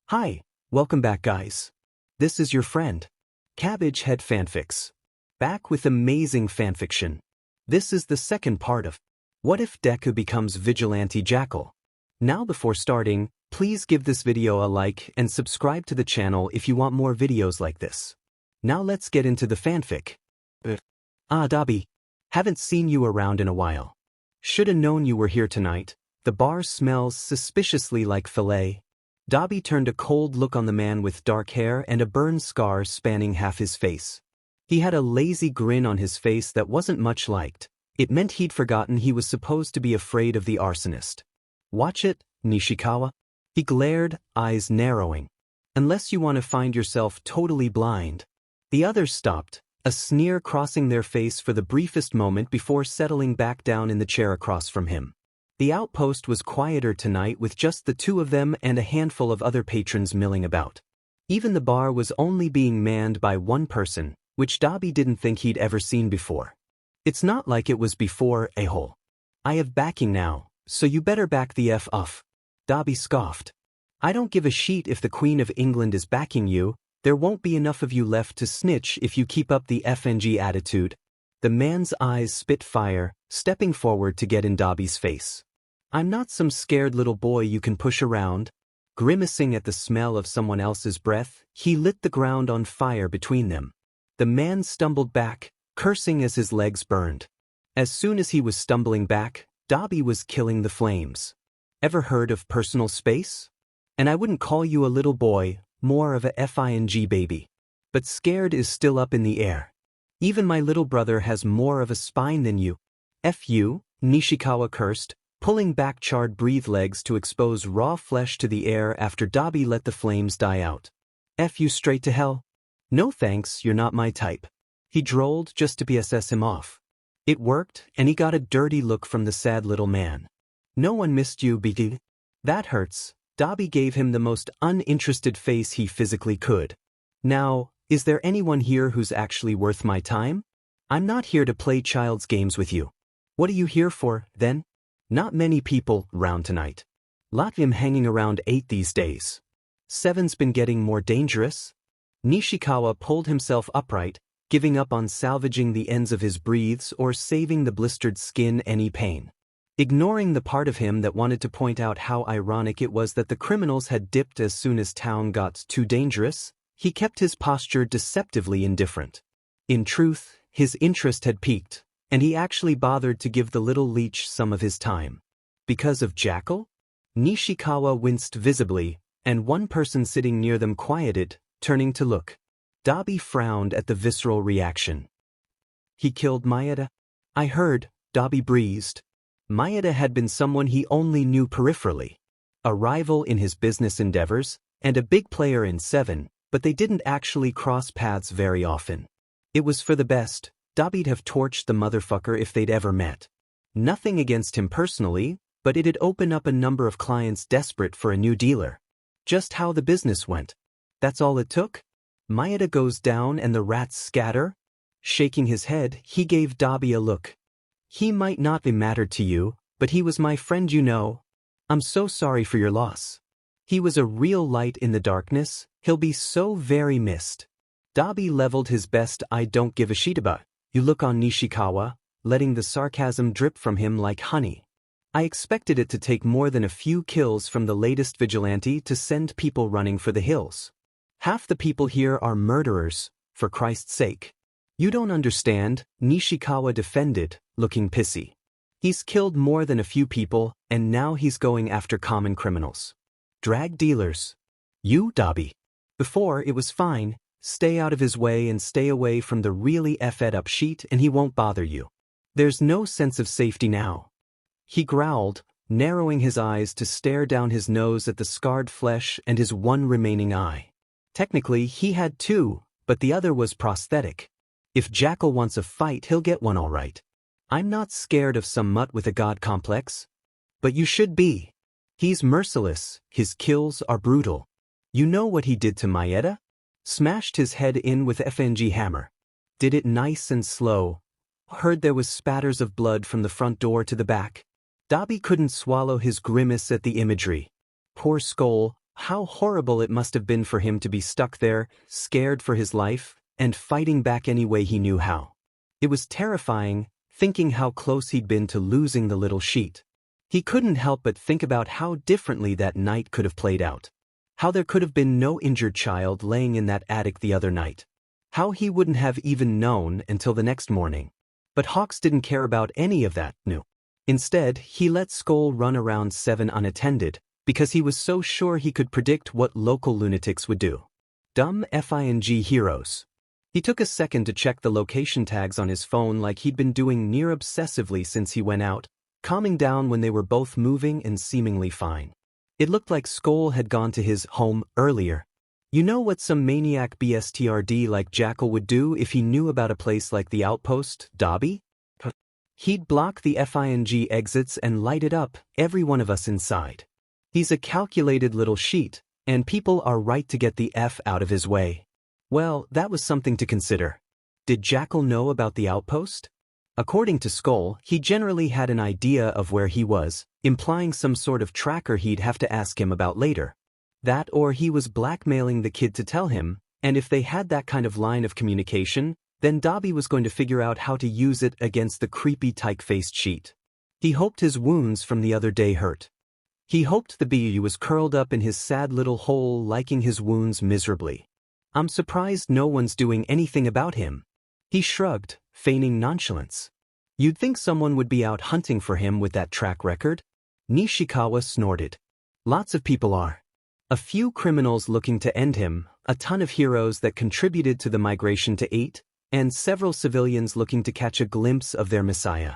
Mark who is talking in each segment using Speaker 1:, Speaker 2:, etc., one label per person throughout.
Speaker 1: Hi, welcome back guys. This is your friend, Cabbage Head Fanfics. Back with amazing fanfiction. This is the second part of What If Deku Becomes Vigilante Jackal? Now before starting, please give this video a like and subscribe to the channel if you want more videos like this. Now let's get into the fanfic. Dobby. Haven't seen you around in a while. Shoulda known you were here tonight. The bar smells suspiciously like filet. Dobby turned a cold look on the man with dark hair and a burn scar spanning half his face. He had a lazy grin on his face that wasn't much liked. It meant he'd forgotten he was supposed to be afraid of the arsonist. Watch it, Nishikawa. He glared, eyes narrowing. Unless you want to find yourself totally blind. The others stopped, a sneer crossing their face for the briefest moment before settling back down in the chair across from him. The outpost was quieter tonight with just the two of them and a handful of other patrons milling about. Even the bar was only being manned by one person, which Dobby didn't think he'd ever seen before. It's not like it was before, a-hole. I have backing now, so you better back the F off. Dobby scoffed. I don't give a shit if the Queen of England is backing you, there won't be enough of you left to snitch if you keep up the FNG attitude. The man's eyes spit fire, stepping forward to get in Dobby's face. I'm not some scared little boy you can push around. Grimacing at the smell of someone else's breath, he lit the ground on fire between them. The man stumbled back, cursing as his legs burned. As soon as he was stumbling back, Dobby was killing the flames. Ever heard of personal space? And I wouldn't call you a little boy, more of a FING baby. But scared is still up in the air. Even my little brother has more of a spine than you. F you, Nishikawa cursed, pulling back charred breathe legs to expose raw flesh to the air after Dobby let the flames die out. F you straight to hell? No thanks, you're not my type. He drawled just to PSS him off. It worked, and he got a dirty look from the sad little man. No one missed you, BG. That hurts. Dobby gave him the most uninterested face he physically could. Now, is there anyone here who's actually worth my time? I'm not here to play child's games with you. What are you here for, then? Not many people round tonight. Lot of him hanging around 8 these days. 7's been getting more dangerous. Nishikawa pulled himself upright, giving up on salvaging the ends of his breathes or saving the blistered skin any pain. Ignoring the part of him that wanted to point out how ironic it was that the criminals had dipped as soon as town got too dangerous, he kept his posture deceptively indifferent. In truth, his interest had peaked, and he actually bothered to give the little leech some of his time. Because of Jackal? Nishikawa winced visibly, and one person sitting near them quieted, turning to look. Dobby frowned at the visceral reaction. He killed Maeda? I heard, Dobby breezed. Maeda had been someone he only knew peripherally. A rival in his business endeavors, and a big player in 7, but they didn't actually cross paths very often. It was for the best. Dobby'd have torched the motherfucker if they'd ever met. Nothing against him personally, but it'd open up a number of clients desperate for a new dealer. Just how the business went. That's all it took? Maeda goes down and the rats scatter? Shaking his head, he gave Dobby a look. He might not be mattered to you, but he was my friend, you know. I'm so sorry for your loss. He was a real light in the darkness, he'll be so very missed. Dobby leveled his best I don't give a shit about you look on Nishikawa, letting the sarcasm drip from him like honey. I expected it to take more than a few kills from the latest vigilante to send people running for the hills. Half the people here are murderers, for Christ's sake. You don't understand, Nishikawa defended, looking pissy. He's killed more than a few people, and now he's going after common criminals. Drag dealers. You, Dobby. Before, it was fine. Stay out of his way and stay away from the really effed up sheet and he won't bother you. There's no sense of safety now. He growled, narrowing his eyes to stare down his nose at the scarred flesh and his one remaining eye. Technically, he had 2, but the other was prosthetic. If Jackal wants a fight, he'll get one all right. I'm not scared of some mutt with a god complex. But you should be. He's merciless, his kills are brutal. You know what he did to Maeda? Smashed his head in with FNG hammer. Did it nice and slow. Heard there was spatters of blood from the front door to the back. Dobby couldn't swallow his grimace at the imagery. Poor Skoll, how horrible it must have been for him to be stuck there, scared for his life, and fighting back any way he knew how. It was terrifying, thinking how close he'd been to losing the little sheet. He couldn't help but think about how differently that night could have played out. How there could have been no injured child laying in that attic the other night. How he wouldn't have even known until the next morning. But Hawks didn't care about any of that, no. Instead, he let Skoll run around 7 unattended, because he was so sure he could predict what local lunatics would do. Dumb FING heroes. He took a second to check the location tags on his phone like he'd been doing near obsessively since he went out, calming down when they were both moving and seemingly fine. It looked like Skoll had gone to his home earlier. You know what some maniac BSTRD like Jackal would do if he knew about a place like the outpost, Dabi? He'd block the FING exits and light it up, every one of us inside. He's a calculated little sheet, and people are right to get the F out of his way. Well, that was something to consider. Did Jackal know about the outpost? According to Skoll, he generally had an idea of where he was, implying some sort of tracker he'd have to ask him about later. That or he was blackmailing the kid to tell him, and if they had that kind of line of communication, then Dobby was going to figure out how to use it against the creepy tyke-faced sheet. He hoped his wounds from the other day hurt. He hoped the bee was curled up in his sad little hole liking his wounds miserably. I'm surprised no one's doing anything about him. He shrugged, feigning nonchalance. You'd think someone would be out hunting for him with that track record? Nishikawa snorted. Lots of people are. A few criminals looking to end him, a ton of heroes that contributed to the migration to 8, and several civilians looking to catch a glimpse of their messiah.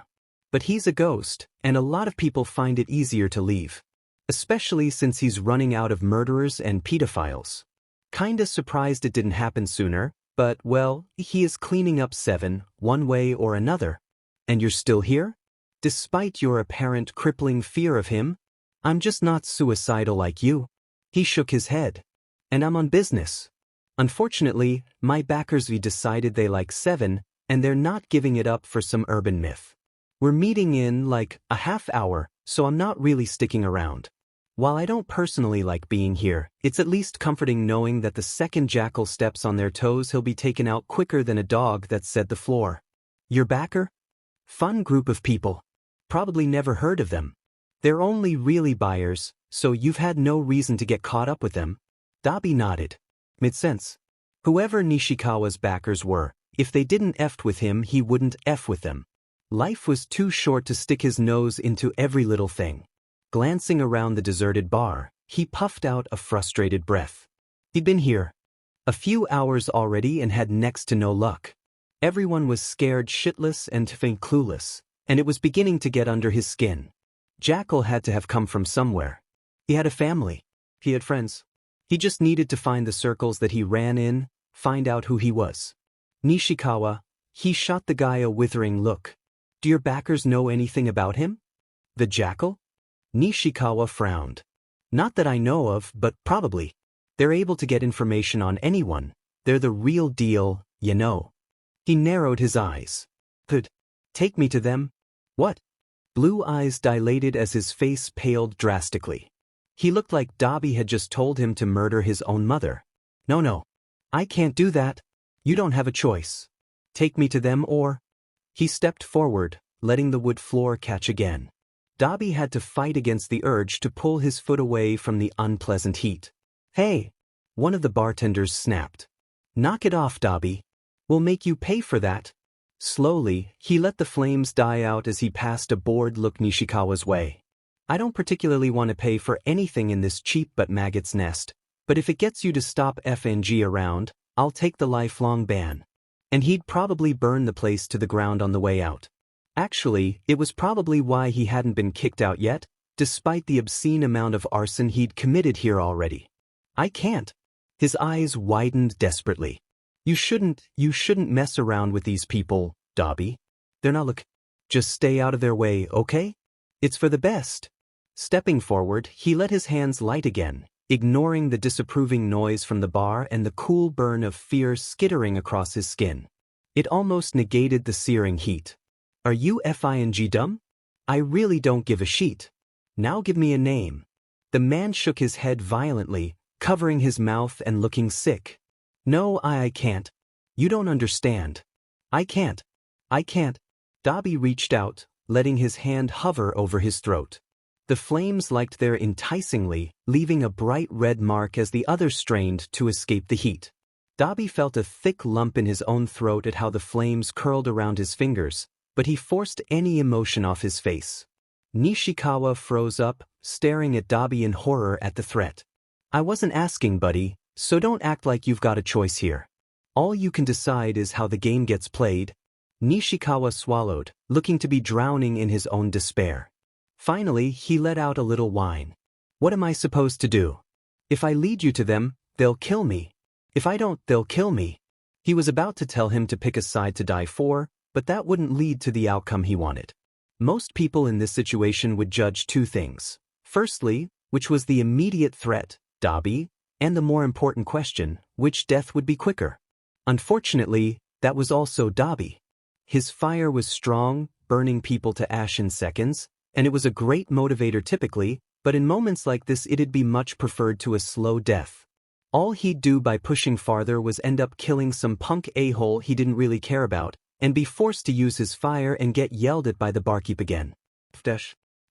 Speaker 1: But he's a ghost, and a lot of people find it easier to leave. Especially since he's running out of murderers and pedophiles. Kinda surprised it didn't happen sooner, but, well, he is cleaning up 7, one way or another. And you're still here? Despite your apparent crippling fear of him? I'm just not suicidal like you. He shook his head. And I'm on business. Unfortunately, my backers decided they like 7, and they're not giving it up for some urban myth. We're meeting in, like, a half hour, so I'm not really sticking around. While I don't personally like being here, it's at least comforting knowing that the second Jackal steps on their toes he'll be taken out quicker than a dog that's said the floor. Your backer? Fun group of people. Probably never heard of them. They're only really buyers, so you've had no reason to get caught up with them. Dabi nodded. Made sense. Whoever Nishikawa's backers were, if they didn't F with him he wouldn't F with them. Life was too short to stick his nose into every little thing. Glancing around the deserted bar, he puffed out a frustrated breath. He'd been here a few hours already and had next to no luck. Everyone was scared shitless and clueless, and it was beginning to get under his skin. Jackal had to have come from somewhere. He had a family. He had friends. He just needed to find the circles that he ran in, find out who he was. Nishikawa, he shot the guy a withering look. Do your backers know anything about him? The Jackal? Nishikawa frowned. Not that I know of, but probably. They're able to get information on anyone. They're the real deal, you know. He narrowed his eyes. Could take me to them? What? Blue eyes dilated as his face paled drastically. He looked like Dobby had just told him to murder his own mother. No. I can't do that. You don't have a choice. Take me to them or... He stepped forward, letting the wood floor catch again. Dobby had to fight against the urge to pull his foot away from the unpleasant heat. Hey! One of the bartenders snapped. Knock it off, Dobby. We'll make you pay for that. Slowly, he let the flames die out as he passed a bored look Nishikawa's way. I don't particularly want to pay for anything in this cheap but maggot's nest, but if it gets you to stop FNG around, I'll take the lifelong ban. And he'd probably burn the place to the ground on the way out. Actually, it was probably why he hadn't been kicked out yet, despite the obscene amount of arson he'd committed here already. I can't. His eyes widened desperately. You shouldn't mess around with these people, Dobby. They're not just stay out of their way, okay? It's for the best. Stepping forward, he let his hands light again, ignoring the disapproving noise from the bar and the cool burn of fear skittering across his skin. It almost negated the searing heat. Are you FING dumb? I really don't give a shit. Now give me a name. The man shook his head violently, covering his mouth and looking sick. No, I can't. You don't understand. I can't. Dabi reached out, letting his hand hover over his throat. The flames licked there enticingly, leaving a bright red mark as the other strained to escape the heat. Dabi felt a thick lump in his own throat at how the flames curled around his fingers, but he forced any emotion off his face. Nishikawa froze up, staring at Dabi in horror at the threat. I wasn't asking, buddy, so don't act like you've got a choice here. All you can decide is how the game gets played. Nishikawa swallowed, looking to be drowning in his own despair. Finally, he let out a little whine. What am I supposed to do? If I lead you to them, they'll kill me. If I don't, they'll kill me. He was about to tell him to pick a side to die for, but that wouldn't lead to the outcome he wanted. Most people in this situation would judge two things. Firstly, which was the immediate threat, Dabi, and the more important question, which death would be quicker. Unfortunately, that was also Dabi. His fire was strong, burning people to ash in seconds, and it was a great motivator typically, but in moments like this it'd be much preferred to a slow death. All he'd do by pushing farther was end up killing some punk a-hole he didn't really care about, and be forced to use his fire and get yelled at by the barkeep again.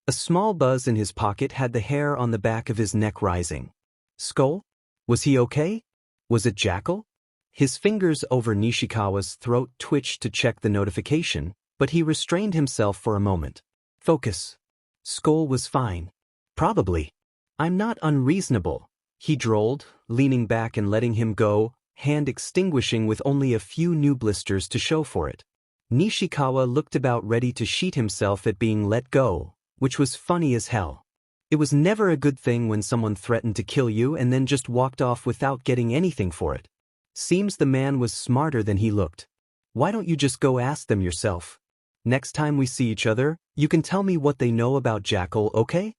Speaker 1: A small buzz in his pocket had the hair on the back of his neck rising. Skoll? Was he okay? Was it Jackal? His fingers over Nishikawa's throat twitched to check the notification, but he restrained himself for a moment. Focus. Skoll was fine. Probably. I'm not unreasonable, he drawled, leaning back and letting him go, hand extinguishing with only a few new blisters to show for it. Nishikawa looked about ready to sheet himself at being let go, which was funny as hell. It was never a good thing when someone threatened to kill you and then just walked off without getting anything for it. Seems the man was smarter than he looked. Why don't you just go ask them yourself? Next time we see each other, you can tell me what they know about Jackal, okay?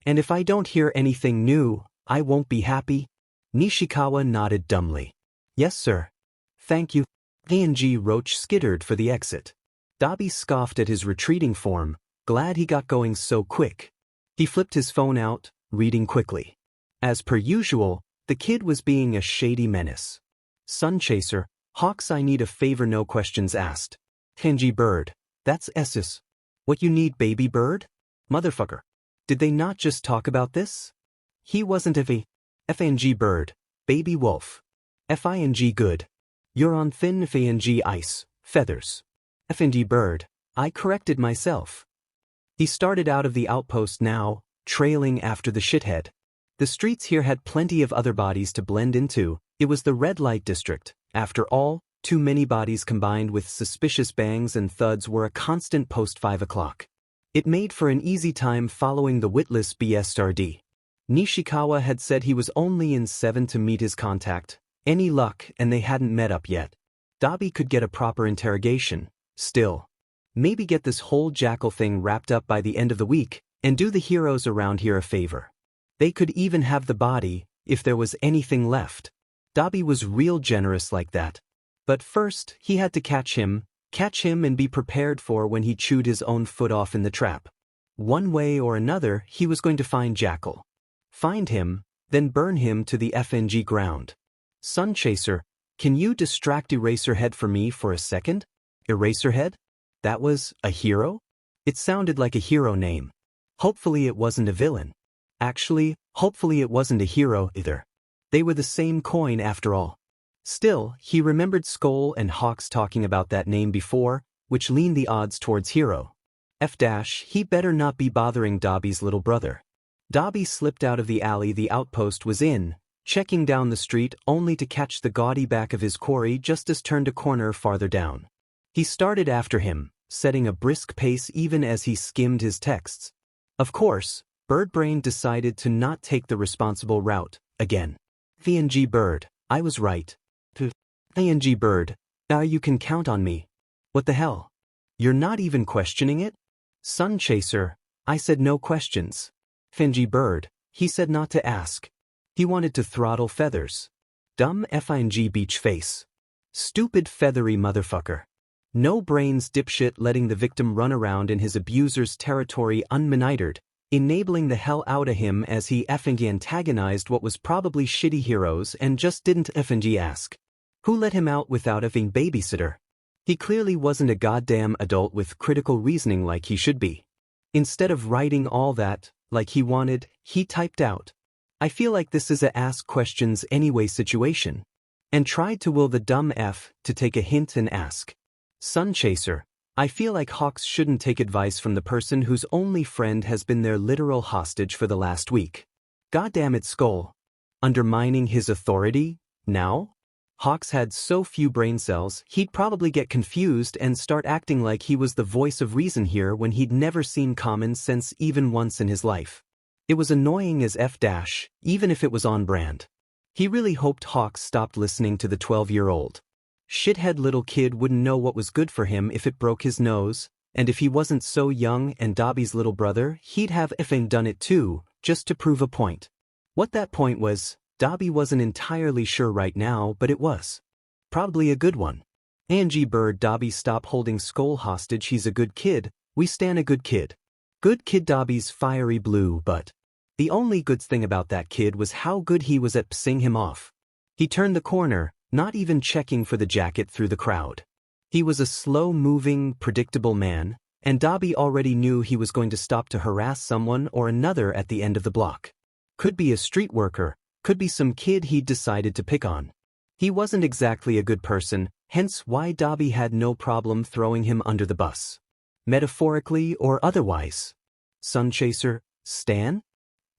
Speaker 1: And if I don't hear anything new, I won't be happy. Nishikawa nodded dumbly. Yes, sir. Thank you. A&G Roach skittered for the exit. Dabi scoffed at his retreating form, glad he got going so quick. He flipped his phone out, reading quickly. As per usual, the kid was being a shady menace. Sunchaser, Hawks, I need a favor, no questions asked. Kenji Bird, that's Essus. What you need, baby bird? Motherfucker. Did they not just talk about this? He wasn't FNG Bird, baby wolf. FING good. You're on thin FNG ice, feathers. FNG Bird, I corrected myself. He started out of the outpost now, trailing after the shithead. The streets here had plenty of other bodies to blend into. It was the red light district. After all, too many bodies combined with suspicious bangs and thuds were a constant post 5 o'clock. It made for an easy time following the witless BSRD. Nishikawa had said he was only in 7 to meet his contact. Any luck, and they hadn't met up yet. Dabi could get a proper interrogation. Still. Maybe get this whole Jackal thing wrapped up by the end of the week, and do the heroes around here a favor. They could even have the body, if there was anything left. Dabi was real generous like that. But first, he had to catch him and be prepared for when he chewed his own foot off in the trap. One way or another, he was going to find Jackal. Find him, then burn him to the FNG ground. Sunchaser, can you distract Eraserhead for me for a second? Eraserhead? That was a hero? It sounded like a hero name. Hopefully it wasn't a villain. Actually, hopefully it wasn't a hero either. They were the same coin after all. Still, he remembered Skoll and Hawks talking about that name before, which leaned the odds towards hero. He better not be bothering Dobby's little brother. Dobby slipped out of the alley the outpost was in, checking down the street only to catch the gaudy back of his quarry just as turned a corner farther down. He started after him, setting a brisk pace even as he skimmed his texts. Of course, Birdbrain decided to not take the responsible route, again. VNG Bird, I was right. VNG Bird, now you can count on me. What the hell? You're not even questioning it? Sunchaser, I said no questions. VNG Bird, he said not to ask. He wanted to throttle feathers. Dumb FING beach face. Stupid feathery motherfucker. No brains dipshit letting the victim run around in his abuser's territory unmonitored, enabling the hell out of him as he effing antagonized what was probably shitty heroes and just didn't effing ask. Who let him out without effing babysitter? He clearly wasn't a goddamn adult with critical reasoning like he should be. Instead of writing all that, like he wanted, he typed out, "I feel like this is a ask questions anyway situation," and tried to will the dumb F to take a hint and ask. Sun Chaser, I feel like Hawks shouldn't take advice from the person whose only friend has been their literal hostage for the last week. Goddamn it, Skoll. Undermining his authority? Now? Hawks had so few brain cells, he'd probably get confused and start acting like he was the voice of reason here when he'd never seen common sense even once in his life. It was annoying as F-, even if it was on brand. He really hoped Hawks stopped listening to the 12-year-old. Shithead little kid wouldn't know what was good for him if it broke his nose, and if he wasn't so young and Dobby's little brother, he'd have effing done it too, just to prove a point. What that point was, Dobby wasn't entirely sure right now, but it was. Probably a good one. Angie Bird Dobby, stop holding Skoll hostage, he's a good kid, we stan a good kid. Good kid Dobby's fiery blue, but the only good thing about that kid was how good he was at pissing him off. He turned the corner, not even checking for the jacket through the crowd. He was a slow-moving, predictable man, and Dobby already knew he was going to stop to harass someone or another at the end of the block. Could be a street worker, could be some kid he'd decided to pick on. He wasn't exactly a good person, hence why Dobby had no problem throwing him under the bus. Metaphorically or otherwise. Sunchaser, Stan?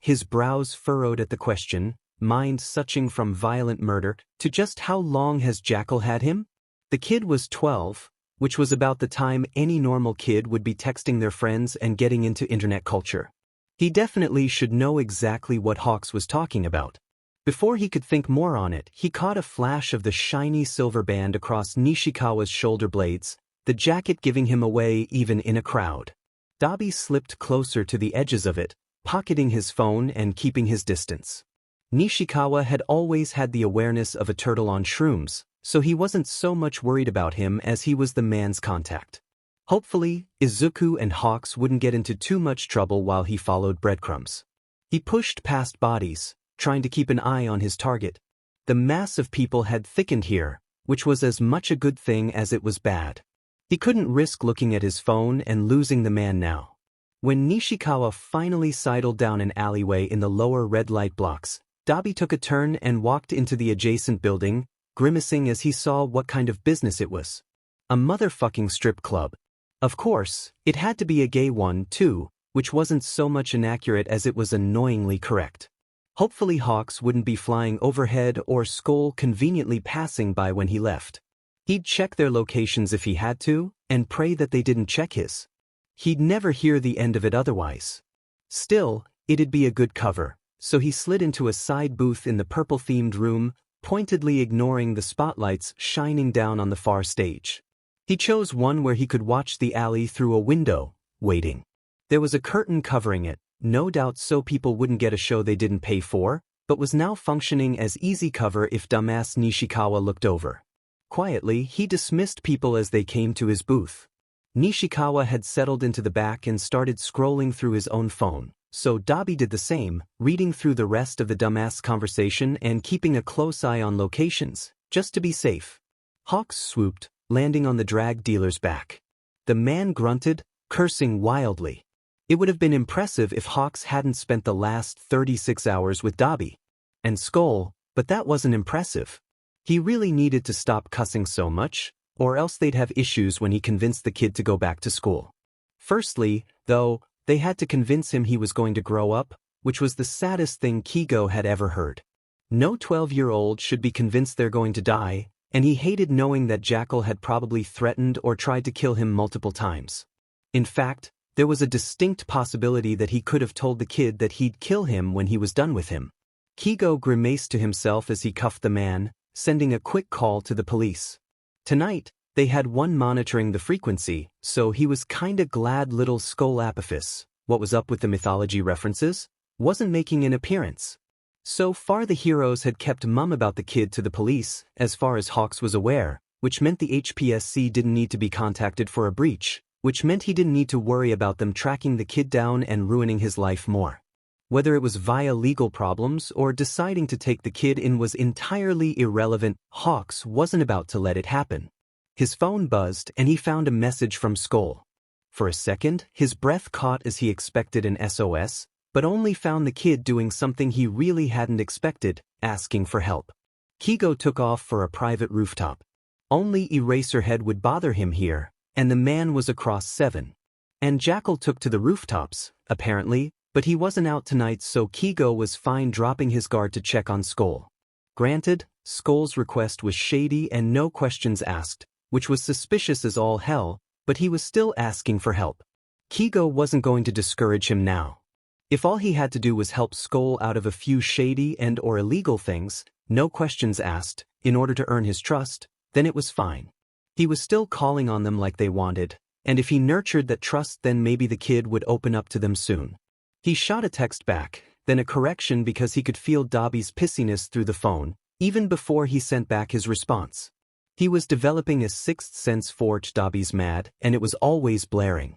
Speaker 1: His brows furrowed at the question, mind switching from violent murder to just how long has Jackal had him? The kid was 12, which was about the time any normal kid would be texting their friends and getting into internet culture. He definitely should know exactly what Hawks was talking about. Before he could think more on it, he caught a flash of the shiny silver band across Nishikawa's shoulder blades, the jacket giving him away even in a crowd. Dobby slipped closer to the edges of it, pocketing his phone and keeping his distance. Nishikawa had always had the awareness of a turtle on shrooms, so he wasn't so much worried about him as he was the man's contact. Hopefully, Izuku and Hawks wouldn't get into too much trouble while he followed breadcrumbs. He pushed past bodies, trying to keep an eye on his target. The mass of people had thickened here, which was as much a good thing as it was bad. He couldn't risk looking at his phone and losing the man now. When Nishikawa finally sidled down an alleyway in the lower red light blocks, Dobby took a turn and walked into the adjacent building, grimacing as he saw what kind of business it was. A motherfucking strip club. Of course, it had to be a gay one, too, which wasn't so much inaccurate as it was annoyingly correct. Hopefully Hawks wouldn't be flying overhead or Skoll conveniently passing by when he left. He'd check their locations if he had to, and pray that they didn't check his. He'd never hear the end of it otherwise. Still, it'd be a good cover, so he slid into a side booth in the purple-themed room, pointedly ignoring the spotlights shining down on the far stage. He chose one where he could watch the alley through a window, waiting. There was a curtain covering it, no doubt so people wouldn't get a show they didn't pay for, but was now functioning as easy cover if dumbass Nishikawa looked over. Quietly, he dismissed people as they came to his booth. Nishikawa had settled into the back and started scrolling through his own phone, so Dobby did the same, reading through the rest of the dumbass conversation and keeping a close eye on locations, just to be safe. Hawks swooped, landing on the drag dealer's back. The man grunted, cursing wildly. It would have been impressive if Hawks hadn't spent the last 36 hours with Dobby and Skoll, but that wasn't impressive. He really needed to stop cussing so much, or else they'd have issues when he convinced the kid to go back to school. Firstly, though, they had to convince him he was going to grow up, which was the saddest thing Keigo had ever heard. No 12-year-old should be convinced they're going to die, and he hated knowing that Jackal had probably threatened or tried to kill him multiple times. In fact, there was a distinct possibility that he could have told the kid that he'd kill him when he was done with him. Keigo grimaced to himself as he cuffed the man, sending a quick call to the police. Tonight, they had one monitoring the frequency, so he was kinda glad little Skoll Apophis, what was up with the mythology references, wasn't making an appearance. So far the heroes had kept mum about the kid to the police, as far as Hawks was aware, which meant the HPSC didn't need to be contacted for a breach, which meant he didn't need to worry about them tracking the kid down and ruining his life more. Whether it was via legal problems or deciding to take the kid in was entirely irrelevant. Hawks wasn't about to let it happen. His phone buzzed and he found a message from Skoll. For a second, his breath caught as he expected an SOS, but only found the kid doing something he really hadn't expected, asking for help. Keigo took off for a private rooftop. Only Eraserhead would bother him here, and the man was across 7. And Jackal took to the rooftops, apparently, but he wasn't out tonight, so Keigo was fine dropping his guard to check on Skoll. Granted, Skoll's request was shady and no questions asked, which was suspicious as all hell, but he was still asking for help. Keigo wasn't going to discourage him now. If all he had to do was help Skoll out of a few shady and/or illegal things, no questions asked, in order to earn his trust, then it was fine. He was still calling on them like they wanted, and if he nurtured that trust, then maybe the kid would open up to them soon. He shot a text back, then a correction because he could feel Dobby's pissiness through the phone, even before he sent back his response. He was developing a sixth sense for Dobby's mad, and it was always blaring.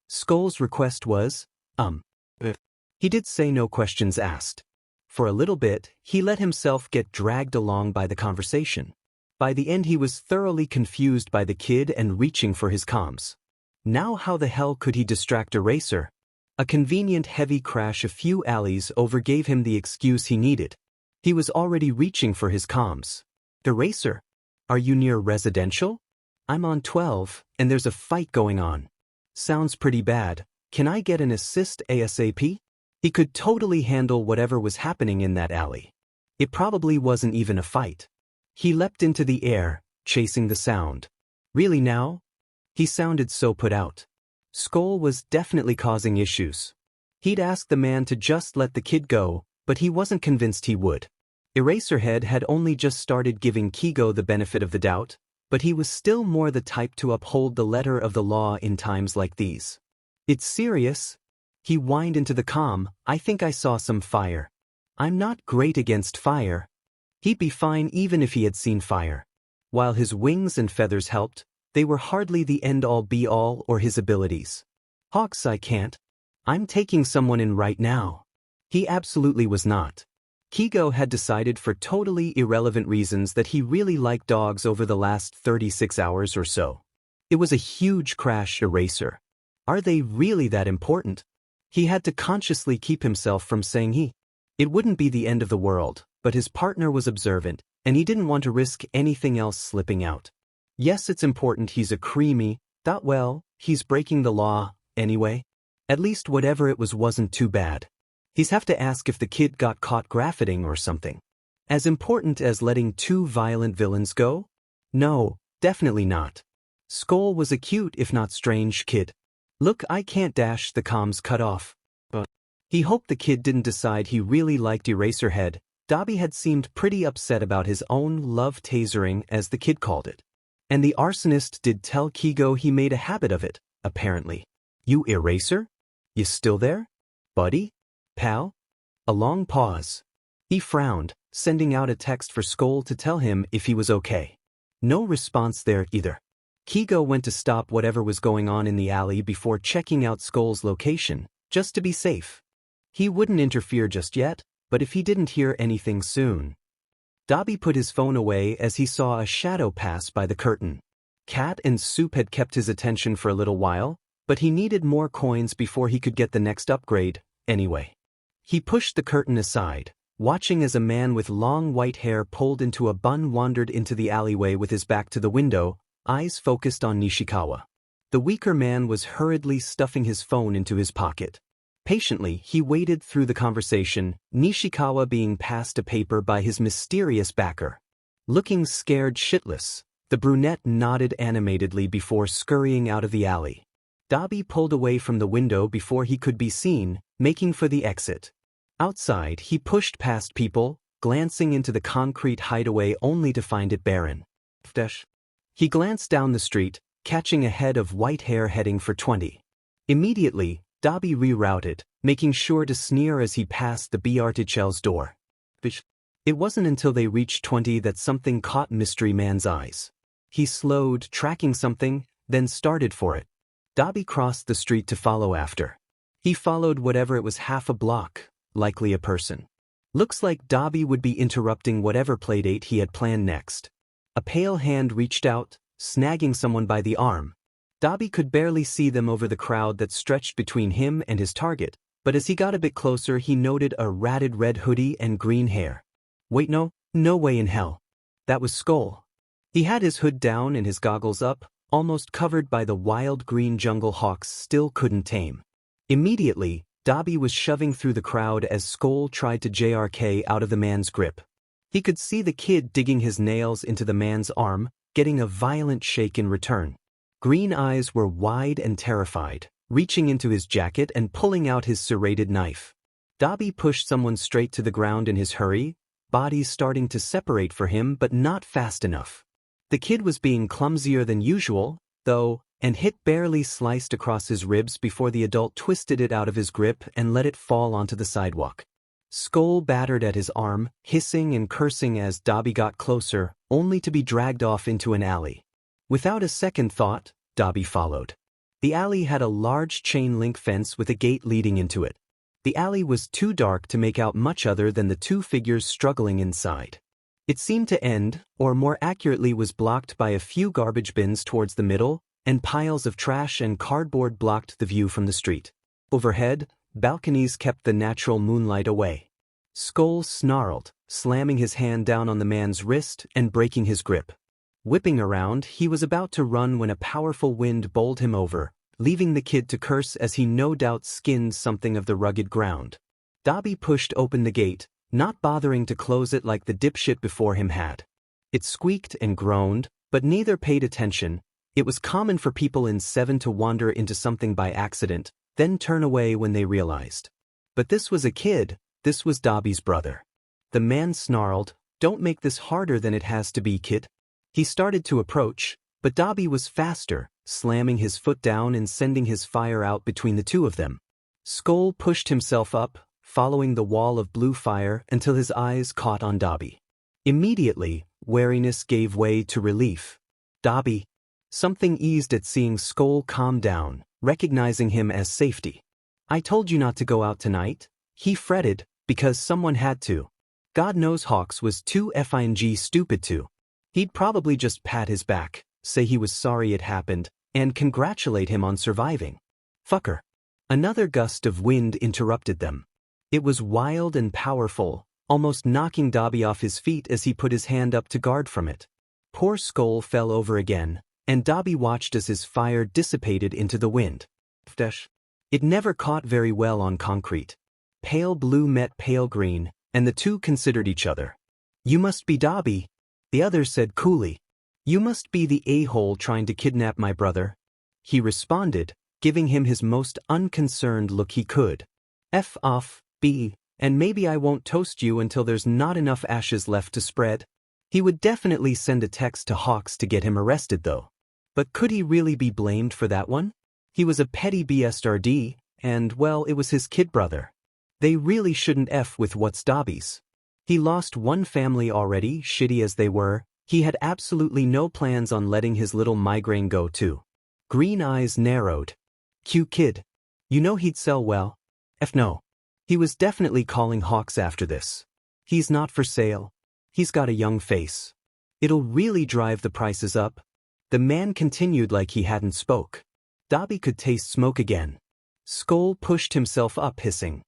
Speaker 1: Skoll's request was, He did say no questions asked. For a little bit, he let himself get dragged along by the conversation. By the end he was thoroughly confused by the kid and reaching for his comms. Now how the hell could he distract Eraser? A convenient heavy crash a few alleys over gave him the excuse he needed. He was already reaching for his comms. Eraser? Are you near residential? I'm on 12, and there's a fight going on. Sounds pretty bad. Can I get an assist ASAP? He could totally handle whatever was happening in that alley. It probably wasn't even a fight. He leapt into the air, chasing the sound. Really now? He sounded so put out. Skoll was definitely causing issues. He'd asked the man to just let the kid go, but he wasn't convinced he would. Eraserhead had only just started giving Keigo the benefit of the doubt, but he was still more the type to uphold the letter of the law in times like these. It's serious. He whined into the comm, I think I saw some fire. I'm not great against fire. He'd be fine even if he had seen fire. While his wings and feathers helped, they were hardly the end-all be-all or his abilities. Hawks, I can't. I'm taking someone in right now. He absolutely was not. Keigo had decided for totally irrelevant reasons that he really liked dogs over the last 36 hours or so. It was a huge crash. Eraser. Are they really that important? He had to consciously keep himself from saying it wouldn't be the end of the world, but his partner was observant, and he didn't want to risk anything else slipping out. Yes, it's important he's a creamy, thought well, he's breaking the law, anyway. At least whatever it was wasn't too bad. He's have to ask if the kid got caught graffiting or something. As important as letting 2 violent villains go? No, definitely not. Skoll was a cute if not strange kid. Look, I can't dash the comms cut off. But he hoped the kid didn't decide he really liked Eraserhead. Dobby had seemed pretty upset about his own love tasering, as the kid called it. And the arsonist did tell Keigo he made a habit of it, apparently. You Eraser? You still there? Buddy? Pal? A long pause. He frowned, sending out a text for Skoll to tell him if he was okay. No response there either. Keigo went to stop whatever was going on in the alley before checking out Skoll's location, just to be safe. He wouldn't interfere just yet, but if he didn't hear anything soon. Dabi put his phone away as he saw a shadow pass by the curtain. Cat and Soup had kept his attention for a little while, but he needed more coins before he could get the next upgrade, anyway. He pushed the curtain aside, watching as a man with long white hair pulled into a bun wandered into the alleyway with his back to the window, eyes focused on Nishikawa. The weaker man was hurriedly stuffing his phone into his pocket. Patiently, he waded through the conversation, Nishikawa being passed a paper by his mysterious backer. Looking scared shitless, the brunette nodded animatedly before scurrying out of the alley. Dabi pulled away from the window before he could be seen, making for the exit. Outside, he pushed past people, glancing into the concrete hideaway only to find it barren. He glanced down the street, catching a head of white hair heading for 20. Immediately, Dabi rerouted, making sure to sneer as he passed the Bjartichel's door. It wasn't until they reached 20 that something caught Mystery Man's eyes. He slowed, tracking something, then started for it. Dabi crossed the street to follow after. He followed whatever it was half a block, likely a person. Looks like Dabi would be interrupting whatever playdate he had planned next. A pale hand reached out, snagging someone by the arm. Dabi could barely see them over the crowd that stretched between him and his target, but as he got a bit closer he noted a ratted red hoodie and green hair. Wait, no way in hell. That was Skoll. He had his hood down and his goggles up, almost covered by the wild green jungle hawks still couldn't tame. Immediately, Dabi was shoving through the crowd as Skoll tried to JRK out of the man's grip. He could see the kid digging his nails into the man's arm, getting a violent shake in return. Green eyes were wide and terrified, reaching into his jacket and pulling out his serrated knife. Dabi pushed someone straight to the ground in his hurry, bodies starting to separate for him but not fast enough. The kid was being clumsier than usual, though, and hit barely sliced across his ribs before the adult twisted it out of his grip and let it fall onto the sidewalk. Skoll battered at his arm, hissing and cursing as Dabi got closer, only to be dragged off into an alley. Without a second thought, Dabi followed. The alley had a large chain-link fence with a gate leading into it. The alley was too dark to make out much other than the two figures struggling inside. It seemed to end, or more accurately was blocked by a few garbage bins towards the middle, and piles of trash and cardboard blocked the view from the street. Overhead, balconies kept the natural moonlight away. Skoll snarled, slamming his hand down on the man's wrist and breaking his grip. Whipping around, he was about to run when a powerful wind bowled him over, leaving the kid to curse as he no doubt skinned something of the rugged ground. Dabi pushed open the gate, not bothering to close it like the dipshit before him had. It squeaked and groaned, but neither paid attention. It was common for people in 7 to wander into something by accident, then turn away when they realized. But this was a kid, this was Dabi's brother. The man snarled, "Don't make this harder than it has to be, kid." He started to approach, but Dabi was faster, slamming his foot down and sending his fire out between the two of them. Skoll pushed himself up, following the wall of blue fire until his eyes caught on Dabi. Immediately, wariness gave way to relief. Dabi. Something eased at seeing Skoll calm down, recognizing him as safety. "I told you not to go out tonight," he fretted, because someone had to. God knows Hawks was too FING stupid to. He'd probably just pat his back, say he was sorry it happened, and congratulate him on surviving. Fucker. Another gust of wind interrupted them. It was wild and powerful, almost knocking Dabi off his feet as he put his hand up to guard from it. Poor Skoll fell over again, and Dabi watched as his fire dissipated into the wind. It never caught very well on concrete. Pale blue met pale green, and the two considered each other. "You must be Dabi," the other said coolly. "You must be the a-hole trying to kidnap my brother," he responded, giving him his most unconcerned look he could. "F off, B, and maybe I won't toast you until there's not enough ashes left to spread." He would definitely send a text to Hawks to get him arrested though. But could he really be blamed for that one? He was a petty BSRD, and well, it was his kid brother. They really shouldn't F with what's Dabi's. He lost one family already, shitty as they were. He had absolutely no plans on letting his little migraine go too. Green eyes narrowed. "Cute kid. You know he'd sell well." F no. He was definitely calling Hawks after this. "He's not for sale. He's got a young face. It'll really drive the prices up." The man continued like he hadn't spoke. Dabi could taste smoke again. Skoll pushed himself up hissing.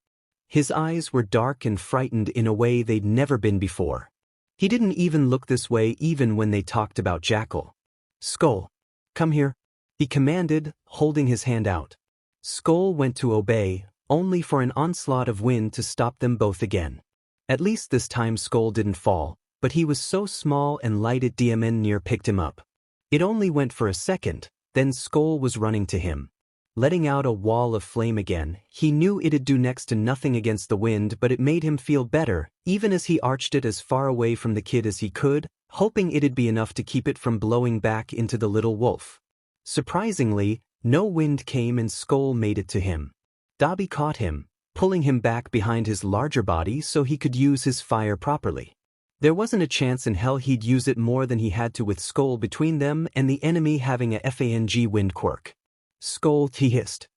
Speaker 1: His eyes were dark and frightened in a way they'd never been before. He didn't even look this way even when they talked about Jackal. "Skoll, come here," he commanded, holding his hand out. Skoll went to obey, only for an onslaught of wind to stop them both again. At least this time Skoll didn't fall, but he was so small and light it near picked him up. It only went for a second, then Skoll was running to him. Letting out a wall of flame again, he knew it'd do next to nothing against the wind, but it made him feel better, even as he arched it as far away from the kid as he could, hoping it'd be enough to keep it from blowing back into the little wolf. Surprisingly, no wind came and Skoll made it to him. Dabi caught him, pulling him back behind his larger body so he could use his fire properly. There wasn't a chance in hell he'd use it more than he had to with Skoll between them and the enemy having a FANG wind quirk. Skoll hissed.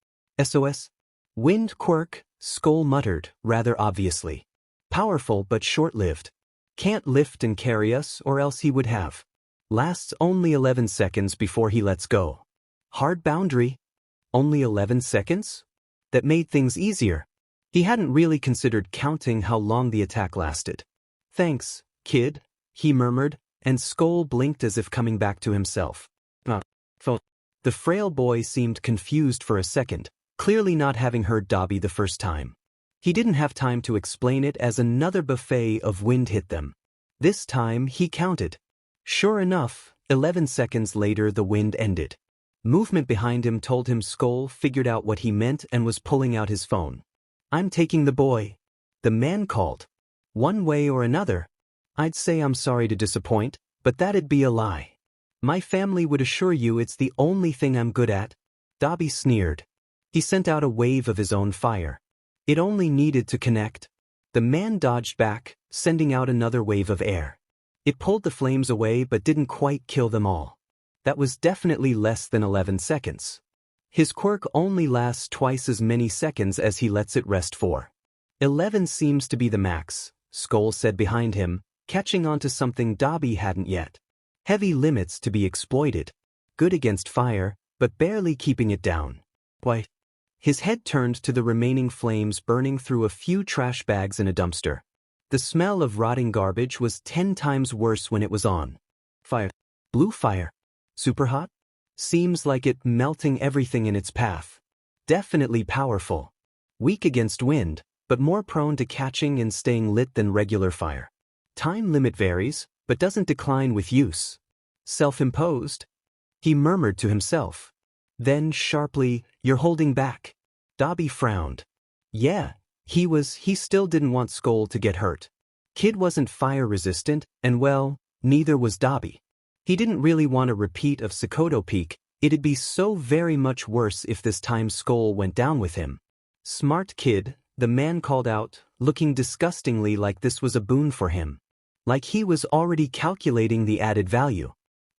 Speaker 1: SOS? Wind quirk, Skoll muttered, rather obviously. Powerful but short-lived. Can't lift and carry us or else he would have. Lasts only 11 seconds before he lets go. Hard boundary. Only 11 seconds? That made things easier. He hadn't really considered counting how long the attack lasted. Thanks, kid, he murmured, and Skoll blinked as if coming back to himself. The frail boy seemed confused for a second, clearly not having heard Dobby the first time. He didn't have time to explain it as another buffet of wind hit them. This time he counted. Sure enough, 11 seconds later the wind ended. Movement behind him told him Skoll figured out what he meant and was pulling out his phone. I'm taking the boy. The man called. One way or another. I'd say I'm sorry to disappoint, but that'd be a lie. My family would assure you it's the only thing I'm good at. Dobby sneered. He sent out a wave of his own fire. It only needed to connect. The man dodged back, sending out another wave of air. It pulled the flames away but didn't quite kill them all. That was definitely less than 11 seconds. His quirk only lasts twice as many seconds as he lets it rest for. 11 seems to be the max, Skoll said behind him, catching onto something Dobby hadn't yet. Heavy limits to be exploited. Good against fire, but barely keeping it down. Why? His head turned to the remaining flames burning through a few trash bags in a dumpster. The smell of rotting garbage was 10 times worse when it was on. Fire. Blue fire. Super hot? Seems like it melting everything in its path. Definitely powerful. Weak against wind, but more prone to catching and staying lit than regular fire. Time limit varies, but doesn't decline with use. Self-imposed? He murmured to himself. Then, sharply, you're holding back. Dobby frowned. Yeah, he still didn't want Skoll to get hurt. Kid wasn't fire-resistant, and well, neither was Dobby. He didn't really want a repeat of Sokoto Peak. It'd be so very much worse if this time Skoll went down with him. Smart kid, the man called out, looking disgustingly like this was a boon for him. Like he was already calculating the added value.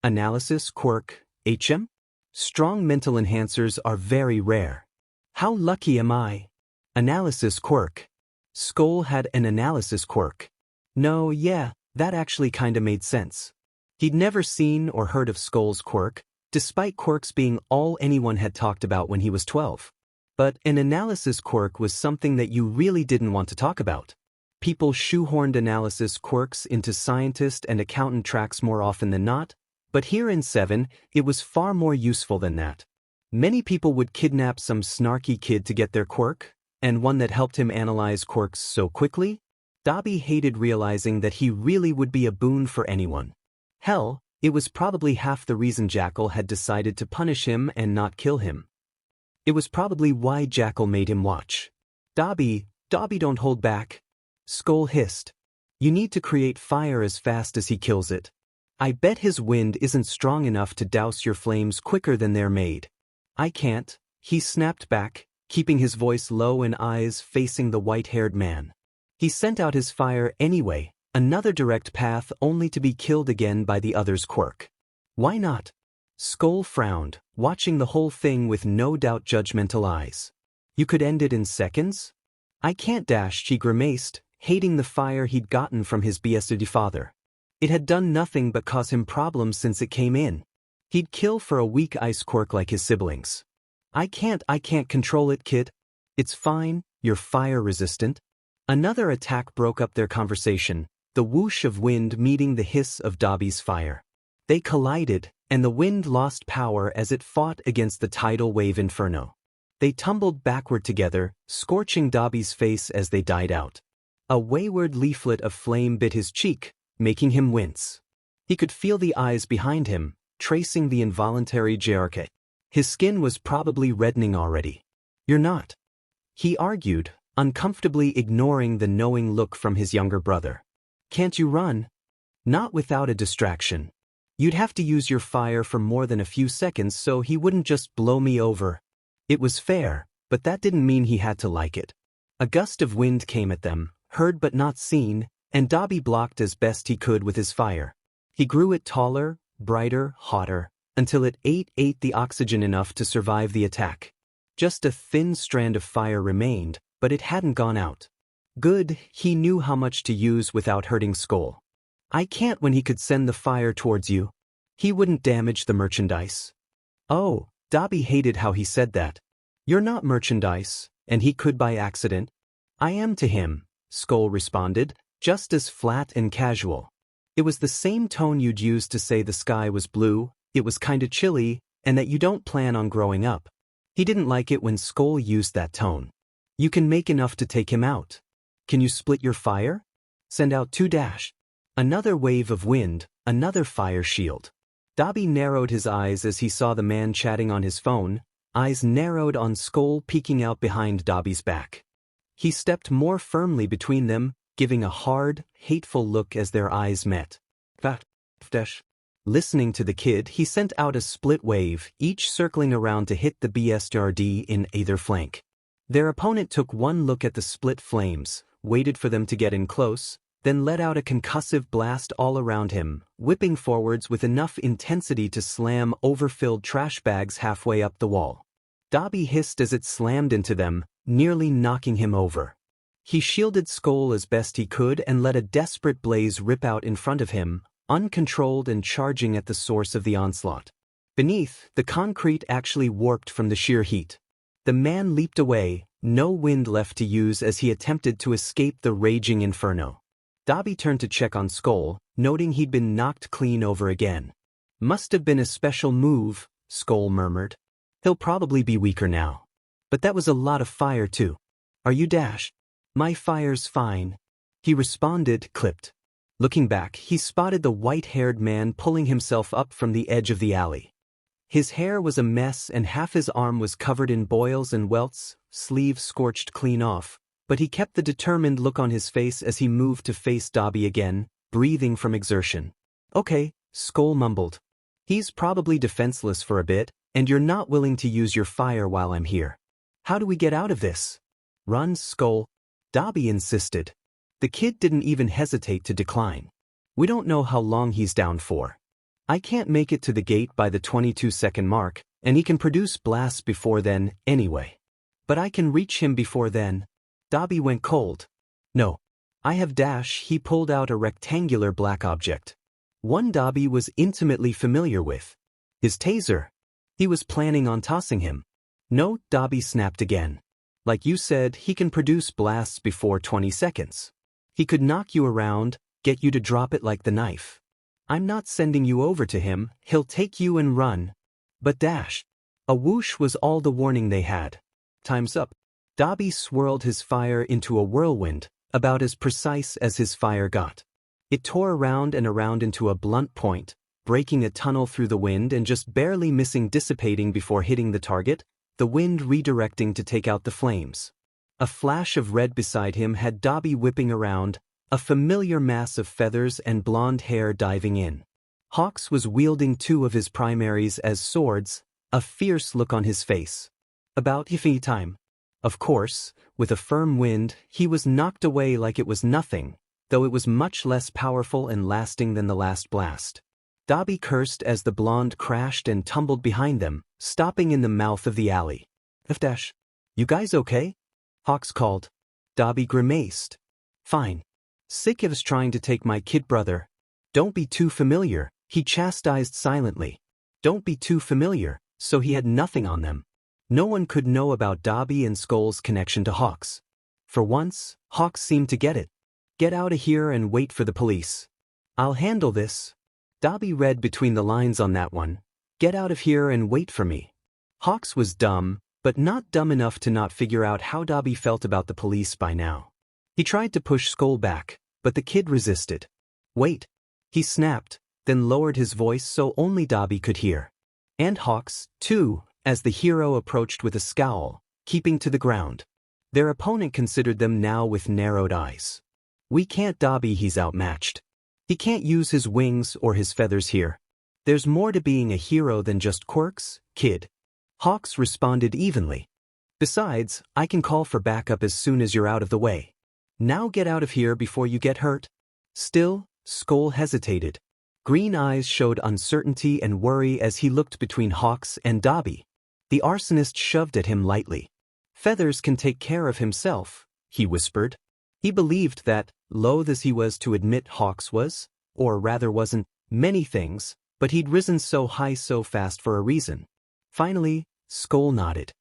Speaker 1: Analysis quirk, HM? Strong mental enhancers are very rare. How lucky am I? Analysis quirk. Skoll had an analysis quirk. No, yeah, that actually kinda made sense. He'd never seen or heard of Skoll's quirk, despite quirks being all anyone had talked about when he was 12. But an analysis quirk was something that you really didn't want to talk about. People shoehorned analysis quirks into scientist and accountant tracks more often than not, but here in 7, it was far more useful than that. Many people would kidnap some snarky kid to get their quirk, and one that helped him analyze quirks so quickly. Dobby hated realizing that he really would be a boon for anyone. Hell, it was probably half the reason Jackal had decided to punish him and not kill him. It was probably why Jackal made him watch. Dobby, don't hold back. Skoll hissed. You need to create fire as fast as he kills it. I bet his wind isn't strong enough to douse your flames quicker than they're made. I can't, he snapped back, keeping his voice low and eyes facing the white-haired man. He sent out his fire anyway, another direct path only to be killed again by the other's quirk. Why not? Skoll frowned, watching the whole thing with no doubt judgmental eyes. You could end it in seconds? I can't dash, he grimaced, hating the fire he'd gotten from his BSD father. It had done nothing but cause him problems since it came in. He'd kill for a weak ice quirk like his siblings. I can't control it, kid. It's fine, you're fire resistant. Another attack broke up their conversation, the whoosh of wind meeting the hiss of Dobby's fire. They collided, and the wind lost power as it fought against the tidal wave inferno. They tumbled backward together, scorching Dobby's face as they died out. A wayward leaflet of flame bit his cheek, making him wince. He could feel the eyes behind him, tracing the involuntary JRK. His skin was probably reddening already. You're not. He argued, uncomfortably ignoring the knowing look from his younger brother. Can't you run? Not without a distraction. You'd have to use your fire for more than a few seconds so he wouldn't just blow me over. It was fair, but that didn't mean he had to like it. A gust of wind came at them, heard but not seen, and Dobby blocked as best he could with his fire. He grew it taller, brighter, hotter, until it ate the oxygen enough to survive the attack. Just a thin strand of fire remained, but it hadn't gone out. Good, he knew how much to use without hurting Skoll. I can't when he could send the fire towards you. He wouldn't damage the merchandise. Oh, Dobby hated how he said that. You're not merchandise, and he could by accident. I am to him, Skoll responded, just as flat and casual. It was the same tone you'd use to say the sky was blue, it was kinda chilly, and that you don't plan on growing up. He didn't like it when Skoll used that tone. You can make enough to take him out. Can you split your fire? Send out 2 dash. Another wave of wind, another fire shield. Dobby narrowed his eyes as he saw the man chatting on his phone, eyes narrowed on Skoll peeking out behind Dobby's back. He stepped more firmly between them, giving a hard, hateful look as their eyes met. Listening to the kid, he sent out a split wave, each circling around to hit the BSRD in either flank. Their opponent took one look at the split flames, waited for them to get in close, then let out a concussive blast all around him, whipping forwards with enough intensity to slam overfilled trash bags halfway up the wall. Dobby hissed as it slammed into them, nearly knocking him over. He shielded Skoll as best he could and let a desperate blaze rip out in front of him, uncontrolled and charging at the source of the onslaught. Beneath, the concrete actually warped from the sheer heat. The man leaped away, no wind left to use as he attempted to escape the raging inferno. Dobby turned to check on Skoll, noting he'd been knocked clean over again. Must have been a special move, Skoll murmured. He'll probably be weaker now. But that was a lot of fire too. Are you dash? My fire's fine. He responded, clipped. Looking back, he spotted the white-haired man pulling himself up from the edge of the alley. His hair was a mess and half his arm was covered in boils and welts, sleeve scorched clean off, but he kept the determined look on his face as he moved to face Dobby again, breathing from exertion. Okay, Skoll mumbled. He's probably defenseless for a bit, and you're not willing to use your fire while I'm here. How do we get out of this? Run, Skoll. Dobby insisted. The kid didn't even hesitate to decline. We don't know how long he's down for. I can't make it to the gate by the 22-second mark, and he can produce blasts before then, anyway. But I can reach him before then. Dobby went cold. No. I have dash. He pulled out a rectangular black object. One Dobby was intimately familiar with. His taser. He was planning on tossing him. No, Dobby snapped again. Like you said, he can produce blasts before 20 seconds. He could knock you around, get you to drop it like the knife. I'm not sending you over to him, he'll take you and run. But dash. A whoosh was all the warning they had. Time's up. Dobby swirled his fire into a whirlwind, about as precise as his fire got. It tore around and around into a blunt point, breaking a tunnel through the wind and just barely missing dissipating before hitting the target, the wind redirecting to take out the flames. A flash of red beside him had Dobby whipping around, a familiar mass of feathers and blonde hair diving in. Hawks was wielding 2 of his primaries as swords, a fierce look on his face. About iffy time. Of course, with a firm wind, he was knocked away like it was nothing, though it was much less powerful and lasting than the last blast. Dobby cursed as the blonde crashed and tumbled behind them, stopping in the mouth of the alley. Dash. You guys okay? Hawks called. Dobby grimaced. Fine. Sick of us trying to take my kid brother. Don't be too familiar, he chastised silently. Don't be too familiar, so he had nothing on them. No one could know about Dobby and Skoll's connection to Hawks. For once, Hawks seemed to get it. Get out of here and wait for the police. I'll handle this. Dobby read between the lines on that one. Get out of here and wait for me. Hawks was dumb, but not dumb enough to not figure out how Dobby felt about the police by now. He tried to push Skoll back, but the kid resisted. Wait. He snapped, then lowered his voice so only Dobby could hear. And Hawks, too, as the hero approached with a scowl, keeping to the ground. Their opponent considered them now with narrowed eyes. We can't Dobby, he's outmatched. He can't use his wings or his feathers here. There's more to being a hero than just quirks, kid. Hawks responded evenly. Besides, I can call for backup as soon as you're out of the way. Now get out of here before you get hurt. Still, Skoll hesitated. Green eyes showed uncertainty and worry as he looked between Hawks and Dabi. The arsonist shoved at him lightly. Feathers can take care of himself, he whispered. He believed that, loath as he was to admit Hawks was, or rather wasn't, many things, but he'd risen so high so fast for a reason. Finally, Skoll nodded.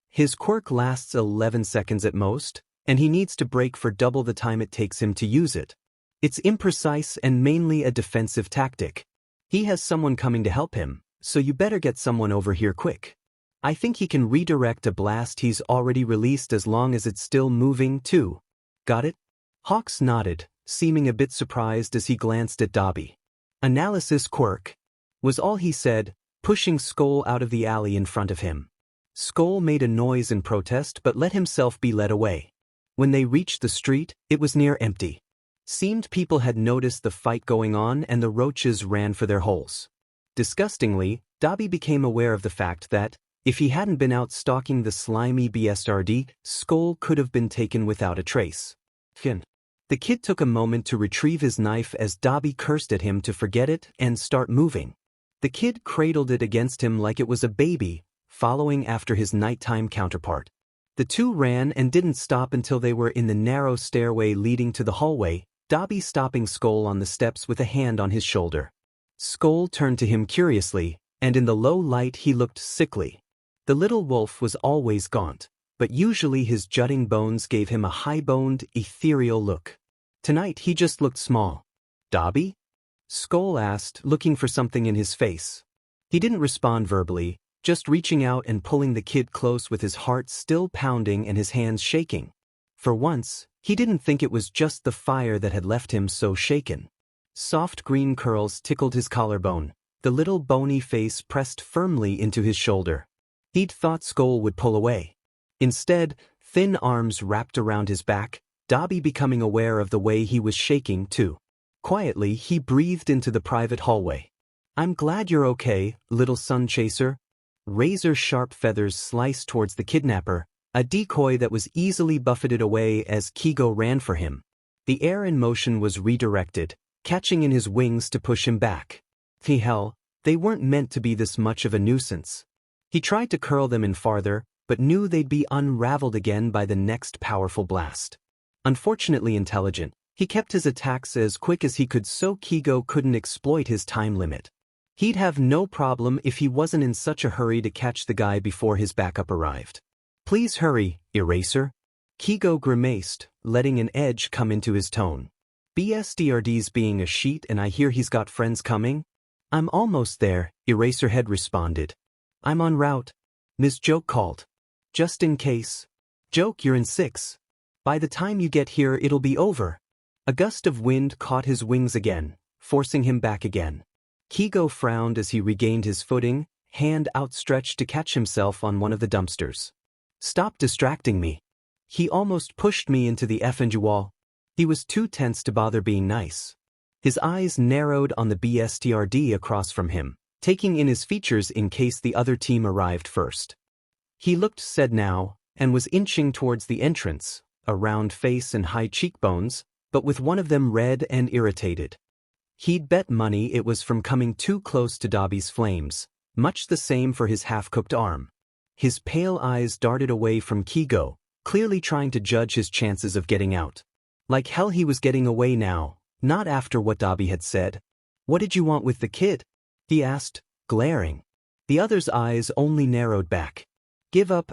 Speaker 1: His quirk lasts 11 seconds at most, and he needs to break for double the time it takes him to use it. It's imprecise and mainly a defensive tactic. He has someone coming to help him, so you better get someone over here quick. I think he can redirect a blast he's already released as long as it's still moving too. Got it? Hawks nodded, seeming a bit surprised as he glanced at Dabi. Analysis quirk, was all he said, pushing Skoll out of the alley in front of him. Skoll made a noise in protest but let himself be led away. When they reached the street, it was near empty. Seemed people had noticed the fight going on and the roaches ran for their holes. Disgustingly, Dabi became aware of the fact that, if he hadn't been out stalking the slimy BSRD, Skoll could have been taken without a trace. The kid took a moment to retrieve his knife as Dabi cursed at him to forget it and start moving. The kid cradled it against him like it was a baby, following after his nighttime counterpart. The two ran and didn't stop until they were in the narrow stairway leading to the hallway, Dabi stopping Skoll on the steps with a hand on his shoulder. Skoll turned to him curiously, and in the low light he looked sickly. The little wolf was always gaunt, but usually his jutting bones gave him a high-boned, ethereal look. Tonight he just looked small. Dabi? Skoll asked, looking for something in his face. He didn't respond verbally, just reaching out and pulling the kid close with his heart still pounding and his hands shaking. For once, he didn't think it was just the fire that had left him so shaken. Soft green curls tickled his collarbone, the little bony face pressed firmly into his shoulder. He'd thought Skoll would pull away. Instead, thin arms wrapped around his back, Dabi becoming aware of the way he was shaking too. Quietly, he breathed into the private hallway. I'm glad you're okay, little sun chaser. Razor-sharp feathers sliced towards the kidnapper, a decoy that was easily buffeted away as Keigo ran for him. The air in motion was redirected, catching in his wings to push him back. Hell, they weren't meant to be this much of a nuisance. He tried to curl them in farther, but knew they'd be unraveled again by the next powerful blast. Unfortunately intelligent, he kept his attacks as quick as he could so Keigo couldn't exploit his time limit. He'd have no problem if he wasn't in such a hurry to catch the guy before his backup arrived. Please hurry, Eraser. Keigo grimaced, letting an edge come into his tone. BSDRD's being a sheet and I hear he's got friends coming? I'm almost there, Eraserhead responded. I'm en route. Ms. Joke called. Just in case. Joke, you're in 6. By the time you get here it'll be over. A gust of wind caught his wings again, forcing him back again. Keigo frowned as he regained his footing, hand outstretched to catch himself on one of the dumpsters. Stop distracting me. He almost pushed me into the effing wall. He was too tense to bother being nice. His eyes narrowed on the BSTRD across from him, taking in his features in case the other team arrived first. He looked sad now, and was inching towards the entrance, a round face and high cheekbones, but with one of them red and irritated. He'd bet money it was from coming too close to Dobby's flames, much the same for his half-cooked arm. His pale eyes darted away from Keigo, clearly trying to judge his chances of getting out. Like hell he was getting away now, not after what Dobby had said. What did you want with the kid? He asked, glaring. The other's eyes only narrowed back. Give up,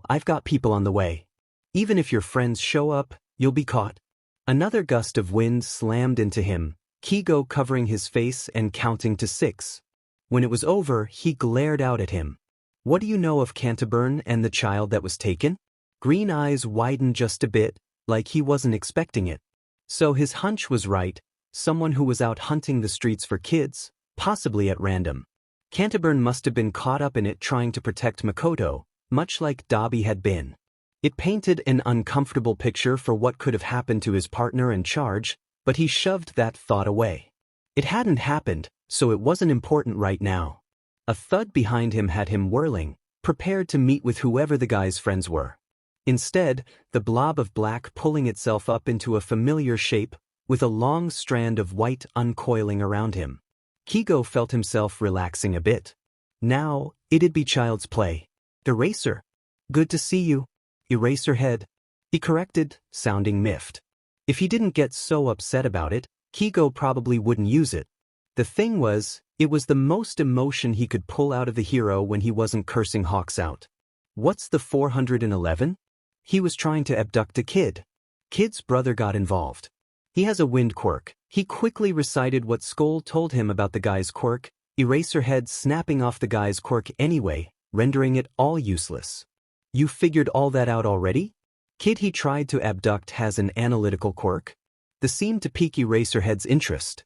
Speaker 1: I've got people on the way. Even if your friends show up, you'll be caught. Another gust of wind slammed into him, Keigo covering his face and counting to 6. When it was over, he glared out at him. What do you know of Canterburn and the child that was taken? Green eyes widened just a bit, like he wasn't expecting it. So his hunch was right, someone who was out hunting the streets for kids, possibly at random. Canterburn must have been caught up in it trying to protect Makoto, much like Dabi had been. It painted an uncomfortable picture for what could have happened to his partner in charge, but he shoved that thought away. It hadn't happened, so it wasn't important right now. A thud behind him had him whirling, prepared to meet with whoever the guy's friends were. Instead, the blob of black pulling itself up into a familiar shape, with a long strand of white uncoiling around him. Keigo felt himself relaxing a bit. Now, it'd be child's play. Eraser. Good to see you. Eraserhead. He corrected, sounding miffed. If he didn't get so upset about it, Keigo probably wouldn't use it. The thing was, it was the most emotion he could pull out of the hero when he wasn't cursing Hawks out. What's the 411? He was trying to abduct a kid. Kid's brother got involved. He has a wind quirk. He quickly recited what Skoll told him about the guy's quirk, Eraserhead snapping off the guy's quirk anyway, rendering it all useless. You figured all that out already? Kid he tried to abduct has an analytical quirk? This seemed to pique Eraserhead's interest.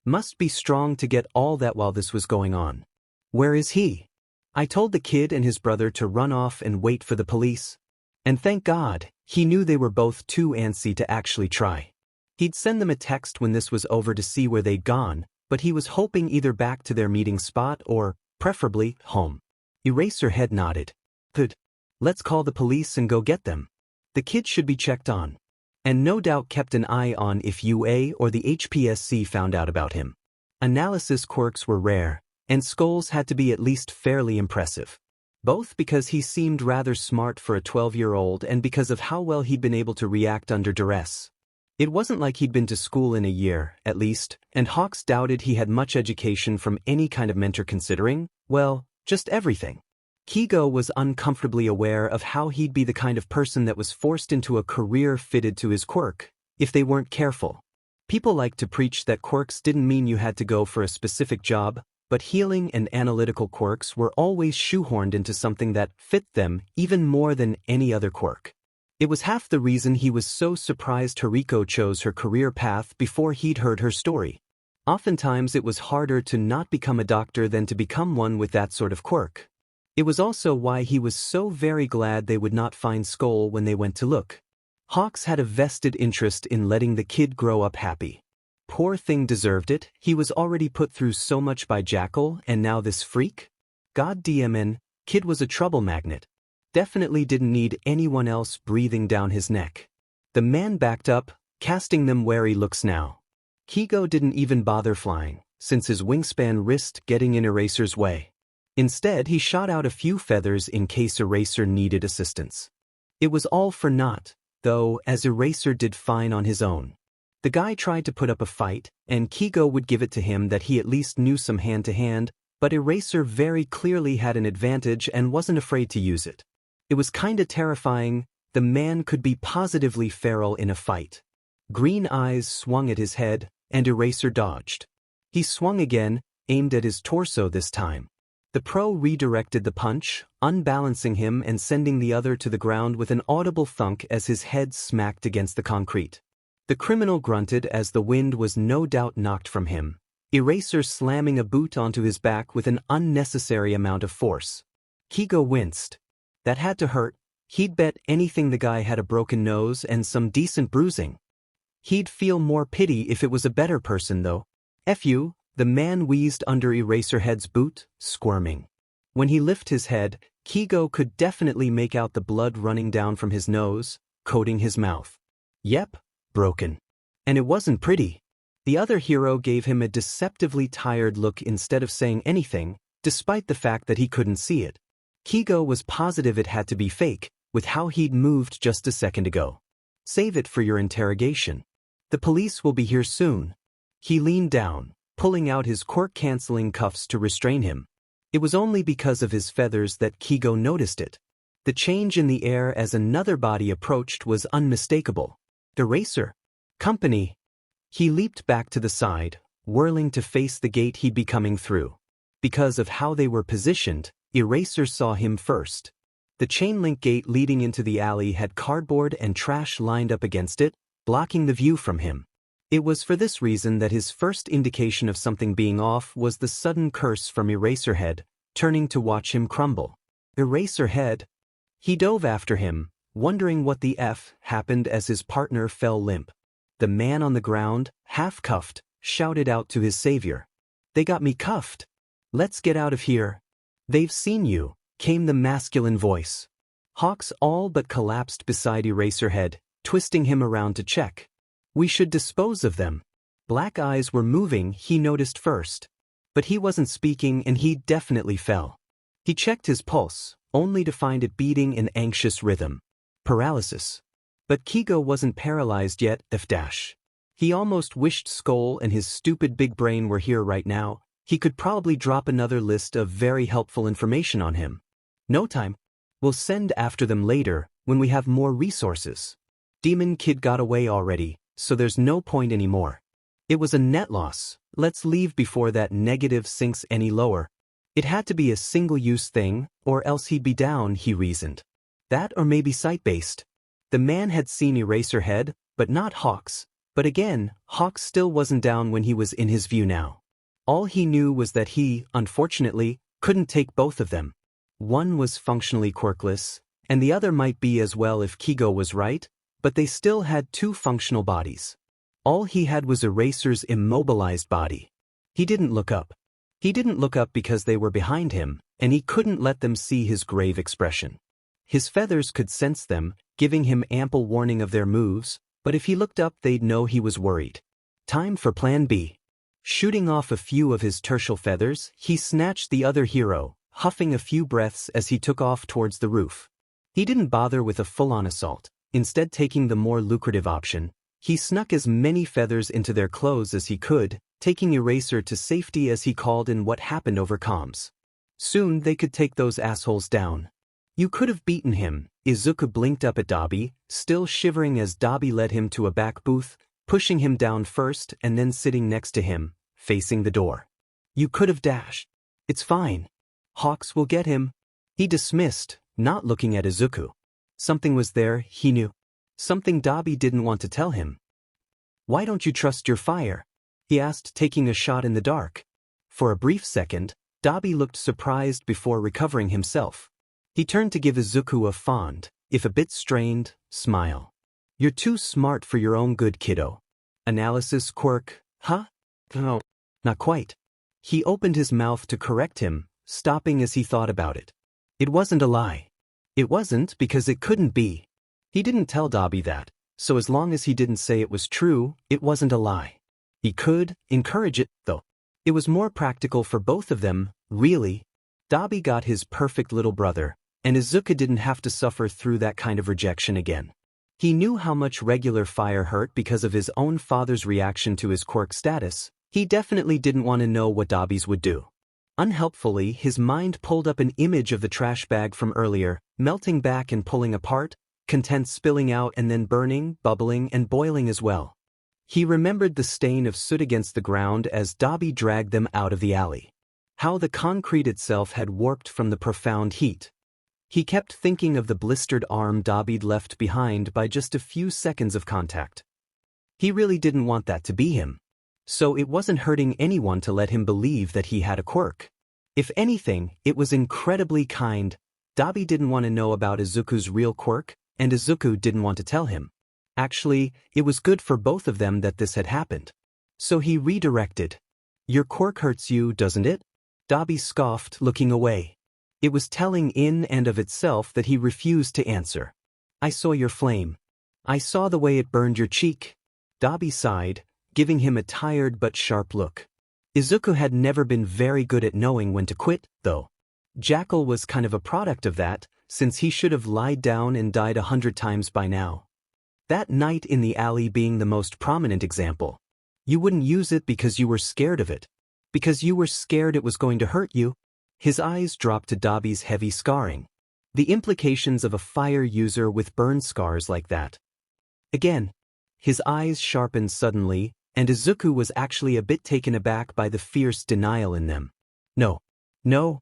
Speaker 1: Must be strong to get all that while this was going on. Where is he? I told the kid and his brother to run off and wait for the police. And thank God, he knew they were both too antsy to actually try. He'd send them a text when this was over to see where they'd gone, but he was hoping either back to their meeting spot or, preferably, home. Eraserhead nodded. Good. Let's call the police and go get them. The kid should be checked on. And no doubt kept an eye on if UA or the HPSC found out about him. Analysis quirks were rare, and Skoll's had to be at least fairly impressive. Both because he seemed rather smart for a 12-year-old and because of how well he'd been able to react under duress. It wasn't like he'd been to school in a year, at least, and Hawks doubted he had much education from any kind of mentor considering, well, just everything. Keigo was uncomfortably aware of how he'd be the kind of person that was forced into a career fitted to his quirk, if they weren't careful. People liked to preach that quirks didn't mean you had to go for a specific job, but healing and analytical quirks were always shoehorned into something that fit them even more than any other quirk. It was half the reason he was so surprised Hariko chose her career path before he'd heard her story. Oftentimes it was harder to not become a doctor than to become one with that sort of quirk. It was also why he was so very glad they would not find Skoll when they went to look. Hawks had a vested interest in letting the kid grow up happy. Poor thing deserved it, he was already put through so much by Jackal and now this freak? God DMN, kid was a trouble magnet. Definitely didn't need anyone else breathing down his neck. The man backed up, casting them wary looks now. Keigo didn't even bother flying, since his wingspan risked getting in Eraser's way. Instead, he shot out a few feathers in case Eraser needed assistance. It was all for naught, though, as Eraser did fine on his own. The guy tried to put up a fight, and Keigo would give it to him that he at least knew some hand-to-hand, but Eraser very clearly had an advantage and wasn't afraid to use it. It was kinda terrifying, the man could be positively feral in a fight. Green eyes swung at his head, and Eraser dodged. He swung again, aimed at his torso this time. The pro redirected the punch, unbalancing him and sending the other to the ground with an audible thunk as his head smacked against the concrete. The criminal grunted as the wind was no doubt knocked from him, Eraser slamming a boot onto his back with an unnecessary amount of force. Keigo winced. That had to hurt. He'd bet anything the guy had a broken nose and some decent bruising. He'd feel more pity if it was a better person though. F you. The man wheezed under Eraserhead's boot, squirming. When he lifted his head, Keigo could definitely make out the blood running down from his nose, coating his mouth. Yep, broken. And it wasn't pretty. The other hero gave him a deceptively tired look instead of saying anything, despite the fact that he couldn't see it. Keigo was positive it had to be fake, with how he'd moved just a second ago. Save it for your interrogation. The police will be here soon. He leaned down, pulling out his quirk-canceling cuffs to restrain him. It was only because of his feathers that Keigo noticed it. The change in the air as another body approached was unmistakable. Eraser. Company. He leaped back to the side, whirling to face the gate he'd be coming through. Because of how they were positioned, Eraser saw him first. The chain-link gate leading into the alley had cardboard and trash lined up against it, blocking the view from him. It was for this reason that his first indication of something being off was the sudden curse from Eraserhead, turning to watch him crumble. Eraserhead. He dove after him, wondering what the F happened as his partner fell limp. The man on the ground, half-cuffed, shouted out to his savior. They got me cuffed. Let's get out of here. They've seen you, came the masculine voice. Hawks all but collapsed beside Eraserhead, twisting him around to check. We should dispose of them. Black eyes were moving, he noticed first. But he wasn't speaking and he definitely fell. He checked his pulse, only to find it beating in anxious rhythm. Paralysis. But Keigo wasn't paralyzed yet, if-. He almost wished Skoll and his stupid big brain were here right now. He could probably drop another list of very helpful information on him. No time. We'll send after them later, when we have more resources. Demon Kid got away already, so there's no point anymore. It was a net loss. Let's leave before that negative sinks any lower. It had to be a single-use thing, or else he'd be down, he reasoned. That or maybe sight-based. The man had seen Eraserhead, but not Hawks. But again, Hawks still wasn't down when he was in his view now. All he knew was that he, unfortunately, couldn't take both of them. One was functionally quirkless, and the other might be as well if Keigo was right, but they still had two functional bodies. All he had was Eraser's immobilized body. He didn't look up. He didn't look up because they were behind him, and he couldn't let them see his grave expression. His feathers could sense them, giving him ample warning of their moves, but if he looked up they'd know he was worried. Time for Plan B. Shooting off a few of his tertial feathers, he snatched the other hero, huffing a few breaths as he took off towards the roof. He didn't bother with a full-on assault, instead taking the more lucrative option. He snuck as many feathers into their clothes as he could, taking Eraser to safety as he called in what happened over comms. Soon they could take those assholes down. You could have beaten him. Izuku blinked up at Dabi, still shivering as Dabi led him to a back booth, pushing him down first and then sitting next to him, facing the door. You could have dashed. It's fine. Hawks will get him. He dismissed, not looking at Izuku. Something was there, he knew. Something Dabi didn't want to tell him. Why don't you trust your fire? He asked, taking a shot in the dark. For a brief second, Dabi looked surprised before recovering himself. He turned to give Izuku a fond, if a bit strained, smile. You're too smart for your own good, kiddo. Analysis quirk, huh? No, not quite. He opened his mouth to correct him, stopping as he thought about it. It wasn't a lie. It wasn't because it couldn't be. He didn't tell Dabi that, so as long as he didn't say it was true, it wasn't a lie. He could encourage it, though. It was more practical for both of them, really. Dabi got his perfect little brother, and Izuku didn't have to suffer through that kind of rejection again. He knew how much regular fire hurt because of his own father's reaction to his quirk status. He definitely didn't want to know what Dabi's would do. Unhelpfully, his mind pulled up an image of the trash bag from earlier, melting back and pulling apart, contents spilling out and then burning, bubbling and boiling as well. He remembered the stain of soot against the ground as Dabi dragged them out of the alley. How the concrete itself had warped from the profound heat. He kept thinking of the blistered arm Dabi'd left behind by just a few seconds of contact. He really didn't want that to be him. So it wasn't hurting anyone to let him believe that he had a quirk. If anything, it was incredibly kind. Dabi didn't want to know about Izuku's real quirk, and Izuku didn't want to tell him. Actually, it was good for both of them that this had happened. So he redirected. Your quirk hurts you, doesn't it? Dabi scoffed, looking away. It was telling in and of itself that he refused to answer. I saw your flame. I saw the way it burned your cheek. Dabi sighed, giving him a tired but sharp look. Izuku had never been very good at knowing when to quit, though. Jackal was kind of a product of that, since he should have lied down and died 100 times by now. That night in the alley being the most prominent example. You wouldn't use it because you were scared of it. Because you were scared it was going to hurt you. His eyes dropped to Dabi's heavy scarring. The implications of a fire user with burn scars like that. Again, his eyes sharpened suddenly, and Izuku was actually a bit taken aback by the fierce denial in them. No. No.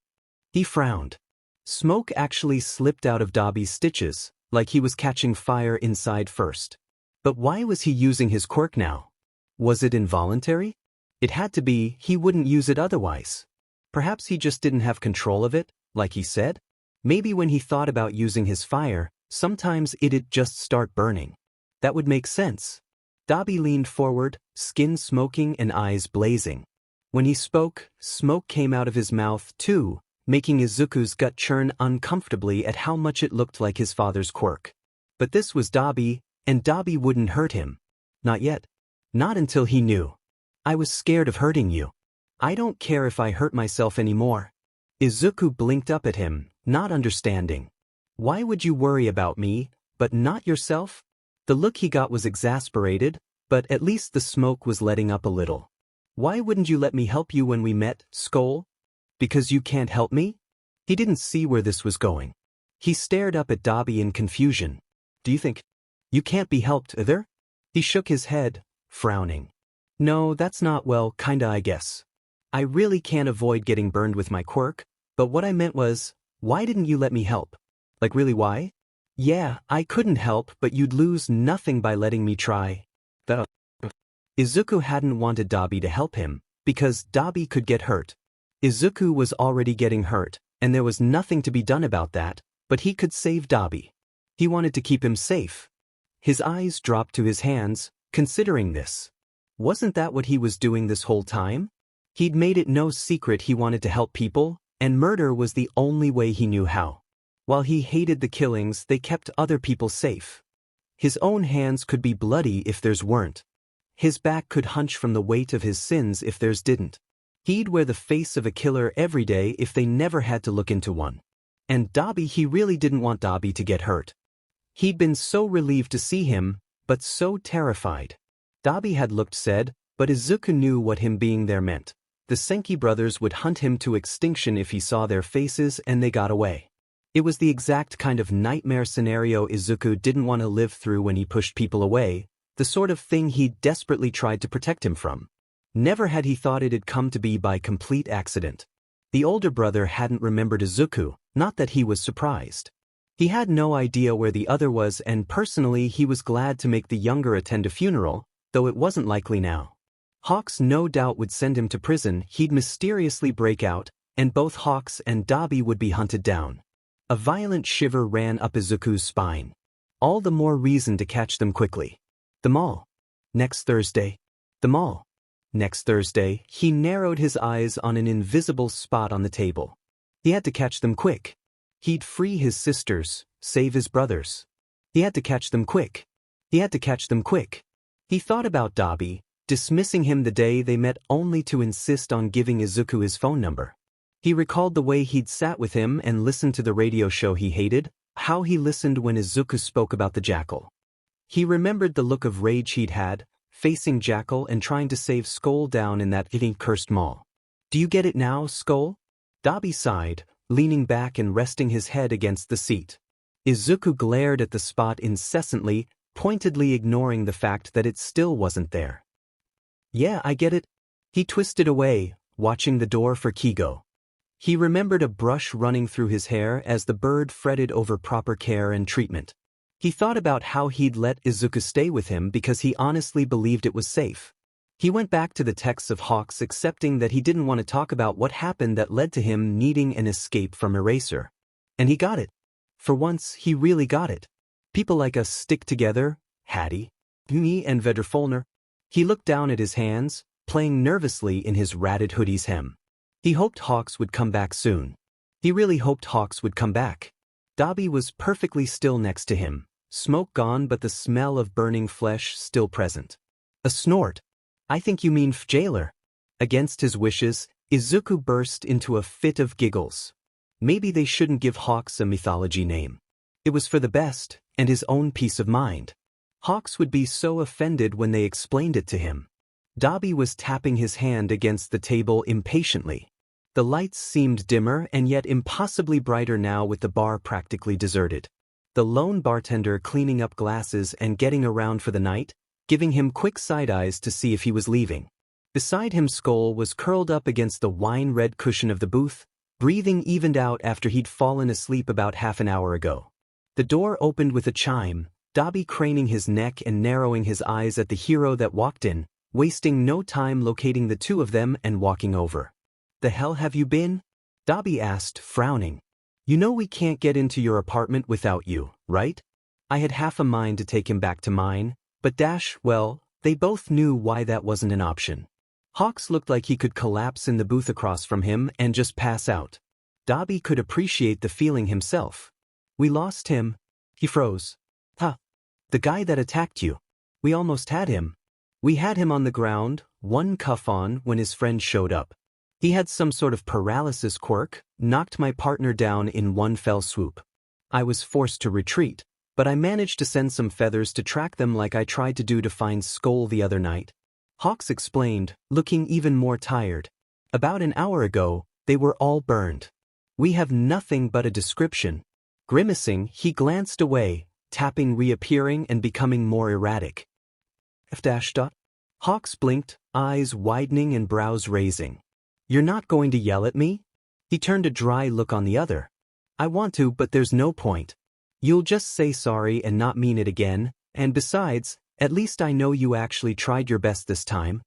Speaker 1: He frowned. Smoke actually slipped out of Dabi's stitches, like he was catching fire inside first. But why was he using his quirk now? Was it involuntary? It had to be, he wouldn't use it otherwise. Perhaps he just didn't have control of it, like he said? Maybe when he thought about using his fire, sometimes it'd just start burning. That would make sense. Dabi leaned forward, skin smoking and eyes blazing. When he spoke, smoke came out of his mouth too, making Izuku's gut churn uncomfortably at how much it looked like his father's quirk. But this was Dabi, and Dabi wouldn't hurt him. Not yet. Not until he knew. I was scared of hurting you. I don't care if I hurt myself anymore. Izuku blinked up at him, not understanding. Why would you worry about me, but not yourself? The look he got was exasperated, but at least the smoke was letting up a little. Why wouldn't you let me help you when we met, Skoll? Because you can't help me? He didn't see where this was going. He stared up at Dabi in confusion. Do you think you can't be helped either? He shook his head, frowning. No, that's not, well, kinda I guess. I really can't avoid getting burned with my quirk, but what I meant was, why didn't you let me help? Like really why? Yeah, I couldn't help, but you'd lose nothing by letting me try. Izuku hadn't wanted Dabi to help him, because Dabi could get hurt. Izuku was already getting hurt, and there was nothing to be done about that, but he could save Dabi. He wanted to keep him safe. His eyes dropped to his hands, considering this. Wasn't that what he was doing this whole time? He'd made it no secret he wanted to help people, and murder was the only way he knew how. While he hated the killings, they kept other people safe. His own hands could be bloody if theirs weren't. His back could hunch from the weight of his sins if theirs didn't. He'd wear the face of a killer every day if they never had to look into one. And Dabi, he really didn't want Dabi to get hurt. He'd been so relieved to see him, but so terrified. Dabi had looked sad, but Izuku knew what him being there meant. The Senki brothers would hunt him to extinction if he saw their faces, and they got away. It was the exact kind of nightmare scenario Izuku didn't want to live through when he pushed people away, the sort of thing he desperately tried to protect him from. Never had he thought it'd come to be by complete accident. The older brother hadn't remembered Izuku, not that he was surprised. He had no idea where the other was, and personally he was glad to make the younger attend a funeral, though it wasn't likely now. Hawks no doubt would send him to prison, he'd mysteriously break out, and both Hawks and Dabi would be hunted down. A violent shiver ran up Izuku's spine. All the more reason to catch them quickly. The mall. Next Thursday. The mall. Next Thursday. He narrowed his eyes on an invisible spot on the table. He had to catch them quick. He'd free his sisters, save his brothers. He had to catch them quick. He had to catch them quick. He thought about Dabi, dismissing him the day they met only to insist on giving Izuku his phone number. He recalled the way he'd sat with him and listened to the radio show he hated, how he listened when Izuku spoke about the Jackal. He remembered the look of rage he'd had, facing Jackal and trying to save Skoll down in that cursed mall. Do you get it now, Skoll? Dabi sighed, leaning back and resting his head against the seat. Izuku glared at the spot incessantly, pointedly ignoring the fact that it still wasn't there. Yeah, I get it. He twisted away, watching the door for Keigo. He remembered a brush running through his hair as the bird fretted over proper care and treatment. He thought about how he'd let Izuku stay with him because he honestly believed it was safe. He went back to the texts of Hawks, accepting that he didn't want to talk about what happened that led to him needing an escape from Eraser. And he got it. For once, he really got it. People like us stick together, Hattie, me and Vedderfolner. He looked down at his hands, playing nervously in his ratted hoodie's hem. He hoped Hawks would come back soon. He really hoped Hawks would come back. Dabi was perfectly still next to him, smoke gone but the smell of burning flesh still present. A snort. I think you mean jailer. Against his wishes, Izuku burst into a fit of giggles. Maybe they shouldn't give Hawks a mythology name. It was for the best, and his own peace of mind. Hawks would be so offended when they explained it to him. Dabi was tapping his hand against the table impatiently. The lights seemed dimmer and yet impossibly brighter now with the bar practically deserted. The lone bartender cleaning up glasses and getting around for the night, giving him quick side-eyes to see if he was leaving. Beside him Skoll was curled up against the wine-red cushion of the booth, breathing evened out after he'd fallen asleep about half an hour ago. The door opened with a chime, Dabi craning his neck and narrowing his eyes at the hero that walked in, wasting no time locating the two of them and walking over. The hell have you been? Dabi asked, frowning. You know we can't get into your apartment without you, right? I had half a mind to take him back to mine, but well, they both knew why that wasn't an option. Hawks looked like he could collapse in the booth across from him and just pass out. Dabi could appreciate the feeling himself. We lost him. He froze. Huh. The guy that attacked you. We almost had him. We had him on the ground, one cuff on, when his friend showed up. He had some sort of paralysis quirk, knocked my partner down in one fell swoop. I was forced to retreat, but I managed to send some feathers to track them like I tried to do to find Skoll the other night. Hawks explained, looking even more tired. About an hour ago, they were all burned. We have nothing but a description. Grimacing, he glanced away, tapping reappearing and becoming more erratic. F-. Hawks blinked, eyes widening and brows raising. You're not going to yell at me? He turned a dry look on the other. I want to, but there's no point. You'll just say sorry and not mean it again, and besides, at least I know you actually tried your best this time.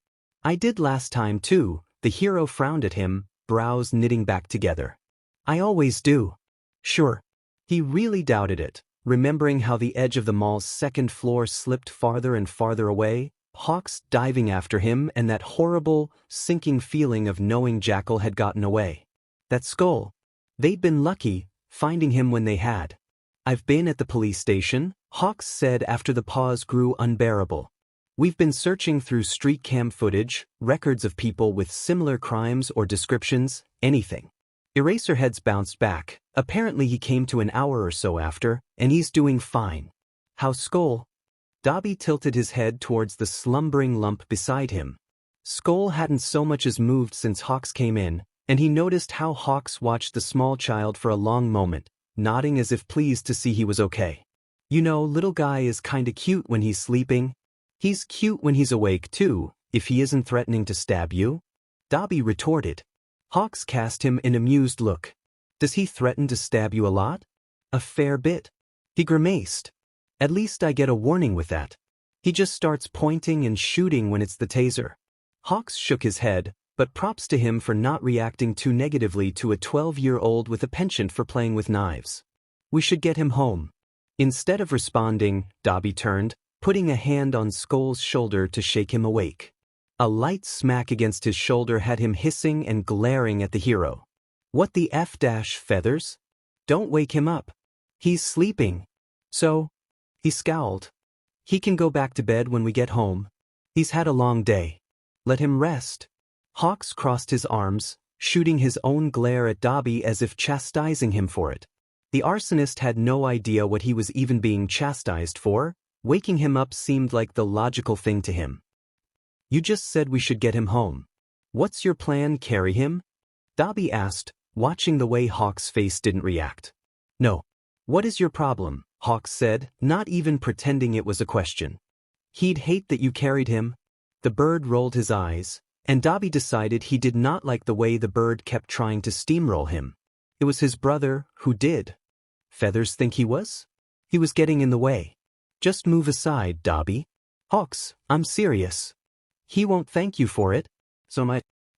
Speaker 1: I did last time too. The hero frowned at him, brows knitting back together. I always do. Sure. He really doubted it, remembering how the edge of the mall's second floor slipped farther and farther away, Hawks diving after him and that horrible, sinking feeling of knowing Jackal had gotten away. That Skoll. They'd been lucky, finding him when they had. I've been at the police station, Hawks said after the pause grew unbearable. We've been searching through street cam footage, records of people with similar crimes or descriptions, anything. Eraserheads bounced back. Apparently he came to an hour or so after, and he's doing fine. How Skoll? Dobby tilted his head towards the slumbering lump beside him. Skoll hadn't so much as moved since Hawks came in, and he noticed how Hawks watched the small child for a long moment, nodding as if pleased to see he was okay. You know, little guy is kinda cute when he's sleeping. He's cute when he's awake too, if he isn't threatening to stab you. Dobby retorted. Hawks cast him an amused look. Does he threaten to stab you a lot? A fair bit. He grimaced. At least I get a warning with that. He just starts pointing and shooting when it's the taser. Hawks shook his head, but props to him for not reacting too negatively to a 12-year-old with a penchant for playing with knives. We should get him home. Instead of responding, Dobby turned, putting a hand on Skoll's shoulder to shake him awake. A light smack against his shoulder had him hissing and glaring at the hero. What the F-, feathers? Don't wake him up. He's sleeping. So? He scowled. He can go back to bed when we get home. He's had a long day. Let him rest. Hawks crossed his arms, shooting his own glare at Dobby as if chastising him for it. The arsonist had no idea what he was even being chastised for. Waking him up seemed like the logical thing to him. You just said we should get him home. What's your plan, carry him? Dobby asked, watching the way Hawks' face didn't react. No. What is your problem? Hawks said, not even pretending it was a question. He'd hate that you carried him. The bird rolled his eyes, and Dobby decided he did not like the way the bird kept trying to steamroll him. It was his brother who did. Feathers think he was? He was getting in the way. Just move aside, Dobby. Hawks, I'm serious. He won't thank you for it.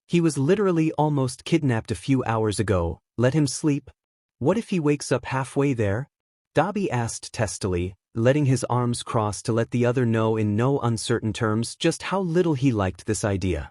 Speaker 1: He was literally almost kidnapped a few hours ago. Let him sleep. What if he wakes up halfway there? Dobby asked testily, letting his arms cross to let the other know in no uncertain terms just how little he liked this idea.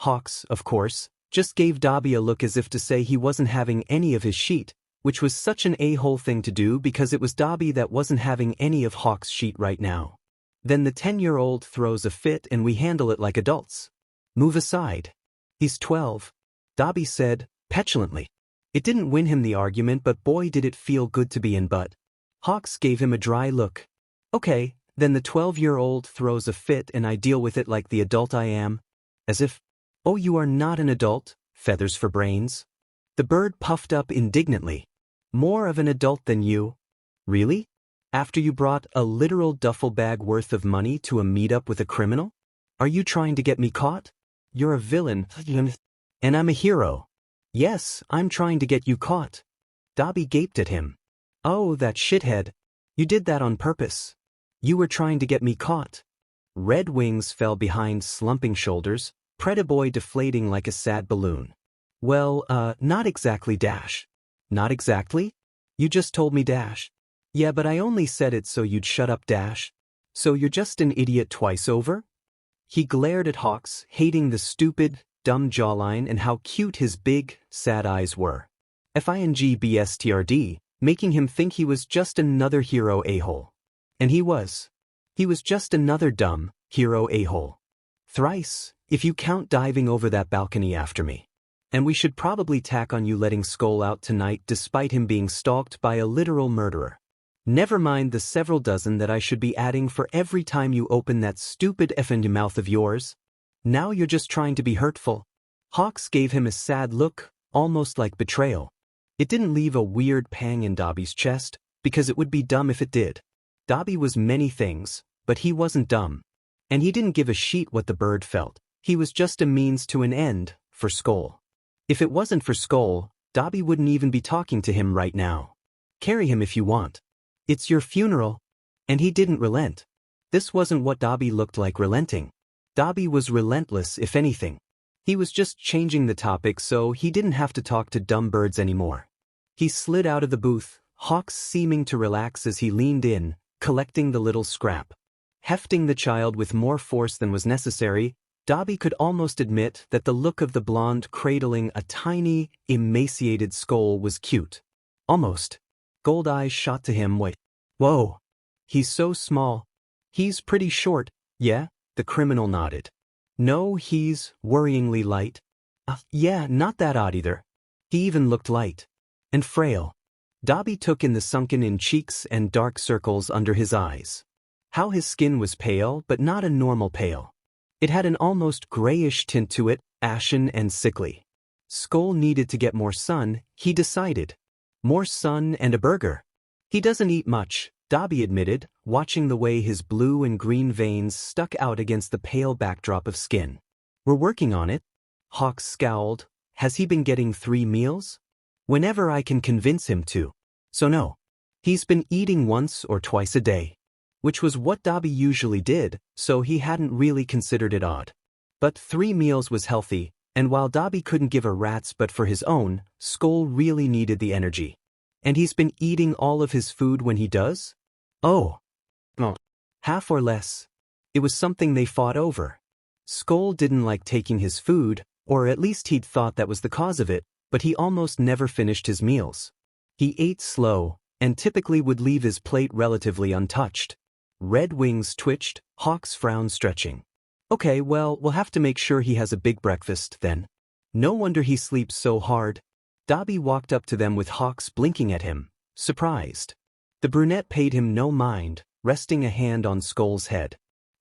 Speaker 1: Hawks, of course, just gave Dobby a look as if to say he wasn't having any of his sheet, which was such an a-hole thing to do because it was Dobby that wasn't having any of Hawks' sheet right now. Then the 10-year-old throws a fit and we handle it like adults. Move aside. He's 12, Dobby said, petulantly. It didn't win him the argument, but boy did it feel good to be in butt. Hawks gave him a dry look. Okay, then the 12-year-old throws a fit and I deal with it like the adult I am. As if, oh, you are not an adult, feathers for brains. The bird puffed up indignantly. More of an adult than you. Really? After you brought a literal duffel bag worth of money to a meetup with a criminal? Are you trying to get me caught? You're a villain, and I'm a hero. Yes, I'm trying to get you caught. Dobby gaped at him. Oh, that shithead. You did that on purpose. You were trying to get me caught. Red wings fell behind slumping shoulders, Predaboy deflating like a sad balloon. Well, not exactly, Dash. Not exactly? You just told me, Dash. Yeah, but I only said it so you'd shut up, Dash. So you're just an idiot twice over? He glared at Hawks, hating the stupid, dumb jawline and how cute his big, sad eyes were. FINGBSTRD, making him think he was just another hero a-hole. And he was. He was just another dumb, hero a-hole. Thrice, if you count diving over that balcony after me. And we should probably tack on you letting Skoll out tonight despite him being stalked by a literal murderer. Never mind the several dozen that I should be adding for every time you open that stupid effing mouth of yours. Now you're just trying to be hurtful. Hawks gave him a sad look, almost like betrayal. It didn't leave a weird pang in Dobby's chest, because it would be dumb if it did. Dobby was many things, but he wasn't dumb. And he didn't give a shit what the bird felt. He was just a means to an end, for Skoll. If it wasn't for Skoll, Dobby wouldn't even be talking to him right now. Carry him if you want. It's your funeral. And he didn't relent. This wasn't what Dobby looked like relenting. Dobby was relentless if anything. He was just changing the topic so he didn't have to talk to dumb birds anymore. He slid out of the booth, Hawks seeming to relax as he leaned in, collecting the little scrap. Hefting the child with more force than was necessary, Dobby could almost admit that the look of the blonde cradling a tiny, emaciated Skoll was cute. Almost. Gold eyes shot to him. Wait. Whoa. He's so small. He's pretty short, yeah? The criminal nodded. No, he's worryingly light. Yeah, not that odd either. He even looked light. And frail. Dobby took in the sunken-in cheeks and dark circles under his eyes. How his skin was pale, but not a normal pale. It had an almost grayish tint to it, ashen and sickly. Skoll needed to get more sun, he decided. More sun and a burger. He doesn't eat much, Dobby admitted, watching the way his blue and green veins stuck out against the pale backdrop of skin. We're working on it. Hawks scowled. Has he been getting 3 meals? Whenever I can convince him to. So no. He's been eating once or twice a day. Which was what Dobby usually did, so he hadn't really considered it odd. But 3 meals was healthy, and while Dobby couldn't give a rat's but for his own, Skoll really needed the energy. And he's been eating all of his food when he does? Oh. Half or less. It was something they fought over. Skoll didn't like taking his food, or at least he'd thought that was the cause of it, but he almost never finished his meals. He ate slow, and typically would leave his plate relatively untouched. Red wings twitched, Hawk's frown stretching. Okay, well, we'll have to make sure he has a big breakfast, then. No wonder he sleeps so hard. Dobby walked up to them with Hawks blinking at him, surprised. The brunette paid him no mind, resting a hand on Skoll's head.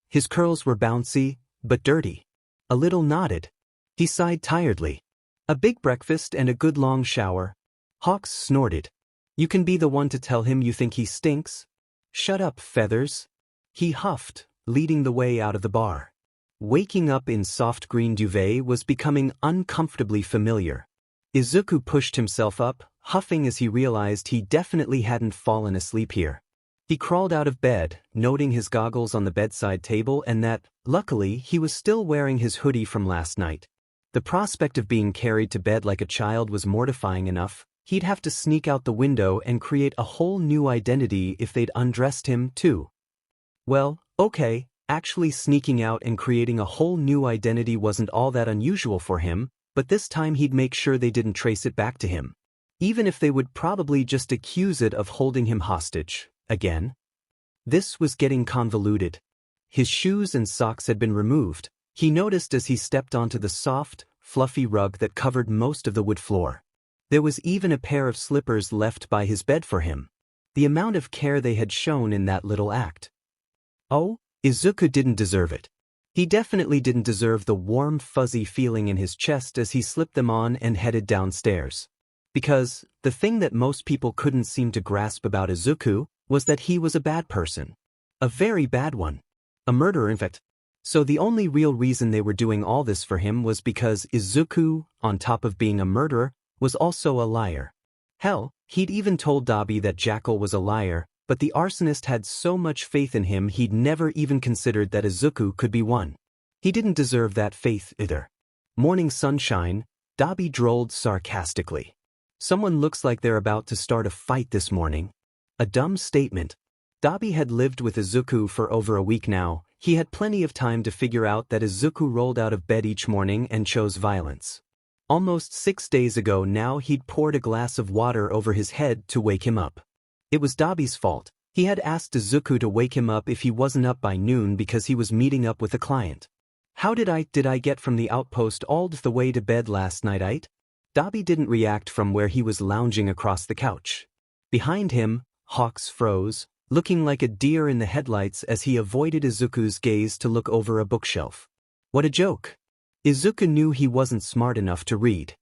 Speaker 1: His curls were bouncy, but dirty. A little knotted. He sighed tiredly. A big breakfast and a good long shower. Hawks snorted. You can be the one to tell him you think he stinks? Shut up, Feathers. He huffed, leading the way out of the bar. Waking up in soft green duvet was becoming uncomfortably familiar. Izuku pushed himself up, huffing as he realized he definitely hadn't fallen asleep here. He crawled out of bed, noting his goggles on the bedside table and that, luckily, he was still wearing his hoodie from last night. The prospect of being carried to bed like a child was mortifying enough. He'd have to sneak out the window and create a whole new identity if they'd undressed him, too. Well, okay, actually sneaking out and creating a whole new identity wasn't all that unusual for him, but this time he'd make sure they didn't trace it back to him. Even if they would probably just accuse it of holding him hostage, again. This was getting convoluted. His shoes and socks had been removed, he noticed as he stepped onto the soft, fluffy rug that covered most of the wood floor. There was even a pair of slippers left by his bed for him. The amount of care they had shown in that little act. Oh, Izuku didn't deserve it. He definitely didn't deserve the warm, fuzzy feeling in his chest as he slipped them on and headed downstairs. Because, the thing that most people couldn't seem to grasp about Izuku was that he was a bad person. A very bad one. A murderer, in fact. So the only real reason they were doing all this for him was because Izuku, on top of being a murderer, was also a liar. Hell, he'd even told Dobby that Jackal was a liar, but the arsonist had so much faith in him he'd never even considered that Izuku could be one. He didn't deserve that faith either. Morning sunshine, Dobby drawled sarcastically. Someone looks like they're about to start a fight this morning. A dumb statement. Dobby had lived with Izuku for over a week now. He had plenty of time to figure out that Izuku rolled out of bed each morning and chose violence. Almost 6 days ago now he'd poured a glass of water over his head to wake him up. It was Dobby's fault. He had asked Izuku to wake him up if he wasn't up by noon because he was meeting up with a client. How did I get from the outpost all the way to bed last night? Dabi didn't react from where he was lounging across the couch. Behind him, Hawks froze, looking like a deer in the headlights as he avoided Izuku's gaze to look over a bookshelf. What a joke. Izuku knew he wasn't smart enough to read.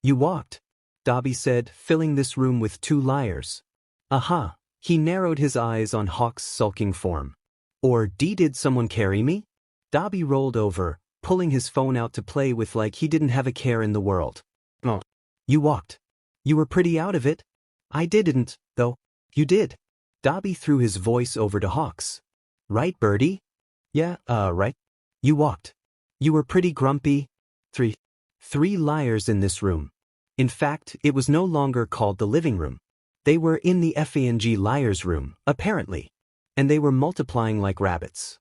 Speaker 1: You walked, Dabi said, filling this room with two liars. Aha, he narrowed his eyes on Hawk's sulking form. Or did someone carry me? Dabi rolled over, pulling his phone out to play with like he didn't have a care in the world. Oh. You walked. You were pretty out of it. I didn't, though. You did. Dabi threw his voice over to Hawks. Right, Birdie? Yeah, right. You walked. You were pretty grumpy. Three liars in this room. In fact, it was no longer called the living room. They were in the FANG liars room, apparently. And they were multiplying like rabbits.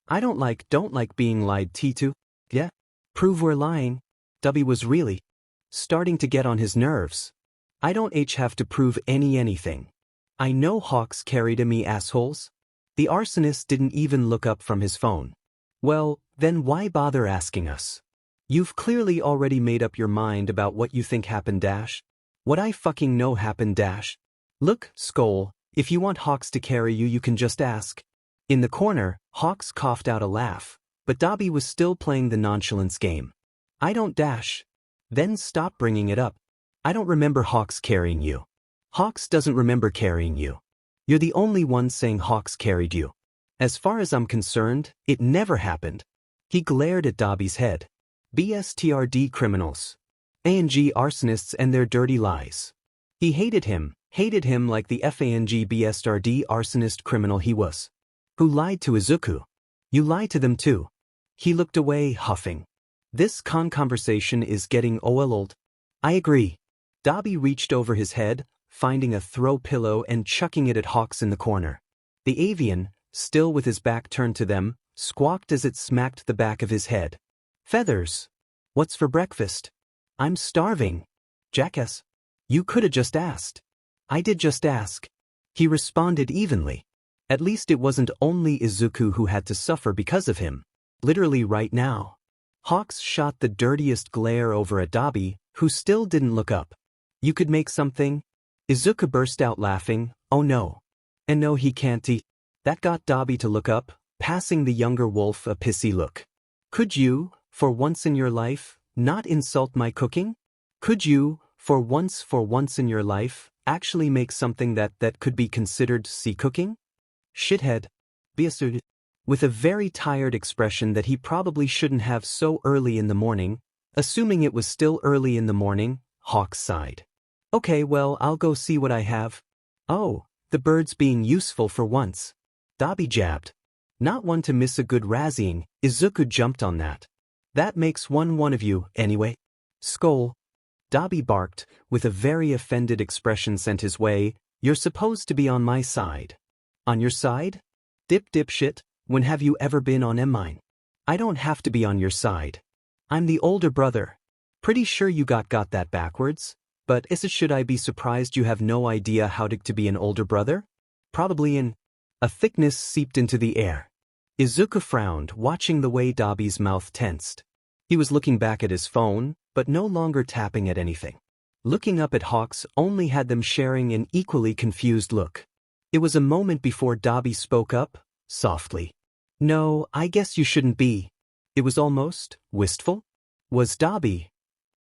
Speaker 1: I don't like being lied to. Yeah? Prove we're lying. Dobby was really starting to get on his nerves. I don't have to prove anything. I know Hawks carried me, assholes. The arsonist didn't even look up from his phone. Well, then why bother asking us? You've clearly already made up your mind about what you think happened, Dash. What I fucking know happened, Dash. Look, Skoll, if you want Hawks to carry you, you can just ask. In the corner, Hawks coughed out a laugh, but Dobby was still playing the nonchalance game. I don't, Dash. Then stop bringing it up. I don't remember Hawks carrying you. Hawks doesn't remember carrying you. You're the only one saying Hawks carried you. As far as I'm concerned, it never happened. He glared at Dobby's head. BSTRD criminals. ANG arsonists and their dirty lies. He hated him like the FANG BSTRD arsonist criminal he was. Who lied to Izuku. You lied to them too. He looked away, huffing. This conversation is getting old. I agree. Dobby reached over his head, finding a throw pillow and chucking it at Hawks in the corner. The avian, still with his back turned to them, squawked as it smacked the back of his head. Feathers. What's for breakfast? I'm starving. Jackass. You coulda just asked. I did just ask. He responded evenly. At least it wasn't only Izuku who had to suffer because of him. Literally right now. Hawks shot the dirtiest glare over at Dabi, who still didn't look up. You could make something? Izuku burst out laughing. Oh no. And no, he can't. That got Dabi to look up, passing the younger wolf a pissy look. Could you, for once in your life, not insult my cooking? Could you, for once in your life, actually make something that could be considered sea cooking? Shithead. Biasud. With a very tired expression that he probably shouldn't have so early in the morning, assuming it was still early in the morning, Hawks sighed. Okay, well, I'll go see what I have. Oh, the bird's being useful for once. Dabi jabbed. Not one to miss a good razzying, Izuku jumped on that. That makes one of you, anyway. Skoll. Dabi barked, with a very offended expression sent his way. You're supposed to be on my side. On your side? Dipshit, when have you ever been on mine? I don't have to be on your side. I'm the older brother. Pretty sure you got that backwards. But should I be surprised you have no idea how to be an older brother? Probably in. A thickness seeped into the air. Izuku frowned, watching the way Dabi's mouth tensed. He was looking back at his phone, but no longer tapping at anything. Looking up at Hawks only had them sharing an equally confused look. It was a moment before Dabi spoke up, softly. No, I guess you shouldn't be. It was almost wistful. Was Dabi?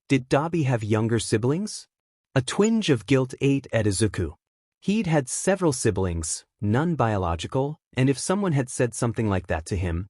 Speaker 1: Did Dabi have younger siblings? A twinge of guilt ate at Izuku. He'd had several siblings, none biological, and if someone had said something like that to him.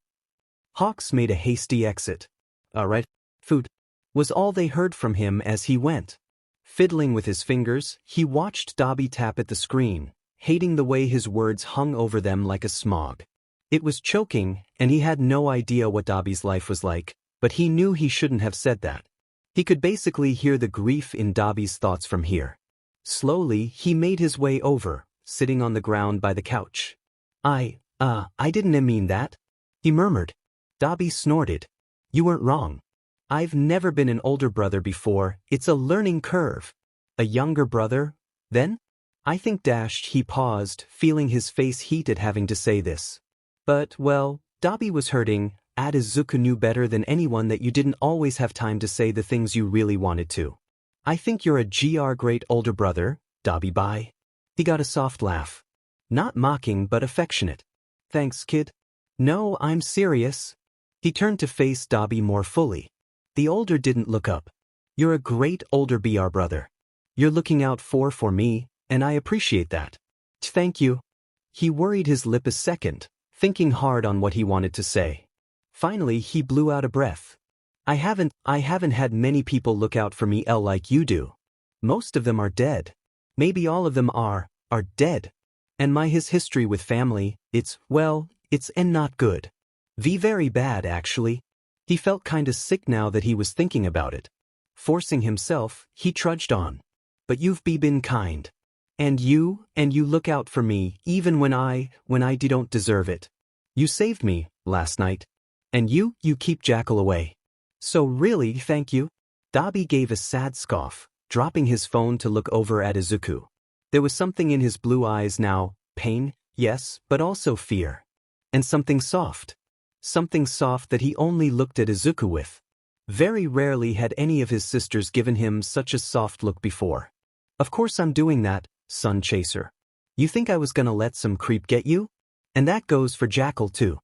Speaker 1: Hawks made a hasty exit. All right, food, was all they heard from him as he went. Fiddling with his fingers, he watched Dabi tap at the screen, hating the way his words hung over them like a smog. It was choking, and he had no idea what Dabi's life was like, but he knew he shouldn't have said that. He could basically hear the grief in Dabi's thoughts from here. Slowly, he made his way over, sitting on the ground by the couch. I didn't mean that, he murmured. Dabi snorted. You weren't wrong. I've never been an older brother before, it's a learning curve. A younger brother, then? I think he paused, feeling his face heat at having to say this. But, well, Dabi was hurting. Izuku knew better than anyone that you didn't always have time to say the things you really wanted to. I think you're a great older brother, Dobby bye. He got a soft laugh. Not mocking but affectionate. Thanks, kid. No, I'm serious. He turned to face Dobby more fully. The older didn't look up. You're a great older brother. You're looking out for me, and I appreciate that. Thank you. He worried his lip a second, thinking hard on what he wanted to say. Finally, he blew out a breath. I haven't had many people look out for me like you do. Most of them are dead. Maybe all of them are dead. And his history with family, it's not good. Very bad actually. He felt kinda sick now that he was thinking about it. Forcing himself, he trudged on. But you've been kind. And you look out for me even when I don't deserve it. You saved me last night. And you keep Jackal away. So really, thank you. Dobby gave a sad scoff, dropping his phone to look over at Izuku. There was something in his blue eyes now, pain, yes, but also fear. And something soft. Something soft that he only looked at Izuku with. Very rarely had any of his sisters given him such a soft look before. Of course I'm doing that, Sun Chaser. You think I was gonna let some creep get you? And that goes for Jackal too.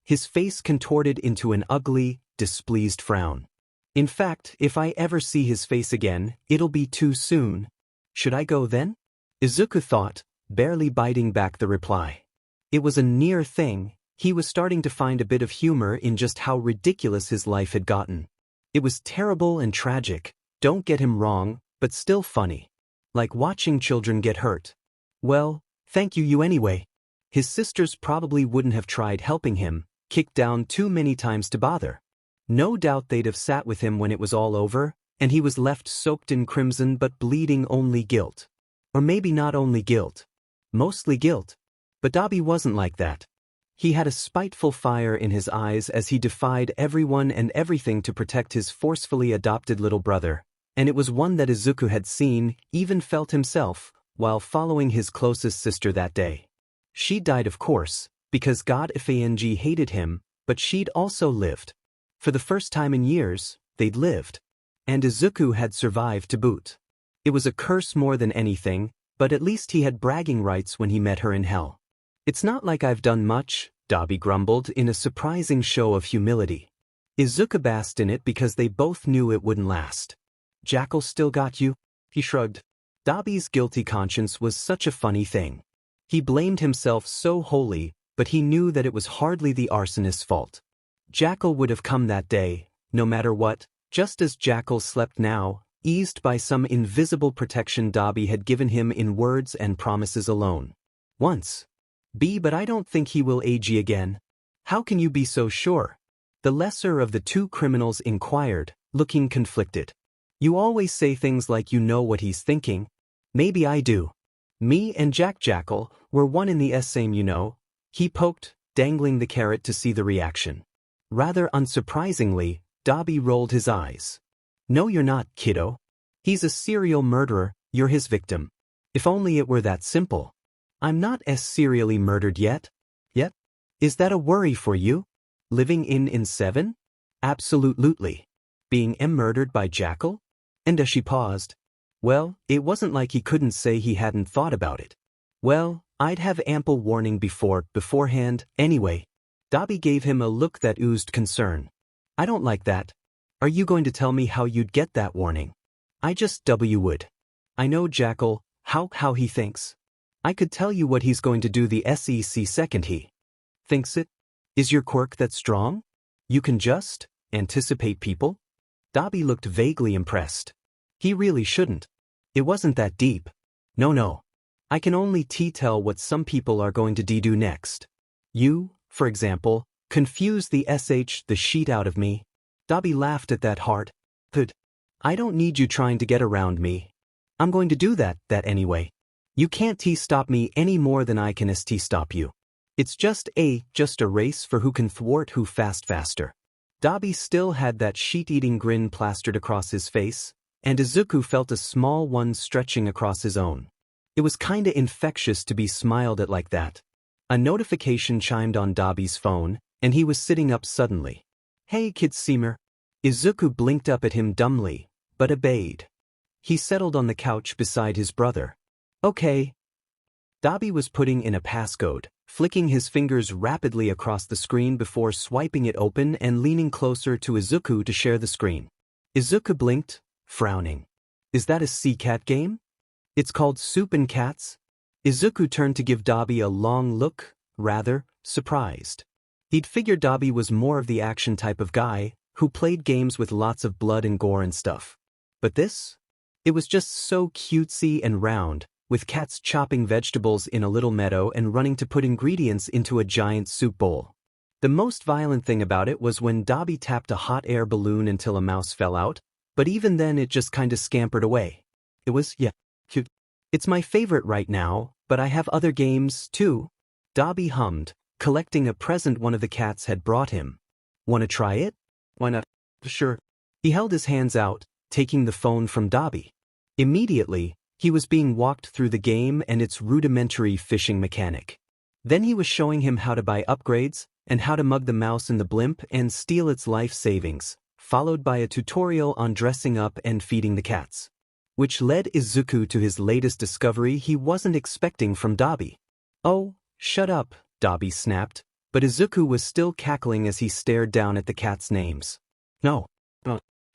Speaker 1: His face contorted into an ugly, displeased frown. In fact, if I ever see his face again, it'll be too soon. Should I go then? Izuku thought, barely biting back the reply. It was a near thing. He was starting to find a bit of humor in just how ridiculous his life had gotten. It was terrible and tragic, don't get him wrong, but still funny. Like watching children get hurt. Well, thank you anyway. His sisters probably wouldn't have tried helping him, kicked down too many times to bother. No doubt they'd have sat with him when it was all over, and he was left soaked in crimson but bleeding only guilt. Or maybe not only guilt. Mostly guilt. But Dobby wasn't like that. He had a spiteful fire in his eyes as he defied everyone and everything to protect his forcefully adopted little brother, and it was one that Izuku had seen, even felt himself, while following his closest sister that day. She died of course, because God Fang hated him, but she'd also lived. For the first time in years, they'd lived. And Izuku had survived to boot. It was a curse more than anything, but at least he had bragging rights when he met her in hell. It's not like I've done much, Dobby grumbled in a surprising show of humility. Izuku basked in it because they both knew it wouldn't last. Jackal still got you? He shrugged. Dobby's guilty conscience was such a funny thing. He blamed himself so wholly, but he knew that it was hardly the arsonist's fault. Jackal would have come that day, no matter what, just as Jackal slept now, eased by some invisible protection Dobby had given him in words and promises alone. Once. But I don't think he will age again. How can you be so sure? The lesser of the two criminals inquired, looking conflicted. You always say things like you know what he's thinking. Maybe I do. Me and Jackal were one in the same you know. He poked, dangling the carrot to see the reaction. Rather unsurprisingly, Dobby rolled his eyes. No you're not, kiddo. He's a serial murderer, you're his victim. If only it were that simple. I'm not serially murdered yet. Yet? Is that a worry for you? Living in 7? Absolutely. Being murdered by Jackal? And as she paused. Well, it wasn't like he couldn't say he hadn't thought about it. Well, I'd have ample warning beforehand, anyway. Dobby gave him a look that oozed concern. I don't like that. Are you going to tell me how you'd get that warning? I just would. I know Jackal, how he thinks. I could tell you what he's going to do the second he thinks it. Is your quirk that strong? You can just anticipate people? Dobby looked vaguely impressed. He really shouldn't. It wasn't that deep. No. I can only tell what some people are going to do next. You, for example, confuse the sheet out of me. Dobby laughed at that hard. I don't need you trying to get around me. I'm going to do that anyway. You can't stop me any more than I can stop you. It's just a race for who can thwart who faster. Dobby still had that sheet-eating grin plastered across his face, and Izuku felt a small one stretching across his own. It was kinda infectious to be smiled at like that. A notification chimed on Dobby's phone, and he was sitting up suddenly. Hey kid Seamer. Izuku blinked up at him dumbly, but obeyed. He settled on the couch beside his brother. Okay. Dabi was putting in a passcode, flicking his fingers rapidly across the screen before swiping it open and leaning closer to Izuku to share the screen. Izuku blinked, frowning. Is that a sea cat game? It's called Soup and Cats? Izuku turned to give Dabi a long look, rather surprised. He'd figured Dabi was more of the action type of guy, who played games with lots of blood and gore and stuff. But this? It was just so cutesy and round, with cats chopping vegetables in a little meadow and running to put ingredients into a giant soup bowl. The most violent thing about it was when Dabi tapped a hot air balloon until a mouse fell out, but even then it just kinda scampered away. It was, yeah, cute. It's my favorite right now, but I have other games, too. Dabi hummed, collecting a present one of the cats had brought him. Wanna try it? Why not? Sure. He held his hands out, taking the phone from Dabi. Immediately, he was being walked through the game and its rudimentary fishing mechanic. Then he was showing him how to buy upgrades, and how to mug the mouse in the blimp and steal its life savings, followed by a tutorial on dressing up and feeding the cats. Which led Izuku to his latest discovery he wasn't expecting from Dabi. Oh, shut up, Dabi snapped, but Izuku was still cackling as he stared down at the cats' names. No.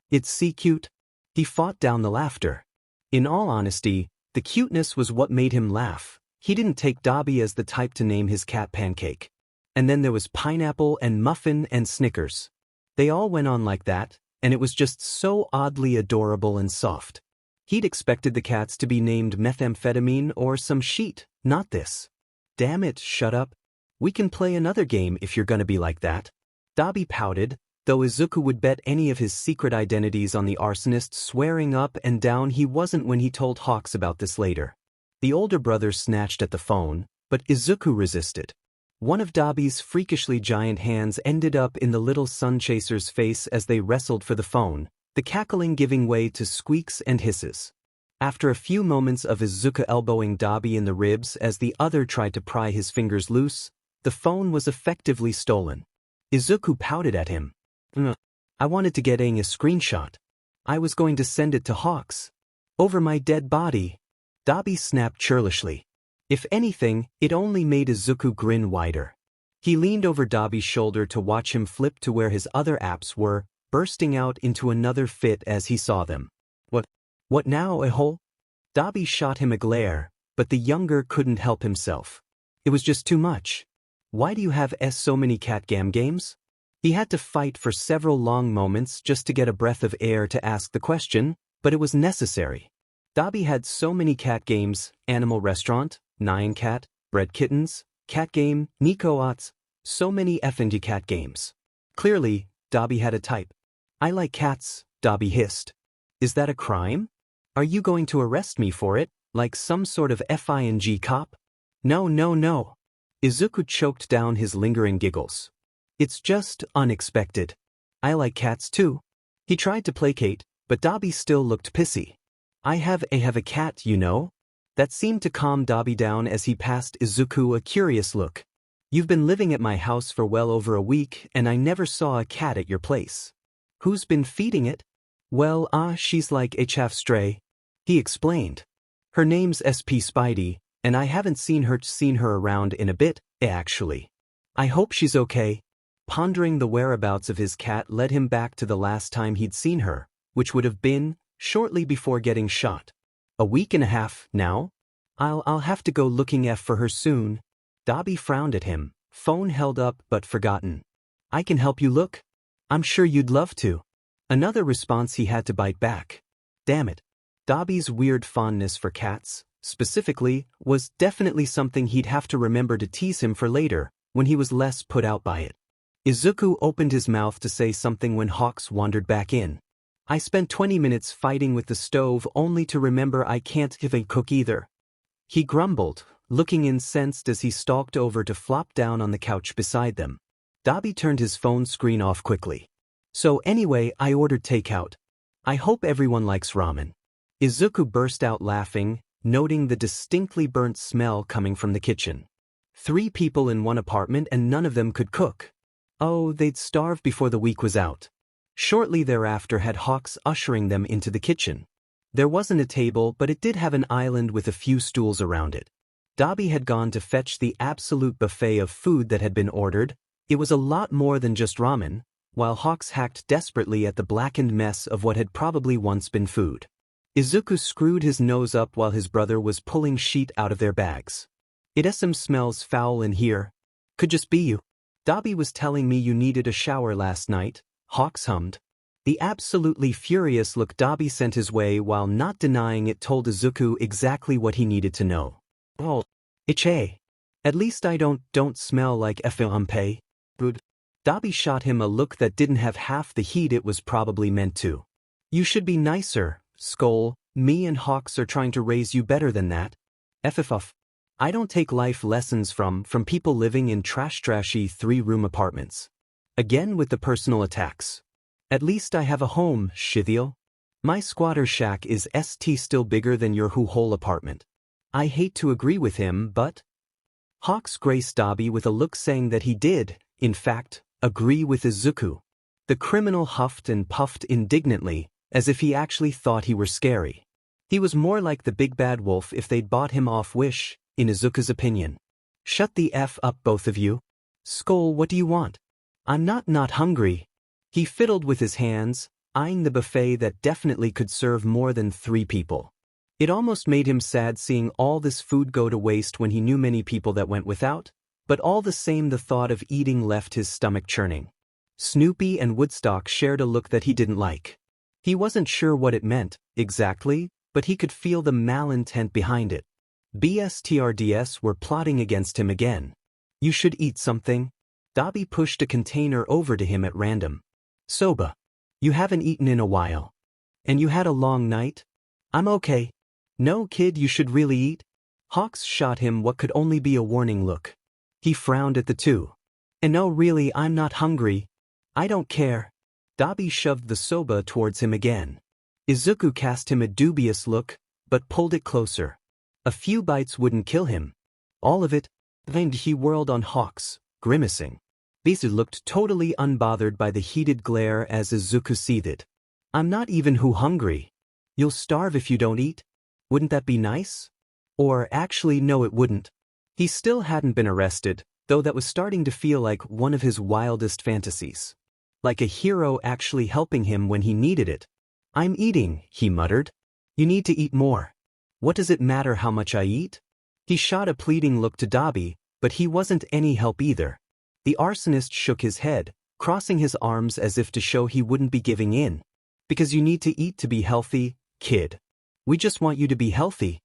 Speaker 1: It's so cute. He fought down the laughter. In all honesty, the cuteness was what made him laugh. He didn't take Dabi as the type to name his cat Pancake. And then there was Pineapple and Muffin and Snickers. They all went on like that, and it was just so oddly adorable and soft. He'd expected the cats to be named Methamphetamine or some sheet, not this. Damn it, shut up. We can play another game if you're gonna be like that. Dabi pouted, though Izuku would bet any of his secret identities on the arsonist swearing up and down he wasn't when he told Hawks about this later. The older brother snatched at the phone, but Izuku resisted. One of Dabi's freakishly giant hands ended up in the little sun chaser's face as they wrestled for the phone, the cackling giving way to squeaks and hisses. After a few moments of Izuku elbowing Dabi in the ribs as the other tried to pry his fingers loose, the phone was effectively stolen. Izuku pouted at him. I wanted to get a screenshot. I was going to send it to Hawks. Over my dead body. Dabi snapped churlishly. If anything, it only made Izuku grin wider. He leaned over Dabi's shoulder to watch him flip to where his other apps were, bursting out into another fit as he saw them. What now, a-hole? Dabi shot him a glare, but the younger couldn't help himself. It was just too much. Why do you have so many cat games? He had to fight for several long moments just to get a breath of air to ask the question, but it was necessary. Dabi had so many cat games: Animal Restaurant, Nyan Cat, Bread Kittens, Cat Game, Nico Ots, so many effing cat games. Clearly, Dabi had a type. I like cats, Dabi hissed. Is that a crime? Are you going to arrest me for it, like some sort of FING cop? No. Izuku choked down his lingering giggles. It's just unexpected. I like cats too. He tried to placate, but Dabi still looked pissy. I have a cat, you know? That seemed to calm Dabi down as he passed Izuku a curious look. You've been living at my house for well over a week, and I never saw a cat at your place. Who's been feeding it? Well, she's like a chaff stray. He explained. Her name's SP Spidey, and I haven't seen her around in a bit, actually. I hope she's okay. Pondering the whereabouts of his cat led him back to the last time he'd seen her, which would have been shortly before getting shot. A week and a half, now? I'll have to go looking for her soon. Dabi frowned at him, phone held up but forgotten. I can help you look? I'm sure you'd love to. Another response he had to bite back. Damn it. Dabi's weird fondness for cats, specifically, was definitely something he'd have to remember to tease him for later, when he was less put out by it. Izuku opened his mouth to say something when Hawks wandered back in. I spent 20 minutes fighting with the stove only to remember I can't cook either. He grumbled, looking incensed as he stalked over to flop down on the couch beside them. Dabi turned his phone screen off quickly. So anyway, I ordered takeout. I hope everyone likes ramen. Izuku burst out laughing, noting the distinctly burnt smell coming from the kitchen. 3 people in one apartment and none of them could cook. Oh, they'd starve before the week was out. Shortly thereafter had Hawks ushering them into the kitchen. There wasn't a table, but it did have an island with a few stools around it. Dabi had gone to fetch the absolute buffet of food that had been ordered. It was a lot more than just ramen, while Hawks hacked desperately at the blackened mess of what had probably once been food. Izuku screwed his nose up while his brother was pulling sheet out of their bags. "It smells foul in here. Could just be you. Dabi was telling me you needed a shower last night," Hawks hummed. The absolutely furious look Dabi sent his way, while not denying it, told Izuku exactly what he needed to know. "Oh, itchy. At least I don't smell like FMP. Good." Dabi shot him a look that didn't have half the heat it was probably meant to. "You should be nicer, Skoll. Me and Hawks are trying to raise you better than that. FFF. I don't take life lessons from people living in trashy 3-room apartments." Again with the personal attacks. "At least I have a home, Shithio. My squatter shack is still bigger than your whole apartment." I hate to agree with him, but... Hawks graced Dabi with a look saying that he did, in fact, agree with Izuku. The criminal huffed and puffed indignantly, as if he actually thought he were scary. He was more like the big bad wolf if they'd bought him off Wish, in Izuku's opinion. "Shut the F up, both of you. Skoll, what do you want?" "I'm not hungry." He fiddled with his hands, eyeing the buffet that definitely could serve more than 3 people. It almost made him sad seeing all this food go to waste when he knew many people that went without, but all the same the thought of eating left his stomach churning. Snoopy and Woodstock shared a look that he didn't like. He wasn't sure what it meant, exactly, but he could feel the malintent behind it. BSTRDS were plotting against him again. "You should eat something." Dabi pushed a container over to him at random. "Soba. You haven't eaten in a while. And you had a long night?" "I'm okay." "No, kid, you should really eat." Hawks shot him what could only be a warning look. He frowned at the two. "And no, really, I'm not hungry." "I don't care." Dabi shoved the soba towards him again. Izuku cast him a dubious look, but pulled it closer. A few bites wouldn't kill him. "All of it?" Then he whirled on Hawks, grimacing. Bisu looked totally unbothered by the heated glare as Izuku seethed. "I'm not even hungry. You'll starve if you don't eat? Wouldn't that be nice?" Or actually no, it wouldn't. He still hadn't been arrested, though that was starting to feel like one of his wildest fantasies. Like a hero actually helping him when he needed it. "I'm eating," he muttered. "You need to eat more." "What does it matter how much I eat?" He shot a pleading look to Dabi, but he wasn't any help either. The arsonist shook his head, crossing his arms as if to show he wouldn't be giving in. "Because you need to eat to be healthy, kid. We just want you to be healthy."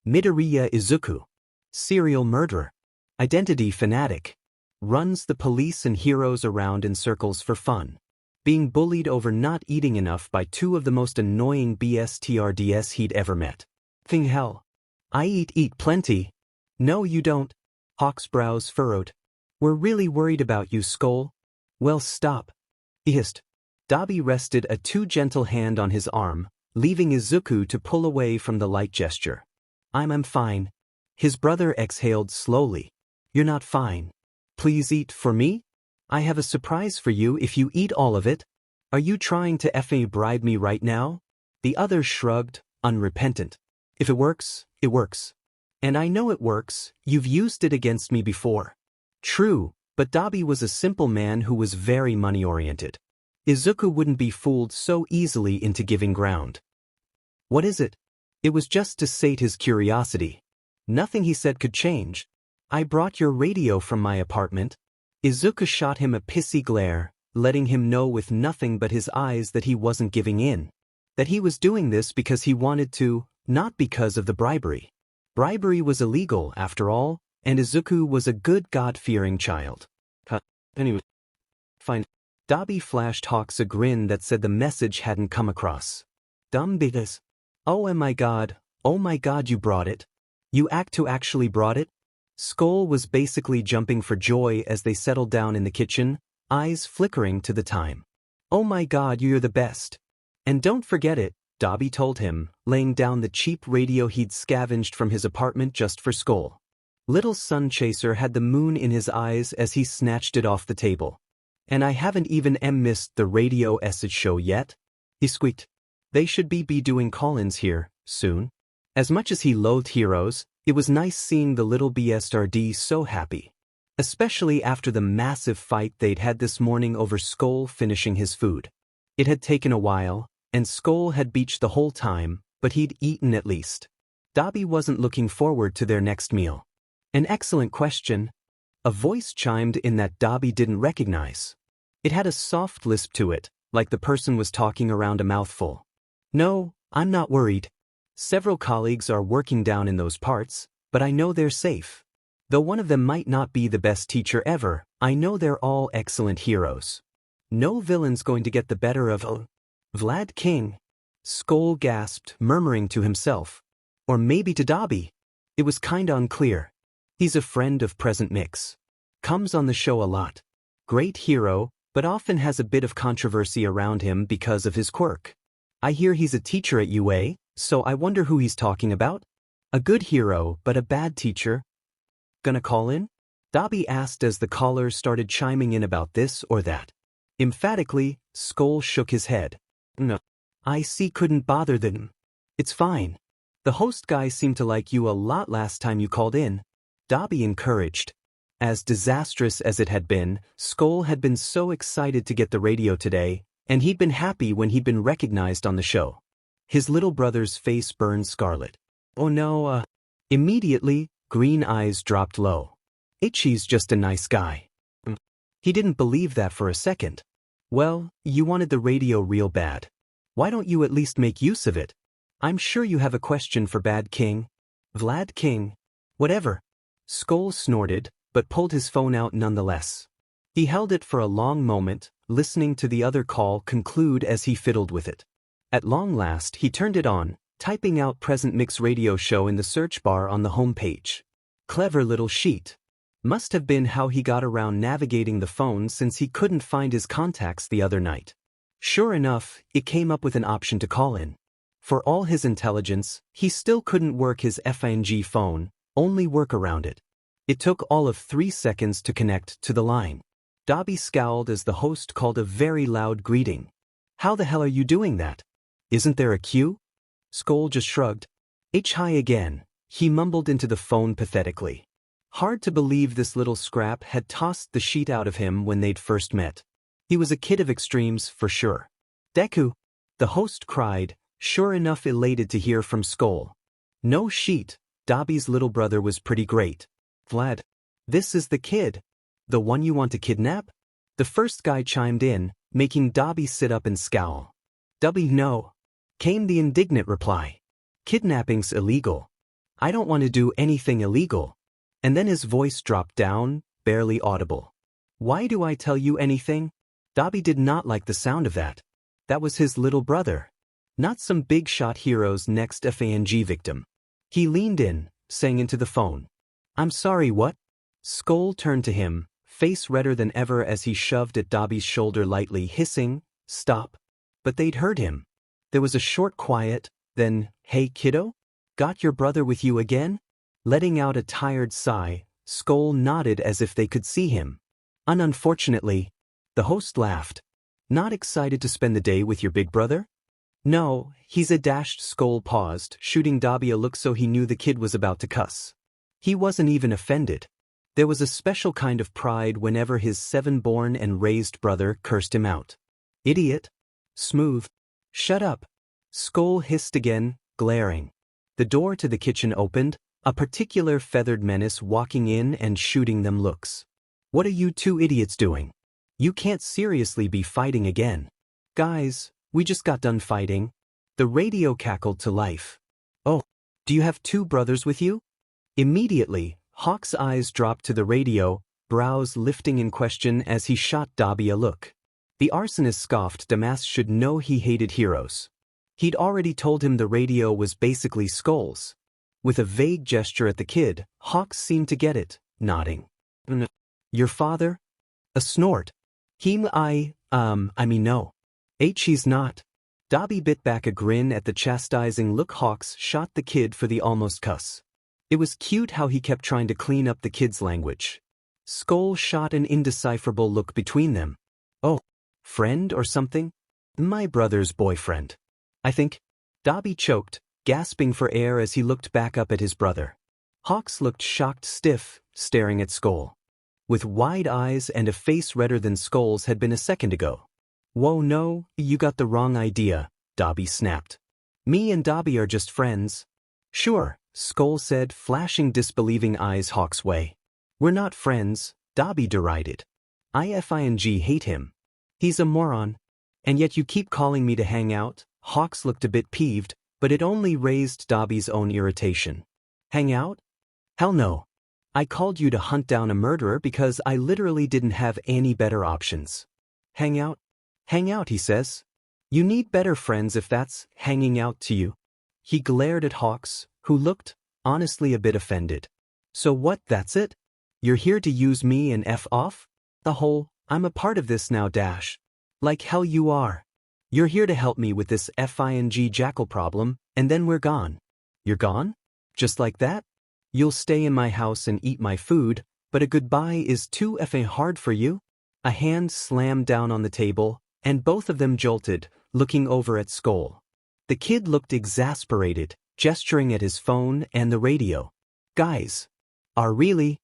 Speaker 1: Midoriya Izuku. Serial murderer. Identity fanatic. Runs the police and heroes around in circles for fun. Being bullied over not eating enough by 2 of the most annoying BSTRDS he'd ever met. Thing hell. "I eat plenty." "No, you don't." Hawk's brows furrowed. "We're really worried about you, Skoll." "Well, stop." He hissed. Dabi rested a too gentle hand on his arm, leaving Izuku to pull away from the light gesture. I'm fine." His brother exhaled slowly. "You're not fine. Please eat for me? I have a surprise for you if you eat all of it." "Are you trying to bribe me right now?" The other shrugged, unrepentant. "If it works, it works. And I know it works, you've used it against me before." True, but Dabi was a simple man who was very money-oriented. Izuku wouldn't be fooled so easily into giving ground. "What is it?" It was just to sate his curiosity. Nothing he said could change. "I brought your radio from my apartment." Izuku shot him a pissy glare, letting him know with nothing but his eyes that he wasn't giving in. That he was doing this because he wanted to, not because of the bribery. Bribery was illegal, after all, and Izuku was a good God-fearing child. Anyway. Fine. Dabi flashed Hawks a grin that said the message hadn't come across. "Dumb biggest. Oh my god, you brought it. You actually brought it?" Skoll was basically jumping for joy as they settled down in the kitchen, eyes flickering to the time. "Oh my god, you're the best. And don't forget it," Dabi told him, laying down the cheap radio he'd scavenged from his apartment just for Skoll. Little Sun Chaser had the moon in his eyes as he snatched it off the table. And I haven't even missed the radio essence show yet? He squeaked. They should be doing call-ins here, soon. As much as he loathed heroes, it was nice seeing the little BSRD so happy. Especially after the massive fight they'd had this morning over Skoll finishing his food. It had taken a while, and Skoll had beached the whole time, but he'd eaten at least. Dabi wasn't looking forward to their next meal. An excellent question. A voice chimed in that Dabi didn't recognize. It had a soft lisp to it, like the person was talking around a mouthful. No, I'm not worried. Several colleagues are working down in those parts, but I know they're safe. Though one of them might not be the best teacher ever, I know they're all excellent heroes. No villain's going to get the better of Vlad King. Skoll gasped, murmuring to himself. Or maybe to Dabi. It was kinda unclear. He's a friend of Present Mix. Comes on the show a lot. Great hero, but often has a bit of controversy around him because of his quirk. I hear he's a teacher at UA, so I wonder who he's talking about. A good hero, but a bad teacher. Gonna call in? Dabi asked as the callers started chiming in about this or that. Emphatically, Skoll shook his head. No. I see couldn't bother them. It's fine. The host guy seemed to like you a lot last time you called in. Dabi encouraged. As disastrous as it had been, Skoll had been so excited to get the radio today, and he'd been happy when he'd been recognized on the show. His little brother's face burned scarlet. Oh no, Immediately, green eyes dropped low. Ichi's just a nice guy. He didn't believe that for a second. Well, you wanted the radio real bad. Why don't you at least make use of it? I'm sure you have a question for Bad King. Vlad King. Whatever. Skoll snorted, but pulled his phone out nonetheless. He held it for a long moment, listening to the other call conclude as he fiddled with it. At long last he turned it on, typing out Present Mix radio show in the search bar on the home page. Clever little sheet. Must have been how he got around navigating the phone since he couldn't find his contacts the other night. Sure enough, it came up with an option to call in. For all his intelligence, he still couldn't work his FNG phone, only work around it. It took all of 3 seconds to connect to the line. Dabi scowled as the host called a very loud greeting. How the hell are you doing that? Isn't there a queue? Skoll just shrugged. Hi again, he mumbled into the phone pathetically. Hard to believe this little scrap had tossed the sheet out of him when they'd first met. He was a kid of extremes for sure. Deku! The host cried, sure enough elated to hear from Skoll. No sheet, Dabi's little brother was pretty great. Vlad. This is the kid. The one you want to kidnap? The first guy chimed in, making Dabi sit up and scowl. Dabi no. Came the indignant reply. Kidnapping's illegal. I don't want to do anything illegal. And then his voice dropped down, barely audible. Why do I tell you anything? Dabi did not like the sound of that. That was his little brother. Not some big-shot hero's next FANG victim. He leaned in, saying into the phone. I'm sorry, what? Skoll turned to him, face redder than ever as he shoved at Dabi's shoulder lightly, hissing, stop. But they'd heard him. There was a short quiet, then, hey kiddo? Got your brother with you again? Letting out a tired sigh, Skoll nodded as if they could see him. Unfortunately, the host laughed. Not excited to spend the day with your big brother? No, he's a dashed. Skoll paused, shooting Dabi a look so he knew the kid was about to cuss. He wasn't even offended. There was a special kind of pride whenever his 7-born and raised brother cursed him out. Idiot. Smooth. Shut up. Skoll hissed again, glaring. The door to the kitchen opened, a particular feathered menace walking in and shooting them looks. What are you two idiots doing? You can't seriously be fighting again. Guys, we just got done fighting. The radio cackled to life. Oh, do you have 2 brothers with you? Immediately, Hawk's eyes dropped to the radio, brows lifting in question as he shot Dabi a look. The arsonist scoffed. Damas should know he hated heroes. He'd already told him the radio was basically Skoll's. With a vague gesture at the kid, Hawk seemed to get it, nodding. Your father? A snort. I mean no. He's not. Dabi bit back a grin at the chastising look Hawks shot the kid for the almost cuss. It was cute how he kept trying to clean up the kid's language. Skoll shot an indecipherable look between them. Oh, friend or something? My brother's boyfriend. I think. Dobby choked, gasping for air as he looked back up at his brother. Hawks looked shocked stiff, staring at Skoll. With wide eyes and a face redder than Skoll's had been a second ago. Whoa no, you got the wrong idea, Dobby snapped. Me and Dobby are just friends. Sure, Skoll said, flashing disbelieving eyes Hawks' way. We're not friends, Dobby derided. I hate him. He's a moron. And yet you keep calling me to hang out. Hawks looked a bit peeved, but it only raised Dobby's own irritation. Hang out? Hell no. I called you to hunt down a murderer because I literally didn't have any better options. Hang out? Hang out, he says. You need better friends if that's hanging out to you. He glared at Hawks, who looked, honestly, a bit offended. So what, that's it? You're here to use me and F off? The whole, I'm a part of this now dash. Like hell you are. You're here to help me with this Vigilante Jackal problem, and then we're gone. You're gone? Just like that? You'll stay in my house and eat my food, but a goodbye is too effing hard for you? A hand slammed down on the table, and both of them jolted, looking over at Skoll. The kid looked exasperated, gesturing at his phone and the radio. Guys. Are really?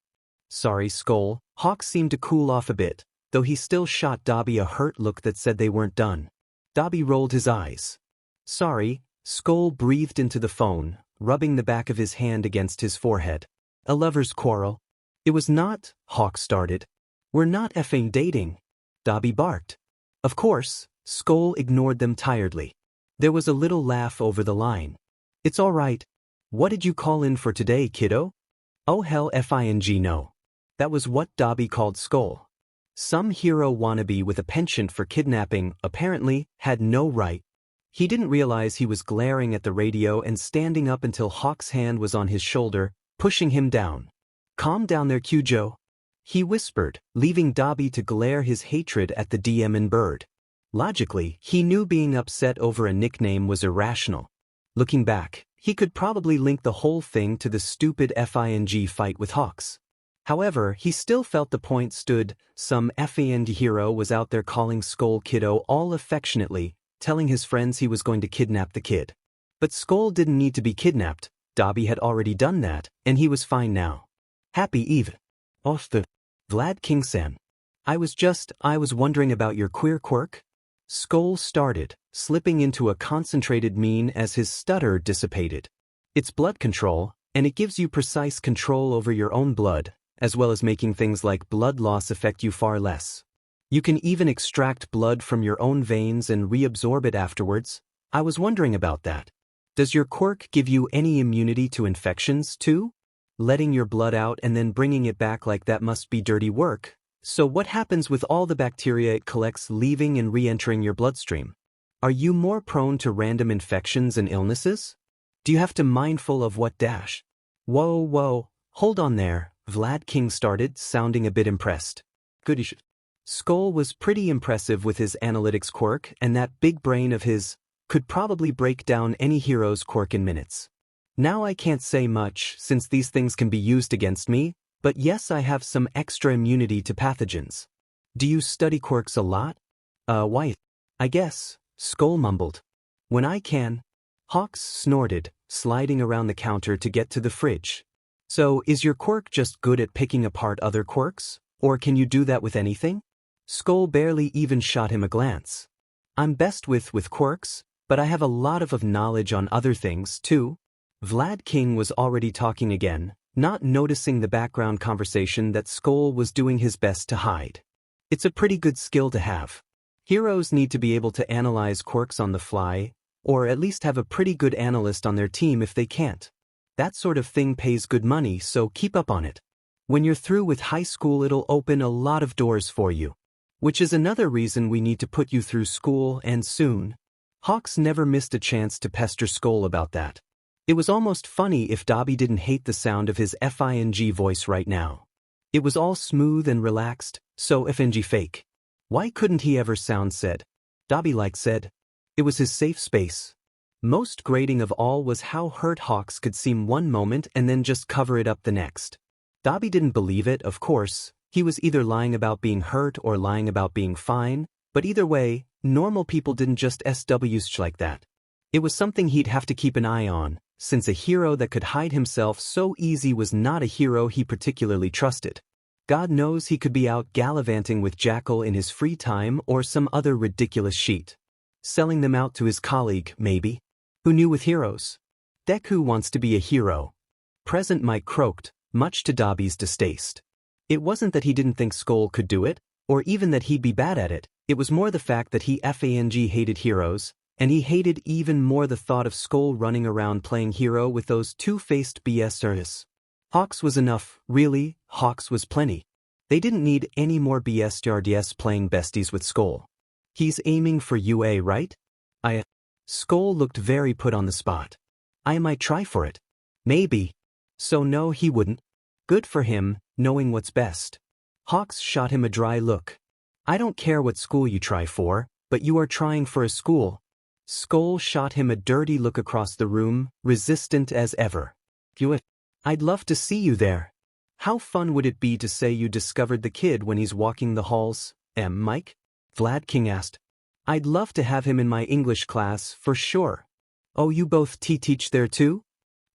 Speaker 1: Sorry, Skoll. Hawks seemed to cool off a bit, though he still shot Dobby a hurt look that said they weren't done. Dobby rolled his eyes. Sorry, Skoll breathed into the phone, rubbing the back of his hand against his forehead. A lover's quarrel. It was not, Hawks started. We're not effing dating. Dobby barked. Of course, Skoll ignored them tiredly. There was a little laugh over the line. It's all right. What did you call in for today, kiddo? Oh hell fing no. That was what Dobby called Skoll. Some hero wannabe with a penchant for kidnapping, apparently, had no right. He didn't realize he was glaring at the radio and standing up until Hawk's hand was on his shoulder, pushing him down. Calm down there, Kyujo. He whispered, leaving Dobby to glare his hatred at the DM and bird. Logically, he knew being upset over a nickname was irrational. Looking back, he could probably link the whole thing to the stupid FING fight with Hawks. However, he still felt the point stood. Some FING hero was out there calling Skoll kiddo all affectionately, telling his friends he was going to kidnap the kid. But Skoll didn't need to be kidnapped. Dobby had already done that, and he was fine now. Happy Eve. Off the Vlad King-san. I was wondering about your queer quirk. Skoll started, slipping into a concentrated mean as his stutter dissipated. It's blood control, and it gives you precise control over your own blood, as well as making things like blood loss affect you far less. You can even extract blood from your own veins and reabsorb it afterwards. I was wondering about that. Does your quirk give you any immunity to infections, too? Letting your blood out and then bringing it back like that must be dirty work. So what happens with all the bacteria it collects leaving and re-entering your bloodstream? Are you more prone to random infections and illnesses? Do you have to mindful of what dash? Whoa, hold on there, Vlad King started, sounding a bit impressed. Goodish. Skoll was pretty impressive with his analytics quirk, and that big brain of his could probably break down any hero's quirk in minutes. Now I can't say much, since these things can be used against me, but yes, I have some extra immunity to pathogens. Do you study quirks a lot? Why? I guess, Skoll mumbled. When I can. Hawks snorted, sliding around the counter to get to the fridge. So, is your quirk just good at picking apart other quirks, or can you do that with anything? Skoll barely even shot him a glance. I'm best with quirks, but I have a lot of knowledge on other things, too. Vlad King was already talking again, not noticing the background conversation that Skoll was doing his best to hide. It's a pretty good skill to have. Heroes need to be able to analyze quirks on the fly, or at least have a pretty good analyst on their team if they can't. That sort of thing pays good money, so keep up on it. When you're through with high school, it'll open a lot of doors for you. Which is another reason we need to put you through school, and soon. Hawks never missed a chance to pester Skoll about that. It was almost funny if Dobby didn't hate the sound of his FING voice right now. It was all smooth and relaxed, so FNG fake. Why couldn't he ever sound said? Dobby said. It was his safe space. Most grating of all was how hurt Hawks could seem one moment and then just cover it up the next. Dobby didn't believe it, of course. He was either lying about being hurt or lying about being fine, but either way, normal people didn't just SWs like that. It was something he'd have to keep an eye on, since a hero that could hide himself so easy was not a hero he particularly trusted. God knows he could be out gallivanting with Jackal in his free time or some other ridiculous sheet. Selling them out to his colleague, maybe. Who knew with heroes? Deku wants to be a hero. Present Mike croaked, much to Dobby's distaste. It wasn't that he didn't think Skoll could do it, or even that he'd be bad at it, it was more the fact that he hated heroes, and he hated even more the thought of Skoll running around playing hero with those two-faced BSers. Hawks was enough, really, Hawks was plenty. They didn't need any more BSRDS playing besties with Skoll. He's aiming for UA, right? Skoll looked very put on the spot. I might try for it. Maybe. So no, he wouldn't. Good for him, knowing what's best. Hawks shot him a dry look. I don't care what school you try for, but you are trying for a school. Skoll shot him a dirty look across the room, resistant as ever. I'd love to see you there. How fun would it be to say you discovered the kid when he's walking the halls, Mike? Vlad King asked. I'd love to have him in my English class, for sure. Oh, you both teach there too?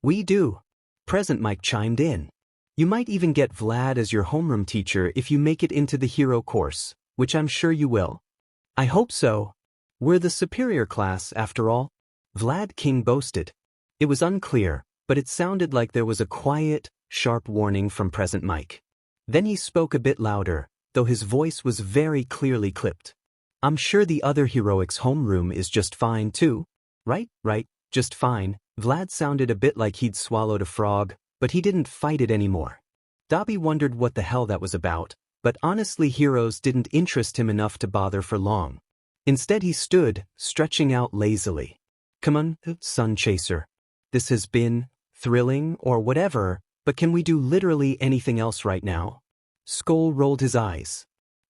Speaker 1: We do. Present Mike chimed in. You might even get Vlad as your homeroom teacher if you make it into the hero course, which I'm sure you will. I hope so. We're the superior class, after all. Vlad King boasted. It was unclear, but it sounded like there was a quiet, sharp warning from Present Mike. Then he spoke a bit louder, though his voice was very clearly clipped. I'm sure the other heroics homeroom is just fine too. Right, just fine. Vlad sounded a bit like he'd swallowed a frog, but he didn't fight it anymore. Dobby wondered what the hell that was about, but honestly heroes didn't interest him enough to bother for long. Instead he stood, stretching out lazily. Come on, Sun Chaser. This has been thrilling or whatever, but can we do literally anything else right now? Skoll rolled his eyes.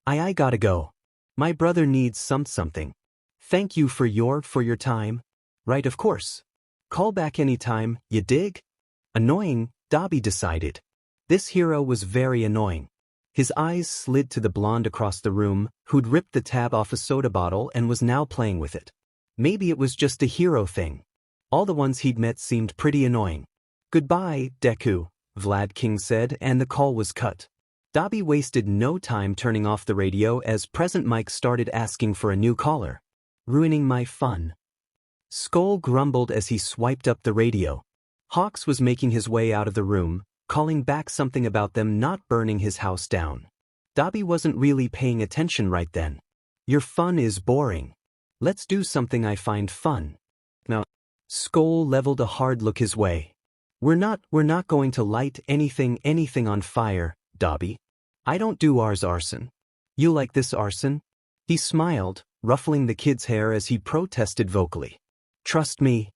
Speaker 1: I gotta go. My brother needs something. Thank you for your time. Right, of course. Call back anytime, you dig? Annoying, Dobby decided. This hero was very annoying. His eyes slid to the blonde across the room, who'd ripped the tab off a soda bottle and was now playing with it. Maybe it was just a hero thing. All the ones he'd met seemed pretty annoying. Goodbye, Deku, Vlad King said, and the call was cut. Dobby wasted no time turning off the radio as Present Mike started asking for a new caller. Ruining my fun. Skoll grumbled as he swiped up the radio. Hawks was making his way out of the room, calling back something about them not burning his house down. Dobby wasn't really paying attention right then. Your fun is boring. Let's do something I find fun. Now, Skoll leveled a hard look his way. We're not going to light anything on fire, Dobby. I don't do arson. You like this arson? He smiled, ruffling the kid's hair as he protested vocally. Trust me.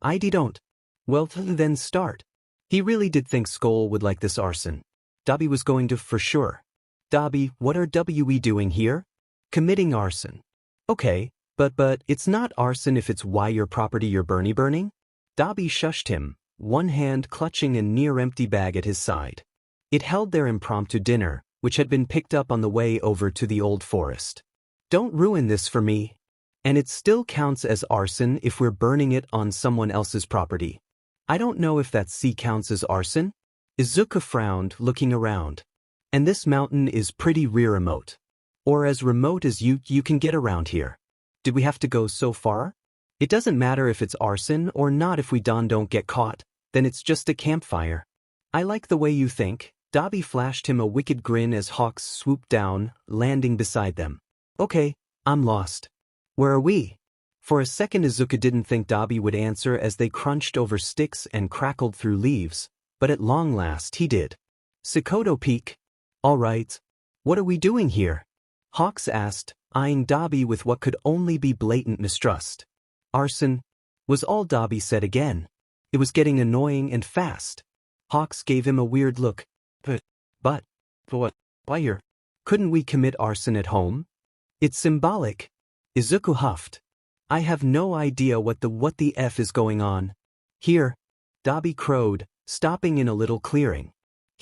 Speaker 1: I don't. Well, then start. He really did think Skoll would like this arson. Dobby was going to for sure. Dobby, what are we doing here? Committing arson. Okay, but it's not arson if it's why your property you're burning? Dobby shushed him, one hand clutching a near-empty bag at his side. It held their impromptu dinner, which had been picked up on the way over to the old forest. Don't ruin this for me. And it still counts as arson if we're burning it on someone else's property. I don't know if that counts as arson. Izuku frowned, looking around. And this mountain is pretty remote. Or as remote as you can get around here. Did we have to go so far? It doesn't matter if it's arson or not if we don't get caught, then it's just a campfire. I like the way you think. Dobby flashed him a wicked grin as Hawks swooped down, landing beside them. Okay, I'm lost. Where are we? For a second Izuku didn't think Dobby would answer as they crunched over sticks and crackled through leaves, but at long last he did. Sikoto Peak. All right. What are we doing here? Hawks asked, eyeing Dobby with what could only be blatant mistrust. Arson, was all Dobby said again. It was getting annoying and fast. Hawks gave him a weird look. But what? Why here? Couldn't we commit arson at home? It's symbolic. Izuku huffed. I have no idea what the F is going on. Here. Dobby crowed, stopping in a little clearing.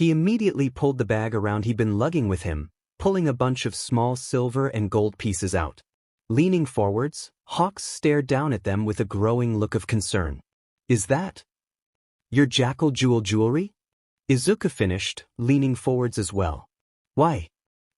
Speaker 1: He immediately pulled the bag around he'd been lugging with him, pulling a bunch of small silver and gold pieces out. Leaning forwards, Hawks stared down at them with a growing look of concern. Is that your Jackal jewelry? Izuku finished, leaning forwards as well. Why?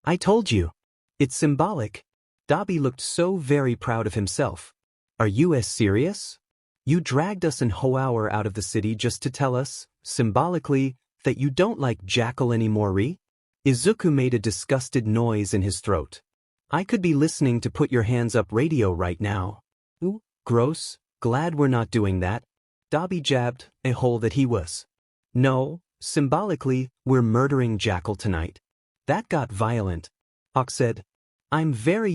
Speaker 1: I told you. It's symbolic. Dabi looked so very proud of himself. Are you serious? You dragged us and Hour out of the city just to tell us, symbolically, that you don't like Jackal anymore, re? Izuku made a disgusted noise in his throat. I could be listening to Put Your Hands Up radio right now. Ooh, gross, glad we're not doing that. Dabi jabbed a hole that he was. No, symbolically, we're murdering Jackal tonight. That got violent. Hawk said. I'm very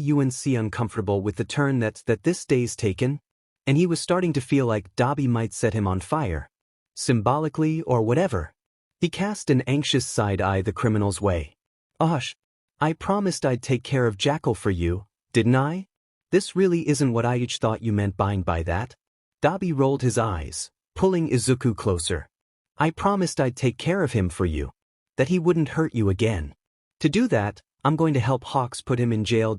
Speaker 1: uncomfortable with the turn that this day's taken. And he was starting to feel like Dabi might set him on fire. Symbolically or whatever. He cast an anxious side-eye the criminal's way. Hush. I promised I'd take care of Jackal for you, didn't I? This really isn't what I thought you meant by that. Dabi rolled his eyes, pulling Izuku closer. I promised I'd take care of him for you. That he wouldn't hurt you again. To do that, I'm going to help Hawks put him in jail.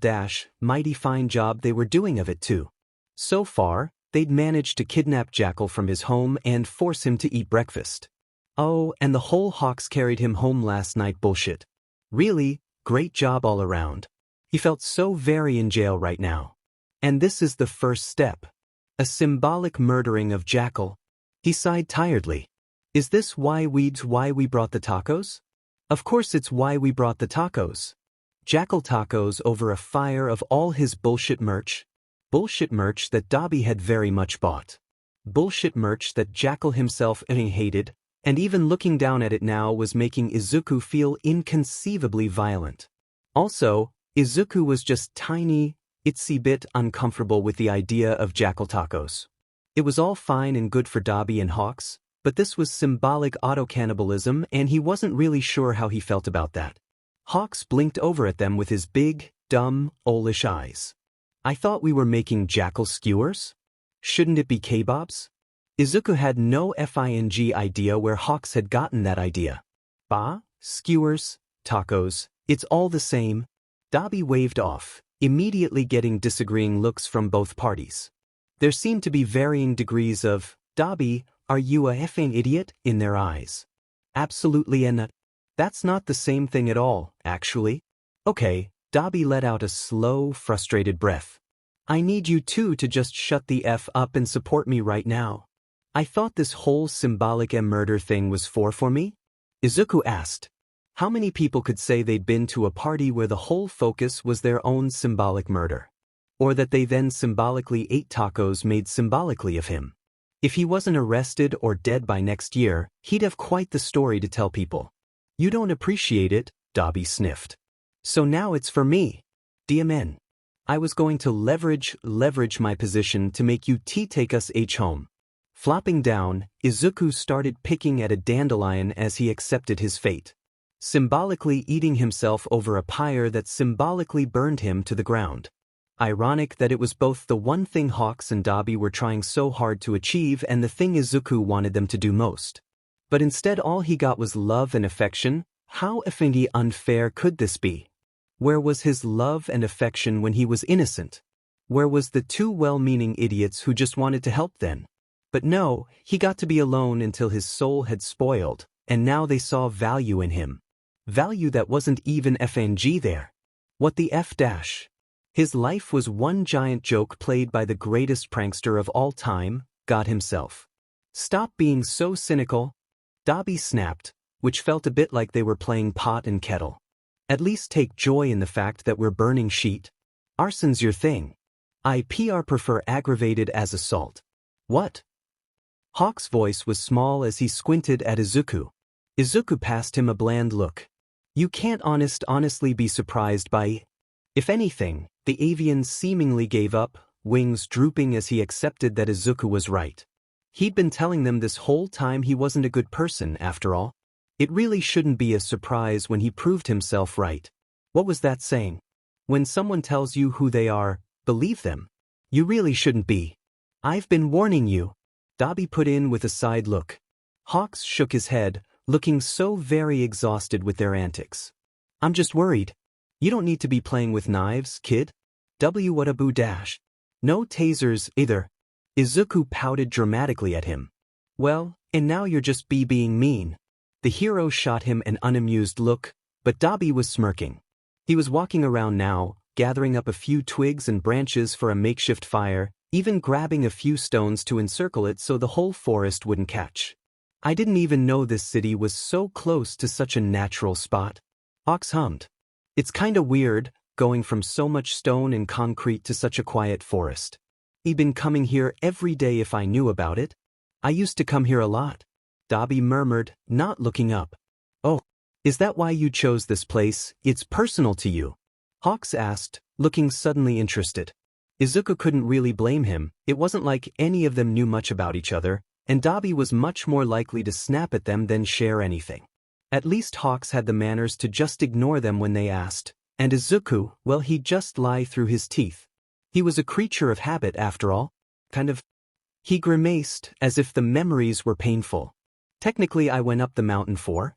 Speaker 1: Mighty fine job they were doing of it too. So far, they'd managed to kidnap Jackal from his home and force him to eat breakfast. Oh, and the whole Hawks carried him home last night bullshit. Really, great job all around. He felt so very in jail right now. And this is the first step. A symbolic murdering of Jackal. He sighed tiredly. Is this why we brought the tacos? Of course it's why we brought the tacos. Jackal tacos over a fire of all his bullshit merch. Bullshit merch that Dabi had very much bought. Bullshit merch that Jackal himself hated, and even looking down at it now was making Izuku feel inconceivably violent. Also, Izuku was just tiny, itsy bit uncomfortable with the idea of Jackal tacos. It was all fine and good for Dabi and Hawks, but this was symbolic auto-cannibalism and he wasn't really sure how he felt about that. Hawks blinked over at them with his big, dumb, owlish eyes. I thought we were making Jackal skewers? Shouldn't it be kebabs? Izuku had no idea where Hawks had gotten that idea. Bah, skewers, tacos, it's all the same. Dabi waved off, immediately getting disagreeing looks from both parties. There seemed to be varying degrees of, Dabi, are you a effing idiot, in their eyes. Absolutely and that's not the same thing at all, actually. Okay, Dabi let out a slow, frustrated breath. I need you two to just shut the F up and support me right now. I thought this whole symbolic murder thing was for me? Izuku asked. How many people could say they'd been to a party where the whole focus was their own symbolic murder? Or that they then symbolically ate tacos made symbolically of him? If he wasn't arrested or dead by next year, he'd have quite the story to tell people. You don't appreciate it, Dabi sniffed. So now it's for me. DMN. I was going to leverage my position to make you take us home. Flopping down, Izuku started picking at a dandelion as he accepted his fate. Symbolically eating himself over a pyre that symbolically burned him to the ground. Ironic that it was both the one thing Hawks and Dabi were trying so hard to achieve and the thing Izuku wanted them to do most. But instead all he got was love and affection. How effing unfair could this be? Where was his love and affection when he was innocent? Where was the two well-meaning idiots who just wanted to help then? But no, he got to be alone until his soul had spoiled, and now they saw value in him. Value that wasn't even FNG there. What the F dash? His life was one giant joke played by the greatest prankster of all time, God himself. Stop being so cynical. Dabi snapped, which felt a bit like they were playing pot and kettle. At least take joy in the fact that we're burning sheet. Arson's your thing. I prefer aggravated as assault. What? Hawk's voice was small as he squinted at Izuku. Izuku passed him a bland look. You can't honestly be surprised by. If anything, the avian seemingly gave up, wings drooping as he accepted that Izuku was right. He'd been telling them this whole time he wasn't a good person after all. It really shouldn't be a surprise when he proved himself right. What was that saying? When someone tells you who they are, believe them. You really shouldn't be. I've been warning you. Dabi put in with a side look. Hawks shook his head, looking so very exhausted with their antics. I'm just worried. You don't need to be playing with knives, kid. Whataboo dash. No tasers either. Izuku pouted dramatically at him. Well, and now you're just being mean. The hero shot him an unamused look, but Dabi was smirking. He was walking around now, gathering up a few twigs and branches for a makeshift fire, even grabbing a few stones to encircle it so the whole forest wouldn't catch. I didn't even know this city was so close to such a natural spot. Hawks hummed. It's kinda weird, going from so much stone and concrete to such a quiet forest. I'd been coming here every day if I knew about it. I used to come here a lot. Dabi murmured, not looking up. Oh, is that why you chose this place? It's personal to you? Hawks asked, looking suddenly interested. Izuku couldn't really blame him. It wasn't like any of them knew much about each other, and Dabi was much more likely to snap at them than share anything. At least Hawks had the manners to just ignore them when they asked, and Izuku, well, he'd just lie through his teeth. He was a creature of habit after all. Kind of. He grimaced, as if the memories were painful. Technically I went up the mountain for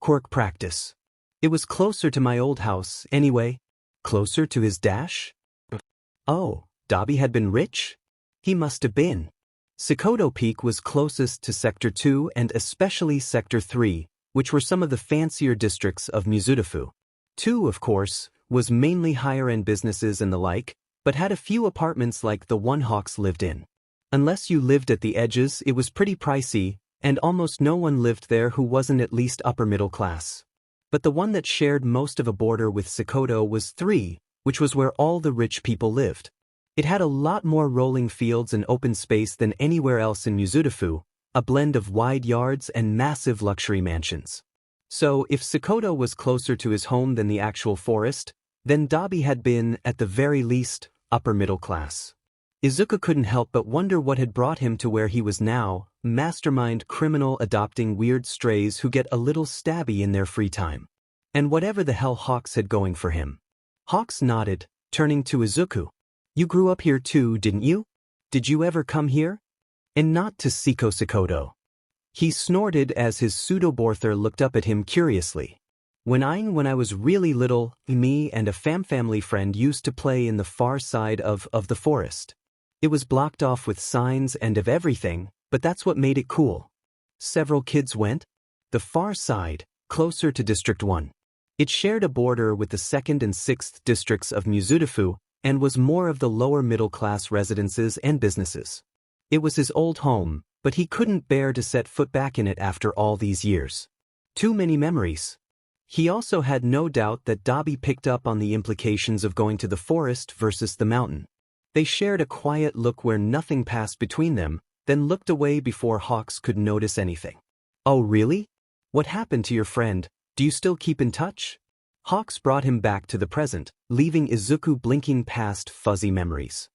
Speaker 1: Quirk practice. It was closer to my old house, anyway. Closer to his dash? Oh, Dabi had been rich? He must have been. Sekoto Peak was closest to Sector 2 and especially Sector 3, which were some of the fancier districts of Musutafu. 2, of course, was mainly higher-end businesses and the like, but had a few apartments like the one Hawks lived in. Unless you lived at the edges, it was pretty pricey, and almost no one lived there who wasn't at least upper middle class. But the one that shared most of a border with Sekoto was 3, which was where all the rich people lived. It had a lot more rolling fields and open space than anywhere else in Musutafu, a blend of wide yards and massive luxury mansions. So if Sekoto was closer to his home than the actual forest, then Dabi had been, at the very least, upper middle class. Izuku couldn't help but wonder what had brought him to where he was now, mastermind criminal adopting weird strays who get a little stabby in their free time. And whatever the hell Hawks had going for him. Hawks nodded, turning to Izuku. You grew up here too, didn't you? Did you ever come here? And not to Sekoto. He snorted as his pseudo-Borther looked up at him curiously. When I was really little, me and a family friend used to play in the far side of the forest. It was blocked off with signs and of everything, but that's what made it cool. Several kids went. The far side, closer to District 1. It shared a border with the 2nd and 6th districts of Musutafu and was more of the lower middle-class residences and businesses. It was his old home, but he couldn't bear to set foot back in it after all these years. Too many memories. He also had no doubt that Dabi picked up on the implications of going to the forest versus the mountain. They shared a quiet look where nothing passed between them, then looked away before Hawks could notice anything. Oh really? What happened to your friend? Do you still keep in touch? Hawks brought him back to the present, leaving Izuku blinking past fuzzy memories.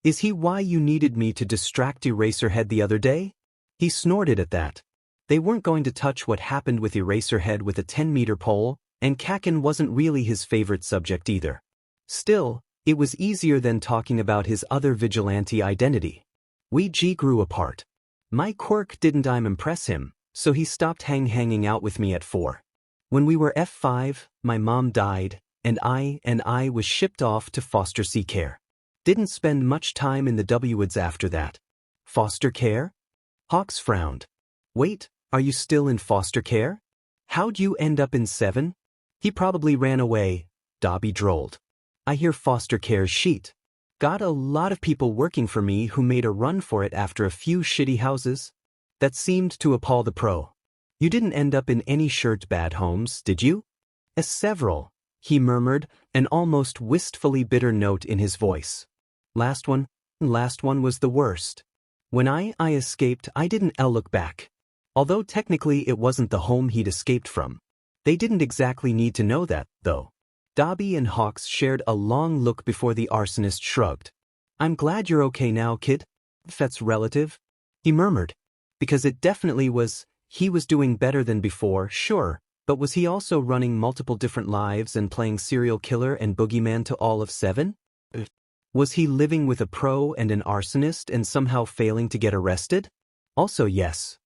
Speaker 1: Is he why you needed me to distract Eraserhead the other day? He snorted at that. They weren't going to touch what happened with Eraserhead with a 10-meter pole, and Kaken wasn't really his favorite subject either. Still, it was easier than talking about his other vigilante identity. We grew apart. My quirk didn't impress him, so he stopped hanging out with me at 4. When we were F5, my mom died, and I was shipped off to foster care. Didn't spend much time in the W-woods after that. Foster care? Hawks frowned. Wait, are you still in foster care? How'd you end up in 7? He probably ran away, Dobby drolled. I hear foster care's sheet. Got a lot of people working for me who made a run for it after a few shitty houses. That seemed to appall the pro. You didn't end up in any bad homes, did you? Several, he murmured, an almost wistfully bitter note in his voice. Last one was the worst. When I escaped, I didn't look back. Although technically it wasn't the home he'd escaped from. They didn't exactly need to know that, though. Dabi and Hawks shared a long look before the arsonist shrugged. I'm glad you're okay now, kid. That's relative, he murmured. Because it definitely was. He was doing better than before, sure, but was he also running multiple different lives and playing serial killer and boogeyman to all of 7? Was he living with a pro and an arsonist and somehow failing to get arrested? Also yes.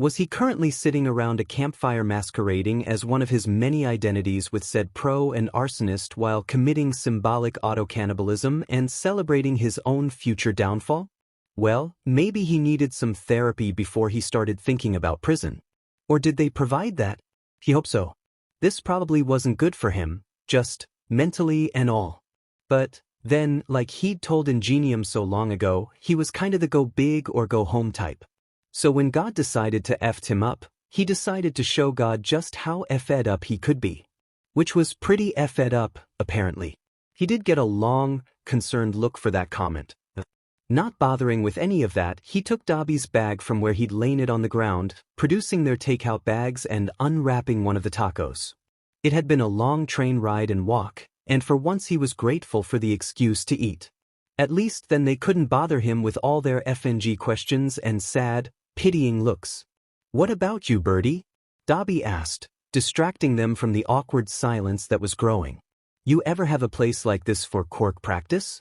Speaker 1: Was he currently sitting around a campfire masquerading as one of his many identities with said pro and arsonist while committing symbolic auto-cannibalism and celebrating his own future downfall? Well, maybe he needed some therapy before he started thinking about prison. Or did they provide that? He hoped so. This probably wasn't good for him, just mentally and all. But then, like he'd told Ingenium so long ago, he was kinda the go big or go home type. So when God decided to F him up, he decided to show God just how F'd up he could be. Which was pretty F'd up, apparently. He did get a long, concerned look for that comment. Not bothering with any of that, he took Dobby's bag from where he'd lain it on the ground, producing their takeout bags and unwrapping one of the tacos. It had been a long train ride and walk, and for once he was grateful for the excuse to eat. At least then they couldn't bother him with all their FNG questions and sad, pitying looks. "What about you, Birdie?" Dobby asked, distracting them from the awkward silence that was growing. "You ever have a place like this for Quirk practice?"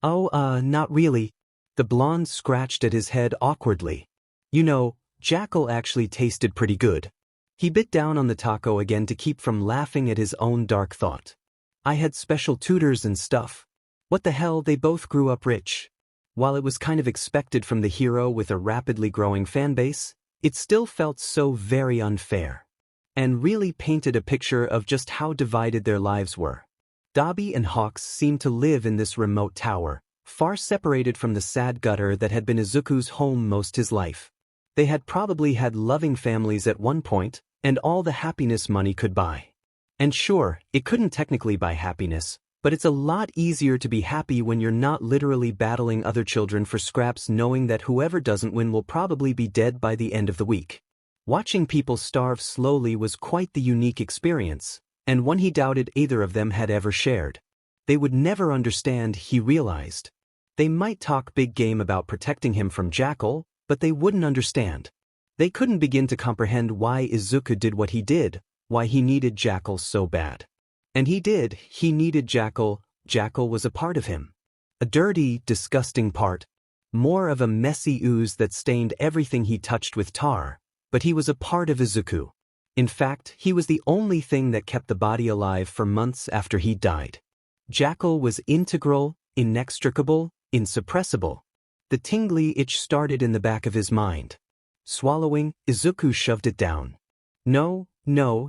Speaker 1: "Oh, not really." The blonde scratched at his head awkwardly. "You know, Jackal actually tasted pretty good." He bit down on the taco again to keep from laughing at his own dark thought. "I had special tutors and stuff. What the hell, they both grew up rich." While it was kind of expected from the hero with a rapidly growing fanbase, it still felt so very unfair. And really painted a picture of just how divided their lives were. Dabi and Hawks seemed to live in this remote tower, far separated from the sad gutter that had been Izuku's home most his life. They had probably had loving families at one point, and all the happiness money could buy. And sure, it couldn't technically buy happiness, but it's a lot easier to be happy when you're not literally battling other children for scraps, knowing that whoever doesn't win will probably be dead by the end of the week. Watching people starve slowly was quite the unique experience, and one he doubted either of them had ever shared. They would never understand, he realized. They might talk big game about protecting him from Jackal, but they wouldn't understand. They couldn't begin to comprehend why Izuku did what he did, why he needed Jackal so bad. And he did, he needed Jackal. Jackal was a part of him. A dirty, disgusting part. More of a messy ooze that stained everything he touched with tar, but he was a part of Izuku. In fact, he was the only thing that kept the body alive for months after he died. Jackal was integral, inextricable, insuppressible. The tingly itch started in the back of his mind. Swallowing, Izuku shoved it down. No,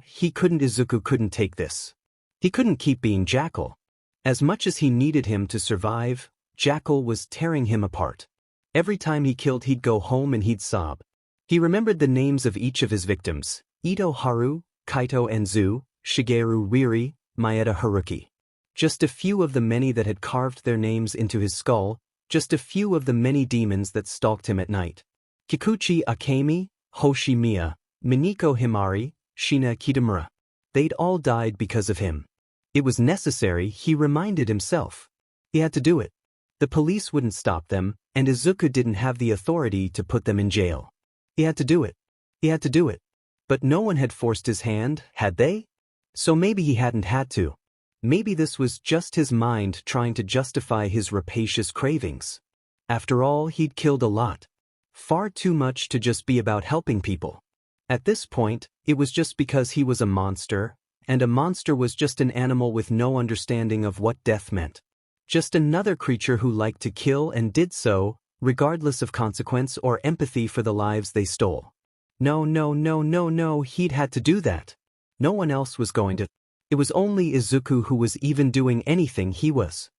Speaker 1: he couldn't. Izuku couldn't take this. He couldn't keep being Jackal. As much as he needed him to survive, Jackal was tearing him apart. Every time he killed, he'd go home and he'd sob. He remembered the names of each of his victims: Ito Haru, Kaito Enzu, Shigeru Riri, Maeda Haruki. Just a few of the many that had carved their names into his skull, just a few of the many demons that stalked him at night. Kikuchi Akemi, Hoshi Miya, Miniko Himari, Shina Kitamura. They'd all died because of him. It was necessary, he reminded himself. He had to do it. The police wouldn't stop them, and Izuku didn't have the authority to put them in jail. He had to do it. He had to do it. But no one had forced his hand, had they? So maybe he hadn't had to. Maybe this was just his mind trying to justify his rapacious cravings. After all, he'd killed a lot. Far too much to just be about helping people. At this point, it was just because he was a monster, and a monster was just an animal with no understanding of what death meant. Just another creature who liked to kill and did so, regardless of consequence or empathy for the lives they stole. No, he'd had to do that. No one else was going to. It was only Izuku who was even doing anything. He was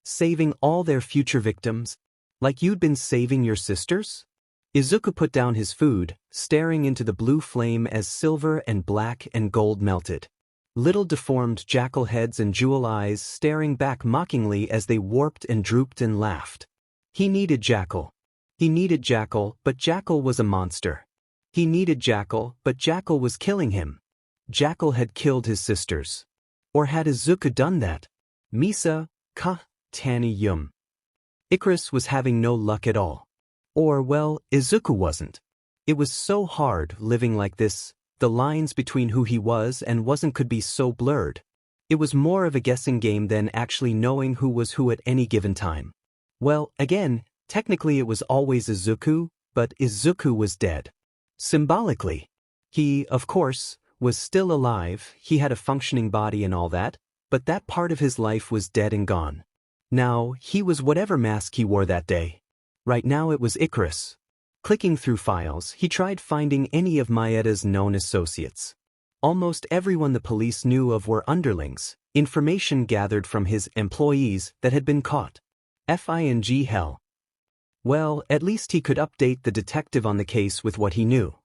Speaker 1: saving all their future victims, like you'd been saving your sisters? Izuku put down his food, staring into the blue flame as silver and black and gold melted. Little deformed jackal heads and jewel eyes staring back mockingly as they warped and drooped and laughed. He needed Jackal. He needed Jackal, but Jackal was a monster. He needed Jackal, but Jackal was killing him. Jackal had killed his sisters. Or had Izuku done that? Misa, Ka, Tani Yum. Icarus was having no luck at all. Or, well, Izuku wasn't. It was so hard living like this. The lines between who he was and wasn't could be so blurred. It was more of a guessing game than actually knowing who was who at any given time. Well, again, technically it was always Izuku, but Izuku was dead. Symbolically. He, of course, was still alive, he had a functioning body and all that, but that part of his life was dead and gone. Now, he was whatever mask he wore that day. Right now it was Icarus. Clicking through files, he tried finding any of Maeda's known associates. Almost everyone the police knew of were underlings, information gathered from his employees that had been caught. Hell. Well, at least he could update the detective on the case with what he knew.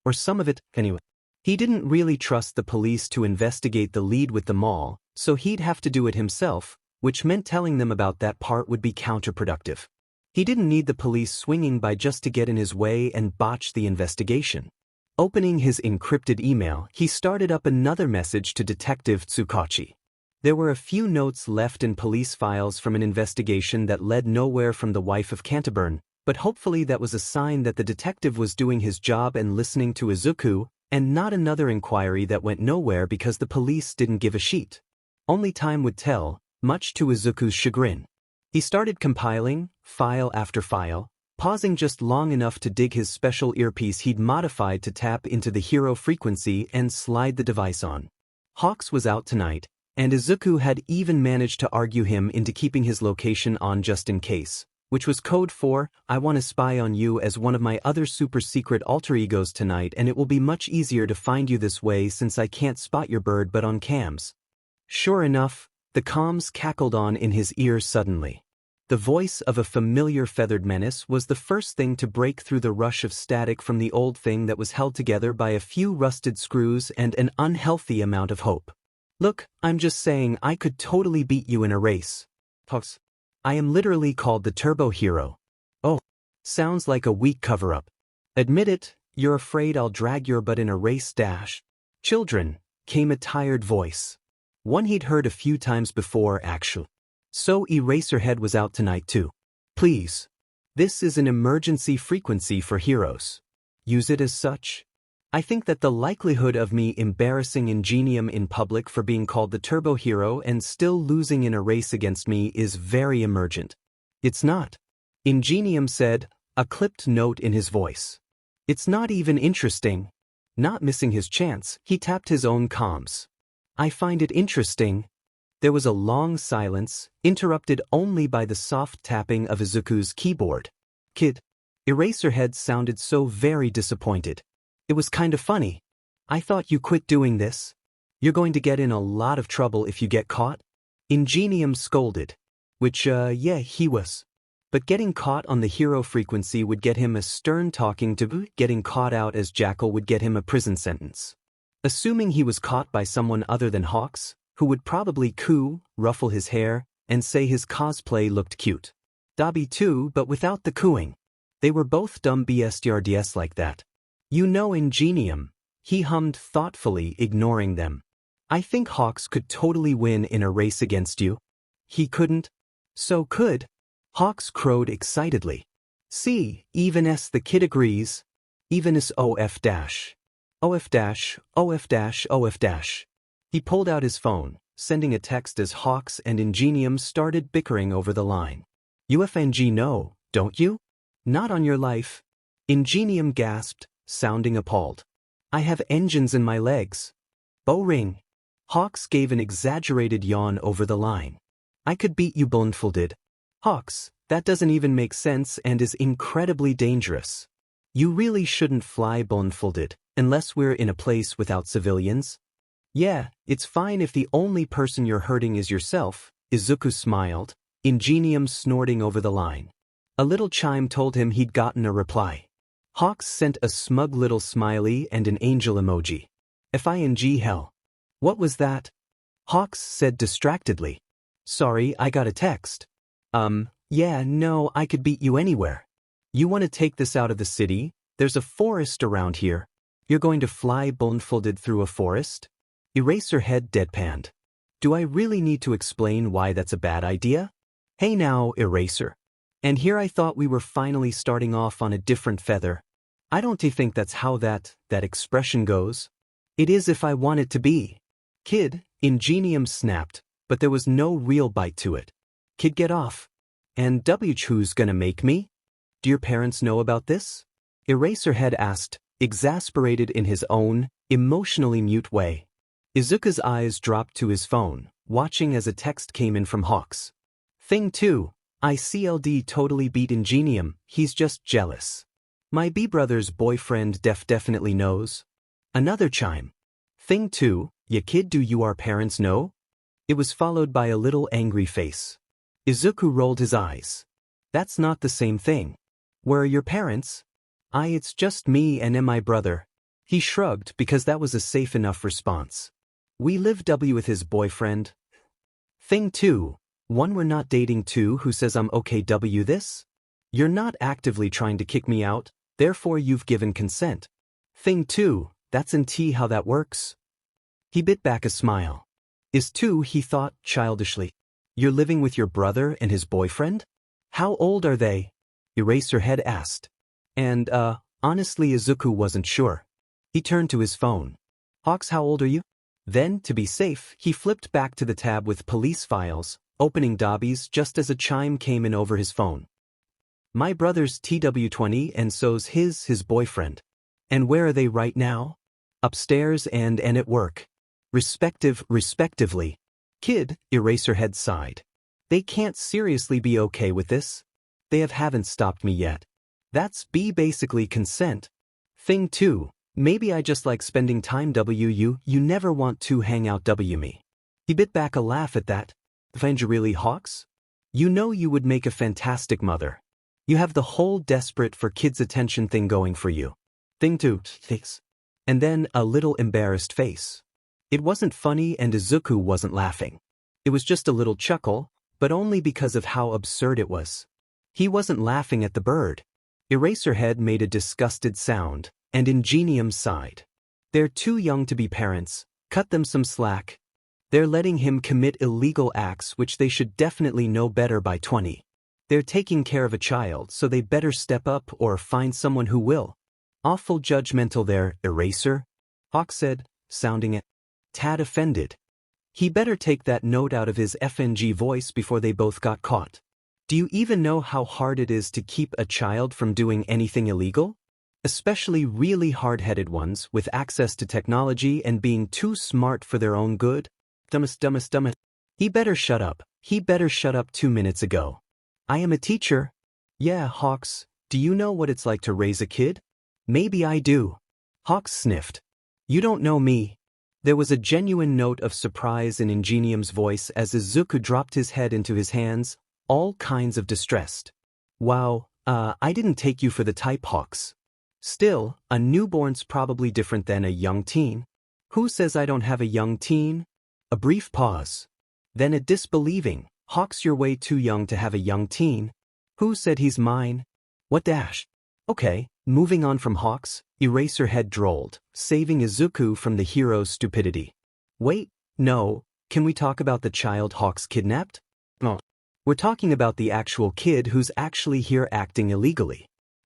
Speaker 1: Or some of it, anyway. He didn't really trust the police to investigate the lead with them all, so he'd have to do it himself, which meant telling them about that part would be counterproductive. He didn't need the police swinging by just to get in his way and botch the investigation. Opening his encrypted email, he started up another message to Detective Tsukachi. There were a few notes left in police files from an investigation that led nowhere from the wife of Canterburn, but hopefully that was a sign that the detective was doing his job and listening to Izuku, and not another inquiry that went nowhere because the police didn't give a shit. Only time would tell, much to Izuku's chagrin. He started compiling, file after file, pausing just long enough to dig his special earpiece he'd modified to tap into the hero frequency and slide the device on. Hawks was out tonight, and Izuku had even managed to argue him into keeping his location on just in case, which was code for, I want to spy on you as one of my other super secret alter egos tonight, and it will be much easier to find you this way since I can't spot your bird but on cams. Sure enough, the comms cackled on in his ears suddenly. The voice of a familiar feathered menace was the first thing to break through the rush of static from the old thing that was held together by a few rusted screws and an unhealthy amount of hope. Look, I'm just saying I could totally beat you in a race. Hawks. I am literally called the Turbo Hero. Oh, sounds like a weak cover-up. Admit it, you're afraid I'll drag your butt in a race dash. Children, came a tired voice. One he'd heard a few times before, actually. So Eraserhead was out tonight too. Please. This is an emergency frequency for heroes. Use it as such. I think that the likelihood of me embarrassing Ingenium in public for being called the Turbo Hero and still losing in a race against me is very emergent. It's not. Ingenium said, a clipped note in his voice. It's not even interesting. Not missing his chance, he tapped his own comms. I find it interesting. There was a long silence, interrupted only by the soft tapping of Izuku's keyboard. Kid. Eraserhead sounded so very disappointed. It was kind of funny. I thought you quit doing this. You're going to get in a lot of trouble if you get caught. Ingenium scolded. Which, yeah, he was. But getting caught on the hero frequency would get him a stern talking to. Getting caught out as Jackal would get him a prison sentence. Assuming he was caught by someone other than Hawks, who would probably coo, ruffle his hair, and say his cosplay looked cute. Dabi too, but without the cooing. They were both dumb BSTRDS like that. You know Ingenium, he hummed thoughtfully, ignoring them. I think Hawks could totally win in a race against you. He couldn't. So could. Hawks crowed excitedly. See, even S the kid agrees. Even S OF dash. OF dash, OF dash, OF dash. He pulled out his phone, sending a text as Hawks and Ingenium started bickering over the line. UFNG no, don't you? Not on your life. Ingenium gasped, sounding appalled. I have engines in my legs. Bow ring. Hawks gave an exaggerated yawn over the line. I could beat you blindfolded. Hawks, that doesn't even make sense and is incredibly dangerous. You really shouldn't fly blindfolded, unless we're in a place without civilians. Yeah, it's fine if the only person you're hurting is yourself, Izuku smiled, Ingenium snorting over the line. A little chime told him he'd gotten a reply. Hawks sent a smug little smiley and an angel emoji. FING hell. What was that? Hawks said distractedly. Sorry, I got a text. Yeah, no, I could beat you anywhere. You want to take this out of the city? There's a forest around here. You're going to fly blindfolded through a forest? Eraserhead deadpanned. Do I really need to explain why that's a bad idea? Hey now, Eraser. And here I thought we were finally starting off on a different feather. I don't think that's how that expression goes. It is if I want it to be. Kid, Ingenium snapped, but there was no real bite to it. Kid, get off. And who's gonna make me? Do your parents know about this? Eraserhead asked, exasperated in his own, emotionally mute way. Izuku's eyes dropped to his phone, watching as a text came in from Hawks. Thing 2, ICLD totally beat Ingenium, he's just jealous. My B-brother's boyfriend definitely knows. Another chime. Thing 2, ya kid, do you our parents know? It was followed by a little angry face. Izuku rolled his eyes. That's not the same thing. Where are your parents? It's just me and my brother. He shrugged because that was a safe enough response. We live W with his boyfriend. Thing 2, 1 we're not dating. 2 who says I'm okay W this? You're not actively trying to kick me out, therefore you've given consent. Thing 2, that's in T how that works. He bit back a smile. Is 2 he thought, childishly. You're living with your brother and his boyfriend? How old are they? Eraserhead asked. And, honestly Izuku wasn't sure. He turned to his phone. Hawks, how old are you? Then, to be safe, he flipped back to the tab with police files, opening Dobby's just as a chime came in over his phone. My brother's TW20 and so's his boyfriend. And where are they right now? Upstairs and at work. Respectively. Kid, Eraserhead sighed. They can't seriously be okay with this. They haven't stopped me yet. That's basically consent. Thing 2, maybe I just like spending time you never want to hang out me. He bit back a laugh at that. Find you really, Hawks? You know you would make a fantastic mother. You have the whole desperate for kids' attention thing going for you. Thing 2, thanks. And then a little embarrassed face. It wasn't funny and Izuku wasn't laughing. It was just a little chuckle, but only because of how absurd it was. He wasn't laughing at the bird. Eraserhead made a disgusted sound, and Ingenium sighed. They're too young to be parents, cut them some slack. They're letting him commit illegal acts which they should definitely know better by 20. They're taking care of a child, so they better step up or find someone who will. Awful judgmental there, Eraser, Hawk said, sounding a tad offended. He better take that note out of his FNG voice before they both got caught. Do you even know how hard it is to keep a child from doing anything illegal? Especially really hard-headed ones with access to technology and being too smart for their own good? Dumbest. He better shut up. He better shut up 2 minutes ago. I am a teacher. Yeah, Hawks, do you know what it's like to raise a kid? Maybe I do. Hawks sniffed. You don't know me. There was a genuine note of surprise in Ingenium's voice as Izuku dropped his head into his hands, all kinds of distressed. Wow, I didn't take you for the type, Hawks. Still, a newborn's probably different than a young teen. Who says I don't have a young teen? A brief pause. Then a disbelieving, Hawks, you're way too young to have a young teen. Who said he's mine? What dash? Okay, moving on from Hawks, Eraserhead drawled, saving Izuku from the hero's stupidity. Wait, no, can we talk about the child Hawks kidnapped? No. We're talking about the actual kid who's actually here acting illegally.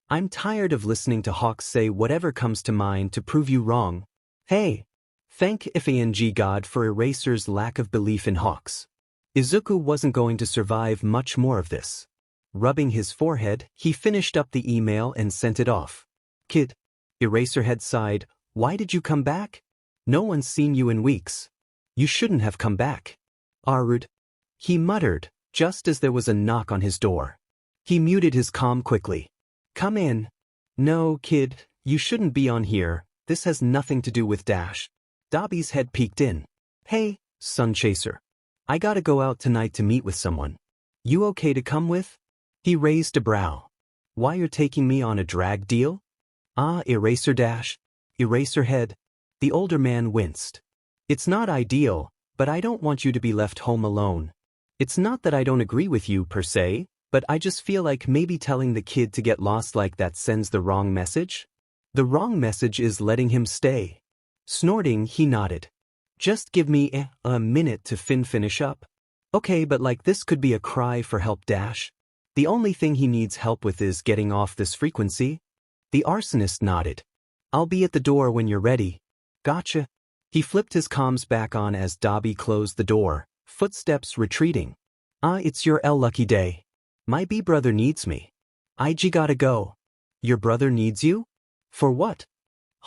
Speaker 1: I'm tired of listening to Hawks say whatever comes to mind to prove you wrong. Hey! Thank FANG God for Eraser's lack of belief in Hawks. Izuku wasn't going to survive much more of this. Rubbing his forehead, he finished up the email and sent it off. Kid. Eraserhead sighed, why did you come back? No one's seen you in weeks. You shouldn't have come back. Arud. He muttered, just as there was a knock on his door. He muted his comm quickly. Come in. No, kid, you shouldn't be on here, this has nothing to do with Dash. Dobby's head peeked in. Hey, Sun Chaser. I gotta go out tonight to meet with someone. You okay to come with? He raised a brow. Why you're taking me on a drag deal? Eraser Dash. Eraserhead. The older man winced. It's not ideal, but I don't want you to be left home alone. It's not that I don't agree with you per se, but I just feel like maybe telling the kid to get lost like that sends the wrong message. The wrong message is letting him stay. Snorting, he nodded. Just give me a minute to finish up. Okay, but like this could be a cry for help Dash. The only thing he needs help with is getting off this frequency. The arsonist nodded. I'll be at the door when you're ready. Gotcha. He flipped his comms back on as Dabi closed the door, footsteps retreating. It's your lucky day. My B-brother needs me. IG gotta go. Your brother needs you? For what?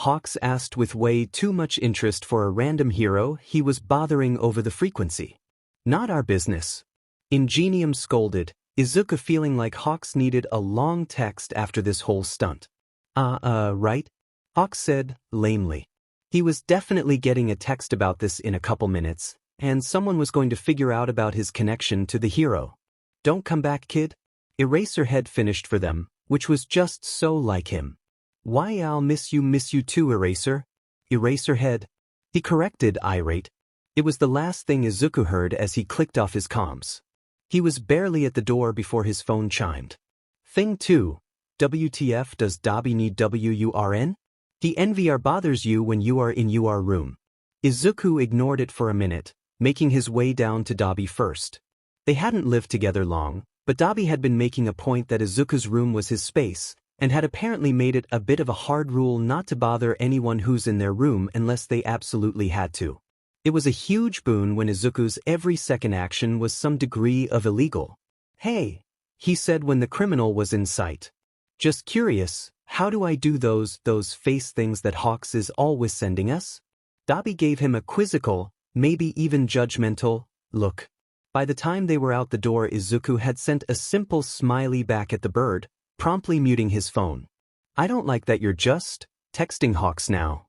Speaker 1: Hawks asked with way too much interest for a random hero he was bothering over the frequency. Not our business. Ingenium scolded, Izuku feeling like Hawks needed a long text after this whole stunt. Right? Hawks said, lamely. He was definitely getting a text about this in a couple minutes, and someone was going to figure out about his connection to the hero. Don't come back, kid? Eraserhead finished for them, which was just so like him. Why I'll miss you too, Eraser. Eraserhead. He corrected, irate. It was the last thing Izuku heard as he clicked off his comms. He was barely at the door before his phone chimed. Thing 2. WTF, does Dobby need WURN? He envy bothers you when you are in your room. Izuku ignored it for a minute, making his way down to Dobby first. They hadn't lived together long, but Dobby had been making a point that Izuku's room was his space, and had apparently made it a bit of a hard rule not to bother anyone who's in their room unless they absolutely had to. It was a huge boon when Izuku's every second action was some degree of illegal. Hey, he said when the criminal was in sight. Just curious, how do I do those face things that Hawks is always sending us? Dobby gave him a quizzical, maybe even judgmental, look. By the time they were out the door, Izuku had sent a simple smiley back at the bird, promptly muting his phone. I don't like that you're just texting Hawks now.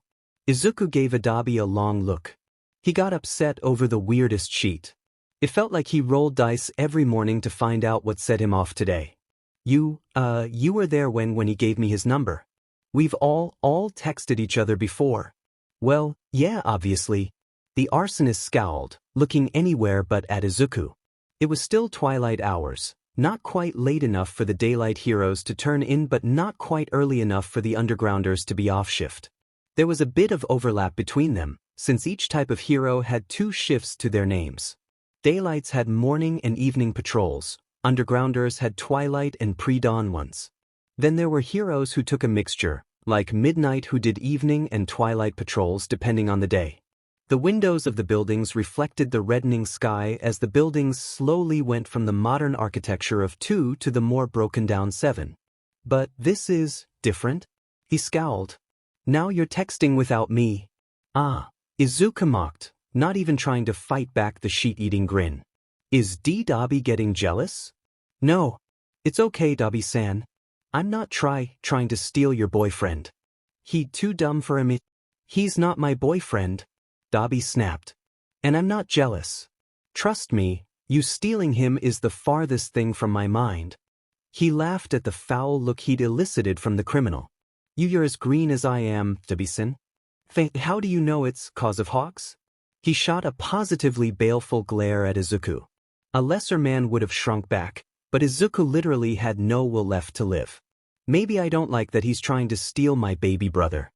Speaker 1: Izuku gave Dobby a long look. He got upset over the weirdest sheet. It felt like he rolled dice every morning to find out what set him off today. You were there when he gave me his number. We've all texted each other before. Well, yeah, obviously. The arsonist scowled, looking anywhere but at Izuku. It was still twilight hours, not quite late enough for the daylight heroes to turn in but not quite early enough for the undergrounders to be off shift. There was a bit of overlap between them, since each type of hero had 2 shifts to their names. Daylights had morning and evening patrols, undergrounders had twilight and pre-dawn ones. Then there were heroes who took a mixture, like Midnight who did evening and twilight patrols depending on the day. The windows of the buildings reflected the reddening sky as the buildings slowly went from the modern architecture of 2 to the more broken-down 7. But this is different? He scowled. Now you're texting without me. Izuku mocked, not even trying to fight back the sheet-eating grin. Is Dobby getting jealous? No. It's okay, Dobby-san. I'm not trying to steal your boyfriend. He too dumb for him. He's not my boyfriend. Dobby snapped. And I'm not jealous. Trust me, you stealing him is the farthest thing from my mind. He laughed at the foul look he'd elicited from the criminal. You're as green as I am, Dobby-san. How do you know it's cause of Hawks? He shot a positively baleful glare at Izuku. A lesser man would have shrunk back, but Izuku literally had no will left to live. Maybe I don't like that he's trying to steal my baby brother.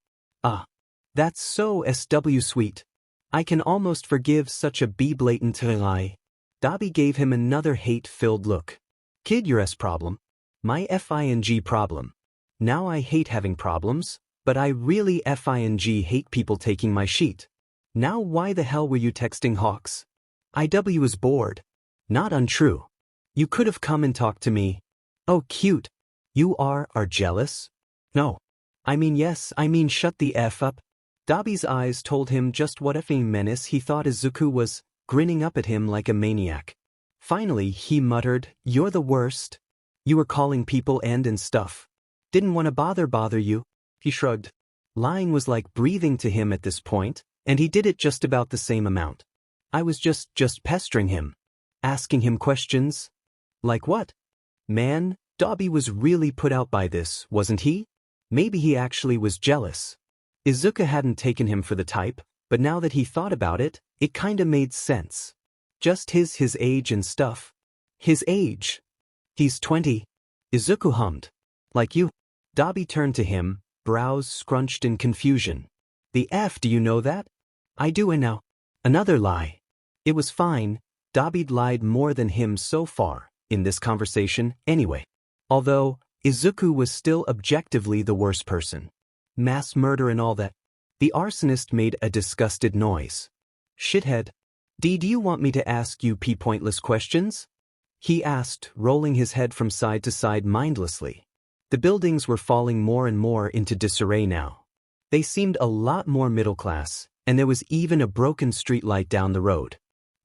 Speaker 1: That's so SW sweet. I can almost forgive such a blatant lie. Dobby gave him another hate-filled look. Kid, your problem. My FING problem. Now I hate having problems, but I really FING hate people taking my sheet. Now why the hell were you texting Hawks? IW was bored. Not untrue. You could have come and talked to me. Oh, cute. You are jealous? No. Yes, shut the F up. Dobby's eyes told him just what effing menace he thought Izuku was, grinning up at him like a maniac. Finally, he muttered, You're the worst. You were calling people and stuff. Didn't want to bother you. He shrugged. Lying was like breathing to him at this point, and he did it just about the same amount. I was just pestering him. Asking him questions. Like what? Man, Dobby was really put out by this, wasn't he? Maybe he actually was jealous. Izuku hadn't taken him for the type, but now that he thought about it, it kinda made sense. Just his age and stuff. His age? He's 20. Izuku hummed. Like you. Dobby turned to him, brows scrunched in confusion. The F, do you know that? I do, and now. Another lie. It was fine, Dobby'd lied more than him so far, in this conversation, anyway. Although, Izuku was still objectively the worst person. Mass murder and all that. The arsonist made a disgusted noise. Shithead. Do you want me to ask you pointless questions? He asked, rolling his head from side to side mindlessly. The buildings were falling more and more into disarray now. They seemed a lot more middle class, and there was even a broken streetlight down the road.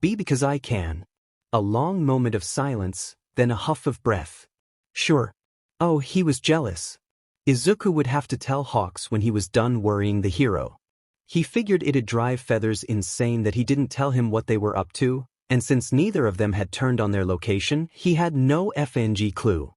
Speaker 1: B because I can. A long moment of silence, then a huff of breath. Sure. Oh, he was jealous. Izuku would have to tell Hawks when he was done worrying the hero. He figured it'd drive Feathers insane that he didn't tell him what they were up to, and since neither of them had turned on their location, he had no FNG clue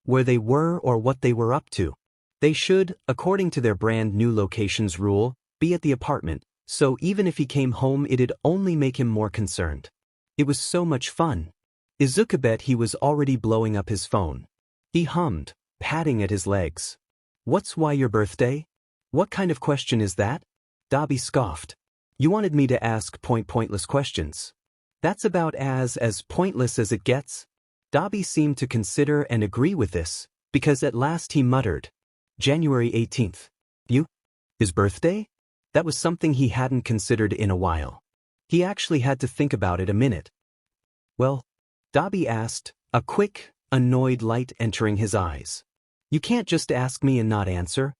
Speaker 1: where they were or what they were up to. They should, according to their brand new locations rule, be at the apartment, so even if he came home it'd only make him more concerned. It was so much fun. Izuku bet he was already blowing up his phone. He hummed, patting at his legs. What's why your birthday? What kind of question is that? Dabi scoffed. You wanted me to ask pointless questions. That's about as pointless as it gets. Dabi seemed to consider and agree with this, because at last he muttered, January 18th. You? His birthday? That was something he hadn't considered in a while. He actually had to think about it a minute. Well, Dabi asked, a quick, annoyed light entering his eyes. You can't just ask me and not answer.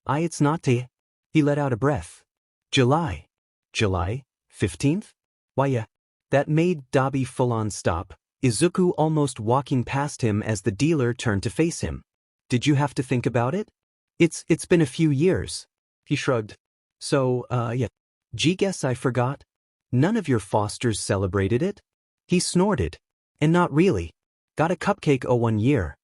Speaker 1: It's not to. He let out a breath. July 15th? Why yeah. That made Dabi full-on stop, Izuku almost walking past him as the dealer turned to face him. Did you have to think about it? It's been a few years. He shrugged. So, yeah. Gee, guess I forgot. None of your Fosters celebrated it? He snorted. And not really. Got a cupcake 1 year.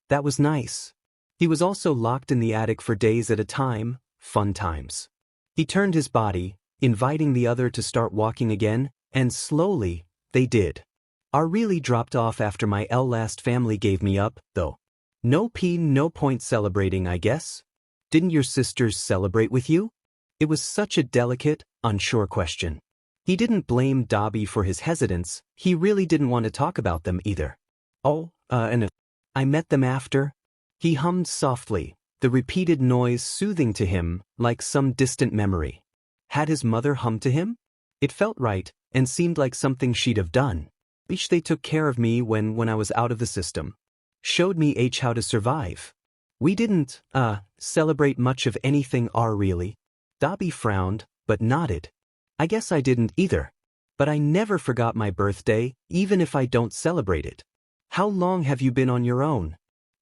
Speaker 1: That was nice. He was also locked in the attic for days at a time, fun times. He turned his body, inviting the other to start walking again, and slowly, they did. R really dropped off after my last family gave me up, though. No point celebrating, I guess. Didn't your sisters celebrate with you? It was such a delicate, unsure question. He didn't blame Dabi for his hesitance, he really didn't want to talk about them either. And I met them after. He hummed softly, the repeated noise soothing to him like some distant memory. Had his mother hummed to him? It felt right, and seemed like something she'd have done. Each they took care of me when I was out of the system. Showed me how to survive. We didn't, celebrate much of anything really. Dabi frowned, but nodded. I guess I didn't either. But I never forgot my birthday, even if I don't celebrate it. How long have you been on your own?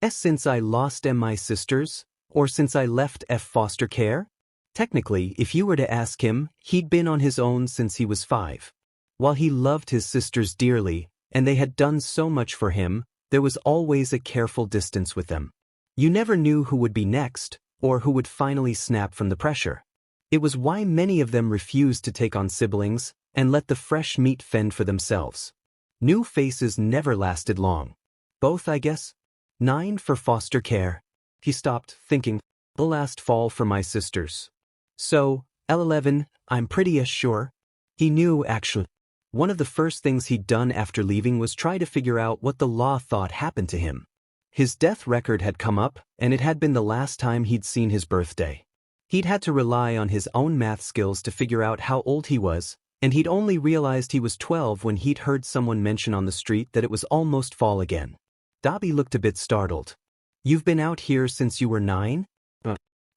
Speaker 1: Since I lost my sisters, or since I left foster care? Technically, if you were to ask him, he'd been on his own since he was 5. While he loved his sisters dearly, and they had done so much for him, there was always a careful distance with them. You never knew who would be next, or who would finally snap from the pressure. It was why many of them refused to take on siblings, and let the fresh meat fend for themselves. New faces never lasted long. Both, I guess. 9 for foster care. He stopped, thinking, the last fall for my sisters. So, L11, I'm pretty sure. He knew, actually. One of the first things he'd done after leaving was try to figure out what the law thought happened to him. His death record had come up, and it had been the last time he'd seen his birthday. He'd had to rely on his own math skills to figure out how old he was, and he'd only realized he was 12 when he'd heard someone mention on the street that it was almost fall again. Dabi looked a bit startled. You've been out here since you were 9?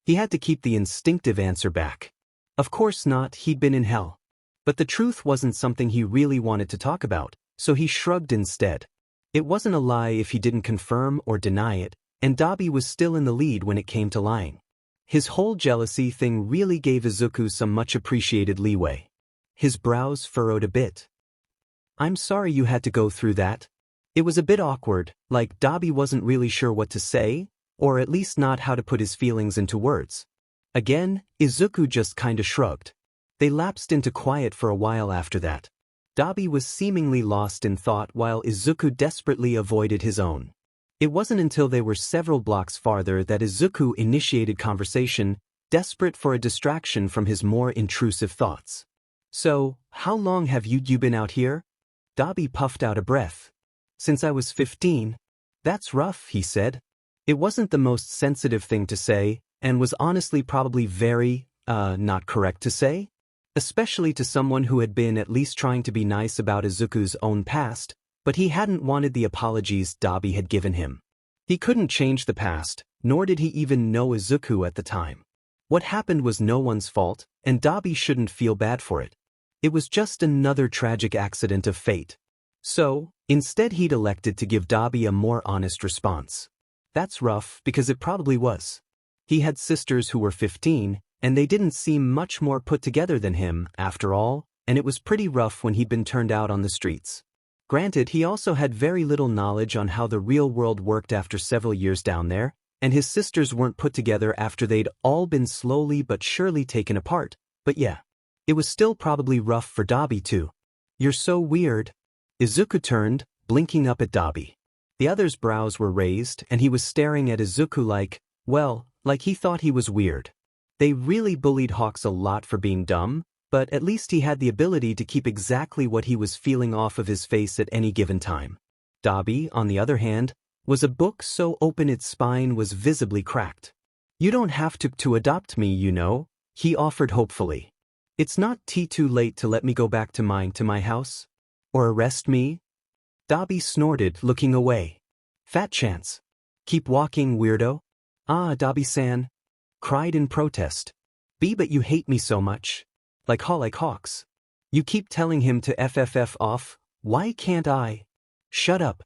Speaker 1: He had to keep the instinctive answer back. Of course not, he'd been in hell. But the truth wasn't something he really wanted to talk about, so he shrugged instead. It wasn't a lie if he didn't confirm or deny it, and Dabi was still in the lead when it came to lying. His whole jealousy thing really gave Izuku some much-appreciated leeway. His brows furrowed a bit. I'm sorry you had to go through that. It was a bit awkward, like Dabi wasn't really sure what to say, or at least not how to put his feelings into words. Again, Izuku just kinda shrugged. They lapsed into quiet for a while after that. Dabi was seemingly lost in thought while Izuku desperately avoided his own. It wasn't until they were several blocks farther that Izuku initiated conversation, desperate for a distraction from his more intrusive thoughts. So, how long have you been out here? Dabi puffed out a breath. Since I was 15. That's rough, he said. It wasn't the most sensitive thing to say, and was honestly probably very, not correct to say. Especially to someone who had been at least trying to be nice about Izuku's own past, but he hadn't wanted the apologies Dabi had given him. He couldn't change the past, nor did he even know Izuku at the time. What happened was no one's fault, and Dobby shouldn't feel bad for it. It was just another tragic accident of fate. So, instead he'd elected to give Dobby a more honest response. That's rough because it probably was. He had sisters who were 15, and they didn't seem much more put together than him, after all, and it was pretty rough when he'd been turned out on the streets. Granted, he also had very little knowledge on how the real world worked after several years down there, and his sisters weren't put together after they'd all been slowly but surely taken apart, but yeah. It was still probably rough for Dobby too. You're so weird. Izuku turned, blinking up at Dobby. The other's brows were raised and he was staring at Izuku like he thought he was weird. They really bullied Hawks a lot for being dumb, but at least he had the ability to keep exactly what he was feeling off of his face at any given time. Dobby, on the other hand, was a book so open its spine was visibly cracked. You don't have to adopt me, you know, he offered hopefully. It's not too late to let me go back to my house? Or arrest me? Dobby snorted, looking away. Fat chance. Keep walking, weirdo. Ah, Dobby-san. Cried in protest. But you hate me so much. Like Hawks. You keep telling him to FFF off, why can't I? Shut up.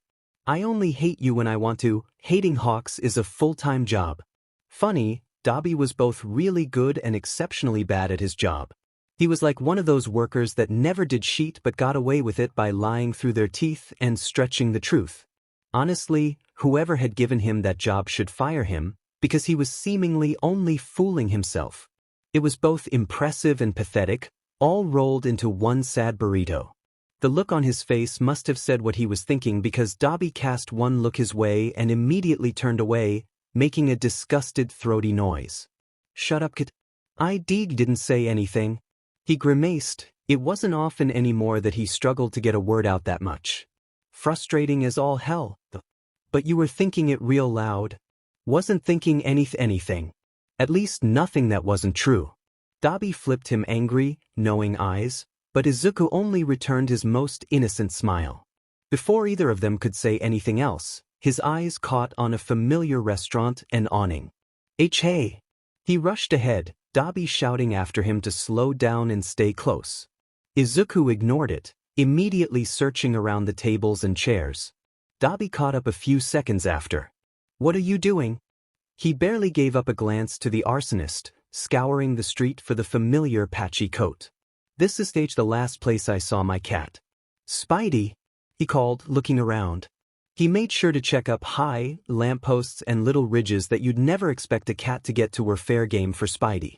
Speaker 1: I only hate you when I want to. Hating Hawks is a full-time job. Funny, Dobby was both really good and exceptionally bad at his job. He was like one of those workers that never did shit but got away with it by lying through their teeth and stretching the truth. Honestly, whoever had given him that job should fire him, because he was seemingly only fooling himself. It was both impressive and pathetic, all rolled into one sad burrito. The look on his face must have said what he was thinking because Dobby cast one look his way and immediately turned away, making a disgusted throaty noise. Shut up, kid. I didn't say anything. He grimaced. It wasn't often anymore that he struggled to get a word out that much. Frustrating as all hell. But you were thinking it real loud. Wasn't thinking anything. At least nothing that wasn't true. Dobby flipped him angry, knowing eyes, but Izuku only returned his most innocent smile. Before either of them could say anything else, his eyes caught on a familiar restaurant and awning. Hey! He rushed ahead, Dobby shouting after him to slow down and stay close. Izuku ignored it, immediately searching around the tables and chairs. Dobby caught up a few seconds after. What are you doing? He barely gave up a glance to the arsonist, scouring the street for the familiar patchy coat. This is the last place I saw my cat. Spidey, he called, looking around. He made sure to check up high lampposts and little ridges that you'd never expect a cat to get to were fair game for Spidey.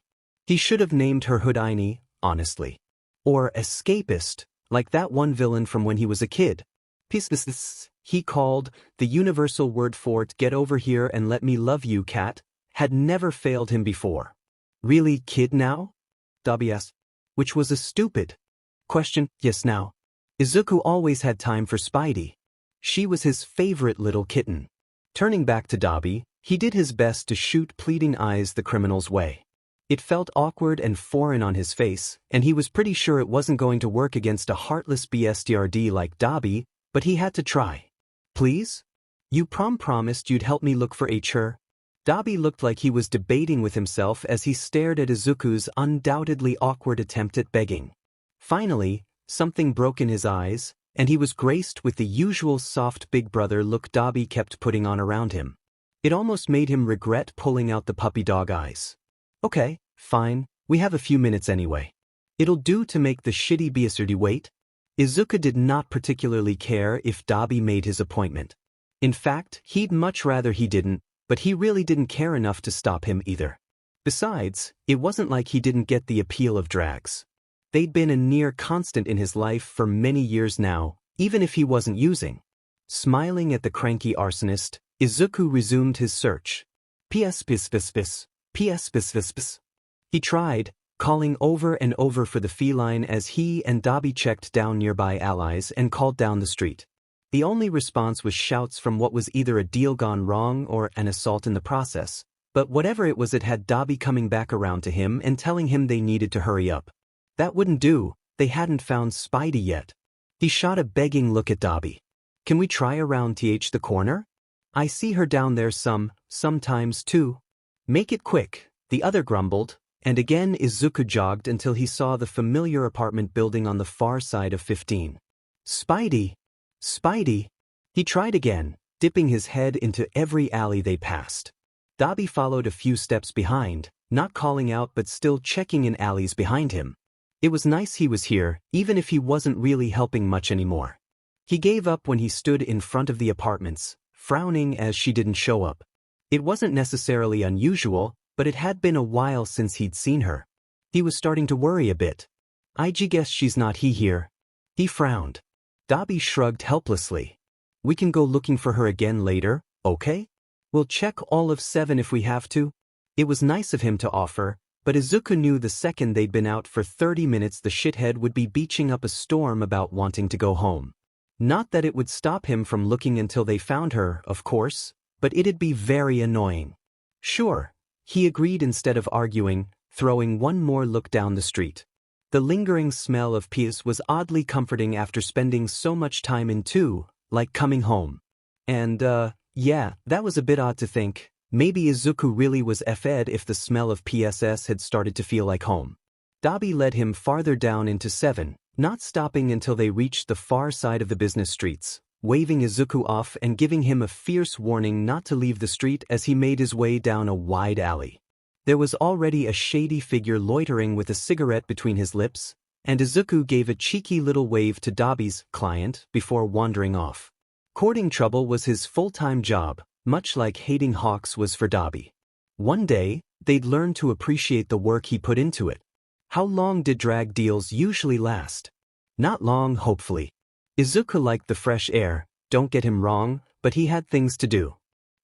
Speaker 1: He should have named her Houdini, honestly. Or escapist, like that one villain from when he was a kid. Peace, he called, the universal word for it, get over here and let me love you, cat, had never failed him before. Really, kid now? Dobby asked. Which was a stupid question. Yes, now. Izuku always had time for Spidey. She was his favorite little kitten. Turning back to Dobby, he did his best to shoot pleading eyes the criminal's way. It felt awkward and foreign on his face, and he was pretty sure it wasn't going to work against a heartless BSTRD like Dobby, but he had to try. Please? You promised you'd help me look for her? Dobby looked like he was debating with himself as he stared at Izuku's undoubtedly awkward attempt at begging. Finally, something broke in his eyes, and he was graced with the usual soft big brother look Dobby kept putting on around him. It almost made him regret pulling out the puppy dog eyes. Okay, fine, we have a few minutes anyway. It'll do to make the shitty BSRD wait. Izuku did not particularly care if Dobby made his appointment. In fact, he'd much rather he didn't, but he really didn't care enough to stop him either. Besides, it wasn't like he didn't get the appeal of drags. They'd been a near constant in his life for many years now, even if he wasn't using. Smiling at the cranky arsonist, Izuku resumed his search. P.S. He tried, calling over and over for the feline as he and Dobby checked down nearby allies and called down the street. The only response was shouts from what was either a deal gone wrong or an assault in the process, but whatever it was, it had Dobby coming back around to him and telling him they needed to hurry up. That wouldn't do, they hadn't found Spidey yet. He shot a begging look at Dobby. Can we try around the corner? I see her down there sometimes too. Make it quick, The other grumbled, and again Izuku jogged until he saw the familiar apartment building on the far side of 15. Spidey! Spidey! He tried again, dipping his head into every alley they passed. Dabi followed a few steps behind, not calling out but still checking in alleys behind him. It was nice he was here, even if he wasn't really helping much anymore. He gave up when he stood in front of the apartments, frowning as she didn't show up. It wasn't necessarily unusual, but it had been a while since he'd seen her. He was starting to worry a bit. I guess she's not here. He frowned. Dabi shrugged helplessly. We can go looking for her again later, okay? We'll check all of 7 if we have to. It was nice of him to offer, but Izuku knew the second they'd been out for 30 minutes the shithead would be beaching up a storm about wanting to go home. Not that it would stop him from looking until they found her, of course, but it'd be very annoying. Sure, he agreed instead of arguing, throwing one more look down the street. The lingering smell of peace was oddly comforting after spending so much time in 2, like coming home. And, yeah, that was a bit odd to think. Maybe Izuku really was F'd if the smell of PSS had started to feel like home. Dabi led him farther down into 7, not stopping until they reached the far side of the business streets, waving Izuku off and giving him a fierce warning not to leave the street as he made his way down a wide alley. There was already a shady figure loitering with a cigarette between his lips, and Izuku gave a cheeky little wave to Dabi's client before wandering off. Courting trouble was his full-time job, much like hating hawks was for Dabi. One day, they'd learn to appreciate the work he put into it. How long did drag deals usually last? Not long, hopefully. Izuku liked the fresh air, don't get him wrong, but he had things to do.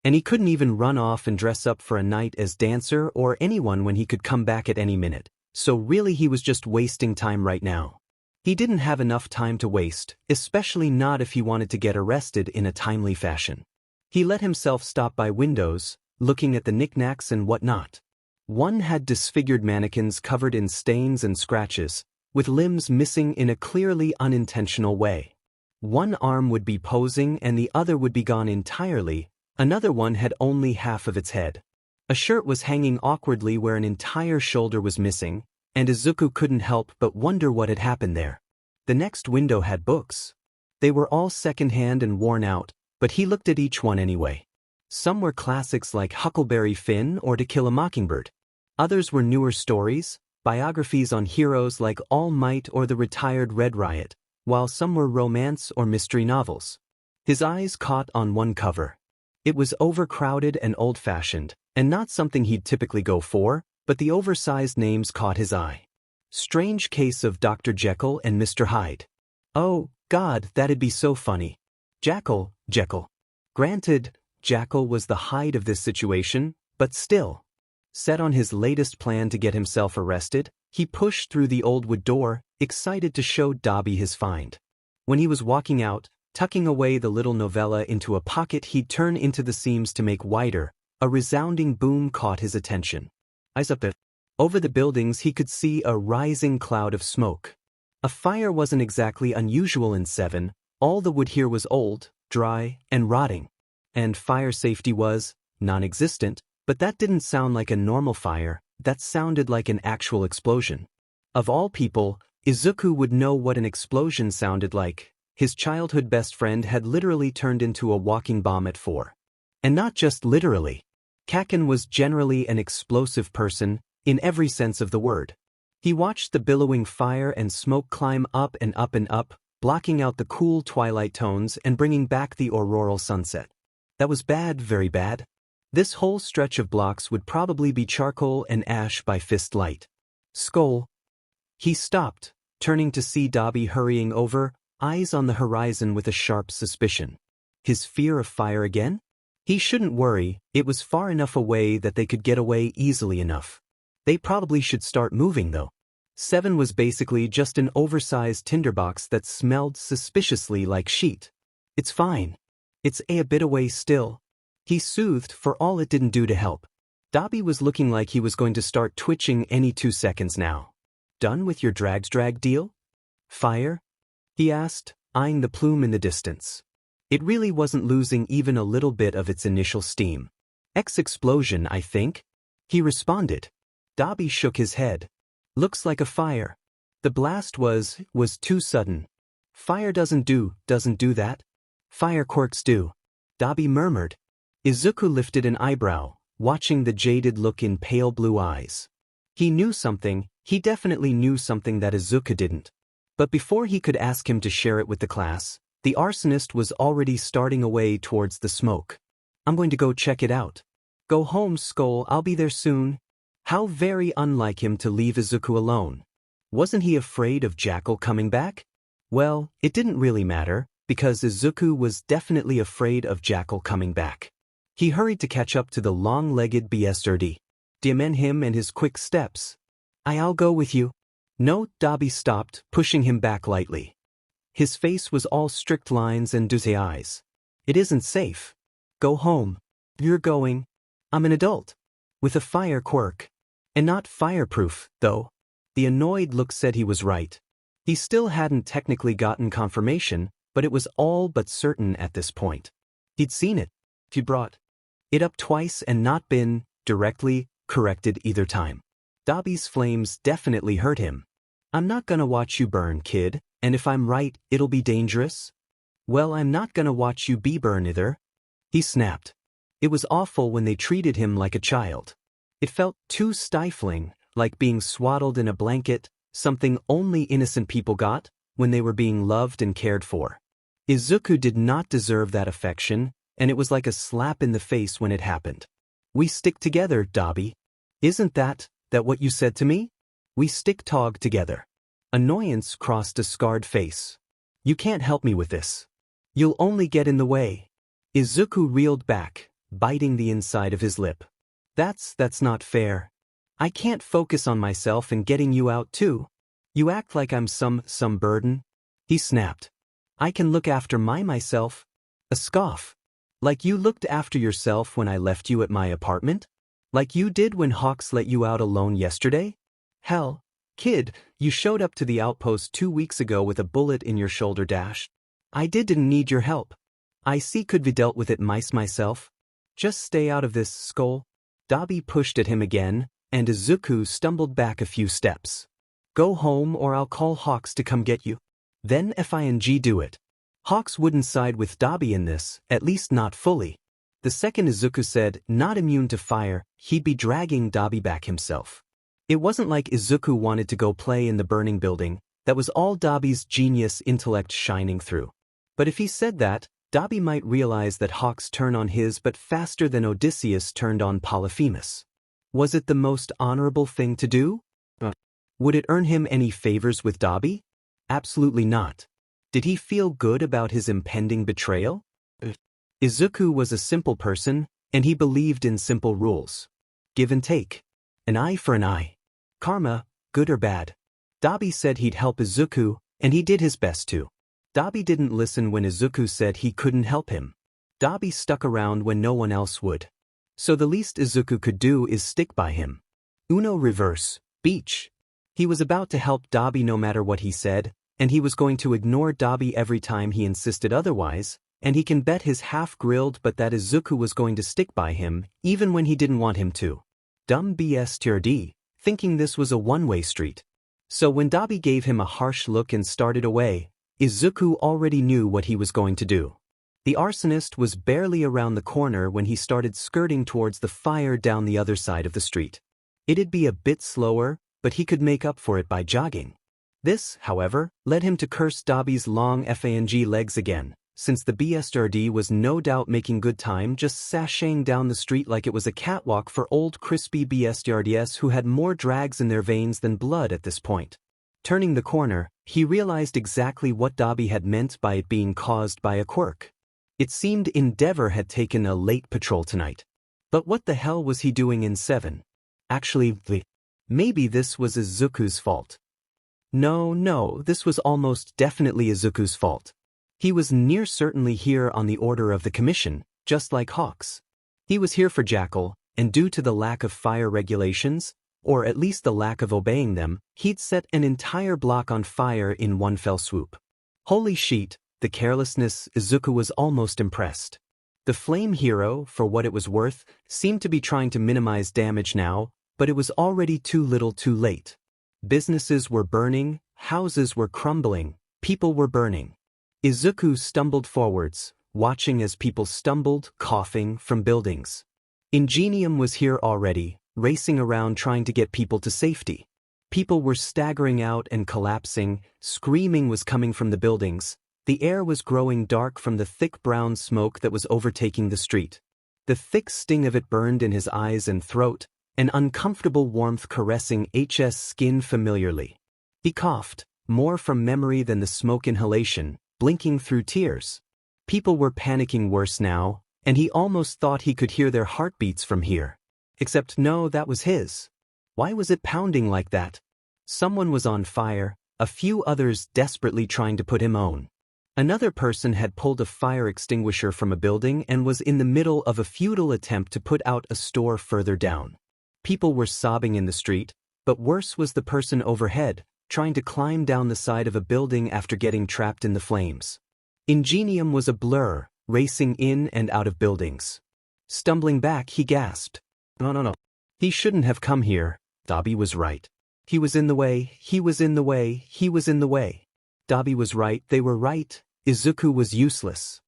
Speaker 1: And he couldn't even run off and dress up for a night as dancer or anyone when he could come back at any minute, so really he was just wasting time right now. He didn't have enough time to waste, especially not if he wanted to get arrested in a timely fashion. He let himself stop by windows, looking at the knickknacks and whatnot. One had disfigured mannequins covered in stains and scratches, with limbs missing in a clearly unintentional way. One arm would be posing and the other would be gone entirely, another one had only half of its head. A shirt was hanging awkwardly where an entire shoulder was missing, and Izuku couldn't help but wonder what had happened there. The next window had books. They were all second-hand and worn out, but he looked at each one anyway. Some were classics like Huckleberry Finn or To Kill a Mockingbird. Others were newer stories, biographies on heroes like All Might or the retired Red Riot, while some were romance or mystery novels. His eyes caught on one cover. It was overcrowded and old-fashioned, and not something he'd typically go for, but the oversized names caught his eye. Strange Case of Dr. Jekyll and Mr. Hyde. Oh, God, that'd be so funny. Jackal. Granted, Jackal was the Hyde of this situation, but still. Set on his latest plan to get himself arrested, he pushed through the old wood door, excited to show Dabi his find. When he was walking out, tucking away the little novella into a pocket he'd turn into the seams to make wider, a resounding boom caught his attention. Eyes up. Over the buildings he could see a rising cloud of smoke. A fire wasn't exactly unusual in 7, all the wood here was old, dry, and rotting. And fire safety was non-existent, but that didn't sound like a normal fire, that sounded like an actual explosion. Of all people, Izuku would know what an explosion sounded like. His childhood best friend had literally turned into a walking bomb at 4. And not just literally. Kaken was generally an explosive person, in every sense of the word. He watched the billowing fire and smoke climb up and up and up, blocking out the cool twilight tones and bringing back the auroral sunset. That was bad, very bad. This whole stretch of blocks would probably be charcoal and ash by fist light. Skoll. He stopped, turning to see Dabi hurrying over, eyes on the horizon with a sharp suspicion. His fear of fire again? He shouldn't worry, it was far enough away that they could get away easily enough. They probably should start moving though. 7 was basically just an oversized tinderbox that smelled suspiciously like sheet. It's fine. It's a bit away still. He soothed for all it didn't do to help. Dabi was looking like he was going to start twitching any 2 seconds now. Done with your drag deal? Fire? He asked, eyeing the plume in the distance. It really wasn't losing even a little bit of its initial steam. Explosion, I think. He responded. Dabi shook his head. Looks like a fire. The blast was too sudden. Fire doesn't do that. Fire quirks do. Dabi murmured. Izuku lifted an eyebrow, watching the jaded look in pale blue eyes. He knew something, he definitely knew something that Izuku didn't. But before he could ask him to share it with the class, the arsonist was already starting away towards the smoke. I'm going to go check it out. Go home, Skoll, I'll be there soon. How very unlike him to leave Izuku alone. Wasn't he afraid of Jackal coming back? Well, it didn't really matter, because Izuku was definitely afraid of Jackal coming back. He hurried to catch up to the long-legged BSRD. Diamen him and his quick steps. I'll go with you. No, Dabi stopped, pushing him back lightly. His face was all strict lines and dusty eyes. It isn't safe. Go home. You're going. I'm an adult. With a fire quirk. And not fireproof, though. The annoyed look said he was right. He still hadn't technically gotten confirmation, but it was all but certain at this point. He'd seen it. He brought it up twice and not been, directly, corrected either time. Dabi's flames definitely hurt him. I'm not gonna watch you burn, kid, and if I'm right, it'll be dangerous. Well, I'm not gonna watch you be burn either. He snapped. It was awful when they treated him like a child. It felt too stifling, like being swaddled in a blanket, something only innocent people got, when they were being loved and cared for. Izuku did not deserve that affection, and it was like a slap in the face when it happened. We stick together, Dabi. Isn't that what you said to me? We stick tog together. Annoyance crossed a scarred face. You can't help me with this. You'll only get in the way. Izuku reeled back, biting the inside of his lip. That's not fair. I can't focus on myself and getting you out too. You act like I'm some burden. He snapped. I can look after myself. A scoff. Like you looked after yourself when I left you at my apartment? Like you did when Hawks let you out alone yesterday? Hell, kid, you showed up to the outpost 2 weeks ago with a bullet in your shoulder dash. I didn't need your help. I could be dealt with it myself. Just stay out of this, Skoll. Dabi pushed at him again, and Izuku stumbled back a few steps. Go home or I'll call Hawks to come get you. Then FING do it. Hawks wouldn't side with Dabi in this, at least not fully. The second Izuku said not immune to fire, he'd be dragging Dabi back himself. It wasn't like Izuku wanted to go play in the burning building, that was all Dabi's genius intellect shining through. But if he said that, Dabi might realize that Hawks turn on his but faster than Odysseus turned on Polyphemus. Was it the most honorable thing to do? Would it earn him any favors with Dabi? Absolutely not. Did he feel good about his impending betrayal? Izuku was a simple person, and he believed in simple rules. Give and take. An eye for an eye. Karma, good or bad. Dabi said he'd help Izuku, and he did his best to. Dabi didn't listen when Izuku said he couldn't help him. Dabi stuck around when no one else would. So the least Izuku could do is stick by him. Uno reverse, beach. He was about to help Dabi no matter what he said, and he was going to ignore Dabi every time he insisted otherwise, and he can bet his half-grilled but that Izuku was going to stick by him, even when he didn't want him to. Dumb BSTRD, thinking this was a one-way street. So when Dabi gave him a harsh look and started away, Izuku already knew what he was going to do. The arsonist was barely around the corner when he started skirting towards the fire down the other side of the street. It'd be a bit slower, but he could make up for it by jogging. This, however, led him to curse Dabi's long FANG legs again, since the BSRD was no doubt making good time just sashaying down the street like it was a catwalk for old crispy BSRDs who had more drags in their veins than blood at this point. Turning the corner, he realized exactly what Dabi had meant by it being caused by a quirk. It seemed Endeavor had taken a late patrol tonight. But what the hell was he doing in 7? Actually, maybe this was Izuku's fault. No, this was almost definitely Izuku's fault. He was near certainly here on the order of the commission, just like Hawks. He was here for Jackal, and due to the lack of fire regulations, or at least the lack of obeying them, he'd set an entire block on fire in one fell swoop. Holy shit, the carelessness. Izuku was almost impressed. The flame hero, for what it was worth, seemed to be trying to minimize damage now, But it was already too little too late. Businesses were burning, houses were crumbling, people were burning. Izuku stumbled forwards, watching as people stumbled, coughing, from buildings. Ingenium was here already, racing around trying to get people to safety. People were staggering out and collapsing, screaming was coming from the buildings. The air was growing dark from the thick brown smoke that was overtaking the street. The thick sting of it burned in his eyes and throat, an uncomfortable warmth caressing his skin familiarly. He coughed, more from memory than the smoke inhalation, blinking through tears. People were panicking worse now, and he almost thought he could hear their heartbeats from here. Except no, that was his. Why was it pounding like that? Someone was on fire, a few others desperately trying to put him on. Another person had pulled a fire extinguisher from a building and was in the middle of a futile attempt to put out a store further down. People were sobbing in the street, but worse was the person overhead, trying to climb down the side of a building after getting trapped in the flames. Ingenium was a blur, racing in and out of buildings. Stumbling back, he gasped. No. He shouldn't have come here. Dobby was right. He was in the way, he was in the way, he was in the way. Dobby was right, they were right. Izuku was useless.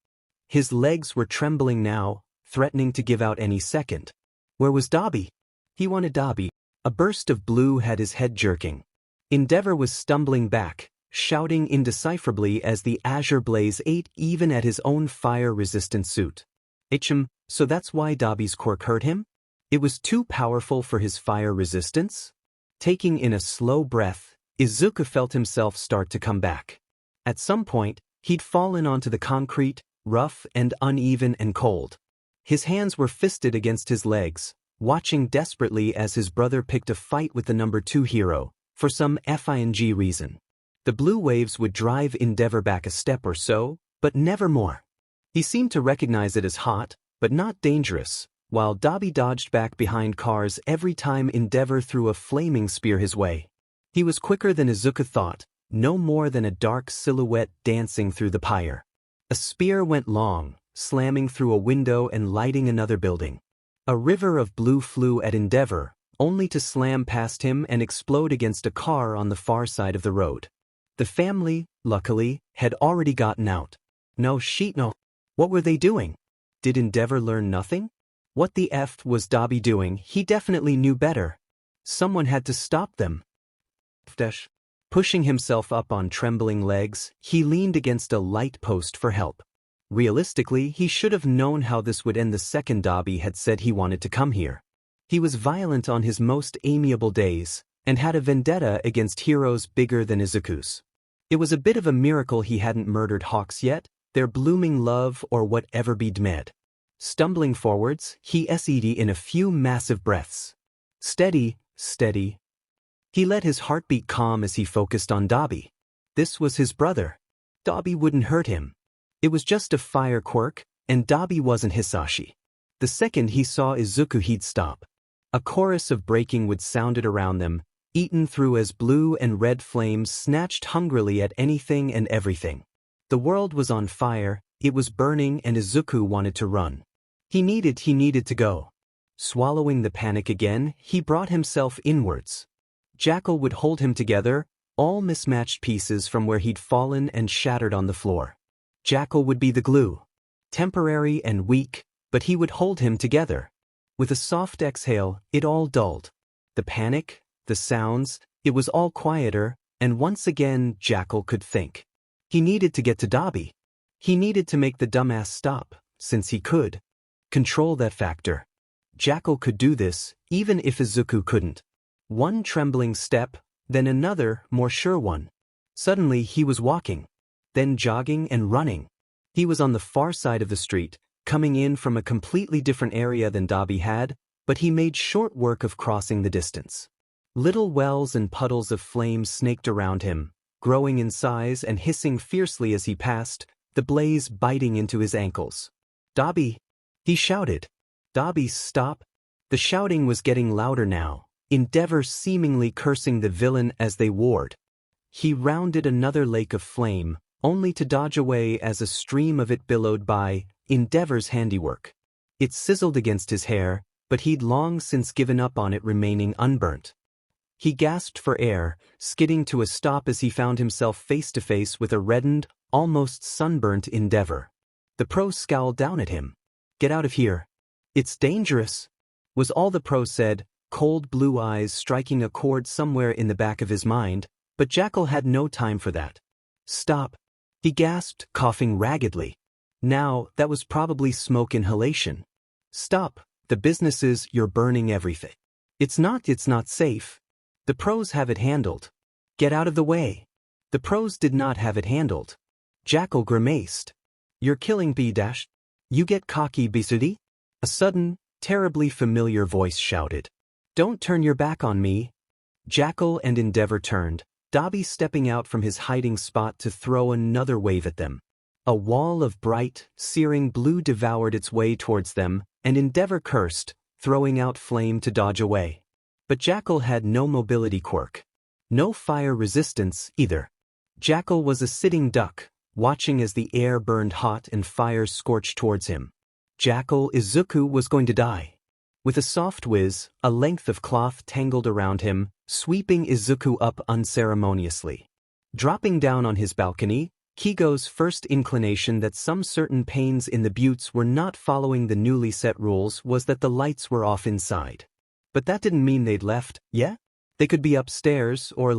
Speaker 1: His legs were trembling now, threatening to give out any second. Where was Dobby? He wanted Dobby. A burst of blue had his head jerking. Endeavor was stumbling back, shouting indecipherably as the azure blaze ate even at his own fire-resistant suit. So that's why Dobby's quirk hurt him? It was too powerful for his fire resistance? Taking in a slow breath, Izuku felt himself start to come back. At some point, he'd fallen onto the concrete, rough and uneven and cold. His hands were fisted against his legs, watching desperately as his brother picked a fight with the number 2 hero, for some FING reason. The blue waves would drive Endeavor back a step or so, but never more. He seemed to recognize it as hot, but not dangerous, while Dobby dodged back behind cars every time Endeavor threw a flaming spear his way. He was quicker than Izuku thought, no more than a dark silhouette dancing through the pyre. A spear went long, slamming through a window and lighting another building. A river of blue flew at Endeavor, only to slam past him and explode against a car on the far side of the road. The family, luckily, had already gotten out. No. What were they doing? Did Endeavor learn nothing? What the F was Dobby doing? He definitely knew better. Someone had to stop them. Pushing himself up on trembling legs, he leaned against a light post for help. Realistically, he should have known how this would end the second Dobby had said he wanted to come here. He was violent on his most amiable days, and had a vendetta against heroes bigger than Izuku's. It was a bit of a miracle he hadn't murdered Hawks yet, their blooming love or whatever be dmed. Stumbling forwards, he SED in a few massive breaths. Steady. He let his heartbeat calm as he focused on Dobby. This was his brother. Dobby wouldn't hurt him. It was just a fire quirk, and Dobby wasn't Hisashi. The second he saw Izuku, he'd stop. A chorus of breaking would sounded around them, eaten through as blue and red flames snatched hungrily at anything and everything. The world was on fire, it was burning, and Izuku wanted to run. He needed to go. Swallowing the panic again, he brought himself inwards. Jackal would hold him together, all mismatched pieces from where he'd fallen and shattered on the floor. Jackal would be the glue. Temporary and weak, but he would hold him together. With a soft exhale, it all dulled. The panic, the sounds, it was all quieter, and once again Jackal could think. He needed to get to Dobby. He needed to make the dumbass stop, since he could. Control that factor. Jackal could do this, even if Izuku couldn't. One trembling step, then another, more sure one. Suddenly he was walking, then jogging and running. He was on the far side of the street, coming in from a completely different area than Dobby had, but he made short work of crossing the distance. Little wells and puddles of flame snaked around him, growing in size and hissing fiercely as he passed, the blaze biting into his ankles. "Dobby!" he shouted. "Dobby, stop!" The shouting was getting louder now, Endeavor seemingly cursing the villain as they warred. He rounded another lake of flame, only to dodge away as a stream of it billowed by, Endeavor's handiwork. It sizzled against his hair, but he'd long since given up on it remaining unburnt. He gasped for air, skidding to a stop as he found himself face to face with a reddened, almost sunburnt Endeavor. The pro scowled down at him. "Get out of here. It's dangerous," was all the pro said, cold blue eyes striking a chord somewhere in the back of his mind, but Jackal had no time for that. "Stop," he gasped, coughing raggedly. Now, that was probably smoke inhalation. "Stop, the business is you're burning everything. It's not safe. The pros have it handled. Get out of the way." The pros did not have it handled. Jackal grimaced. "You're killing B-. You get cocky, Bisudi?" A sudden, terribly familiar voice shouted. "Don't turn your back on me." Jackal and Endeavor turned, Dobby stepping out from his hiding spot to throw another wave at them. A wall of bright, searing blue devoured its way towards them, and Endeavor cursed, throwing out flame to dodge away. But Jackal had no mobility quirk. No fire resistance, either. Jackal was a sitting duck, watching as the air burned hot and fire scorched towards him. Jackal Izuku was going to die. With a soft whiz, a length of cloth tangled around him, sweeping Izuku up unceremoniously. Dropping down on his balcony, Keigo's first inclination that some certain panes in the buttes were not following the newly set rules was that the lights were off inside. But that didn't mean they'd left, yeah? They could be upstairs or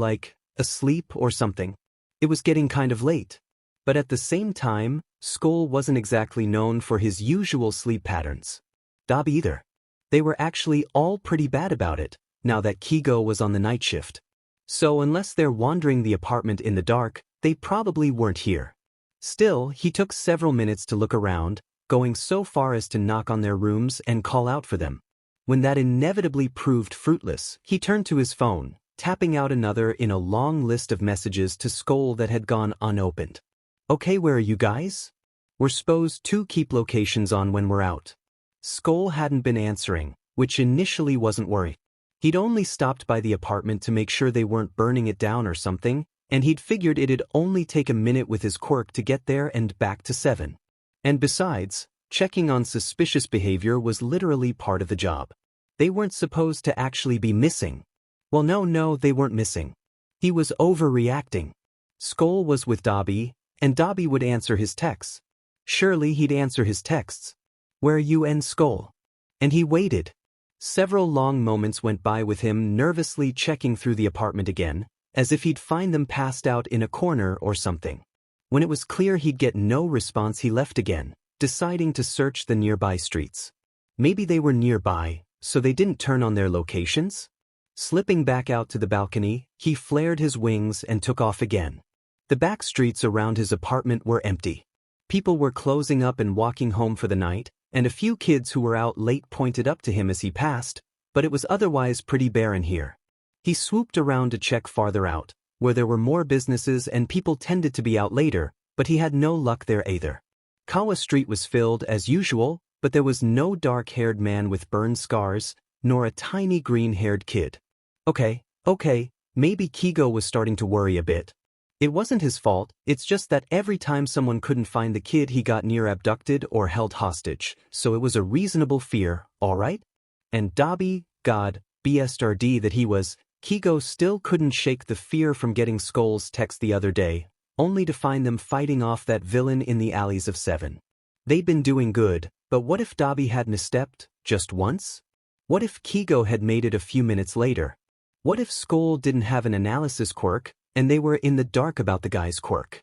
Speaker 1: asleep or something. It was getting kind of late. But at the same time, Skoll wasn't exactly known for his usual sleep patterns. Dabi either. They were actually all pretty bad about it, now that Keigo was on the night shift. So unless they're wandering the apartment in the dark, they probably weren't here. Still, he took several minutes to look around, going so far as to knock on their rooms and call out for them. When that inevitably proved fruitless, he turned to his phone, tapping out another in a long list of messages to Skoll that had gone unopened. "Okay, where are you guys? We're supposed to keep locations on when we're out." Skoll hadn't been answering, which initially wasn't worrying. He'd only stopped by the apartment to make sure they weren't burning it down or something, and he'd figured it'd only take a minute with his quirk to get there and back to 7. And besides, checking on suspicious behavior was literally part of the job. They weren't supposed to actually be missing. Well, no, they weren't missing. He was overreacting. Skoll was with Dobby, and Dobby would answer his texts. Surely he'd answer his texts. "Where are you and Skoll?" And he waited. Several long moments went by with him nervously checking through the apartment again, as if he'd find them passed out in a corner or something. When it was clear he'd get no response, he left again, deciding to search the nearby streets. Maybe they were nearby, so they didn't turn on their locations? Slipping back out to the balcony, he flared his wings and took off again. The back streets around his apartment were empty. People were closing up and walking home for the night, and a few kids who were out late pointed up to him as he passed, but it was otherwise pretty barren here. He swooped around to check farther out, where there were more businesses and people tended to be out later, but he had no luck there either. Kawa Street was filled as usual, but there was no dark-haired man with burn scars, nor a tiny green-haired kid. Okay, maybe Keigo was starting to worry a bit. It wasn't his fault, it's just that every time someone couldn't find the kid he got near abducted or held hostage, so it was a reasonable fear, alright? And Dobby, God, BSRD that he was, Keigo still couldn't shake the fear from getting Skoll's text the other day, only to find them fighting off that villain in the alleys of 7. They'd been doing good, but what if Dobby had misstepped, just once? What if Keigo had made it a few minutes later? What if Skoll didn't have an analysis quirk, and they were in the dark about the guy's quirk?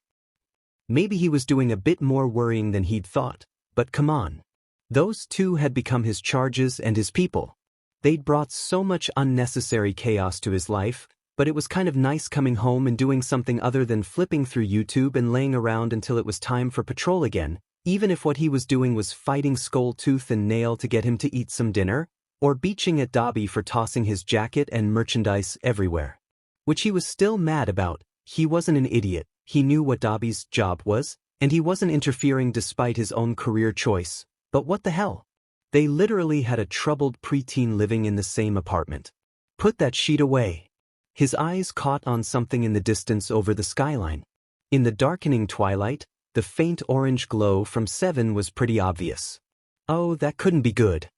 Speaker 1: Maybe he was doing a bit more worrying than he'd thought, but come on. Those two had become his charges and his people. They'd brought so much unnecessary chaos to his life, but it was kind of nice coming home and doing something other than flipping through YouTube and laying around until it was time for patrol again, even if what he was doing was fighting Skoll tooth and nail to get him to eat some dinner, or beaching at Dobby for tossing his jacket and merchandise everywhere. Which he was still mad about. He wasn't an idiot, he knew what Dobby's job was, and he wasn't interfering despite his own career choice. But what the hell? They literally had a troubled preteen living in the same apartment. Put that sheet away. His eyes caught on something in the distance over the skyline. In the darkening twilight, the faint orange glow from 7 was pretty obvious. Oh, that couldn't be good.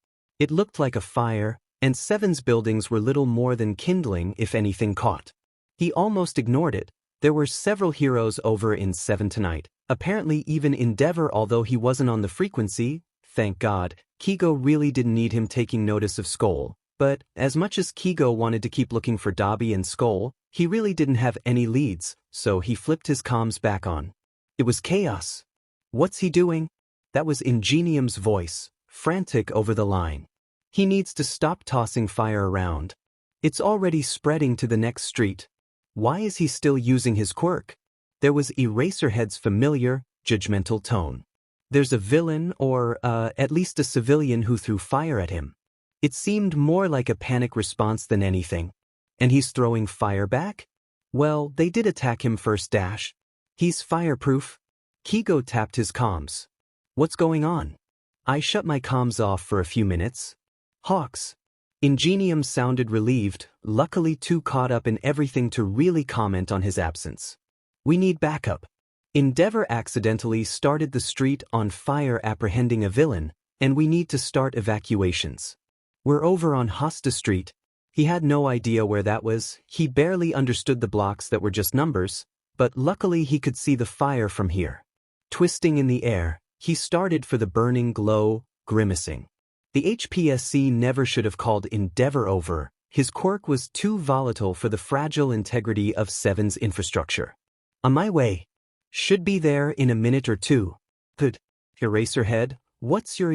Speaker 1: It looked like a fire, and Seven's buildings were little more than kindling if anything caught. He almost ignored it. There were several heroes over in Seven tonight, apparently even Endeavor, although he wasn't on the frequency. Thank God, Keigo really didn't need him taking notice of Skoll, but as much as Keigo wanted to keep looking for Dabi and Skoll, he really didn't have any leads, so he flipped his comms back on. It was chaos. What's he doing? That was Ingenium's voice, frantic over the line. He needs to stop tossing fire around. It's already spreading to the next street. Why is he still using his quirk? There was Eraserhead's familiar, judgmental tone. There's a villain or, at least a civilian who threw fire at him. It seemed more like a panic response than anything. And he's throwing fire back? Well, they did attack him first dash. He's fireproof. Keigo tapped his comms. What's going on? I shut my comms off for a few minutes. Hawks. Ingenium sounded relieved, luckily too caught up in everything to really comment on his absence. We need backup. Endeavor accidentally started the street on fire apprehending a villain, and we need to start evacuations. We're over on Hosta Street. He had no idea where that was, he barely understood the blocks that were just numbers, but luckily he could see the fire from here. Twisting in the air, he started for the burning glow, grimacing. The HPSC never should have called Endeavor over. His quirk was too volatile for the fragile integrity of Seven's infrastructure. On my way. Should be there in a minute or two. Good. Eraserhead, what's your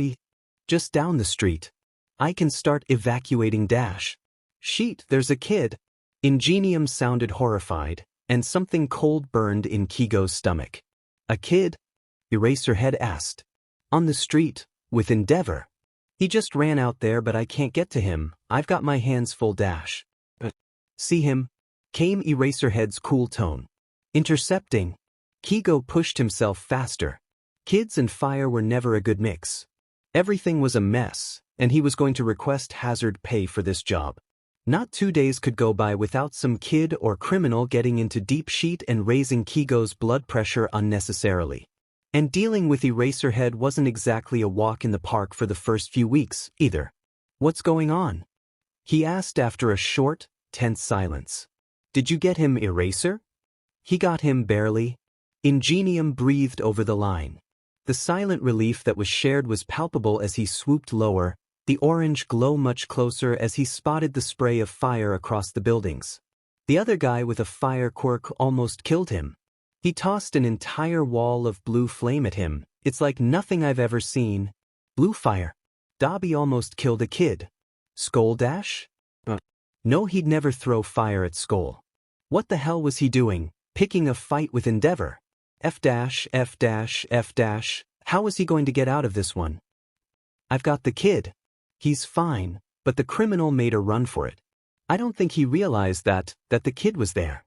Speaker 1: Just down the street. I can start evacuating dash. Sheet, there's a kid. Ingenium sounded horrified, and something cold burned in Keigo's stomach. A kid? Eraserhead asked. On the street, with Endeavor. He just ran out there, but I can't get to him. I've got my hands full dash. See him? Came Eraserhead's cool tone. Intercepting. Keigo pushed himself faster. Kids and fire were never a good mix. Everything was a mess, and he was going to request hazard pay for this job. Not 2 days could go by without some kid or criminal getting into deep sheet and raising Keigo's blood pressure unnecessarily. And dealing with Eraserhead wasn't exactly a walk in the park for the first few weeks, either. What's going on? He asked after a short, tense silence. Did you get him, Eraser? He got him barely. Ingenium breathed over the line. The silent relief that was shared was palpable as he swooped lower, the orange glow much closer as he spotted the spray of fire across the buildings. The other guy with a fire quirk almost killed him. He tossed an entire wall of blue flame at him. It's like nothing I've ever seen. Blue fire. Dobby almost killed a kid. Skoll dash? No, he'd never throw fire at Skoll. What the hell was he doing, picking a fight with Endeavor? F dash, F dash, F dash. How was he going to get out of this one? I've got the kid. He's fine, but the criminal made a run for it. I don't think he realized that the kid was there.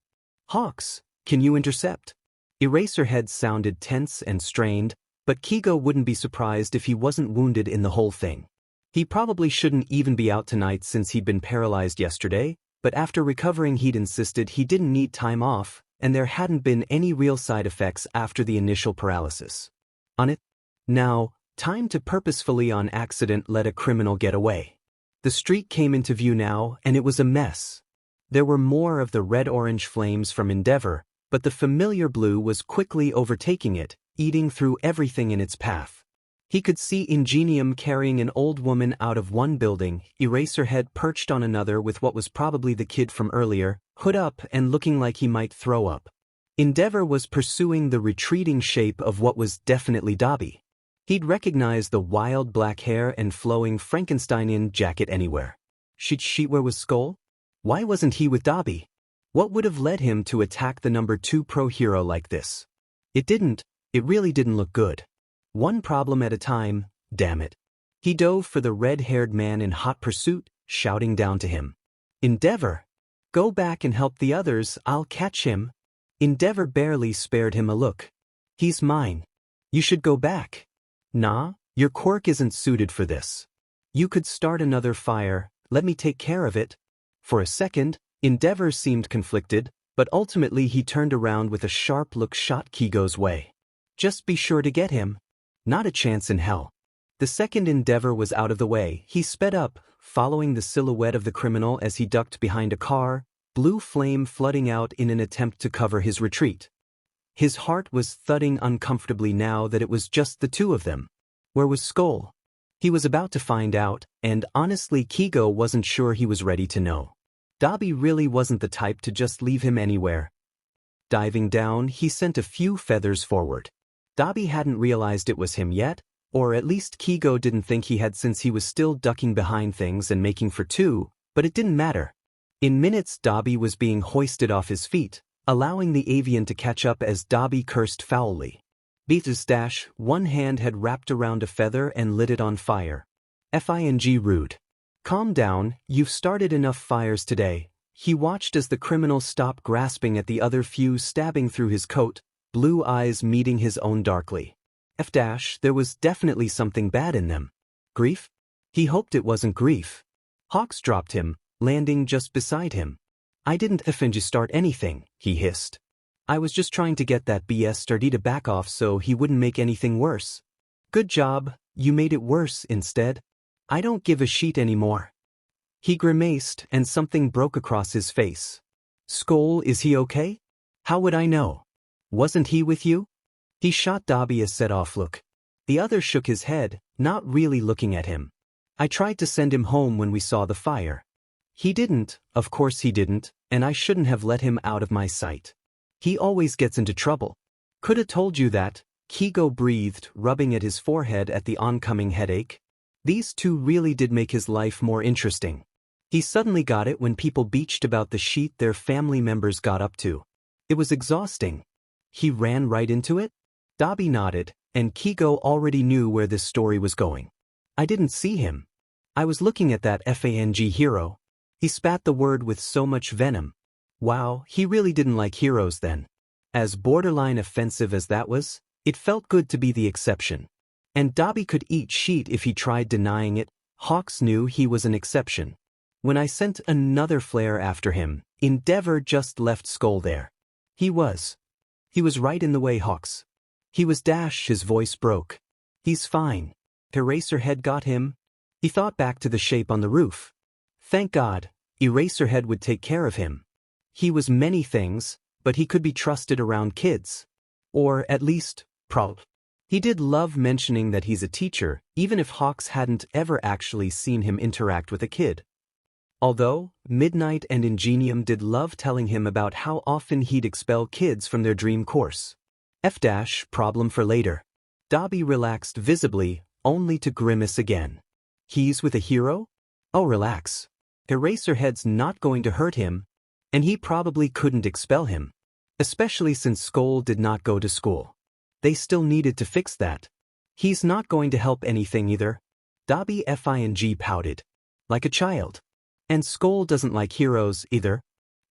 Speaker 1: Hawks, can you intercept? Eraserhead sounded tense and strained, but Keigo wouldn't be surprised if he wasn't wounded in the whole thing. He probably shouldn't even be out tonight since he'd been paralyzed yesterday, but after recovering he'd insisted he didn't need time off, and there hadn't been any real side effects after the initial paralysis. On it? Now, time to purposefully on accident let a criminal get away. The street came into view now, and it was a mess. There were more of the red-orange flames from Endeavor, but the familiar blue was quickly overtaking it, eating through everything in its path. He could see Ingenium carrying an old woman out of one building, Eraserhead perched on another with what was probably the kid from earlier, hood up and looking like he might throw up. Endeavor was pursuing the retreating shape of what was definitely Dabi. He'd recognize the wild black hair and flowing Frankensteinian jacket anywhere. Where was Skoll? Why wasn't he with Dabi? What would have led him to attack the number 2 pro hero like this? It really didn't look good. One problem at a time, damn it. He dove for the red-haired man in hot pursuit, shouting down to him. Endeavor! Go back and help the others, I'll catch him. Endeavor barely spared him a look. He's mine. You should go back. Nah, your quirk isn't suited for this. You could start another fire, let me take care of it. For a second, Endeavor seemed conflicted, but ultimately he turned around with a sharp look shot Keigo's way. Just be sure to get him. Not a chance in hell. The second endeavor was out of the way. He sped up, following the silhouette of the criminal as he ducked behind a car, blue flame flooding out in an attempt to cover his retreat. His heart was thudding uncomfortably now that it was just the two of them. Where was Skoll? He was about to find out, and honestly Keigo wasn't sure he was ready to know. Dabi really wasn't the type to just leave him anywhere. Diving down, he sent a few feathers forward. Dabi hadn't realized it was him yet, or at least Keigo didn't think he had since he was still ducking behind things and making for two, but it didn't matter. In minutes Dabi was being hoisted off his feet, allowing the avian to catch up as Dabi cursed foully. Beat's dash, one hand had wrapped around a feather and lit it on fire. Fing rude. Calm down, you've started enough fires today. He watched as the criminal stopped grasping at the other fuse stabbing through his coat, blue eyes meeting his own darkly. There was definitely something bad in them. Grief? He hoped it wasn't grief. Hawks dropped him, landing just beside him. I didn't start anything, he hissed. I was just trying to get that BS Stardy to back off so he wouldn't make anything worse. Good job, you made it worse instead. I don't give a shit anymore. He grimaced and something broke across his face. Skoll, is he okay? How would I know? Wasn't he with you? He shot Dabi a set-off look. The other shook his head, not really looking at him. I tried to send him home when we saw the fire. He didn't, of course he didn't, and I shouldn't have let him out of my sight. He always gets into trouble. Coulda told you that, Keigo breathed, rubbing at his forehead at the oncoming headache. These two really did make his life more interesting. He suddenly got it when people beached about the shit their family members got up to. It was exhausting. He ran right into it? Dabi nodded, and Keigo already knew where this story was going. I didn't see him. I was looking at that Fang hero. He spat the word with so much venom. Wow, he really didn't like heroes then. As borderline offensive as that was, it felt good to be the exception. And Dabi could eat shit if he tried denying it. Hawks knew he was an exception. When I sent another flare after him, Endeavor just left Skoll there. He was right in the way, Hawks. He was his voice broke. He's fine. Eraserhead got him. He thought back to the shape on the roof. Thank God, Eraserhead would take care of him. He was many things, but he could be trusted around kids. Or at least, proud. He did love mentioning that he's a teacher, even if Hawks hadn't ever actually seen him interact with a kid. Although, Midnight and Ingenium did love telling him about how often he'd expel kids from their dream course. Problem for later. Dabi relaxed visibly, only to grimace again. He's with a hero? Oh, relax. Eraserhead's not going to hurt him, and he probably couldn't expel him. Especially since Skoll did not go to school. They still needed to fix that. He's not going to help anything either. Dabi Fing pouted. Like a child. And Skoll doesn't like heroes either.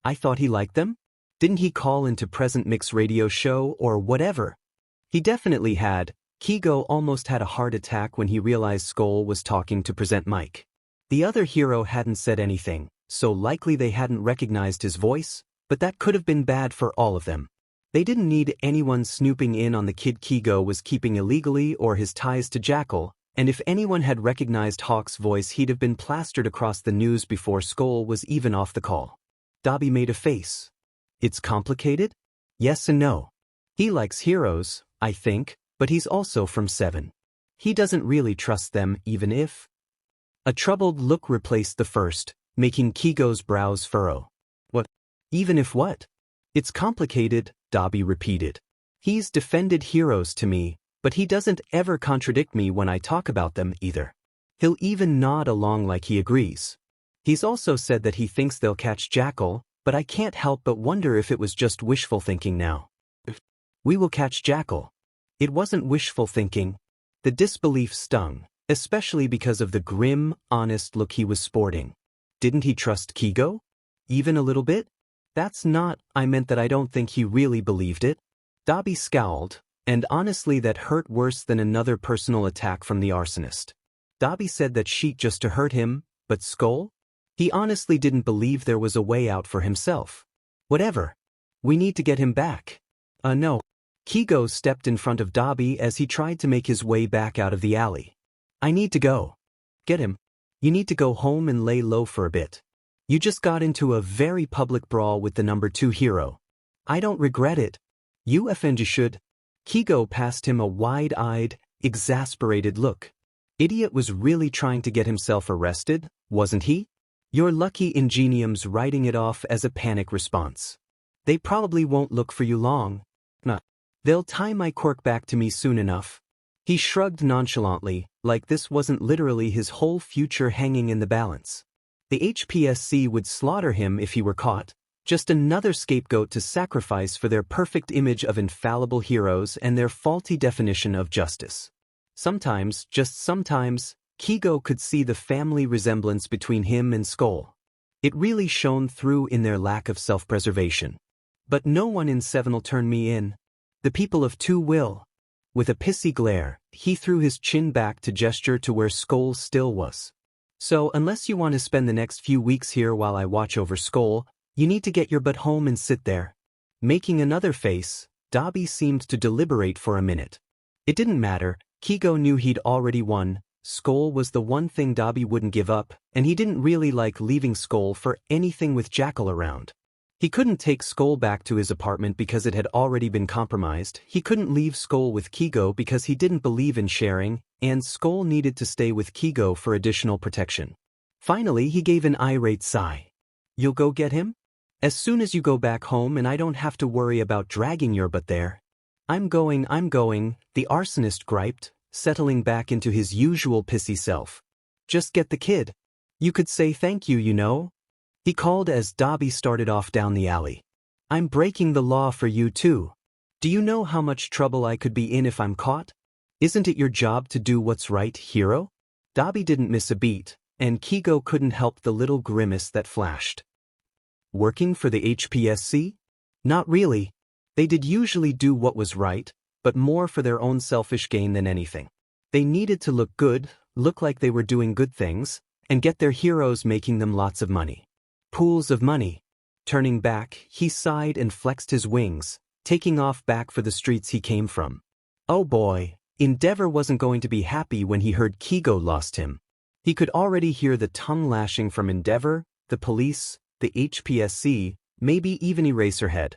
Speaker 1: I thought he liked them? Didn't he call into Present Mix radio show or whatever? He definitely had. Keigo almost had a heart attack when he realized Skoll was talking to Present Mike. The other hero hadn't said anything, so likely they hadn't recognized his voice, but that could have been bad for all of them. They didn't need anyone snooping in on the kid Keigo was keeping illegally or his ties to Jackal, and if anyone had recognized Hawk's voice he'd have been plastered across the news before Skoll was even off the call. Dabi made a face. It's complicated? Yes and no. He likes heroes, I think, but he's also from 7. He doesn't really trust them even if... A troubled look replaced the first, making Keigo's brows furrow. What? Even if what? It's complicated, Dabi repeated. He's defended heroes to me, but he doesn't ever contradict me when I talk about them either. He'll even nod along like he agrees. He's also said that he thinks they'll catch Jackal, but I can't help but wonder if it was just wishful thinking now. We will catch Jackal. It wasn't wishful thinking. The disbelief stung, especially because of the grim, honest look he was sporting. Didn't he trust Keigo? Even a little bit? That's not, I meant that I don't think he really believed it. Dabi scowled, and honestly that hurt worse than another personal attack from the arsonist. Dabi said that sheet just to hurt him, but Skoll? He honestly didn't believe there was a way out for himself. Whatever. We need to get him back. No. Keigo stepped in front of Dabi as he tried to make his way back out of the alley. I need to go. Get him. You need to go home and lay low for a bit. You just got into a very public brawl with the number 2 hero. I don't regret it. You effendi should. Keigo passed him a wide-eyed, exasperated look. Idiot was really trying to get himself arrested, wasn't he? You're lucky Ingenium's writing it off as a panic response. They probably won't look for you long. Nah. They'll tie my quirk back to me soon enough. He shrugged nonchalantly, like this wasn't literally his whole future hanging in the balance. The HPSC would slaughter him if he were caught, just another scapegoat to sacrifice for their perfect image of infallible heroes and their faulty definition of justice. Sometimes, just sometimes, Keigo could see the family resemblance between him and Skoll. It really shone through in their lack of self-preservation. But no one in 7'll turn me in. The people of 2 will. With a pissy glare, he threw his chin back to gesture to where Skoll still was. So unless you want to spend the next few weeks here while I watch over Skoll, you need to get your butt home and sit there. Making another face, Dabi seemed to deliberate for a minute. It didn't matter, Keigo knew he'd already won. Skoll was the one thing Dabi wouldn't give up, and he didn't really like leaving Skoll for anything with Jackal around. He couldn't take Skoll back to his apartment because it had already been compromised, he couldn't leave Skoll with Keigo because he didn't believe in sharing, and Skoll needed to stay with Keigo for additional protection. Finally he gave an irate sigh. You'll go get him? As soon as you go back home and I don't have to worry about dragging your butt there. I'm going, the arsonist griped, settling back into his usual pissy self. Just get the kid. You could say thank you, you know? He called as Dabi started off down the alley. I'm breaking the law for you too. Do you know how much trouble I could be in if I'm caught? Isn't it your job to do what's right, hero? Dabi didn't miss a beat, and Keigo couldn't help the little grimace that flashed. Working for the HPSC? Not really. They did usually do what was right, but more for their own selfish gain than anything. They needed to look good, look like they were doing good things, and get their heroes making them lots of money. Pools of money. Turning back, he sighed and flexed his wings, taking off back for the streets he came from. Oh boy, Endeavor wasn't going to be happy when he heard Keigo lost him. He could already hear the tongue lashing from Endeavor, the police, the HPSC, maybe even Eraserhead.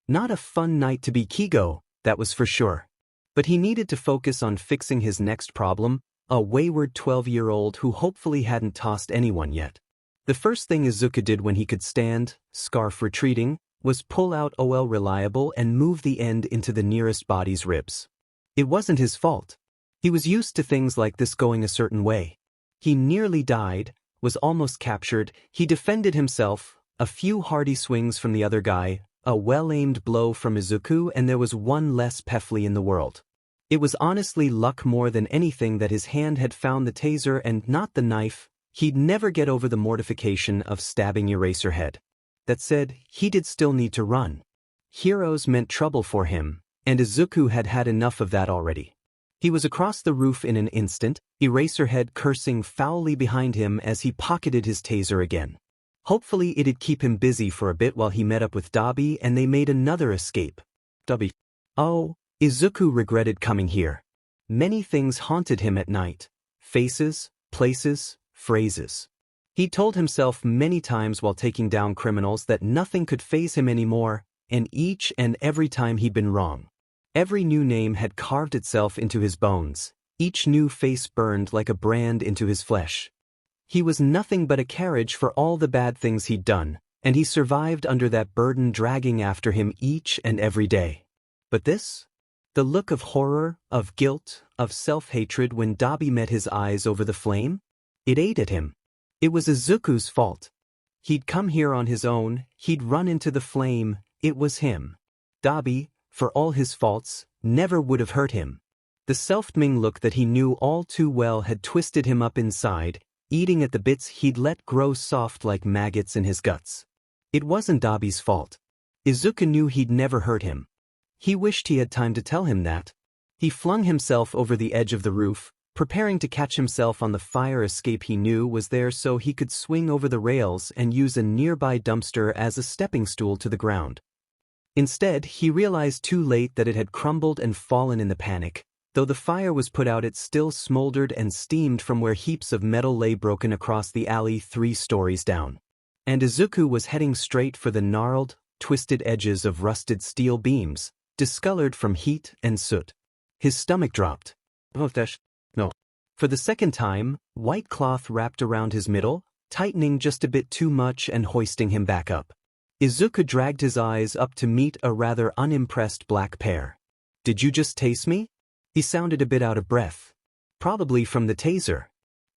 Speaker 1: Not a fun night to be Keigo, that was for sure. But he needed to focus on fixing his next problem, a wayward 12-year-old who hopefully hadn't tossed anyone yet. The first thing Izuku did when he could stand, scarf retreating, was pull out OL Reliable and move the end into the nearest body's ribs. It wasn't his fault. He was used to things like this going a certain way. He nearly died, was almost captured, he defended himself, a few hardy swings from the other guy, a well-aimed blow from Izuku, and there was one less Pefli in the world. It was honestly luck more than anything that his hand had found the taser and not the knife. He'd never get over the mortification of stabbing Eraserhead. That said, he did still need to run. Heroes meant trouble for him, and Izuku had had enough of that already. He was across the roof in an instant, Eraserhead cursing foully behind him as he pocketed his taser again. Hopefully it'd keep him busy for a bit while he met up with Dabi and they made another escape. Dobby. Oh, Izuku regretted coming here. Many things haunted him at night. Faces, places, phrases. He told himself many times while taking down criminals that nothing could faze him anymore, and each and every time he'd been wrong. Every new name had carved itself into his bones, each new face burned like a brand into his flesh. He was nothing but a carriage for all the bad things he'd done, and he survived under that burden dragging after him each and every day. But this? The look of horror, of guilt, of self-hatred when Dabi met his eyes over the flame? It ate at him. It was Izuku's fault. He'd come here on his own, he'd run into the flame, it was him. Dabi, for all his faults, never would have hurt him. The self-ming look that he knew all too well had twisted him up inside, eating at the bits he'd let grow soft like maggots in his guts. It wasn't Dabi's fault. Izuku knew he'd never hurt him. He wished he had time to tell him that. He flung himself over the edge of the roof, preparing to catch himself on the fire escape he knew was there so he could swing over the rails and use a nearby dumpster as a stepping stool to the ground. Instead, he realized too late that it had crumbled and fallen in the panic. Though the fire was put out, it still smoldered and steamed from where heaps of metal lay broken across the alley 3 stories down. And Izuku was heading straight for the gnarled, twisted edges of rusted steel beams, discolored from heat and soot. His stomach dropped. No. For the second time, white cloth wrapped around his middle, tightening just a bit too much and hoisting him back up. Izuku dragged his eyes up to meet a rather unimpressed black pair. Did you just taste me? He sounded a bit out of breath. Probably from the taser.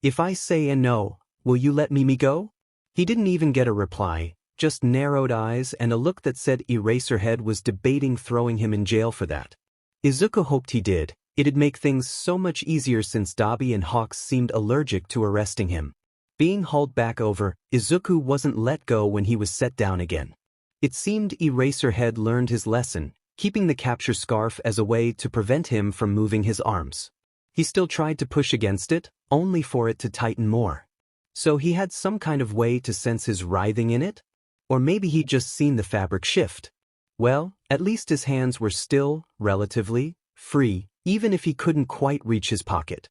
Speaker 1: If I say a no, will you let me go? He didn't even get a reply, just narrowed eyes and a look that said Eraserhead was debating throwing him in jail for that. Izuku hoped he did. It'd make things so much easier since Dabi and Hawks seemed allergic to arresting him. Being hauled back over, Izuku wasn't let go when he was set down again. It seemed Eraserhead learned his lesson, keeping the capture scarf as a way to prevent him from moving his arms. He still tried to push against it, only for it to tighten more. So he had some kind of way to sense his writhing in it? Or maybe he'd just seen the fabric shift. Well, at least his hands were still, relatively, free, even if he couldn't quite reach his pocket.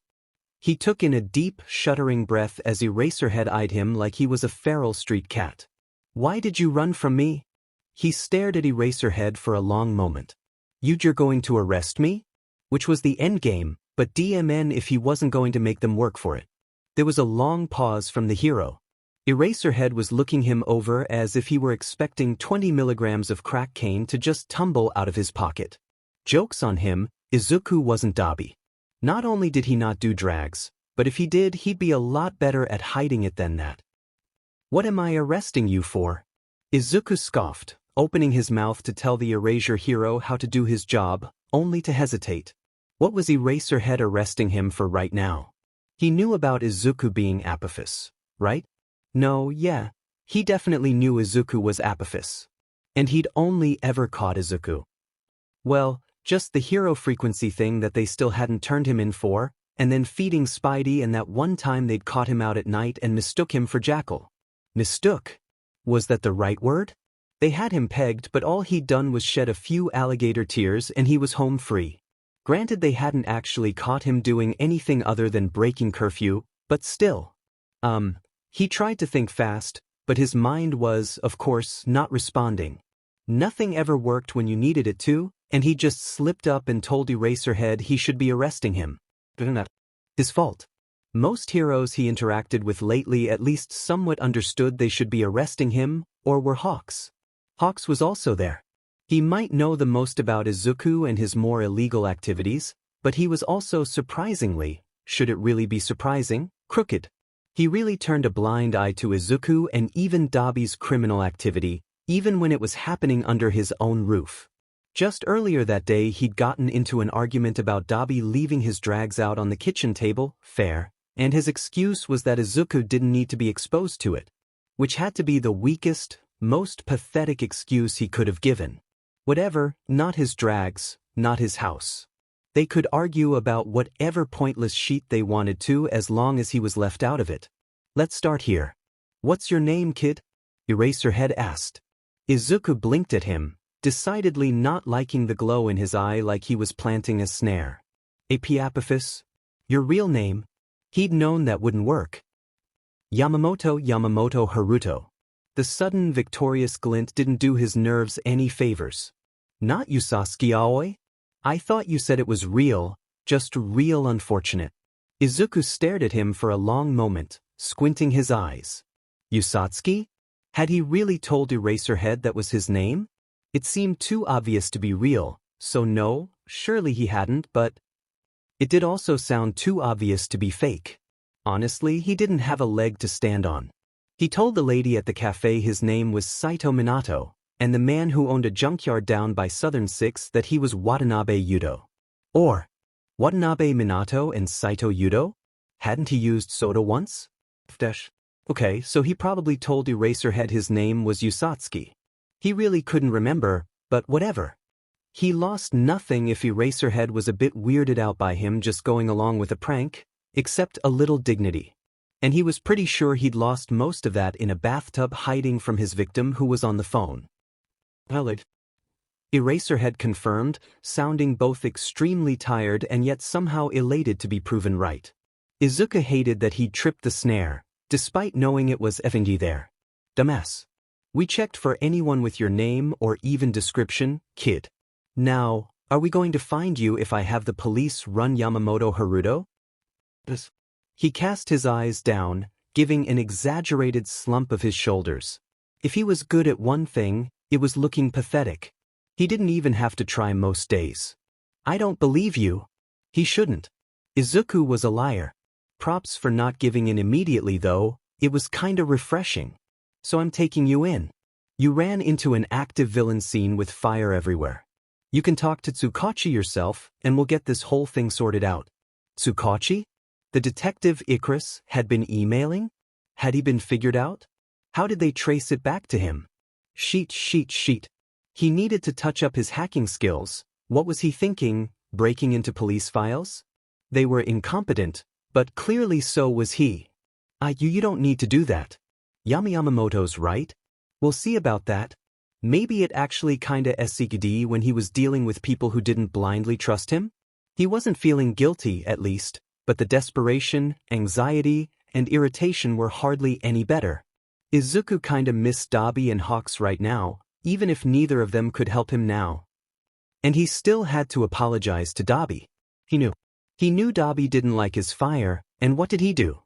Speaker 1: He took in a deep, shuddering breath as Eraserhead eyed him like he was a feral street cat. Why did you run from me? He stared at Eraserhead for a long moment. You're going to arrest me? Which was the endgame, but DMN if he wasn't going to make them work for it. There was a long pause from the hero. Eraserhead was looking him over as if he were expecting 20 milligrams of crack cane to just tumble out of his pocket. Joke's on him, Izuku wasn't Dabi. Not only did he not do drags, but if he did, he'd be a lot better at hiding it than that. What am I arresting you for? Izuku scoffed, opening his mouth to tell the Erasure hero how to do his job, only to hesitate. What was Eraserhead arresting him for right now? He knew about Izuku being Apophis, right? No, yeah, he definitely knew Izuku was Apophis. And he'd only ever caught Izuku. Well, just the hero frequency thing that they still hadn't turned him in for, and then feeding Spidey and that one time they'd caught him out at night and mistook him for Jackal. Mistook? Was that the right word? They had him pegged, but all he'd done was shed a few alligator tears and he was home free. Granted, they hadn't actually caught him doing anything other than breaking curfew, but still. He tried to think fast, but his mind was, of course, not responding. Nothing ever worked when you needed it to, and he just slipped up and told Eraserhead he should be arresting him. His fault. Most heroes he interacted with lately at least somewhat understood they should be arresting him, or were Hawks. Hawks was also there. He might know the most about Izuku and his more illegal activities, but he was also surprisingly, should it really be surprising, crooked. He really turned a blind eye to Izuku and even Dabi's criminal activity, even when it was happening under his own roof. Just earlier that day he'd gotten into an argument about Dabi leaving his drags out on the kitchen table, fair, and his excuse was that Izuku didn't need to be exposed to it, which had to be the weakest, most pathetic excuse he could have given. Whatever, not his drags, not his house. They could argue about whatever pointless shit they wanted to as long as he was left out of it. Let's start here. What's your name, kid? Eraserhead asked. Izuku blinked at him, decidedly not liking the glow in his eye like he was planting a snare. Apophis? Your real name? He'd known that wouldn't work. Yamamoto Haruto. The sudden victorious glint didn't do his nerves any favors. Not Yusatsuki Aoi? I thought you said it was real, just real unfortunate. Izuku stared at him for a long moment, squinting his eyes. Yusatsuki? Had he really told Eraserhead that was his name? It seemed too obvious to be real, so no, surely he hadn't, but it did also sound too obvious to be fake. Honestly, he didn't have a leg to stand on. He told the lady at the cafe his name was Saito Minato, and the man who owned a junkyard down by Southern 6 that he was Watanabe Yudo. Or, Watanabe Minato and Saito Yudo? Hadn't he used soda once? Okay, so he probably told Eraserhead his name was Yusatsuki. He really couldn't remember, but whatever. He lost nothing if Eraserhead was a bit weirded out by him just going along with a prank, except a little dignity. And he was pretty sure he'd lost most of that in a bathtub hiding from his victim who was on the phone. Eraserhead confirmed, sounding both extremely tired and yet somehow elated to be proven right. Izuku hated that he'd tripped the snare, despite knowing it was effing there. Dumbass. We checked for anyone with your name or even description, kid. Now, are we going to find you if I have the police run Yamamoto Haruto? He cast his eyes down, giving an exaggerated slump of his shoulders. If he was good at one thing, it was looking pathetic. He didn't even have to try most days. I don't believe you. He shouldn't. Izuku was a liar. Props for not giving in immediately though, it was kinda refreshing. So I'm taking you in. You ran into an active villain scene with fire everywhere. You can talk to Tsukachi yourself, and we'll get this whole thing sorted out. Tsukachi? The detective Icarus had been emailing? Had he been figured out? How did they trace it back to him? Sheet. He needed to touch up his hacking skills. What was he thinking, breaking into police files? They were incompetent, but clearly so was he. You don't need to do that. Yamamoto's right? We'll see about that. Maybe it actually kinda SCD when he was dealing with people who didn't blindly trust him? He wasn't feeling guilty, at least, but the desperation, anxiety, and irritation were hardly any better. Izuku kinda missed Dabi and Hawks right now, even if neither of them could help him now. And he still had to apologize to Dabi. He knew Dabi didn't like his fire, and what did he do?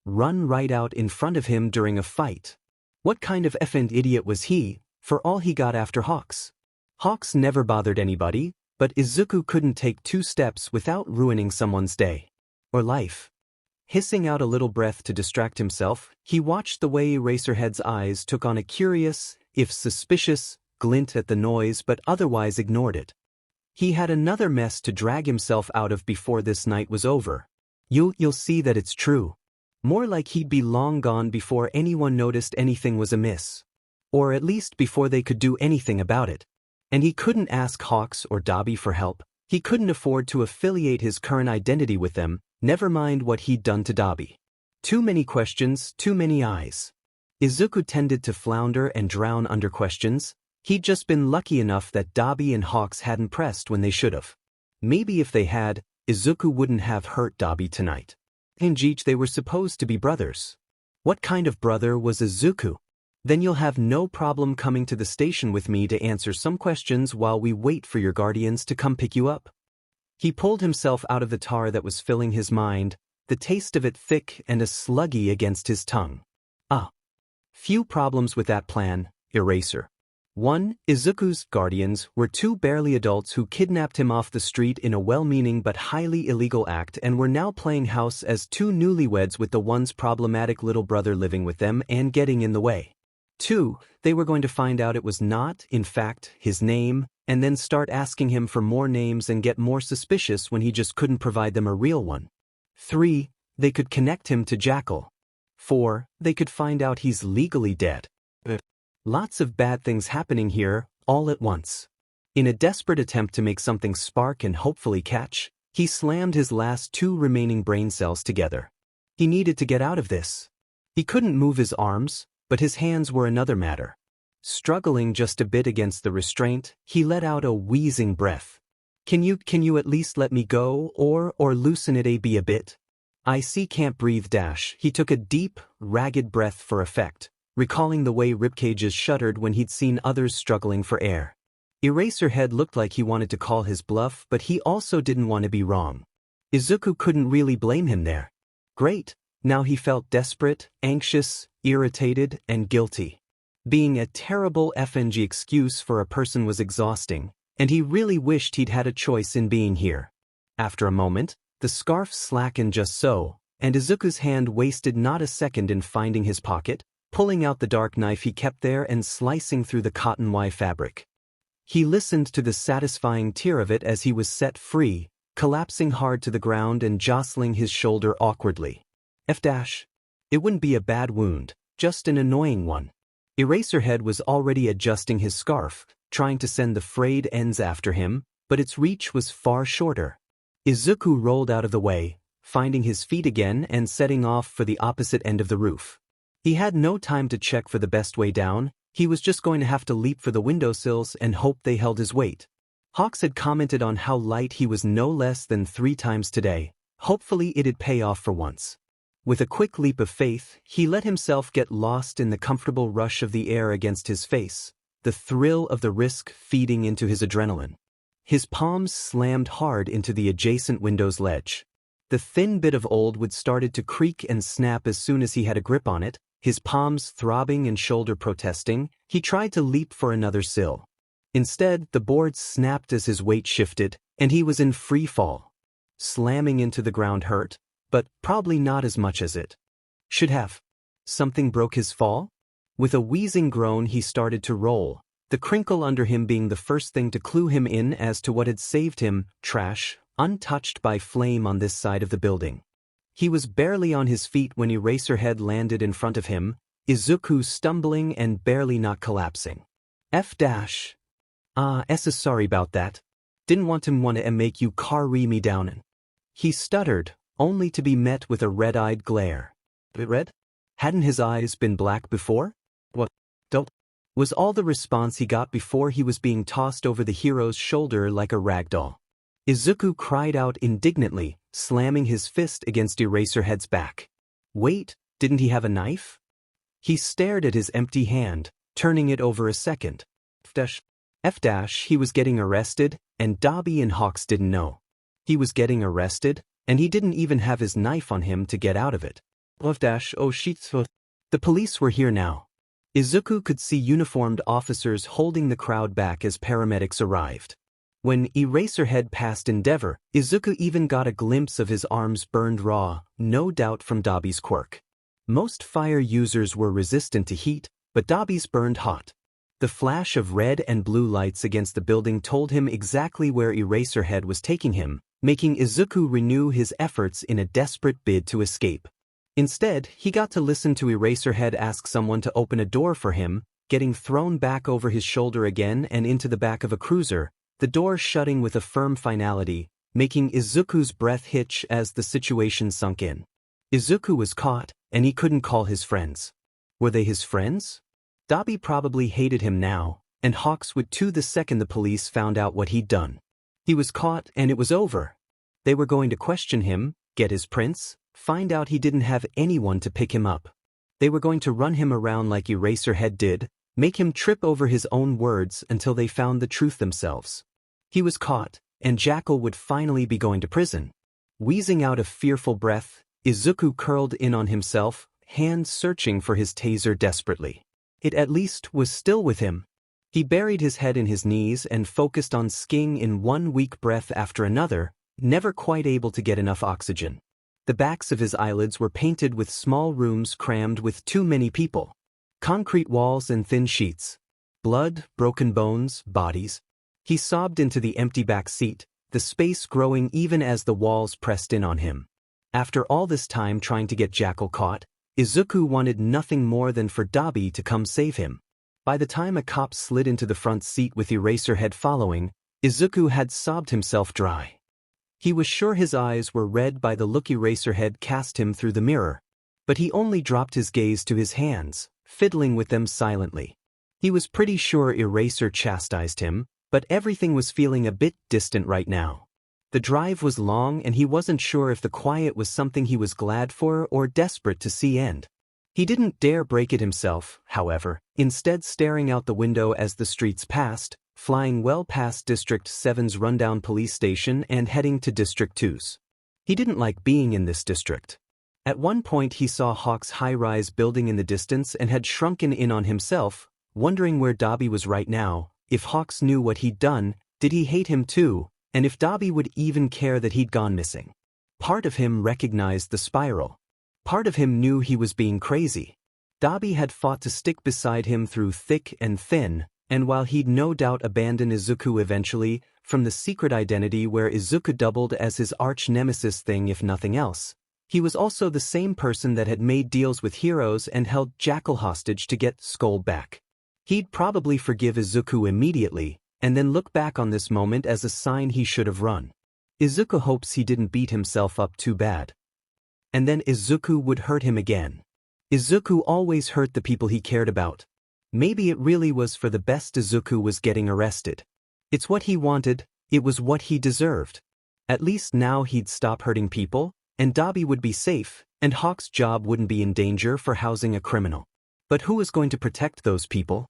Speaker 1: Run right out in front of him during a fight. What kind of effing idiot was he, for all he got after Hawks? Hawks never bothered anybody, but Izuku couldn't take 2 steps without ruining someone's day. Or life. Hissing out a little breath to distract himself, he watched the way Eraserhead's eyes took on a curious, if suspicious, glint at the noise but otherwise ignored it. He had another mess to drag himself out of before this night was over. You'll see that it's true. More like he'd be long gone before anyone noticed anything was amiss. Or at least before they could do anything about it. And he couldn't ask Hawks or Dabi for help. He couldn't afford to affiliate his current identity with them, never mind what he'd done to Dabi. Too many questions, too many eyes. Izuku tended to flounder and drown under questions. He'd just been lucky enough that Dabi and Hawks hadn't pressed when they should've. Maybe if they had, Izuku wouldn't have hurt Dabi tonight. In Jeech they were supposed to be brothers. What kind of brother was Izuku? Then you'll have no problem coming to the station with me to answer some questions while we wait for your guardians to come pick you up. He pulled himself out of the tar that was filling his mind, the taste of it thick and a sluggy against his tongue. Few problems with that plan, Eraser. 1. Izuku's guardians were 2 barely adults who kidnapped him off the street in a well-meaning but highly illegal act and were now playing house as 2 newlyweds with the one's problematic little brother living with them and getting in the way. 2. They were going to find out it was not, in fact, his name, and then start asking him for more names and get more suspicious when he just couldn't provide them a real one. 3. They could connect him to Jackal. 4. They could find out he's legally dead. Lots of bad things happening here, all at once. In a desperate attempt to make something spark and hopefully catch, he slammed his last 2 remaining brain cells together. He needed to get out of this. He couldn't move his arms, but his hands were another matter. Struggling just a bit against the restraint, he let out a wheezing breath. Can you at least let me go, or loosen it a bit? I can't breathe. He took a deep, ragged breath for effect, recalling the way ribcages shuddered when he'd seen others struggling for air. Eraserhead looked like he wanted to call his bluff, but he also didn't want to be wrong. Izuku couldn't really blame him there. Great, now he felt desperate, anxious, irritated, and guilty. Being a terrible FNG excuse for a person was exhausting, and he really wished he'd had a choice in being here. After a moment, the scarf slackened just so, and Izuku's hand wasted not a second in finding his pocket, pulling out the dark knife he kept there and slicing through the cotton-y fabric. He listened to the satisfying tear of it as he was set free, collapsing hard to the ground and jostling his shoulder awkwardly. It wouldn't be a bad wound, just an annoying one. Eraserhead was already adjusting his scarf, trying to send the frayed ends after him, but its reach was far shorter. Izuku rolled out of the way, finding his feet again and setting off for the opposite end of the roof. He had no time to check for the best way down, He was just going to have to leap for the windowsills and hope they held his weight. Hawks had commented on how light he was no less than 3 times today. Hopefully it'd pay off for once. With a quick leap of faith, he let himself get lost in the comfortable rush of the air against his face, the thrill of the risk feeding into his adrenaline. His palms slammed hard into the adjacent window's ledge. The thin bit of old wood started to creak and snap as soon as he had a grip on it, his palms throbbing and shoulder protesting. He tried to leap for another sill. Instead, the board snapped as his weight shifted, and he was in free fall. Slamming into the ground hurt, but probably not as much as it should have. Something broke his fall? With a wheezing groan he started to roll, the crinkle under him being the first thing to clue him in as to what had saved him: trash, untouched by flame on this side of the building. He was barely on his feet when Eraserhead landed in front of him, Izuku stumbling and barely not collapsing. Sorry about that. Didn't want to make you carry me down. He stuttered, only to be met with a red-eyed glare. Red? Hadn't his eyes been black before? What? Don't? Was all the response he got before he was being tossed over the hero's shoulder like a rag doll. Izuku cried out indignantly, slamming his fist against Eraserhead's back. Wait, didn't he have a knife? He stared at his empty hand, turning it over a second. He was getting arrested, and Dobby and Hawks didn't know. He was getting arrested, and he didn't even have his knife on him to get out of it. The police were here now. Izuku could see uniformed officers holding the crowd back as paramedics arrived. When Eraserhead passed Endeavor, Izuku even got a glimpse of his arms burned raw, no doubt from Dobby's quirk. Most fire users were resistant to heat, but Dobby's burned hot. The flash of red and blue lights against the building told him exactly where Eraserhead was taking him, making Izuku renew his efforts in a desperate bid to escape. Instead, he got to listen to Eraserhead ask someone to open a door for him, getting thrown back over his shoulder again and into the back of a cruiser, the door shutting with a firm finality, making Izuku's breath hitch as the situation sunk in. Izuku was caught, and he couldn't call his friends. Were they his friends? Dabi probably hated him now, and Hawks would too the second the police found out what he'd done. He was caught and it was over. They were going to question him, get his prints, find out he didn't have anyone to pick him up. They were going to run him around like Eraserhead did, make him trip over his own words until they found the truth themselves. He was caught, and Jackal would finally be going to prison. Wheezing out a fearful breath, Izuku curled in on himself, hands searching for his taser desperately. It at least was still with him. He buried his head in his knees and focused on skiing in one weak breath after another, never quite able to get enough oxygen. The backs of his eyelids were painted with small rooms crammed with too many people. Concrete walls and thin sheets. Blood, broken bones, bodies. He sobbed into the empty back seat, the space growing even as the walls pressed in on him. After all this time trying to get Jackal caught, Izuku wanted nothing more than for Dabi to come save him. By the time a cop slid into the front seat with Eraserhead following, Izuku had sobbed himself dry. He was sure his eyes were red by the look Eraserhead cast him through the mirror, but he only dropped his gaze to his hands, fiddling with them silently. He was pretty sure Eraser chastised him, but everything was feeling a bit distant right now. The drive was long and he wasn't sure if the quiet was something he was glad for or desperate to see end. He didn't dare break it himself, however, instead staring out the window as the streets passed, flying well past District 7's rundown police station and heading to District 2's. He didn't like being in this district. At one point he saw Hawk's high-rise building in the distance and had shrunken in on himself, wondering where Dabi was right now. If Hawks knew what he'd done, did he hate him too? And if Dabi would even care that he'd gone missing. Part of him recognized the spiral. Part of him knew he was being crazy. Dabi had fought to stick beside him through thick and thin, and while he'd no doubt abandon Izuku eventually, from the secret identity where Izuku doubled as his arch-nemesis thing if nothing else, he was also the same person that had made deals with heroes and held Jackal hostage to get Skoll back. He'd probably forgive Izuku immediately, and then look back on this moment as a sign he should have run. Izuku hopes he didn't beat himself up too bad. And then Izuku would hurt him again. Izuku always hurt the people he cared about. Maybe it really was for the best Izuku was getting arrested. It's what he wanted, it was what he deserved. At least now he'd stop hurting people, and Dabi would be safe, and Hawk's job wouldn't be in danger for housing a criminal. But who was going to protect those people?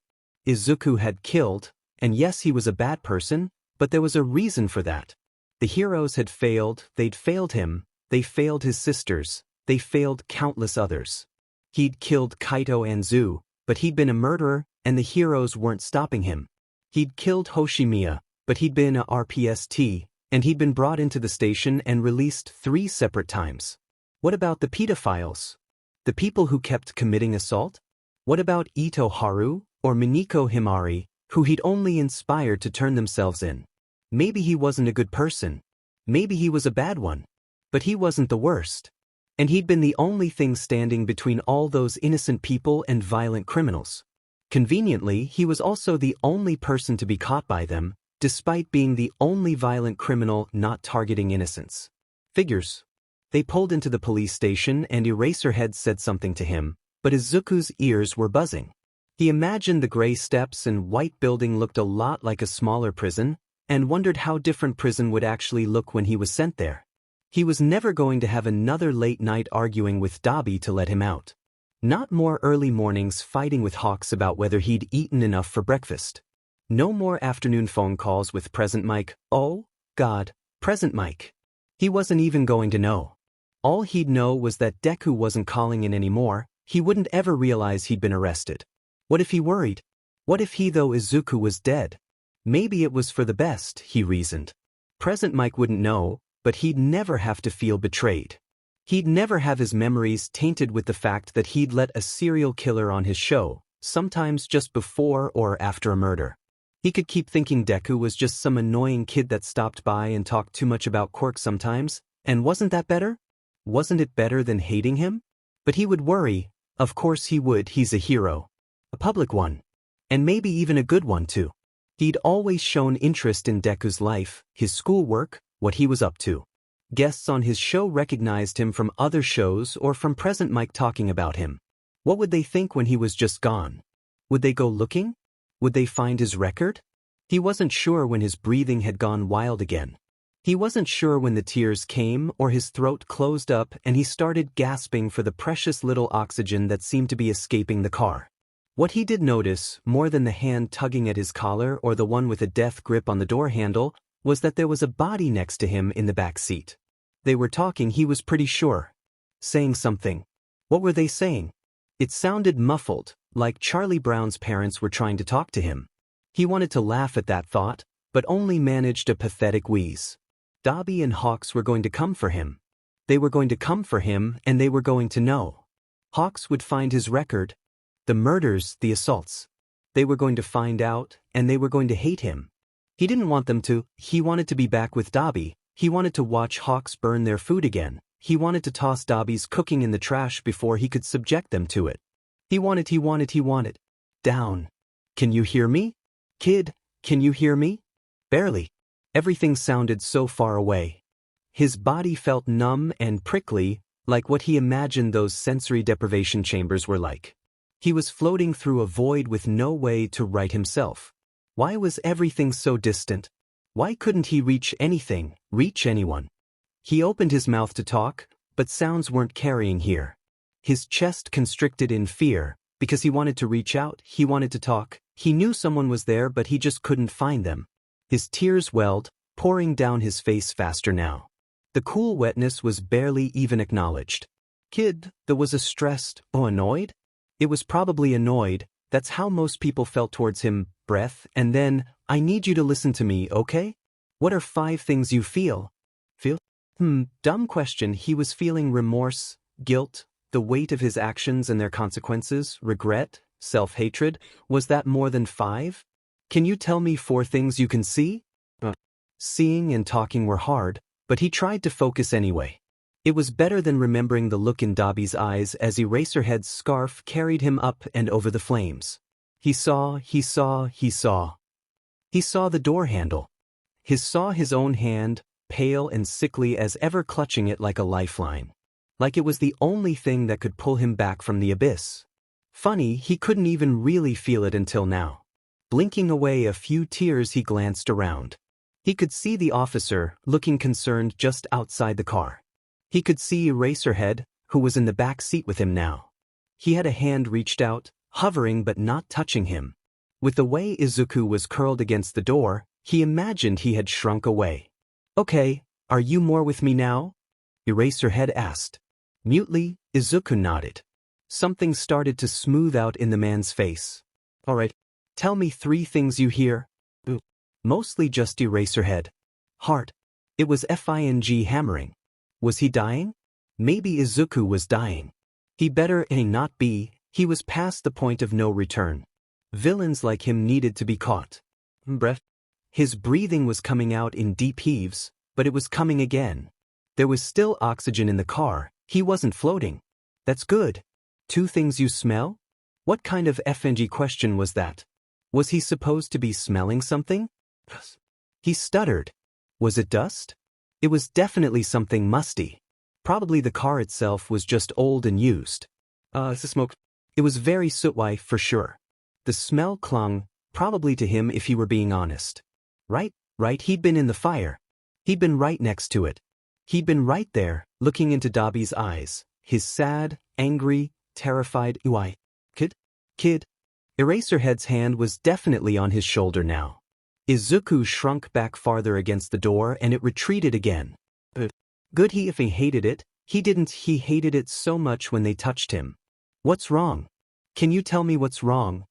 Speaker 1: Izuku had killed, and yes, he was a bad person, but there was a reason for that. The heroes had failed, they'd failed him, they failed his sisters, they failed countless others. He'd killed Kaito and Zu, but he'd been a murderer, and the heroes weren't stopping him. He'd killed Hoshimiya, but he'd been a RPST, and he'd been brought into the station and released 3 separate times. What about the pedophiles? The people who kept committing assault? What about Ito Haru, or Minako Himari, who he'd only inspired to turn themselves in? Maybe he wasn't a good person. Maybe he was a bad one. But he wasn't the worst. And he'd been the only thing standing between all those innocent people and violent criminals. Conveniently, he was also the only person to be caught by them, despite being the only violent criminal not targeting innocents. Figures. They pulled into the police station and Eraserhead said something to him, but Izuku's ears were buzzing. He imagined the gray steps and white building looked a lot like a smaller prison, and wondered how different prison would actually look when he was sent there. He was never going to have another late night arguing with Dabi to let him out. Not more early mornings fighting with Hawks about whether he'd eaten enough for breakfast. No more afternoon phone calls with Present Mike. Oh, God, Present Mike. He wasn't even going to know. All he'd know was that Deku wasn't calling in anymore. He wouldn't ever realize he'd been arrested. What if he worried? What if he, though Izuku, was dead? Maybe it was for the best, he reasoned. Present Mike wouldn't know, but he'd never have to feel betrayed. He'd never have his memories tainted with the fact that he'd let a serial killer on his show, sometimes just before or after a murder. He could keep thinking Deku was just some annoying kid that stopped by and talked too much about Quirk sometimes, and wasn't that better? Wasn't it better than hating him? But he would worry, of course he would, he's a hero. A public one. And maybe even a good one too. He'd always shown interest in Deku's life, his schoolwork, what he was up to. Guests on his show recognized him from other shows or from Present Mike talking about him. What would they think when he was just gone? Would they go looking? Would they find his record? He wasn't sure when his breathing had gone wild again. He wasn't sure when the tears came or his throat closed up and he started gasping for the precious little oxygen that seemed to be escaping the car. What he did notice, more than the hand tugging at his collar or the one with a death grip on the door handle, was that there was a body next to him in the back seat. They were talking, he was pretty sure. Saying something. What were they saying? It sounded muffled, like Charlie Brown's parents were trying to talk to him. He wanted to laugh at that thought, but only managed a pathetic wheeze. Dabi and Hawks were going to come for him. They were going to come for him and they were going to know. Hawks would find his record. The murders, the assaults. They were going to find out, and they were going to hate him. He didn't want them to. He wanted to be back with Dabi. He wanted to watch Hawks burn their food again. He wanted to toss Dabi's cooking in the trash before he could subject them to it. He wanted. Down. Can you hear me? Kid, can you hear me? Barely. Everything sounded so far away. His body felt numb and prickly, like what he imagined those sensory deprivation chambers were like. He was floating through a void with no way to right himself. Why was everything so distant? Why couldn't he reach anything, reach anyone? He opened his mouth to talk, but sounds weren't carrying here. His chest constricted in fear, because he wanted to reach out, he wanted to talk. He knew someone was there, but he just couldn't find them. His tears welled, pouring down his face faster now. The cool wetness was barely even acknowledged. Kid, there was a stressed, annoyed? It was probably annoyed, that's how most people felt towards him, breath, and then, I need you to listen to me, okay? What are 5 things you feel? Feel? Dumb question. He was feeling remorse, guilt, the weight of his actions and their consequences, regret, self-hatred. Was that more than 5? Can you tell me 4 things you can see? Seeing and talking were hard, but he tried to focus anyway. It was better than remembering the look in Dabi's eyes as Eraserhead's scarf carried him up and over the flames. He saw the door handle. He saw his own hand, pale and sickly as ever, clutching it like a lifeline. Like it was the only thing that could pull him back from the abyss. Funny, he couldn't even really feel it until now. Blinking away a few tears, he glanced around. He could see the officer, looking concerned, just outside the car. He could see Eraserhead, who was in the back seat with him now. He had a hand reached out, hovering but not touching him. With the way Izuku was curled against the door, he imagined he had shrunk away. "Okay, are you more with me now?" Eraserhead asked. Mutely, Izuku nodded. Something started to smooth out in the man's face. "All right, tell me 3 things you hear." Mostly just Eraserhead. Heart. It was FING hammering. Was he dying? Maybe Izuku was dying. He better not be. He was past the point of no return. Villains like him needed to be caught. Breath. His breathing was coming out in deep heaves, but it was coming again. There was still oxygen in the car. He wasn't floating. That's good. 2 things you smell? What kind of FNG question was that? Was he supposed to be smelling something? He stuttered. Was it dust? It was definitely something musty. Probably the car itself was just old and used. It's the smoke. It was very sootwy for sure. The smell clung, probably to him if he were being honest. Right, he'd been in the fire. He'd been right next to it. He'd been right there, looking into Dobby's eyes, his sad, angry, terrified "Why? Kid? Eraserhead's hand was definitely on his shoulder now. Izuku shrunk back farther against the door and it retreated again. Good if he hated it, he didn't. He hated it so much when they touched him. "What's wrong? Can you tell me what's wrong?"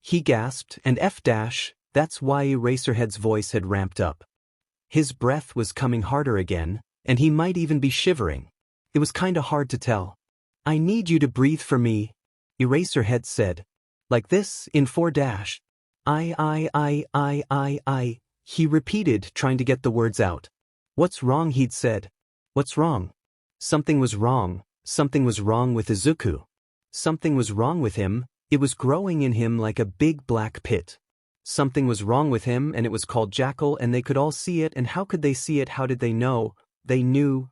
Speaker 1: He gasped, and that's why Eraserhead's voice had ramped up. His breath was coming harder again, and he might even be shivering. It was kinda hard to tell. "I need you to breathe for me," Eraserhead said. "Like this, in 4-. He repeated, trying to get the words out. "What's wrong?" he'd said. "What's wrong?" Something was wrong. Something was wrong with Izuku. Something was wrong with him. It was growing in him like a big black pit. Something was wrong with him, and it was called Jackal, and they could all see it, and how could they see it? How did they know? They knew.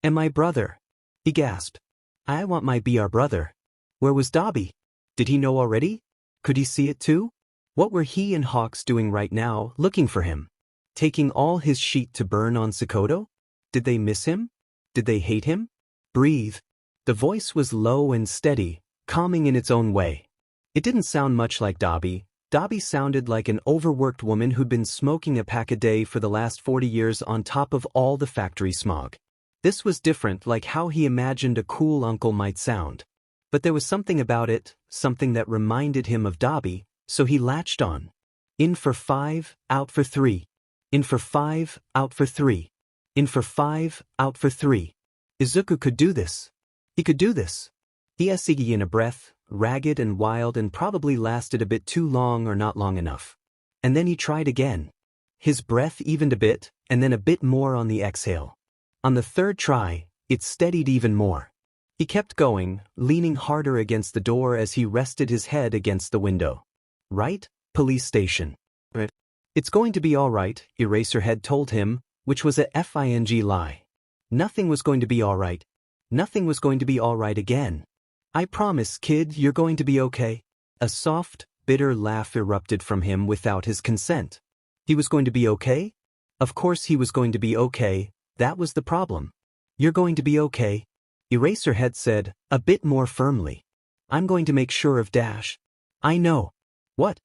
Speaker 1: "And my brother," he gasped. "I want my BR brother. Where was Dobby? Did he know already? Could he see it too? What were he and Hawks doing right now, looking for him? Taking all his sheet to burn on Sikoto? Did they miss him? Did they hate him? Breathe." The voice was low and steady, calming in its own way. It didn't sound much like Dobby. Dobby sounded like an overworked woman who'd been smoking a pack a day for the last 40 years on top of all the factory smog. This was different, like how he imagined a cool uncle might sound. But there was something about it, something that reminded him of Dobby, so he latched on. In for 5, out for 3. In for 5, out for 3. In for 5, out for 3. Izuku could do this. He could do this. He essayed in a breath, ragged and wild, and probably lasted a bit too long or not long enough. And then he tried again. His breath evened a bit, and then a bit more on the exhale. On the 3rd try, it steadied even more. He kept going, leaning harder against the door as he rested his head against the window. "Right? Police station." "It's going to be all right," Eraserhead told him, which was a FING lie. Nothing was going to be all right. Nothing was going to be all right again. "I promise, kid, you're going to be okay." A soft, bitter laugh erupted from him without his consent. He was going to be okay? Of course he was going to be okay, that was the problem. "You're going to be okay," Eraserhead said, a bit more firmly. "I'm going to make sure of Dash." "I know." "What?"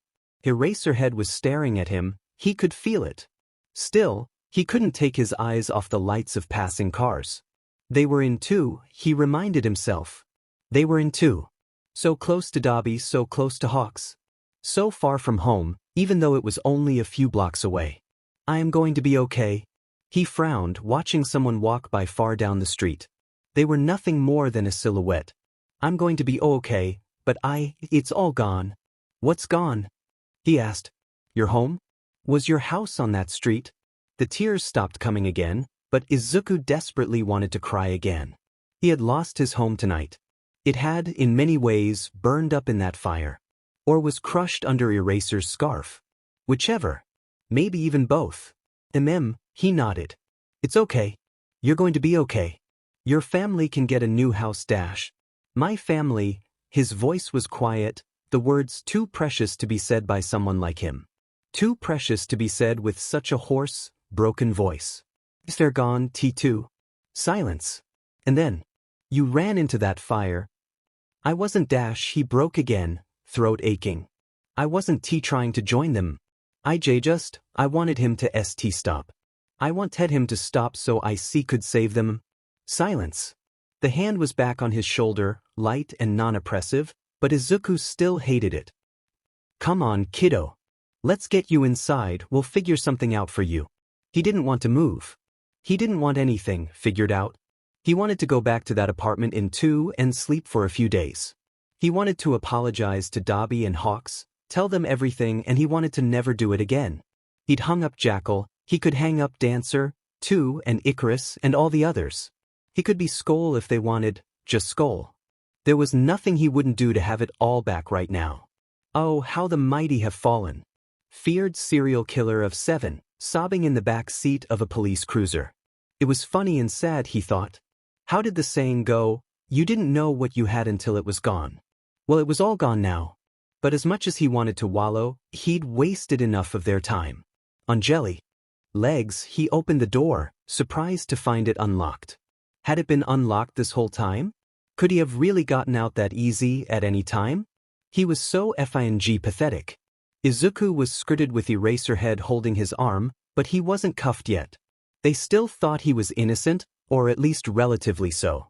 Speaker 1: Eraserhead was staring at him. He could feel it. Still, he couldn't take his eyes off the lights of passing cars. They were in 2, he reminded himself. They were in 2. So close to Dobby, so close to Hawks. So far from home, even though it was only a few blocks away. "I am going to be okay." He frowned, watching someone walk by far down the street. They were nothing more than a silhouette. "I'm going to be okay, but it's all gone." "What's gone?" he asked. "Your home? Was your house on that street?" The tears stopped coming again, but Izuku desperately wanted to cry again. He had lost his home tonight. It had, in many ways, burned up in that fire. Or was crushed under Eraser's scarf. Whichever. Maybe even both. He nodded. "It's okay. You're going to be okay. Your family can get a new house, Dash." My family, his voice was quiet, the words too precious to be said by someone like him. Too precious to be said with such a hoarse, broken voice. Is there gone, T2? Silence. And then, you ran into that fire. I wasn't dash, he broke again, throat aching. I wasn't T trying to join them. I wanted him to st stop. I wanted him to stop so IC could save them. Silence. The hand was back on his shoulder, light and non-oppressive, but Izuku still hated it. Come on, kiddo. Let's get you inside, we'll figure something out for you. He didn't want to move. He didn't want anything figured out. He wanted to go back to that apartment in 2 and sleep for a few days. He wanted to apologize to Dobby and Hawks, tell them everything, and he wanted to never do it again. He'd hung up Jackal, he could hang up Dancer, 2 and Icarus and all the others. He could be Skoll if they wanted, just Skoll. There was nothing he wouldn't do to have it all back right now. Oh, how the mighty have fallen. Feared serial killer of 7, sobbing in the back seat of a police cruiser. It was funny and sad, he thought. How did the saying go, you didn't know what you had until it was gone? Well, it was all gone now. But as much as he wanted to wallow, he'd wasted enough of their time. On jelly legs, he opened the door, surprised to find it unlocked. Had it been unlocked this whole time? Could he have really gotten out that easy at any time? He was so FING pathetic. Izuku was skirted with Eraserhead holding his arm, but he wasn't cuffed yet. They still thought he was innocent, or at least relatively so.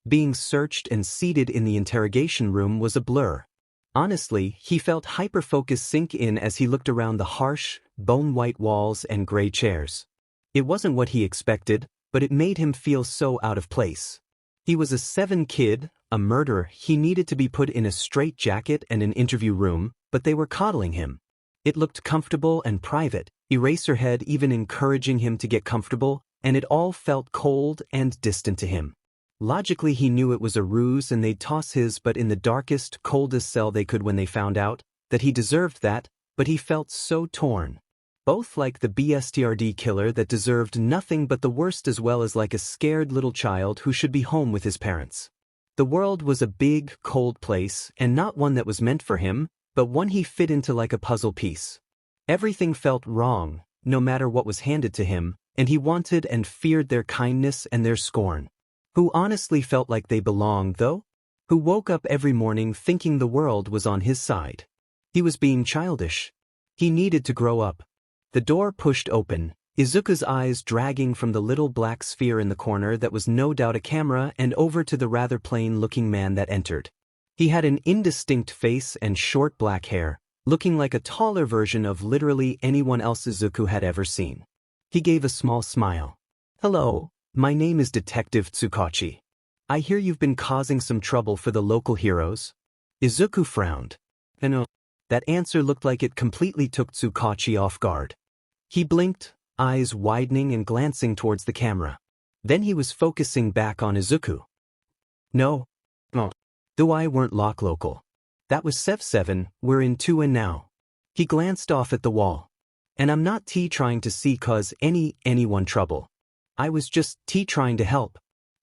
Speaker 1: Being searched and seated in the interrogation room was a blur. Honestly, he felt hyper-focus sink in as he looked around the harsh, bone-white walls and gray chairs. It wasn't what he expected, but it made him feel so out of place. He was a 7 kid, a murderer. He needed to be put in a straitjacket and an interview room, but they were coddling him. It looked comfortable and private, Eraserhead even encouraging him to get comfortable, and it all felt cold and distant to him. Logically he knew it was a ruse and they'd toss his butt in the darkest, coldest cell they could when they found out that he deserved that, but he felt so torn. Both like the BSTRD killer that deserved nothing but the worst, as well as like a scared little child who should be home with his parents. The world was a big, cold place, and not one that was meant for him, but one he fit into like a puzzle piece. Everything felt wrong, no matter what was handed to him, and he wanted and feared their kindness and their scorn. Who honestly felt like they belonged, though? Who woke up every morning thinking the world was on his side. He was being childish. He needed to grow up. The door pushed open, Izuku's eyes dragging from the little black sphere in the corner that was no doubt a camera and over to the rather plain-looking man that entered. He had an indistinct face and short black hair, looking like a taller version of literally anyone else Izuku had ever seen. He gave a small smile. Hello, my name is Detective Tsukachi. I hear you've been causing some trouble for the local heroes. Izuku frowned. That answer looked like it completely took Tsukachi off guard. He blinked, eyes widening and glancing towards the camera. Then he was focusing back on Izuku. No. Though I weren't local. That was Sev 7, we're in 2 and now. He glanced off at the wall. And I'm not trying to see cause anyone trouble. I was just trying to help.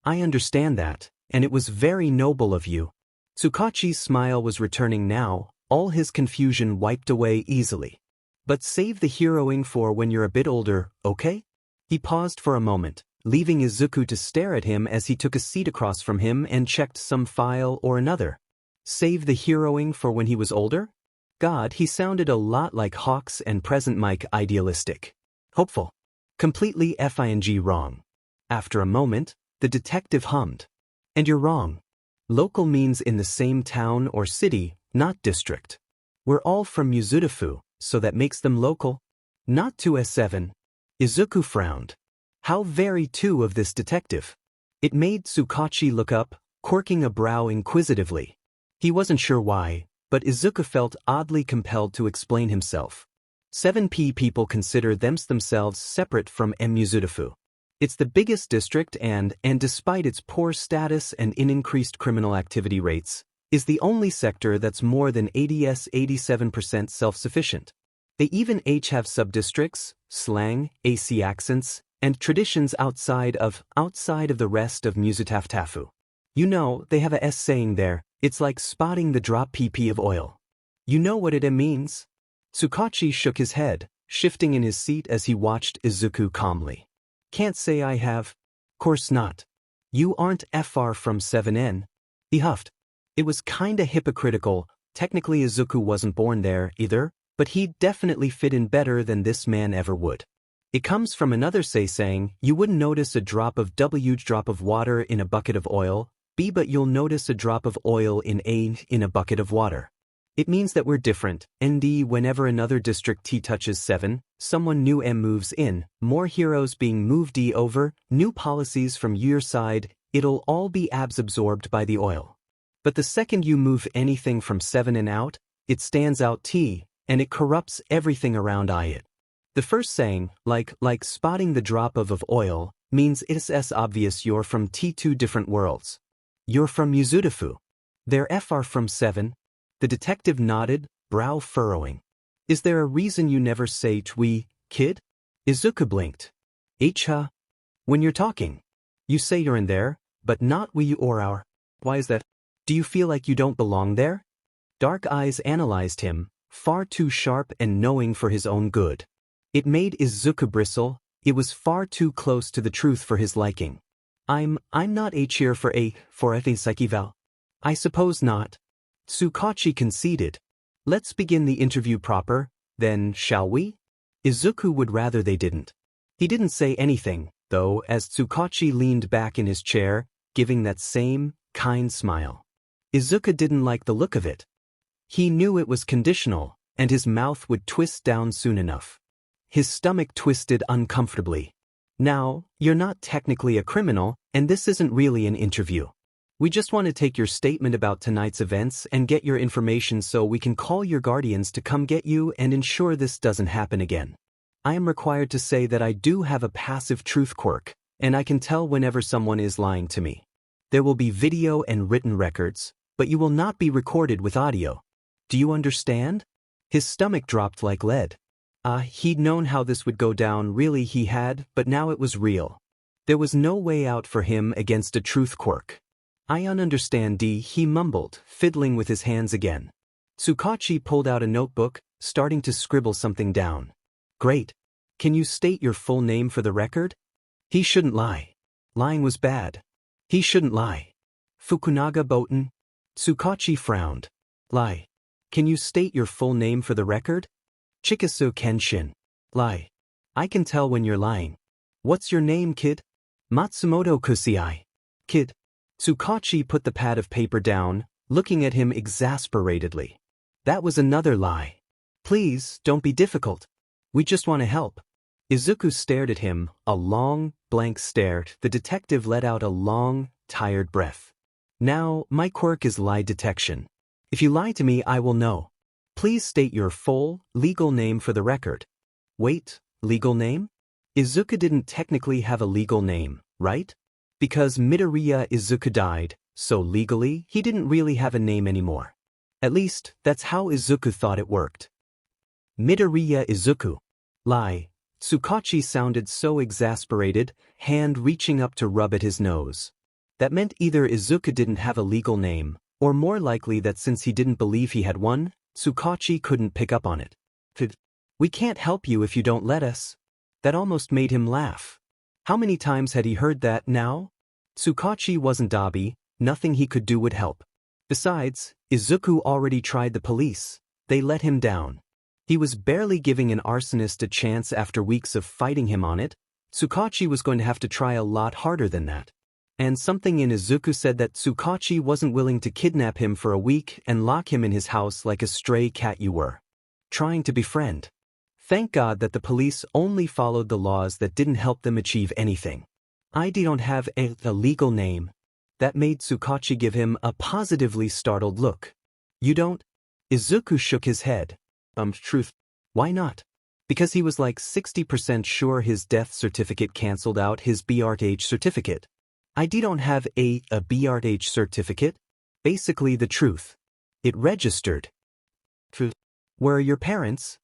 Speaker 1: I understand that, and it was very noble of you. Tsukachi's smile was returning now, all his confusion wiped away easily. But save the heroing for when you're a bit older, okay? He paused for a moment, leaving Izuku to stare at him as he took a seat across from him and checked some file or another. Save the heroing for when he was older? God, he sounded a lot like Hawks and present Mike, idealistic. Hopeful. Completely FING wrong. After a moment, the detective hummed. And you're wrong. Local means in the same town or city, not district. We're all from Musutafu, so that makes them local. Not 2S7. Izuku frowned. How very too of this detective. It made Tsukachi look up, quirking a brow inquisitively. He wasn't sure why, but Izuku felt oddly compelled to explain himself. 7P people consider themselves separate from Musutafu. It's the biggest district and despite its poor status and increased criminal activity rates, is the only sector that's more than 87% self-sufficient. They even have sub-districts, slang, AC accents, and traditions outside of the rest of Musutafu. You know, they have a S saying there, it's like spotting the drop pp of oil. You know what it means? Tsukachi shook his head, shifting in his seat as he watched Izuku calmly. Can't say I have. Course not. You aren't far from 7N. He huffed. It was kinda hypocritical. Technically Izuku wasn't born there, either, but he'd definitely fit in better than this man ever would. It comes from another saying, you wouldn't notice a drop of water in a bucket of oil, B, but you'll notice a drop of oil in a bucket of water. It means that we're different. ND, whenever another district T touches 7, someone new M moves in, more heroes being moved D over, new policies from your side, it'll all be absorbed by the oil. But the second you move anything from 7 and out, it stands out T, and it corrupts everything around it. The first saying, like spotting the drop of oil, means it's obvious you're from T2 different worlds. You're from Musutafu. They're FR from 7. The detective nodded, brow furrowing. Is there a reason you never say twi, kid? Izuku blinked. Huh? When you're talking. You say you're in there, but not we or our. Why is that? Do you feel like you don't belong there? Dark eyes analyzed him, far too sharp and knowing for his own good. It made Izuku bristle, it was far too close to the truth for his liking. I'm not here for a psychival. I suppose not. Tsukachi conceded. Let's begin the interview proper, then, shall we? Izuku would rather they didn't. He didn't say anything, though, as Tsukachi leaned back in his chair, giving that same, kind smile. Izuku didn't like the look of it. He knew it was conditional, and his mouth would twist down soon enough. His stomach twisted uncomfortably. Now, you're not technically a criminal, and this isn't really an interview. We just want to take your statement about tonight's events and get your information so we can call your guardians to come get you and ensure this doesn't happen again. I am required to say that I do have a passive truth quirk, and I can tell whenever someone is lying to me. There will be video and written records, but you will not be recorded with audio. Do you understand? His stomach dropped like lead. He'd known how this would go down, really he had, but now it was real. There was no way out for him against a truth quirk. I understand, he mumbled, fiddling with his hands again. Tsukachi pulled out a notebook, starting to scribble something down. Great. Can you state your full name for the record? He shouldn't lie. Lying was bad. He shouldn't lie. Fukunaga Boten? Tsukachi frowned. Lie. Can you state your full name for the record? Chikasu Kenshin. Lie. I can tell when you're lying. What's your name, kid? Matsumoto Kusiai. Kid. Tsukachi put the pad of paper down, looking at him exasperatedly. That was another lie. Please, don't be difficult. We just want to help. Izuku stared at him, a long, blank stare. The detective let out a long, tired breath. Now, my quirk is lie detection. If you lie to me, I will know. Please state your full, legal name for the record. Wait, legal name? Izuku didn't technically have a legal name, right? Because Midoriya Izuku died, so legally, he didn't really have a name anymore. At least, that's how Izuku thought it worked. Midoriya Izuku. Lie. Tsukachi sounded so exasperated, hand reaching up to rub at his nose. That meant either Izuku didn't have a legal name, or more likely that since he didn't believe he had one, Tsukachi couldn't pick up on it. We can't help you if you don't let us. That almost made him laugh. How many times had he heard that now? Tsukachi wasn't Dabi, nothing he could do would help. Besides, Izuku already tried the police. They let him down. He was barely giving an arsonist a chance after weeks of fighting him on it. Tsukachi was going to have to try a lot harder than that. And something in Izuku said that Tsukachi wasn't willing to kidnap him for a week and lock him in his house like a stray cat you were. Trying to befriend. Thank God that the police only followed the laws that didn't help them achieve anything. I don't have a legal name. That made Tsukachi give him a positively startled look. You don't? Izuku shook his head. Truth. Why not? Because he was like 60% sure his death certificate cancelled out his BRH certificate. I don't have a BRH certificate. Basically the truth. It registered. Truth. Where are your parents?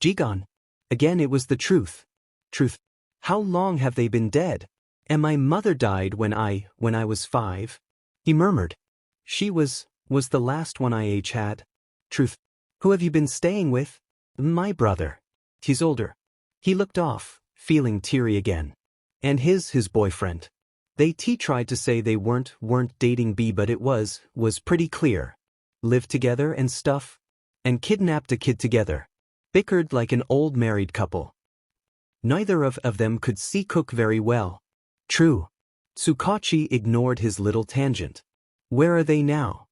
Speaker 1: Jigon. Again it was the truth. Truth. How long have they been dead? And my mother died when I was 5. He murmured. She was the last one I had. Truth. Who have you been staying with? My brother. He's older. He looked off, feeling teary again. And his boyfriend. They tried to say they weren't dating B, but it was pretty clear. Lived together and stuff. And kidnapped a kid together. Bickered like an old married couple. Neither of them could cook very well. True. Tsukachi ignored his little tangent. Where are they now?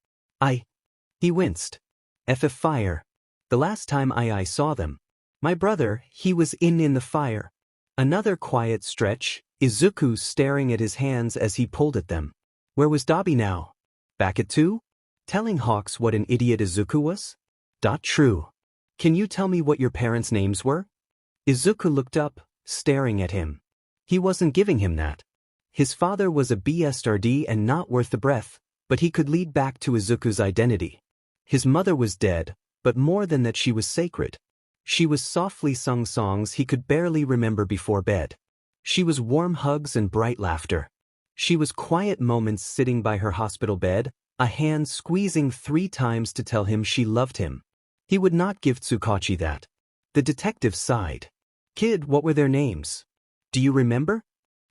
Speaker 1: He winced. Fire. The last time I saw them. My brother, he was in the fire. Another quiet stretch, Izuku staring at his hands as he pulled at them. Where was Dabi now? Back at 2? Telling Hawks what an idiot Izuku was? True. Can you tell me what your parents' names were? Izuku looked up, staring at him. He wasn't giving him that. His father was a bastard and not worth the breath, but he could lead back to Izuku's identity. His mother was dead, but more than that she was sacred. She was softly sung songs he could barely remember before bed. She was warm hugs and bright laughter. She was quiet moments sitting by her hospital bed, a hand squeezing 3 times to tell him she loved him. He would not give Tsukachi that. The detective sighed. Kid, what were their names? Do you remember?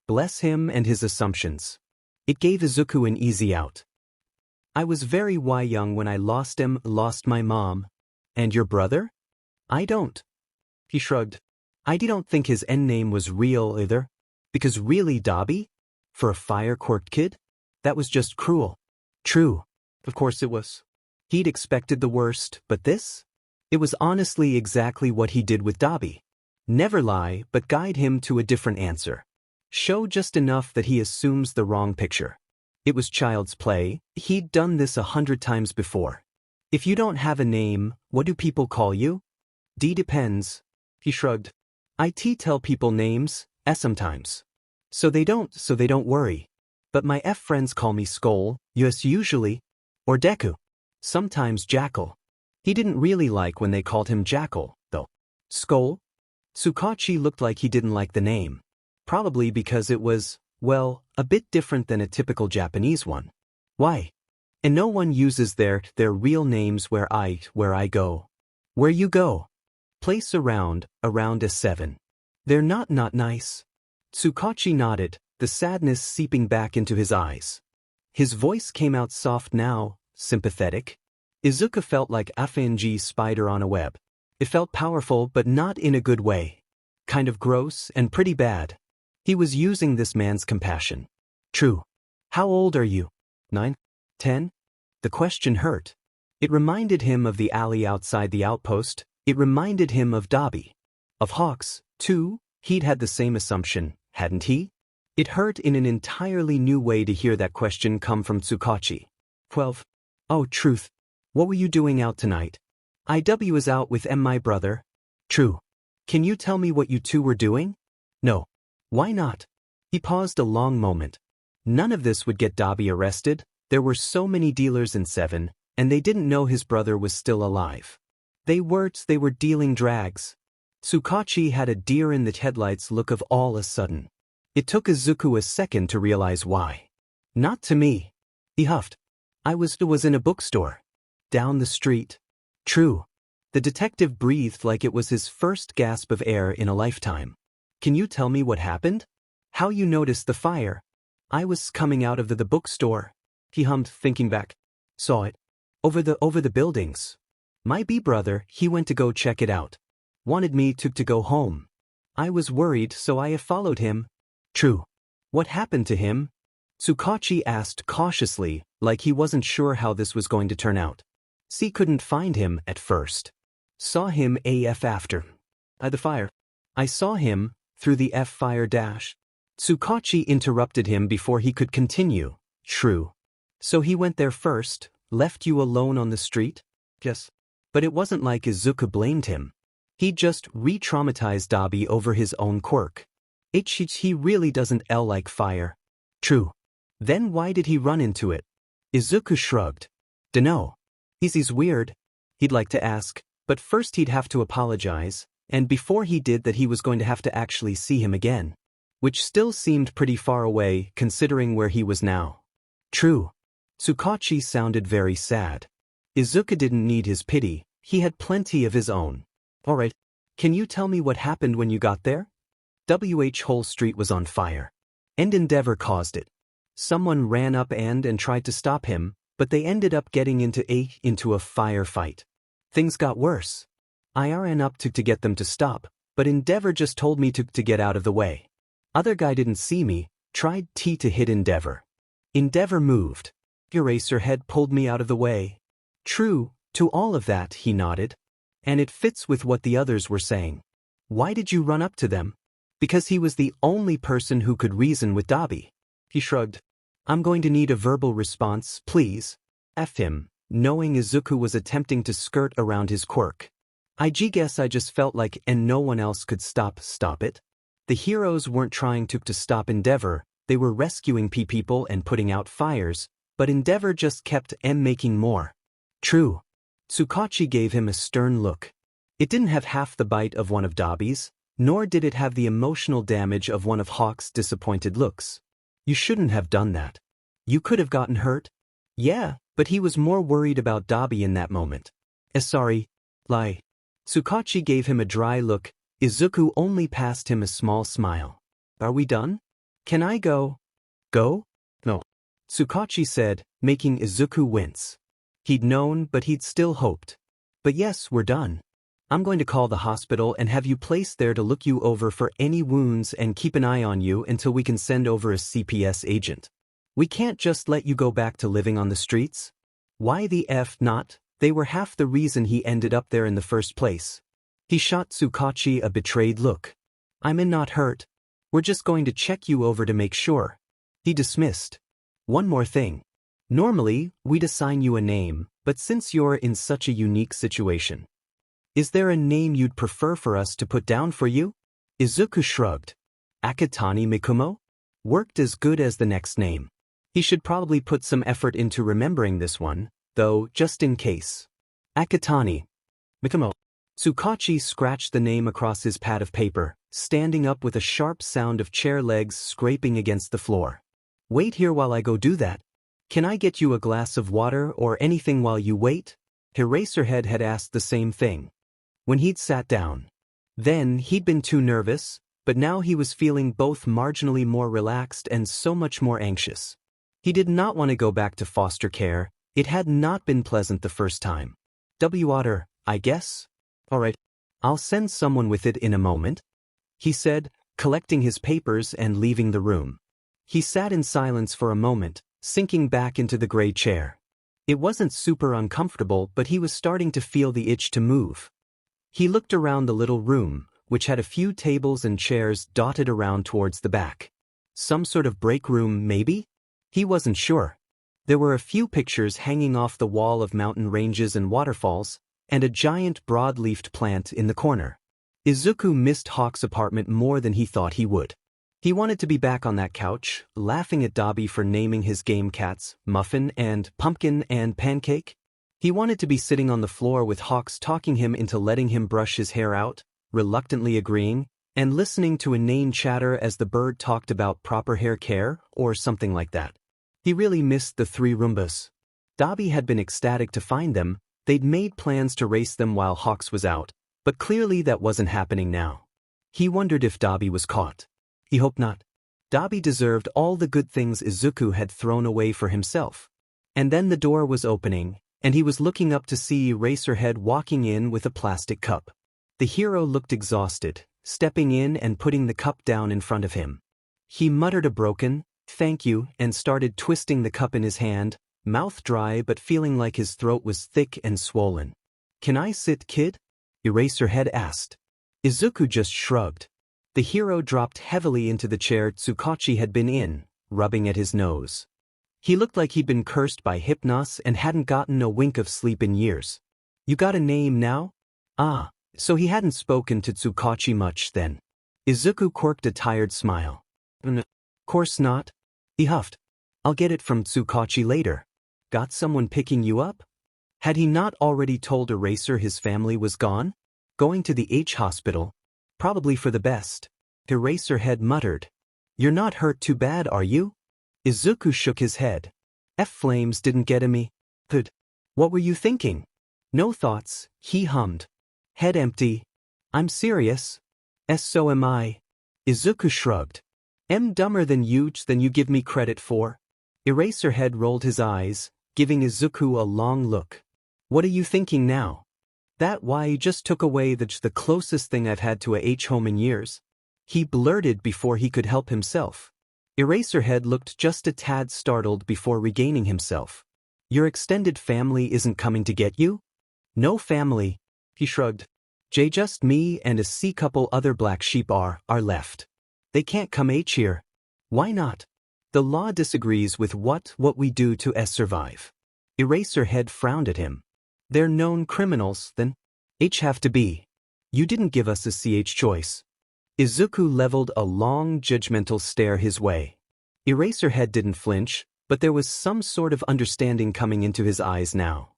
Speaker 1: Bless him and his assumptions. It gave Izuku an easy out. I was very young when I lost my mom. And your brother? I don't. He shrugged. I don't think his end name was real either. Because really Dabi? For a fire-quirked kid? That was just cruel. True. Of course it was. He'd expected the worst, but this? It was honestly exactly what he did with Dabi. Never lie, but guide him to a different answer. Show just enough that he assumes the wrong picture. It was child's play. He'd done this 100 times before. If you don't have a name, what do people call you? Depends. He shrugged. I tell people names, sometimes. So they don't worry. But my friends call me Skoll, usually. Or Deku. Sometimes Jackal. He didn't really like when they called him Jackal, though. Skoll? Tsukachi looked like he didn't like the name. Probably because it was, well, a bit different than a typical Japanese one. Why? And no one uses their real names where I go. Where you go? Place around a 7. They're not nice. Tsukachi nodded, the sadness seeping back into his eyes. His voice came out soft now, sympathetic. Izuku felt like Afenji's spider on a web. It felt powerful but not in a good way. Kind of gross and pretty bad. He was using this man's compassion. True. How old are you? 9? 10? The question hurt. It reminded him of the alley outside the outpost. It reminded him of Dabi. Of Hawks, too. He'd had the same assumption, hadn't he? It hurt in an entirely new way to hear that question come from Tsukachi. 12. Oh, truth. What were you doing out tonight? I was out with my brother. True. Can you tell me what you two were doing? No. Why not? He paused a long moment. None of this would get Dabi arrested. There were so many dealers in 7, and they didn't know his brother was still alive. They were dealing drags. Tsukachi had a deer-in-the-headlights look of all a sudden. It took Izuku a second to realize why. Not to me. He huffed. I was in a bookstore. Down the street. True. The detective breathed like it was his first gasp of air in a lifetime. Can you tell me what happened? How you noticed the fire? I was coming out of the bookstore. He hummed, thinking back. Saw it. Over the buildings. My brother, he went to go check it out. Wanted me to go home. I was worried, so I followed him. True. What happened to him? Tsukachi asked cautiously, like he wasn't sure how this was going to turn out. C couldn't find him at first. Saw him after. The fire. I saw him, through the fire dash. Tsukachi interrupted him before he could continue. True. So he went there first, left you alone on the street? Yes. But it wasn't like Izuku blamed him. He just re-traumatized Dabi over his own quirk. He really doesn't like fire. True. Then why did he run into it? Izuku shrugged. Dunno. He's weird. He'd like to ask, but first he'd have to apologize, and before he did that he was going to have to actually see him again. Which still seemed pretty far away, considering where he was now. True. Tsukachi sounded very sad. Izuku didn't need his pity, he had plenty of his own. Alright, can you tell me what happened when you got there? Whole street was on fire. And Endeavor caused it. Someone ran up and tried to stop him, but they ended up getting into a firefight. Things got worse. I ran up to get them to stop, but Endeavor just told me to get out of the way. Other guy didn't see me, tried to hit Endeavor. Endeavor moved. Eraserhead pulled me out of the way. True, to all of that, he nodded. And it fits with what the others were saying. Why did you run up to them? Because he was the only person who could reason with Dabi. He shrugged. I'm going to need a verbal response, please. F him, knowing Izuku was attempting to skirt around his quirk. I guess I just felt like and no one else could stop it. The heroes weren't trying to stop Endeavor, they were rescuing people and putting out fires, but Endeavor just kept making more. True. Tsukachi gave him a stern look. It didn't have half the bite of one of Dabi's, nor did it have the emotional damage of one of Hawk's disappointed looks. You shouldn't have done that. You could have gotten hurt. Yeah, but he was more worried about Dabi in that moment. Sorry. Lie. Tsukachi gave him a dry look. Izuku only passed him a small smile. Are we done? Can I go? Go? No. Tsukachi said, making Izuku wince. He'd known, but he'd still hoped. But yes, we're done. I'm going to call the hospital and have you placed there to look you over for any wounds and keep an eye on you until we can send over a CPS agent. We can't just let you go back to living on the streets. Why the F not? They were half the reason he ended up there in the first place. He shot Tsukachi a betrayed look. I'm not hurt. We're just going to check you over to make sure. He dismissed. One more thing. Normally, we'd assign you a name, but since you're in such a unique situation, is there a name you'd prefer for us to put down for you? Izuku shrugged. Akatani Mikumo? Worked as good as the next name. He should probably put some effort into remembering this one, though, just in case. Akatani Mikumo. Tsukachi scratched the name across his pad of paper, standing up with a sharp sound of chair legs scraping against the floor. Wait here while I go do that. Can I get you a glass of water or anything while you wait? Eraserhead had asked the same thing. When he'd sat down. Then he'd been too nervous, but now he was feeling both marginally more relaxed and so much more anxious. He did not want to go back to foster care, it had not been pleasant the first time. Water, I guess? Alright, I'll send someone with it in a moment, he said, collecting his papers and leaving the room. He sat in silence for a moment, sinking back into the gray chair. It wasn't super uncomfortable, but he was starting to feel the itch to move. He looked around the little room, which had a few tables and chairs dotted around towards the back. Some sort of break room, maybe? He wasn't sure. There were a few pictures hanging off the wall of mountain ranges and waterfalls, and a giant broad-leafed plant in the corner. Izuku missed Hawk's apartment more than he thought he would. He wanted to be back on that couch, laughing at Dobby for naming his game cats Muffin and Pumpkin and Pancake. He wanted to be sitting on the floor with Hawks talking him into letting him brush his hair out, reluctantly agreeing, and listening to inane chatter as the bird talked about proper hair care or something like that. He really missed the three Roombas. Dobby had been ecstatic to find them, they'd made plans to race them while Hawks was out, but clearly that wasn't happening now. He wondered if Dobby was caught. He hoped not. Dobby deserved all the good things Izuku had thrown away for himself. And then the door was opening, and he was looking up to see Eraserhead walking in with a plastic cup. The hero looked exhausted, stepping in and putting the cup down in front of him. He muttered a broken, "Thank you," and started twisting the cup in his hand, mouth dry but feeling like his throat was thick and swollen. "Can I sit, kid?" Eraserhead asked. Izuku just shrugged. The hero dropped heavily into the chair Tsukachi had been in, rubbing at his nose. He looked like he'd been cursed by Hypnos and hadn't gotten a wink of sleep in years. "You got a name now?" Ah, so he hadn't spoken to Tsukachi much then. Izuku quirked a tired smile. Course not." He huffed. "I'll get it from Tsukachi later." Got someone picking you up? Had he not already told Eraser his family was gone? Going to the H hospital? Probably for the best. Eraserhead muttered. "You're not hurt too bad, are you?" Izuku shook his head. Flames didn't get me. Good. What were you thinking? No thoughts, he hummed. Head empty. I'm serious. So am I. Izuku shrugged. Dumber than you give me credit for. Eraserhead rolled his eyes, giving Izuku a long look. What are you thinking now? That why you just took away the closest thing I've had to a home in years? He blurted before he could help himself. Eraserhead looked just a tad startled before regaining himself. Your extended family isn't coming to get you? No family, he shrugged. Just me and a couple other black sheep are left. They can't come here. Why not? The law disagrees with what we do to survive. Eraserhead frowned at him. They're known criminals, then. Have to be. You didn't give us a choice. Izuku leveled a long judgmental stare his way. Eraserhead didn't flinch, but there was some sort of understanding coming into his eyes now.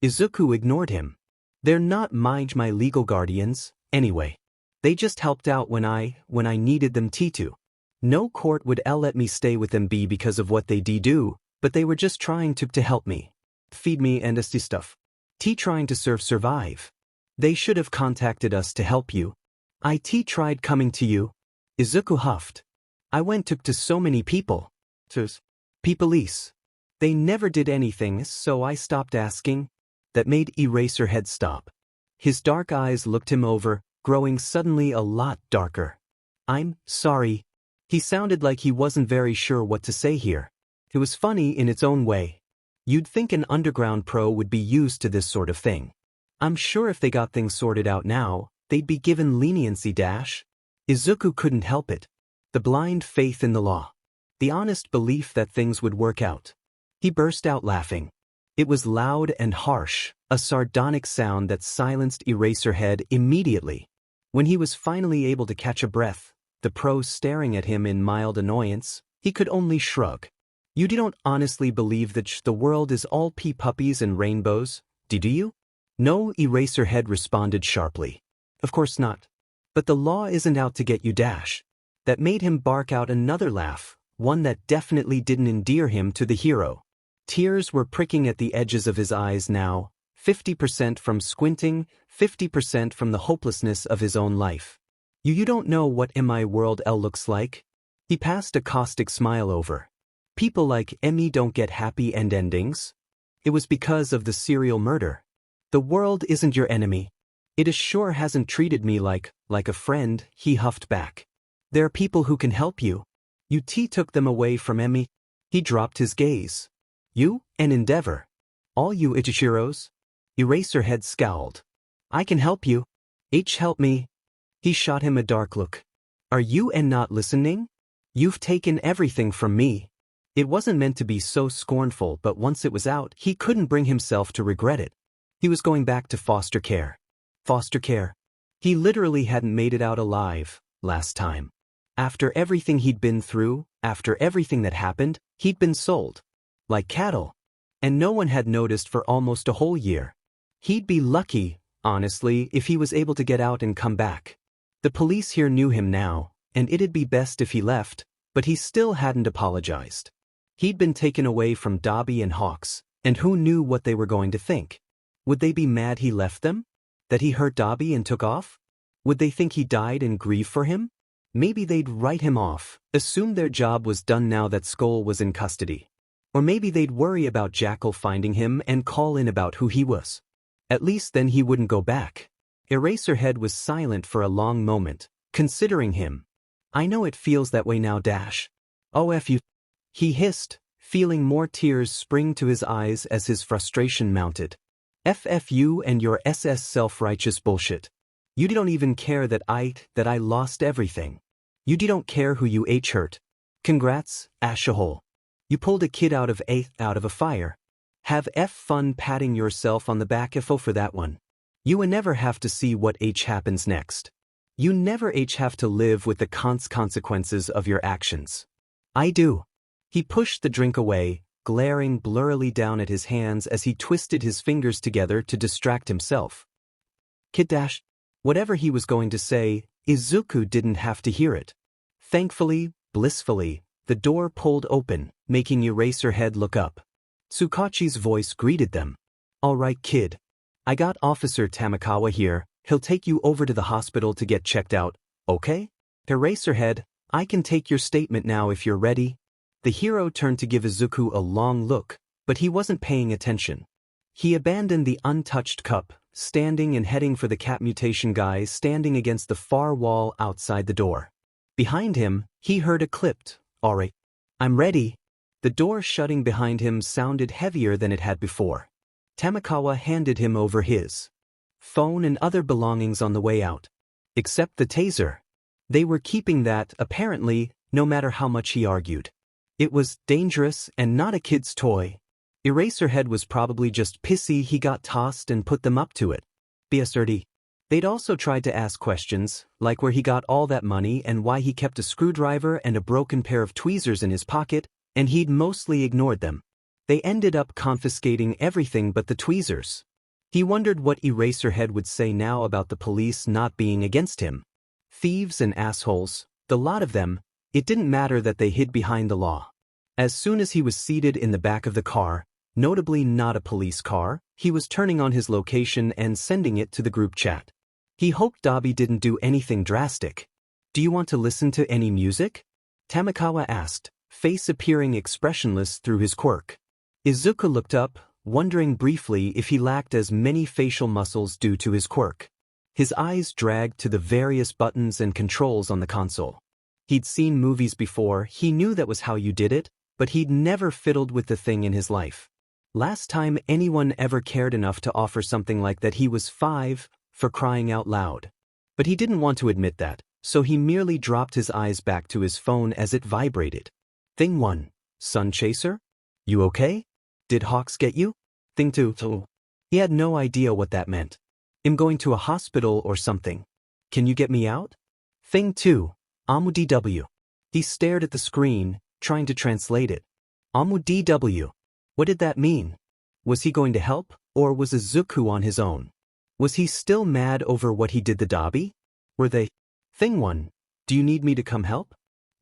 Speaker 1: Izuku ignored him. They're not my legal guardians, anyway. They just helped out when I needed them to. No court would let me stay with them because of what they do, but they were just trying to help me. Feed me and stuff. Trying to survive. They should have contacted us to help you. Tried coming to you. Izuku huffed. I went to so many people. Police. They never did anything, so I stopped asking. That made Eraserhead stop. His dark eyes looked him over, growing suddenly a lot darker. I'm sorry. He sounded like he wasn't very sure what to say here. It was funny in its own way. You'd think an underground pro would be used to this sort of thing. I'm sure if they got things sorted out now, they'd be given leniency. Izuku couldn't help it. The blind faith in the law. The honest belief that things would work out. He burst out laughing. It was loud and harsh, a sardonic sound that silenced Eraserhead immediately. When he was finally able to catch a breath, the pro staring at him in mild annoyance, he could only shrug. You don't honestly believe that the world is all puppies and rainbows, do you? No, Eraserhead responded sharply. Of course not. But the law isn't out to get you. That made him bark out another laugh, one that definitely didn't endear him to the hero. Tears were pricking at the edges of his eyes now, 50% from squinting, 50% from the hopelessness of his own life. You don't know what my world looks like? He passed a caustic smile over. People like me don't get happy endings. It was because of the serial murder. The world isn't your enemy. It sure hasn't treated me like a friend, he huffed back. There are people who can help you. You took them away from me. He dropped his gaze. You, an Endeavor. All you Ichichiros? Eraserhead scowled. I can help you. Help me. He shot him a dark look. Are you not listening? You've taken everything from me. It wasn't meant to be so scornful, but once it was out, he couldn't bring himself to regret it. He was going back to foster care. Foster care. He literally hadn't made it out alive, last time. After everything he'd been through, after everything that happened, he'd been sold. Like cattle. And no one had noticed for almost a whole year. He'd be lucky, honestly, if he was able to get out and come back. The police here knew him now, and it'd be best if he left, but he still hadn't apologized. He'd been taken away from Dobby and Hawks, and who knew what they were going to think? Would they be mad he left them? That he hurt Dobby and took off? Would they think he died and grieve for him? Maybe they'd write him off, assume their job was done now that Skoll was in custody. Or maybe they'd worry about Jackal finding him and call in about who he was. At least then he wouldn't go back. Eraserhead was silent for a long moment, considering him. I know it feels that way now. Oh, F you. He hissed, feeling more tears spring to his eyes as his frustration mounted. You and your self-righteous bullshit. You don't even care that I lost everything. You don't care who you hurt. Congrats, Ashahole. You pulled a kid out of a fire. Have fun patting yourself on the back for that one. You never have to see what happens next. You never have to live with the consequences of your actions. I do. He pushed the drink away, glaring blurrily down at his hands as he twisted his fingers together to distract himself. Kid whatever he was going to say, Izuku didn't have to hear it. Thankfully, blissfully, The door pulled open, making Eraserhead look up. Tsukachi's voice greeted them. "All right, kid. I got Officer Tamakawa here. He'll take you over to the hospital to get checked out, okay? Eraserhead, I can take your statement now if you're ready." The hero turned to give Izuku a long look, but he wasn't paying attention. He abandoned the untouched cup, standing and heading for the cat mutation guy standing against the far wall outside the door. Behind him, he heard a clipped, "Alright, I'm ready." The door shutting behind him sounded heavier than it had before. Tamakawa handed him over his phone and other belongings on the way out. Except the taser. They were keeping that, apparently, no matter how much he argued. It was dangerous and not a kid's toy. Eraserhead was probably just pissy he got tossed and put them up to it. BSRD. They'd also tried to ask questions, like where he got all that money and why he kept a screwdriver and a broken pair of tweezers in his pocket, and he'd mostly ignored them. They ended up confiscating everything but the tweezers. He wondered what Eraserhead would say now about the police not being against him. Thieves and assholes, the lot of them, it didn't matter that they hid behind the law. As soon as he was seated in the back of the car, notably not a police car, he was turning on his location and sending it to the group chat. He hoped Dobby didn't do anything drastic. "Do you want to listen to any music?" Tamakawa asked, face appearing expressionless through his quirk. Izuku looked up, wondering briefly if he lacked as many facial muscles due to his quirk. His eyes dragged to the various buttons and controls on the console. He'd seen movies before, he knew that was how you did it, but he'd never fiddled with the thing in his life. Last time anyone ever cared enough to offer something like that he was 5, for crying out loud. But he didn't want to admit that, so he merely dropped his eyes back to his phone as it vibrated. Thing 1. Sun Chaser? You okay? Did Hawks get you? Thing 2. He had no idea what that meant. I'm going to a hospital or something. Can you get me out? Thing 2. Amu DW. He stared at the screen, trying to translate it. Amu DW. What did that mean? Was he going to help, or was Izuku on his own? Was he still mad over what he did to Dabi? Were they? Thing 1. Do you need me to come help?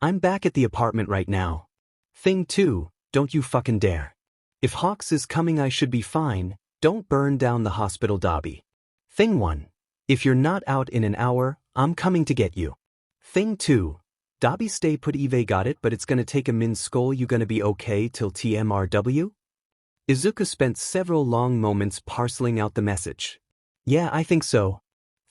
Speaker 1: I'm back at the apartment right now. Thing 2. Don't you fucking dare. If Hawks is coming I should be fine, don't burn down the hospital Dabi. Thing 1. If you're not out in an hour, I'm coming to get you. Thing 2. Dabi stay put Eve got it but it's gonna take a min Skoll you gonna be okay till TMRW? Izuku spent several long moments parceling out the message. Yeah, I think so.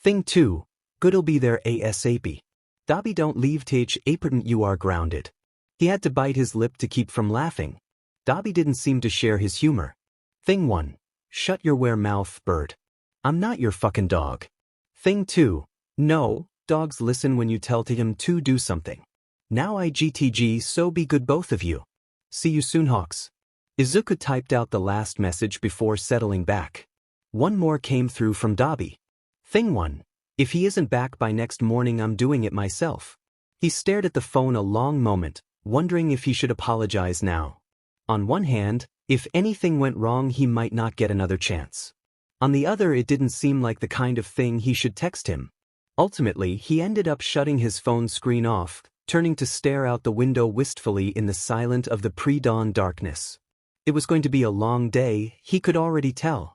Speaker 1: Thing 2. Good'll be there ASAP. Dabi don't leave th important you are grounded. He had to bite his lip to keep from laughing. Dabi didn't seem to share his humor. Thing 1. Shut your wear mouth, bird. I'm not your fucking dog. Thing 2. No, dogs listen when you tell him to do something. Now IGTG so be good both of you. See you soon Hawks. Izuku typed out the last message before settling back. One more came through from Dabi. Thing 1. If he isn't back by next morning I'm doing it myself. He stared at the phone a long moment, wondering if he should apologize now. On one hand, if anything went wrong he might not get another chance. On the other it didn't seem like the kind of thing he should text him. Ultimately he ended up shutting his phone screen off, turning to stare out the window wistfully in the silence of the pre-dawn darkness. It was going to be a long day, he could already tell.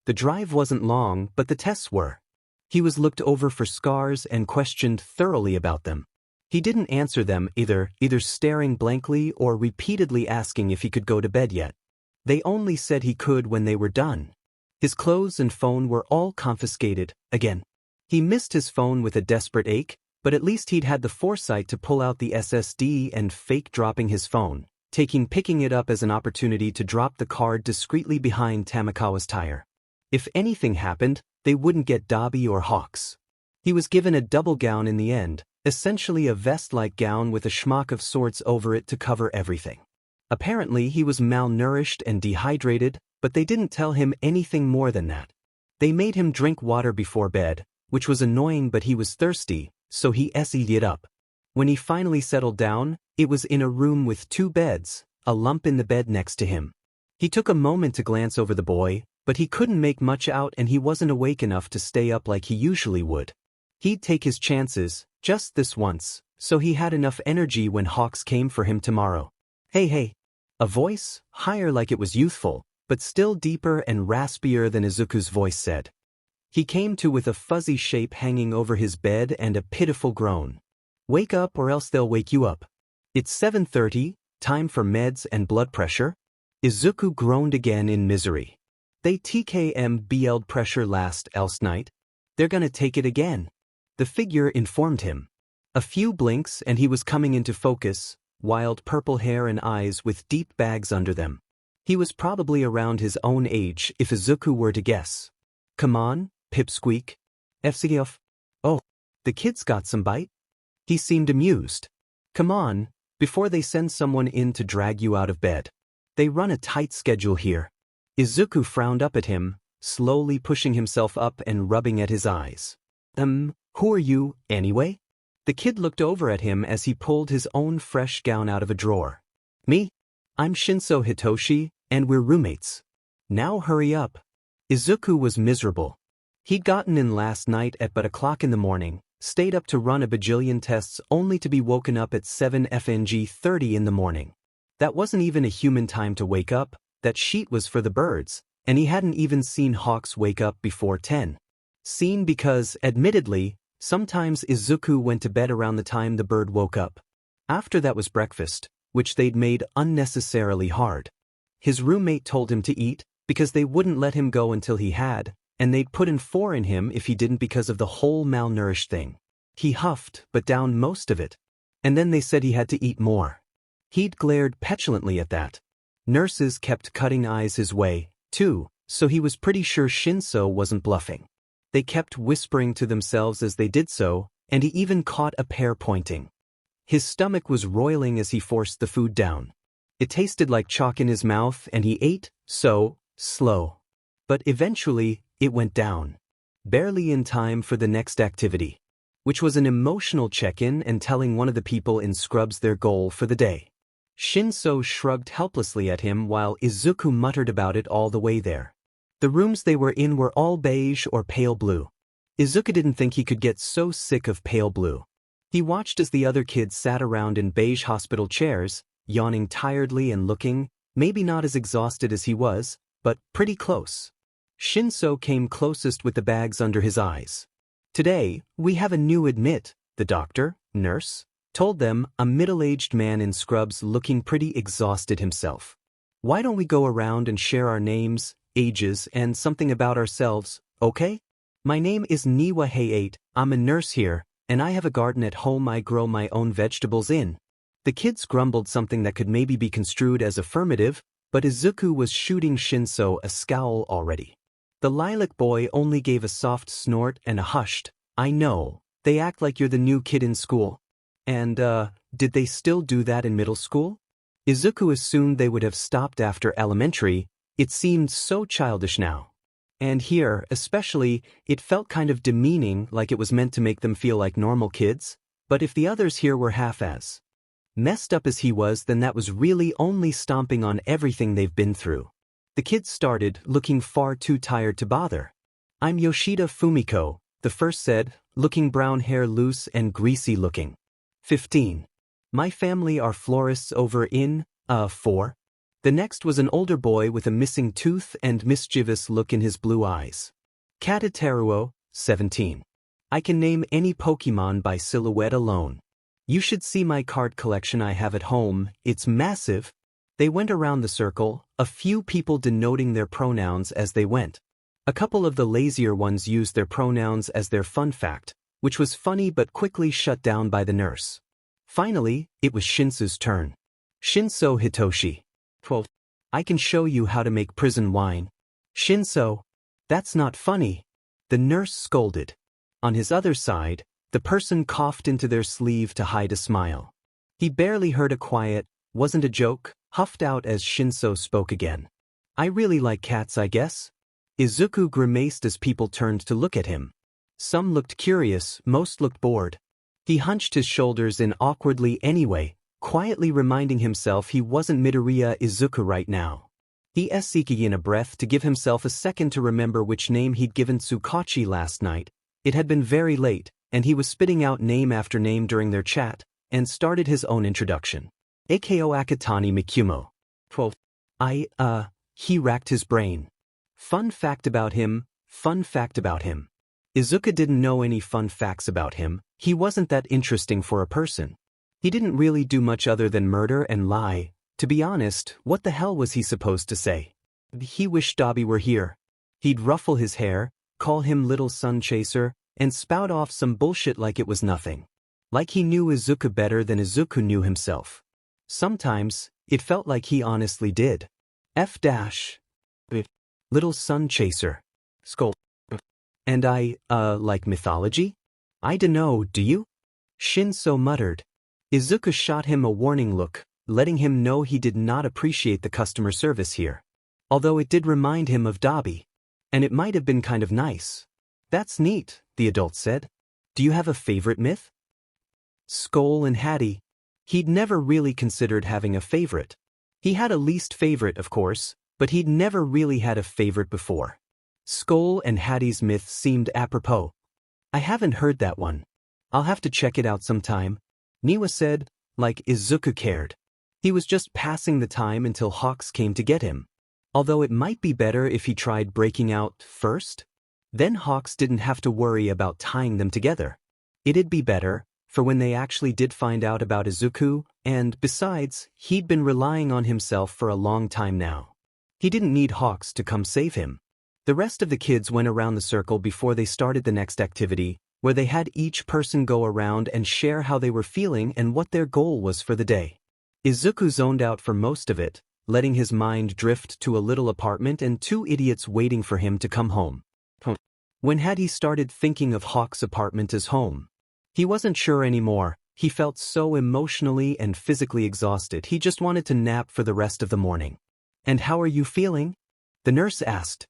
Speaker 1: The drive wasn't long, but the tests were. He was looked over for scars and questioned thoroughly about them. He didn't answer them either staring blankly or repeatedly asking if he could go to bed yet. They only said he could when they were done. His clothes and phone were all confiscated, again. He missed his phone with a desperate ache, but at least he'd had the foresight to pull out the SSD and fake dropping his phone, picking it up as an opportunity to drop the card discreetly behind Tamakawa's tire. If anything happened, they wouldn't get Dabi or Hawks. He was given a double gown in the end, essentially a vest-like gown with a schmuck of sorts over it to cover everything. Apparently he was malnourished and dehydrated, but they didn't tell him anything more than that. They made him drink water before bed, which was annoying but he was thirsty, so he essayed it up. When he finally settled down, it was in a room with 2 beds, a lump in the bed next to him. He took a moment to glance over the boy, but he couldn't make much out and he wasn't awake enough to stay up like he usually would. He'd take his chances, Just this once, so he had enough energy when Hawks came for him tomorrow. Hey hey. A voice, higher like it was youthful, but still deeper and raspier than Izuku's voice said. He came to with a fuzzy shape hanging over his bed and a pitiful groan. Wake up or else they'll wake you up. It's 7:30, time for meds and blood pressure. Izuku groaned again in misery. They TKM pressure last else night. They're gonna take it again. The figure informed him. A few blinks and he was coming into focus, wild purple hair and eyes with deep bags under them. He was probably around his own age if Izuku were to guess. Come on, Pipsqueak. FCF. Oh, the kid's got some bite? He seemed amused. Come on, before they send someone in to drag you out of bed. They run a tight schedule here. Izuku frowned up at him, slowly pushing himself up and rubbing at his eyes. Who are you, anyway? The kid looked over at him as he pulled his own fresh gown out of a drawer. Me? I'm Shinso Hitoshi, and we're roommates. Now hurry up. Izuku was miserable. He'd gotten in last night at but 1:00 in the morning, stayed up to run a bajillion tests only to be woken up at 7:30 in the morning. That wasn't even a human time to wake up, that sheet was for the birds, and he hadn't even seen Hawks wake up before 10. Seen because, admittedly, sometimes Izuku went to bed around the time the bird woke up. After that was breakfast, which they'd made unnecessarily hard. His roommate told him to eat, because they wouldn't let him go until he had, and they'd put in 4 in him if he didn't because of the whole malnourished thing. He huffed, but downed most of it. And then they said he had to eat more. He'd glared petulantly at that. Nurses kept cutting eyes his way, too, so he was pretty sure Shinso wasn't bluffing. They kept whispering to themselves as they did so, and he even caught a pair pointing. His stomach was roiling as he forced the food down. It tasted like chalk in his mouth and he ate, so, slow. But eventually, it went down. Barely in time for the next activity, which was an emotional check-in and telling one of the people in scrubs their goal for the day. Shinso shrugged helplessly at him while Izuku muttered about it all the way there. The rooms they were in were all beige or pale blue. Izuku didn't think he could get so sick of pale blue. He watched as the other kids sat around in beige hospital chairs, yawning tiredly and looking, maybe not as exhausted as he was, but pretty close. Shinso came closest with the bags under his eyes. Today, we have a new admit, the doctor, nurse, told them, a middle-aged man in scrubs looking pretty exhausted himself. Why don't we go around and share our names, ages, and something about ourselves, okay? My name is Niwa Hayate, I'm a nurse here, and I have a garden at home I grow my own vegetables in. The kids grumbled something that could maybe be construed as affirmative, but Izuku was shooting Shinso a scowl already. The lilac boy only gave a soft snort and a hushed, I know, they act like you're the new kid in school. And, did they still do that in middle school? Izuku assumed they would have stopped after elementary. It seemed so childish now. And here, especially, it felt kind of demeaning, like it was meant to make them feel like normal kids. But if the others here were half as messed up as he was, then that was really only stomping on everything they've been through. The kids started, looking far too tired to bother. I'm Yoshida Fumiko, the first said, looking brown hair loose and greasy looking. 15. My family are florists over in, 4. The next was an older boy with a missing tooth and mischievous look in his blue eyes. Katateruo, 17. I can name any Pokemon by silhouette alone. You should see my card collection I have at home, it's massive. They went around the circle, a few people denoting their pronouns as they went. A couple of the lazier ones used their pronouns as their fun fact, which was funny but quickly shut down by the nurse. Finally, it was Shinso's turn. Shinso Hitoshi. 12. I can show you how to make prison wine. Shinso. That's not funny. The nurse scolded. On his other side, the person coughed into their sleeve to hide a smile. He barely heard a quiet, wasn't a joke, huffed out as Shinso spoke again. I really like cats, I guess. Izuku grimaced as people turned to look at him. Some looked curious, most looked bored. He hunched his shoulders in awkwardly anyway, quietly reminding himself he wasn't Midoriya Izuku right now. He seeking in a breath to give himself a second to remember which name he'd given Tsukachi last night. It had been very late, and he was spitting out name after name during their chat, and started his own introduction. Ako Akatani Mikumo. 12. He racked his brain. Fun fact about him, fun fact about him. Izuku didn't know any fun facts about him. He wasn't that interesting for a person. He didn't really do much other than murder and lie. To be honest, what the hell was he supposed to say? He wished Dobby were here. He'd ruffle his hair, call him Little Sun Chaser, and spout off some bullshit like it was nothing. Like he knew Izuku better than Izuku knew himself. Sometimes, it felt like he honestly did. Little Sun Chaser. Skoll. And like mythology? I dunno, do you? Shinso muttered. Izuku shot him a warning look, letting him know he did not appreciate the customer service here. Although it did remind him of Dabi. And it might have been kind of nice. That's neat, the adult said. Do you have a favorite myth? Skoll and Hattie. He'd never really considered having a favorite. He had a least favorite, of course, but he'd never really had a favorite before. Skoll and Hattie's myth seemed apropos. I haven't heard that one. I'll have to check it out sometime, Niwa said, like Izuku cared. He was just passing the time until Hawks came to get him. Although it might be better if he tried breaking out first. Then Hawks didn't have to worry about tying them together. It'd be better, for when they actually did find out about Izuku, and besides, he'd been relying on himself for a long time now. He didn't need Hawks to come save him. The rest of the kids went around the circle before they started the next activity, where they had each person go around and share how they were feeling and what their goal was for the day. Izuku zoned out for most of it, letting his mind drift to a little apartment and two idiots waiting for him to come home. When had he started thinking of Hawk's apartment as home? He wasn't sure anymore. He felt so emotionally and physically exhausted he just wanted to nap for the rest of the morning. And how are you feeling? The nurse asked.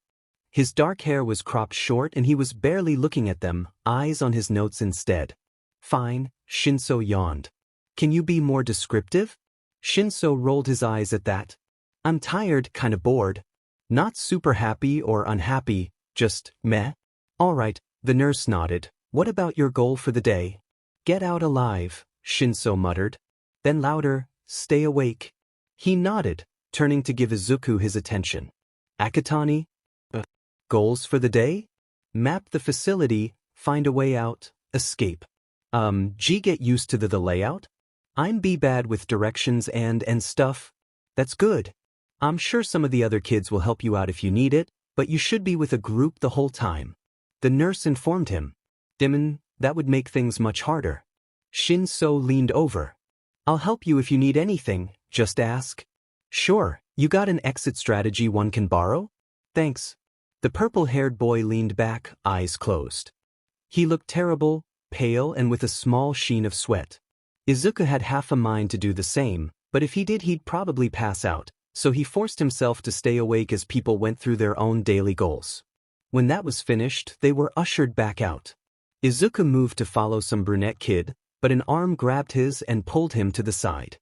Speaker 1: His dark hair was cropped short and he was barely looking at them, eyes on his notes instead. Fine, Shinso yawned. Can you be more descriptive? Shinso rolled his eyes at that. I'm tired, kind of bored. Not super happy or unhappy, just meh. Alright, the nurse nodded. What about your goal for the day? Get out alive, Shinso muttered. Then louder, stay awake. He nodded, turning to give Izuku his attention. Akatani? Goals for the day? Map the facility, find a way out, escape. Get used to the layout? I'm bad with directions and stuff. That's good. I'm sure some of the other kids will help you out if you need it, but you should be with a group the whole time. The nurse informed him. Dimon, that would make things much harder. Shinso leaned over. I'll help you if you need anything, just ask. Sure, you got an exit strategy one can borrow? Thanks. The purple-haired boy leaned back, eyes closed. He looked terrible, pale and with a small sheen of sweat. Izuku had half a mind to do the same, but if he did he'd probably pass out, so he forced himself to stay awake as people went through their own daily goals. When that was finished, they were ushered back out. Izuku moved to follow some brunette kid, but an arm grabbed his and pulled him to the side.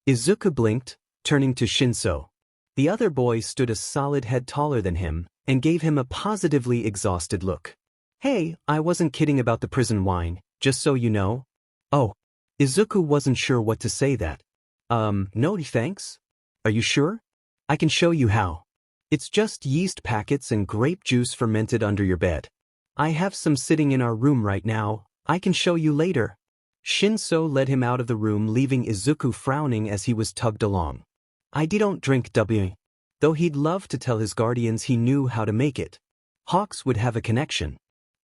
Speaker 1: Izuku blinked, turning to Shinso. The other boy stood a solid head taller than him, and gave him a positively exhausted look. Hey, I wasn't kidding about the prison wine, just so you know. Oh. Izuku wasn't sure what to say that. No thanks. Are you sure? I can show you how. It's just yeast packets and grape juice fermented under your bed. I have some sitting in our room right now. I can show you later. Shinso led him out of the room, leaving Izuku frowning as he was tugged along. I don't drink Dobby. Though he'd love to tell his guardians he knew how to make it. Hawks would have a connection.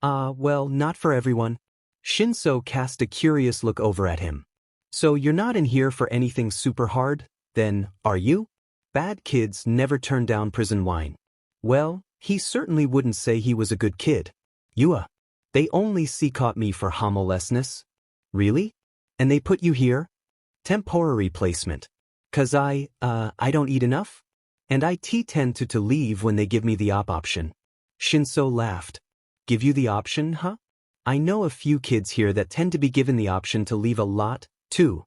Speaker 1: Well, not for everyone. Shinso cast a curious look over at him. So you're not in here for anything super hard, then, are you? Bad kids never turn down prison wine. Well, he certainly wouldn't say he was a good kid. They only caught me for harmlessness. Really? And they put you here? Temporary placement. 'Cause I don't eat enough? And I tend to leave when they give me the option. Shinso laughed. Give you the option, huh? I know a few kids here that tend to be given the option to leave a lot, too.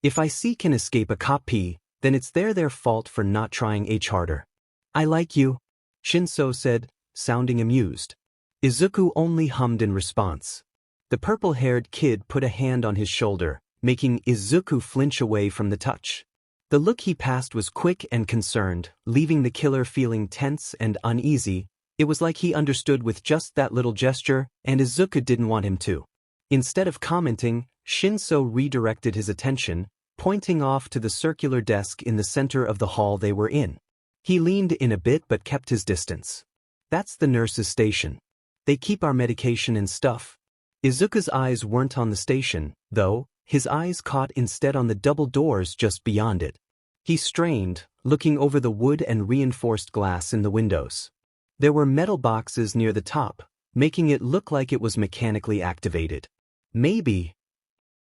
Speaker 1: If I can escape a copy, then it's their fault for not trying harder. I like you, Shinso said, sounding amused. Izuku only hummed in response. The purple-haired kid put a hand on his shoulder, making Izuku flinch away from the touch. The look he passed was quick and concerned, leaving the killer feeling tense and uneasy. It was like he understood with just that little gesture, and Izuku didn't want him to. Instead of commenting, Shinso redirected his attention, pointing off to the circular desk in the center of the hall they were in. He leaned in a bit but kept his distance. That's the nurse's station. They keep our medication and stuff. Izuku's eyes weren't on the station, though. His eyes caught instead on the double doors just beyond it. He strained, looking over the wood and reinforced glass in the windows. There were metal boxes near the top, making it look like it was mechanically activated. Maybe.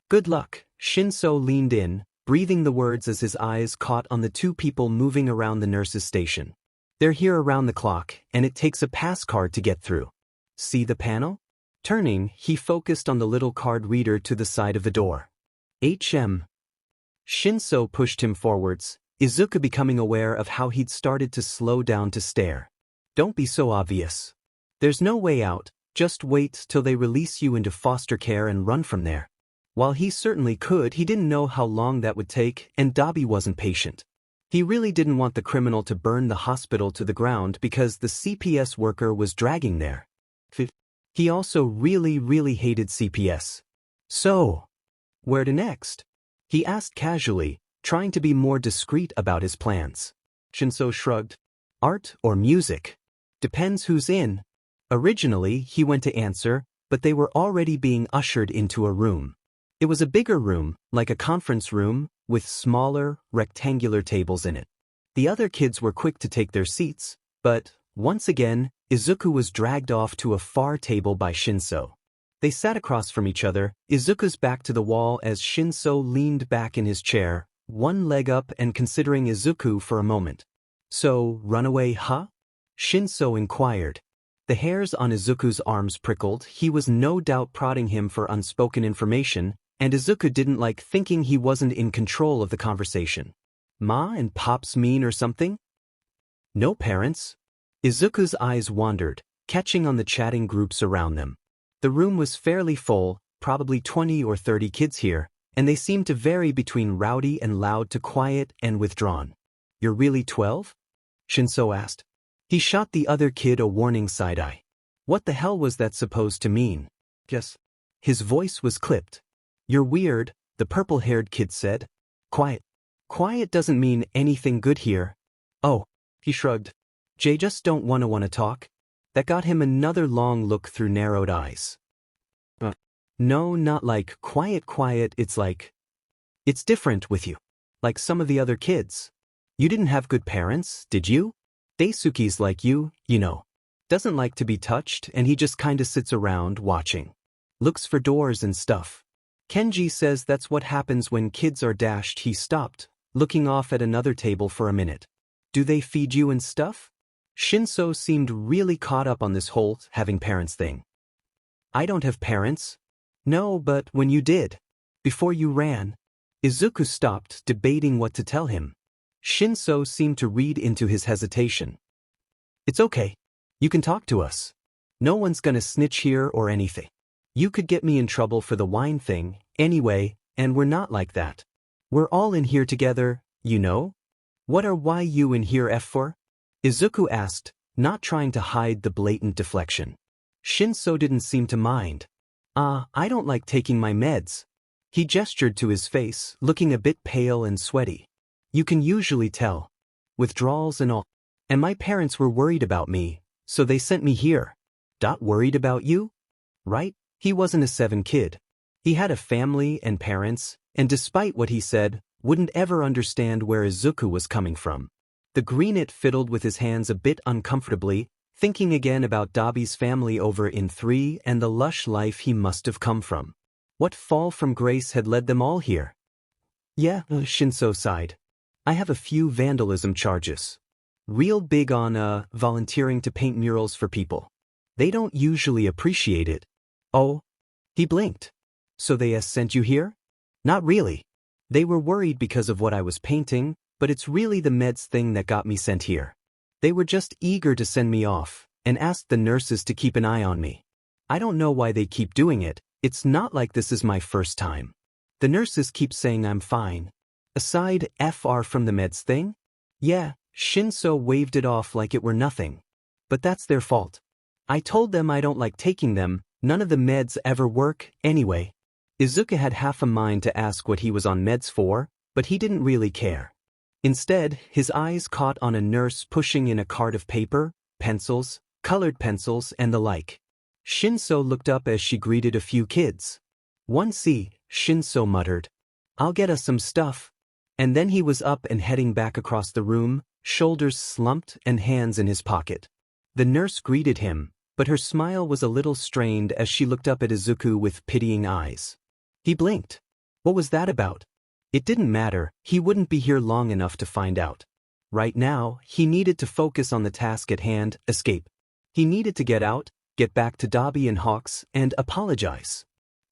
Speaker 1: Good luck. Shinso leaned in, breathing the words as his eyes caught on the two people moving around the nurse's station. They're here around the clock, and it takes a pass card to get through. See the panel? Turning, he focused on the little card reader to the side of the door. HM. Shinso pushed him forwards, Izuku becoming aware of how he'd started to slow down to stare. Don't be so obvious. There's no way out, just wait till they release you into foster care and run from there. While he certainly could, he didn't know how long that would take, and Dobby wasn't patient. He really didn't want the criminal to burn the hospital to the ground because the CPS worker was dragging there. He also really hated CPS. So, where to next? He asked casually, trying to be more discreet about his plans. Shinso shrugged. Art or music? Depends who's in. Originally, he went to answer, but they were already being ushered into a room. It was a bigger room, like a conference room, with smaller, rectangular tables in it. The other kids were quick to take their seats, but, once again, Izuku was dragged off to a far table by Shinso. They sat across from each other, Izuku's back to the wall as Shinso leaned back in his chair, one leg up and considering Izuku for a moment. So, run away, huh? Shinso inquired. The hairs on Izuku's arms prickled. He was no doubt prodding him for unspoken information, and Izuku didn't like thinking he wasn't in control of the conversation. Ma and Pop's mean or something? No parents. Izuku's eyes wandered, catching on the chatting groups around them. The room was fairly full, probably 20 or 30 kids here, and they seemed to vary between rowdy and loud to quiet and withdrawn. You're really 12? Shinso asked. He shot the other kid a warning side-eye. What the hell was that supposed to mean? Yes. His voice was clipped. You're weird, the purple-haired kid said. Quiet. Quiet doesn't mean anything good here. Oh, he shrugged. Jay just don't wanna talk? That got him another long look through narrowed eyes. No, not like quiet, it's like... It's different with you. Like some of the other kids. You didn't have good parents, did you? Daisuke's like you know. Doesn't like to be touched and he just kinda sits around watching. Looks for doors and stuff. Kenji says that's what happens when kids are dashed. He stopped, looking off at another table for a minute. Do they feed you and stuff? Shinso seemed really caught up on this whole having parents thing. I don't have parents. No, but when you did. Before you ran. Izuku stopped, debating what to tell him. Shinso seemed to read into his hesitation. It's okay. You can talk to us. No one's gonna snitch here or anything. You could get me in trouble for the wine thing, anyway, and we're not like that. We're all in here together, you know? What are why you in here F for? Izuku asked, not trying to hide the blatant deflection. Shinso didn't seem to mind. I don't like taking my meds. He gestured to his face, looking a bit pale and sweaty. You can usually tell. Withdrawals and all. And my parents were worried about me, so they sent me here. Worried about you? Right? He wasn't a 7 kid. He had a family and parents, and despite what he said, wouldn't ever understand where Izuku was coming from. The greenet fiddled with his hands a bit uncomfortably, thinking again about Dobby's family over in 3 and the lush life he must have come from. What fall from grace had led them all here? Yeah, Shinso sighed. I have a few vandalism charges. Real big on, volunteering to paint murals for people. They don't usually appreciate it. Oh? He blinked. So they sent you here? Not really. They were worried because of what I was painting, but it's really the meds thing that got me sent here. They were just eager to send me off, and asked the nurses to keep an eye on me. I don't know why they keep doing it, It's not like this is my first time. The nurses keep saying I'm fine. Aside FR from the meds thing? Yeah, Shinso waved it off like it were nothing. But that's their fault. I told them I don't like taking them, none of the meds ever work, anyway. Izuku had half a mind to ask what he was on meds for, but he didn't really care. Instead, his eyes caught on a nurse pushing in a cart of paper, pencils, colored pencils, and the like. Shinso looked up as she greeted a few kids. 1C, Shinso muttered. I'll get us some stuff. And then he was up and heading back across the room, shoulders slumped and hands in his pocket. The nurse greeted him, but her smile was a little strained as she looked up at Izuku with pitying eyes. He blinked. What was that about? It didn't matter, he wouldn't be here long enough to find out. Right now, he needed to focus on the task at hand, escape. He needed to get out, get back to Dobby and Hawks, and apologize.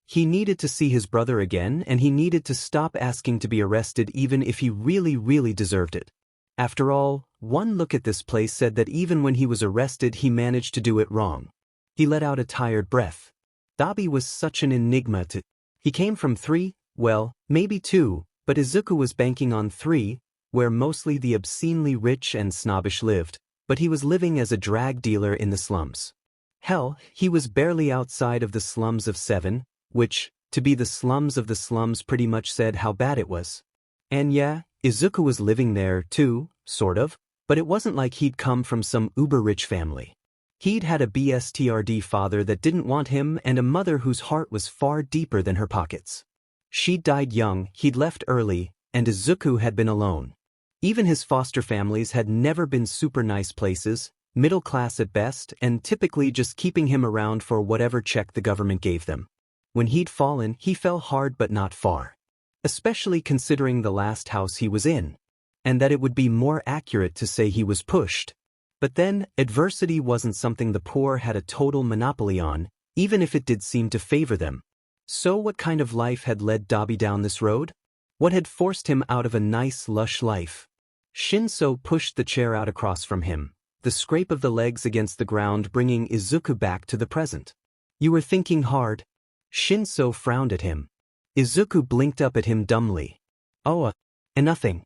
Speaker 1: He needed to see his brother again, and he needed to stop asking to be arrested even if he really deserved it. After all, one look at this place said that even when he was arrested he managed to do it wrong. He let out a tired breath. Dabi was such an enigma to... He came from 3, well, maybe 2, but Izuku was banking on 3, where mostly the obscenely rich and snobbish lived, but he was living as a drag dealer in the slums. Hell, he was barely outside of the slums of 7, which, to be the slums of the slums pretty much said how bad it was. And yeah, Izuku was living there too, sort of, but it wasn't like he'd come from some uber-rich family. He'd had a BSTRD father that didn't want him and a mother whose heart was far deeper than her pockets. She'd died young, he'd left early, and Izuku had been alone. Even his foster families had never been super nice places, middle class at best, and typically just keeping him around for whatever check the government gave them. When he'd fallen, he fell hard but not far. Especially considering the last house he was in. And that it would be more accurate to say he was pushed. But then, adversity wasn't something the poor had a total monopoly on, even if it did seem to favor them. So what kind of life had led Dobby down this road? What had forced him out of a nice, lush life? Shinso pushed the chair out across from him, the scrape of the legs against the ground bringing Izuku back to the present. You were thinking hard. Shinso frowned at him. Izuku blinked up at him dumbly. Oh, nothing.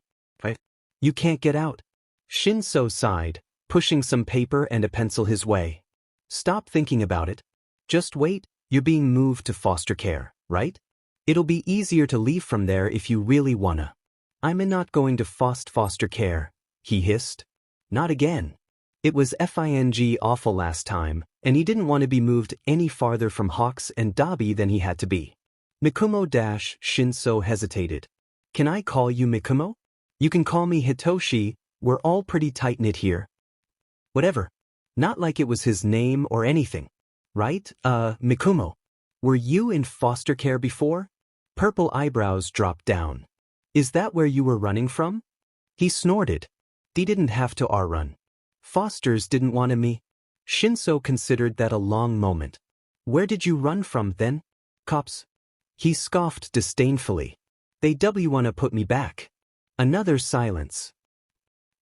Speaker 1: You can't get out. Shinso sighed, pushing some paper and a pencil his way. Stop thinking about it. Just wait, you're being moved to foster care, right? It'll be easier to leave from there if you really wanna. I'm not going to foster care, he hissed. Not again. It was FING awful last time, and he didn't want to be moved any farther from Hawks and Dobby than he had to be. Mikumo Shinso hesitated. Can I call you Mikumo? You can call me Hitoshi, we're all pretty tight-knit here. Whatever. Not like it was his name or anything. Right, Mikumo. Were you in foster care before? Purple eyebrows dropped down. Is that where you were running from? He snorted. He didn't have to run. Fosters didn't want me. Shinso considered that a long moment. Where did you run from then? Cops. He scoffed disdainfully. They wanna put me back. Another silence.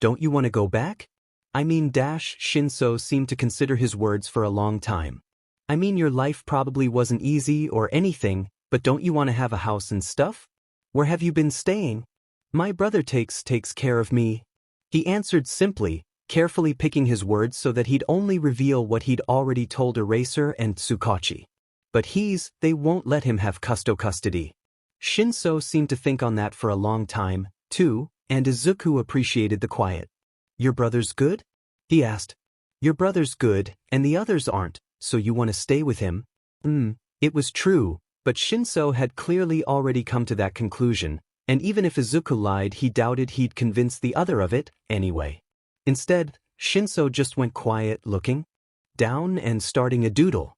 Speaker 1: Don't you want to go back? Shinso seemed to consider his words for a long time. Your life probably wasn't easy or anything, but don't you want to have a house and stuff? Where have you been staying? My brother takes care of me. He answered simply, carefully picking his words so that he'd only reveal what he'd already told Eraser and Tsukachi. But they won't let him have custody. Shinso seemed to think on that for a long time, too, and Izuku appreciated the quiet. Your brother's good? He asked. Your brother's good, and the others aren't, so you want to stay with him? It was true, but Shinso had clearly already come to that conclusion, and even if Izuku lied he doubted he'd convince the other of it, anyway. Instead, Shinso just went quiet, looking down and starting a doodle.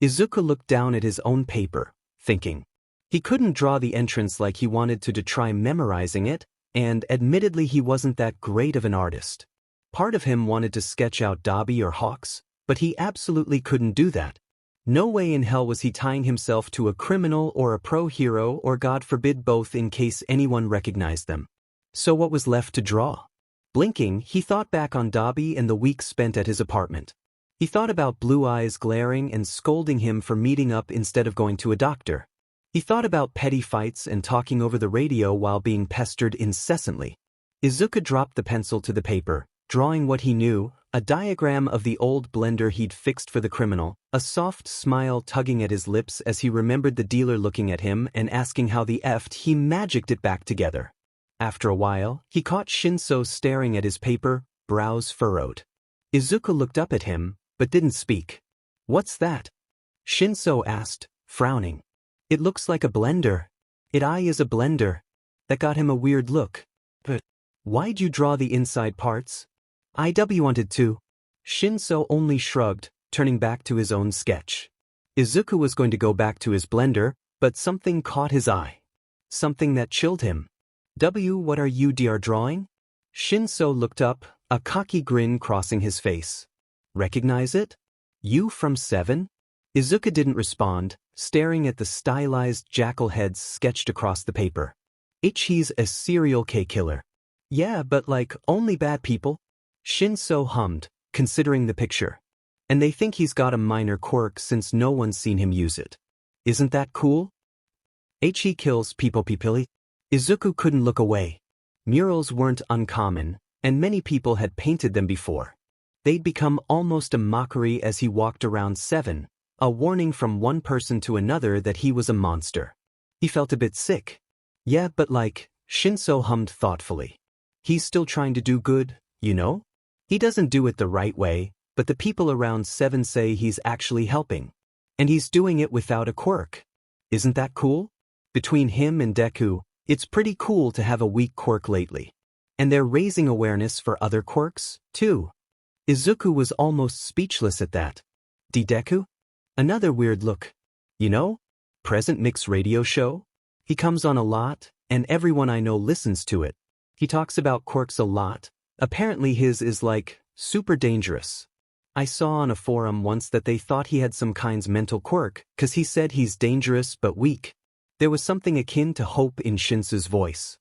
Speaker 1: Izuku looked down at his own paper, thinking. He couldn't draw the entrance like he wanted to try memorizing it, and admittedly he wasn't that great of an artist. Part of him wanted to sketch out Dobby or Hawks, but he absolutely couldn't do that. No way in hell was he tying himself to a criminal or a pro-hero or God forbid both in case anyone recognized them. So what was left to draw? Blinking, he thought back on Dobby and the week spent at his apartment. He thought about Blue Eyes glaring and scolding him for meeting up instead of going to a doctor. He thought about petty fights and talking over the radio while being pestered incessantly. Izuku dropped the pencil to the paper, drawing what he knew, a diagram of the old blender he'd fixed for the criminal, a soft smile tugging at his lips as he remembered the dealer looking at him and asking how the F he magicked it back together. After a while, he caught Shinso staring at his paper, brows furrowed. Izuku looked up at him, but didn't speak. "What's that?" Shinso asked, frowning. "It looks like a blender." "It is a blender." That got him a weird look. "But why'd you draw the inside parts?" "IW wanted to." Shinso only shrugged, turning back to his own sketch. Izuku was going to go back to his blender, but something caught his eye. Something that chilled him. What are you drawing?" Shinso looked up, a cocky grin crossing his face. "Recognize it? You from 7? Izuku didn't respond, staring at the stylized jackal heads sketched across the paper. "He's a serial killer." "Yeah, but only bad people." Shinso hummed, considering the picture. "And they think he's got a minor quirk since no one's seen him use it. Isn't that cool?" He kills people. Izuku couldn't look away. Murals weren't uncommon, and many people had painted them before. They'd become almost a mockery as he walked around 7, a warning from one person to another that he was a monster. He felt a bit sick. "Yeah, but Shinso hummed thoughtfully. "He's still trying to do good, you know? He doesn't do it the right way, but the people around 7 say he's actually helping. And he's doing it without a quirk. Isn't that cool? Between him and Deku, it's pretty cool to have a weak quirk lately. And they're raising awareness for other quirks, too." Izuku was almost speechless at that. Deku? Another weird look. "You know? Present Mix radio show? He comes on a lot, and everyone I know listens to it. He talks about quirks a lot. Apparently his is super dangerous. I saw on a forum once that they thought he had some kind's mental quirk, 'cause he said he's dangerous but weak." There was something akin to hope in Shinso's voice.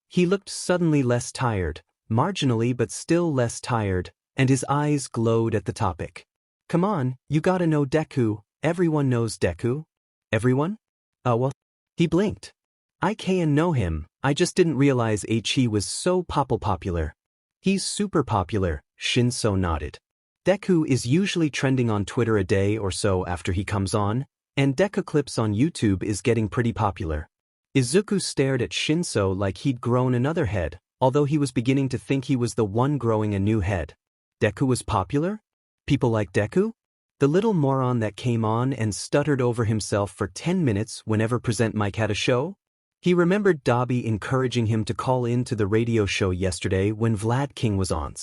Speaker 1: He looked suddenly less tired, marginally but still less tired, and his eyes glowed at the topic. "Come on, you gotta know Deku. Everyone knows Deku." "Everyone?" Well, he blinked. "I can know him, I just didn't realize he was so popular." "He's super popular," Shinso nodded. "Deku is usually trending on Twitter a day or so after he comes on, and Deku clips on YouTube is getting pretty popular." Izuku stared at Shinso like he'd grown another head, although he was beginning to think he was the one growing a new head. Deku was popular? People like Deku? The little moron that came on and stuttered over himself for 10 minutes whenever Present Mike had a show? He remembered Dabi encouraging him to call in to the radio show yesterday when Vlad King was on.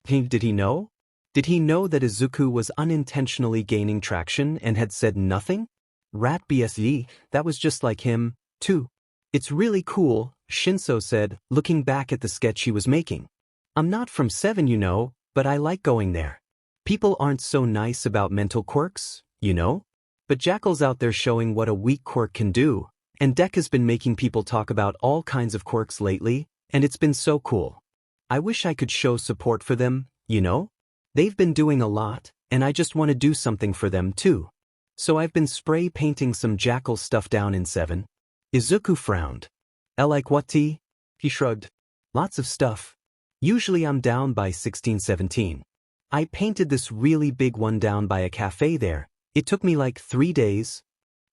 Speaker 1: Did he know? Did he know that Izuku was unintentionally gaining traction and had said nothing? Rat BSE, that was just like him, too. "It's really cool," Shinso said, looking back at the sketch he was making. "I'm not from 7, you know, but I like going there. People aren't so nice about mental quirks, you know? But Jackal's out there showing what a weak quirk can do, and Deck has been making people talk about all kinds of quirks lately, and it's been so cool. I wish I could show support for them, you know? They've been doing a lot, and I just want to do something for them too. So I've been spray painting some Jackal stuff down in 7. Izuku frowned. "Like what, T?" He shrugged. "Lots of stuff. Usually I'm down by 16-17. I painted this really big one down by a cafe there. It took me 3 days."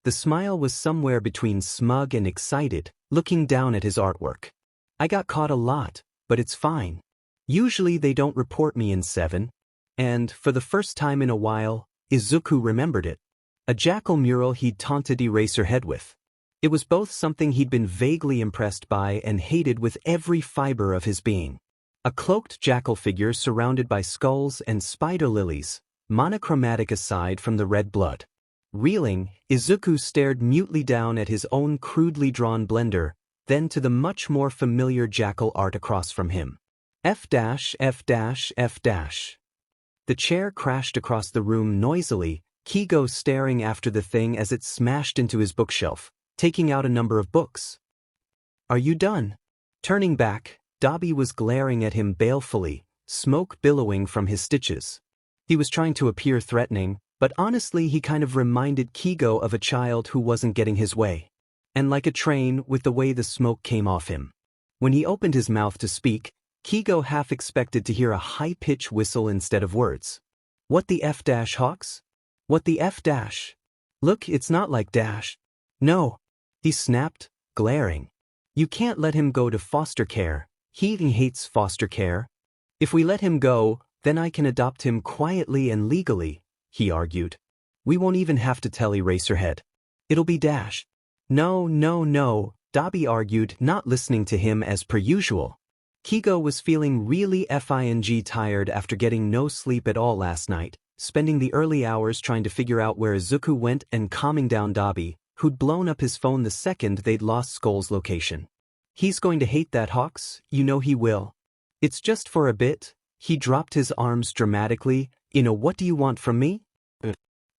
Speaker 1: The smile was somewhere between smug and excited, looking down at his artwork. "I got caught a lot, but it's fine. Usually they don't report me in 7. And, for the first time in a while, Izuku remembered it. A Jackal mural he'd taunted Eraserhead with. It was both something he'd been vaguely impressed by and hated with every fiber of his being. A cloaked Jackal figure surrounded by skulls and spider lilies, monochromatic aside from the red blood. Reeling, Izuku stared mutely down at his own crudely drawn blender, then to the much more familiar Jackal art across from him. F-F-F-. The chair crashed across the room noisily, Keigo staring after the thing as it smashed into his bookshelf, taking out a number of books. "Are you done?" Turning back, Dabi was glaring at him balefully, smoke billowing from his stitches. He was trying to appear threatening, but honestly he kind of reminded Keigo of a child who wasn't getting his way. And like a train with the way the smoke came off him. When he opened his mouth to speak, Keigo half expected to hear a high-pitched whistle instead of words. What the F dash, Hawks? What the F dash? Look, it's not like dash. No. He snapped, glaring. You can't let him go to foster care. He even hates foster care. If we let him go, then I can adopt him quietly and legally, he argued. We won't even have to tell Eraserhead. It'll be dash. No, Dabi argued, not listening to him as per usual. Keigo was feeling really tired after getting no sleep at all last night, spending the early hours trying to figure out where Izuku went and calming down Dabi, who'd blown up his phone the second they'd lost Skoll's location. He's going to hate that, Hawks, you know he will. It's just for a bit. He dropped his arms dramatically. What do you want from me?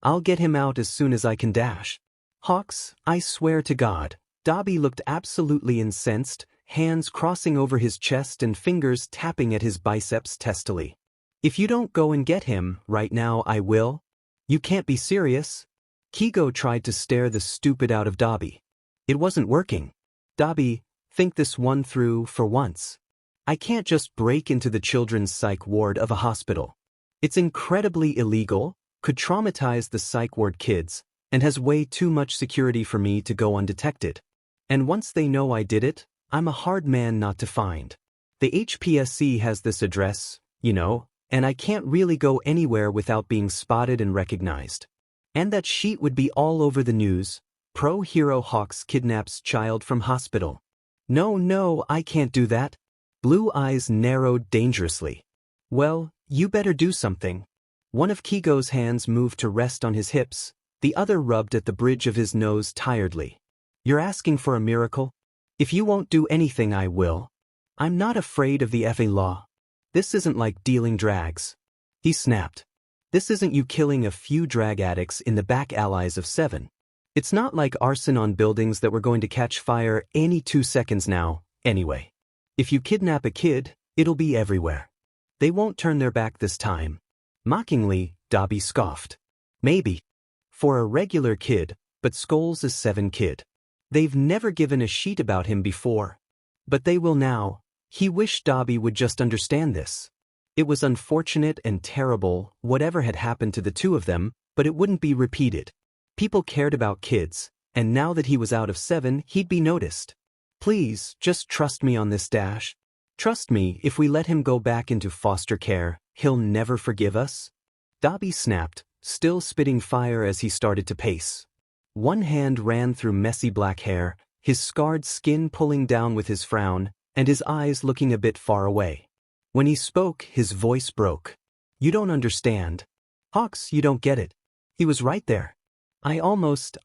Speaker 1: I'll get him out as soon as I can dash. Hawks, I swear to God. Dabi looked absolutely incensed, hands crossing over his chest and fingers tapping at his biceps testily. If you don't go and get him, right now I will. You can't be serious. Keigo tried to stare the stupid out of Dabi. It wasn't working. Dabi, think this one through for once. I can't just break into the children's psych ward of a hospital. It's incredibly illegal, could traumatize the psych ward kids, and has way too much security for me to go undetected. And once they know I did it, I'm a hard man not to find. The HPSC has this address, and I can't really go anywhere without being spotted and recognized. And that sheet would be all over the news. Pro-hero Hawks kidnaps child from hospital. No, I can't do that. Blue eyes narrowed dangerously. Well, you better do something. One of Keigo's hands moved to rest on his hips, the other rubbed at the bridge of his nose tiredly. You're asking for a miracle? If you won't do anything, I will. I'm not afraid of the effing law. This isn't like dealing drags. He snapped. This isn't you killing a few drag addicts in the back alleys of 7. It's not like arson on buildings that we're going to catch fire any 2 seconds now, anyway. If you kidnap a kid, it'll be everywhere. They won't turn their back this time. Mockingly, Dabi scoffed. Maybe. For a regular kid, but Skoll's a 7 kid. They've never given a shit about him before. But they will now. He wished Dabi would just understand this. It was unfortunate and terrible, whatever had happened to the two of them, but it wouldn't be repeated. People cared about kids, and now that he was out of 7, he'd be noticed. Please, just trust me on this dash. Trust me, if we let him go back into foster care, he'll never forgive us. Dabi snapped, still spitting fire as he started to pace. One hand ran through messy black hair, his scarred skin pulling down with his frown, and his eyes looking a bit far away. When he spoke, his voice broke. You don't understand. Hawks, you don't get it. He was right there. I almost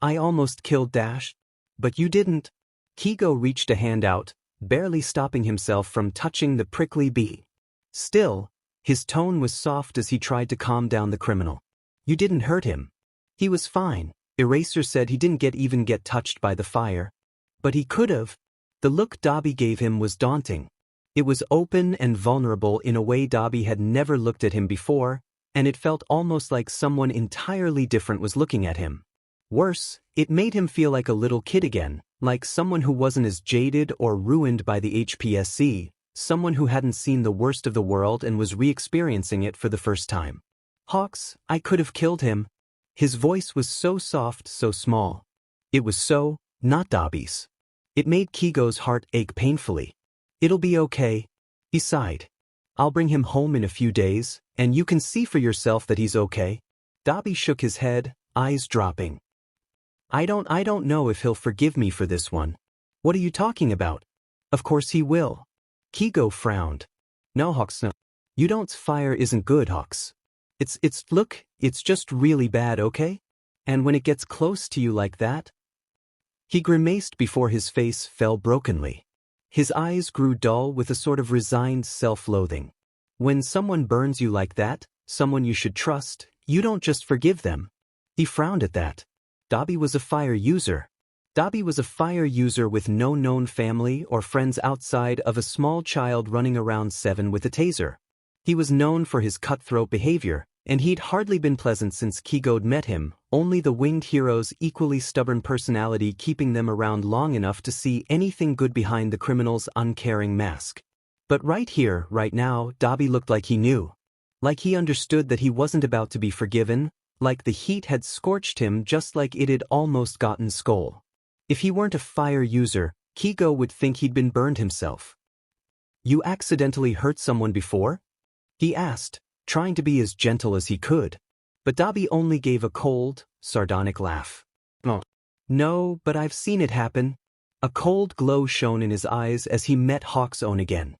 Speaker 1: killed Dash. But you didn't. Keigo reached a hand out, barely stopping himself from touching the prickly bee. Still, his tone was soft as he tried to calm down the criminal. You didn't hurt him. He was fine. Eraser said he didn't even get touched by the fire. But he could have. The look Dabi gave him was daunting. It was open and vulnerable in a way Dabi had never looked at him before, and it felt almost like someone entirely different was looking at him. Worse, it made him feel like a little kid again, like someone who wasn't as jaded or ruined by the HPSC, someone who hadn't seen the worst of the world and was re-experiencing it for the first time. Hawks, I could have killed him. His voice was so soft, so small. It was so, not Dabi's. It made Keigo's heart ache painfully. It'll be okay. He sighed. I'll bring him home in a few days, and you can see for yourself that he's okay. Dabi shook his head, eyes dropping. I don't know if he'll forgive me for this one. What are you talking about? Of course he will. Keigo frowned. No, Hawks, no. You don't fire isn't good, Hawks. Look, it's just really bad, okay? And when it gets close to you like that? He grimaced before his face fell brokenly. His eyes grew dull with a sort of resigned self-loathing. When someone burns you like that, someone you should trust, you don't just forgive them. He frowned at that. Dabi was a fire user. Dabi was a fire user with no known family or friends outside of a small child running around 7 with a taser. He was known for his cutthroat behavior, And he'd hardly been pleasant since Keigo'd met him, only the winged hero's equally stubborn personality keeping them around long enough to see anything good behind the criminal's uncaring mask. But right here, right now, Dabi looked like he knew. Like he understood that he wasn't about to be forgiven, like the heat had scorched him just like it had almost gotten Skoll. If he weren't a fire user, Keigo would think he'd been burned himself. "You accidentally hurt someone before?" he asked, trying to be as gentle as he could. But Dabi only gave a cold, sardonic laugh. "Oh, no, but I've seen it happen." A cold glow shone in his eyes as he met Hawk's own again.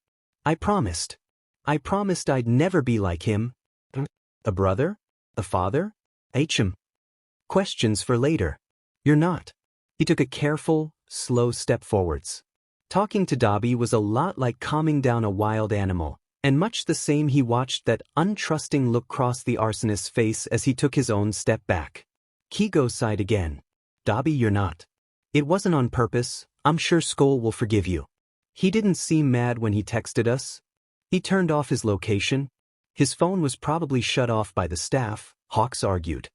Speaker 1: I promised I'd never be like him." "A brother? A father? HM. Questions for later. You're not." He took a careful, slow step forwards. Talking to Dabi was a lot like calming down a wild animal, and much the same he watched that untrusting look cross the arsonist's face as he took his own step back. Keigo sighed again. "Dabi, you're not. It wasn't on purpose. I'm sure Skoll will forgive you. He didn't seem mad when he texted us. He turned off his location. His phone was probably shut off by the staff," Hawks argued.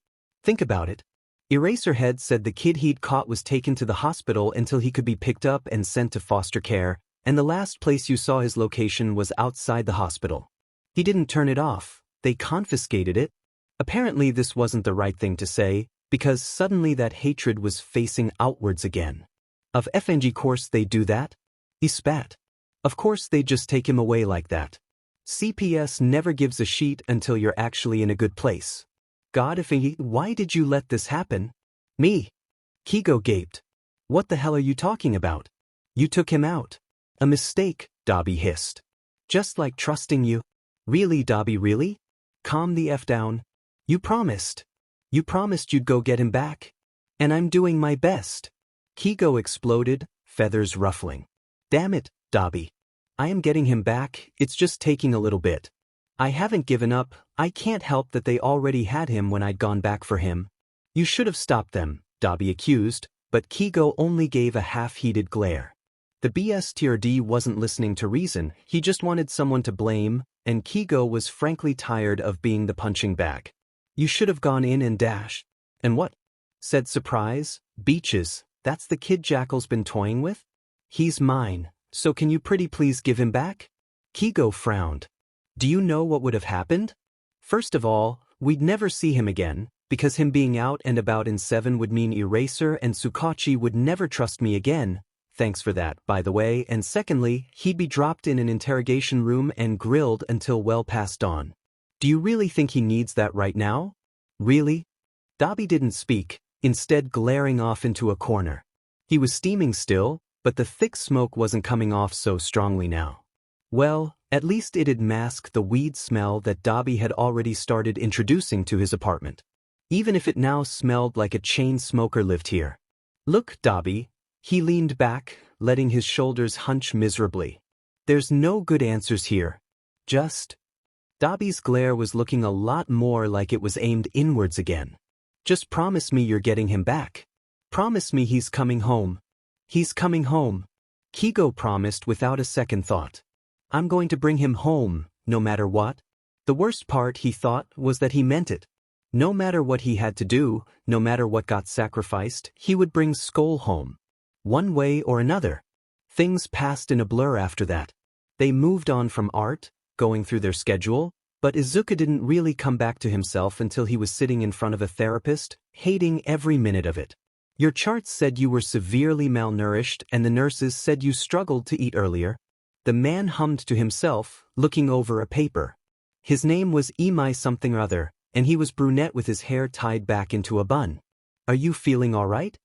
Speaker 1: "Think about it. Eraserhead said the kid he'd caught was taken to the hospital until he could be picked up and sent to foster care, and the last place you saw his location was outside the hospital. He didn't turn it off, they confiscated it." Apparently this wasn't the right thing to say, because suddenly that hatred was facing outwards again. Of FNG course they do that? He spat. Of course they'd just take him away like that. CPS never gives a sheet until you're actually in a good place. "God, why did you let this happen?" "Me?" Keigo gaped. "What the hell are you talking about? You took him out." "A mistake," Dabi hissed. "Just like trusting you." "Really, Dabi, really? Calm the F down. You promised. You promised you'd go get him back. And I'm doing my best." Keigo exploded, feathers ruffling. "Damn it, Dabi. I am getting him back, it's just taking a little bit. I haven't given up, I can't help that they already had him when I'd gone back for him." "You should have stopped them," Dabi accused, but Keigo only gave a half-heated glare. The BSTRD wasn't listening to reason, he just wanted someone to blame, and Keigo was frankly tired of being the punching bag. "You should have gone in and dashed." "And what?" said Surprise. "Beaches, that's the kid Jackal's been toying with? He's mine, so can you pretty please give him back?" Keigo frowned. "Do you know what would have happened? First of all, we'd never see him again, because him being out and about in 7 would mean Eraser and Tsukachi would never trust me again. Thanks for that, by the way. And secondly, he'd be dropped in an interrogation room and grilled until well past dawn. Do you really think he needs that right now? Really?" Dabi didn't speak, instead glaring off into a corner. He was steaming still, but the thick smoke wasn't coming off so strongly now. Well, at least it'd mask the weed smell that Dabi had already started introducing to his apartment. Even if it now smelled like a chain smoker lived here. "Look, Dabi." He leaned back, letting his shoulders hunch miserably. "There's no good answers here. Just..." Dabi's glare was looking a lot more like it was aimed inwards again. "Just promise me you're getting him back. Promise me he's coming home. He's coming home." Keigo promised without a second thought. "I'm going to bring him home, no matter what." The worst part, he thought, was that he meant it. No matter what he had to do, no matter what got sacrificed, he would bring Skoll home. One way or another. Things passed in a blur after that. They moved on from art, going through their schedule, but Izuku didn't really come back to himself until he was sitting in front of a therapist, hating every minute of it. "Your charts said you were severely malnourished and the nurses said you struggled to eat earlier." The man hummed to himself, looking over a paper. His name was Imai something or other, and he was brunette with his hair tied back into a bun. "Are you feeling all right?"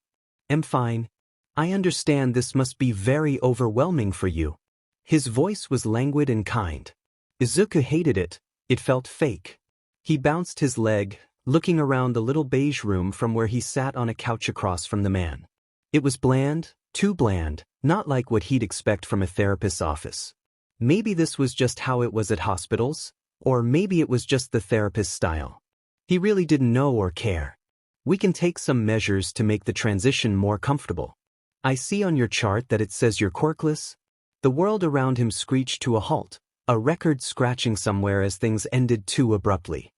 Speaker 1: "I'm fine. I understand this must be very overwhelming for you." His voice was languid and kind. Izuku hated it. It felt fake. He bounced his leg, looking around the little beige room from where he sat on a couch across from the man. It was bland, too bland, not like what he'd expect from a therapist's office. Maybe this was just how it was at hospitals, or maybe it was just the therapist's style. He really didn't know or care. "We can take some measures to make the transition more comfortable. I see on your chart that it says you're quirkless." The world around him screeched to a halt, a record scratching somewhere as things ended too abruptly.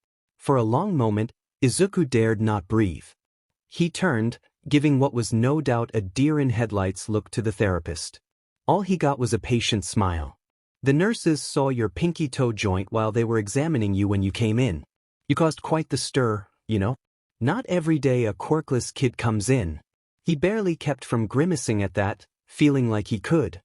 Speaker 1: For a long moment, Izuku dared not breathe. He turned, giving what was no doubt a deer-in-headlights look to the therapist. All he got was a patient smile. The nurses saw your pinky toe joint while they were examining you when you came in. You caused quite the stir, you know? Not every day a quirkless kid comes in. He barely kept from grimacing at that, feeling like he could.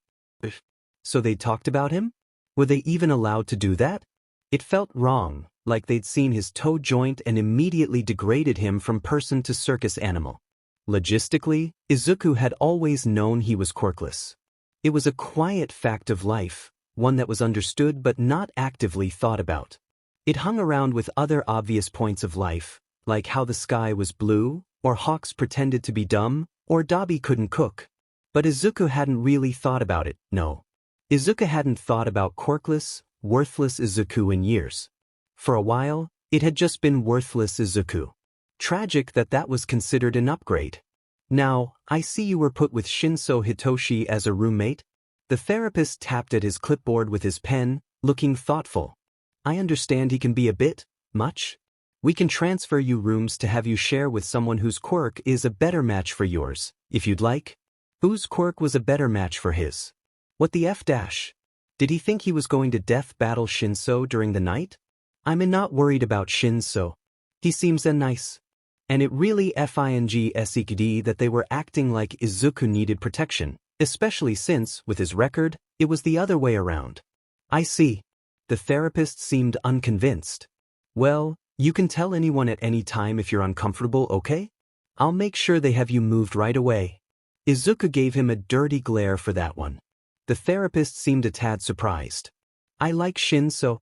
Speaker 1: So they talked about him? Were they even allowed to do that? It felt wrong, like they'd seen his toe joint and immediately degraded him from person to circus animal. Logistically, Izuku had always known he was quirkless. It was a quiet fact of life, one that was understood but not actively thought about. It hung around with other obvious points of life, like how the sky was blue, or hawks pretended to be dumb, or Dobby couldn't cook. But Izuku hadn't really thought about it, no. Izuku hadn't thought about quirkless, worthless Izuku in years. For a while, it had just been worthless Izuku. Tragic that that was considered an upgrade. Now, I see you were put with Shinso Hitoshi as a roommate. The therapist tapped at his clipboard with his pen, looking thoughtful. I understand he can be a bit much. We can transfer you rooms to have you share with someone whose quirk is a better match for yours, if you'd like. Whose quirk was a better match for his? What the F dash? Did he think he was going to death battle Shinso during the night? I'm not worried about Shinso. He seems nice. And it really FINGSEKD that they were acting like Izuku needed protection, especially since, with his record, it was the other way around. I see. The therapist seemed unconvinced. Well, you can tell anyone at any time if you're uncomfortable, okay? I'll make sure they have you moved right away. Izuku gave him a dirty glare for that one. The therapist seemed a tad surprised. I like Shinso.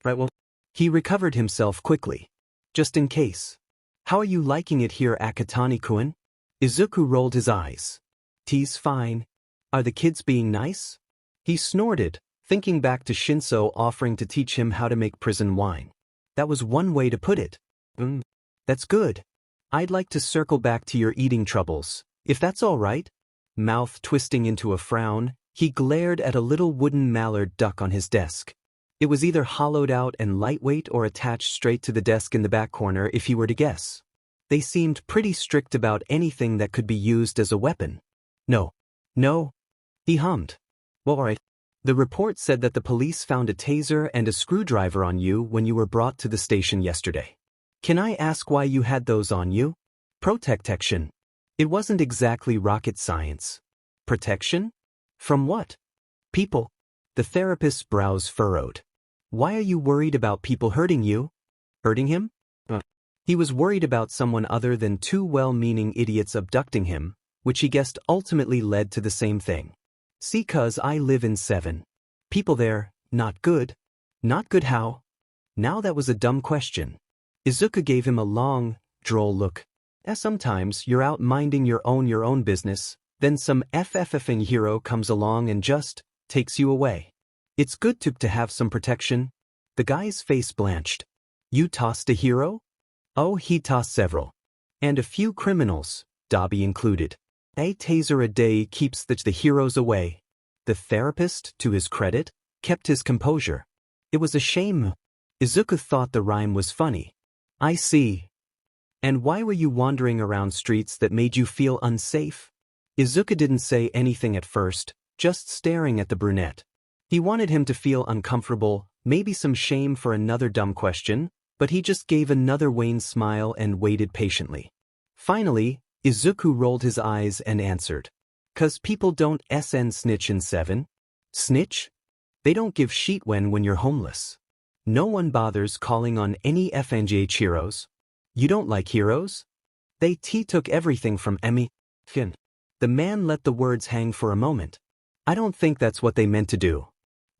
Speaker 1: Right, well, he recovered himself quickly. Just in case. How are you liking it here, Akatani-kun? Izuku rolled his eyes. T's fine. Are the kids being nice? He snorted, thinking back to Shinso offering to teach him how to make prison wine. That was one way to put it. That's good. I'd like to circle back to your eating troubles, if that's all right. Mouth twisting into a frown, he glared at a little wooden mallard duck on his desk. It was either hollowed out and lightweight or attached straight to the desk in the back corner if he were to guess. They seemed pretty strict about anything that could be used as a weapon. No. He hummed. Well, all right. The report said that the police found a taser and a screwdriver on you when you were brought to the station yesterday. Can I ask why you had those on you? Protection. It wasn't exactly rocket science. Protection? From what? People. The therapist's brows furrowed. Why are you worried about people hurting you? Hurting him? He was worried about someone other than two well-meaning idiots abducting him, which he guessed ultimately led to the same thing. See, 'cause I live in 7. People there, not good. Not good how? Now that was a dumb question. Izuku gave him a long, droll look. Sometimes you're out minding your own business, then some FFFing hero comes along and just takes you away. It's good to have some protection. The guy's face blanched. You tossed a hero? Oh, he tossed several. And a few criminals, Dabi included. A taser a day keeps the heroes away. The therapist, to his credit, kept his composure. It was a shame. Izuku thought the rhyme was funny. I see. And why were you wandering around streets that made you feel unsafe? Izuku didn't say anything at first, just staring at the brunette. He wanted him to feel uncomfortable, maybe some shame for another dumb question, but he just gave another wan smile and waited patiently. Finally, Izuku rolled his eyes and answered. 'Cause people don't snitch in 7. Snitch? They don't give shit when you're homeless. No one bothers calling on any FNGH heroes. You don't like heroes? They took everything from Emmy. The man let the words hang for a moment. I don't think that's what they meant to do.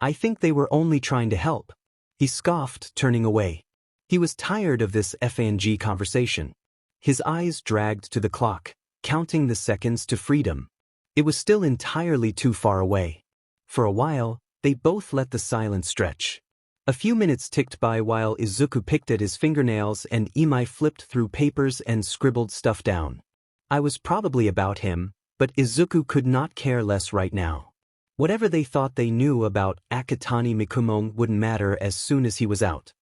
Speaker 1: I think they were only trying to help. He scoffed, turning away. He was tired of this FNG conversation. His eyes dragged to the clock, counting the seconds to freedom. It was still entirely too far away. For a while, they both let the silence stretch. A few minutes ticked by while Izuku picked at his fingernails and Imai flipped through papers and scribbled stuff down. I was probably about him, but Izuku could not care less right now. Whatever they thought they knew about Akatani Mikumon wouldn't matter as soon as he was out.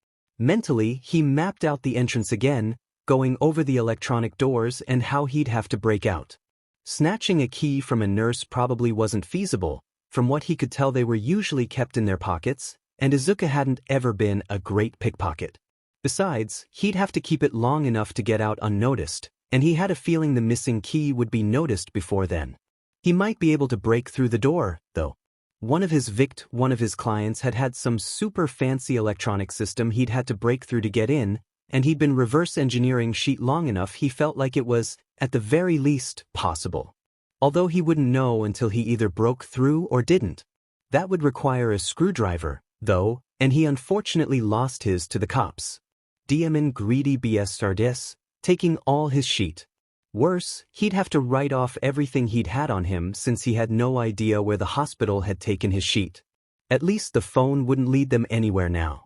Speaker 1: Mentally, he mapped out the entrance again, going over the electronic doors and how he'd have to break out. Snatching a key from a nurse probably wasn't feasible. From what he could tell, they were usually kept in their pockets, and Izuku hadn't ever been a great pickpocket. Besides, he'd have to keep it long enough to get out unnoticed, and he had a feeling the missing key would be noticed before then. He might be able to break through the door, though. One of his clients had had some super fancy electronic system he'd had to break through to get in, and he'd been reverse engineering sheet long enough he felt like it was, at the very least, possible. Although he wouldn't know until he either broke through or didn't. That would require a screwdriver, though, and he unfortunately lost his to the cops. Diamond greedy bastardess, taking all his sheet. Worse, he'd have to write off everything he'd had on him since he had no idea where the hospital had taken his sheet. At least the phone wouldn't lead them anywhere now.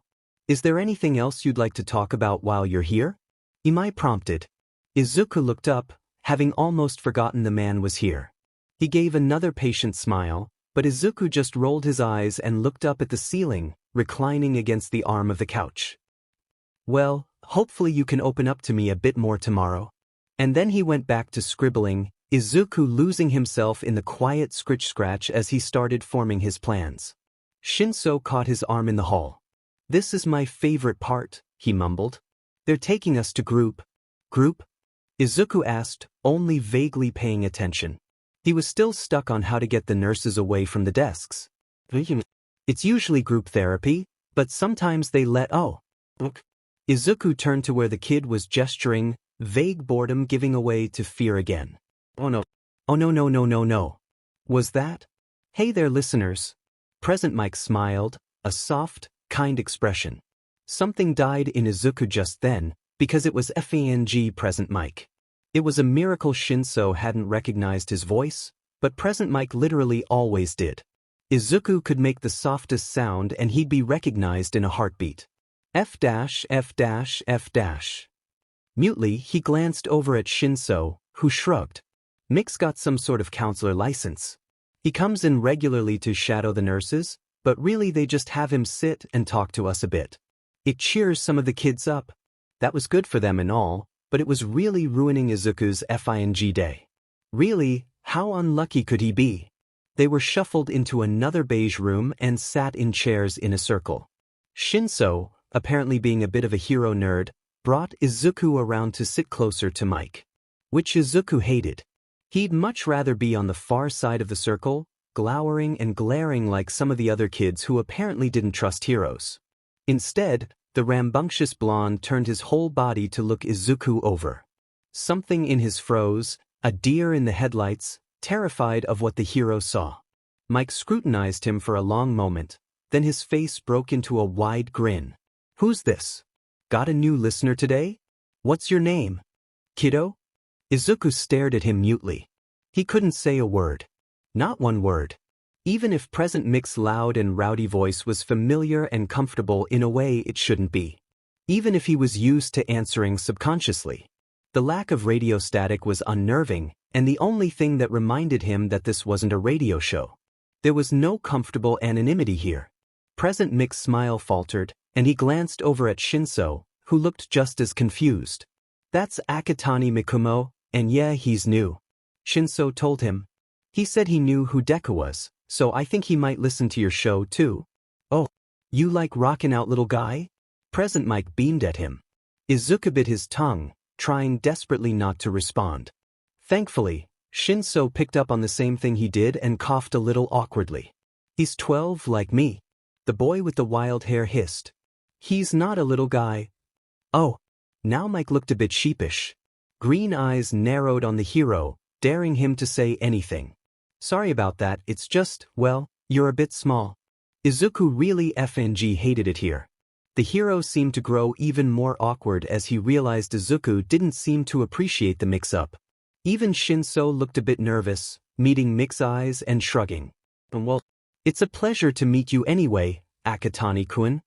Speaker 1: Is there anything else you'd like to talk about while you're here? Imai prompted. Izuku looked up, having almost forgotten the man was here. He gave another patient smile, but Izuku just rolled his eyes and looked up at the ceiling, reclining against the arm of the couch. Well, hopefully you can open up to me a bit more tomorrow. And then he went back to scribbling, Izuku losing himself in the quiet scratch as he started forming his plans. Shinso caught his arm in the hall. This is my favorite part, he mumbled. They're taking us to group. Group? Izuku asked, only vaguely paying attention. He was still stuck on how to get the nurses away from the desks. It's usually group therapy, but sometimes they let Izuku turned to where the kid was gesturing, vague boredom giving away to fear again. Oh no. Oh no. Was that? Hey there listeners. Present Mike smiled, a soft, kind expression. Something died in Izuku just then, because it was FANG Present Mike. It was a miracle Shinso hadn't recognized his voice, but Present Mike literally always did. Izuku could make the softest sound and he'd be recognized in a heartbeat. F'. Mutely, he glanced over at Shinso, who shrugged. Mick's got some sort of counselor license. He comes in regularly to shadow the nurses, but really they just have him sit and talk to us a bit. It cheers some of the kids up. That was good for them and all, but it was really ruining Izuku's FING day. Really, how unlucky could he be? They were shuffled into another beige room and sat in chairs in a circle. Shinso, apparently being a bit of a hero nerd, brought Izuku around to sit closer to Mike. Which Izuku hated. He'd much rather be on the far side of the circle, glowering and glaring like some of the other kids who apparently didn't trust heroes. Instead, the rambunctious blonde turned his whole body to look Izuku over. Something in his froze, a deer in the headlights, terrified of what the hero saw. Mike scrutinized him for a long moment, then his face broke into a wide grin. Who's this? Got a new listener today? What's your name? Kiddo? Izuku stared at him mutely. He couldn't say a word. Not one word. Even if Present Mick's loud and rowdy voice was familiar and comfortable in a way it shouldn't be. Even if he was used to answering subconsciously. The lack of radio static was unnerving, and the only thing that reminded him that this wasn't a radio show. There was no comfortable anonymity here. Present Mick's smile faltered, and he glanced over at Shinso, who looked just as confused. That's Akatani Mikumo, and yeah, he's new. Shinso told him. He said he knew who Deku was, so I think he might listen to your show too. Oh, you like rockin' out little guy? Present Mike beamed at him. Izuku bit his tongue, trying desperately not to respond. Thankfully, Shinso picked up on the same thing he did and coughed a little awkwardly. He's 12 like me. The boy with the wild hair hissed. He's not a little guy. Oh. Now Mike looked a bit sheepish. Green eyes narrowed on the hero, daring him to say anything. Sorry about that, it's just, well, you're a bit small. Izuku really FNG hated it here. The hero seemed to grow even more awkward as he realized Izuku didn't seem to appreciate the mix-up. Even Shinso looked a bit nervous, meeting Mick's eyes and shrugging. Well, it's a pleasure to meet you anyway, Akatani-kun.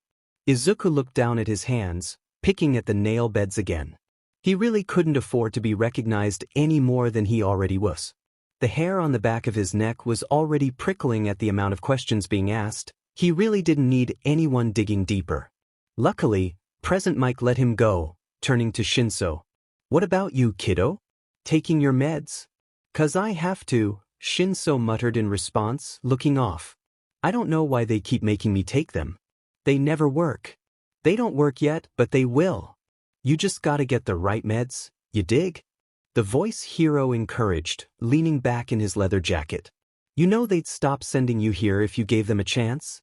Speaker 1: Izuku looked down at his hands, picking at the nail beds again. He really couldn't afford to be recognized any more than he already was. The hair on the back of his neck was already prickling at the amount of questions being asked. He really didn't need anyone digging deeper. Luckily, Present Mike let him go, turning to Shinso. What about you, kiddo? Taking your meds? 'Cause I have to, Shinso muttered in response, looking off. I don't know why they keep making me take them. They never work. They don't work yet, but they will. You just gotta get the right meds, you dig? The voice hero encouraged, leaning back in his leather jacket. You know they'd stop sending you here if you gave them a chance?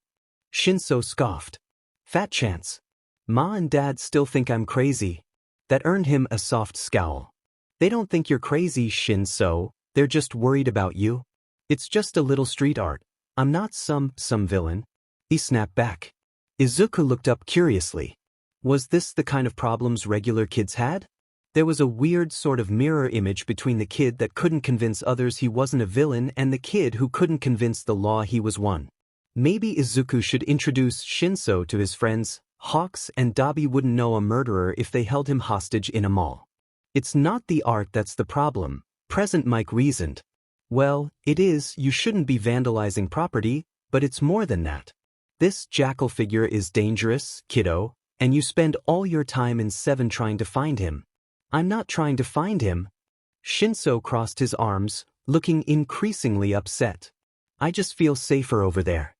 Speaker 1: Shinso scoffed. Fat chance. Ma and Dad still think I'm crazy. That earned him a soft scowl. They don't think you're crazy, Shinso, they're just worried about you. It's just a little street art. I'm not some villain. He snapped back. Izuku looked up curiously. Was this the kind of problems regular kids had? There was a weird sort of mirror image between the kid that couldn't convince others he wasn't a villain and the kid who couldn't convince the law he was one. Maybe Izuku should introduce Shinso to his friends. Hawks and Dabi wouldn't know a murderer if they held him hostage in a mall. It's not the art that's the problem, Present Mike reasoned. Well, it is, you shouldn't be vandalizing property, but it's more than that. This jackal figure is dangerous, kiddo, and you spend all your time in 7 trying to find him. I'm not trying to find him. Shinso crossed his arms, looking increasingly upset. I just feel safer over there.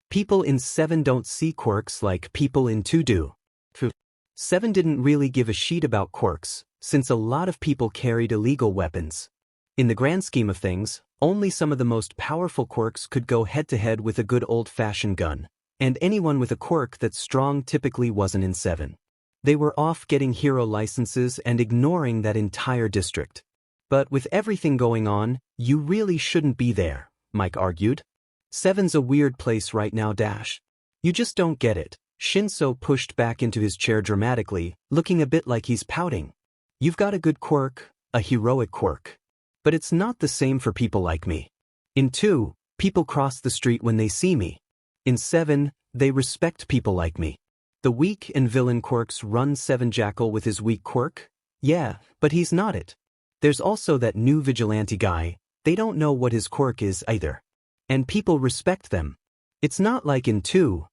Speaker 1: People in 7 don't see quirks like people in 2 do. 7 didn't really give a shit about quirks, since a lot of people carried illegal weapons. In the grand scheme of things, only some of the most powerful quirks could go head-to-head with a good old-fashioned gun, and anyone with a quirk that's strong typically wasn't in 7. They were off getting hero licenses and ignoring that entire district. But with everything going on, you really shouldn't be there, Mike argued. 7's a weird place right now, Dash. You just don't get it. Shinso pushed back into his chair dramatically, looking a bit like he's pouting. You've got a good quirk, a heroic quirk. But it's not the same for people like me. In 2, people cross the street when they see me. In 7, they respect people like me. The weak and villain quirks run 7 Jackal with his weak quirk? Yeah, but he's not it. There's also that new vigilante guy, they don't know what his quirk is either. And people respect them. It's not like in 2,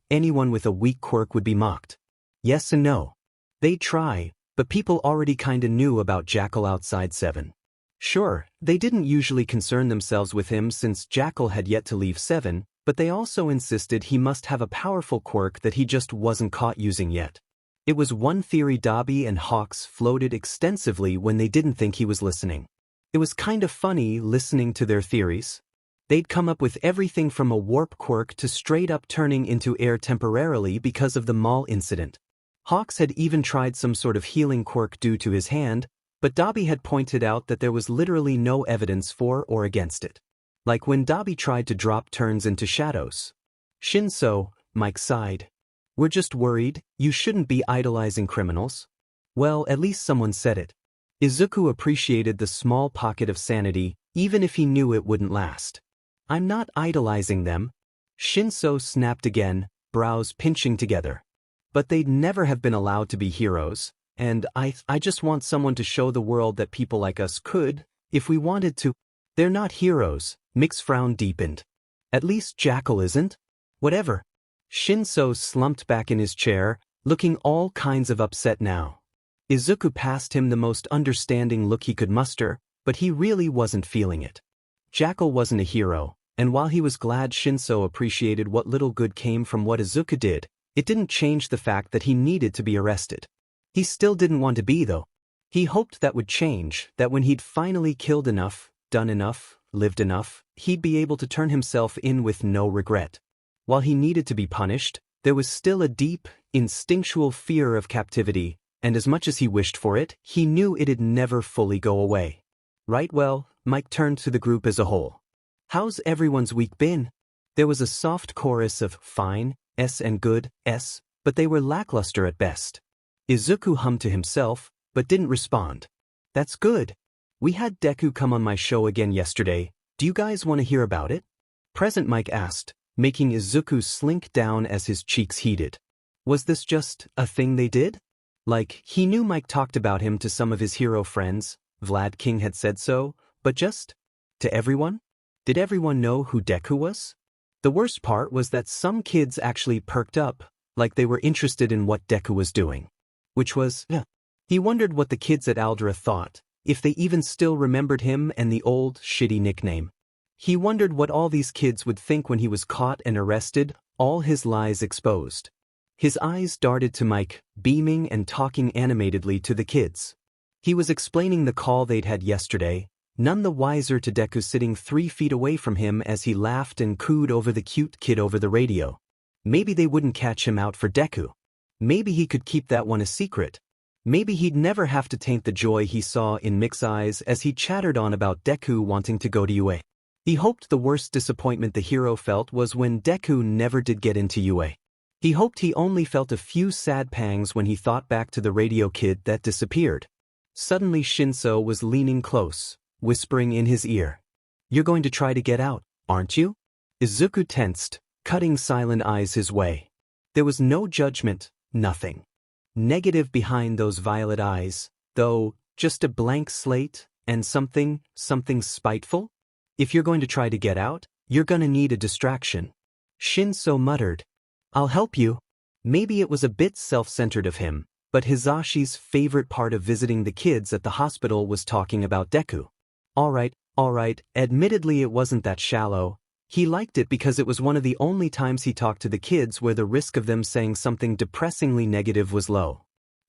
Speaker 1: anyone with a weak quirk would be mocked. Yes and no. They'd try, but people already kinda knew about Jackal outside 7. Sure, they didn't usually concern themselves with him since Jackal had yet to leave 7, but they also insisted he must have a powerful quirk that he just wasn't caught using yet. It was one theory Dobby and Hawks floated extensively when they didn't think he was listening. It was kind of funny listening to their theories. They'd come up with everything from a warp quirk to straight up turning into air temporarily because of the mall incident. Hawks had even tried some sort of healing quirk due to his hand, but Dobby had pointed out that there was literally no evidence for or against it. Like when Dobby tried to drop turns into shadows. Shinso, Mike sighed. We're just worried, you shouldn't be idolizing criminals. Well, at least someone said it. Izuku appreciated the small pocket of sanity, even if he knew it wouldn't last. I'm not idolizing them. Shinso snapped again, brows pinching together. But they'd never have been allowed to be heroes, and I just want someone to show the world that people like us could, if we wanted to. They're not heroes, Mick's frown deepened. At least Jackal isn't? Whatever. Shinso slumped back in his chair, looking all kinds of upset now. Izuku passed him the most understanding look he could muster, but he really wasn't feeling it. Jackal wasn't a hero, and while he was glad Shinso appreciated what little good came from what Izuku did, it didn't change the fact that he needed to be arrested. He still didn't want to be, though. He hoped that would change, that when he'd finally killed enough, done enough, lived enough, he'd be able to turn himself in with no regret. While he needed to be punished, there was still a deep, instinctual fear of captivity, and as much as he wished for it, he knew it'd never fully go away. Right, well, Mike turned to the group as a whole. How's everyone's week been? There was a soft chorus of fine, S and good, S, but they were lackluster at best. Izuku hummed to himself, but didn't respond. That's good. We had Deku come on my show again yesterday. Do you guys want to hear about it? Present Mike asked, making Izuku slink down as his cheeks heated. Was this just a thing they did? Like, he knew Mike talked about him to some of his hero friends, Vlad King had said so, but just to everyone? Did everyone know who Deku was? The worst part was that some kids actually perked up, like they were interested in what Deku was doing. Which was, He wondered what the kids at Aldera thought, if they even still remembered him and the old, shitty nickname. He wondered what all these kids would think when he was caught and arrested, all his lies exposed. His eyes darted to Mike, beaming and talking animatedly to the kids. He was explaining the call they'd had yesterday, none the wiser to Deku sitting 3 feet away from him as he laughed and cooed over the cute kid over the radio. Maybe they wouldn't catch him out for Deku. Maybe he could keep that one a secret. Maybe he'd never have to taint the joy he saw in Mick's eyes as he chattered on about Deku wanting to go to UA. He hoped the worst disappointment the hero felt was when Deku never did get into UA. He hoped he only felt a few sad pangs when he thought back to the radio kid that disappeared. Suddenly Shinso was leaning close, whispering in his ear. "You're going to try to get out, aren't you?" Izuku tensed, cutting silent eyes his way. There was no judgment, nothing negative behind those violet eyes, though, just a blank slate, and something spiteful? "If you're going to try to get out, you're gonna need a distraction." Shinso muttered. "I'll help you." Maybe it was a bit self-centered of him, but Hizashi's favorite part of visiting the kids at the hospital was talking about Deku. All right, admittedly it wasn't that shallow. He liked it because it was one of the only times he talked to the kids where the risk of them saying something depressingly negative was low.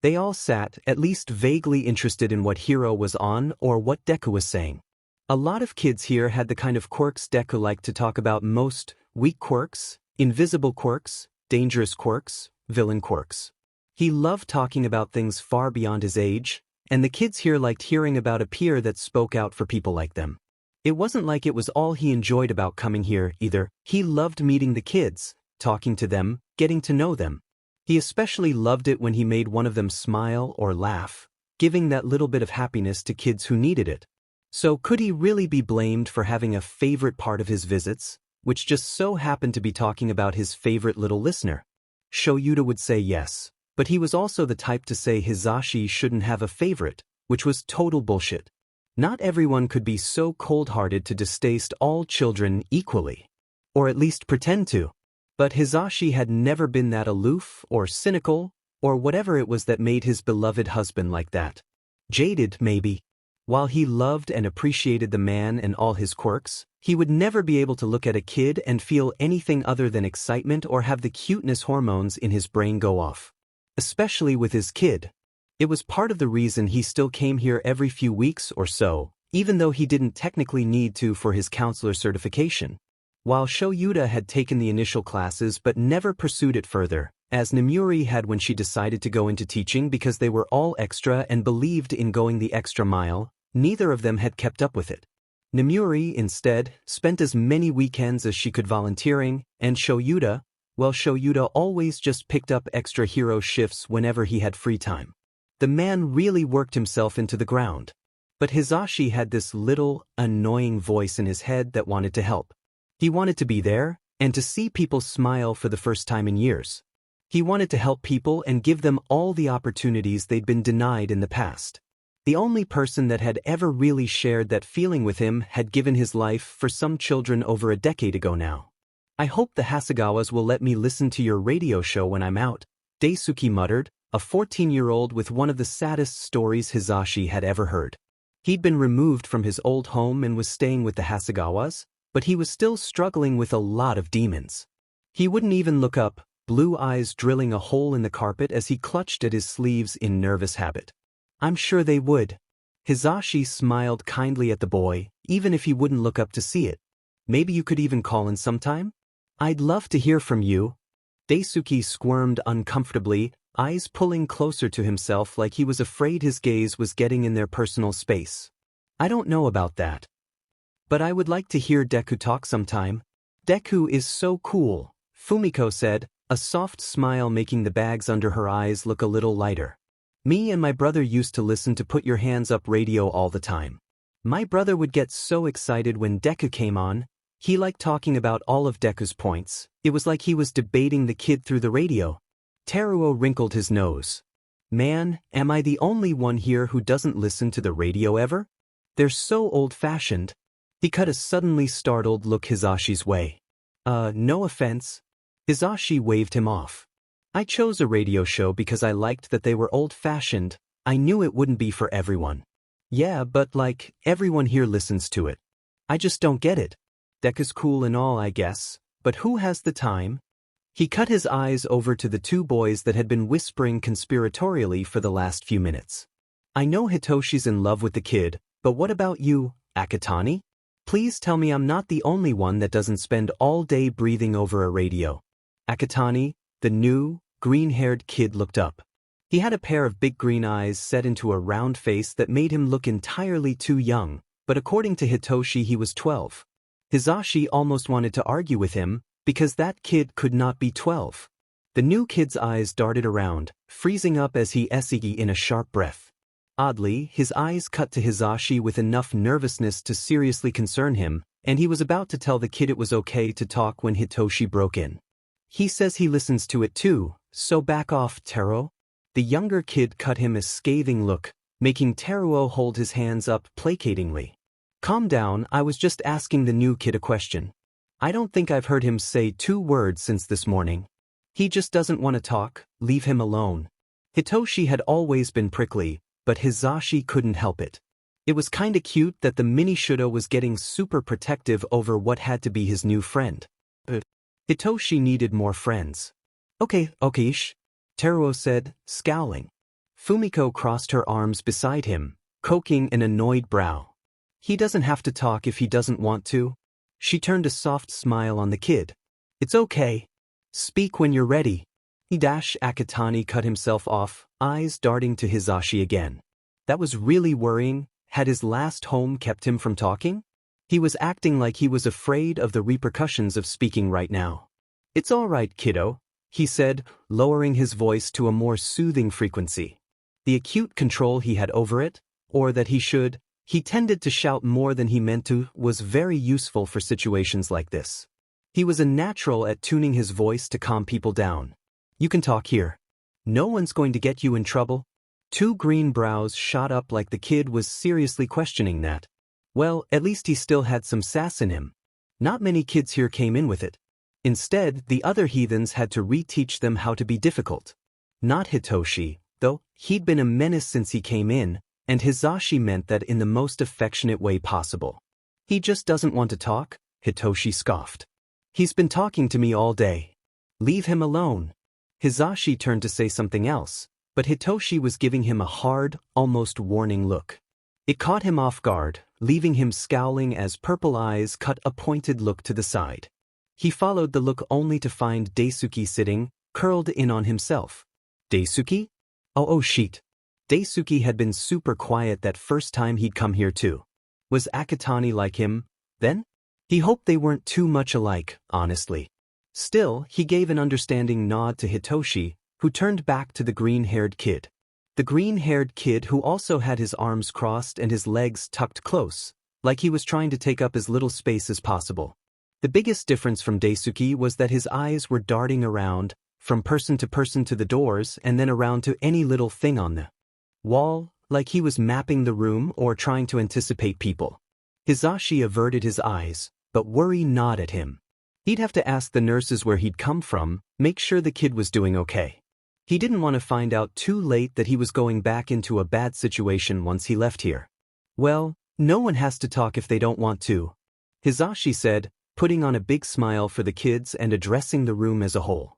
Speaker 1: They all sat, at least vaguely interested in what Hiro was on or what Deku was saying. A lot of kids here had the kind of quirks Deku liked to talk about most: weak quirks, invisible quirks, dangerous quirks, villain quirks. He loved talking about things far beyond his age, and the kids here liked hearing about a peer that spoke out for people like them. It wasn't like it was all he enjoyed about coming here, either. He loved meeting the kids, talking to them, getting to know them. He especially loved it when he made one of them smile or laugh, giving that little bit of happiness to kids who needed it. So could he really be blamed for having a favorite part of his visits, which just so happened to be talking about his favorite little listener? Shouta would say yes, but he was also the type to say Hizashi shouldn't have a favorite, which was total bullshit. Not everyone could be so cold-hearted to distaste all children equally. Or at least pretend to. But Hizashi had never been that aloof or cynical, or whatever it was that made his beloved husband like that. Jaded, maybe. While he loved and appreciated the man and all his quirks, he would never be able to look at a kid and feel anything other than excitement or have the cuteness hormones in his brain go off. Especially with his kid. It was part of the reason he still came here every few weeks or so, even though he didn't technically need to for his counselor certification. While Shouta had taken the initial classes but never pursued it further, as Nemuri had when she decided to go into teaching because they were all extra and believed in going the extra mile, neither of them had kept up with it. Nemuri, instead, spent as many weekends as she could volunteering, and Shouta always just picked up extra hero shifts whenever he had free time. The man really worked himself into the ground. But Hizashi had this little, annoying voice in his head that wanted to help. He wanted to be there, and to see people smile for the first time in years. He wanted to help people and give them all the opportunities they'd been denied in the past. The only person that had ever really shared that feeling with him had given his life for some children over a decade ago now. "I hope the Hasegawas will let me listen to your radio show when I'm out," Daisuke muttered, a 14-year-old with one of the saddest stories Hizashi had ever heard. He'd been removed from his old home and was staying with the Hasegawas, but he was still struggling with a lot of demons. He wouldn't even look up, blue eyes drilling a hole in the carpet as he clutched at his sleeves in nervous habit. "I'm sure they would." Hizashi smiled kindly at the boy, even if he wouldn't look up to see it. "Maybe you could even call in sometime? I'd love to hear from you." Daisuke squirmed uncomfortably, eyes pulling closer to himself like he was afraid his gaze was getting in their personal space. "I don't know about that. But I would like to hear Deku talk sometime." "Deku is so cool," Fumiko said, a soft smile making the bags under her eyes look a little lighter. "Me and my brother used to listen to Put Your Hands Up radio all the time. My brother would get so excited when Deku came on. He liked talking about all of Deku's points. It was like he was debating the kid through the radio." Teruo wrinkled his nose. "Man, am I the only one here who doesn't listen to the radio ever? They're so old-fashioned." He cut a suddenly startled look Hizashi's way. No offense." Hizashi waved him off. I chose a radio show because I liked that they were old-fashioned. I knew it wouldn't be for everyone. Yeah, but like, everyone here listens to it. I just don't get it. Deku's cool and all, I guess, but who has the time? He cut his eyes over to the two boys that had been whispering conspiratorially for the last few minutes. I know Hitoshi's in love with the kid, but what about you, Akatani? Please tell me I'm not the only one that doesn't spend all day breathing over a radio. Akatani, the new, green-haired kid, looked up. He had a pair of big green eyes set into a round face that made him look entirely too young, but according to Hitoshi he was 12. Hizashi almost wanted to argue with him, because that kid could not be 12. The new kid's eyes darted around, freezing up as he essayed in a sharp breath. Oddly, his eyes cut to Hizashi with enough nervousness to seriously concern him, and he was about to tell the kid it was okay to talk when Hitoshi broke in. He says he listens to it too, so back off, Teruo. The younger kid cut him a scathing look, making Teruo hold his hands up placatingly. Calm down, I was just asking the new kid a question. I don't think I've heard him say 2 words since this morning. He just doesn't want to talk, leave him alone. Hitoshi had always been prickly, but Hizashi couldn't help it. It was kinda cute that the mini Shudo was getting super protective over what had to be his new friend. Hitoshi needed more friends. Okay, shh, Teruo said, scowling. Fumiko crossed her arms beside him, coking an annoyed brow. He doesn't have to talk if he doesn't want to. She turned a soft smile on the kid. It's okay. Speak when you're ready. Akatani cut himself off, eyes darting to Hizashi again. That was really worrying. Had his last home kept him from talking? He was acting like he was afraid of the repercussions of speaking right now. It's all right, kiddo, he said, lowering his voice to a more soothing frequency. The acute control he had over it, or that he tended to shout more than he meant to, was very useful for situations like this. He was a natural at tuning his voice to calm people down. You can talk here. No one's going to get you in trouble. 2 green brows shot up like the kid was seriously questioning that. Well, at least he still had some sass in him. Not many kids here came in with it. Instead, the other heathens had to reteach them how to be difficult. Not Hitoshi, though. He'd been a menace since he came in, and Hizashi meant that in the most affectionate way possible. He just doesn't want to talk, Hitoshi scoffed. He's been talking to me all day. Leave him alone. Hizashi turned to say something else, but Hitoshi was giving him a hard, almost warning look. It caught him off guard, leaving him scowling as purple eyes cut a pointed look to the side. He followed the look only to find Daisuke sitting, curled in on himself. Daisuke? Oh shit. Daisuke had been super quiet that first time he'd come here too. Was Akatani like him, then? He hoped they weren't too much alike, honestly. Still, he gave an understanding nod to Hitoshi, who turned back to the green-haired kid. The green-haired kid who also had his arms crossed and his legs tucked close, like he was trying to take up as little space as possible. The biggest difference from Daisuke was that his eyes were darting around, from person to the doors and then around to any little thing on the wall, like he was mapping the room or trying to anticipate people. Hizashi averted his eyes, but worry gnawed at him. He'd have to ask the nurses where he'd come from, make sure the kid was doing okay. He didn't want to find out too late that he was going back into a bad situation once he left here. Well, no one has to talk if they don't want to, Hizashi said, putting on a big smile for the kids and addressing the room as a whole.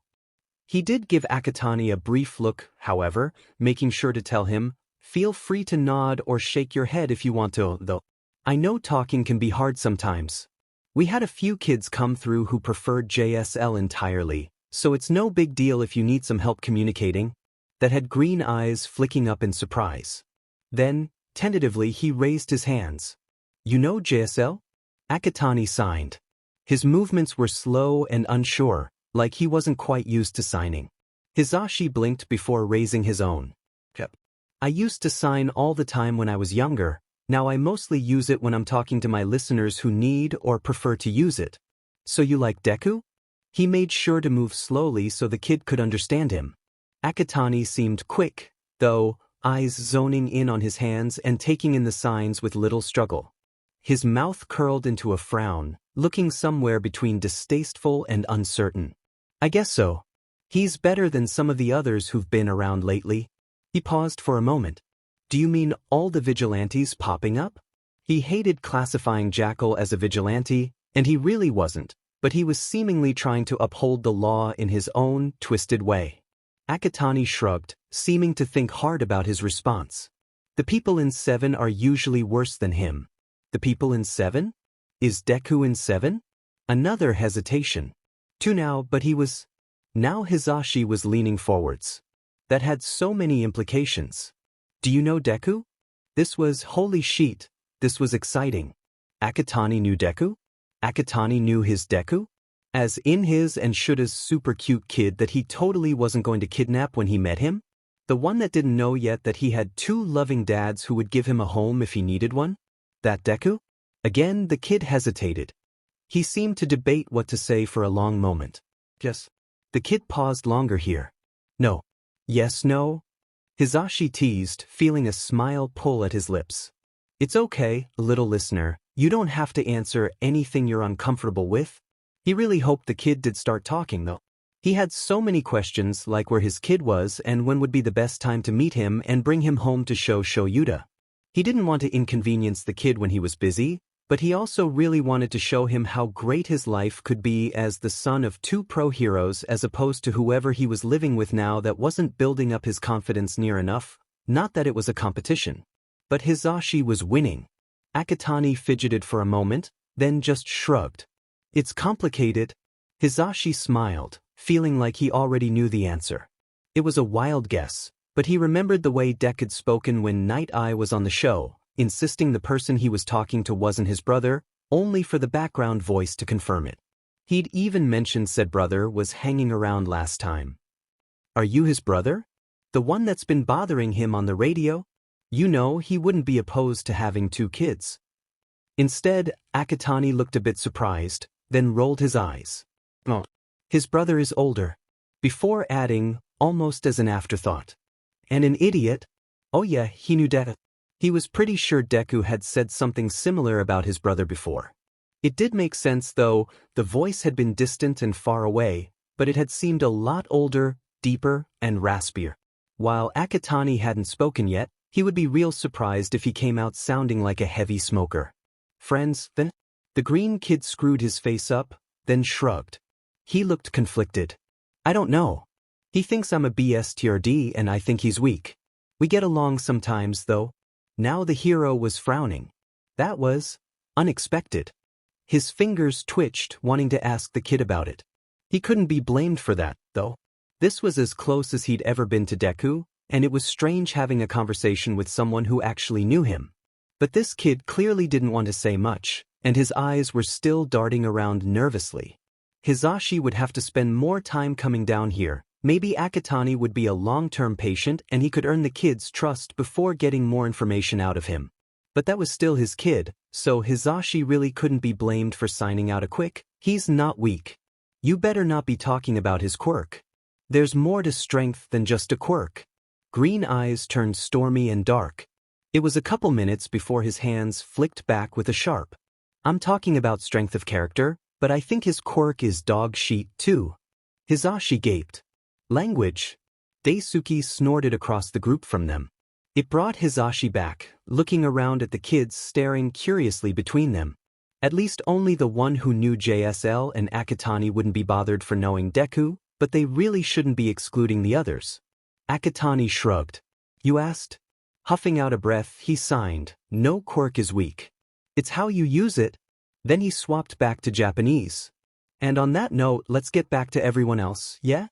Speaker 1: He did give Akatani a brief look, however, making sure to tell him, feel free to nod or shake your head if you want to, though. I know talking can be hard sometimes. We had a few kids come through who preferred JSL entirely, so it's no big deal if you need some help communicating. That had green eyes flicking up in surprise. Then, tentatively he raised his hands. You know JSL? Akatani signed. His movements were slow and unsure, like he wasn't quite used to signing. Hizashi blinked before raising his own. I used to sign all the time when I was younger, now I mostly use it when I'm talking to my listeners who need or prefer to use it. So you like Deku? He made sure to move slowly so the kid could understand him. Akatani seemed quick, though, eyes zoning in on his hands and taking in the signs with little struggle. His mouth curled into a frown, looking somewhere between distasteful and uncertain. I guess so. He's better than some of the others who've been around lately. He paused for a moment. Do you mean all the vigilantes popping up? He hated classifying Jackal as a vigilante, and he really wasn't, but he was seemingly trying to uphold the law in his own twisted way. Akatani shrugged, seeming to think hard about his response. The people in 7 are usually worse than him. The people in 7? Is Deku in 7? Another hesitation. 2 now, but he was... Now Hizashi was leaning forwards. That had so many implications. Do you know Deku? This was holy shit, this was exciting. Akatani knew Deku? Akatani knew his Deku? As in his and Shouda's super cute kid that he totally wasn't going to kidnap when he met him? The one that didn't know yet that he had 2 loving dads who would give him a home if he needed one? That Deku? Again, the kid hesitated. He seemed to debate what to say for a long moment. Yes. The kid paused longer here. No. Yes, no? Hizashi teased, feeling a smile pull at his lips. It's okay, little listener, you don't have to answer anything you're uncomfortable with. He really hoped the kid did start talking though. He had so many questions like where his kid was and when would be the best time to meet him and bring him home to show Shoyuta. He didn't want to inconvenience the kid when he was busy, but he also really wanted to show him how great his life could be as the son of 2 pro heroes as opposed to whoever he was living with now that wasn't building up his confidence near enough, not that it was a competition. But Hizashi was winning. Akatani fidgeted for a moment, then just shrugged. It's complicated. Hizashi smiled, feeling like he already knew the answer. It was a wild guess, but he remembered the way Deku had spoken when Night Eye was on the show, insisting the person he was talking to wasn't his brother, only for the background voice to confirm it. He'd even mentioned said brother was hanging around last time. Are you his brother? The one that's been bothering him on the radio? You know he wouldn't be opposed to having 2 kids. Instead, Akatani looked a bit surprised, then rolled his eyes. Oh. His brother is older. Before adding, almost as an afterthought. And an idiot? Oh yeah, he knew Deku. He was pretty sure Deku had said something similar about his brother before. It did make sense though, the voice had been distant and far away, but it had seemed a lot older, deeper, and raspier. While Akatani hadn't spoken yet, he would be real surprised if he came out sounding like a heavy smoker. Friends, then? The green kid screwed his face up, then shrugged. He looked conflicted. I don't know. He thinks I'm a BSTRD and I think he's weak. We get along sometimes though. Now the hero was frowning. That was unexpected. His fingers twitched, wanting to ask the kid about it. He couldn't be blamed for that, though. This was as close as he'd ever been to Deku, and it was strange having a conversation with someone who actually knew him. But this kid clearly didn't want to say much, and his eyes were still darting around nervously. Hizashi would have to spend more time coming down here. Maybe Akatani would be a long-term patient and he could earn the kid's trust before getting more information out of him. But that was still his kid, so Hizashi really couldn't be blamed for signing out a quick, he's not weak. You better not be talking about his quirk. There's more to strength than just a quirk. Green eyes turned stormy and dark. It was a couple minutes before his hands flicked back with a sharp. I'm talking about strength of character, but I think his quirk is dog shit too. Hizashi gaped. Language. Daisuke snorted across the group from them. It brought Hizashi back, looking around at the kids staring curiously between them. At least only the one who knew JSL and Akatani wouldn't be bothered for knowing Deku, but they really shouldn't be excluding the others. Akatani shrugged. You asked? Huffing out a breath, he signed. No quirk is weak. It's how you use it. Then he swapped back to Japanese. And on that note, let's get back to everyone else, yeah?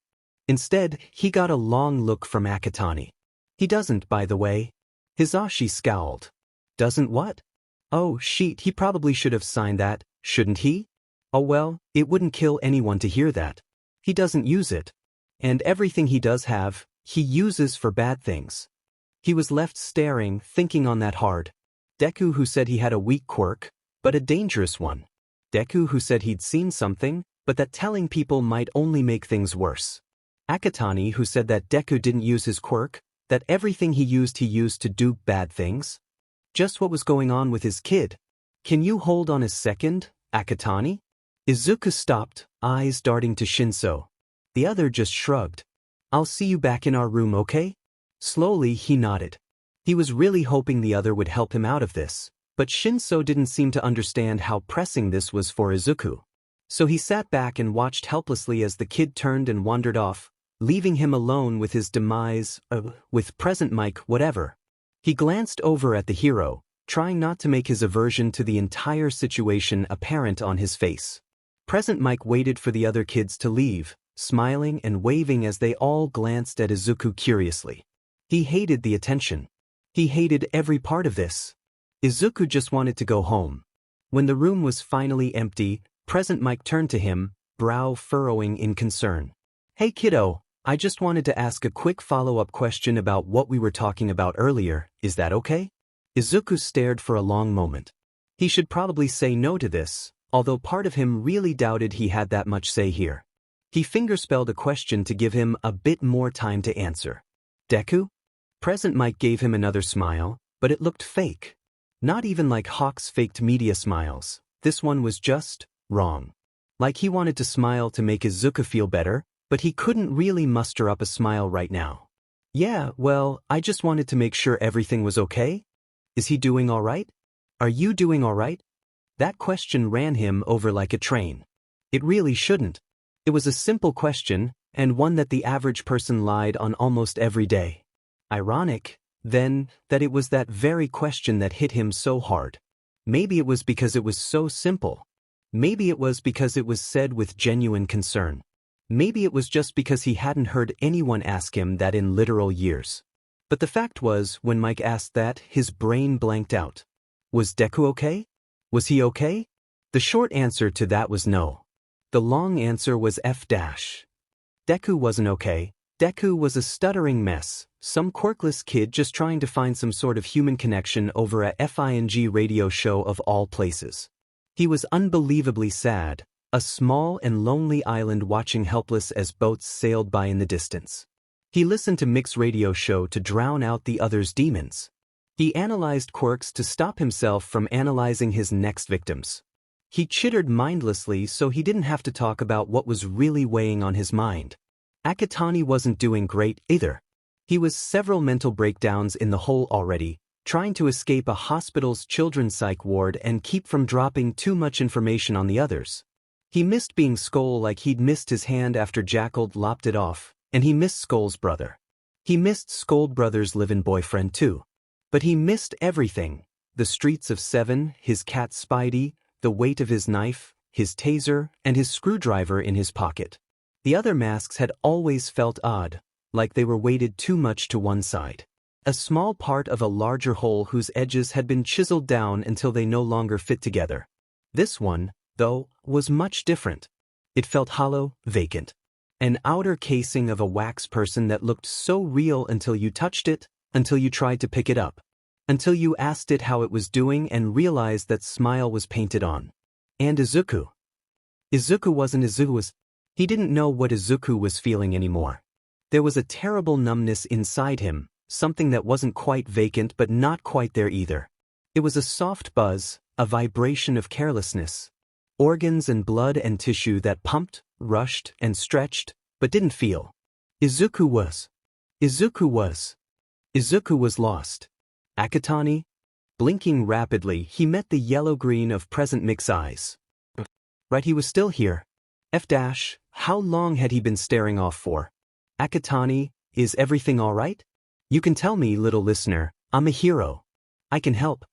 Speaker 1: Instead, he got a long look from Akatani. He doesn't, by the way. Hizashi scowled. Doesn't what? Oh, shit, he probably should have signed that, shouldn't he? Oh well, it wouldn't kill anyone to hear that. He doesn't use it. And everything he does have, he uses for bad things. He was left staring, thinking on that hard. Deku who said he had a weak quirk, but a dangerous one. Deku who said he'd seen something, but that telling people might only make things worse. Akatani who said that Deku didn't use his quirk, that everything he used to do bad things. Just what was going on with his kid. Can you hold on a second, Akatani? Izuku stopped, eyes darting to Shinso. The other just shrugged. I'll see you back in our room, okay? Slowly, he nodded. He was really hoping the other would help him out of this, but Shinso didn't seem to understand how pressing this was for Izuku. So he sat back and watched helplessly as the kid turned and wandered off, leaving him alone with his demise, with present Mike, whatever. He glanced over at the hero, trying not to make his aversion to the entire situation apparent on his face. Present Mike waited for the other kids to leave, smiling and waving as they all glanced at Izuku curiously. He hated the attention. He hated every part of this. Izuku just wanted to go home. When the room was finally empty, Present Mike turned to him, brow furrowing in concern. Hey kiddo, I just wanted to ask a quick follow-up question about what we were talking about earlier, is that okay? Izuku stared for a long moment. He should probably say no to this, although part of him really doubted he had that much say here. He fingerspelled a question to give him a bit more time to answer. Deku? Present Mike gave him another smile, but it looked fake. Not even like Hawk's faked media smiles. This one was just wrong. Like he wanted to smile to make Izuku feel better, but he couldn't really muster up a smile right now. Yeah, well, I just wanted to make sure everything was okay. Is he doing all right? Are you doing all right? That question ran him over like a train. It really shouldn't. It was a simple question, and one that the average person lied on almost every day. Ironic, then, that it was that very question that hit him so hard. Maybe it was because it was so simple. Maybe it was because it was said with genuine concern. Maybe it was just because he hadn't heard anyone ask him that in literal years. But the fact was, when Mike asked that, his brain blanked out. Was Deku okay? Was he okay? The short answer to that was no. The long answer was F-. Deku wasn't okay. Deku was a stuttering mess, some quirkless kid just trying to find some sort of human connection over a FING radio show of all places. He was unbelievably sad, a small and lonely island watching helpless as boats sailed by in the distance. He listened to Mick's radio show to drown out the other's demons. He analyzed quirks to stop himself from analyzing his next victims. He chittered mindlessly so he didn't have to talk about what was really weighing on his mind. Akatani wasn't doing great either. He was several mental breakdowns in the hole already, trying to escape a hospital's children's psych ward and keep from dropping too much information on the others. He missed being Skoll like he'd missed his hand after Jackal lopped it off, and he missed Skoll's brother. He missed Skoll brother's live-in boyfriend too. But he missed everything: the streets of Seven, his cat Spidey, the weight of his knife, his taser, and his screwdriver in his pocket. The other masks had always felt odd, like they were weighted too much to one side. A small part of a larger whole whose edges had been chiseled down until they no longer fit together. This one, though, was much different. It felt hollow, vacant. An outer casing of a wax person that looked so real until you touched it, until you tried to pick it up, until you asked it how it was doing and realized that smile was painted on. And Izuku. Izuku wasn't Izuku. He didn't know what Izuku was feeling anymore. There was a terrible numbness inside him, something that wasn't quite vacant but not quite there either. It was a soft buzz, a vibration of carelessness. Organs and blood and tissue that pumped, rushed, and stretched, but didn't feel. Izuku was lost. Akatani? Blinking rapidly, he met the yellow-green of present Mick's eyes. Right, he was still here. F-. How long had he been staring off for? Akatani, is everything all right? You can tell me, little listener, I'm a hero. I can help.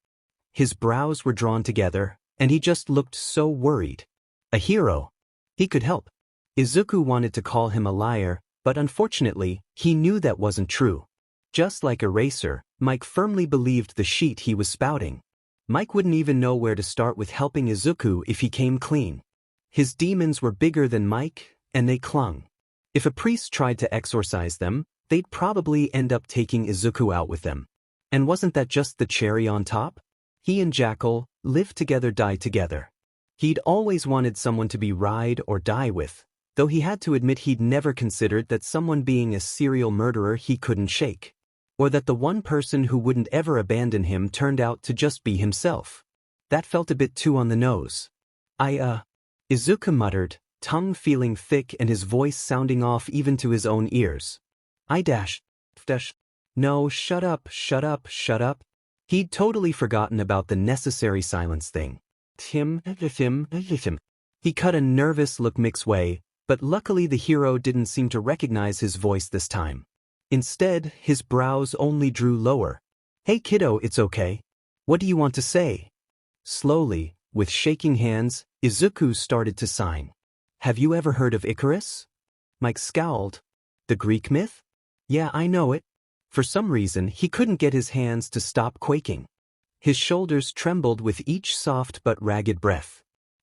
Speaker 1: His brows were drawn together, and he just looked so worried. A hero. He could help. Izuku wanted to call him a liar, but unfortunately, he knew that wasn't true. Just like Eraser, Mike firmly believed the shit he was spouting. Mike wouldn't even know where to start with helping Izuku if he came clean. His demons were bigger than Mike, and they clung. If a priest tried to exorcise them, they'd probably end up taking Izuku out with them. And wasn't that just the cherry on top? He and Jackal, live together, die together. He'd always wanted someone to be ride or die with, though he had to admit he'd never considered that someone being a serial murderer he couldn't shake. Or that the one person who wouldn't ever abandon him turned out to just be himself. That felt a bit too on the nose. Izuku muttered, tongue feeling thick and his voice sounding off even to his own ears. No, shut up, shut up, shut up. He'd totally forgotten about the necessary silence thing. He cut a nervous look Mick's way, but luckily the hero didn't seem to recognize his voice this time. Instead, his brows only drew lower. Hey kiddo, it's okay. What do you want to say? Slowly, with shaking hands, Izuku started to sign. Have you ever heard of Icarus? Mike scowled. The Greek myth? Yeah, I know it. For some reason, he couldn't get his hands to stop quaking. His shoulders trembled with each soft but ragged breath.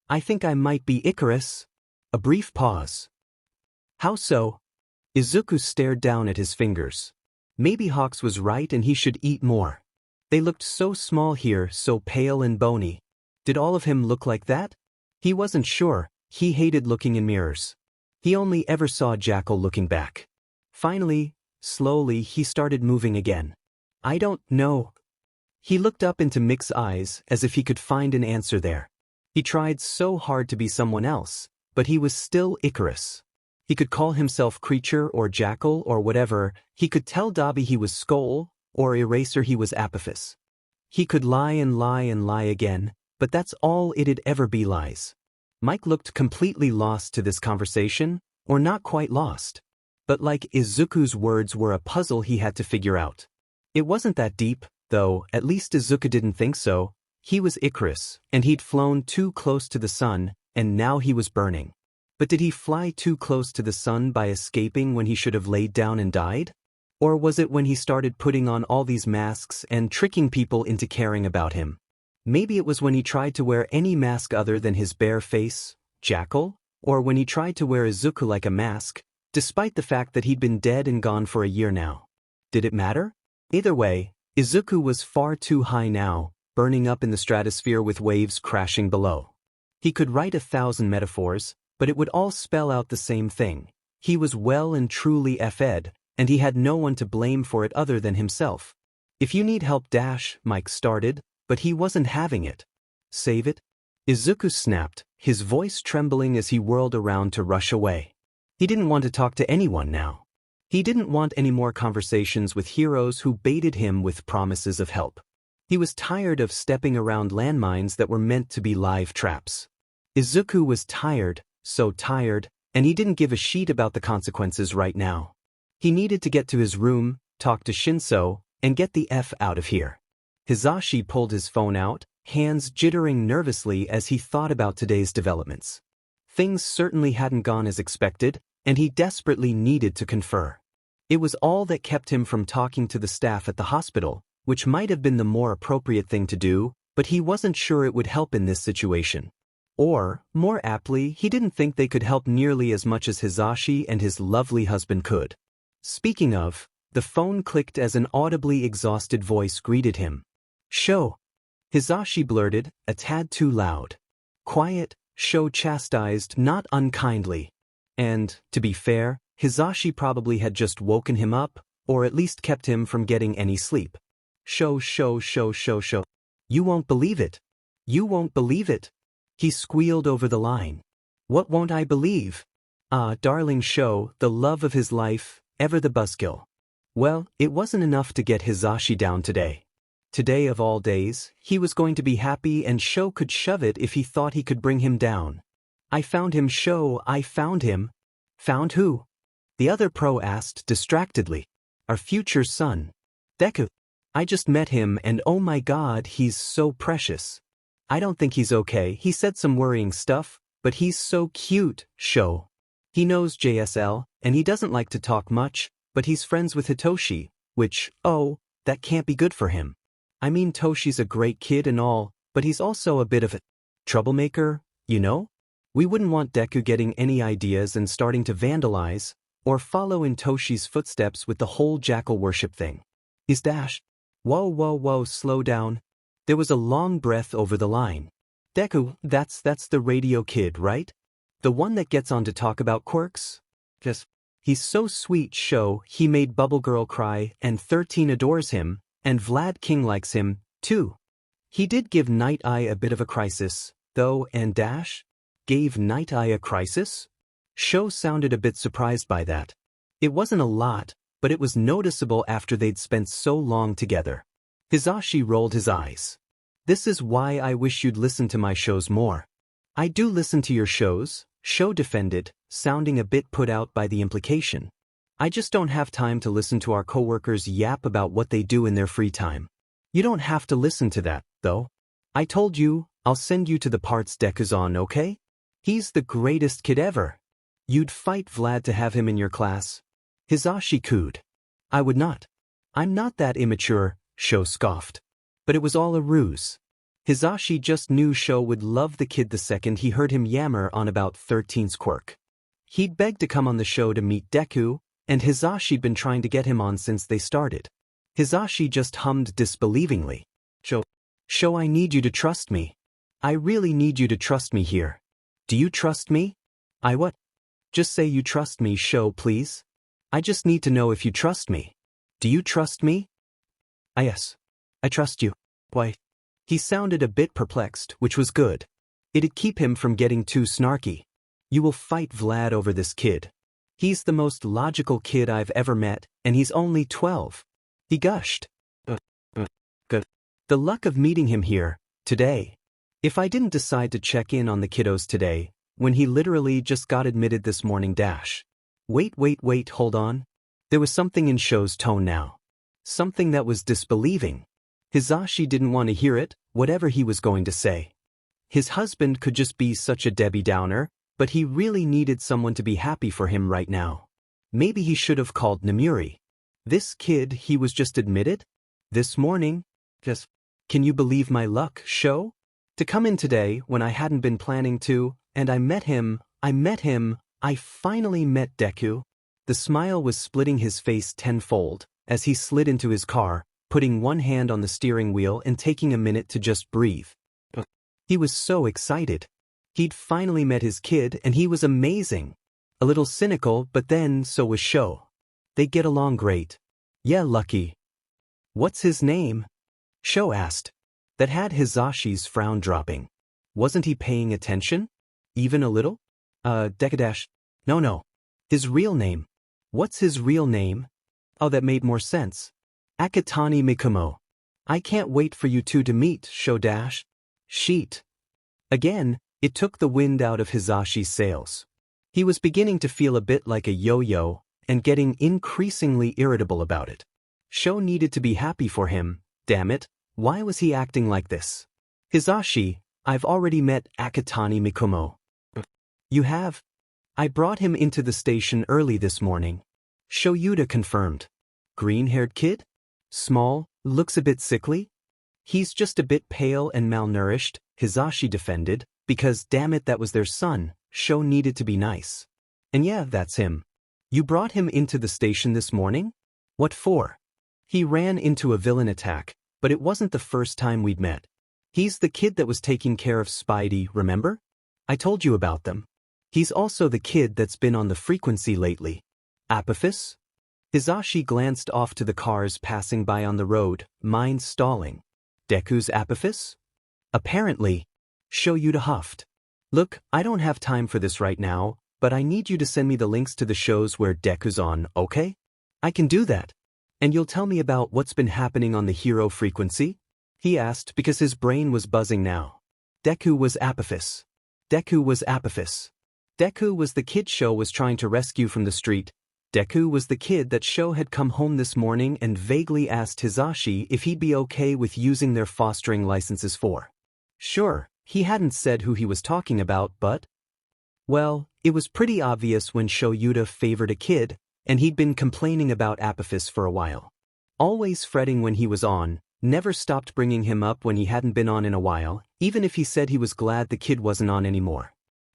Speaker 1: I think I might be Icarus. A brief pause. How so? Izuku stared down at his fingers. Maybe Hawks was right and he should eat more. They looked so small here, so pale and bony. Did all of him look like that? He wasn't sure. He hated looking in mirrors. He only ever saw Jackal looking back. Finally, slowly, he started moving again. I don't know. He looked up into Mick's eyes as if he could find an answer there. He tried so hard to be someone else, but he was still Icarus. He could call himself Creature or Jackal or whatever. He could tell Dobby he was Skoll, or Eraser he was Apophis. He could lie and lie and lie again, but that's all it'd ever be, lies. Mike looked completely lost to this conversation, or not quite lost. But like Izuku's words were a puzzle he had to figure out. It wasn't that deep, though, at least Izuku didn't think so. He was Icarus, and he'd flown too close to the sun, and now he was burning. But did he fly too close to the sun by escaping when he should have laid down and died? Or was it when he started putting on all these masks and tricking people into caring about him? Maybe it was when he tried to wear any mask other than his bare face, Jackal? Or when he tried to wear Izuku like a mask, despite the fact that he'd been dead and gone for a year now. Did it matter? Either way, Izuku was far too high now, burning up in the stratosphere with waves crashing below. He could write 1,000 metaphors, but it would all spell out the same thing. He was well and truly F'd, and he had no one to blame for it other than himself. If you need help, Mike started, but he wasn't having it. Save it? Izuku snapped, his voice trembling as he whirled around to rush away. He didn't want to talk to anyone now. He didn't want any more conversations with heroes who baited him with promises of help. He was tired of stepping around landmines that were meant to be live traps. Izuku was tired, so tired, and he didn't give a shit about the consequences right now. He needed to get to his room, talk to Shinso, and get the F out of here. Hizashi pulled his phone out, hands jittering nervously as he thought about today's developments. Things certainly hadn't gone as expected, and he desperately needed to confer. It was all that kept him from talking to the staff at the hospital, which might have been the more appropriate thing to do, but he wasn't sure it would help in this situation. Or, more aptly, he didn't think they could help nearly as much as Hizashi and his lovely husband could. Speaking of, the phone clicked as an audibly exhausted voice greeted him. Sho. Hizashi blurted, a tad too loud. Quiet, Sho chastised not unkindly. And, to be fair, Hizashi probably had just woken him up, or at least kept him from getting any sleep. Sho. You won't believe it. You won't believe it. He squealed over the line. What won't I believe? Ah, darling Sho, the love of his life, ever the buzzkill. Well, it wasn't enough to get Hizashi down today. Today of all days, he was going to be happy and Sho could shove it if he thought he could bring him down. I found him, Sho, I found him. Found who? The other pro asked distractedly. Our future son. Deku. I just met him and oh my god, he's so precious. I don't think he's okay. He said some worrying stuff, but he's so cute, Sho. He knows JSL, and he doesn't like to talk much, but he's friends with Hitoshi, which, oh, that can't be good for him. I mean, Toshi's a great kid and all, but he's also a bit of a troublemaker, you know? We wouldn't want Deku getting any ideas and starting to vandalize, or follow in Toshi's footsteps with the whole Jackal worship thing. He's dash. Whoa, slow down. There was a long breath over the line. Deku, that's the radio kid, right? The one that gets on to talk about quirks? Just, he's so sweet, Sho, he made Bubble Girl cry, and 13 adores him, and Vlad King likes him, too. He did give Night Eye a bit of a crisis, though, and dash? gave Night Eye a crisis? Sho sounded a bit surprised by that. It wasn't a lot, but it was noticeable after they'd spent so long together. Hizashi rolled his eyes. This is why I wish you'd listen to my shows more. I do listen to your shows, Sho defended, sounding a bit put out by the implication. I just don't have time to listen to our coworkers yap about what they do in their free time. You don't have to listen to that, though. I told you, I'll send you to the parts Deku's on, okay? He's the greatest kid ever. You'd fight Vlad to have him in your class. Hizashi cooed. I would not. I'm not that immature, Sho scoffed. But it was all a ruse. Hizashi just knew Sho would love the kid the second he heard him yammer on about 13's quirk. He'd begged to come on the show to meet Deku, and Hizashi'd been trying to get him on since they started. Hizashi just hummed disbelievingly. Sho, I need you to trust me. I really need you to trust me here. Do you trust me? I what? Just say you trust me, Sho, please. I just need to know if you trust me. Do you trust me? Yes. I trust you. Why? He sounded a bit perplexed, which was good. It'd keep him from getting too snarky. You will fight Vlad over this kid. He's the most logical kid I've ever met, and he's only 12. He gushed. Good. The luck of meeting him here, today. If I didn't decide to check in on the kiddos today, when he literally just got admitted this morning dash. Wait, hold on. There was something in Sho's tone now. Something that was disbelieving. Hizashi didn't want to hear it, whatever he was going to say. His husband could just be such a Debbie Downer, but he really needed someone to be happy for him right now. Maybe he should have called Nemuri. This kid he was just admitted? This morning? Just, can you believe my luck, Sho? To come in today when I hadn't been planning to, and I finally met Deku. The smile was splitting his face tenfold, as he slid into his car, putting one hand on the steering wheel and taking a minute to just breathe. He was so excited. He'd finally met his kid and he was amazing. A little cynical, but then so was Sho. They get along great. Yeah, lucky. What's his name? Sho asked. That had Hizashi's frown dropping. Wasn't he paying attention? Even a little? Dekadash. No. His real name. What's his real name? Oh, that made more sense. Akatani Mikumo. I can't wait for you two to meet, Sho dash. Sheet. Again, it took the wind out of Hizashi's sails. He was beginning to feel a bit like a yo-yo, and getting increasingly irritable about it. Sho needed to be happy for him, damn it, why was he acting like this? Hizashi, I've already met Akatani Mikumo. You have? I brought him into the station early this morning. Sho Yuta confirmed. Green-haired kid? Small, looks a bit sickly? He's just a bit pale and malnourished, Hizashi defended, because damn it that was their son, Sho needed to be nice. And yeah, that's him. You brought him into the station this morning? What for? He ran into a villain attack, but it wasn't the first time we'd met. He's the kid that was taking care of Spidey, remember? I told you about them. He's also the kid that's been on the frequency lately. Apophis? Hizashi glanced off to the cars passing by on the road, mind stalling. Deku's Apophis? Apparently. Sho Yuta huffed. Look, I don't have time for this right now, but I need you to send me the links to the shows where Deku's on, okay? I can do that. And you'll tell me about what's been happening on the hero frequency? He asked because his brain was buzzing now. Deku was Apophis. Deku was Apophis. Deku was the kid Sho was trying to rescue from the street. Deku was the kid that Sho had come home this morning and vaguely asked Hizashi if he'd be okay with using their fostering licenses for. Sure, he hadn't said who he was talking about, but... Well, it was pretty obvious when Sho Yuta favored a kid, and he'd been complaining about Apophis for a while. Always fretting when he was on, never stopped bringing him up when he hadn't been on in a while, even if he said he was glad the kid wasn't on anymore.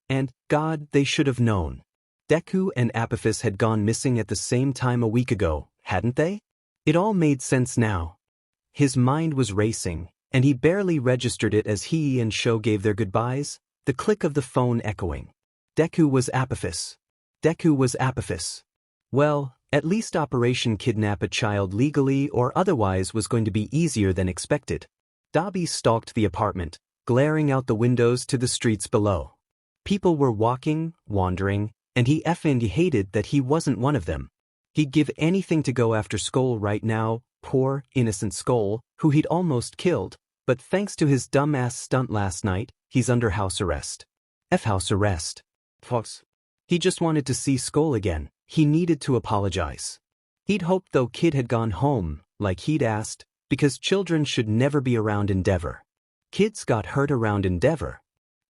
Speaker 1: And, God, they should have known. Deku and Apophis had gone missing at the same time a week ago, hadn't they? It all made sense now. His mind was racing, and he barely registered it as he and Sho gave their goodbyes, the click of the phone echoing. Deku was Apophis. Deku was Apophis. Well, at least Operation Kidnap a Child legally or otherwise was going to be easier than expected. Dabi stalked the apartment, glaring out the windows to the streets below. People were walking, wandering, and he effing hated that he wasn't one of them. He'd give anything to go after Skoll right now, poor, innocent Skoll, who he'd almost killed, but thanks to his dumbass stunt last night, he's under house arrest. House arrest. Fox. He just wanted to see Skoll again. He needed to apologize. He'd hoped though Kid had gone home, like he'd asked, because children should never be around Endeavor. Kids got hurt around Endeavor.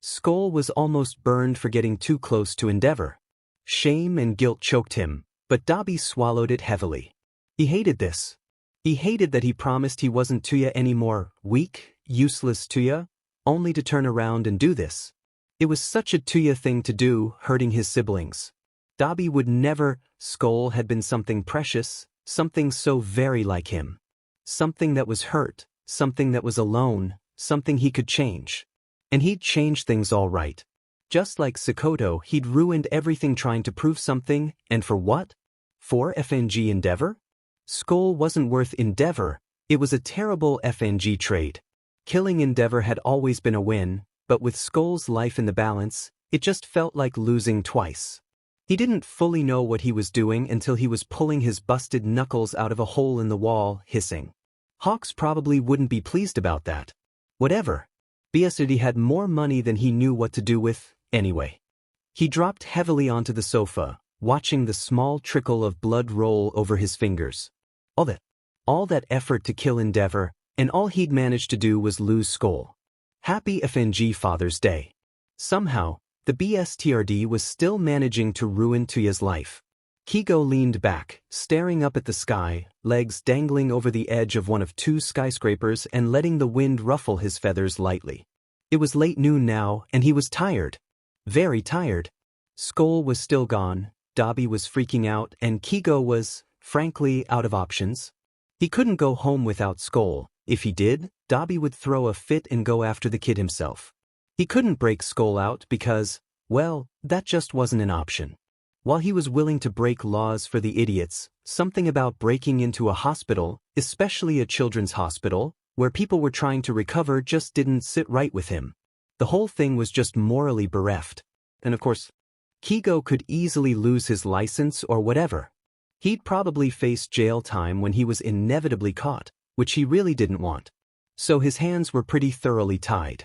Speaker 1: Skoll was almost burned for getting too close to Endeavor. Shame and guilt choked him, but Dabi swallowed it heavily. He hated this. He hated that he promised he wasn't Toya anymore, weak, useless Toya, only to turn around and do this. It was such a Toya thing to do, hurting his siblings. Dabi would never. Skoll had been something precious, something so very like him. Something that was hurt, something that was alone, something he could change. And he'd change things all right. Just like Sakoto, he'd ruined everything trying to prove something, and for what? For FNG Endeavor? Skoll wasn't worth Endeavor, it was a terrible FNG trade. Killing Endeavor had always been a win, but with Skoll's life in the balance, it just felt like losing twice. He didn't fully know what he was doing until he was pulling his busted knuckles out of a hole in the wall, hissing. Hawks probably wouldn't be pleased about that. Whatever. BSD had more money than he knew what to do with, anyway. He dropped heavily onto the sofa, watching the small trickle of blood roll over his fingers. All that effort to kill Endeavor, and all he'd managed to do was lose Skoll. Happy FNG Father's Day. Somehow, the BSTRD was still managing to ruin Toya's life. Keigo leaned back, staring up at the sky, legs dangling over the edge of one of two skyscrapers and letting the wind ruffle his feathers lightly. It was late noon now, and he was tired. Very tired. Skoll was still gone, Dabi was freaking out, and Keigo was, frankly, out of options. He couldn't go home without Skoll. If he did, Dabi would throw a fit and go after the kid himself. He couldn't break Skoll out because, well, that just wasn't an option. While he was willing to break laws for the idiots, something about breaking into a hospital, especially a children's hospital, where people were trying to recover just didn't sit right with him. The whole thing was just morally bereft. And of course, Keigo could easily lose his license or whatever. He'd probably face jail time when he was inevitably caught, which he really didn't want. So his hands were pretty thoroughly tied.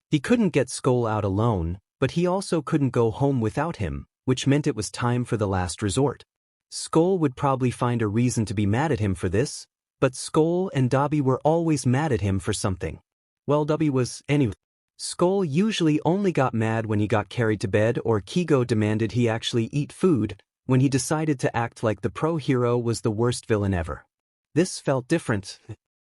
Speaker 1: He couldn't get Skoll out alone, but he also couldn't go home without him, which meant it was time for the last resort. Skoll would probably find a reason to be mad at him for this, but Skoll and Dabi were always mad at him for something. Well, Dabi was anyway. Skoll usually only got mad when he got carried to bed or Keigo demanded he actually eat food, when he decided to act like the pro-hero was the worst villain ever. This felt different.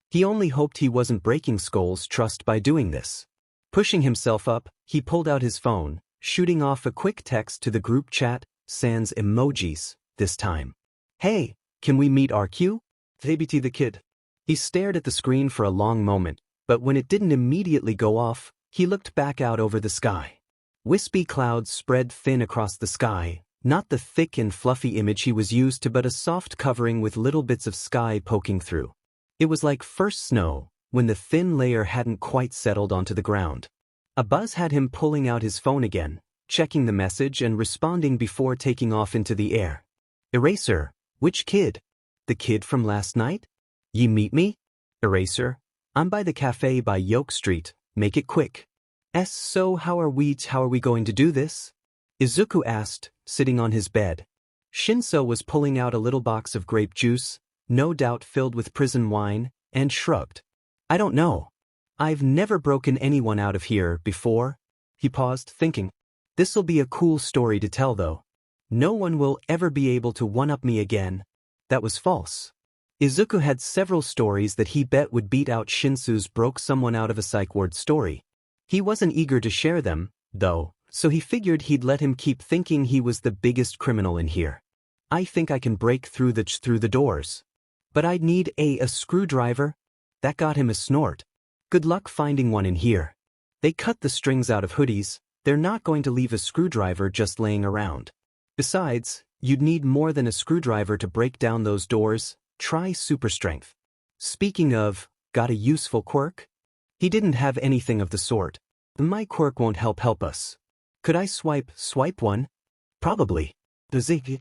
Speaker 1: He only hoped he wasn't breaking Skoll's trust by doing this. Pushing himself up, he pulled out his phone, shooting off a quick text to the group chat, sans emojis, this time. Hey, can we meet RQ? ABT the kid. He stared at the screen for a long moment, but when it didn't immediately go off, he looked back out over the sky. Wispy clouds spread thin across the sky, not the thick and fluffy image he was used to but a soft covering with little bits of sky poking through. It was like first snow, when the thin layer hadn't quite settled onto the ground. A buzz had him pulling out his phone again, checking the message and responding before taking off into the air. Eraser, which kid? The kid from last night? Ye meet me? Eraser, I'm by the cafe by Yoke Street, make it quick. So how are we going to do this? Izuku asked, sitting on his bed. Shinso was pulling out a little box of grape juice, no doubt filled with prison wine, and shrugged. I don't know. I've never broken anyone out of here before. He paused, thinking. This'll be a cool story to tell though. No one will ever be able to one-up me again. That was false. Izuku had several stories that he bet would beat out Shinso's broke someone out of a psych ward story. He wasn't eager to share them, though, so he figured he'd let him keep thinking he was the biggest criminal in here. I think I can break through the doors. But I'd need a screwdriver. That got him a snort. Good luck finding one in here. They cut the strings out of hoodies, they're not going to leave a screwdriver just laying around. Besides, you'd need more than a screwdriver to break down those doors, try super strength. Speaking of, got a useful quirk? He didn't have anything of the sort. My quirk won't help us. Could I swipe one? Probably.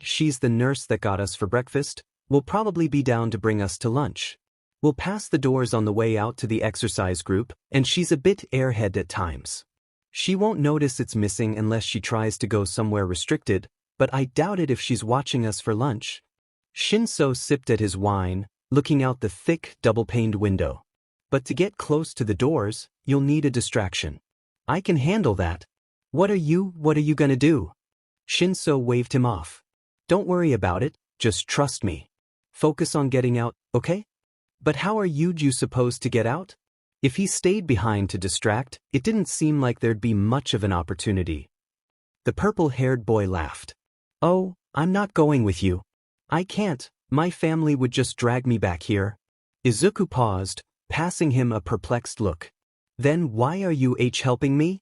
Speaker 1: She's the nurse that got us for breakfast. Will probably be down to bring us to lunch. We'll pass the doors on the way out to the exercise group, and she's a bit airhead at times. She won't notice it's missing unless she tries to go somewhere restricted, but I doubt it if she's watching us for lunch. Shinso sipped at his wine, looking out the thick, double-paned window. But to get close to the doors, you'll need a distraction. I can handle that. What are you gonna do? Shinso waved him off. Don't worry about it, just trust me. Focus on getting out, okay? But how are you supposed to get out? If he stayed behind to distract, it didn't seem like there'd be much of an opportunity. The purple-haired boy laughed. Oh, I'm not going with you. I can't, my family would just drag me back here. Izuku paused, passing him a perplexed look. Then why are you helping me?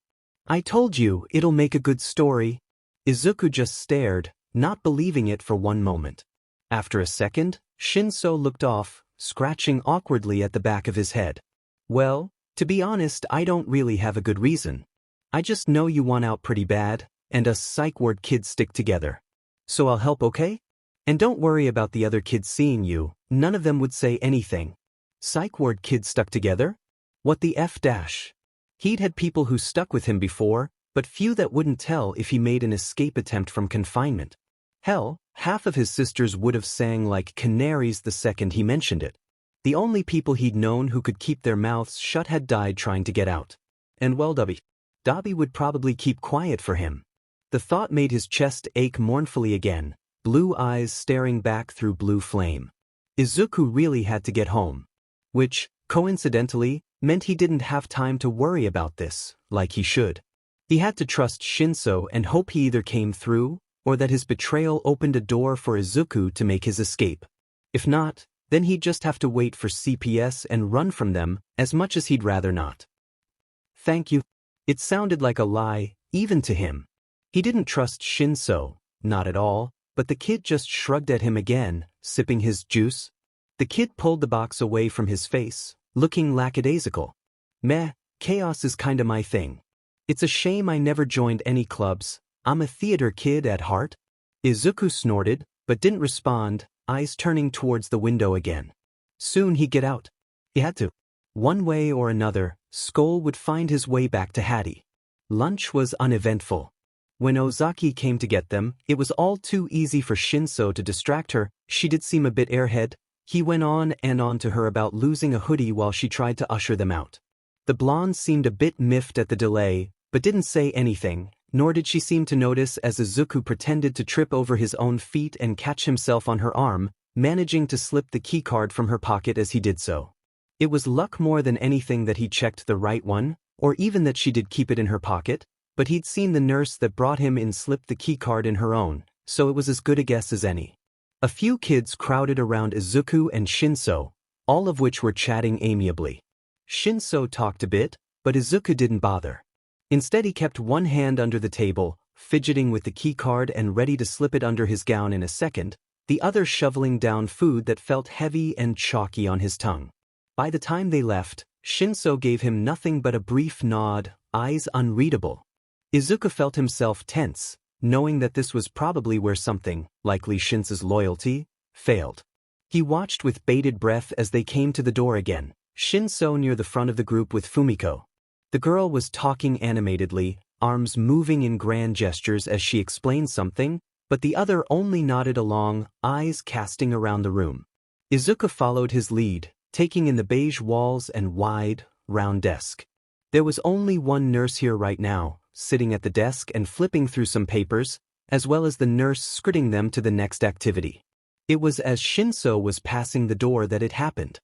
Speaker 1: I told you, it'll make a good story. Izuku just stared, not believing it for one moment. After a second, Shinso looked off, scratching awkwardly at the back of his head. Well, to be honest, I don't really have a good reason. I just know you want out pretty bad, and us psych ward kids stick together. So I'll help, okay? And don't worry about the other kids seeing you, none of them would say anything. Psych ward kids stuck together? What the F dash? He'd had people who stuck with him before, but few that wouldn't tell if he made an escape attempt from confinement. Hell, half of his sisters would have sang like canaries the second he mentioned it. The only people he'd known who could keep their mouths shut had died trying to get out. And well, Dobby would probably keep quiet for him. The thought made his chest ache mournfully again, blue eyes staring back through blue flame. Izuku really had to get home. Which, coincidentally, meant he didn't have time to worry about this, like he should. He had to trust Shinso and hope he either came through, or that his betrayal opened a door for Izuku to make his escape. If not, then he'd just have to wait for CPS and run from them, as much as he'd rather not. Thank you. It sounded like a lie, even to him. He didn't trust Shinso, not at all, but the kid just shrugged at him again, sipping his juice. The kid pulled the box away from his face, looking lackadaisical. Meh, chaos is kinda my thing. It's a shame I never joined any clubs. I'm a theater kid at heart. Izuku snorted, but didn't respond, eyes turning towards the window again. Soon he'd get out. He had to. One way or another, Skoll would find his way back to Hattie. Lunch was uneventful. When Ozaki came to get them, it was all too easy for Shinso to distract her. She did seem a bit airhead. He went on and on to her about losing a hoodie while she tried to usher them out. The blonde seemed a bit miffed at the delay, but didn't say anything, nor did she seem to notice as Izuku pretended to trip over his own feet and catch himself on her arm, managing to slip the keycard from her pocket as he did so. It was luck more than anything that he checked the right one, or even that she did keep it in her pocket, but he'd seen the nurse that brought him in slip the keycard in her own, so it was as good a guess as any. A few kids crowded around Izuku and Shinso, all of which were chatting amiably. Shinso talked a bit, but Izuku didn't bother. Instead he kept one hand under the table, fidgeting with the keycard and ready to slip it under his gown in a second, the other shoveling down food that felt heavy and chalky on his tongue. By the time they left, Shinso gave him nothing but a brief nod, eyes unreadable. Izuku felt himself tense, knowing that this was probably where something, likely Shinso's loyalty, failed. He watched with bated breath as they came to the door again, Shinso near the front of the group with Fumiko. The girl was talking animatedly, arms moving in grand gestures as she explained something, but the other only nodded along, eyes casting around the room. Izuku followed his lead, taking in the beige walls and wide, round desk. There was only one nurse here right now, sitting at the desk and flipping through some papers, as well as the nurse skirting them to the next activity. It was as Shinso was passing the door that it happened.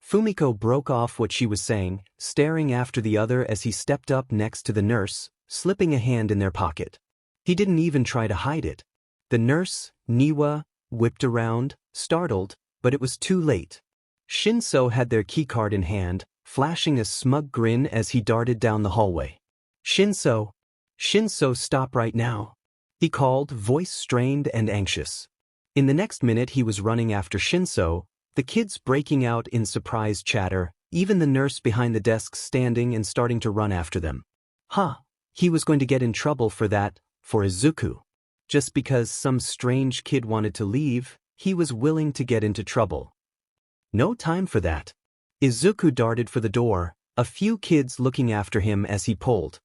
Speaker 1: Fumiko broke off what she was saying, staring after the other as he stepped up next to the nurse, slipping a hand in their pocket. He didn't even try to hide it. The nurse, Niwa, whipped around, startled, but it was too late. Shinso had their keycard in hand, flashing a smug grin as he darted down the hallway. Shinso, stop right now, he called, voice strained and anxious. In the next minute he was running after Shinso, the kids breaking out in surprised chatter, even the nurse behind the desk standing and starting to run after them. Huh, he was going to get in trouble for that, for Izuku. Just because some strange kid wanted to leave, he was willing to get into trouble. No time for that. Izuku darted for the door, a few kids looking after him as he pulled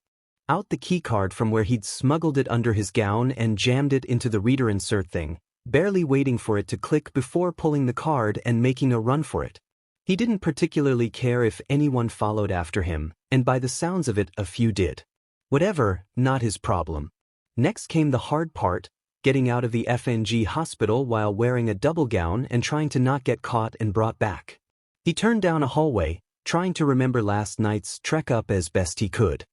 Speaker 1: out the keycard from where he'd smuggled it under his gown and jammed it into the reader insert thing, barely waiting for it to click before pulling the card and making a run for it. He didn't particularly care if anyone followed after him, and by the sounds of it, a few did. Whatever, not his problem. Next came the hard part, getting out of the FNG hospital while wearing a double gown and trying to not get caught and brought back. He turned down a hallway, trying to remember last night's trek up as best he could.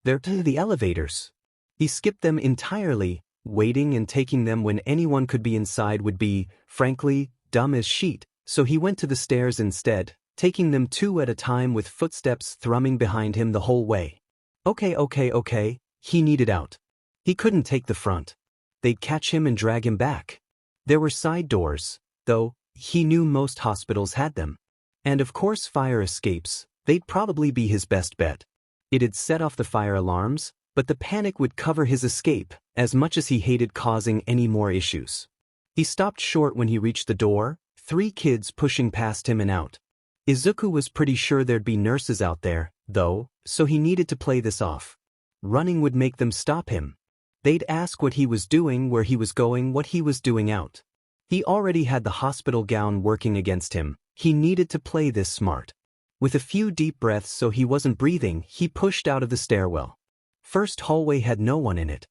Speaker 1: There to the elevators. He skipped them entirely, waiting and taking them when anyone could be inside would be, frankly, dumb as sheet, so he went to the stairs instead, taking them two at a time with footsteps thrumming behind him the whole way. Okay, he needed out. He couldn't take the front. They'd catch him and drag him back. There were side doors, though, he knew most hospitals had them. And of course fire escapes, they'd probably be his best bet. It'd set off the fire alarms, but the panic would cover his escape, as much as he hated causing any more issues. He stopped short when he reached the door, 3 kids pushing past him and out. Izuku was pretty sure there'd be nurses out there, though, so he needed to play this off. Running would make them stop him. They'd ask what he was doing, where he was going, what he was doing out. He already had the hospital gown working against him. He needed to play this smart. With a few deep breaths so he wasn't breathing, he pushed out of the stairwell. First hallway had no one in it.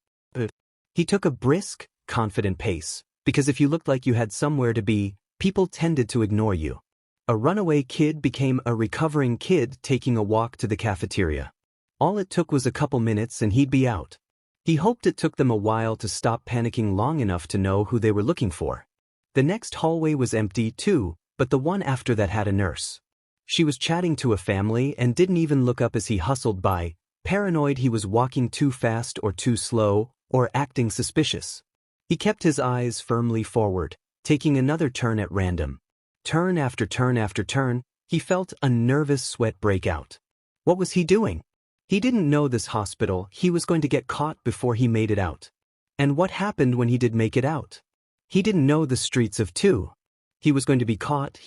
Speaker 1: He took a brisk, confident pace, because if you looked like you had somewhere to be, people tended to ignore you. A runaway kid became a recovering kid taking a walk to the cafeteria. All it took was a couple minutes and he'd be out. He hoped it took them a while to stop panicking long enough to know who they were looking for. The next hallway was empty too, but the one after that had a nurse. She was chatting to a family and didn't even look up as he hustled by, paranoid he was walking too fast or too slow, or acting suspicious. He kept his eyes firmly forward, taking another turn at random. Turn after turn after turn, he felt a nervous sweat break out. What was he doing? He didn't know this hospital, he was going to get caught before he made it out. And what happened when he did make it out? He didn't know the streets of 2. He was going to be caught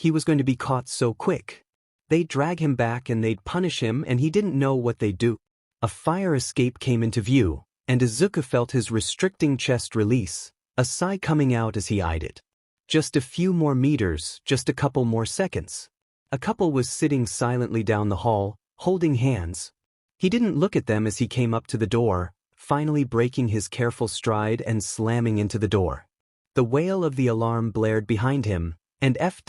Speaker 1: so quick. They'd drag him back and they'd punish him and he didn't know what they'd do. A fire escape came into view, and Izuku felt his restricting chest release, a sigh coming out as he eyed it. Just a few more meters, just a couple more seconds. A couple was sitting silently down the hall, holding hands. He didn't look at them as he came up to the door, finally breaking his careful stride and slamming into the door. The wail of the alarm blared behind him, and F',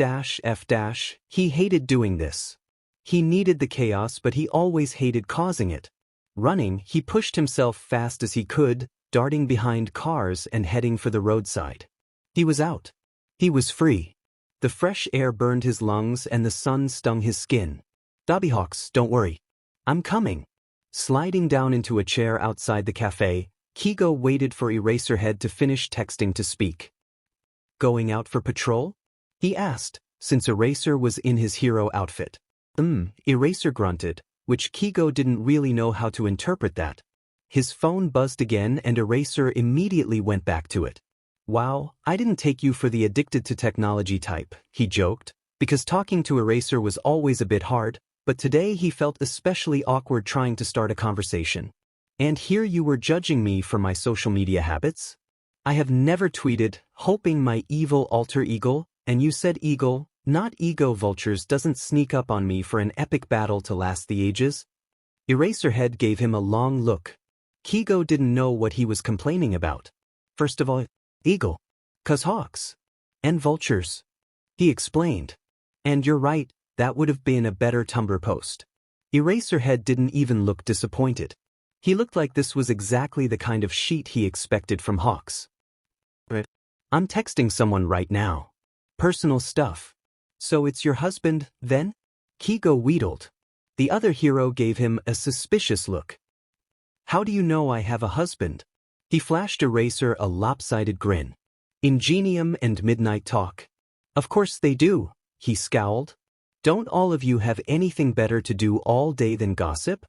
Speaker 1: he hated doing this. He needed the chaos, but he always hated causing it. Running, he pushed himself fast as he could, darting behind cars and heading for the roadside. He was out. He was free. The fresh air burned his lungs and the sun stung his skin. Dobby Hawks, don't worry. I'm coming. Sliding down into a chair outside the cafe, Keigo waited for Eraserhead to finish texting to speak. Going out for patrol? He asked, since Eraser was in his hero outfit. Eraser grunted, which Keigo didn't really know how to interpret that. His phone buzzed again and Eraser immediately went back to it. Wow, I didn't take you for the addicted to technology type, he joked, because talking to Eraser was always a bit hard, but today he felt especially awkward trying to start a conversation. And here you were judging me for my social media habits? I have never tweeted, hoping my evil alter ego, and you said eagle, not ego vultures doesn't sneak up on me for an epic battle to last the ages? Eraserhead gave him a long look. Keigo didn't know what he was complaining about. First of all, eagle. 'Cause hawks. And vultures. He explained. And you're right, that would have been a better Tumblr post. Eraserhead didn't even look disappointed. He looked like this was exactly the kind of sheet he expected from hawks. But I'm texting someone right now. Personal stuff. So it's your husband, then? Keigo wheedled. The other hero gave him a suspicious look. How do you know I have a husband? He flashed Eraser a lopsided grin. Ingenium and midnight talk. Of course they do, he scowled. Don't all of you have anything better to do all day than gossip?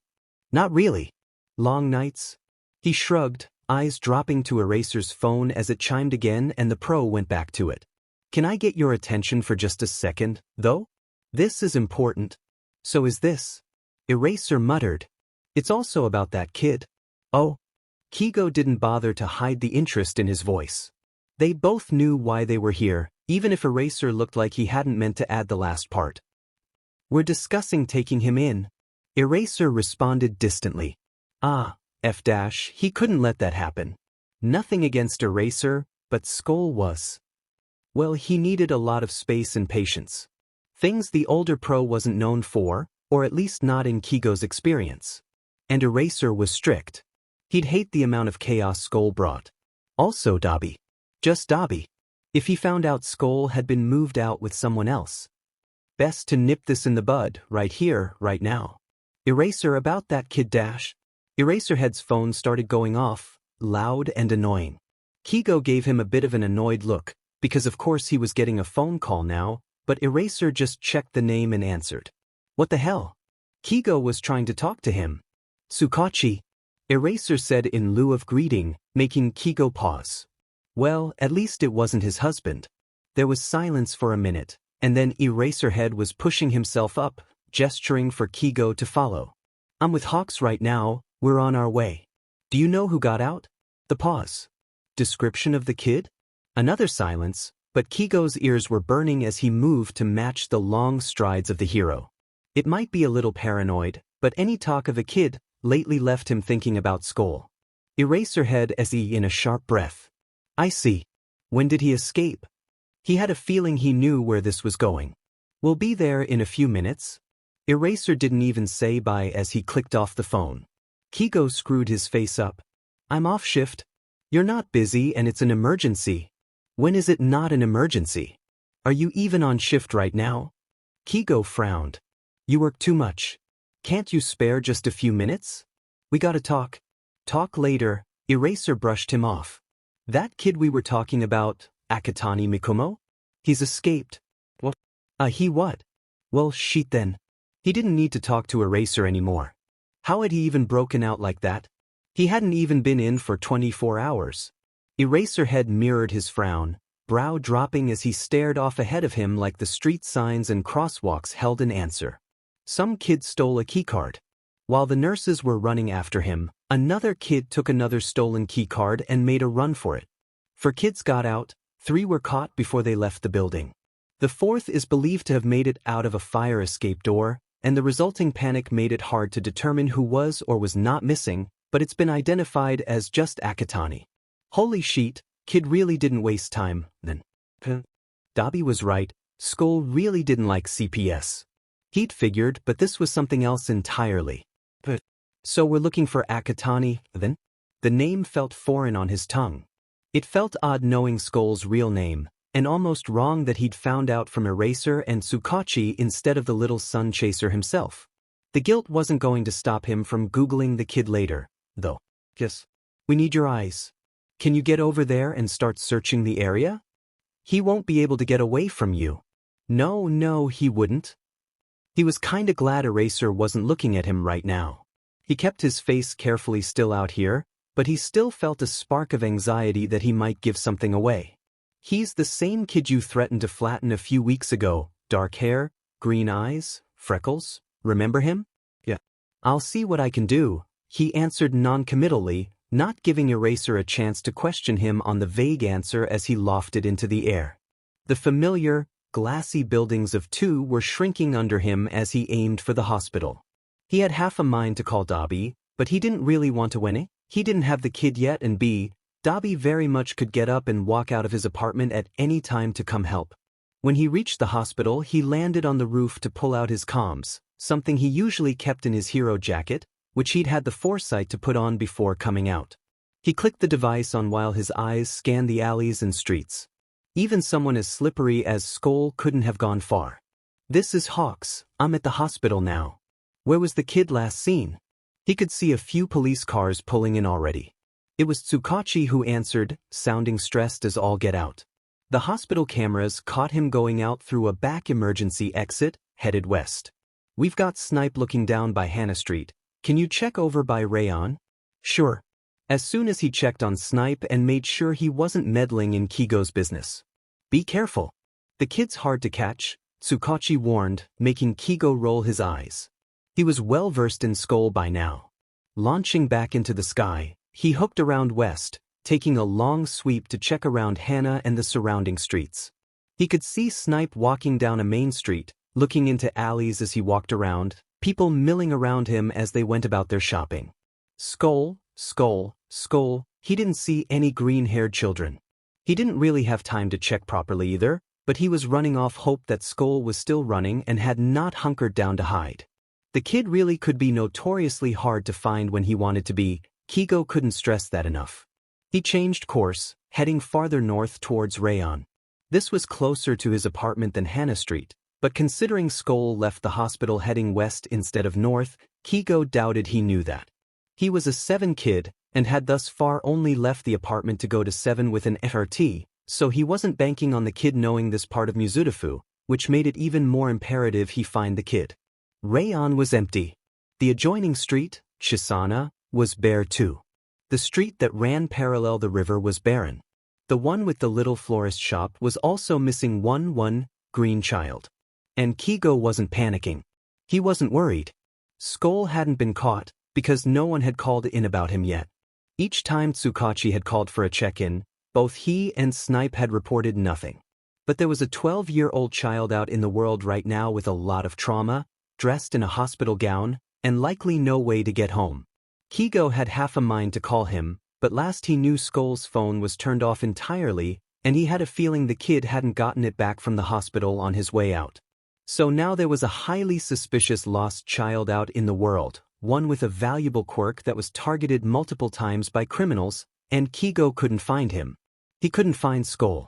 Speaker 1: Not really. Long nights, He shrugged, eyes dropping to Eraser's phone as it chimed again and the pro went back to it. Can I get your attention for just a second, though? This is important. So is this. Eraser muttered. It's also about that kid. Oh. Keigo didn't bother to hide the interest in his voice. They both knew why they were here, even if Eraser looked like he hadn't meant to add the last part. We're discussing taking him in. Eraser responded distantly. Ah, he couldn't let that happen. Nothing against Eraser, but Skoll was. Well, he needed a lot of space and patience. Things the older pro wasn't known for, or at least not in Keigo's experience. And Eraser was strict. He'd hate the amount of chaos Skoll brought. Also Dabi. Just Dabi. If he found out Skoll had been moved out with someone else. Best to nip this in the bud, right here, right now. Eraser about that kid dash. Eraserhead's phone started going off, loud and annoying. Keigo gave him a bit of an annoyed look, because of course he was getting a phone call now, but Eraser just checked the name and answered. What the hell? Keigo was trying to talk to him. Tsukachi. Eraser said in lieu of greeting, making Keigo pause. Well, at least it wasn't his husband. There was silence for a minute, and then Eraserhead was pushing himself up, gesturing for Keigo to follow. I'm with Hawks right now, we're on our way. Do you know who got out? The pause. Description of the kid? Another silence, but Keigo's ears were burning as he moved to match the long strides of the hero. It might be a little paranoid, but any talk of a kid lately left him thinking about Skoll. Eraserhead as he in a sharp breath. I see. When did he escape? He had a feeling he knew where this was going. We'll be there in a few minutes. Eraser didn't even say bye as he clicked off the phone. Keigo screwed his face up. I'm off shift. You're not busy and it's an emergency. When is it not an emergency? Are you even on shift right now? Keigo frowned. You work too much. Can't you spare just a few minutes? We gotta talk. Talk later. Eraser brushed him off. That kid we were talking about, Akatani Mikumo? He's escaped. What? He what? Well, shit then. He didn't need to talk to Eraser anymore. How had he even broken out like that? He hadn't even been in for 24 hours. Eraserhead mirrored his frown, brow dropping as he stared off ahead of him like the street signs and crosswalks held an answer. Some kid stole a keycard. While the nurses were running after him, another kid took another stolen keycard and made a run for it. 4 kids got out, 3 were caught before they left the building. The 4th is believed to have made it out of a fire escape door, and the resulting panic made it hard to determine who was or was not missing, but it's been identified as just Akatani. Holy shit, kid really didn't waste time, then. Dabi was right, Skoll really didn't like CPS. He'd figured, but this was something else entirely. So we're looking for Akatani, then? The name felt foreign on his tongue. It felt odd knowing Skoll's real name, and almost wrong that he'd found out from Eraser and Tsukachi instead of the little sun chaser himself. The guilt wasn't going to stop him from Googling the kid later, though. Yes. We need your eyes. Can you get over there and start searching the area? He won't be able to get away from you. No, he wouldn't. He was kinda glad Eraser wasn't looking at him right now. He kept his face carefully still out here, but he still felt a spark of anxiety that he might give something away. He's the same kid you threatened to flatten a few weeks ago, dark hair, green eyes, freckles, remember him? Yeah. I'll see what I can do, he answered non-committally, not giving Eraser a chance to question him on the vague answer as he lofted into the air. The familiar, glassy buildings of 2 were shrinking under him as he aimed for the hospital. He had half a mind to call Dobby, but he didn't really want to win it. He didn't have the kid yet and Dobby very much could get up and walk out of his apartment at any time to come help. When he reached the hospital, he landed on the roof to pull out his comms, something he usually kept in his hero jacket, which he'd had the foresight to put on before coming out. He clicked the device on while his eyes scanned the alleys and streets. Even someone as slippery as Skoll couldn't have gone far. This is Hawks, I'm at the hospital now. Where was the kid last seen? He could see a few police cars pulling in already. It was Tsukachi who answered, sounding stressed as all get out. The hospital cameras caught him going out through a back emergency exit, headed west. We've got Snipe looking down by Hannah Street. Can you check over by Rayon? Sure. as soon as he checked on Snipe and made sure he wasn't meddling in Keigo's business. Be careful. The kid's hard to catch, Tsukachi warned, making Keigo roll his eyes. He was well versed in Skoll by now. Launching back into the sky, he hooked around west, taking a long sweep to check around Hana and the surrounding streets. He could see Snipe walking down a main street, looking into alleys as he walked around, people milling around him as they went about their shopping. Skoll, Skoll, Skoll, he didn't see any green-haired children. He didn't really have time to check properly either, but he was running off hope that Skoll was still running and had not hunkered down to hide. The kid really could be notoriously hard to find when he wanted to be, Keigo couldn't stress that enough. He changed course, heading farther north towards Rayon. This was closer to his apartment than Hana Street, but considering Skoll left the hospital heading west instead of north, Keigo doubted he knew that. He was a 7 kid, and had thus far only left the apartment to go to 7 with an FRT, so he wasn't banking on the kid knowing this part of Musutafu, which made it even more imperative he find the kid. Rayon was empty. The adjoining street, Chisana, was bare too. The street that ran parallel the river was barren. The one with the little florist shop was also missing one green child. And Keigo wasn't panicking. He wasn't worried. Skoll hadn't been caught, because no one had called in about him yet. Each time Tsukachi had called for a check-in, both he and Snipe had reported nothing. But there was a 12-year-old child out in the world right now with a lot of trauma, dressed in a hospital gown, and likely no way to get home. Keigo had half a mind to call him, but last he knew Skoll's phone was turned off entirely, and he had a feeling the kid hadn't gotten it back from the hospital on his way out. So now there was a highly suspicious lost child out in the world, one with a valuable quirk that was targeted multiple times by criminals, and Keigo couldn't find him. He couldn't find Skoll.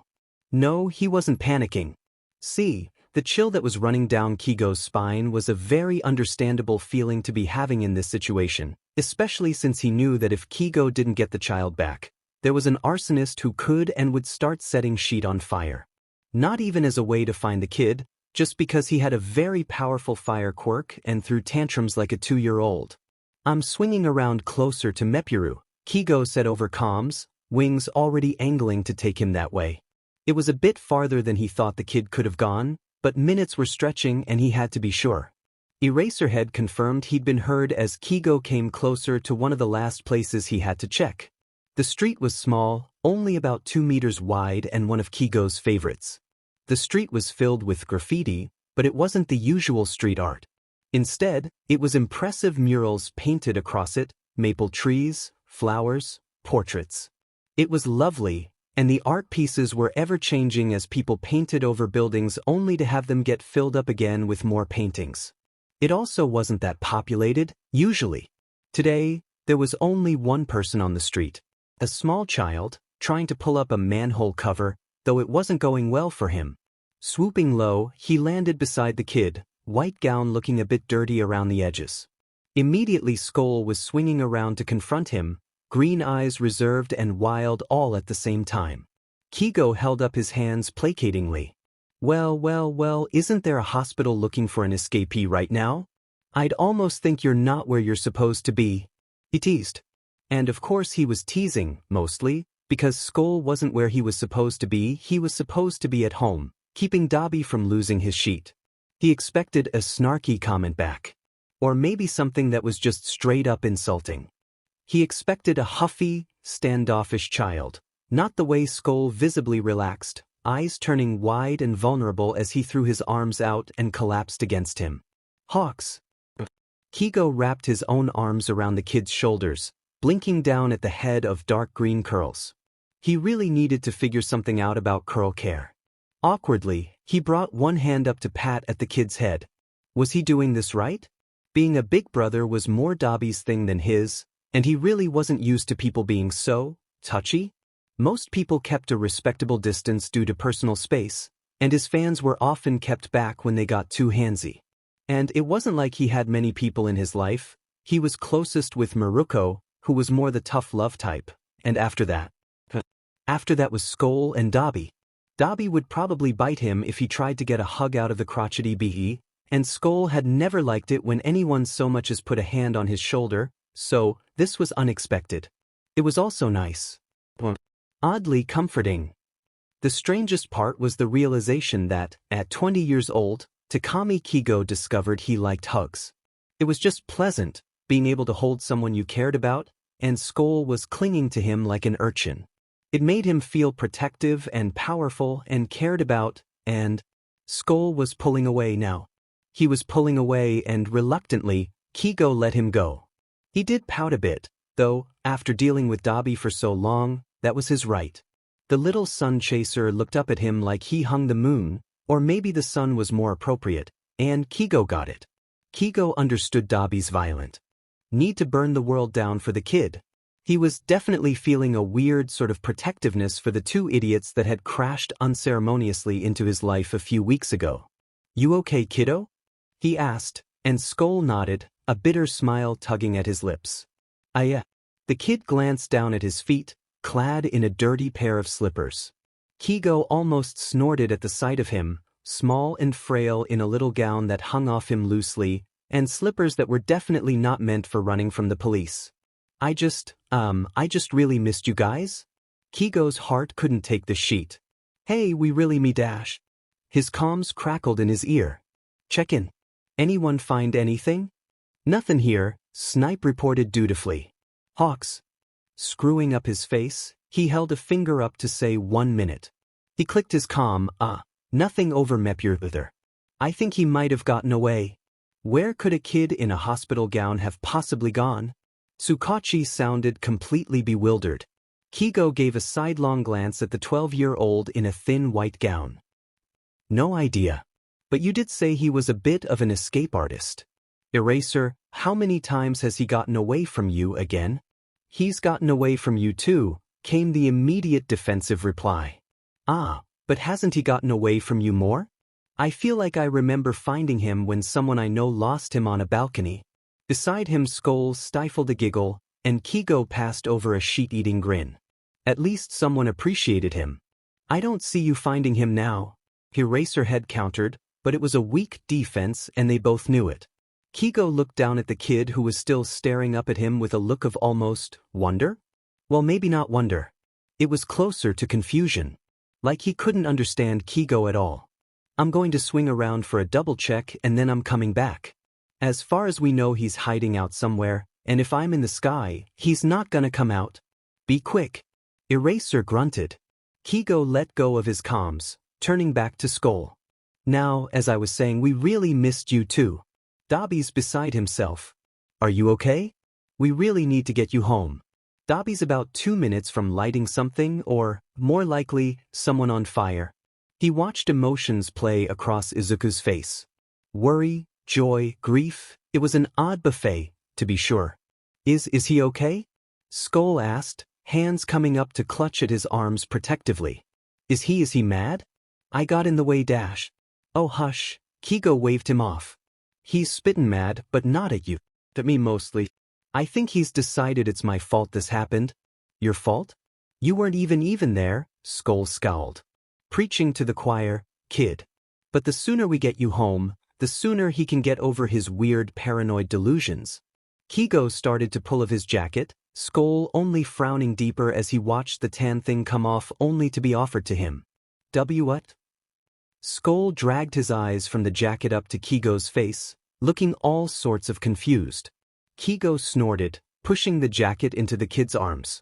Speaker 1: No, he wasn't panicking. See, the chill that was running down Keigo's spine was a very understandable feeling to be having in this situation, especially since he knew that if Keigo didn't get the child back, there was an arsonist who could and would start setting shit on fire. Not even as a way to find the kid, just because he had a very powerful fire quirk and threw tantrums like a 2-year-old. I'm swinging around closer to Mepuru, Keigo said over comms, wings already angling to take him that way. It was a bit farther than he thought the kid could have gone, but minutes were stretching and he had to be sure. Eraserhead confirmed he'd been heard as Keigo came closer to one of the last places he had to check. The street was small, only about 2 meters wide and one of Keigo's favorites. The street was filled with graffiti, but it wasn't the usual street art. Instead, it was impressive murals painted across it, maple trees, flowers, portraits. It was lovely, and the art pieces were ever-changing as people painted over buildings only to have them get filled up again with more paintings. It also wasn't that populated, usually. Today, there was only one person on the street. A small child, trying to pull up a manhole cover, though it wasn't going well for him. Swooping low, he landed beside the kid, white gown looking a bit dirty around the edges. Immediately Skoll was swinging around to confront him, green eyes reserved and wild all at the same time. Keigo held up his hands placatingly. Well, isn't there a hospital looking for an escapee right now? I'd almost think you're not where you're supposed to be. He teased. And of course he was teasing, mostly, because Skoll wasn't where he was supposed to be. He was supposed to be at home, keeping Dabi from losing his sheet. He expected a snarky comment back. Or maybe something that was just straight up insulting. He expected a huffy, standoffish child, not the way Skoll visibly relaxed, eyes turning wide and vulnerable as he threw his arms out and collapsed against him. Hawks. Keigo wrapped his own arms around the kid's shoulders, blinking down at the head of dark green curls. He really needed to figure something out about curl care. Awkwardly, he brought one hand up to pat at the kid's head. Was he doing this right? Being a big brother was more Dobby's thing than his, and he really wasn't used to people being so touchy. Most people kept a respectable distance due to personal space, and his fans were often kept back when they got too handsy. And it wasn't like he had many people in his life. He was closest with Maruko, who was more the tough love type, and after that was Skoll and Dabi. Dabi would probably bite him if he tried to get a hug out of the crotchety bee, and Skoll had never liked it when anyone so much as put a hand on his shoulder, so this was unexpected. It was also nice. Oddly comforting. The strangest part was the realization that, at 20 years old, Takami Keigo discovered he liked hugs. It was just pleasant, being able to hold someone you cared about, and Skoll was clinging to him like an urchin. It made him feel protective and powerful and cared about, and Skoll was pulling away now. He was pulling away and reluctantly, Keigo let him go. He did pout a bit, though, after dealing with Dabi for so long, that was his right. The little sun chaser looked up at him like he hung the moon, or maybe the sun was more appropriate, and Keigo got it. Keigo understood Dabi's violent need to burn the world down for the kid. He was definitely feeling a weird sort of protectiveness for the two idiots that had crashed unceremoniously into his life a few weeks ago. "You okay, kiddo?" he asked, and Skoll nodded, a bitter smile tugging at his lips. "Yeah." The kid glanced down at his feet, clad in a dirty pair of slippers. Keigo almost snorted at the sight of him, small and frail in a little gown that hung off him loosely, and slippers that were definitely not meant for running from the police. I just really missed you guys?" Keigo's heart couldn't take the sheet. "Hey, we really me dash." His comms crackled in his ear. "Check in. Anyone find anything?" "Nothing here," Snipe reported dutifully. "Hawks." Screwing up his face, he held a finger up to say 1 minute. He clicked his comm, nothing over Mepurther. "I think he might have gotten away." Where could a kid in a hospital gown have possibly gone? Tsukachi sounded completely bewildered. Keigo gave a sidelong glance at the 12-year-old in a thin white gown. "No idea. But you did say he was a bit of an escape artist." "Eraser, how many times has he gotten away from you again?" "He's gotten away from you too," came the immediate defensive reply. But hasn't he gotten away from you more? I feel like I remember finding him when someone I know lost him on a balcony." Beside him Skoll stifled a giggle, and Keigo passed over a sheet-eating grin. "At least someone appreciated him." "I don't see you finding him now," Eraserhead countered, but it was a weak defense and they both knew it. Keigo looked down at the kid who was still staring up at him with a look of almost wonder? Well, maybe not wonder. It was closer to confusion. Like he couldn't understand Keigo at all. "I'm going to swing around for a double check and then I'm coming back. As far as we know he's hiding out somewhere, and if I'm in the sky, he's not gonna come out. Be quick." Eraser grunted. Keigo let go of his comms, turning back to Skoll. "Now, as I was saying, we really missed you too." Dobby's beside himself. "Are you okay? We really need to get you home." Dobby's about 2 minutes from lighting something or, more likely, someone on fire. He watched emotions play across Izuku's face. Worry, joy, grief, it was an odd buffet, to be sure. Is he okay?" Skoll asked, hands coming up to clutch at his arms protectively. Is he mad?" "I got in the way dash." "Oh hush," Keigo waved him off. "He's spittin' mad, but not at you. At me mostly. I think he's decided it's my fault this happened." "Your fault? You weren't even there," Skoll scowled. "Preaching to the choir, kid. But the sooner we get you home, the sooner he can get over his weird paranoid delusions." Keigo started to pull of his jacket, Skoll only frowning deeper as he watched the tan thing come off only to be offered to him. What? Skoll dragged his eyes from the jacket up to Keigo's face, looking all sorts of confused. Keigo snorted, pushing the jacket into the kid's arms.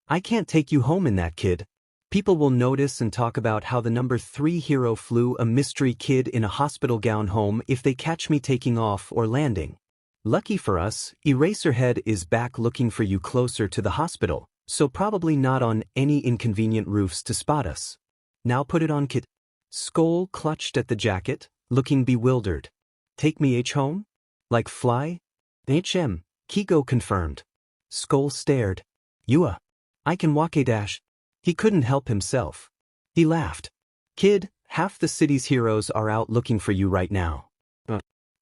Speaker 1: "I can't take you home in that, kid. People will notice and talk about how the number 3 hero flew a mystery kid in a hospital gown home if they catch me taking off or landing. Lucky for us, Eraserhead is back looking for you closer to the hospital, so probably not on any inconvenient roofs to spot us. Now put it on, kid." Skoll clutched at the jacket, looking bewildered. "Take me home? Like fly?" Keigo confirmed. Skoll stared. "You I can walk a dash." He couldn't help himself. He laughed. "Kid, half the city's heroes are out looking for you right now.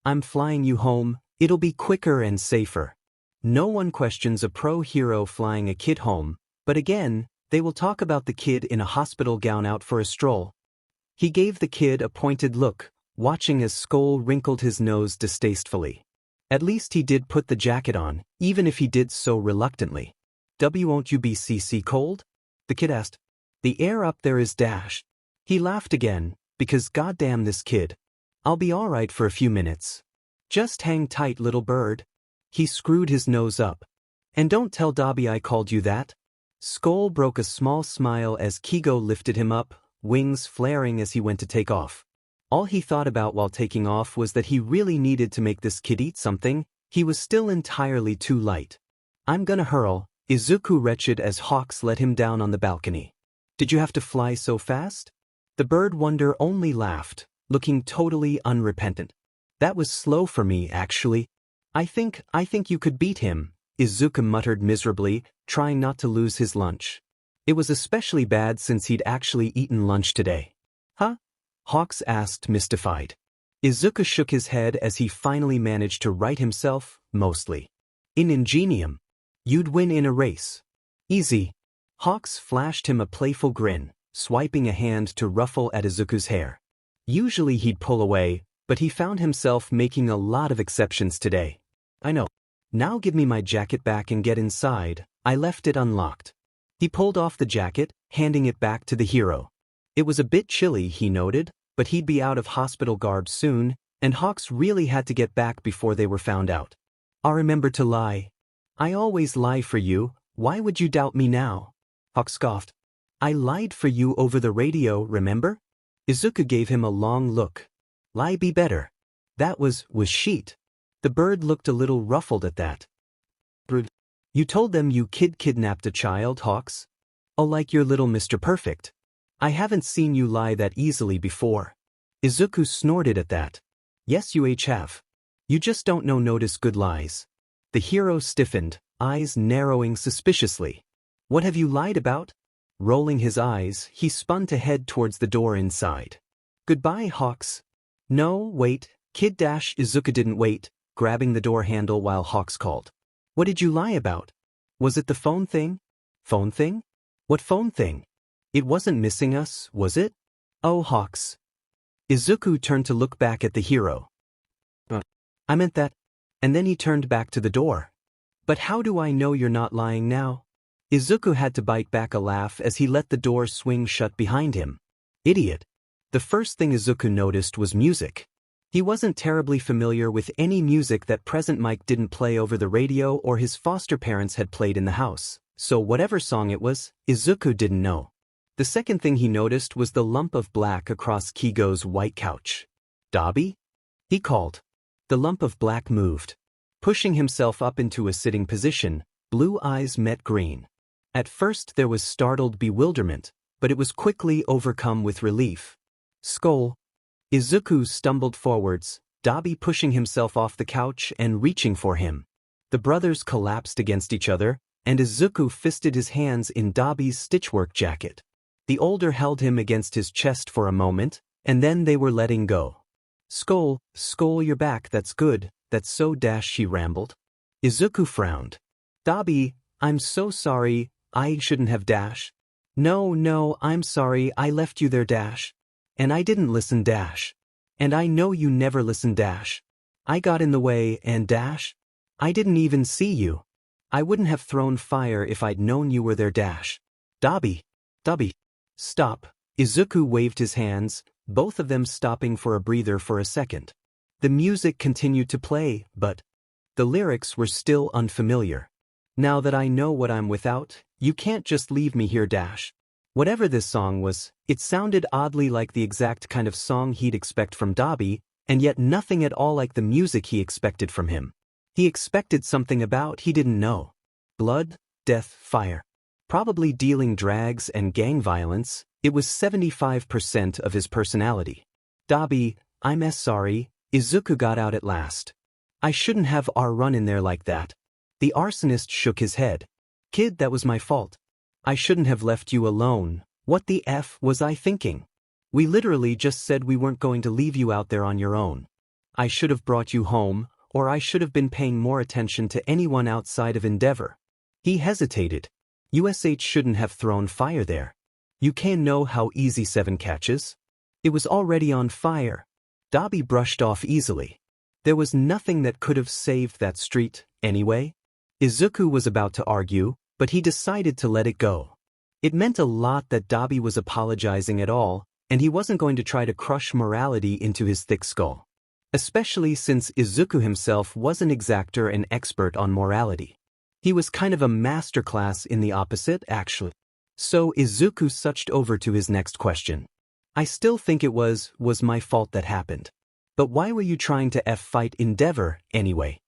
Speaker 1: I'm flying you home, it'll be quicker and safer. No one questions a pro hero flying a kid home, but again, they will talk about the kid in a hospital gown out for a stroll." He gave the kid a pointed look, watching as Skoll wrinkled his nose distastefully. At least he did put the jacket on, even if he did so reluctantly. W won't you be CC cold? The kid asked. The air up there is dash. He laughed again, because goddamn this kid. I'll be alright for a few minutes. Just hang tight, little bird. He screwed his nose up. And don't tell Dobby I called you that. Skoll broke a small smile as Keigo lifted him up, wings flaring as he went to take off. All he thought about while taking off was that he really needed to make this kid eat something. He was still entirely too light. I'm gonna hurl, Izuku wretched as Hawks let him down on the balcony. Did you have to fly so fast? The bird wonder only laughed, looking totally unrepentant. That was slow for me, actually. I think you could beat him, Izuku muttered miserably, trying not to lose his lunch. It was especially bad since he'd actually eaten lunch today. Huh? Hawks asked, mystified. Izuku shook his head as he finally managed to right himself, mostly. In Ingenium. You'd win in a race. Easy. Hawks flashed him a playful grin, swiping a hand to ruffle at Izuku's hair. Usually he'd pull away, but he found himself making a lot of exceptions today. I know. Now give me my jacket back and get inside, I left it unlocked. He pulled off the jacket, handing it back to the hero. It was a bit chilly, he noted, but he'd be out of hospital garb soon, and Hawks really had to get back before they were found out. I'll remember to lie. I always lie for you, why would you doubt me now? Hawks scoffed. I lied for you over the radio, remember? Izuku gave him a long look. Lie be better. That was sheet. The bird looked a little ruffled at that. You told them you kidnapped a child, Hawks? Oh, like your little Mr. Perfect. I haven't seen you lie that easily before. Izuku snorted at that. Yes you have. You just don't notice good lies. The hero stiffened, eyes narrowing suspiciously. What have you lied about? Rolling his eyes, he spun to head towards the door inside. Goodbye, Hawks. No, wait, kid dash. Izuku didn't wait, grabbing the door handle while Hawks called. What did you lie about? Was it the phone thing? Phone thing? What phone thing? It wasn't missing us, was it? Oh, Hawks. Izuku turned to look back at the hero. I meant that. And then he turned back to the door. But how do I know you're not lying now? Izuku had to bite back a laugh as he let the door swing shut behind him. Idiot. The first thing Izuku noticed was music. He wasn't terribly familiar with any music that Present Mike didn't play over the radio or his foster parents had played in the house, so whatever song it was, Izuku didn't know. The second thing he noticed was the lump of black across Keigo's white couch. Dabi? He called. The lump of black moved. Pushing himself up into a sitting position, blue eyes met green. At first there was startled bewilderment, but it was quickly overcome with relief. Skoll. Izuku stumbled forwards, Dabi pushing himself off the couch and reaching for him. The brothers collapsed against each other, and Izuku fisted his hands in Dabi's stitchwork jacket. The older held him against his chest for a moment, and then they were letting go. Skoll, you're back, that's good, that's so dash, she rambled. Izuku frowned. Dabi, I'm so sorry, I shouldn't have dash. No, I'm sorry, I left you there dash. And I didn't listen dash. And I know you never listen dash. I got in the way and dash. I didn't even see you. I wouldn't have thrown fire if I'd known you were there dash. Dabi. Stop. Izuku waved his hands, both of them stopping for a breather for a second. The music continued to play, but the lyrics were still unfamiliar. Now that I know what I'm without, you can't just leave me here dash. Whatever this song was, it sounded oddly like the exact kind of song he'd expect from Dabi, and yet nothing at all like the music he expected from him. He expected something about he didn't know. Blood, death, fire. Probably dealing drags and gang violence, it was 75% of his personality. Dabi, I'm sorry, Izuku got out at last. I shouldn't have run in there like that. The arsonist shook his head. Kid, that was my fault. I shouldn't have left you alone. What the F was I thinking? We literally just said we weren't going to leave you out there on your own. I should have brought you home, or I should have been paying more attention to anyone outside of Endeavor. He hesitated. USH shouldn't have thrown fire there. You can know how easy 7 catches. It was already on fire. Dabi brushed off easily. There was nothing that could have saved that street, anyway. Izuku was about to argue, but he decided to let it go. It meant a lot that Dabi was apologizing at all, and he wasn't going to try to crush morality into his thick skull. Especially since Izuku himself wasn't exactly an expert on morality. He was kind of a masterclass in the opposite, actually. So Izuku switched over to his next question. I still think it was my fault that happened. But why were you trying to fight Endeavor, anyway?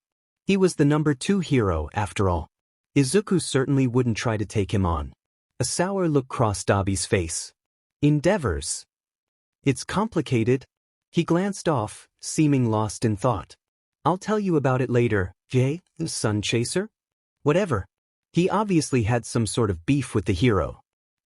Speaker 1: He was the number 2 hero, after all. Izuku certainly wouldn't try to take him on. A sour look crossed Dabi's face. Endeavors. It's complicated. He glanced off, seeming lost in thought. I'll tell you about it later, Sun Chaser? Whatever. He obviously had some sort of beef with the hero.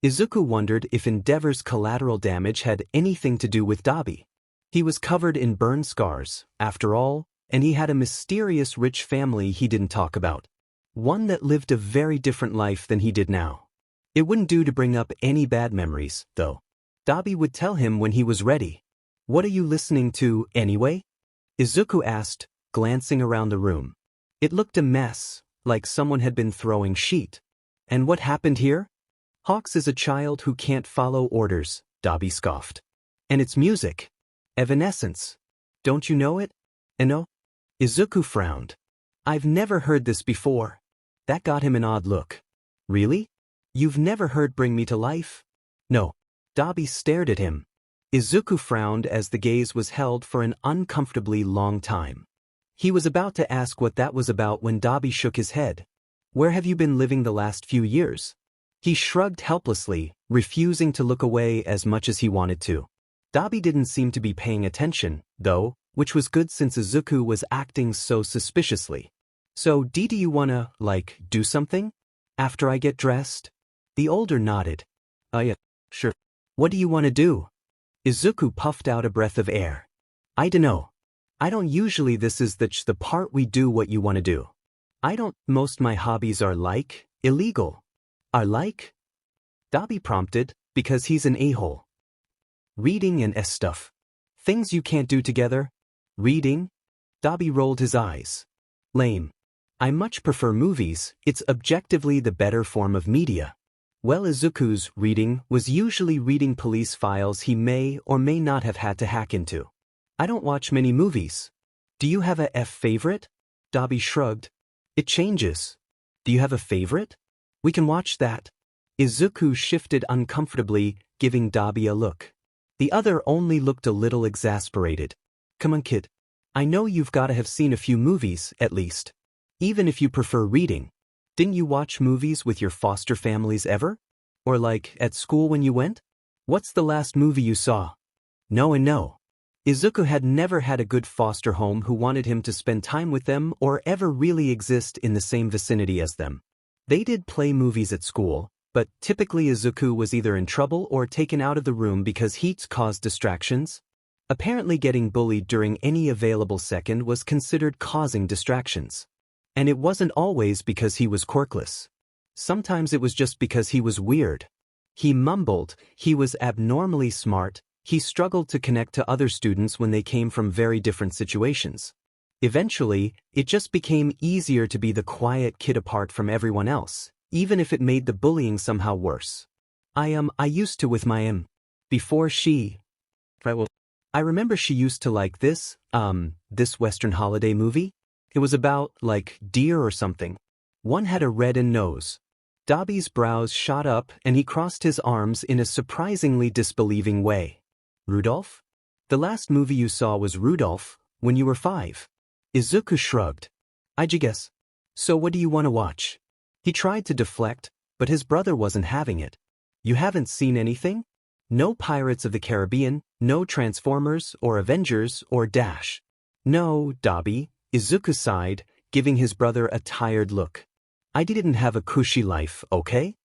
Speaker 1: Izuku wondered if Endeavor's collateral damage had anything to do with Dabi. He was covered in burn scars, after all, and he had a mysterious rich family he didn't talk about. One that lived a very different life than he did now. It wouldn't do to bring up any bad memories, though. Dabi would tell him when he was ready. What are you listening to, anyway? Izuku asked, glancing around the room. It looked a mess, like someone had been throwing shit. And what happened here? Hawks is a child who can't follow orders, Dabi scoffed. And it's music. Evanescence. Don't you know it? No? Izuku frowned. I've never heard this before. That got him an odd look. Really? You've never heard Bring Me to Life? No. Dabi stared at him. Izuku frowned as the gaze was held for an uncomfortably long time. He was about to ask what that was about when Dabi shook his head. Where have you been living the last few years? He shrugged helplessly, refusing to look away as much as he wanted to. Dabi didn't seem to be paying attention, though, which was good since Izuku was acting so suspiciously. So, do you wanna, do something? After I get dressed? The older nodded. Yeah, sure. What do you want to do? Izuku puffed out a breath of air. I dunno. I don't usually this is the part we do what you want to do. I don't, most my hobbies are illegal. Are Dabi prompted, because he's an a-hole. Reading and stuff. Things you can't do together? Reading? Dabi rolled his eyes. Lame. I much prefer movies, it's objectively the better form of media. Well, Izuku's reading was usually reading police files he may or may not have had to hack into. I don't watch many movies. Do you have a favorite? Dabi shrugged. It changes. Do you have a favorite? We can watch that. Izuku shifted uncomfortably, giving Dabi a look. The other only looked a little exasperated. Come on, kid. I know you've gotta have seen a few movies, at least. Even if you prefer reading. Didn't you watch movies with your foster families ever? Or at school when you went? What's the last movie you saw? No and no. Izuku had never had a good foster home who wanted him to spend time with them or ever really exist in the same vicinity as them. They did play movies at school, but typically Izuku was either in trouble or taken out of the room because heats caused distractions. Apparently getting bullied during any available second was considered causing distractions. And it wasn't always because he was quirkless. Sometimes it was just because he was weird. He mumbled, he was abnormally smart, he struggled to connect to other students when they came from very different situations. Eventually, it just became easier to be the quiet kid apart from everyone else, even if it made the bullying somehow worse. I used to with my before she. I remember she used to like this Western holiday movie. It was about, deer or something. One had a red nose. Dabi's brows shot up and he crossed his arms in a surprisingly disbelieving way. Rudolph? The last movie you saw was Rudolph, when you were 5. Izuku shrugged. I guess. So what do you want to watch? He tried to deflect, but his brother wasn't having it. You haven't seen anything? No Pirates of the Caribbean, no Transformers or Avengers or Dash. No, Dabi. Izuku sighed, giving his brother a tired look. I didn't have a cushy life, okay?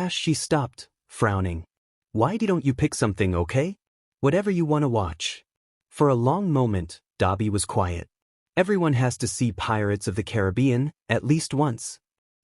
Speaker 1: She stopped, frowning. Why don't you pick something, okay? Whatever you want to watch. For a long moment, Dabi was quiet. Everyone has to see Pirates of the Caribbean, at least once.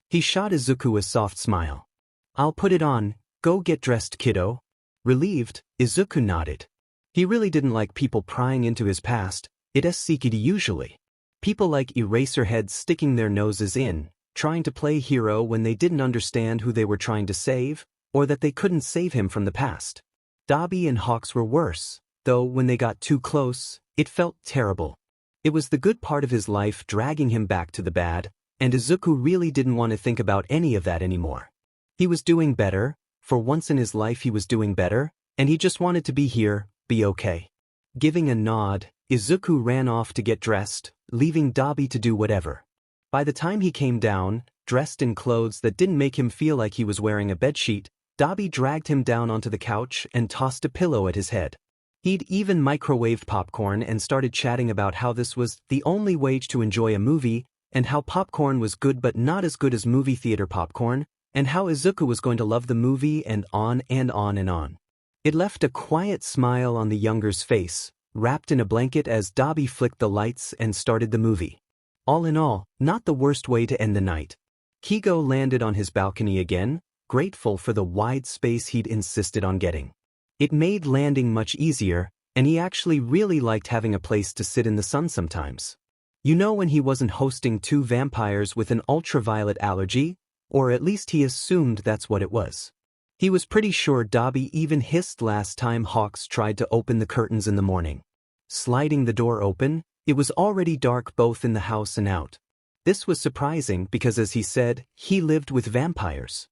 Speaker 1: He shot Izuku a soft smile. I'll put it on, go get dressed, kiddo. Relieved, Izuku nodded. He really didn't like people prying into his past, usually. People like eraserheads sticking their noses in, trying to play hero when they didn't understand who they were trying to save, or that they couldn't save him from the past. Dabi and Hawks were worse, though when they got too close, it felt terrible. It was the good part of his life dragging him back to the bad, and Izuku really didn't want to think about any of that anymore. He was doing better, for once in his life he was doing better, and he just wanted to be here, be okay. Giving a nod, Izuku ran off to get dressed, leaving Dabi to do whatever. By the time he came down, dressed in clothes that didn't make him feel like he was wearing a bedsheet, Dabi dragged him down onto the couch and tossed a pillow at his head. He'd even microwaved popcorn and started chatting about how this was the only way to enjoy a movie, and how popcorn was good but not as good as movie theater popcorn, and how Izuku was going to love the movie, and on and on and on. It left a quiet smile on the younger's face, wrapped in a blanket as Dabi flicked the lights and started the movie. All in all, not the worst way to end the night. Keigo landed on his balcony again, grateful for the wide space he'd insisted on getting. It made landing much easier, and he actually really liked having a place to sit in the sun sometimes. You know, when he wasn't hosting two vampires with an ultraviolet allergy, or at least he assumed that's what it was. He was pretty sure Dabi even hissed last time Hawks tried to open the curtains in the morning. Sliding the door open, it was already dark both in the house and out. This was surprising because, as he said, he lived with vampires.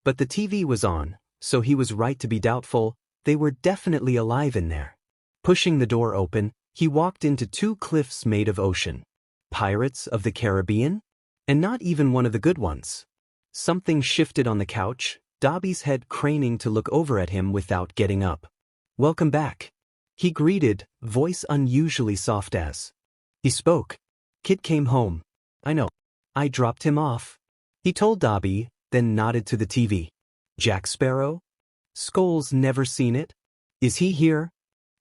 Speaker 1: But the TV was on, so he was right to be doubtful. They were definitely alive in there. Pushing the door open, he walked into two cliffs made of ocean. Pirates of the Caribbean? And not even one of the good ones. Something shifted on the couch, Dabi's head craning to look over at him without getting up. "Welcome back," he greeted, voice unusually soft as. He spoke. "Kid came home. I know. I dropped him off," he told Dabi, then nodded to the TV. "Jack Sparrow? Skoll's never seen it? Is he here?"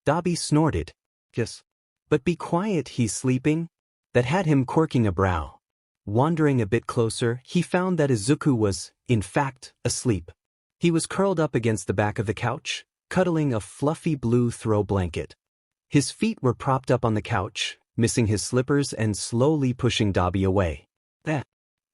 Speaker 1: Dabi snorted. "Yes. But be quiet, he's sleeping." That had him quirking a brow. Wandering a bit closer, he found that Izuku was, in fact, asleep. He was curled up against the back of the couch, cuddling a fluffy blue throw blanket. His feet were propped up on the couch, missing his slippers and slowly pushing Dabi away.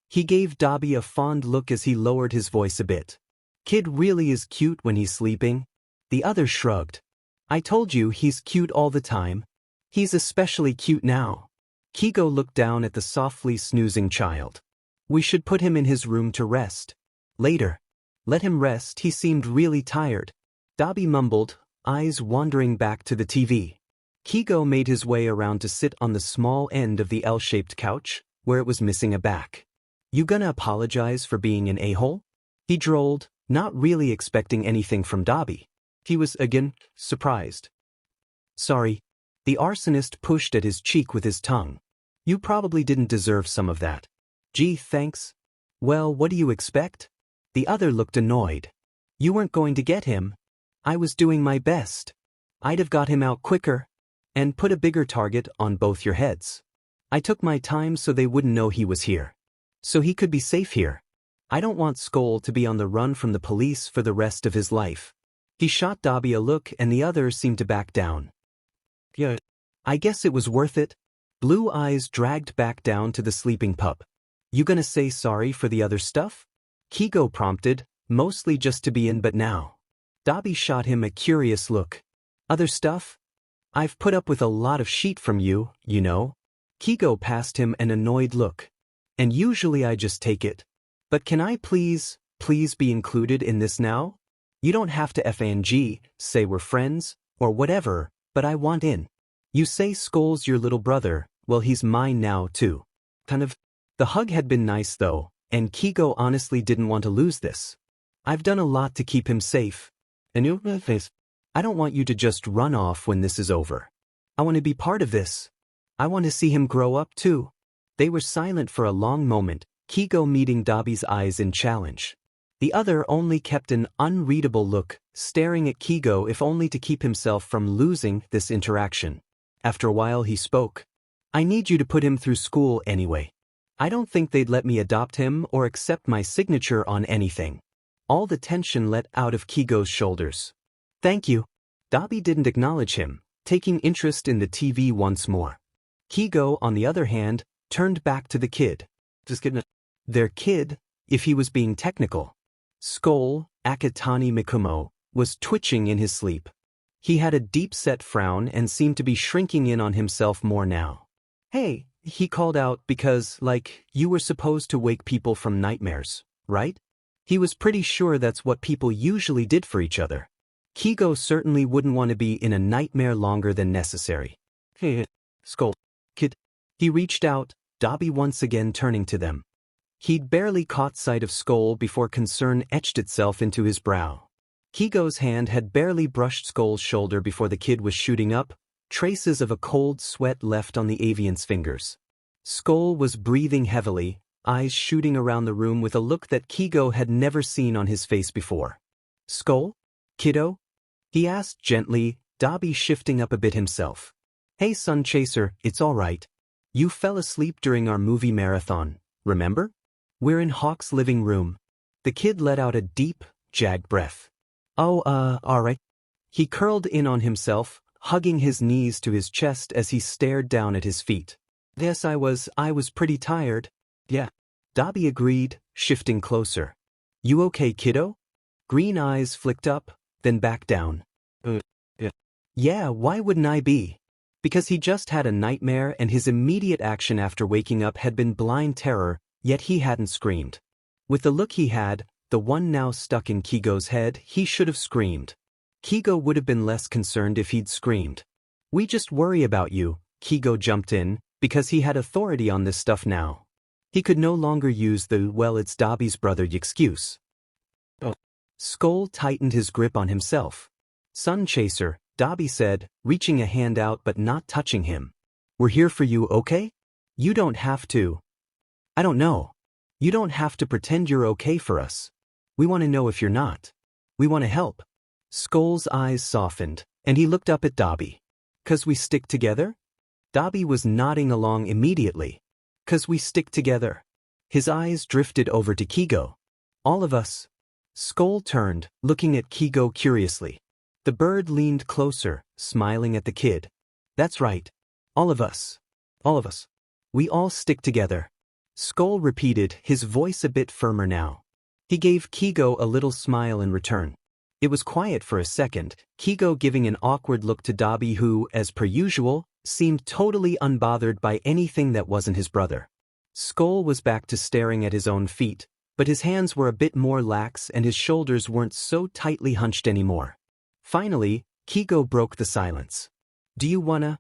Speaker 1: He gave Dabi a fond look as he lowered his voice a bit. "Kid really is cute when he's sleeping." The other shrugged. "I told you he's cute all the time. He's especially cute now." Keigo looked down at the softly snoozing child. "We should put him in his room to rest. Later. Let him rest, he seemed really tired." Dabi mumbled, eyes wandering back to the TV. Keigo made his way around to sit on the small end of the L-shaped couch, where it was missing a back. "You gonna apologize for being an a-hole?" he drawled, not really expecting anything from Dabi. He was, again, surprised. "Sorry." The arsonist pushed at his cheek with his tongue. "You probably didn't deserve some of that." "Gee, thanks." "Well, what do you expect?" The other looked annoyed. "You weren't going to get him. I was doing my best. I'd have got him out quicker. And put a bigger target on both your heads. I took my time so they wouldn't know he was here. So he could be safe here. I don't want Skoll to be on the run from the police for the rest of his life." He shot Dabi a look and the other seemed to back down. "Yeah, I guess it was worth it." Blue eyes dragged back down to the sleeping pup. "You gonna say sorry for the other stuff?" Keigo prompted, mostly just to be in but now. Dabi shot him a curious look. "Other stuff? I've put up with a lot of shit from you, you know." Keigo passed him an annoyed look. "And usually I just take it. But can I please be included in this now? You don't have to FNG, say we're friends, or whatever, but I want in. You say Skoll's your little brother, well he's mine now too." Kind of. The hug had been nice though, and Keigo honestly didn't want to lose this. "I've done a lot to keep him safe. And I don't want you to just run off when this is over. I want to be part of this. I want to see him grow up too." They were silent for a long moment, Keigo meeting Dabi's eyes in challenge. The other only kept an unreadable look, staring at Keigo if only to keep himself from losing this interaction. After a while he spoke. "I need you to put him through school anyway. I don't think they'd let me adopt him or accept my signature on anything." All the tension let out of Keigo's shoulders. "Thank you." Dabi didn't acknowledge him, taking interest in the TV once more. Keigo, on the other hand, turned back to the kid. "Just kidding. Their kid, if he was being technical. Skoll, Akatani Mikumo, was twitching in his sleep. He had a deep-set frown and seemed to be shrinking in on himself more now. Hey, he called out because, you were supposed to wake people from nightmares, right? He was pretty sure that's what people usually did for each other. Keigo certainly wouldn't want to be in a nightmare longer than necessary. Hey, Skoll, kid. He reached out, Dobby once again turning to them. He'd barely caught sight of Skoll before concern etched itself into his brow. Keigo's hand had barely brushed Skoll's shoulder before the kid was shooting up, traces of a cold sweat left on the avian's fingers. Skoll was breathing heavily, eyes shooting around the room with a look that Keigo had never seen on his face before. Skoll? Kiddo? He asked gently, Dobby shifting up a bit himself. Hey Sun Chaser, it's all right. You fell asleep during our movie marathon, remember? We're in Hawk's living room. The kid let out a deep, jagged breath. Oh, all right. He curled in on himself, hugging his knees to his chest as he stared down at his feet. Yes, I was pretty tired. Yeah. Dobby agreed, shifting closer. You okay, kiddo? Green eyes flicked up, then back down. Yeah. Yeah, why wouldn't I be? Because he just had a nightmare and his immediate action after waking up had been blind terror, yet he hadn't screamed. With the look he had, the one now stuck in Keigo's head, he should have screamed. Keigo would have been less concerned if he'd screamed. We just worry about you, Keigo jumped in, because he had authority on this stuff now. He could no longer use the, well, it's Dobby's brother excuse. Oh. Skoll tightened his grip on himself. Sun Chaser, Dobby said, reaching a hand out but not touching him. We're here for you, okay? You don't have to. I don't know. You don't have to pretend you're okay for us. We want to know if you're not. We want to help. Skoll's eyes softened, and he looked up at Dobby. 'Cause we stick together? Dobby was nodding along immediately. 'Cause we stick together. His eyes drifted over to Keigo. All of us. Skoll turned, looking at Keigo curiously. The bird leaned closer, smiling at the kid. That's right. All of us. All of us. We all stick together. Skoll repeated, his voice a bit firmer now. He gave Keigo a little smile in return. It was quiet for a second, Keigo giving an awkward look to Dobby who, as per usual, seemed totally unbothered by anything that wasn't his brother. Skoll was back to staring at his own feet, but his hands were a bit more lax and his shoulders weren't so tightly hunched anymore. Finally, Keigo broke the silence. Do you wanna?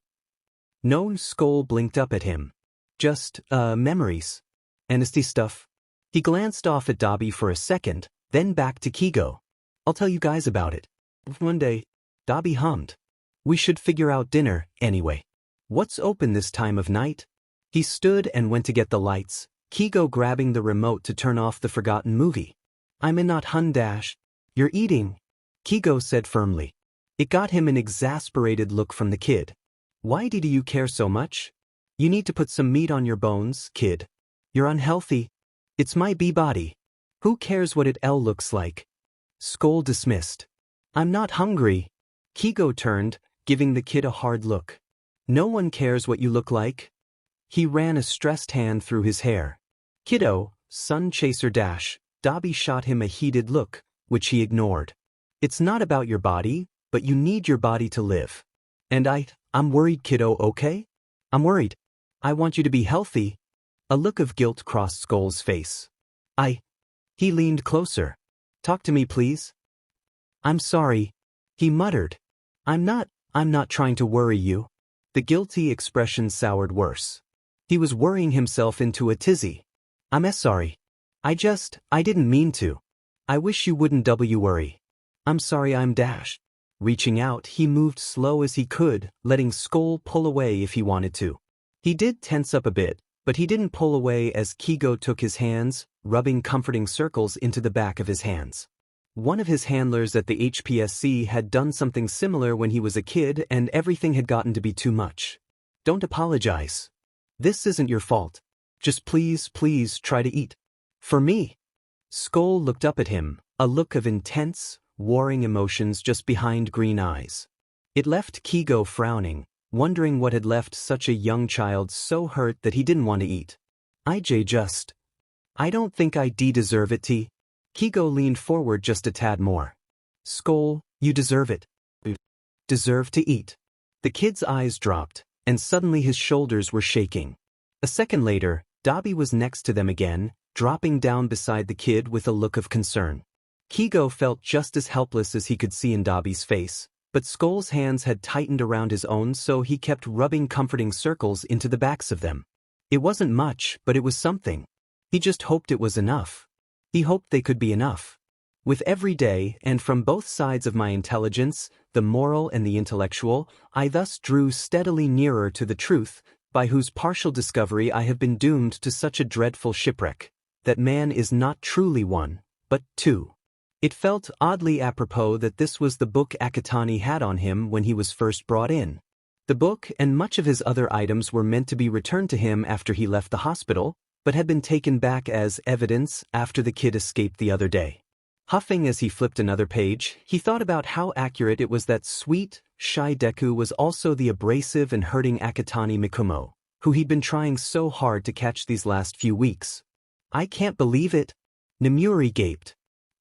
Speaker 1: No, Skoll blinked up at him. Just, memories. Amnesty stuff. He glanced off at Dobby for a second, then back to Keigo. I'll tell you guys about it. One day. Dobby hummed. We should figure out dinner, anyway. What's open this time of night? He stood and went to get the lights, Keigo grabbing the remote to turn off the forgotten movie. I'm in not hun dash. You're eating, Keigo said firmly. It got him an exasperated look from the kid. Why do you care so much? You need to put some meat on your bones, kid. You're unhealthy. It's my body. Who cares what it looks like? Skoll dismissed. I'm not hungry. Keigo turned, giving the kid a hard look. No one cares what you look like. He ran a stressed hand through his hair. Kiddo, Sun Chaser dash, Dobby shot him a heated look, which he ignored. It's not about your body, but you need your body to live. And I'm worried, kiddo, okay? I'm worried. I want you to be healthy. A look of guilt crossed Skoll's face. He leaned closer. Talk to me, please. I'm sorry, he muttered. I'm not trying to worry you. The guilty expression soured worse. He was worrying himself into a tizzy. I'm sorry. I didn't mean to. I wish you wouldn't worry. I'm sorry I'm dash. Reaching out, he moved slow as he could, letting Skoll pull away if he wanted to. He did tense up a bit, but he didn't pull away as Keigo took his hands, rubbing comforting circles into the back of his hands. One of his handlers at the HPSC had done something similar when he was a kid and everything had gotten to be too much. Don't apologize. This isn't your fault. Just please try to eat. For me. Skoll looked up at him, a look of intense, warring emotions just behind green eyes. It left Keigo frowning, wondering what had left such a young child so hurt that he didn't want to eat. I don't think I deserve it. Keigo leaned forward just a tad more. Skoll, you deserve it. Deserve to eat. The kid's eyes dropped, and suddenly his shoulders were shaking. A second later, Dabi was next to them again, dropping down beside the kid with a look of concern. Keigo felt just as helpless as he could see in Dabi's face, but Skoll's hands had tightened around his own, so he kept rubbing comforting circles into the backs of them. It wasn't much, but it was something. He just hoped it was enough. He hoped they could be enough. With every day, and from both sides of my intelligence, the moral and the intellectual, I thus drew steadily nearer to the truth, by whose partial discovery I have been doomed to such a dreadful shipwreck, that man is not truly one, but two. It felt oddly apropos that this was the book Akatani had on him when he was first brought in. The book and much of his other items were meant to be returned to him after he left the hospital, but had been taken back as evidence after the kid escaped the other day. Huffing as he flipped another page, he thought about how accurate it was that sweet, shy Deku was also the abrasive and hurting Akatani Mikumo, who he'd been trying so hard to catch these last few weeks. I can't believe it. Nemuri gaped.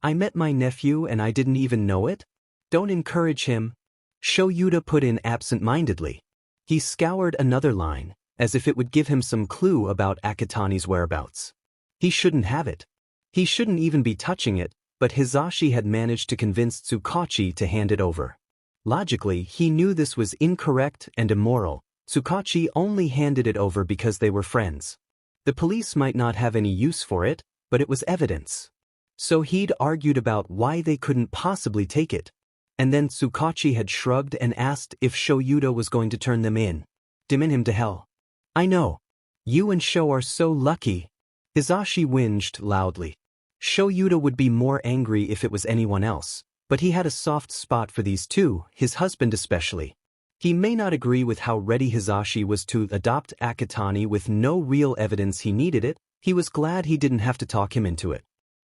Speaker 1: I met my nephew and I didn't even know it? Don't encourage him. Shouta put in absent-mindedly. He scoured another line, as if it would give him some clue about Akatani's whereabouts. He shouldn't have it. He shouldn't even be touching it, but Hizashi had managed to convince Tsukachi to hand it over. Logically, he knew this was incorrect and immoral. Tsukachi only handed it over because they were friends. The police might not have any use for it, but it was evidence. So he'd argued about why they couldn't possibly take it. And then Tsukachi had shrugged and asked if Shouta was going to turn them in. Dimmin him to hell. I know. You and Sho are so lucky. Hizashi whinged loudly. Shouta would be more angry if it was anyone else, but he had a soft spot for these two, his husband especially. He may not agree with how ready Hizashi was to adopt Akatani with no real evidence he needed it. He was glad he didn't have to talk him into it.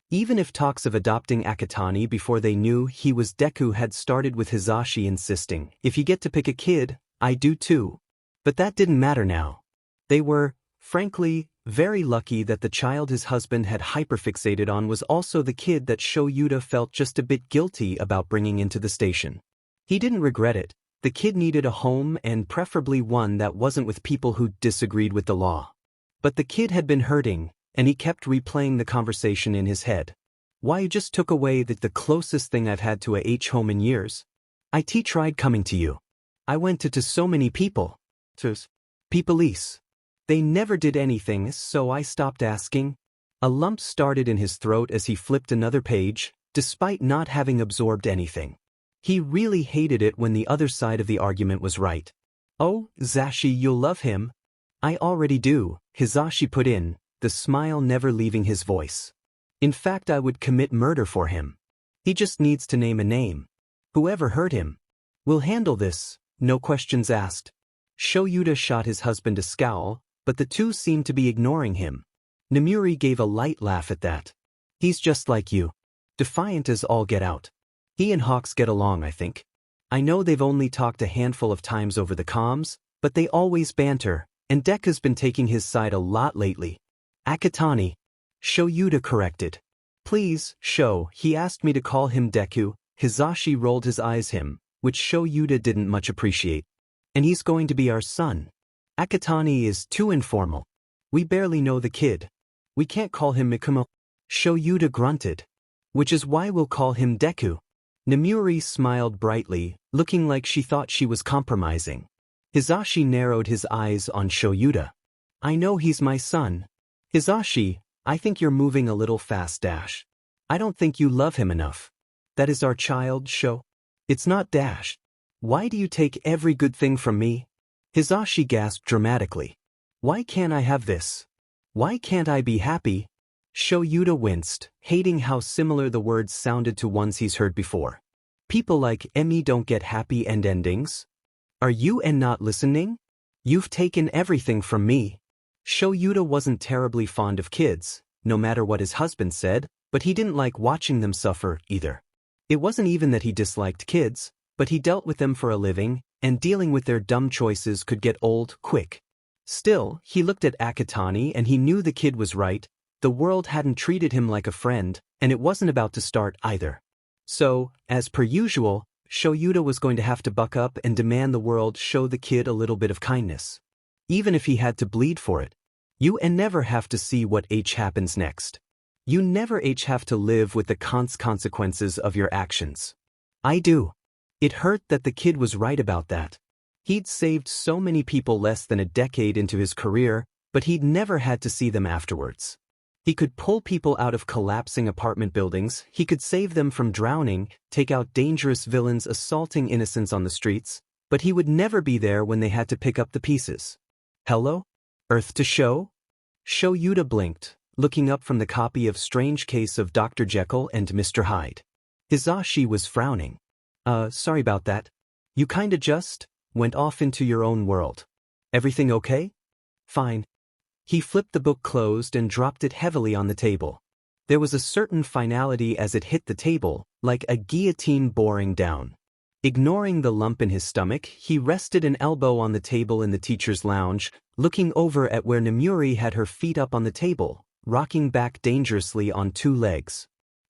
Speaker 1: Even if talks of adopting Akatani before they knew he was Deku had started with Hizashi insisting, if you get to pick a kid, I do too. But that didn't matter now. They were, frankly, very lucky that the child his husband had hyperfixated on was also the kid that Shouta felt just a bit guilty about bringing into the station. He didn't regret it. The kid needed a home and preferably one that wasn't with people who disagreed with the law. But the kid had been hurting, and he kept replaying the conversation in his head. Why, you just took away the closest thing I've had to a home in years. I tried coming to you. I went to so many people. Police. They never did anything, so I stopped asking. A lump started in his throat as he flipped another page, despite not having absorbed anything. He really hated it when the other side of the argument was right. Oh, Zashi, you'll love him. I already do, Hizashi put in, the smile never leaving his voice. In fact, I would commit murder for him. He just needs to name a name. Whoever hurt him. We'll handle this, no questions asked. Shouta shot his husband a scowl, but the two seemed to be ignoring him. Nemuri gave a light laugh at that. He's just like you. Defiant as all get out. He and Hawks get along, I think. I know they've only talked a handful of times over the comms, but they always banter, and Deku's been taking his side a lot lately. Akatani. Shouta corrected. Please, Sho, he asked me to call him Deku. Hizashi rolled his eyes him, which Shouta didn't much appreciate. And he's going to be our son. Akatani is too informal. We barely know the kid. We can't call him Mikumo. Shouta grunted. Which is why we'll call him Deku. Nemuri smiled brightly, looking like she thought she was compromising. Hizashi narrowed his eyes on Shouta. I know he's my son. Hizashi, I think you're moving a little fast. I don't think you love him enough. That is our child, Sho. It's not Dash. Why do you take every good thing from me? Hizashi gasped dramatically. Why can't I have this? Why can't I be happy? Shouta winced, hating how similar the words sounded to ones he's heard before. People like Emi don't get happy endings. Are you not listening? You've taken everything from me. Shouta wasn't terribly fond of kids, no matter what his husband said, but he didn't like watching them suffer either. It wasn't even that he disliked kids, but he dealt with them for a living, and dealing with their dumb choices could get old quick. Still, he looked at Akatani and he knew the kid was right. The world hadn't treated him like a friend, and it wasn't about to start either. So, as per usual, Shouta was going to have to buck up and demand the world show the kid a little bit of kindness. Even if he had to bleed for it. You never have to see what happens next. You never have to live with the consequences of your actions. I do. It hurt that the kid was right about that. He'd saved so many people less than a decade into his career, but he'd never had to see them afterwards. He could pull people out of collapsing apartment buildings, he could save them from drowning, take out dangerous villains assaulting innocents on the streets, but he would never be there when they had to pick up the pieces. Hello? Earth to show? Shouta blinked, looking up from the copy of Strange Case of Dr. Jekyll and Mr. Hyde. Hizashi was frowning. Sorry about that. You kinda just went off into your own world. Everything okay? Fine. He flipped the book closed and dropped it heavily on the table. There was a certain finality as it hit the table, like a guillotine boring down. Ignoring the lump in his stomach, he rested an elbow on the table in the teacher's lounge, looking over at where Nemuri had her feet up on the table, rocking back dangerously on two legs.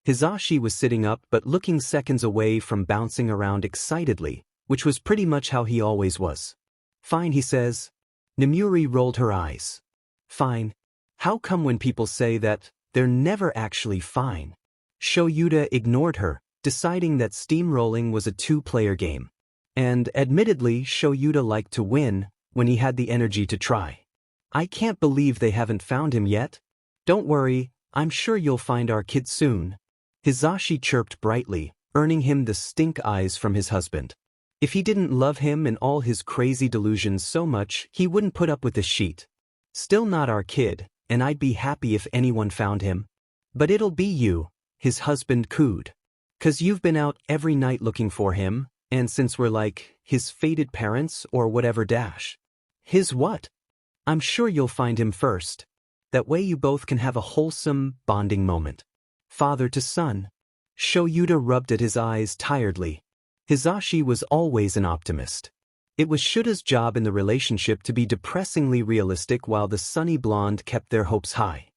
Speaker 1: Hizashi was sitting up but looking seconds away from bouncing around excitedly, which was pretty much how he always was. Fine, he says. Nemuri rolled her eyes. Fine. How come when people say that, they're never actually fine? Shouta ignored her, deciding that steamrolling was a two-player game. And admittedly, Shouta liked to win when he had the energy to try. I can't believe they haven't found him yet. Don't worry, I'm sure you'll find our kid soon. Hizashi chirped brightly, earning him the stink eyes from his husband. If he didn't love him and all his crazy delusions so much, he wouldn't put up with the sheet. Still not our kid, and I'd be happy if anyone found him. But it'll be you, his husband cooed. 'Cause you've been out every night looking for him, and since we're like, his fated parents or whatever dash. His what? I'm sure you'll find him first. That way you both can have a wholesome, bonding moment. Father to son. Shouta rubbed at his eyes tiredly. Hizashi was always an optimist. It was Shuta's job in the relationship to be depressingly realistic while the sunny blonde kept their hopes high.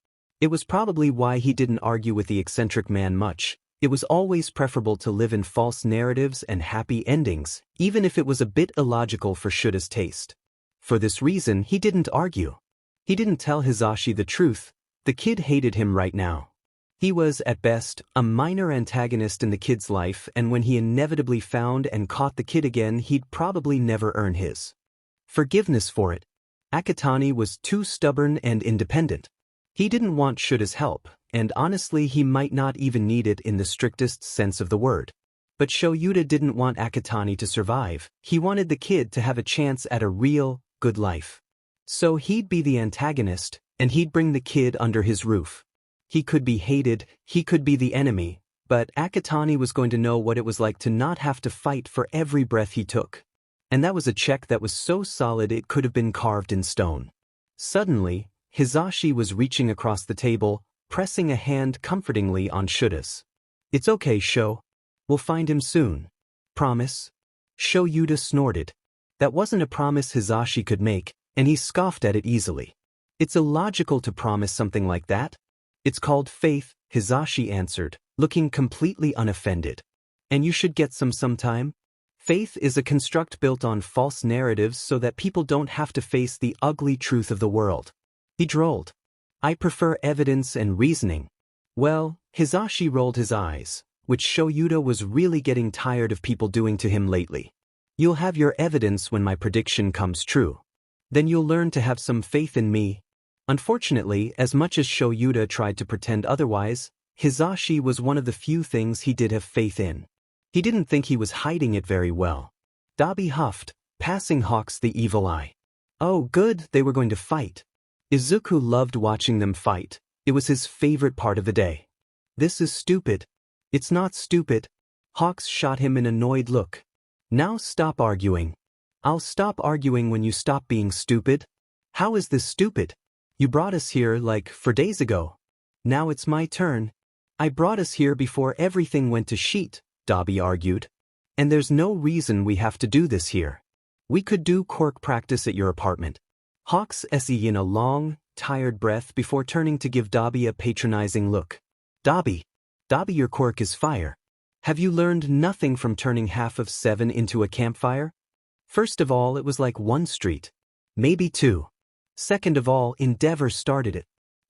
Speaker 1: It was probably why he didn't argue with the eccentric man much. It was always preferable to live in false narratives and happy endings, even if it was a bit illogical for Shuta's taste. For this reason, he didn't argue. He didn't tell Hizashi the truth. The kid hated him right now. He was, at best, a minor antagonist in the kid's life, and when he inevitably found and caught the kid again, he'd probably never earn his forgiveness for it. Akatani was too stubborn and independent. He didn't want Shuta's help, and honestly he might not even need it in the strictest sense of the word. But Shouta didn't want Akatani to survive. He wanted the kid to have a chance at a real, good life. So he'd be the antagonist, and he'd bring the kid under his roof. He could be hated, he could be the enemy, but Akatani was going to know what it was like to not have to fight for every breath he took. And that was a check that was so solid it could have been carved in stone. Suddenly, Hizashi was reaching across the table, pressing a hand comfortingly on Shuta's. It's okay, Sho. We'll find him soon. Promise? Shouta snorted. That wasn't a promise Hizashi could make, and he scoffed at it easily. It's illogical to promise something like that. It's called faith, Hizashi answered, looking completely unoffended. And you should get some sometime. Faith is a construct built on false narratives so that people don't have to face the ugly truth of the world. He drawled. I prefer evidence and reasoning. Well, Hizashi rolled his eyes, which Shouta was really getting tired of people doing to him lately. You'll have your evidence when my prediction comes true. Then you'll learn to have some faith in me. Unfortunately, as much as Shouta tried to pretend otherwise, Hizashi was one of the few things he did have faith in. He didn't think he was hiding it very well. Dabi huffed, passing Hawks the evil eye. Oh good, they were going to fight. Izuku loved watching them fight. It was his favorite part of the day. This is stupid. It's not stupid. Hawks shot him an annoyed look. Now stop arguing. I'll stop arguing when you stop being stupid. How is this stupid? You brought us here, like, 4 days ago. Now it's my turn. I brought us here before everything went to shit, Dobby argued. And there's no reason we have to do this here. We could do quirk practice at your apartment. Hawks se in a long, tired breath before turning to give Dobby a patronizing look. Dobby, your quirk is fire. Have you learned nothing from turning half of 7 into a campfire? First of all, it was like 1 street. Maybe 2. Second of all, Endeavor started it.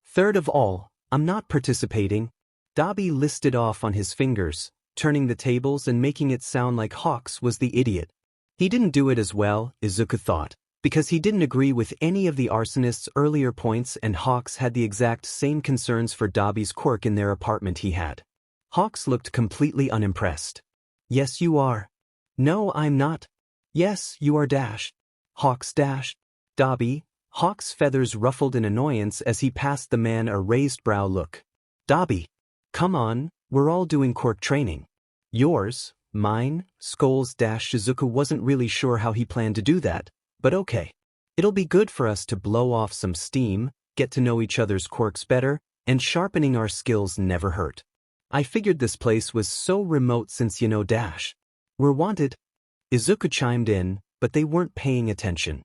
Speaker 1: Third of all, I'm not participating. Dobby listed off on his fingers, turning the tables and making it sound like Hawks was the idiot. He didn't do it as well, Izuku thought, because he didn't agree with any of the arsonist's earlier points and Hawks had the exact same concerns for Dobby's quirk in their apartment he had. Hawks looked completely unimpressed. Yes, you are. No, I'm not. Yes, you are dash. Hawks dash. Dobby. Hawks' feathers ruffled in annoyance as he passed the man a raised brow look. Dobby. Come on, we're all doing quirk training. Yours, mine, Skoll's dash. Izuku wasn't really sure how he planned to do that, but okay. It'll be good for us to blow off some steam, get to know each other's quirks better, and sharpening our skills never hurt. I figured this place was so remote since you know dash. We're wanted. Izuku chimed in, but they weren't paying attention.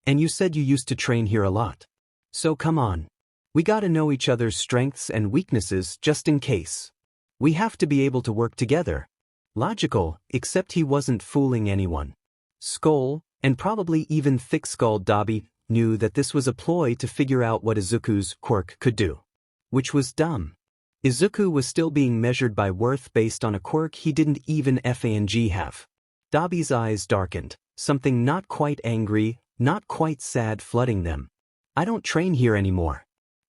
Speaker 1: And you said you used to train here a lot. So come on. We gotta know each other's strengths and weaknesses just in case. We have to be able to work together. Logical, except he wasn't fooling anyone. Skoll, and probably even thick-skulled Dabi, knew that this was a ploy to figure out what Izuku's quirk could do. Which was dumb. Izuku was still being measured by worth based on a quirk he didn't even have. Dabi's eyes darkened, something not quite angry, not quite sad flooding them. I don't train here anymore.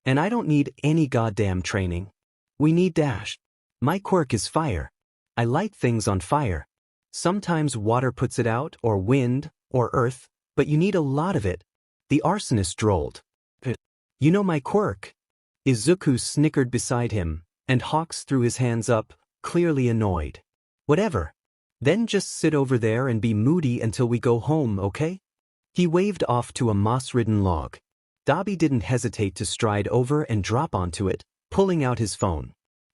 Speaker 1: And I don't need any goddamn training. We need dash. My quirk is fire. I light things on fire. Sometimes water puts it out, or wind, or earth, but you need a lot of it. The arsonist drolled. You know my quirk. Izuku snickered beside him, and Hawks threw his hands up, clearly annoyed. Whatever. Then just sit over there and be moody until we go home, okay? He waved off to a moss-ridden log. Dabi didn't hesitate to stride over and drop onto it, pulling out his phone.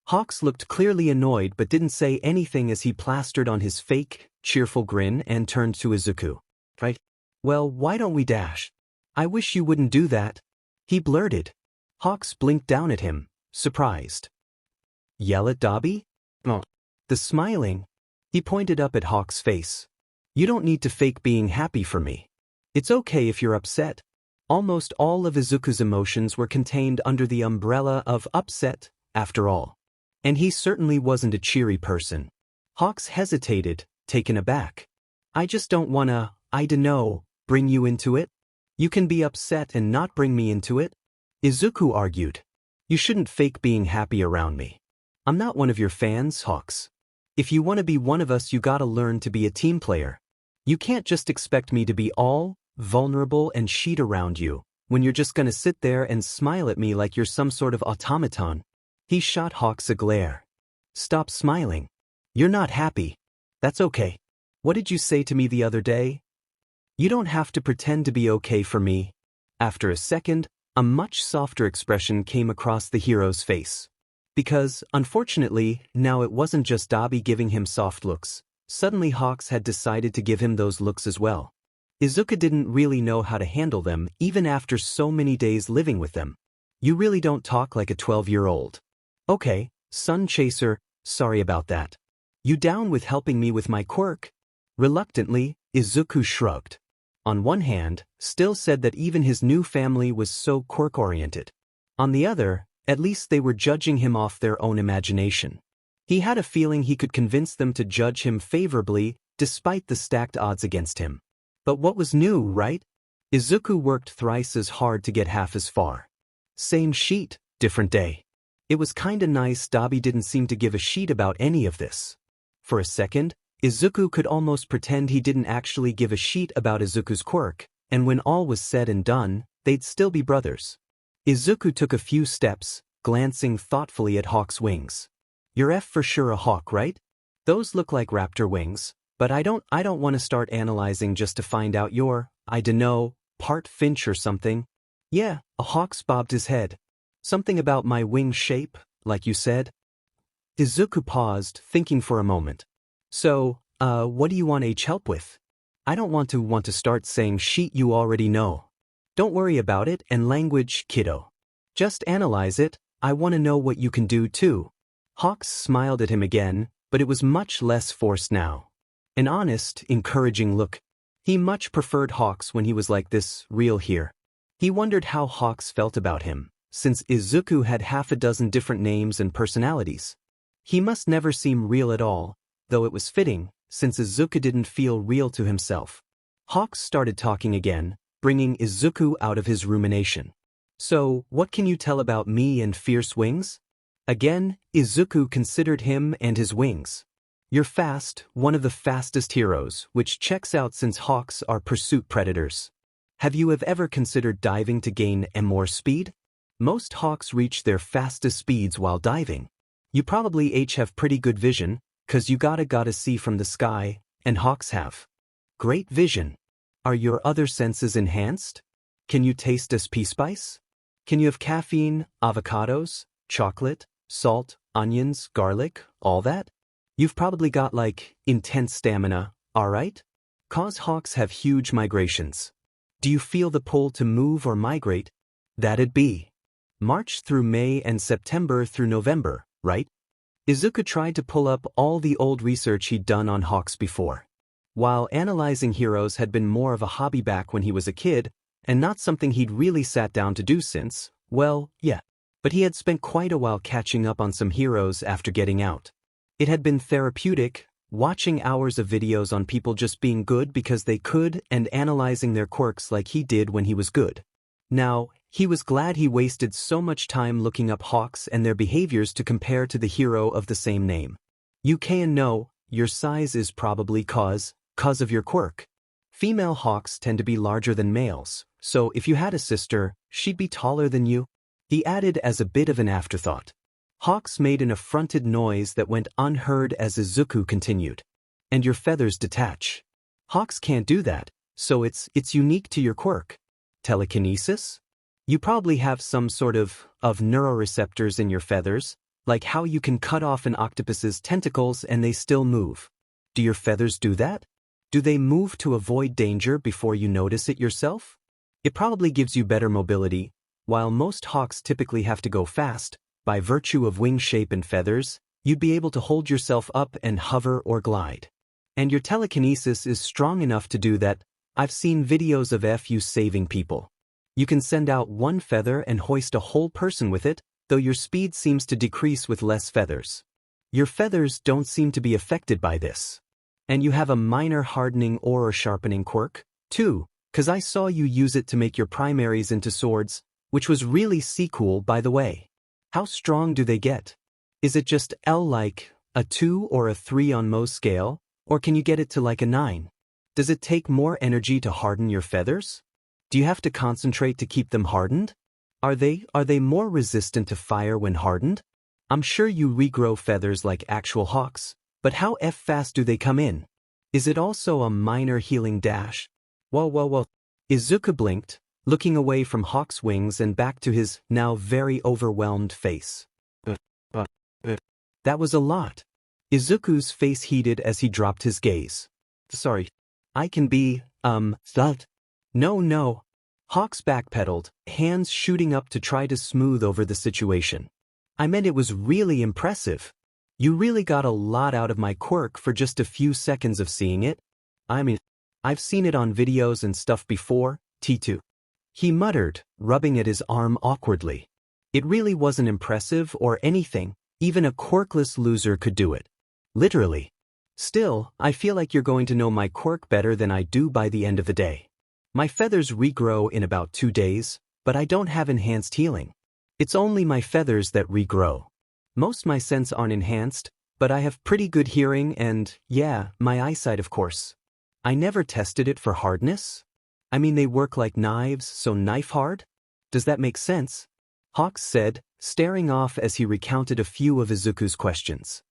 Speaker 1: Hawks looked clearly annoyed but didn't say anything as he plastered on his fake, cheerful grin and turned to Izuku. Right? Well, why don't we dash? I wish you wouldn't do that. He blurted. Hawks blinked down at him, surprised. Yell at Dabi? Oh. The smiling. He pointed up at Hawks' face. You don't need to fake being happy for me. It's okay if you're upset. Almost all of Izuku's emotions were contained under the umbrella of upset, after all. And he certainly wasn't a cheery person. Hawks hesitated, taken aback. I just don't wanna, I dunno, bring you into it? You can be upset and not bring me into it? Izuku argued. You shouldn't fake being happy around me. I'm not one of your fans, Hawks. If you want to be one of us, you gotta learn to be a team player. You can't just expect me to be all vulnerable and sheet around you, when you're just gonna sit there and smile at me like you're some sort of automaton. He shot Hawks a glare. Stop smiling. You're not happy. That's okay. What did you say to me the other day? You don't have to pretend to be okay for me. After a second, a much softer expression came across the hero's face. Because, unfortunately, now it wasn't just Dabi giving him soft looks. Suddenly Hawks had decided to give him those looks as well. Izuku didn't really know how to handle them even after so many days living with them. You really don't talk like a 12-year-old. Okay, Sun Chaser, sorry about that. You down with helping me with my quirk? Reluctantly, Izuku shrugged. On one hand, still said that even his new family was so quirk-oriented. On the other, at least they were judging him off their own imagination. He had a feeling he could convince them to judge him favorably, despite the stacked odds against him. But what was new, right? Izuku worked thrice as hard to get half as far. Same sheet, different day. It was kinda nice Dabi didn't seem to give a shit about any of this. For a second, Izuku could almost pretend he didn't actually give a shit about Izuku's quirk, and when all was said and done, they'd still be brothers. Izuku took a few steps, glancing thoughtfully at Hawk's wings. You're F for sure a hawk, right? Those look like raptor wings, but I don't want to start analyzing just to find out you're, I dunno, part finch or something. Yeah, a Hawks bobbed his head. Something about my wing shape, like you said? Izuku paused, thinking for a moment. So, what do you want H help with? I don't want to start saying shit you already know. Don't worry about it and language, kiddo. Just analyze it, I want to know what you can do too. Hawks smiled at him again, but it was much less forced now. An honest, encouraging look. He much preferred Hawks when he was like this, real here. He wondered how Hawks felt about him, since Izuku had half a dozen different names and personalities. He must never seem real at all, though it was fitting, since Izuku didn't feel real to himself. Hawks started talking again, bringing Izuku out of his rumination. So, what can you tell about me and Fierce Wings? Again, Izuku considered him and his wings. You're fast, one of the fastest heroes, which checks out since Hawks are pursuit predators. Have you ever considered diving to gain more speed? Most Hawks reach their fastest speeds while diving. You probably have pretty good vision, cause you gotta see from the sky, and Hawks have great vision. Are your other senses enhanced? Can you taste SP spice? Can you have caffeine, avocados, chocolate, salt, onions, garlic, all that? You've probably got like intense stamina, alright? Cause Hawks have huge migrations. Do you feel the pull to move or migrate? That'd be March through May and September through November, right? Izuku tried to pull up all the old research he'd done on Hawks before. While analyzing heroes had been more of a hobby back when he was a kid, and not something he'd really sat down to do since, well, yeah. But he had spent quite a while catching up on some heroes after getting out. It had been therapeutic, watching hours of videos on people just being good because they could and analyzing their quirks like he did when he was good. Now, he was glad he wasted so much time looking up Hawks and their behaviors to compare to the hero of the same name. You can know, your size is probably cause of your quirk. Female Hawks tend to be larger than males, so if you had a sister, she'd be taller than you. He added as a bit of an afterthought. Hawks made an affronted noise that went unheard as Izuku continued. And your feathers detach. Hawks can't do that, so it's unique to your quirk. Telekinesis? You probably have some sort of neuroreceptors in your feathers, like how you can cut off an octopus's tentacles and they still move. Do your feathers do that? Do they move to avoid danger before you notice it yourself? It probably gives you better mobility. While most Hawks typically have to go fast, by virtue of wing shape and feathers, you'd be able to hold yourself up and hover or glide. And your telekinesis is strong enough to do that. I've seen videos of you saving people. You can send out one feather and hoist a whole person with it, though your speed seems to decrease with less feathers. Your feathers don't seem to be affected by this. And you have a minor hardening or sharpening quirk, too, cause I saw you use it to make your primaries into swords, which was really cool by the way. How strong do they get? Is it just like a 2 or a 3 on Mohs scale, or can you get it to like a 9? Does it take more energy to harden your feathers? Do you have to concentrate to keep them hardened? Are they more resistant to fire when hardened? I'm sure you regrow feathers like actual Hawks, but how fast do they come in? Is it also a minor healing dash? Whoa. Izuku blinked, looking away from Hawk's wings and back to his now very overwhelmed face. That was a lot. Izuku's face heated as he dropped his gaze. Sorry. I can be, that. No. Hawks backpedaled, hands shooting up to try to smooth over the situation. I meant it was really impressive. You really got a lot out of my quirk for just a few seconds of seeing it. I mean, I've seen it on videos and stuff before, T2. He muttered, rubbing at his arm awkwardly. It really wasn't impressive or anything, even a quirkless loser could do it. Literally. Still, I feel like you're going to know my quirk better than I do by the end of the day. My feathers regrow in about 2 days, but I don't have enhanced healing. It's only my feathers that regrow. Most my sense aren't enhanced, but I have pretty good hearing and, yeah, my eyesight of course. I never tested it for hardness. I mean they work like knives, so knife hard? Does that make sense? Hawks said, staring off as he recounted a few of Izuku's questions.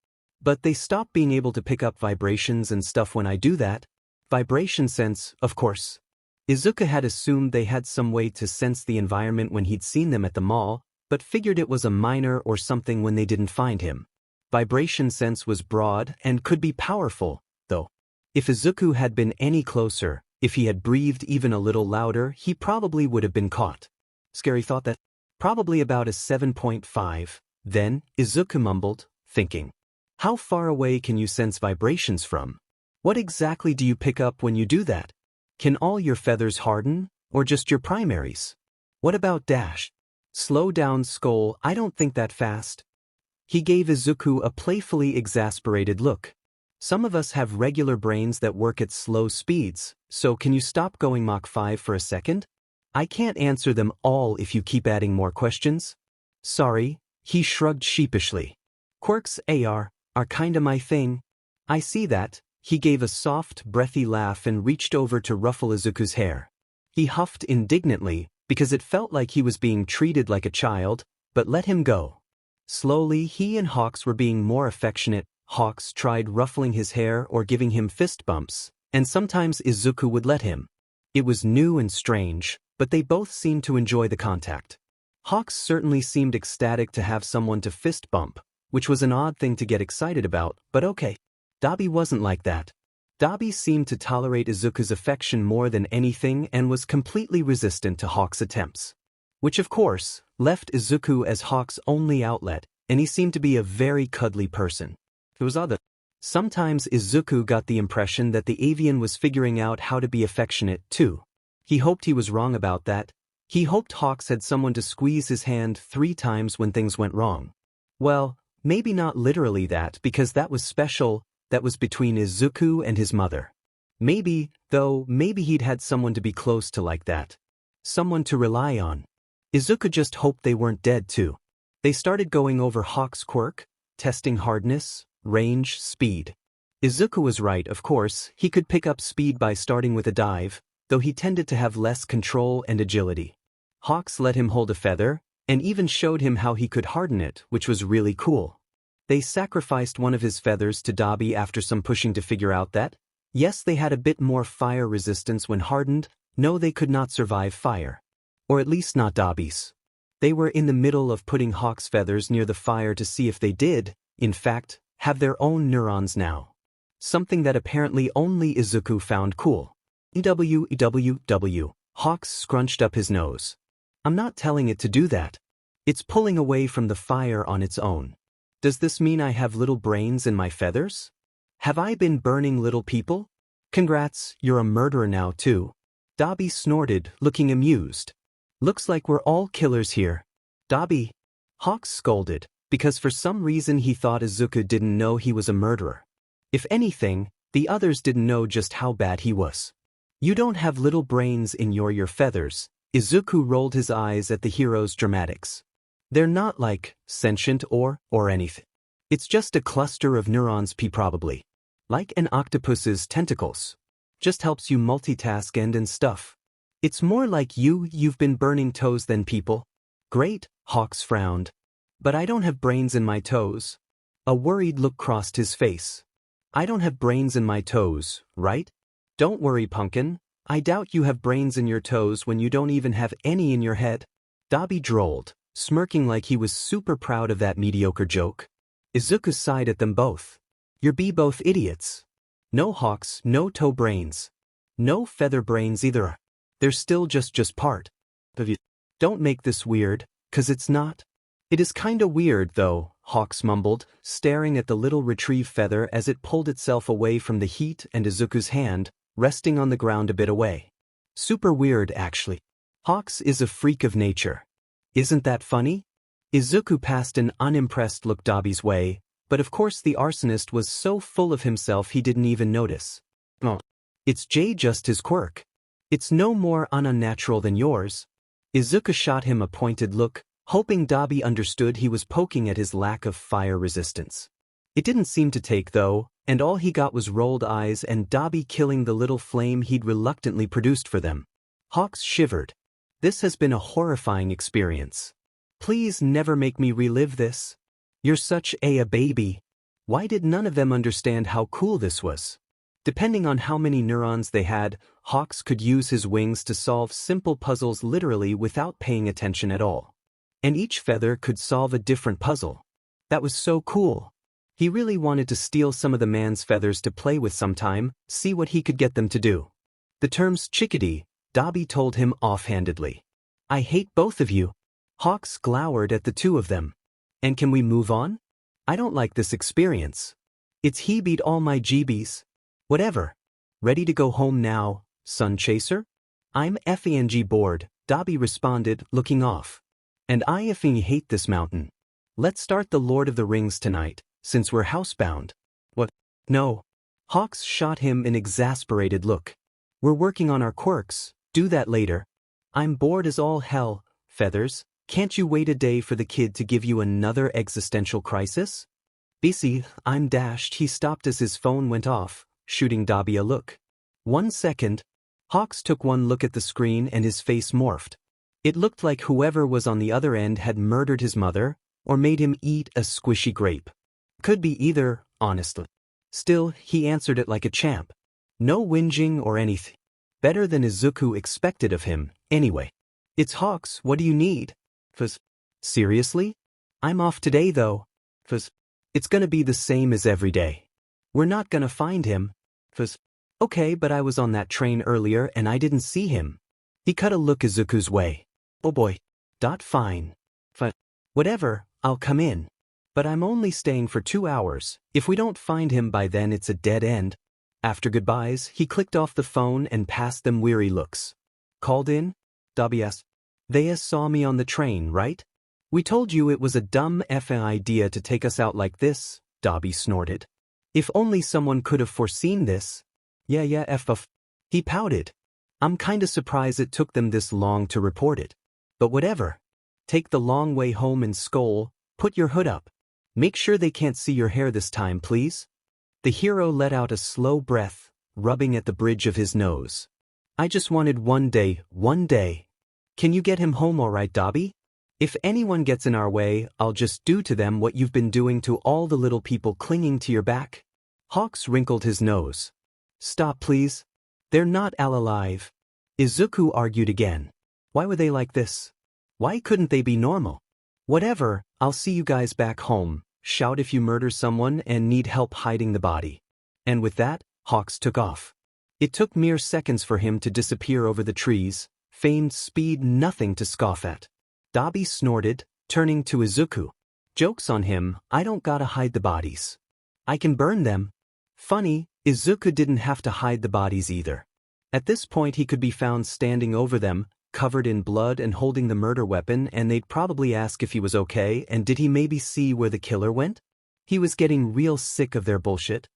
Speaker 1: But they stop being able to pick up vibrations and stuff when I do that. Vibration sense, of course. Izuku had assumed they had some way to sense the environment when he'd seen them at the mall, but figured it was a minor or something when they didn't find him. Vibration sense was broad and could be powerful, though. If Izuku had been any closer, If he had breathed even a little louder, he probably would have been caught. Scary thought that. Probably about a 7.5. Then, Izuku mumbled, thinking. How far away can you sense vibrations from? What exactly do you pick up when you do that? Can all your feathers harden, or just your primaries? What about Dash? Slow down, Skoll, I don't think that fast. He gave Izuku a playfully exasperated look. Some of us have regular brains that work at slow speeds, so can you stop going Mach 5 for a second? I can't answer them all if you keep adding more questions. Sorry, he shrugged sheepishly. Quirks are kinda my thing. I see that. He gave a soft, breathy laugh and reached over to ruffle Izuku's hair. He huffed indignantly, because it felt like he was being treated like a child, but let him go. Slowly, he and Hawks were being more affectionate. Hawks tried ruffling his hair or giving him fist bumps, and sometimes Izuku would let him. It was new and strange, but they both seemed to enjoy the contact. Hawks certainly seemed ecstatic to have someone to fist bump, which was an odd thing to get excited about, but okay. Dabi wasn't like that. Dabi seemed to tolerate Izuku's affection more than anything and was completely resistant to Hawks' attempts. Which of course, left Izuku as Hawks' only outlet, and he seemed to be a very cuddly person. It was odd that sometimes Izuku got the impression that the avian was figuring out how to be affectionate too. He hoped he was wrong about that. He hoped Hawks had someone to squeeze his hand 3 times when things went wrong. Well, maybe not literally that, because that was special. That was between Izuku and his mother. Maybe, though, maybe he'd had someone to be close to like that. Someone to rely on. Izuku just hoped they weren't dead too. They started going over Hawk's quirk, testing hardness, range, speed. Izuku was right, of course, he could pick up speed by starting with a dive, though he tended to have less control and agility. Hawks let him hold a feather, and even showed him how he could harden it, which was really cool. They sacrificed one of his feathers to Dobby after some pushing to figure out that, yes, they had a bit more fire resistance when hardened, no, they could not survive fire. Or at least not Dobby's. They were in the middle of putting Hawk's feathers near the fire to see if they did, in fact, have their own neurons now. Something that apparently only Izuku found cool. EW. Hawks scrunched up his nose. I'm not telling it to do that. It's pulling away from the fire on its own. Does this mean I have little brains in my feathers? Have I been burning little people? Congrats, you're a murderer now too. Dobby snorted, looking amused. Looks like we're all killers here. Dobby. Hawks scolded, because for some reason he thought Izuku didn't know he was a murderer. If anything, the others didn't know just how bad he was. You don't have little brains in your feathers. Izuku rolled his eyes at the hero's dramatics. They're not like sentient or anything. It's just a cluster of neurons probably. Like an octopus's tentacles. Just helps you multitask and stuff. It's more like you've been burning toes than people. Great, Hawks frowned. But I don't have brains in my toes. A worried look crossed his face. I don't have brains in my toes, right? Don't worry, Pumpkin. I doubt you have brains in your toes when you don't even have any in your head. Dobby drawled, smirking like he was super proud of that mediocre joke. Izuku sighed at them both. You're both idiots. No Hawks, no toe brains. No feather brains either. They're still just part of you. Don't make this weird, 'cause it's not. It is kinda weird though, Hawks mumbled, staring at the little retrieve feather as it pulled itself away from the heat and Izuku's hand, resting on the ground a bit away. Super weird actually. Hawks is a freak of nature. Isn't that funny? Izuku passed an unimpressed look Dobby's way, but of course the arsonist was so full of himself he didn't even notice. Oh. It's just his quirk. It's no more unnatural than yours. Izuku shot him a pointed look, hoping Dobby understood he was poking at his lack of fire resistance. It didn't seem to take though, and all he got was rolled eyes and Dobby killing the little flame he'd reluctantly produced for them. Hawks shivered. This has been a horrifying experience. Please never make me relive this. You're such a baby. Why did none of them understand how cool this was? Depending on how many neurons they had, Hawks could use his wings to solve simple puzzles literally without paying attention at all. And each feather could solve a different puzzle. That was so cool. He really wanted to steal some of the man's feathers to play with sometime, see what he could get them to do. The terms chickadee, Dabi told him offhandedly. I hate both of you. Hawks glowered at the two of them. And can we move on? I don't like this experience. It's he beat all my GBs. Whatever. Ready to go home now, sun chaser? I'm effing bored, Dabi responded, looking off. And I effing hate this mountain. Let's start the Lord of the Rings tonight, since we're housebound. What? No. Hawks shot him an exasperated look. We're working on our quirks, do that later. I'm bored as all hell, Feathers. Can't you wait a day for the kid to give you another existential crisis? BC, I'm dashed. He stopped as his phone went off, shooting Dabi a look. 1 second. Hawks took one look at the screen and his face morphed. It looked like whoever was on the other end had murdered his mother, or made him eat a squishy grape. Could be either, honestly. Still, he answered it like a champ. No whinging or anything. Better than Izuku expected of him, anyway. It's Hawks, what do you need? Fuzz. Seriously? I'm off today though. Fuzz. It's gonna be the same as every day. We're not gonna find him. Fuzz. Okay, but I was on that train earlier and I didn't see him. He cut a look Izuku's way. Oh boy. Fine. Fuzz. Whatever, I'll come in. But I'm only staying for 2 hours. If we don't find him by then it's a dead end. After goodbyes, he clicked off the phone and passed them weary looks. Called in? Dabi asked. They saw me on the train, right? We told you it was a dumb effing idea to take us out like this, Dabi snorted. If only someone could have foreseen this. Yeah, f. He pouted. I'm kinda surprised it took them this long to report it. But whatever. Take the long way home in Skoll, put your hood up. Make sure they can't see your hair this time, please. The hero let out a slow breath, rubbing at the bridge of his nose. I just wanted one day. Can you get him home all right, Dabi? If anyone gets in our way, I'll just do to them what you've been doing to all the little people clinging to your back. Hawks wrinkled his nose. Stop, please. They're not all alive. Izuku argued again. Why were they like this? Why couldn't they be normal? Whatever, I'll see you guys back home. Shout if you murder someone and need help hiding the body. And with that, Hawks took off. It took mere seconds for him to disappear over the trees, feigned speed nothing to scoff at. Dabi snorted, turning to Izuku. Joke's on him, I don't gotta hide the bodies. I can burn them. Funny, Izuku didn't have to hide the bodies either. At this point he could be found standing over them, covered in blood and holding the murder weapon, and they'd probably ask if he was okay and did he maybe see where the killer went? He was getting real sick of their bullshit.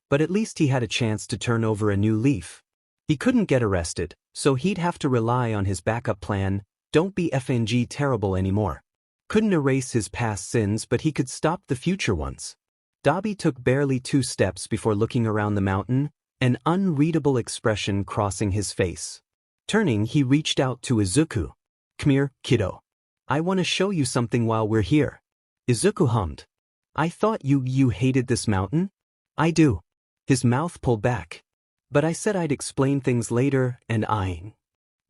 Speaker 1: But at least he had a chance to turn over a new leaf. He couldn't get arrested, so he'd have to rely on his backup plan, don't be FNG terrible anymore. Couldn't erase his past sins, but he could stop the future ones. Dabi took barely 2 steps before looking around the mountain, an unreadable expression crossing his face. Turning, he reached out to Izuku. Come here, kiddo. I want to show you something while we're here. Izuku hummed. I thought you hated this mountain? I do. His mouth pulled back. But I said I'd explain things later, and I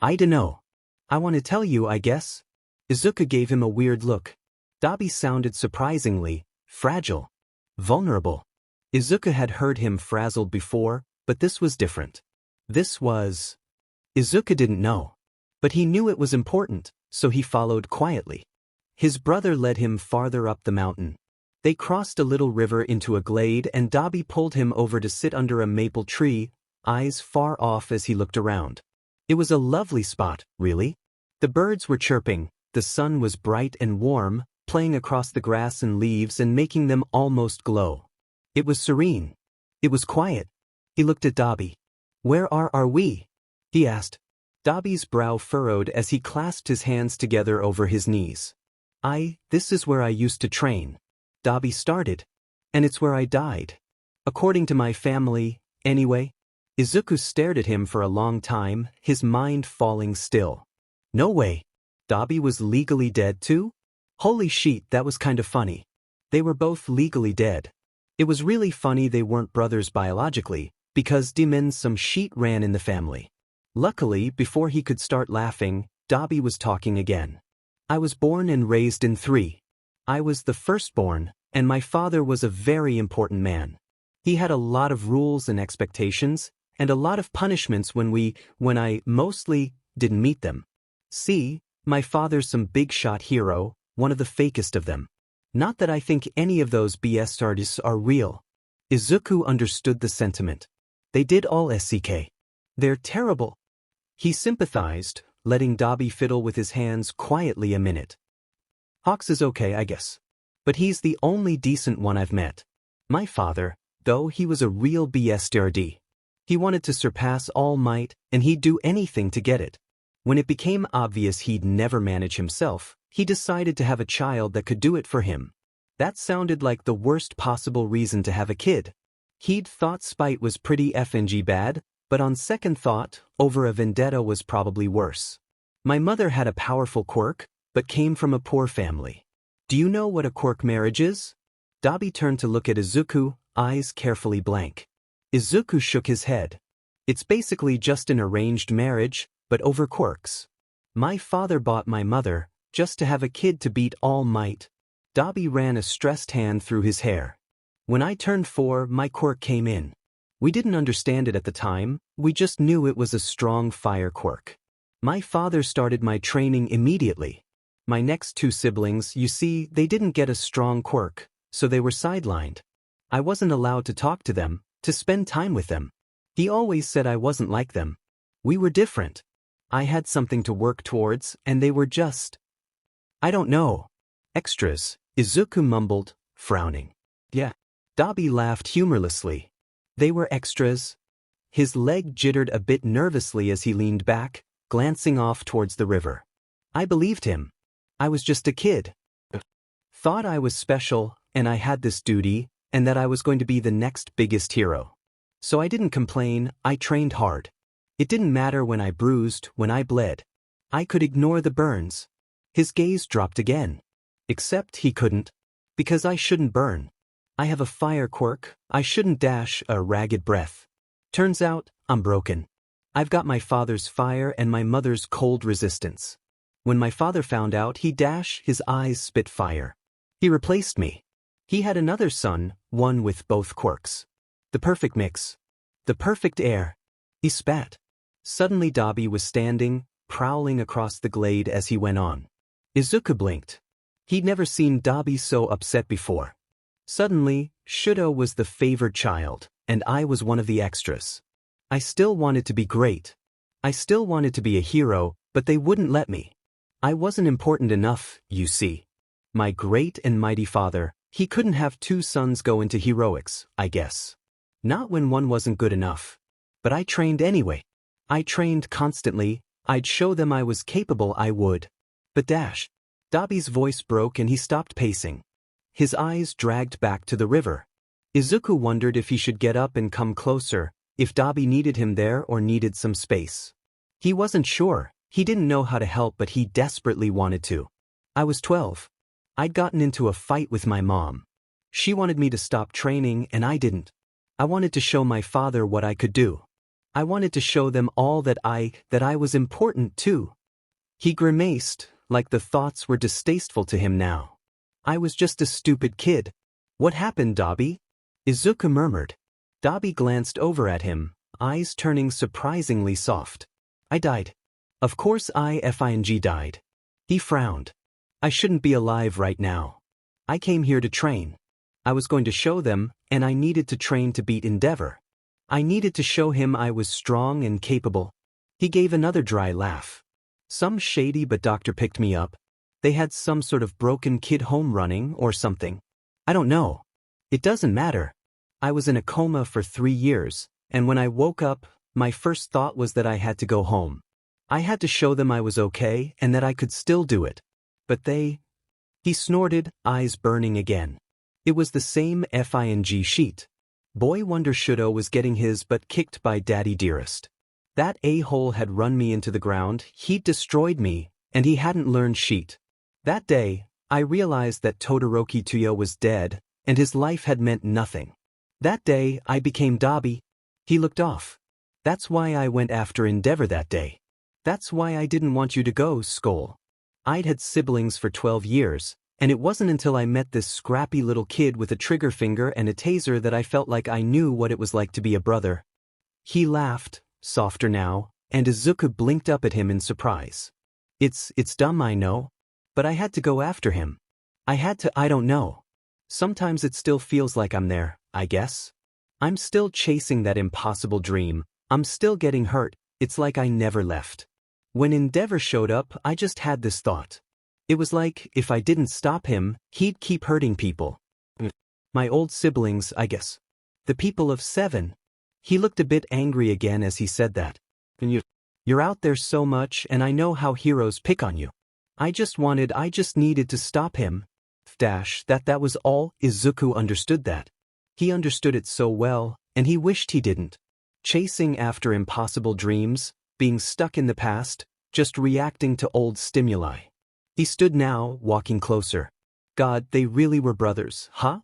Speaker 1: dunno. I want to tell you, I guess. Izuku gave him a weird look. Dabi sounded surprisingly fragile, vulnerable. Izuku had heard him frazzled before, but this was different. This was... Izuku didn't know. But he knew it was important, so he followed quietly. His brother led him farther up the mountain. They crossed a little river into a glade and Dabi pulled him over to sit under a maple tree, eyes far off as he looked around. It was a lovely spot, really. The birds were chirping, the sun was bright and warm, playing across the grass and leaves and making them almost glow. It was serene. It was quiet. He looked at Dabi. Where are we? He asked. Dabi's brow furrowed as he clasped his hands together over his knees. This is where I used to train. Dabi started. And it's where I died. According to my family, anyway. Izuku stared at him for a long time, his mind falling still. No way. Dabi was legally dead too? Holy shit, that was kinda funny. They were both legally dead. It was really funny they weren't brothers biologically, because some shit ran in the family. Luckily, before he could start laughing, Dabi was talking again. I was born and raised in 3. I was the firstborn, and my father was a very important man. He had a lot of rules and expectations, And a lot of punishments when I mostly didn't meet them. See, my father's some big shot hero, one of the fakest of them. Not that I think any of those BS artists are real. Izuku understood the sentiment. They did all SCK. They're terrible. He sympathized, letting Dobby fiddle with his hands quietly a minute. Hawks is okay, I guess. But he's the only decent one I've met. My father, though, he was a real BSTRD. He wanted to surpass All Might, and he'd do anything to get it. When it became obvious he'd never manage himself, he decided to have a child that could do it for him. That sounded like the worst possible reason to have a kid. He'd thought spite was pretty FNG bad, but on second thought, over a vendetta was probably worse. My mother had a powerful quirk, but came from a poor family. Do you know what a quirk marriage is? Dabi turned to look at Izuku, eyes carefully blank. Izuku shook his head. It's basically just an arranged marriage, but over quirks. My father bought my mother, just to have a kid to beat All Might. Dabi ran a stressed hand through his hair. When I turned 4, my quirk came in. We didn't understand it at the time, we just knew it was a strong fire quirk. My father started my training immediately. My next 2 siblings, you see, they didn't get a strong quirk, so they were sidelined. I wasn't allowed to talk to them, to spend time with them. He always said I wasn't like them. We were different. I had something to work towards, and they were just... I don't know. Extras, Izuku mumbled, frowning. Yeah. Dabi laughed humorlessly. They were extras. His leg jittered a bit nervously as he leaned back, glancing off towards the river. I believed him. I was just a kid. Thought I was special, and I had this duty, and that I was going to be the next biggest hero. So I didn't complain, I trained hard. It didn't matter when I bruised, when I bled. I could ignore the burns. His gaze dropped again. Except he couldn't. Because I shouldn't burn. I have a fire quirk, I shouldn't dash a ragged breath. Turns out, I'm broken. I've got my father's fire and my mother's cold resistance. When my father found out, he dash, his eyes spit fire. He replaced me. He had another son, one with both quirks. The perfect mix. The perfect air. He spat. Suddenly Dabi was standing, prowling across the glade as he went on. Izuku blinked. He'd never seen Dabi so upset before. Suddenly, Shouta was the favored child, and I was one of the extras. I still wanted to be great. I still wanted to be a hero, but they wouldn't let me. I wasn't important enough, you see. My great and mighty father, he couldn't have 2 sons go into heroics, I guess. Not when one wasn't good enough. But I trained anyway. I trained constantly, I'd show them I was capable, I would. But dash. Dabi's voice broke and he stopped pacing. His eyes dragged back to the river. Izuku wondered if he should get up and come closer, if Dabi needed him there or needed some space. He wasn't sure, he didn't know how to help, but he desperately wanted to. I was 12. I'd gotten into a fight with my mom. She wanted me to stop training and I didn't. I wanted to show my father what I could do. I wanted to show them all that I was important too. He grimaced, like the thoughts were distasteful to him now. I was just a stupid kid. What happened, Dabi? Izuku murmured. Dabi glanced over at him, eyes turning surprisingly soft. I died. Of course I died. He frowned. I shouldn't be alive right now. I came here to train. I was going to show them, and I needed to train to beat Endeavor. I needed to show him I was strong and capable. He gave another dry laugh. Some shady but doctor picked me up. They had some sort of broken kid home running or something. I don't know. It doesn't matter. I was in a coma for 3 years, and when I woke up, my first thought was that I had to go home. I had to show them I was okay and that I could still do it. But they... He snorted, eyes burning again. It was the same FING sheet. Boy wonder Shouta was getting his butt kicked by Daddy Dearest. That a-hole had run me into the ground, he'd destroyed me, and he hadn't learned sheet. That day, I realized that Todoroki Toya was dead, and his life had meant nothing. That day, I became Dabi. He looked off. That's why I went after Endeavor that day. That's why I didn't want you to go, Skoll. I'd had siblings for 12 years, and it wasn't until I met this scrappy little kid with a trigger finger and a taser that I felt like I knew what it was like to be a brother. He laughed, softer now, and Izuku blinked up at him in surprise. It's dumb, I know. But I had to go after him. I don't know. Sometimes it still feels like I'm there, I guess. I'm still chasing that impossible dream. I'm still getting hurt. It's like I never left. When Endeavor showed up, I just had this thought. It was like, if I didn't stop him, he'd keep hurting people. My old siblings, I guess. The people of 7. He looked a bit angry again as he said that. You're out there so much, and I know how heroes pick on you. I just needed to stop him. That was all. Izuku understood that. He understood it so well, and he wished he didn't. Chasing after impossible dreams, being stuck in the past, just reacting to old stimuli. He stood now, walking closer. God, they really were brothers, huh?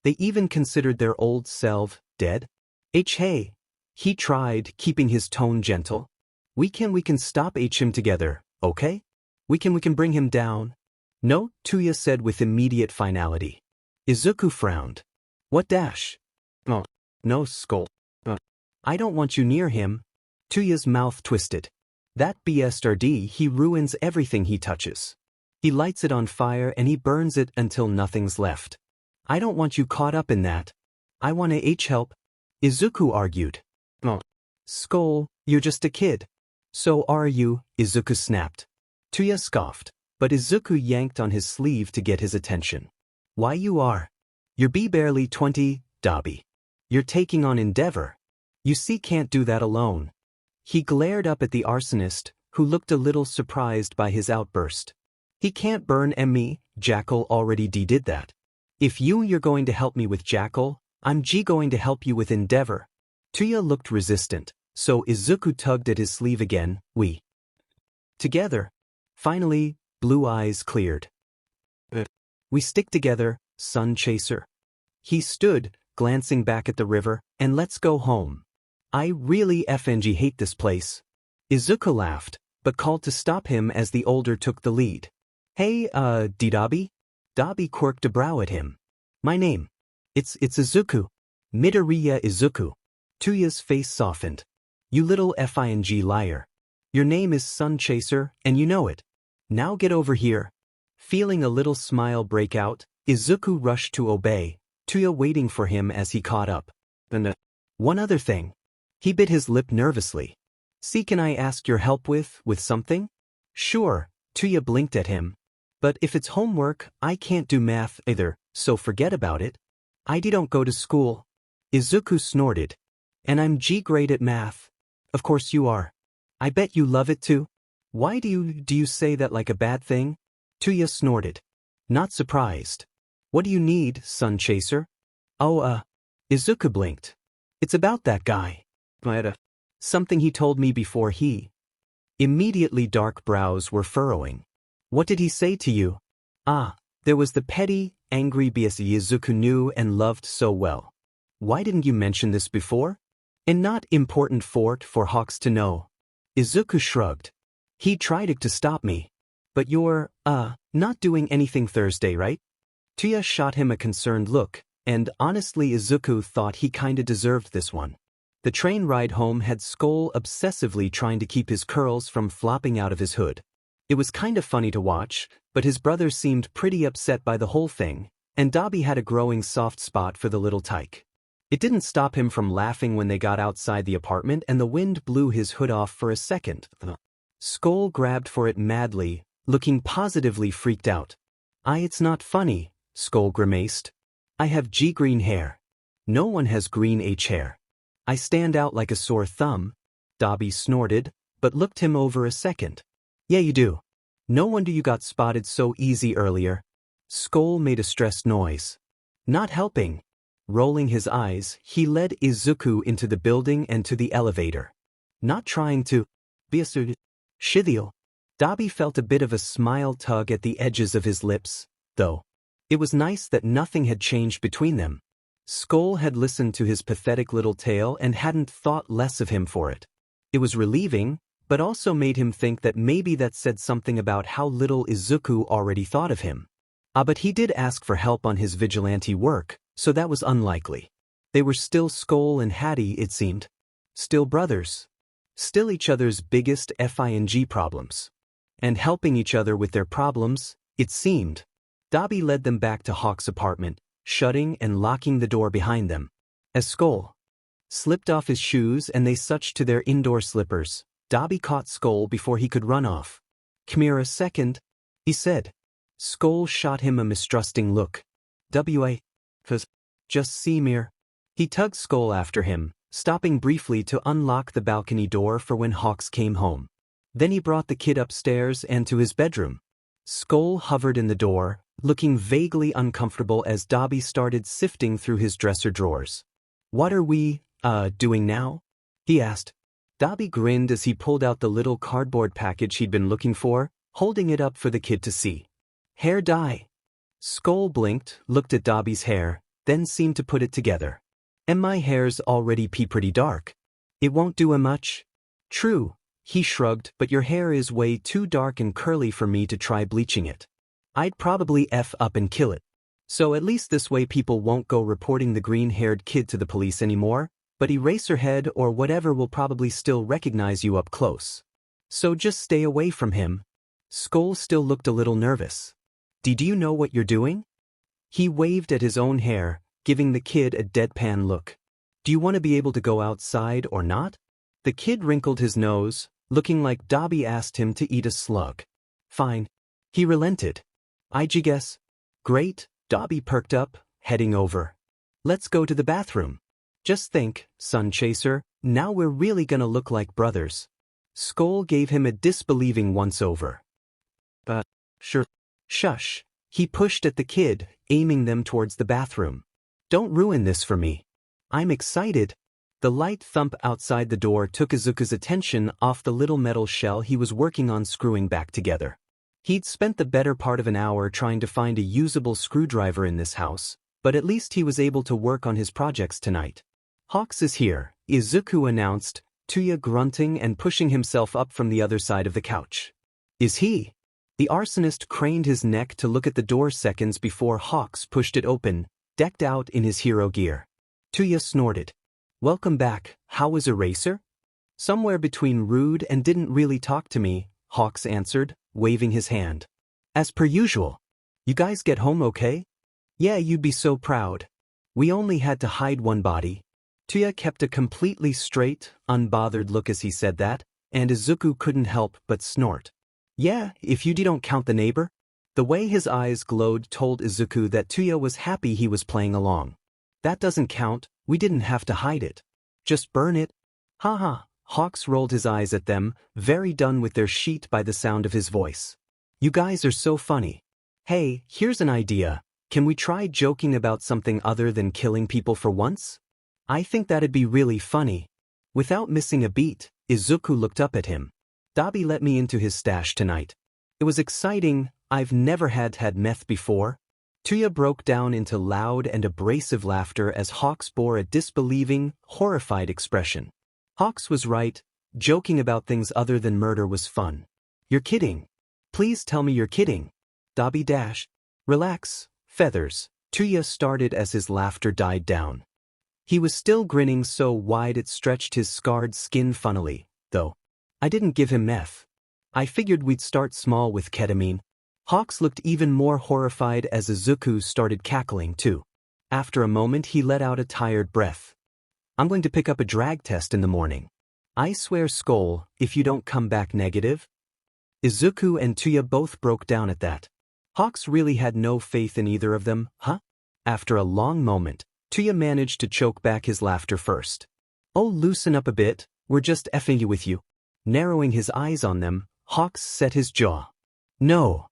Speaker 1: They even considered their old self dead? Hey. He tried, keeping his tone gentle. We can stop him together, okay? We can bring him down. No, Toya said with immediate finality. Izuku frowned. What dash? No, Skoll. I don't want you near him. Toya's mouth twisted. That bastard, he ruins everything he touches. He lights it on fire and he burns it until nothing's left. I don't want you caught up in that. I wanna help. Izuku argued. No. Skoll, you're just a kid. So are you, Izuku snapped. Toya scoffed, but Izuku yanked on his sleeve to get his attention. Why you are? You're barely 20, Dabi. You're taking on Endeavor. You see, can't do that alone. He glared up at the arsonist, who looked a little surprised by his outburst. He can't burn me, Jackal already did that. If you're going to help me with Jackal, I'm going to help you with Endeavor. Toya looked resistant, so Izuku tugged at his sleeve again. We. Together. Finally, Blue Eyes cleared. We stick together, Sun Chaser. He stood, glancing back at the river, and let's go home. I really hate this place. Izuku laughed, but called to stop him as the older took the lead. Hey, Dabi? Dabi quirked a brow at him. My name. It's Izuku. Midoriya Izuku. Toya's face softened. You little liar. Your name is Sun Chaser, and you know it. Now get over here. Feeling a little smile break out, Izuku rushed to obey, Toya waiting for him as he caught up. One other thing. He bit his lip nervously. See, can I ask your help with something? Sure, Toya blinked at him. But if it's homework, I can't do math either, so forget about it. I don't go to school. Izuku snorted. And I'm great at math. Of course you are. I bet you love it too. Why do you say that like a bad thing? Toya snorted. Not surprised. What do you need, Sun Chaser? Oh, Izuku blinked. It's about that guy. Something he told me before he. Immediately dark brows were furrowing. What did he say to you? There was the petty, angry BS Izuku knew and loved so well. Why didn't you mention this before? And not important for Hawks to know. Izuku shrugged. He tried to stop me. But you're, not doing anything Thursday, right? Toya shot him a concerned look, and honestly Izuku thought he kinda deserved this one. The train ride home had Skoll obsessively trying to keep his curls from flopping out of his hood. It was kinda funny to watch, but his brother seemed pretty upset by the whole thing, and Dobby had a growing soft spot for the little tyke. It didn't stop him from laughing when they got outside the apartment and the wind blew his hood off for a second. Skoll grabbed for it madly, looking positively freaked out. It's not funny, Skoll grimaced. I have green hair. No one has green hair. I stand out like a sore thumb. Dobby snorted, but looked him over a second. Yeah, you do. No wonder you got spotted so easy earlier. Skoll made a stressed noise. Not helping. Rolling his eyes, he led Izuku into the building and to the elevator. Not trying to be a shithiel. Dobby felt a bit of a smile tug at the edges of his lips, though. It was nice that nothing had changed between them. Skoll had listened to his pathetic little tale and hadn't thought less of him for it. It was relieving, but also made him think that maybe that said something about how little Izuku already thought of him. But he did ask for help on his vigilante work, so that was unlikely. They were still Skoll and Hattie, it seemed. Still brothers. Still each other's biggest FING problems. And helping each other with their problems, it seemed. Dabi led them back to Hawk's apartment, shutting and locking the door behind them. As Skoll slipped off his shoes and they sucked to their indoor slippers, Dabi caught Skoll before he could run off. "Come here a second," he said. Skoll shot him a mistrusting look. "Wa? Just see me." He tugged Skoll after him, stopping briefly to unlock the balcony door for when Hawks came home. Then he brought the kid upstairs and to his bedroom. Skoll hovered in the door, looking vaguely uncomfortable as Dabi started sifting through his dresser drawers. "What are we, doing now?" he asked. Dabi grinned as he pulled out the little cardboard package he'd been looking for, holding it up for the kid to see. "Hair dye." Skoll blinked, looked at Dabi's hair, then seemed to put it together. "And my hair's already pretty dark. It won't do much." "True," he shrugged, "but your hair is way too dark and curly for me to try bleaching it. I'd probably F up and kill it. So at least this way people won't go reporting the green-haired kid to the police anymore, but Eraserhead or whatever will probably still recognize you up close. So just stay away from him." Skoll still looked a little nervous. Do you know what you're doing?" He waved at his own hair, giving the kid a deadpan look. "Do you want to be able to go outside or not?" The kid wrinkled his nose, looking like Dabi asked him to eat a slug. "Fine." He relented. "I guess." "Great," Dabi perked up, heading over. "Let's go to the bathroom." "Just think, Sun Chaser, now we're really gonna look like brothers." Skoll gave him a disbelieving once-over. Sure." "Shush." He pushed at the kid, aiming them towards the bathroom. "Don't ruin this for me. I'm excited." The light thump outside the door took Izuku's attention off the little metal shell he was working on screwing back together. He'd spent the better part of an hour trying to find a usable screwdriver in this house, but at least he was able to work on his projects tonight. "Hawks is here," Izuku announced, Toya grunting and pushing himself up from the other side of the couch. "Is he?" The arsonist craned his neck to look at the door seconds before Hawks pushed it open, decked out in his hero gear. Toya snorted. "Welcome back. How was Eraser?" "Somewhere between rude and didn't really talk to me," Hawks answered, waving his hand. "As per usual. You guys get home okay?" "Yeah, you'd be so proud. We only had to hide one body." Toya kept a completely straight, unbothered look as he said that, and Izuku couldn't help but snort. "Yeah, if you don't count the neighbor." The way his eyes glowed told Izuku that Toya was happy he was playing along. "That doesn't count, we didn't have to hide it. Just burn it." "Haha," Hawks rolled his eyes at them, very done with their sheet by the sound of his voice. "You guys are so funny. Hey, here's an idea. Can we try joking about something other than killing people for once? I think that'd be really funny." Without missing a beat, Izuku looked up at him. "Dabi let me into his stash tonight. It was exciting, I've never had meth before." Toya broke down into loud and abrasive laughter as Hawks bore a disbelieving, horrified expression. Hawks was right, joking about things other than murder was fun. "You're kidding. Please tell me you're kidding." Dabi dash. "Relax, Feathers," Toya started as his laughter died down. He was still grinning so wide it stretched his scarred skin funnily, though. "I didn't give him meth. I figured we'd start small with ketamine." Hawks looked even more horrified as Izuku started cackling too. After a moment he let out a tired breath. "I'm going to pick up a drag test in the morning. I swear, Skoll, if you don't come back negative." Izuku and Toya both broke down at that. Hawks really had no faith in either of them, huh? After a long moment, Toya managed to choke back his laughter first. "Oh, loosen up a bit, we're just effing with you." Narrowing his eyes on them, Hawks set his jaw. No,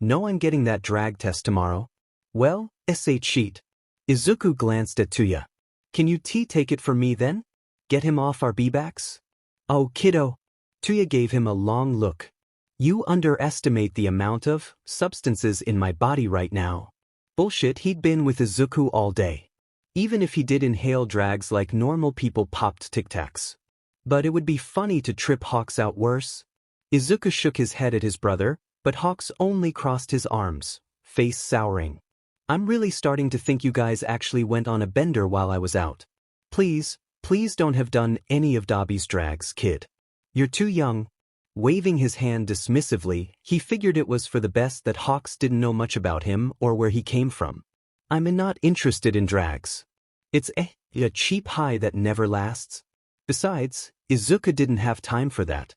Speaker 1: I'm getting that drag test tomorrow." "Well, sh sheet." Izuku glanced at Toya. "Can you take it for me then? Get him off our B-backs?" "Oh, kiddo." Toya gave him a long look. "You underestimate the amount of substances in my body right now." Bullshit, he'd been with Izuku all day. Even if he did inhale drags like normal people popped Tic Tacs. But it would be funny to trip Hawks out worse. Izuku shook his head at his brother, but Hawks only crossed his arms, face souring. "I'm really starting to think you guys actually went on a bender while I was out. Please, Please don't have done any of Dobby's drags, kid. You're too young. Waving his hand dismissively, he figured it was for the best that Hawks didn't know much about him or where he came from. I'm not interested in drags. It's a cheap high that never lasts. Besides, Izuku didn't have time for that.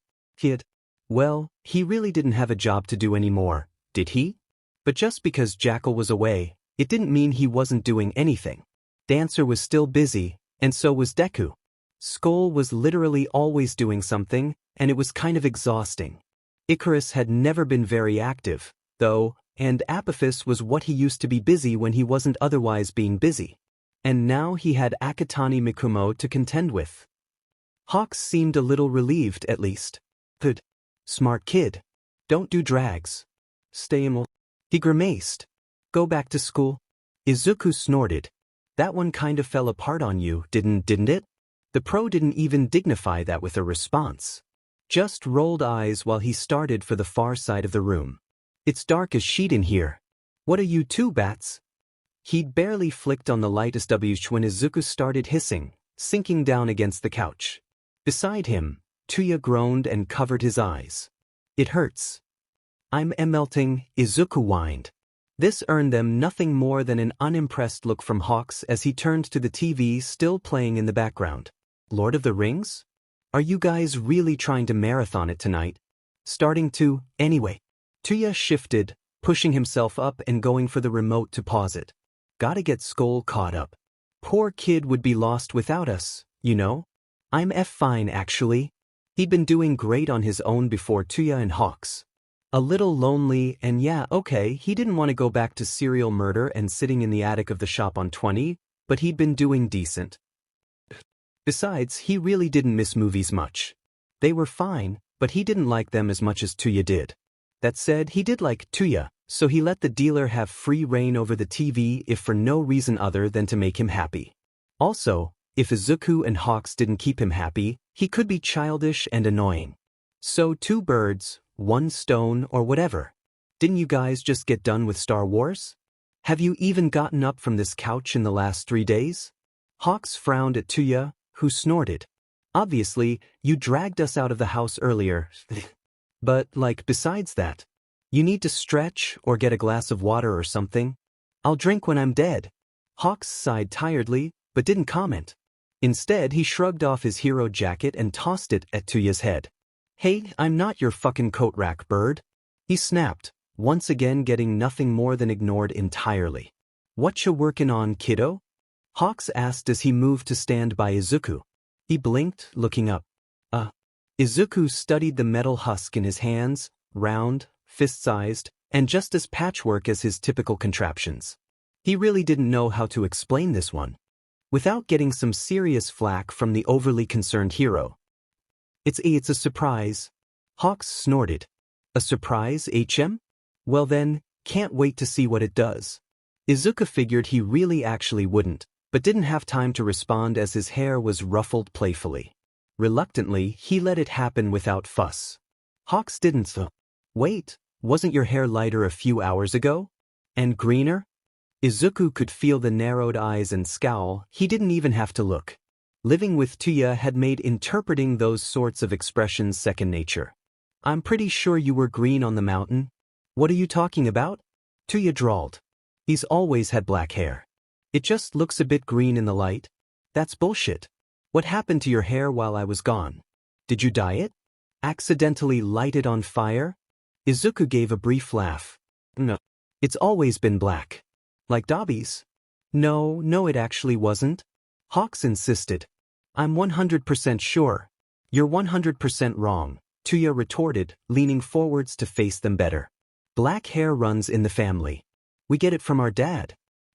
Speaker 1: Well, he really didn't have a job to do anymore, did he? But just because Jackal was away, it didn't mean he wasn't doing anything. Dancer was still busy, and so was Deku. Skoll was literally always doing something, and it was kind of exhausting. Icarus had never been very active, though, and Apophis was what he used to be busy when he wasn't otherwise being busy. And now he had Akatani Mikumo to contend with. Hawks seemed a little relieved, at least. Good. Smart kid. Don't do drags. Stay in. He grimaced. Go back to school? Izuku snorted. That one kind of fell apart on you, didn't it? The pro didn't even dignify that with a response. Just rolled eyes while he started for the far side of the room. It's dark as sheet in here. What are you two bats? He'd barely flicked on the lightest W when Izuku started hissing, sinking down against the couch. Beside him, Toya groaned and covered his eyes. It hurts. I'm melting, Izuku whined. This earned them nothing more than an unimpressed look from Hawks as he turned to the TV still playing in the background. Lord of the Rings? Are you guys really trying to marathon it tonight? Starting to, anyway. Toya shifted, pushing himself up and going for the remote to pause it. Gotta get Skoll caught up. Poor kid would be lost without us, you know? I'm fine actually. He'd been doing great on his own before Toya and Hawks. A little lonely and yeah, okay, he didn't want to go back to serial murder and sitting in the attic of the shop on 20, but he'd been doing decent. Besides, he really didn't miss movies much. They were fine, but he didn't like them as much as Toya did. That said, he did like Toya, so he let the dealer have free reign over the TV if for no reason other than to make him happy. Also, if Izuku and Hawks didn't keep him happy, he could be childish and annoying. So 2 birds, 1 stone or whatever. Didn't you guys just get done with Star Wars? Have you even gotten up from this couch in the last 3 days? Hawks frowned at Toya, who snorted. Obviously, you dragged us out of the house earlier. But, besides that, you need to stretch or get a glass of water or something. I'll drink when I'm dead. Hawks sighed tiredly, but didn't comment. Instead, he shrugged off his hero jacket and tossed it at Toya's head. Hey, I'm not your fucking coat rack, bird. He snapped, once again getting nothing more than ignored entirely. What you working on, kiddo? Hawks asked as he moved to stand by Izuku. He blinked, looking up. Izuku studied the metal husk in his hands, round, fist-sized, and just as patchwork as his typical contraptions. He really didn't know how to explain this one without getting some serious flack from the overly concerned hero. It's a surprise. Hawks snorted. A surprise, HM? Well then, can't wait to see what it does. Izuku figured he really actually wouldn't, but didn't have time to respond as his hair was ruffled playfully. Reluctantly, he let it happen without fuss. Hawks didn't so. Wait, wasn't your hair lighter a few hours ago? And greener? Izuku could feel the narrowed eyes and scowl. He didn't even have to look. Living with Toya had made interpreting those sorts of expressions second nature. I'm pretty sure you were green on the mountain. What are you talking about? Toya drawled. He's always had black hair. It just looks a bit green in the light. That's bullshit. What happened to your hair while I was gone? Did you dye it? Accidentally light it on fire? Izuku gave a brief laugh. No. It's always been black. Like Dobby's? No, it actually wasn't. Hawks insisted. I'm 100% sure. You're 100% wrong, Toya retorted, leaning forwards to face them better. Black hair runs in the family. We get it from our dad.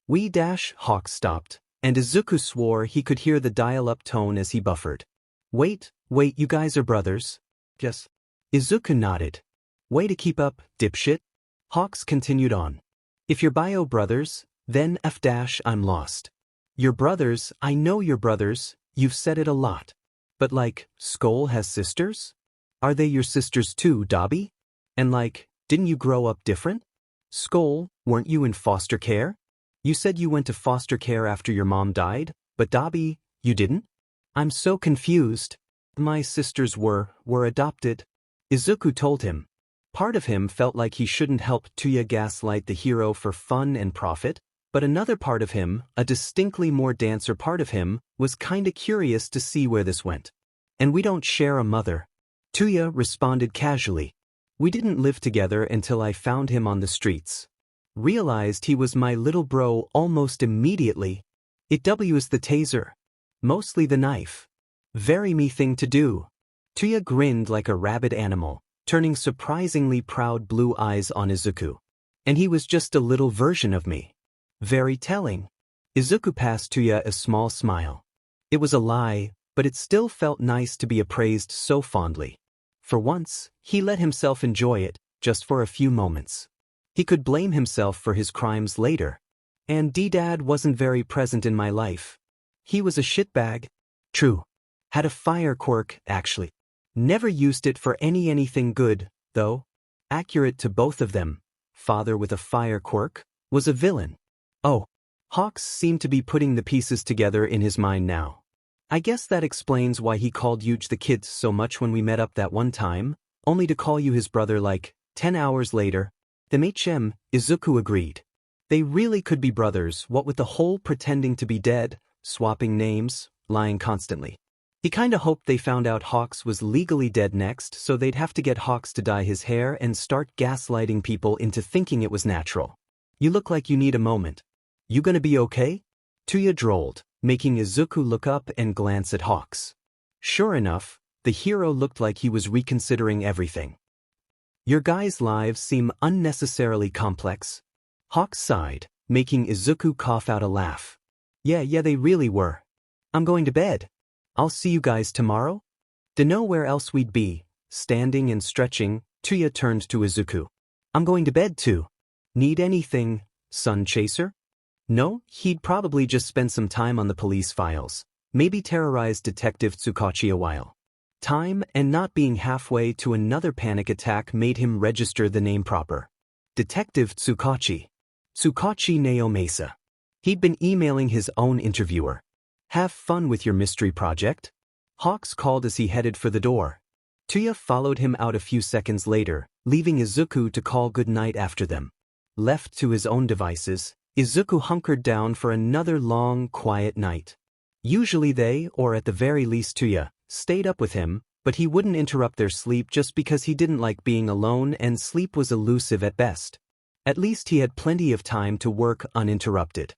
Speaker 1: Hawks stopped, and Izuku swore he could hear the dial-up tone as he buffered. Wait, you guys are brothers? Yes. Izuku nodded. Way to keep up, dipshit. Hawks continued on. If you're bio brothers, then I'm lost. Your brothers, I know your brothers, you've said it a lot. But Skoll has sisters? Are they your sisters too, Dobby? And didn't you grow up different? Skoll, weren't you in foster care? You said you went to foster care after your mom died, but Dabi, you didn't? I'm so confused. My sisters were adopted. Izuku told him. Part of him felt like he shouldn't help Toya gaslight the hero for fun and profit, but another part of him, a distinctly more dancer part of him, was kinda curious to see where this went. And we don't share a mother. Toya responded casually. We didn't live together until I found him on the streets. Realized he was my little bro almost immediately. It was the taser. Mostly the knife. Very me thing to do. Toya grinned like a rabid animal, turning surprisingly proud blue eyes on Izuku. And he was just a little version of me. Very telling. Izuku passed Toya a small smile. It was a lie, but it still felt nice to be appraised so fondly. For once, he let himself enjoy it, just for a few moments. He could blame himself for his crimes later. And D-Dad wasn't very present in my life. He was a shitbag. True. Had a fire quirk, actually. Never used it for anything good, though. Accurate to both of them. Father with a fire quirk was a villain. Oh. Hawks seemed to be putting the pieces together in his mind now. I guess that explains why he called you the kids so much when we met up that one time, only to call you his brother like 10 hours later. The HM, Izuku agreed. They really could be brothers, what with the whole pretending to be dead, swapping names, lying constantly. He kinda hoped they found out Hawks was legally dead next, so they'd have to get Hawks to dye his hair and start gaslighting people into thinking it was natural. You look like you need a moment. You gonna be okay? Toya drolled, making Izuku look up and glance at Hawks. Sure enough, the hero looked like he was reconsidering everything. Your guys' lives seem unnecessarily complex. Hawks sighed, making Izuku cough out a laugh. Yeah, they really were. I'm going to bed. I'll see you guys tomorrow? Dunno where else we'd be. Standing and stretching, Toya turned to Izuku. I'm going to bed too. Need anything, Sun Chaser? No, he'd probably just spend some time on the police files. Maybe terrorize Detective Tsukachi a while. Time and not being halfway to another panic attack made him register the name proper. Detective Tsukachi. Tsukachi Naomasa. He'd been emailing his own interviewer. Have fun with your mystery project. Hawks called as he headed for the door. Toya followed him out a few seconds later, leaving Izuku to call goodnight after them. Left to his own devices, Izuku hunkered down for another long, quiet night. Usually they, or at the very least Toya, stayed up with him, but he wouldn't interrupt their sleep just because he didn't like being alone and sleep was elusive at best. At least he had plenty of time to work uninterrupted.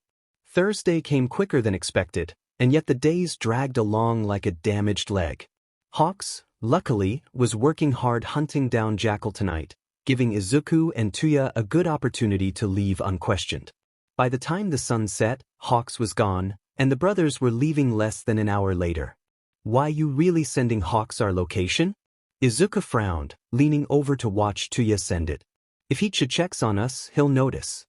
Speaker 1: Thursday came quicker than expected, and yet the days dragged along like a damaged leg. Hawks, luckily, was working hard hunting down Jackal tonight, giving Izuku and Toya a good opportunity to leave unquestioned. By the time the sun set, Hawks was gone, and the brothers were leaving less than an hour later. Why you really sending Hawks our location? Izuku frowned, leaning over to watch Toya send it. If he checks on us, he'll notice.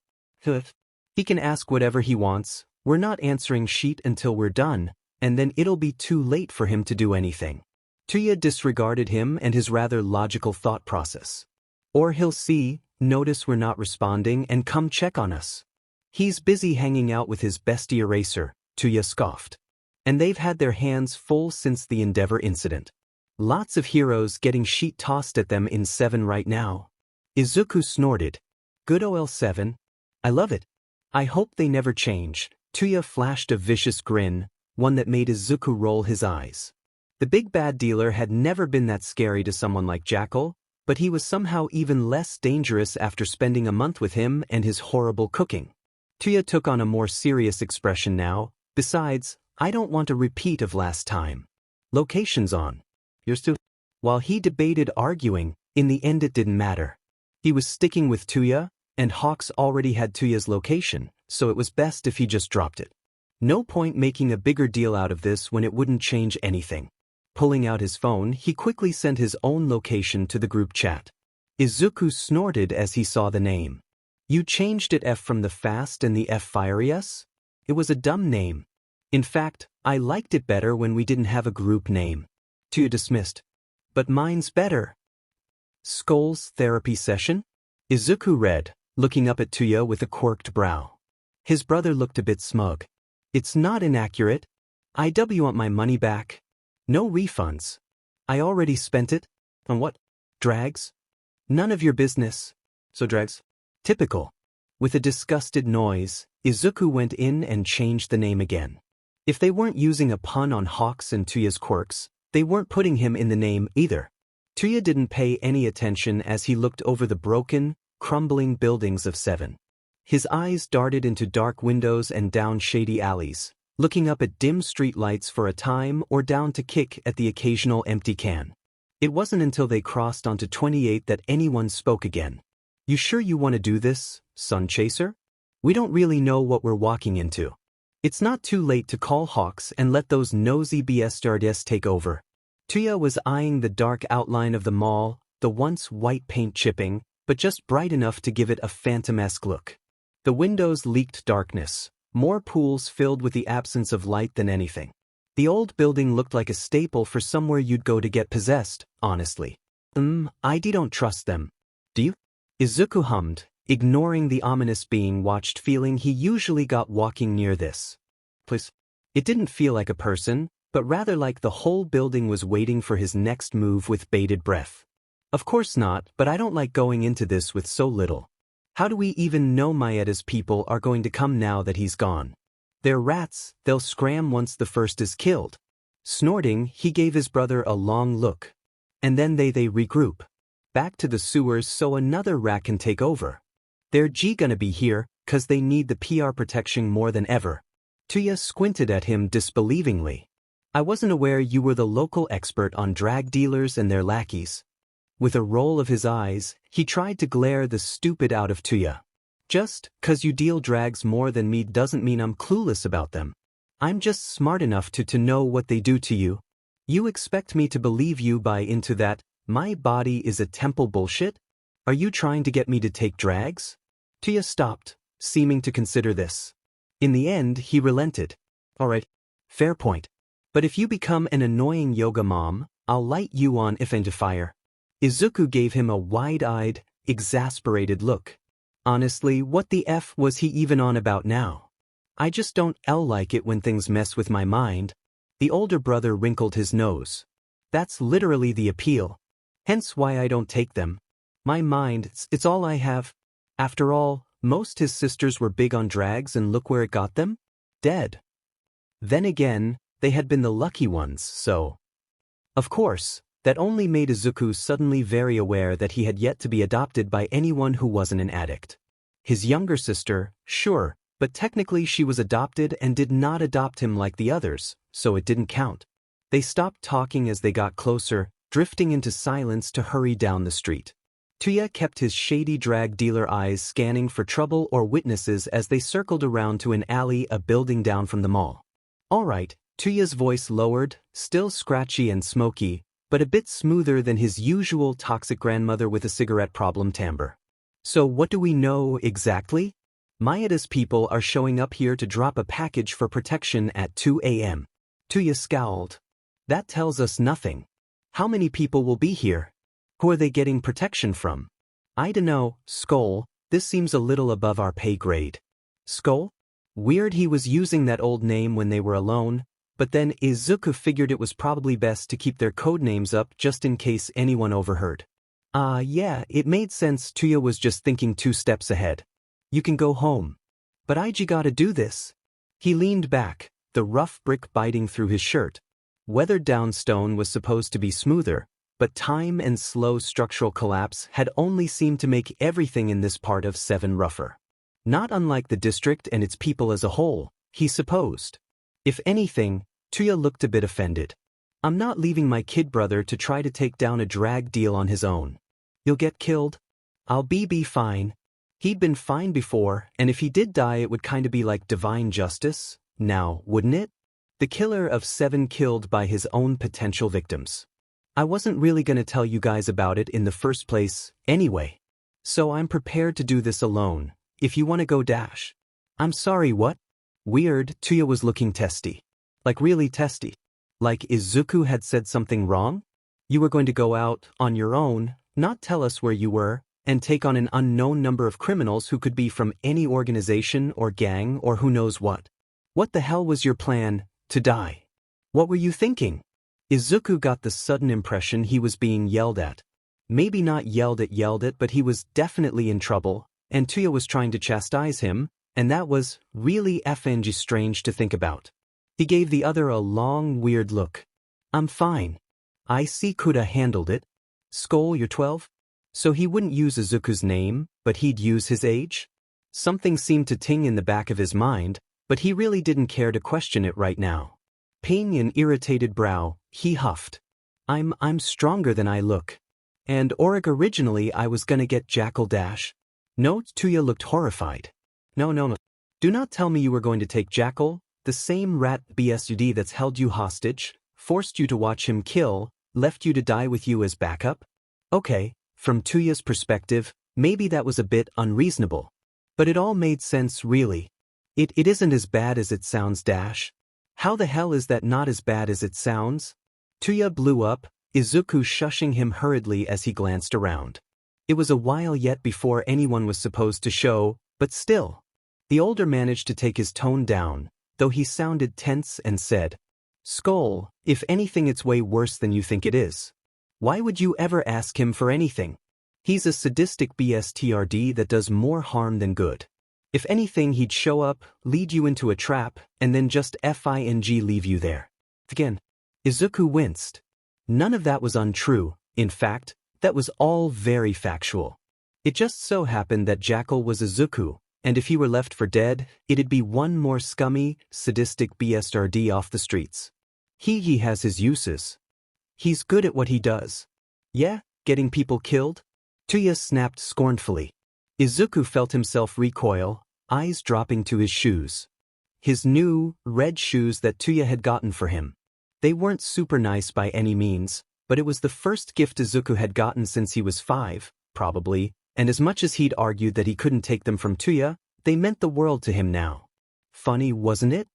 Speaker 1: He can ask whatever he wants. We're not answering sheet until we're done, and then it'll be too late for him to do anything. Toya disregarded him and his rather logical thought process. Or he'll see, notice we're not responding and come check on us. He's busy hanging out with his bestie Eraser, Toya scoffed. And they've had their hands full since the Endeavor incident. Lots of heroes getting sheet tossed at them in 7 right now. Izuku snorted. Good ol' 7. I love it. I hope they never change. Toya flashed a vicious grin, one that made Izuku roll his eyes. The big bad dealer had never been that scary to someone like Jackal, but he was somehow even less dangerous after spending a month with him and his horrible cooking. Toya took on a more serious expression now. Besides, I don't want a repeat of last time. Location's on. You're still. While he debated arguing, in the end it didn't matter. He was sticking with Toya, and Hawks already had Toya's location, so it was best if he just dropped it. No point making a bigger deal out of this when it wouldn't change anything. Pulling out his phone, he quickly sent his own location to the group chat. Izuku snorted as he saw the name. You changed it F from the Fast and the F Furious? It was a dumb name. In fact, I liked it better when we didn't have a group name. Toya dismissed. But mine's better. Skoll's therapy session? Izuku read, looking up at Toya with a quirked brow. His brother looked a bit smug. It's not inaccurate. IW want my money back. No refunds. I already spent it. On what? Drags? None of your business. So drags? Typical. With a disgusted noise, Izuku went in and changed the name again. If they weren't using a pun on Hawks and Toya's quirks, they weren't putting him in the name either. Toya didn't pay any attention as he looked over the broken, crumbling buildings of 7. His eyes darted into dark windows and down shady alleys, looking up at dim street lights for a time or down to kick at the occasional empty can. It wasn't until they crossed onto 28 that anyone spoke again. You sure you want to do this, Sun Chaser? We don't really know what we're walking into. It's not too late to call Hawks and let those nosy bastards take over. Toya was eyeing the dark outline of the mall, the once white paint chipping, but just bright enough to give it a phantom-esque look. The windows leaked darkness, more pools filled with the absence of light than anything. The old building looked like a staple for somewhere you'd go to get possessed, honestly. I don't trust them. Do you? Izuku hummed, ignoring the ominous being watched feeling he usually got walking near this. Please. It didn't feel like a person, but rather like the whole building was waiting for his next move with bated breath. Of course not, but I don't like going into this with so little. How do we even know Maeda's people are going to come now that he's gone? They're rats, they'll scram once the first is killed. Snorting, he gave his brother a long look. And then they regroup. Back to the sewers so another rat can take over. They're gonna be here, 'cause they need the PR protection more than ever. Toya squinted at him disbelievingly. I wasn't aware you were the local expert on drag dealers and their lackeys. With a roll of his eyes, he tried to glare the stupid out of Toya. Just 'cause you deal drags more than me doesn't mean I'm clueless about them. I'm just smart enough to know what they do to you. You expect me to believe you buy into that, my body is a temple bullshit? Are you trying to get me to take drags? Toya stopped, seeming to consider this. In the end, he relented. Alright, fair point. But if you become an annoying yoga mom, I'll light you on if into fire. Izuku gave him a wide-eyed, exasperated look. Honestly, what the F was he even on about now? I just don't like it when things mess with my mind. The older brother wrinkled his nose. That's literally the appeal. Hence why I don't take them. My mind, it's all I have. After all, most his sisters were big on drags and look where it got them? Dead. Then again, they had been the lucky ones, so. Of course, that only made Izuku suddenly very aware that he had yet to be adopted by anyone who wasn't an addict. His younger sister, sure, but technically she was adopted and did not adopt him like the others, so it didn't count. They stopped talking as they got closer, drifting into silence to hurry down the street. Toya kept his shady drag dealer eyes scanning for trouble or witnesses as they circled around to an alley a building down from the mall. All right, Toya's voice lowered, still scratchy and smoky, but a bit smoother than his usual toxic grandmother with a cigarette problem timbre. So what do we know exactly? Maeda's people are showing up here to drop a package for protection at 2 a.m. Toya scowled. That tells us nothing. How many people will be here? Who are they getting protection from? I dunno, Skoll, this seems a little above our pay grade. Skoll? Weird he was using that old name when they were alone. But then Izuku figured it was probably best to keep their code names up just in case anyone overheard. Yeah, it made sense. Toya was just thinking 2 steps ahead. You can go home. But I gotta do this. He leaned back, the rough brick biting through his shirt. Weathered down stone was supposed to be smoother, but time and slow structural collapse had only seemed to make everything in this part of 7 rougher. Not unlike the district and its people as a whole, he supposed. If anything, Toya looked a bit offended. I'm not leaving my kid brother to try to take down a drag deal on his own. You'll get killed. I'll be fine. He'd been fine before, and if he did die it would kinda be like divine justice, now, wouldn't it? The killer of 7 killed by his own potential victims. I wasn't really gonna tell you guys about it in the first place, anyway. So I'm prepared to do this alone, if you wanna go dash. I'm sorry, what? Weird, Toya was looking testy. Like really testy. Like Izuku had said something wrong? You were going to go out, on your own, not tell us where you were, and take on an unknown number of criminals who could be from any organization or gang or who knows what. What the hell was your plan? To die. What were you thinking? Izuku got the sudden impression he was being yelled at. Maybe not yelled at, but he was definitely in trouble, and Toya was trying to chastise him, and that was really effing strange to think about. He gave the other a long, weird look. I'm fine. I see coulda handled it. Skoll, you're 12? So he wouldn't use Izuku's name, but he'd use his age? Something seemed to ting in the back of his mind, but he really didn't care to question it right now. Pain an irritated brow, he huffed. I'm stronger than I look. And originally I was gonna get Jackal Dash. No, Toya looked horrified. No. Do not tell me you were going to take Jackal, the same rat BSUD that's held you hostage, forced you to watch him kill, left you to die with you as backup? Okay, from Toya's perspective, maybe that was a bit unreasonable. But it all made sense really. It isn't as bad as it sounds Dash. How the hell is that not as bad as it sounds? Toya blew up, Izuku shushing him hurriedly as he glanced around. It was a while yet before anyone was supposed to show, but still. The older managed to take his tone down, though he sounded tense and said, Skoll, if anything it's way worse than you think it is. Why would you ever ask him for anything? He's a sadistic BSTRD that does more harm than good. If anything he'd show up, lead you into a trap, and then just FING leave you there. Again. Izuku winced. None of that was untrue, in fact, that was all very factual. It just so happened that Jackal was Izuku, and if he were left for dead, it'd be one more scummy, sadistic BSRD off the streets. He has his uses. He's good at what he does. Yeah, getting people killed? Toya snapped scornfully. Izuku felt himself recoil, eyes dropping to his shoes. His new, red shoes that Toya had gotten for him. They weren't super nice by any means, but it was the first gift Izuku had gotten since he was 5, probably, and as much as he'd argued that he couldn't take them from Toya, they meant the world to him now. Funny, wasn't it?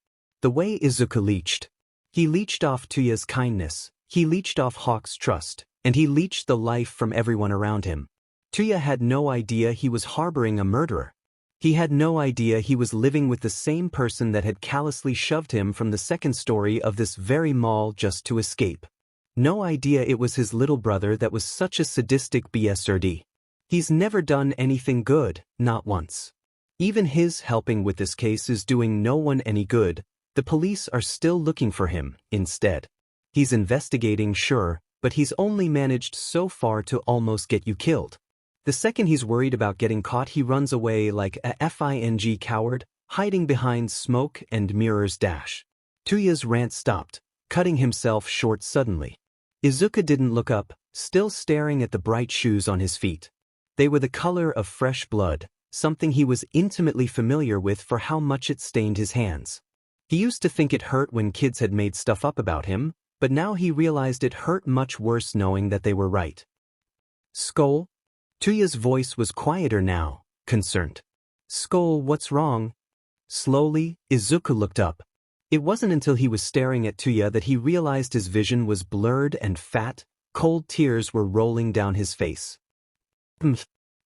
Speaker 1: The way Izuku leeched. He leeched off Toya's kindness, he leeched off Hawk's trust, and he leeched the life from everyone around him. Toya had no idea he was harboring a murderer. He had no idea he was living with the same person that had callously shoved him from the second story of this very mall just to escape. No idea it was his little brother that was such a sadistic BSRD. He's never done anything good, not once. Even his helping with this case is doing no one any good. The police are still looking for him, instead. He's investigating, sure, but he's only managed so far to almost get you killed. The second he's worried about getting caught, he runs away like a FING coward, hiding behind smoke and mirrors dash. Toya's rant stopped, cutting himself short suddenly. Izuku didn't look up, still staring at the bright shoes on his feet. They were the color of fresh blood, something he was intimately familiar with for how much it stained his hands. He used to think it hurt when kids had made stuff up about him, but now he realized it hurt much worse knowing that they were right. Skoll? Toya's voice was quieter now, concerned. Skoll, what's wrong? Slowly, Izuku looked up. It wasn't until he was staring at Toya that he realized his vision was blurred and fat, cold tears were rolling down his face.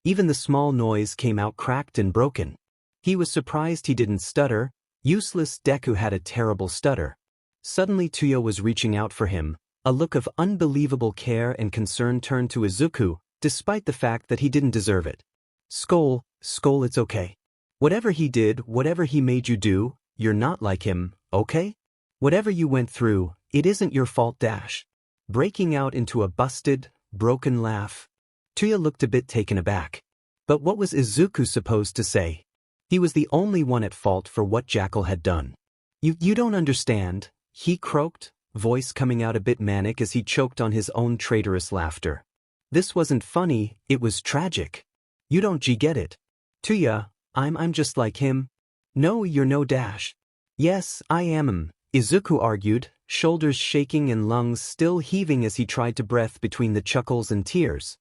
Speaker 1: Even the small noise came out cracked and broken. He was surprised he didn't stutter. Useless Deku had a terrible stutter. Suddenly Toya was reaching out for him. A look of unbelievable care and concern turned to Izuku, despite the fact that he didn't deserve it. Skoll, it's okay. Whatever he did, whatever he made you do, you're not like him, okay? Whatever you went through, it isn't your fault dash. Breaking out into a busted, broken laugh. Toya looked a bit taken aback. But what was Izuku supposed to say? He was the only one at fault for what Jackal had done. You don't understand, he croaked, voice coming out a bit manic as he choked on his own traitorous laughter. This wasn't funny, it was tragic. You don't get it. Toya, I'm just like him. No, you're no dash. Yes, I am. Izuku argued, shoulders shaking and lungs still heaving as he tried to breathe between the chuckles and tears.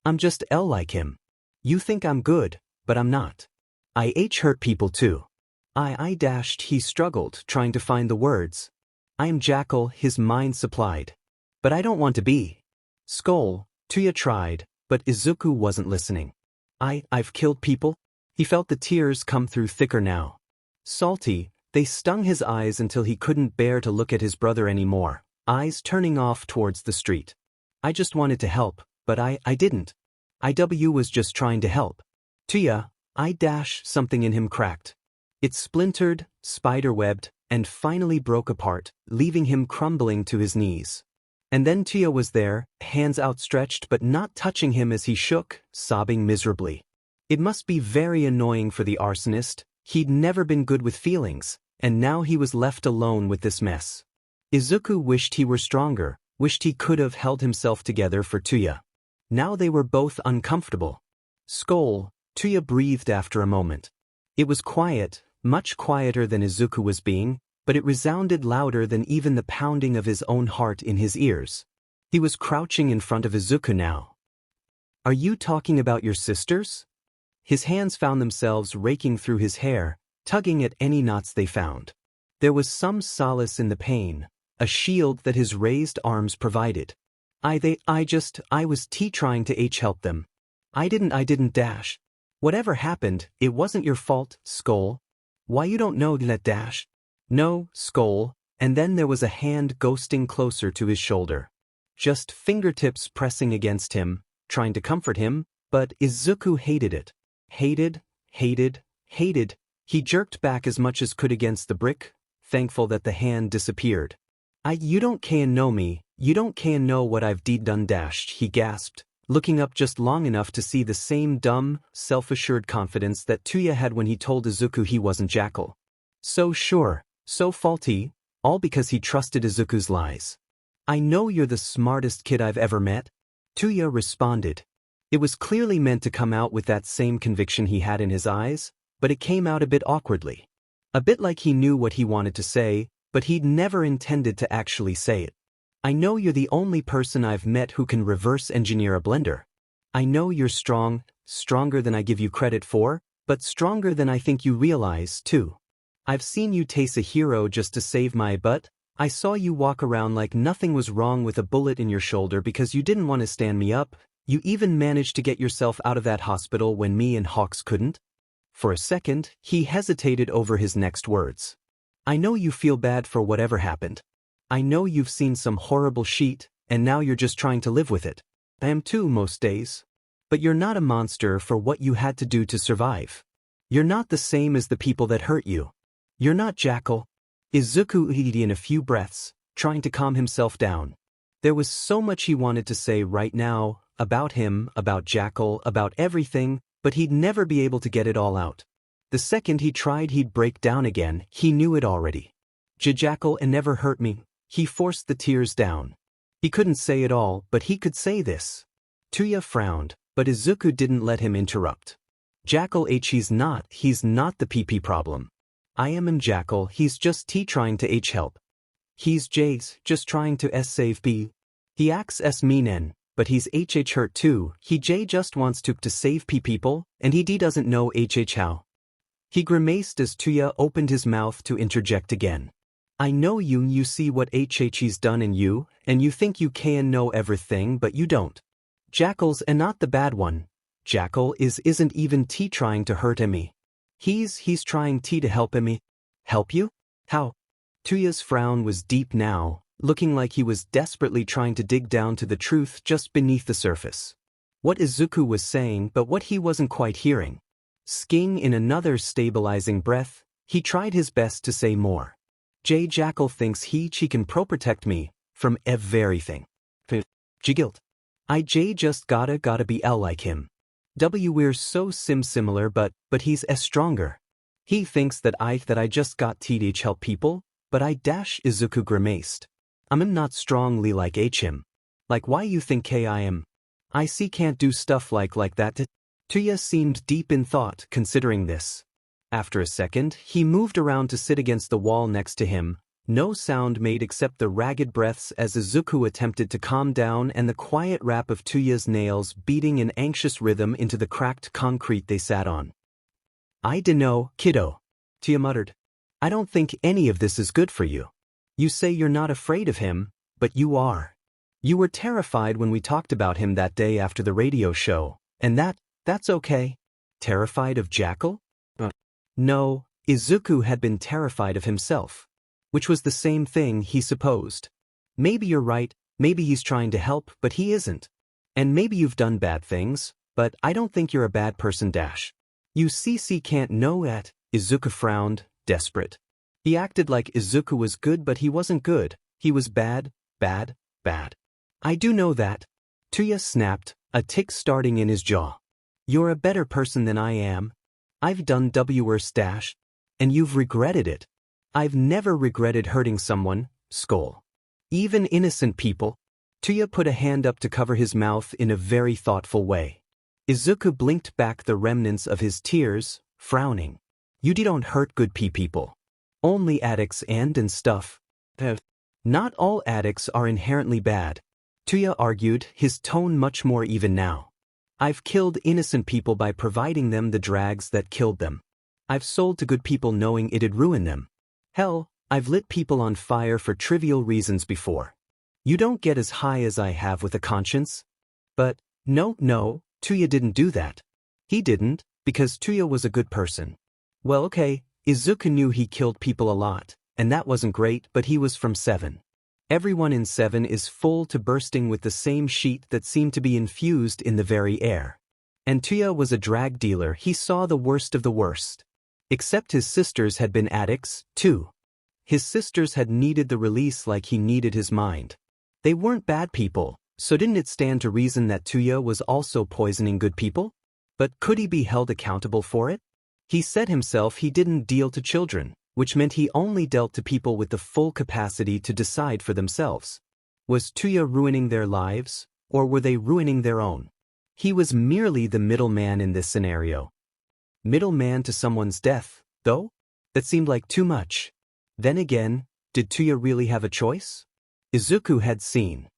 Speaker 1: I'm just like him. You think I'm good, but I'm not. I hurt people too. I dashed, he struggled, trying to find the words. I am Jackal, his mind supplied. But I don't want to be. Skoll, Toya tried, but Izuku wasn't listening. I've killed people? He felt the tears come through thicker now. Salty, They stung his eyes until he couldn't bear to look at his brother anymore, eyes turning off towards the street. I just wanted to help, but I didn't. IW was just trying to help. Toya, something in him cracked. It splintered, spiderwebbed, and finally broke apart, leaving him crumbling to his knees. And then Toya was there, hands outstretched but not touching him as he shook, sobbing miserably. It must be very annoying for the arsonist. He'd never been good with feelings, and now he was left alone with this mess. Izuku wished he were stronger, wished he could have held himself together for Toya. Now they were both uncomfortable. Skoll, Toya breathed after a moment. It was quiet, much quieter than Izuku was being, but it resounded louder than even the pounding of his own heart in his ears. He was crouching in front of Izuku now. Are you talking about your sisters? His hands found themselves raking through his hair, tugging at any knots they found. There was some solace in the pain, a shield that his raised arms provided. I was trying to help them. I didn't dash. Whatever happened, it wasn't your fault, Skoll. Why you don't know that ? No, Skoll, and then there was a hand ghosting closer to his shoulder. Just fingertips pressing against him, trying to comfort him, but Izuku hated it. Hated. He jerked back as much as could against the brick, thankful that the hand disappeared. You don't can know me, you don't can know what I've done dashed, he gasped, looking up just long enough to see the same dumb, self-assured confidence that Toya had when he told Izuku he wasn't Jackal. So sure, so faulty, all because he trusted Izuku's lies. I know you're the smartest kid I've ever met, Toya responded. It was clearly meant to come out with that same conviction he had in his eyes, but it came out a bit awkwardly. A bit like he knew what he wanted to say, but he'd never intended to actually say it. I know you're the only person I've met who can reverse engineer a blender. I know you're strong, stronger than I give you credit for, but stronger than I think you realize, too. I've seen you taste a hero just to save my butt. I saw you walk around like nothing was wrong with a bullet in your shoulder because you didn't want to stand me up. You even managed to get yourself out of that hospital when me and Hawks couldn't. For a second, he hesitated over his next words. I know you feel bad for whatever happened. I know you've seen some horrible shit, and now you're just trying to live with it. I am too most days. But you're not a monster for what you had to do to survive. You're not the same as the people that hurt you. You're not Jackal. Izuku heaved in a few breaths, trying to calm himself down. There was so much he wanted to say right now, about him, about Jackal, about everything, but he'd never be able to get it all out. The second he tried he'd break down again, he knew it already. Jackal and never hurt me. He forced the tears down. He couldn't say it all, but he could say this. Toya frowned, but Izuku didn't let him interrupt. Jackal he's not the PP problem. I am Jackal, he's just trying to help. He's just trying to save P. He acts mean, but he's hurt too. He just wants to save P people, and he doesn't know how. He grimaced as Toya opened his mouth to interject again. I know you see what he's done in you, and you think you can know everything but you don't. Jackal's not the bad one. Jackal isn't even trying to hurt me. He's trying to help me. Help you? How? Toya's frown was deep now, looking like he was desperately trying to dig down to the truth just beneath the surface. What Izuku was saying but what he wasn't quite hearing. Sking in another stabilizing breath, he tried his best to say more. Jackal thinks he can protect me from everything. Guilt. I just gotta be like him. We're so similar but he's stronger. He thinks that I just got to help people, but Izuku grimaced. I'm not strongly like him. Like why you think I am? I can't do stuff like that. Toya seemed deep in thought considering this. After a second, he moved around to sit against the wall next to him, no sound made except the ragged breaths as Izuku attempted to calm down and the quiet rap of Toya's nails beating in anxious rhythm into the cracked concrete they sat on. I dunno, kiddo, Toya muttered. I don't think any of this is good for you. You say you're not afraid of him, but you are. You were terrified when we talked about him that day after the radio show, and that's okay. Terrified of Jackal? No, Izuku had been terrified of himself. Which was the same thing, he supposed. Maybe you're right, maybe he's trying to help, but he isn't. And maybe you've done bad things, but I don't think you're a bad person. You CC can't know it. Izuku frowned, desperate. He acted like Izuku was good, but he wasn't good. He was bad, bad, bad. I do know that. Toya snapped, a tick starting in his jaw. You're a better person than I am. I've done worse. And you've regretted it. I've never regretted hurting someone, Skoll. Even innocent people. Toya put a hand up to cover his mouth in a very thoughtful way. Izuku blinked back the remnants of his tears, frowning. You don't hurt good people. Only addicts and stuff. Not all addicts are inherently bad. Toya argued, his tone much more even now. I've killed innocent people by providing them the drags that killed them. I've sold to good people knowing it'd ruin them. Hell, I've lit people on fire for trivial reasons before. You don't get as high as I have with a conscience. But, no, Toya didn't do that. He didn't, because Toya was a good person. Well, okay, Izuku knew he killed people a lot, and that wasn't great, but he was from 7. Everyone in 7 is full to bursting with the same shit that seemed to be infused in the very air. And Toya was a drag dealer. He saw the worst of the worst. Except his sisters had been addicts, too. His sisters had needed the release like he needed his mind. They weren't bad people, so didn't it stand to reason that Toya was also poisoning good people? But could he be held accountable for it? He said himself he didn't deal to children, which meant he only dealt to people with the full capacity to decide for themselves. Was Toya ruining their lives, or were they ruining their own? He was merely the middleman in this scenario. Middleman to someone's death, though? That seemed like too much. Then again, did Toya really have a choice? Izuku had seen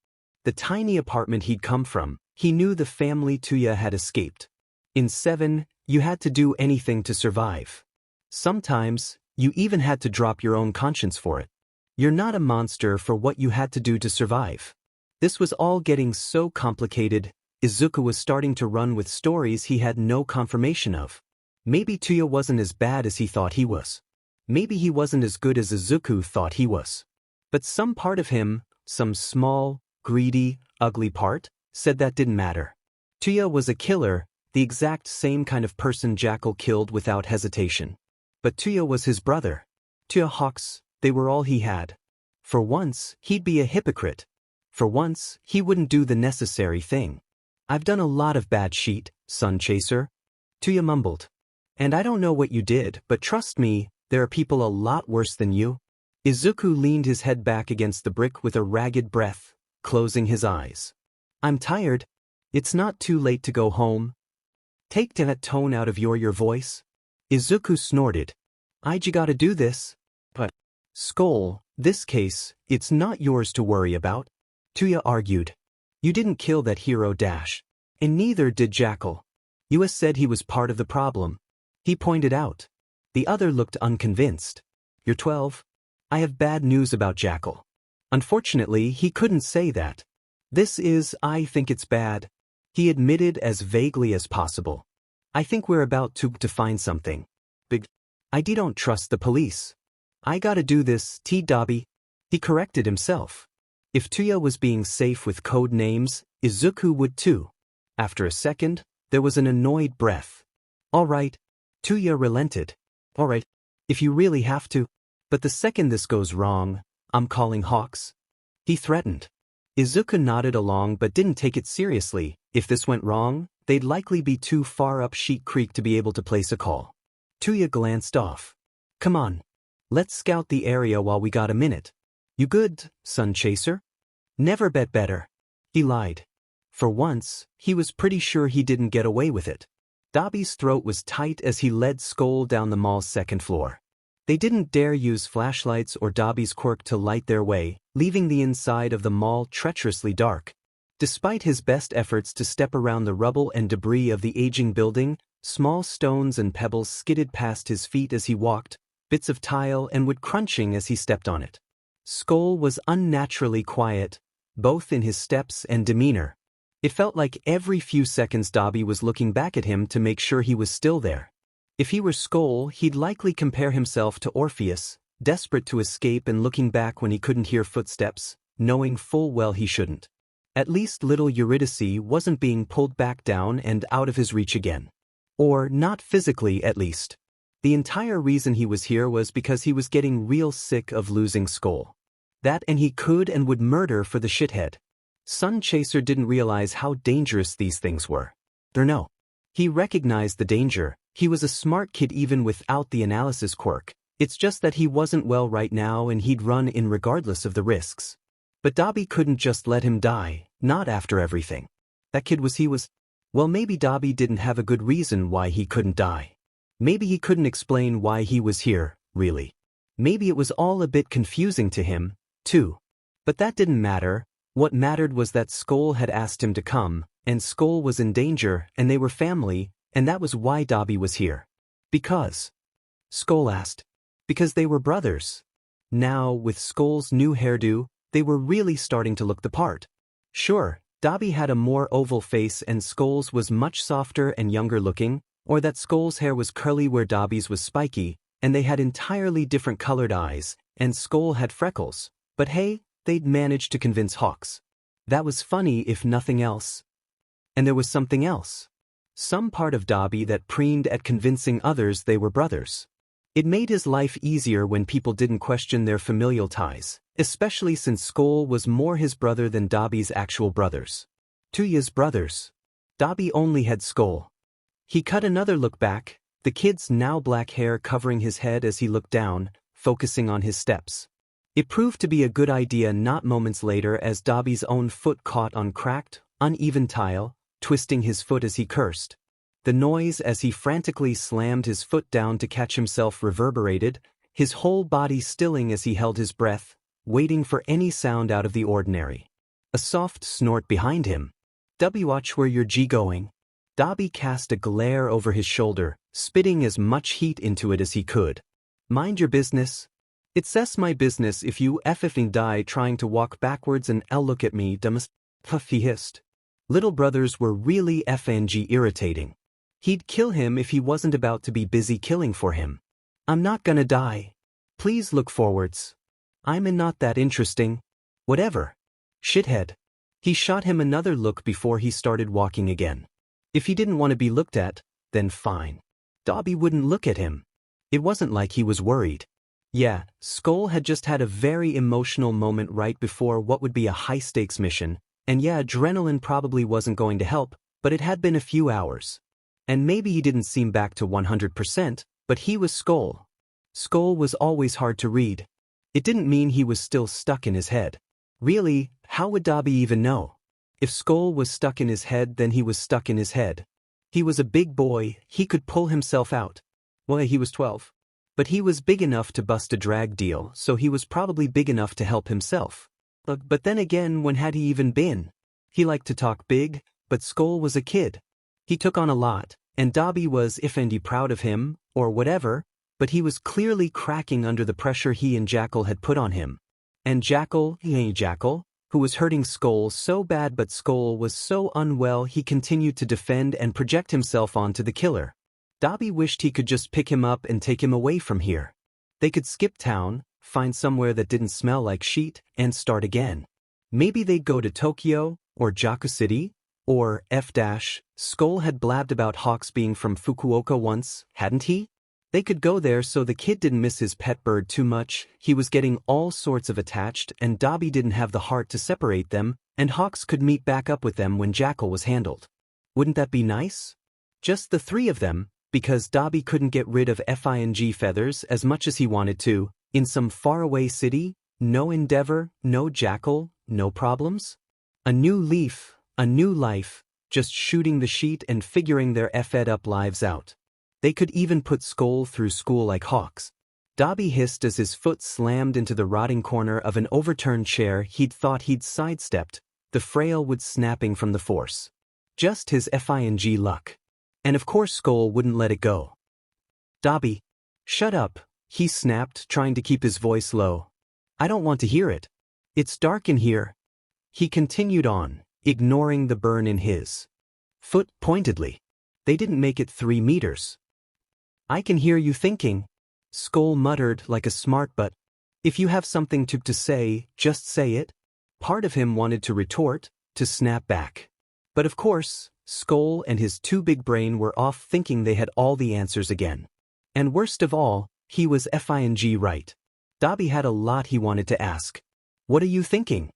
Speaker 1: the tiny apartment he'd come from. He knew the family Toya had escaped. In 7, you had to do anything to survive. Sometimes, you even had to drop your own conscience for it. You're not a monster for what you had to do to survive. This was all getting so complicated. Izuku was starting to run with stories he had no confirmation of. Maybe Toya wasn't as bad as he thought he was. Maybe he wasn't as good as Izuku thought he was. But some part of him, some small, greedy, ugly part, said that didn't matter. Toya was a killer, the exact same kind of person Jackal killed without hesitation. But Toya was his brother. Toya Hawks, they were all he had. For once, he'd be a hypocrite. For once, he wouldn't do the necessary thing. I've done a lot of bad shit, Sun Chaser. Toya mumbled. And I don't know what you did, but trust me, there are people a lot worse than you. Izuku leaned his head back against the brick with a ragged breath, closing his eyes. I'm tired. It's not too late to go home. Take that tone out of your voice. Izuku snorted. I just gotta do this. But, Skoll, this case, it's not yours to worry about. Toya argued. You didn't kill that hero. And neither did Jackal. You said he was part of the problem. He pointed out. The other looked unconvinced. You're 12. I have bad news about Jackal. Unfortunately, he couldn't say that. I think it's bad. He admitted as vaguely as possible. I think we're about to find something. Big. I don't trust the police. I gotta do this, Dobby. He corrected himself. If Toya was being safe with code names, Izuku would too. After a second, there was an annoyed breath. All right. Toya relented. All right. If you really have to. But the second this goes wrong, I'm calling Hawks. He threatened. Izuku nodded along but didn't take it seriously. If this went wrong, they'd likely be too far up Sheet Creek to be able to place a call. Toya glanced off. Come on. Let's scout the area while we got a minute. You good, Sun Chaser? Never bet better. He lied. For once, he was pretty sure he didn't get away with it. Dobby's throat was tight as he led Skoll down the mall's second floor. They didn't dare use flashlights or Dobby's quirk to light their way, leaving the inside of the mall treacherously dark. Despite his best efforts to step around the rubble and debris of the aging building, small stones and pebbles skidded past his feet as he walked, bits of tile and wood crunching as he stepped on it. Skoll was unnaturally quiet, both in his steps and demeanor. It felt like every few seconds Dobby was looking back at him to make sure he was still there. If he were Skoll, he'd likely compare himself to Orpheus, desperate to escape and looking back when he couldn't hear footsteps, knowing full well he shouldn't. At least little Eurydice wasn't being pulled back down and out of his reach again. Or not physically, at least. The entire reason he was here was because he was getting real sick of losing Skoll. That, and he could and would murder for the shithead. Sun Chaser didn't realize how dangerous these things were. No. He recognized the danger. He was a smart kid even without the analysis quirk. It's just that he wasn't well right now and he'd run in regardless of the risks. But Dobby couldn't just let him die, not after everything. That kid was. Well, maybe Dobby didn't have a good reason why he couldn't die. Maybe he couldn't explain why he was here, really. Maybe it was all a bit confusing to him, too. But that didn't matter. What mattered was that Skoll had asked him to come, and Skoll was in danger, and they were family, and that was why Dobby was here. Because. Skoll asked. Because they were brothers. Now, with Skoll's new hairdo, they were really starting to look the part. Sure, Dobby had a more oval face and Skoll's was much softer and younger looking, or that Skoll's hair was curly where Dobby's was spiky, and they had entirely different colored eyes, and Skoll had freckles. But hey, they'd managed to convince Hawks. That was funny if nothing else. And there was something else. Some part of Dobby that preened at convincing others they were brothers. It made his life easier when people didn't question their familial ties, especially since Skoll was more his brother than Dobby's actual brothers. Toya's brothers. Dobby only had Skoll. He cut another look back, the kid's now black hair covering his head as he looked down, focusing on his steps. It proved to be a good idea not moments later as Dobby's own foot caught on cracked, uneven tile, twisting his foot as he cursed. The noise as he frantically slammed his foot down to catch himself reverberated, his whole body stilling as he held his breath, waiting for any sound out of the ordinary. A soft snort behind him. "W, watch where you're going." Dobby cast a glare over his shoulder, spitting as much heat into it as he could. "Mind your business." "It's my business if you effing die trying to walk backwards and look at me, dumbest," he hissed. Little brothers were really FNG irritating. He'd kill him if he wasn't about to be busy killing for him. "I'm not gonna die. Please look forwards. I'm not that interesting." "Whatever. Shithead." He shot him another look before he started walking again. If he didn't want to be looked at, then fine. Dobby wouldn't look at him. It wasn't like he was worried. Yeah, Skoll had just had a very emotional moment right before what would be a high-stakes mission, and yeah, adrenaline probably wasn't going to help, but it had been a few hours. And maybe he didn't seem back to 100%, but he was Skoll. Skoll was always hard to read. It didn't mean he was still stuck in his head. Really, how would Dobby even know? If Skoll was stuck in his head, then he was stuck in his head. He was a big boy, he could pull himself out. Well, he was 12. But he was big enough to bust a drag deal, so he was probably big enough to help himself. But then again, when had he even been? He liked to talk big, but Skoll was a kid. He took on a lot, and Dobby was ifendi proud of him, or whatever, but he was clearly cracking under the pressure he and Jackal had put on him. And Jackal, who was hurting Skoll so bad, but Skoll was so unwell he continued to defend and project himself onto the killer. Dobby wished he could just pick him up and take him away from here. They could skip town, find somewhere that didn't smell like sheet, and start again. Maybe they'd go to Tokyo, or Jaku City, or Skoll had blabbed about Hawks being from Fukuoka once, hadn't he? They could go there so the kid didn't miss his pet bird too much. He was getting all sorts of attached and Dobby didn't have the heart to separate them, and Hawks could meet back up with them when Jackal was handled. Wouldn't that be nice? Just the three of them, because Dobby couldn't get rid of FING feathers as much as he wanted to, in some faraway city, no Endeavor, no Jackal, no problems? A new leaf, a new life, just shooting the sheet and figuring their effed up lives out. They could even put Skoll through school like Hawks. Dobby hissed as his foot slammed into the rotting corner of an overturned chair he'd thought he'd sidestepped, the frail wood snapping from the force. Just his FING luck. And of course Skoll wouldn't let it go. "Dobby, shut up," he snapped, trying to keep his voice low. "I don't want to hear it. It's dark in here." He continued on, ignoring the burn in his foot pointedly. "They didn't make it 3 meters. I can hear you thinking. Skoll muttered like a smart butt. If you have something to say, just say it. Part of him wanted to retort, to snap back. But of course, Skoll and his too big brain were off thinking they had all the answers again. And worst of all, he was FING right. Dabi had a lot he wanted to ask. What are you thinking?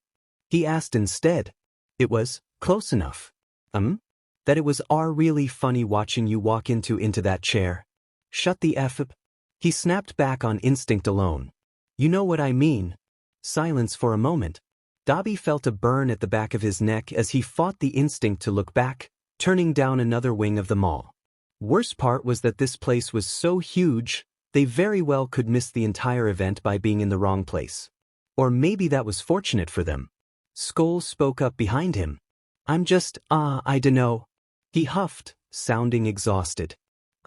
Speaker 1: He asked instead. It was, close enough. That it was really funny watching you walk into that chair. Shut the F up. He snapped back on instinct alone. You know what I mean. Silence for a moment. Dabi felt a burn at the back of his neck as he fought the instinct to look back, turning down another wing of the mall. Worst part was that this place was so huge, they very well could miss the entire event by being in the wrong place. Or maybe that was fortunate for them. Skoll spoke up behind him. I'm just, I dunno. He huffed, sounding exhausted.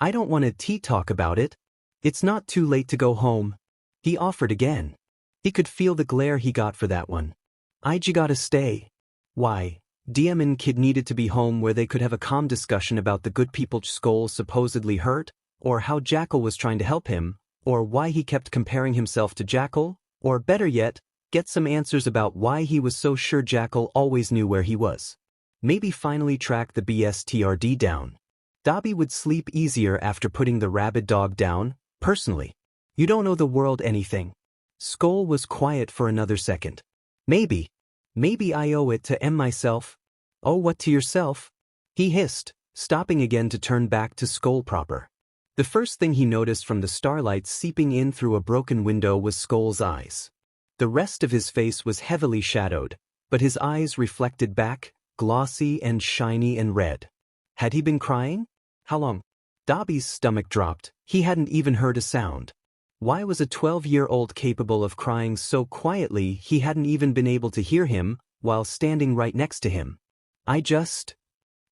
Speaker 1: I don't want to talk about it. It's not too late to go home. He offered again. He could feel the glare he got for that one. Ij gotta stay. Why? DM and Kid needed to be home where they could have a calm discussion about the good people Skoll supposedly hurt, or how Jackal was trying to help him, or why he kept comparing himself to Jackal, or better yet, get some answers about why he was so sure Jackal always knew where he was. Maybe finally track the BSTRD down. Dabi would sleep easier after putting the rabid dog down, personally. You don't owe the world anything. Skoll was quiet for another second. Maybe I owe it to myself. Oh, what to yourself? He hissed, stopping again to turn back to Skoll proper. The first thing he noticed from the starlight seeping in through a broken window was Skoll's eyes. The rest of his face was heavily shadowed, but his eyes reflected back, glossy and shiny and red. Had he been crying? How long? Dabi's stomach dropped. He hadn't even heard a sound. Why was a 12-year-old capable of crying so quietly he hadn't even been able to hear him while standing right next to him?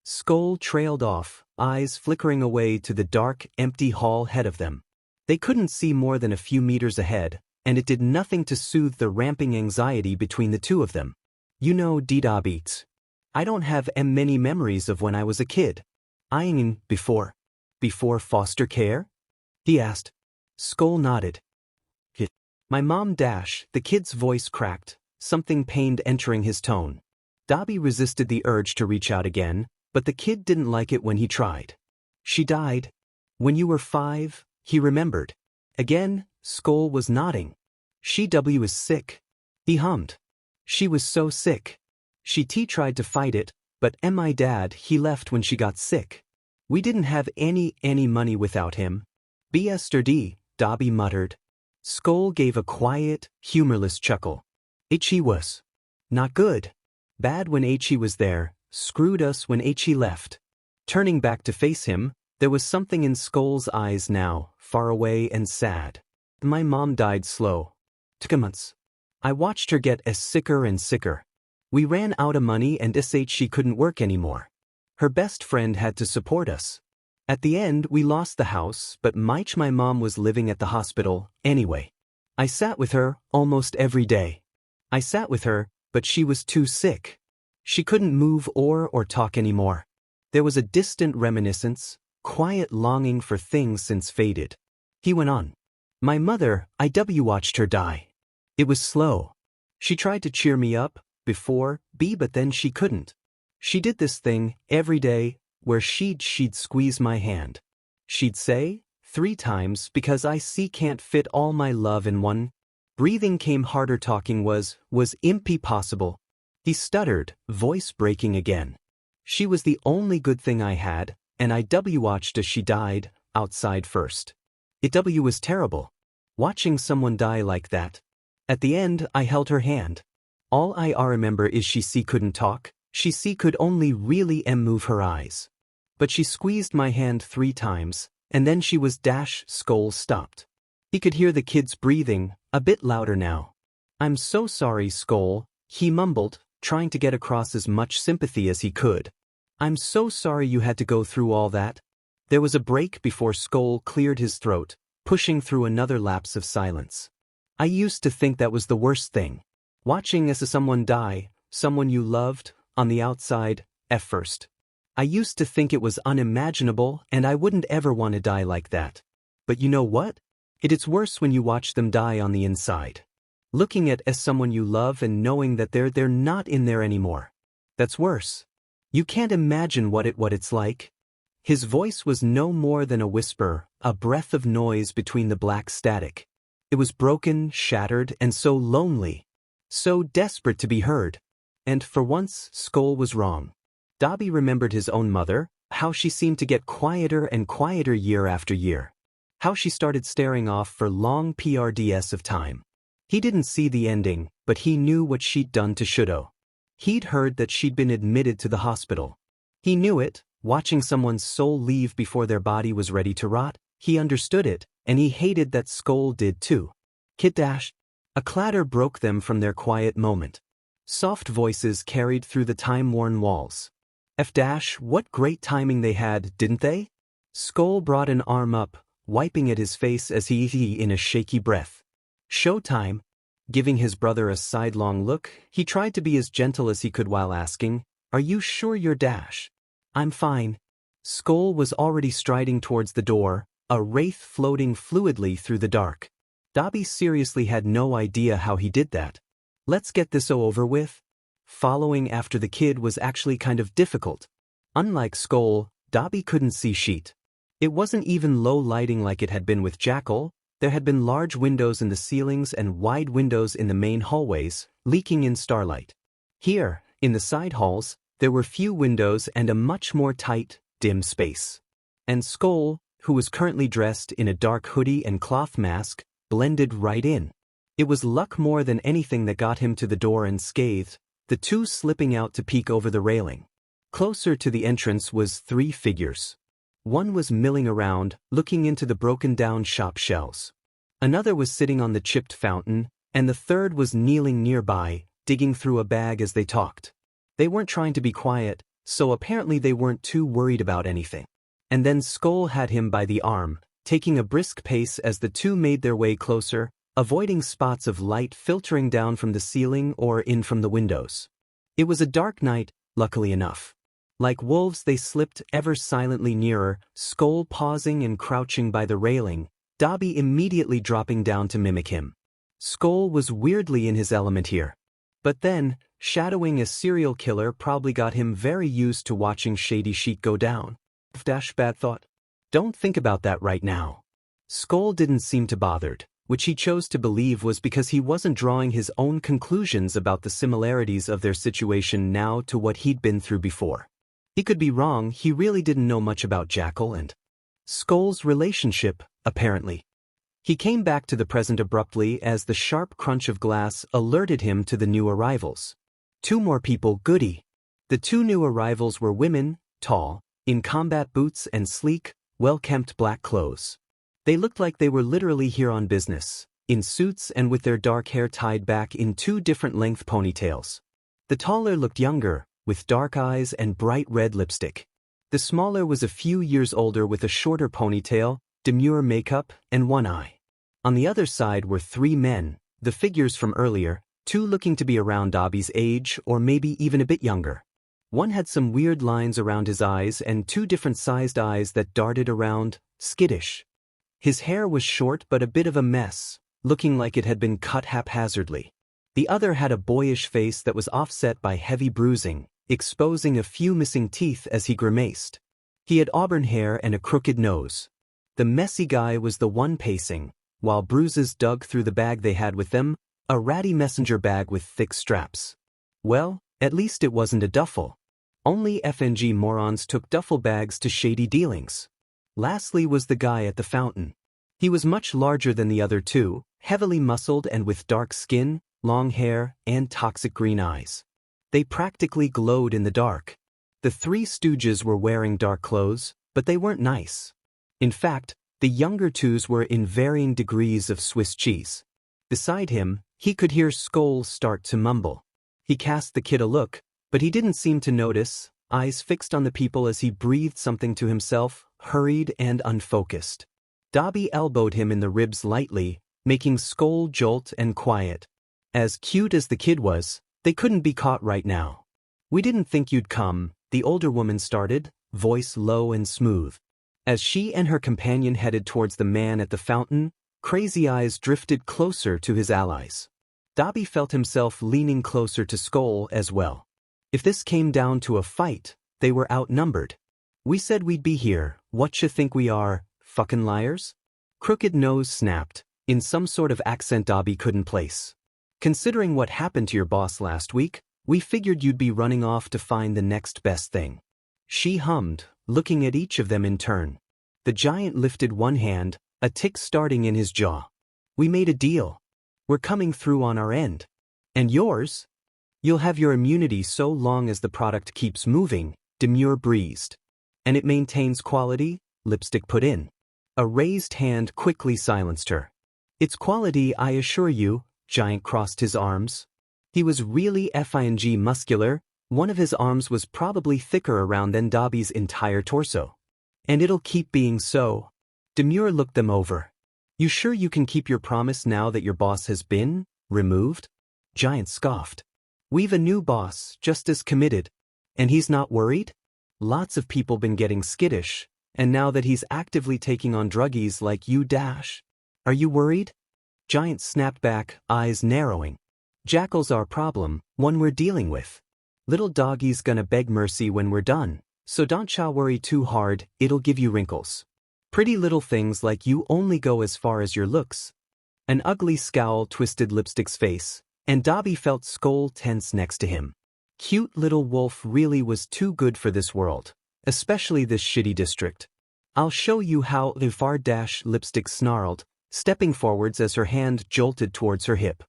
Speaker 1: Skoll trailed off, eyes flickering away to the dark, empty hall ahead of them. They couldn't see more than a few meters ahead, and it did nothing to soothe the ramping anxiety between the two of them. You know, Dabi, I don't have many memories of when I was a kid. Before foster care? He asked. Skoll nodded. My mom the kid's voice cracked, something pained entering his tone. Dabi resisted the urge to reach out again, but the kid didn't like it when he tried. She died. When you were 5, he remembered. Again, Skoll was nodding. She is sick. He hummed. She was so sick. She tried to fight it, but my dad he left when she got sick. We didn't have any money without him. BSTRD, Dabi muttered. Skoll gave a quiet, humorless chuckle. He was not good. Bad when he was there, screwed us when he left. Turning back to face him, there was something in Skoll's eyes now, far away and sad. My mom died slow. Took months. I watched her get sicker and sicker. We ran out of money and she couldn't work anymore. Her best friend had to support us. At the end we lost the house, but my mom was living at the hospital, anyway. I sat with her, almost every day. I sat with her, but she was too sick. She couldn't move or talk anymore. There was a distant reminiscence, quiet longing for things since faded. He went on. My mother, watched her die. It was slow. She tried to cheer me up, but then she couldn't. She did this thing, every day, where she'd squeeze my hand. She'd say, 3 times because I can't fit all my love in one. Breathing came harder, talking was impossible. He stuttered, voice breaking again. She was the only good thing I had, and I watched as she died, outside first. It was terrible. Watching someone die like that. At the end, I held her hand. All I remember is she couldn't talk, she could only really move her eyes. But she squeezed my hand 3 times, and then she was Skoll stopped. He could hear the kids breathing, a bit louder now. I'm so sorry, Skoll, he mumbled, trying to get across as much sympathy as he could. I'm so sorry you had to go through all that. There was a break before Skoll cleared his throat, pushing through another lapse of silence. I used to think that was the worst thing. Watching as someone die, someone you loved, on the outside, at first. I used to think it was unimaginable and I wouldn't ever want to die like that. But you know what? It's worse when you watch them die on the inside. Looking at as someone you love and knowing that they're not in there anymore. That's worse. You can't imagine what it's like. His voice was no more than a whisper, a breath of noise between the black static. It was broken, shattered, and so lonely. So desperate to be heard. And for once, Skoll was wrong. Dobby remembered his own mother, how she seemed to get quieter and quieter year after year. How she started staring off for long PRDS of time. He didn't see the ending, but he knew what she'd done to Shudo. He'd heard that she'd been admitted to the hospital. He knew it, watching someone's soul leave before their body was ready to rot. He understood it, and he hated that Skoll did too. Kid-dash. A clatter broke them from their quiet moment. Soft voices carried through the time-worn walls. F-dash, what great timing they had, didn't they? Skoll brought an arm up, wiping at his face as he in a shaky breath. Showtime. Giving his brother a sidelong look, he tried to be as gentle as he could while asking, "Are you sure you're Dash?" "I'm fine." Skoll was already striding towards the door, a wraith floating fluidly through the dark. Dobby seriously had no idea how he did that. Let's get this over with. Following after the kid was actually kind of difficult. Unlike Skoll, Dobby couldn't see shit. It wasn't even low lighting like it had been with Jackal. There had been large windows in the ceilings and wide windows in the main hallways, leaking in starlight. Here, in the side halls, there were few windows and a much more tight, dim space. And Skoll, who was currently dressed in a dark hoodie and cloth mask, blended right in. It was luck more than anything that got him to the door unscathed, the two slipping out to peek over the railing. Closer to the entrance was 3 figures. One was milling around, looking into the broken-down shop shelves. Another was sitting on the chipped fountain, and the third was kneeling nearby, digging through a bag as they talked. They weren't trying to be quiet, so apparently they weren't too worried about anything. And then Skoll had him by the arm, taking a brisk pace as the two made their way closer, avoiding spots of light filtering down from the ceiling or in from the windows. It was a dark night, luckily enough. Like wolves they slipped ever silently nearer, Skoll pausing and crouching by the railing, Dobby immediately dropping down to mimic him. Skoll was weirdly in his element here. But then, shadowing a serial killer probably got him very used to watching shady shit go down. Bad thought. Don't think about that right now. Skoll didn't seem too bothered, which he chose to believe was because he wasn't drawing his own conclusions about the similarities of their situation now to what he'd been through before. He could be wrong, he really didn't know much about Jackal and Skoll's relationship, apparently. He came back to the present abruptly as the sharp crunch of glass alerted him to the new arrivals. 2 more people, goody. The 2 new arrivals were women, tall, in combat boots and sleek, well-kempt black clothes. They looked like they were literally here on business, in suits and with their dark hair tied back in 2 different length ponytails. The taller looked younger, with dark eyes and bright red lipstick. The smaller was a few years older with a shorter ponytail, demure makeup, and 1 eye. On the other side were 3 men, the figures from earlier, 2 looking to be around Dobby's age or maybe even a bit younger. One had some weird lines around his eyes and 2 different sized eyes that darted around, skittish. His hair was short but a bit of a mess, looking like it had been cut haphazardly. The other had a boyish face that was offset by heavy bruising, exposing a few missing teeth as he grimaced. He had auburn hair and a crooked nose. The messy guy was the one pacing, while bruises dug through the bag they had with them, a ratty messenger bag with thick straps. Well, at least it wasn't a duffel. Only FNG morons took duffel bags to shady dealings. Lastly was the guy at the fountain. He was much larger than the other 2, heavily muscled and with dark skin, long hair, and toxic green eyes. They practically glowed in the dark. The 3 stooges were wearing dark clothes, but they weren't nice. In fact, the younger 2s were in varying degrees of Swiss cheese. Beside him, he could hear Skoll start to mumble. He cast the kid a look, but he didn't seem to notice, eyes fixed on the people as he breathed something to himself, hurried and unfocused. Dobby elbowed him in the ribs lightly, making Skoll jolt and quiet. As cute as the kid was, they couldn't be caught right now. "We didn't think you'd come," the older woman started, voice low and smooth. As she and her companion headed towards the man at the fountain, Crazy Eyes drifted closer to his allies. Dabi felt himself leaning closer to Skoll as well. If this came down to a fight, they were outnumbered. We said we'd be here, whatcha think we are, fucking liars? Crooked Nose snapped, in some sort of accent Dabi couldn't place. Considering what happened to your boss last week, we figured you'd be running off to find the next best thing. She hummed, looking at each of them in turn. The giant lifted one hand, a tick starting in his jaw. We made a deal. We're coming through on our end. And yours? You'll have your immunity so long as the product keeps moving, Demure breezed. And it maintains quality, Lipstick put in. A raised hand quickly silenced her. It's quality, I assure you, Giant crossed his arms. He was really FING muscular, one of his arms was probably thicker around than Dobby's entire torso. And it'll keep being so. Demure looked them over. You sure you can keep your promise now that your boss has been removed? Giant scoffed. We've a new boss, just as committed. And he's not worried? Lots of people been getting skittish, and now that he's actively taking on druggies like you dash. Are you worried? Giant snapped back, eyes narrowing. Jackal's our problem, one we're dealing with. Little doggy's gonna beg mercy when we're done, so don't cha worry too hard, it'll give you wrinkles. Pretty little things like you only go as far as your looks. An ugly scowl twisted Lipstick's face, and Dobby felt Skoll tense next to him. Cute little wolf really was too good for this world, especially this shitty district. I'll show you how the far dash Lipstick snarled, stepping forwards as her hand jolted towards her hip.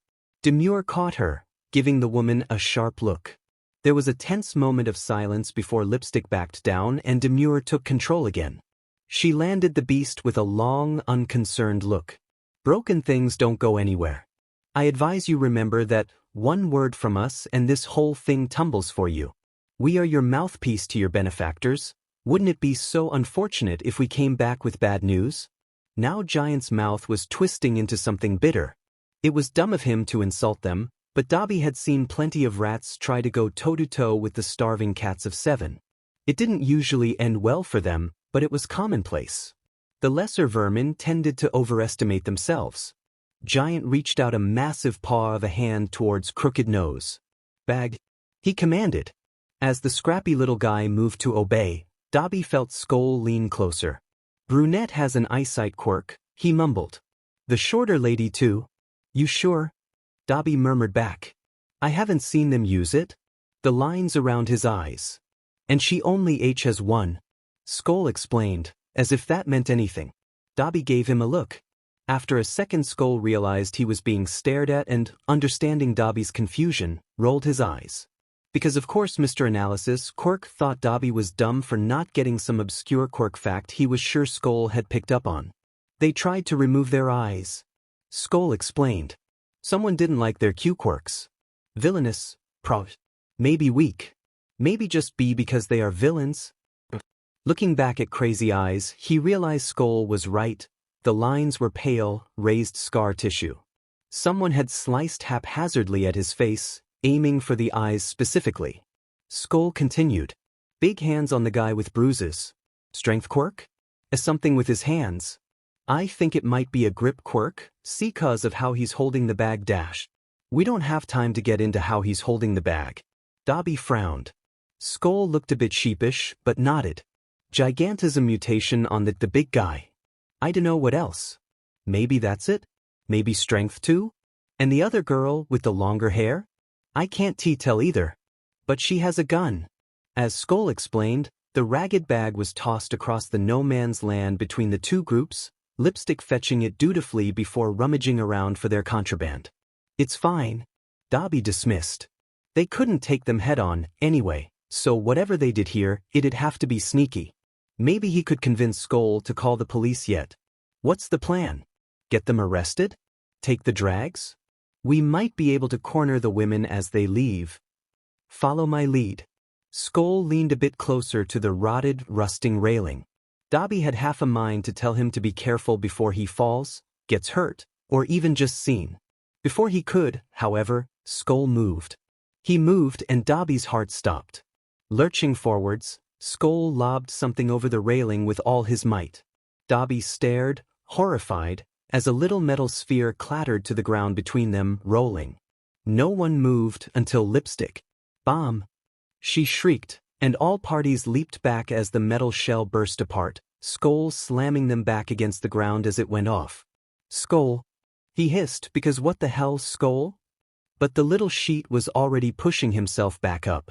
Speaker 1: Demure caught her, giving the woman a sharp look. There was a tense moment of silence before Lipstick backed down and Demure took control again. She landed the beast with a long, unconcerned look. Broken things don't go anywhere. I advise you remember that one word from us and this whole thing tumbles for you. We are your mouthpiece to your benefactors. Wouldn't it be so unfortunate if we came back with bad news? Now Giant's mouth was twisting into something bitter. It was dumb of him to insult them, but Dobby had seen plenty of rats try to go toe-to-toe with the starving cats of 7. It didn't usually end well for them, but it was commonplace. The lesser vermin tended to overestimate themselves. Giant reached out a massive paw of a hand towards Crooked Nose. Bag, he commanded. As the scrappy little guy moved to obey, Dobby felt Skoll lean closer. Brunette has an eyesight quirk, he mumbled. The shorter lady too? You sure? Dobby murmured back. I haven't seen them use it. The lines around his eyes. And she only has one. Skoll explained, as if that meant anything. Dobby gave him a look. After a second, Skoll realized he was being stared at and, understanding Dobby's confusion, rolled his eyes. Because of course Mr. Analysis, Quirk thought Dobby was dumb for not getting some obscure quirk fact he was sure Skoll had picked up on. They tried to remove their eyes. Skoll explained. Someone didn't like their Q quirks. Villainous, maybe weak. Maybe just B because they are villains. Looking back at Crazy Eyes, he realized Skoll was right. The lines were pale, raised scar tissue. Someone had sliced haphazardly at his face, aiming for the eyes specifically. Skoll continued. Big hands on the guy with bruises. Strength quirk? As something with his hands. I think it might be a grip quirk, see cause of how he's holding the bag dash. We don't have time to get into how he's holding the bag. Dobby frowned. Skoll looked a bit sheepish, but nodded. Gigantism mutation on the big guy. I dunno what else. Maybe that's it? Maybe strength too? And the other girl with the longer hair? I can't tell either. But she has a gun. As Skoll explained, the ragged bag was tossed across the no man's land between the two groups, Lipstick fetching it dutifully before rummaging around for their contraband. It's fine. Dobby dismissed. They couldn't take them head-on, anyway, so whatever they did here, it'd have to be sneaky. Maybe he could convince Skoll to call the police yet. What's the plan? Get them arrested? Take the drags? We might be able to corner the women as they leave. Follow my lead. Skoll leaned a bit closer to the rotted, rusting railing. Dobby had half a mind to tell him to be careful before he falls, gets hurt, or even just seen. Before he could, however, Skoll moved. He moved and Dobby's heart stopped. Lurching forwards, Skoll lobbed something over the railing with all his might. Dobby stared, horrified, as a little metal sphere clattered to the ground between them, rolling. No one moved until Lipstick. Bomb! She shrieked, and all parties leaped back as the metal shell burst apart, Skoll slamming them back against the ground as it went off. Skoll! He hissed because what the hell, Skoll? But the little sheet was already pushing himself back up.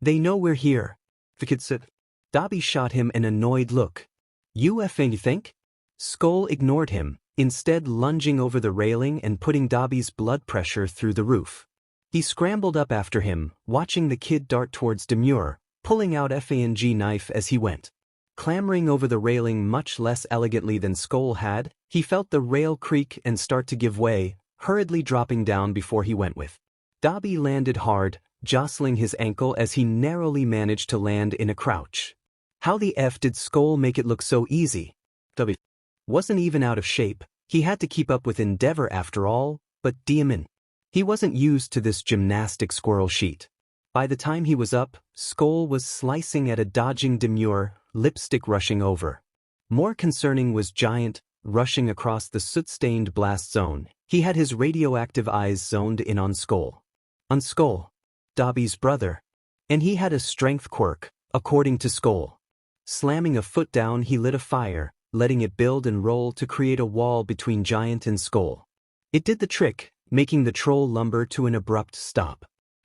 Speaker 1: They know we're here, the kid said. Dobby shot him an annoyed look. You effing think? Skoll ignored him, instead lunging over the railing and putting Dobby's blood pressure through the roof. He scrambled up after him, watching the kid dart towards Demure, pulling out FANG knife as he went. Clambering over the railing much less elegantly than Skoll had, he felt the rail creak and start to give way, hurriedly dropping down before he went with. Dobby landed hard, jostling his ankle as he narrowly managed to land in a crouch. How the F did Skoll make it look so easy? Dobby wasn't even out of shape. He had to keep up with Endeavor after all, but damn, he wasn't used to this gymnastic squirrel sheet. By the time he was up, Skoll was slicing at a dodging Demure, Lipstick rushing over. More concerning was Giant, rushing across the soot-stained blast zone. He had his radioactive eyes zoned in on Skoll. On Skoll, Dobby's brother. And he had a strength quirk, according to Skoll. Slamming a foot down, he lit a fire, letting it build and roll to create a wall between Giant and Skoll. It did the trick, making the troll lumber to an abrupt stop.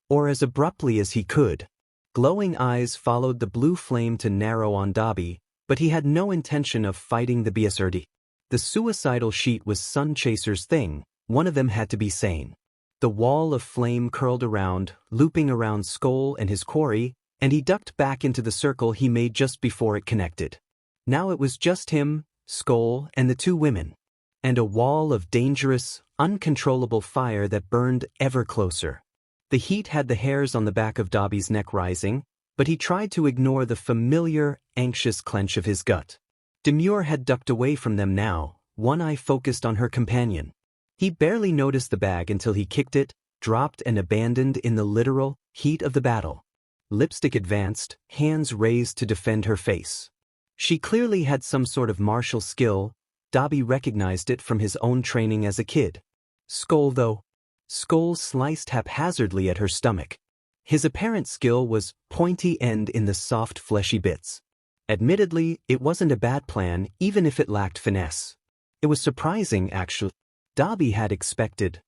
Speaker 1: Or as abruptly as he could. Glowing eyes followed the blue flame to narrow on Dobby, but he had no intention of fighting the BSRD. The suicidal sheet was Sun Chaser's thing, one of them had to be sane. The wall of flame curled around, looping around Skoll and his quarry, and he ducked back into the circle he made just before it connected. Now it was just him, Skoll, and the two women. And a wall of dangerous, uncontrollable fire that burned ever closer. The heat had the hairs on the back of Dobby's neck rising, but he tried to ignore the familiar, anxious clench of his gut. Demure had ducked away from them now, one eye focused on her companion. He barely noticed the bag until he kicked it, dropped and abandoned in the literal heat of the battle. Lipstick advanced, hands raised to defend her face. She clearly had some sort of martial skill. Dobby recognized it from his own training as a kid. Skoll, though. Skoll sliced haphazardly at her stomach. His apparent skill was pointy end in the soft fleshy bits. Admittedly, it wasn't a bad plan even if it lacked finesse. It was surprising, actually. Dobby had expected.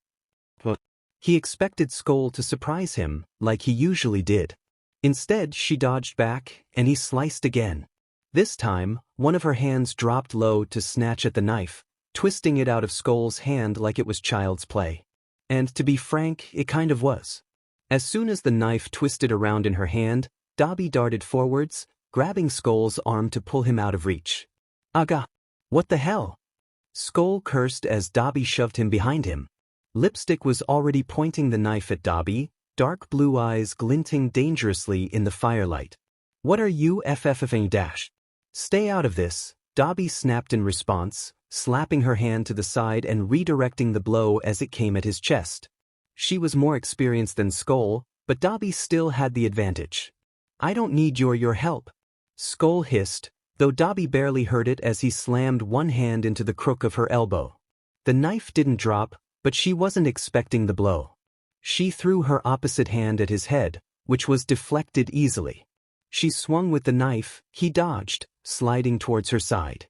Speaker 1: But he expected Skoll to surprise him, like he usually did. Instead, she dodged back, and he sliced again. This time, one of her hands dropped low to snatch at the knife, twisting it out of Skoll's hand like it was child's play. And to be frank, it kind of was. As soon as the knife twisted around in her hand, Dobby darted forwards, grabbing Skoll's arm to pull him out of reach. Aga! What the hell? Skoll cursed as Dobby shoved him behind him. Lipstick was already pointing the knife at Dobby, dark blue eyes glinting dangerously in the firelight. What are you FFing dash? Stay out of this, Dobby snapped in response, slapping her hand to the side and redirecting the blow as it came at his chest. She was more experienced than Skoll, but Dobby still had the advantage. I don't need your help. Skoll hissed, though Dobby barely heard it as he slammed one hand into the crook of her elbow. The knife didn't drop, but she wasn't expecting the blow. She threw her opposite hand at his head, which was deflected easily. She swung with the knife, he dodged, sliding towards her side.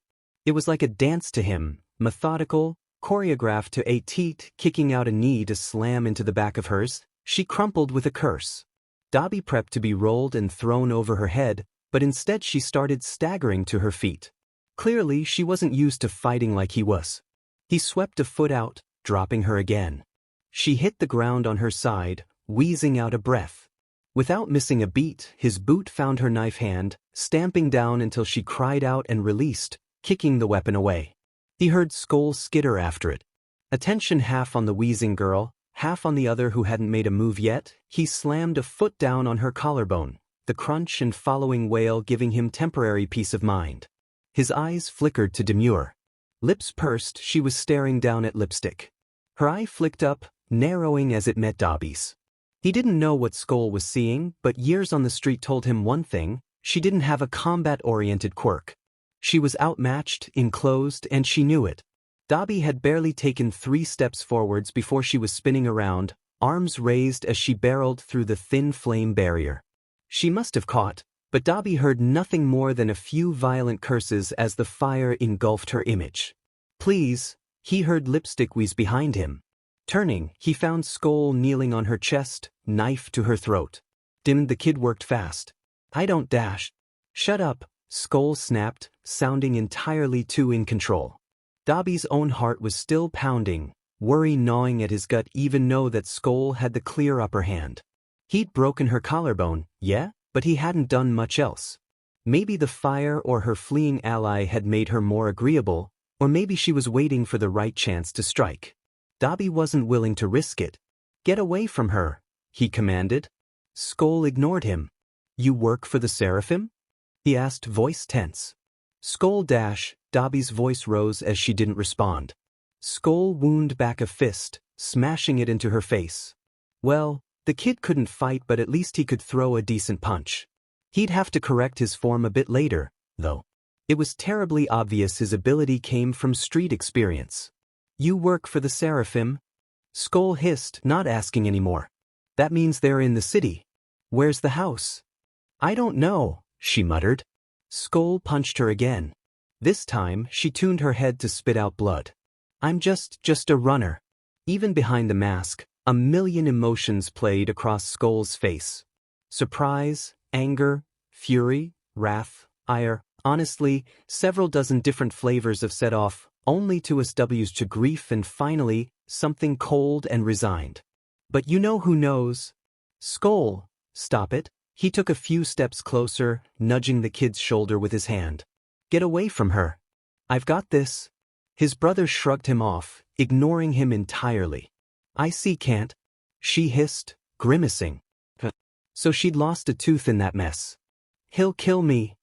Speaker 1: It was like a dance to him, methodical, choreographed to a teat, kicking out a knee to slam into the back of hers. She crumpled with a curse. Dobby prepped to be rolled and thrown over her head, but instead she started staggering to her feet. Clearly, she wasn't used to fighting like he was. He swept a foot out, dropping her again. She hit the ground on her side, wheezing out a breath. Without missing a beat, his boot found her knife hand, stamping down until she cried out and released, kicking the weapon away. He heard Skoll skitter after it. Attention half on the wheezing girl, half on the other who hadn't made a move yet, he slammed a foot down on her collarbone, the crunch and following wail giving him temporary peace of mind. His eyes flickered to Demure. Lips pursed, she was staring down at Lipstick. Her eye flicked up, narrowing as it met Dobby's. He didn't know what Skoll was seeing, but years on the street told him one thing: She didn't have a combat-oriented quirk. She was outmatched, enclosed, and she knew it. Dabi had barely taken 3 steps forwards before she was spinning around, arms raised as she barreled through the thin flame barrier. She must have caught, but Dabi heard nothing more than a few violent curses as the fire engulfed her image. "Please," he heard lipstick wheeze behind him. Turning, he found Skoll kneeling on her chest, knife to her throat. "Dimmed," the kid worked fast. "I don't dash." "Shut up," Skoll snapped, sounding entirely too in control. Dabi's own heart was still pounding, worry gnawing at his gut even though that Skoll had the clear upper hand. He'd broken her collarbone, yeah, but he hadn't done much else. Maybe the fire or her fleeing ally had made her more agreeable, or maybe she was waiting for the right chance to strike. Dabi wasn't willing to risk it. "Get away from her," he commanded. Skoll ignored him. "You work for the Seraphim?" he asked, voice tense. Skoll dash, Dabi's voice rose as she didn't respond. Skoll wound back a fist, smashing it into her face. Well, the kid couldn't fight, but at least he could throw a decent punch. He'd have to correct his form a bit later, though. It was terribly obvious his ability came from street experience. "You work for the Seraphim?" Skoll hissed, not asking anymore. "That means they're in the city. Where's the house?" "I don't know," she muttered. Skoll punched her again. This time, she tuned her head to spit out blood. "I'm just a runner." Even behind the mask, a million emotions played across Skoll's face. Surprise, anger, fury, wrath, ire. Honestly, several dozen different flavors of set off, only to SW's to grief and finally, something cold and resigned. "But you know who knows." "Skoll, stop it." He took a few steps closer, nudging the kid's shoulder with his hand. "Get away from her." "I've got this." His brother shrugged him off, ignoring him entirely. "I see, can't." She hissed, grimacing. So she'd lost a tooth in that mess. "He'll kill me."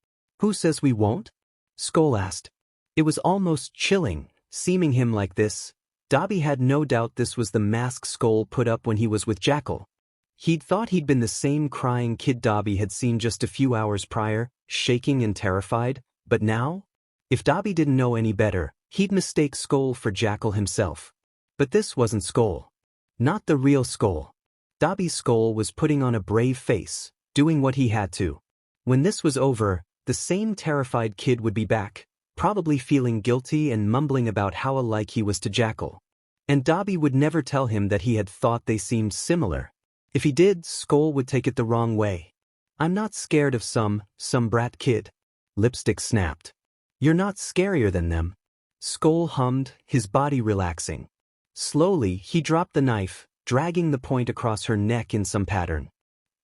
Speaker 1: "Who says we won't?" Skoll asked. It was almost chilling, seeing him like this. Dabi had no doubt this was the mask Skoll put up when he was with Jackal. He'd thought he'd been the same crying kid Dabi had seen just a few hours prior, shaking and terrified, but now? If Dabi didn't know any better, he'd mistake Skoll for Jackal himself. But this wasn't Skoll. Not the real Skoll. Dabi's Skoll was putting on a brave face, doing what he had to. When this was over, the same terrified kid would be back, probably feeling guilty and mumbling about how alike he was to Jackal. And Dabi would never tell him that he had thought they seemed similar. If he did, Skoll would take it the wrong way. "I'm not scared of some brat kid." Lipstick snapped. "You're not scarier than them." Skoll hummed, his body relaxing. Slowly, he dropped the knife, dragging the point across her neck in some pattern.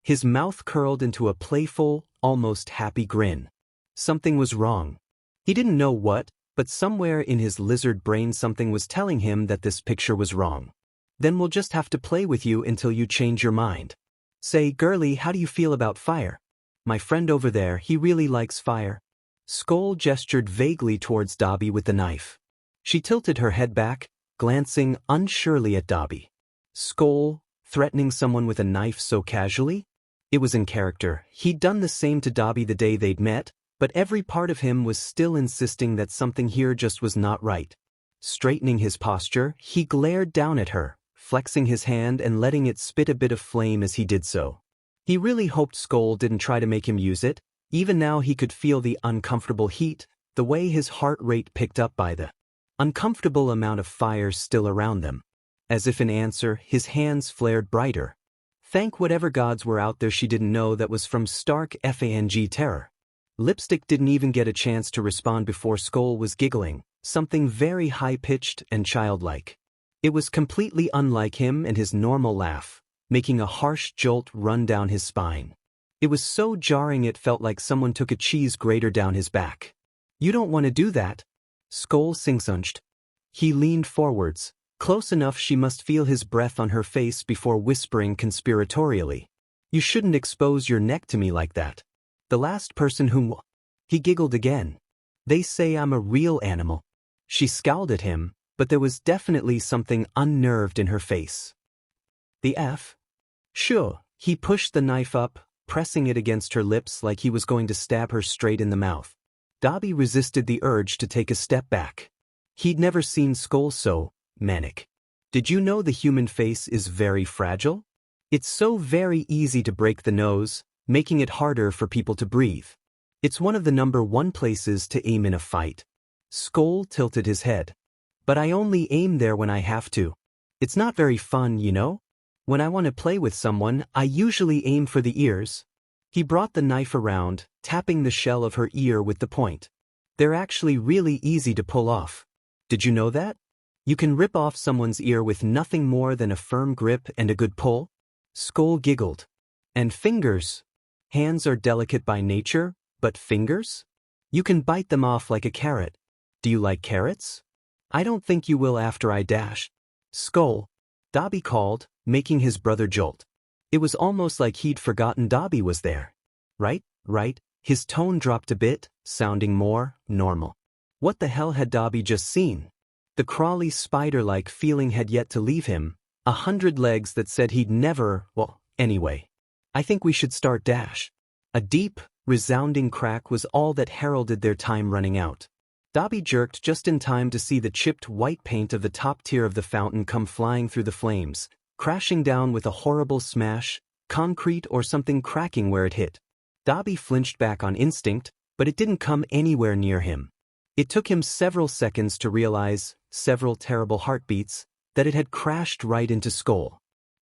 Speaker 1: His mouth curled into a playful, almost happy grin. Something was wrong. He didn't know what, but somewhere in his lizard brain something was telling him that this picture was wrong. "Then we'll just have to play with you until you change your mind. Say, girlie, how do you feel about fire? My friend over there, he really likes fire." Skoll gestured vaguely towards Dabi with the knife. She tilted her head back, glancing unsurely at Dabi. Skoll, threatening someone with a knife so casually? It was in character. He'd done the same to Dabi the day they'd met, but every part of him was still insisting that something here just was not right. Straightening his posture, he glared down at her, flexing his hand and letting it spit a bit of flame as he did so. He really hoped Skoll didn't try to make him use it. Even now he could feel the uncomfortable heat, the way his heart rate picked up by the uncomfortable amount of fire still around them. As if in answer, his hands flared brighter. Thank whatever gods were out there she didn't know that was from stark FANG terror. Lipstick didn't even get a chance to respond before Skoll was giggling, something very high-pitched and childlike. It was completely unlike him and his normal laugh, making a harsh jolt run down his spine. It was so jarring it felt like someone took a cheese grater down his back. "You don't want to do that." Skoll sing-sunched. He leaned forwards, close enough she must feel his breath on her face before whispering conspiratorially. "You shouldn't expose your neck to me like that. The last person whom—" He giggled again. "They say I'm a real animal." She scowled at him, but there was definitely something unnerved in her face. "The F?" "Sure." He pushed the knife up, pressing it against her lips like he was going to stab her straight in the mouth. Dabi resisted the urge to take a step back. He'd never seen Skoll so manic. Did you know the human face is very fragile? It's so very easy to break the nose, making it harder for people to breathe. It's one of the #1 places to aim in a fight. Skoll tilted his head. But I only aim there when I have to. It's not very fun, you know? When I want to play with someone, I usually aim for the ears. He brought the knife around, tapping the shell of her ear with the point. They're actually really easy to pull off. Did you know that? You can rip off someone's ear with nothing more than a firm grip and a good pull? Skoll giggled. And fingers? Hands are delicate by nature, but fingers? You can bite them off like a carrot. Do you like carrots? I don't think you will after I dash. Skoll, Dabi called, making his brother jolt. It was almost like he'd forgotten Dabi was there. Right? His tone dropped a bit, sounding more normal. What the hell had Dabi just seen? The crawly spider-like feeling had yet to leave him, 100 legs that said he'd never, well, anyway. I think we should start dash. A deep, resounding crack was all that heralded their time running out. Dabi jerked just in time to see the chipped white paint of the top tier of the fountain come flying through the flames, crashing down with a horrible smash, concrete or something cracking where it hit. Dabi flinched back on instinct, but it didn't come anywhere near him. It took him several seconds to realize, several terrible heartbeats, that it had crashed right into Skoll.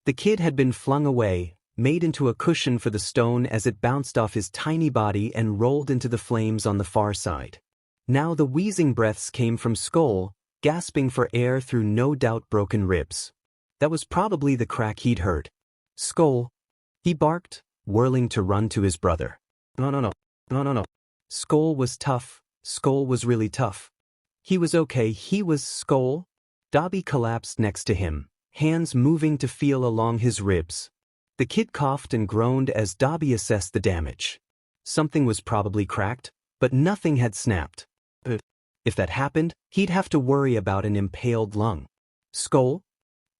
Speaker 1: The kid had been flung away, made into a cushion for the stone as it bounced off his tiny body and rolled into the flames on the far side. Now the wheezing breaths came from Skoll, gasping for air through no doubt broken ribs. That was probably the crack he'd heard. Skoll, he barked, whirling to run to his brother. No. Skoll was tough. Skoll was really tough. He was okay. He was Skoll. Dabi collapsed next to him, hands moving to feel along his ribs. The kid coughed and groaned as Dabi assessed the damage. Something was probably cracked, but nothing had snapped. If that happened, he'd have to worry about an impaled lung. Skoll?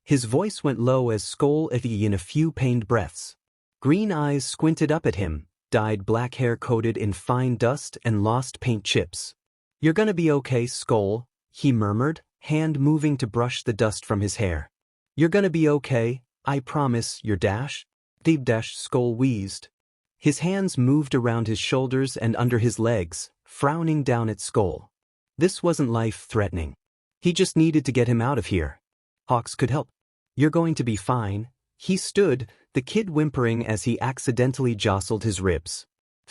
Speaker 1: His voice went low as Skoll echoed in a few pained breaths. Green eyes squinted up at him, dyed black hair coated in fine dust and lost paint chips. You're gonna be okay, Skoll, he murmured, hand moving to brush the dust from his hair. You're gonna be okay, I promise, your dash. Deep dash, Skoll wheezed. His hands moved around his shoulders and under his legs, frowning down at Skoll. This wasn't life-threatening. He just needed to get him out of here. Hawks could help. You're going to be fine. He stood, the kid whimpering as he accidentally jostled his ribs.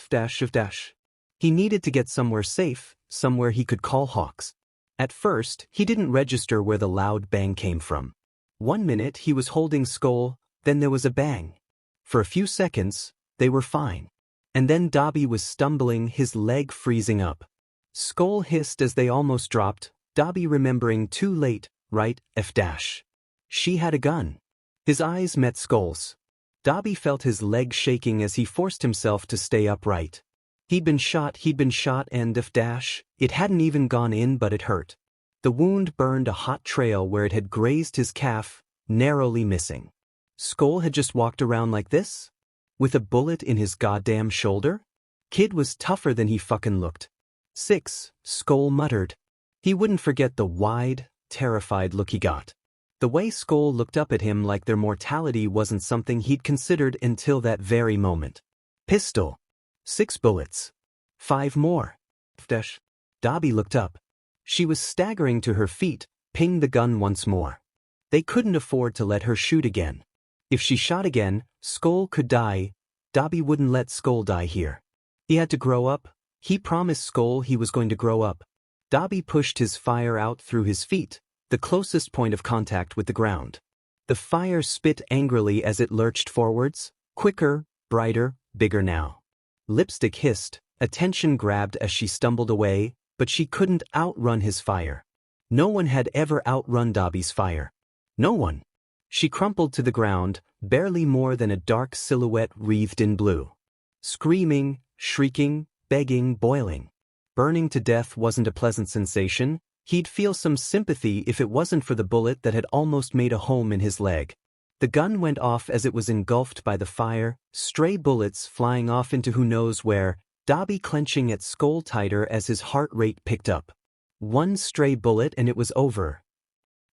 Speaker 1: Dash. He needed to get somewhere safe, somewhere he could call Hawks. At first, he didn't register where the loud bang came from. 1 minute he was holding Skoll, then there was a bang. For a few seconds, they were fine. And then Dabi was stumbling, his leg freezing up. Skoll hissed as they almost dropped, Dabi remembering too late, right, F-. She had a gun. His eyes met Skoll's. Dabi felt his leg shaking as he forced himself to stay upright. He'd been shot and F-. It hadn't even gone in but it hurt. The wound burned a hot trail where it had grazed his calf, narrowly missing. Skoll had just walked around like this? With a bullet in his goddamn shoulder? Kid was tougher than he fucking looked. 6, Skoll muttered. He wouldn't forget the wide, terrified look he got. The way Skoll looked up at him like their mortality wasn't something he'd considered until that very moment. Pistol. 6 bullets. 5 more. Dabi looked up. She was staggering to her feet, pinged the gun once more. They couldn't afford to let her shoot again. If she shot again, Skoll could die. Dabi wouldn't let Skoll die here. He had to grow up. He promised Skoll he was going to grow up. Dabi pushed his fire out through his feet, the closest point of contact with the ground. The fire spit angrily as it lurched forwards, quicker, brighter, bigger now. Lipstick hissed, attention grabbed as she stumbled away, but she couldn't outrun his fire. No one had ever outrun Dabi's fire. No one. She crumpled to the ground, barely more than a dark silhouette wreathed in blue. Screaming, shrieking, begging, boiling. Burning to death wasn't a pleasant sensation. He'd feel some sympathy if it wasn't for the bullet that had almost made a home in his leg. The gun went off as it was engulfed by the fire, stray bullets flying off into who knows where, Dabi clenching at Skoll tighter as his heart rate picked up. One stray bullet and it was over.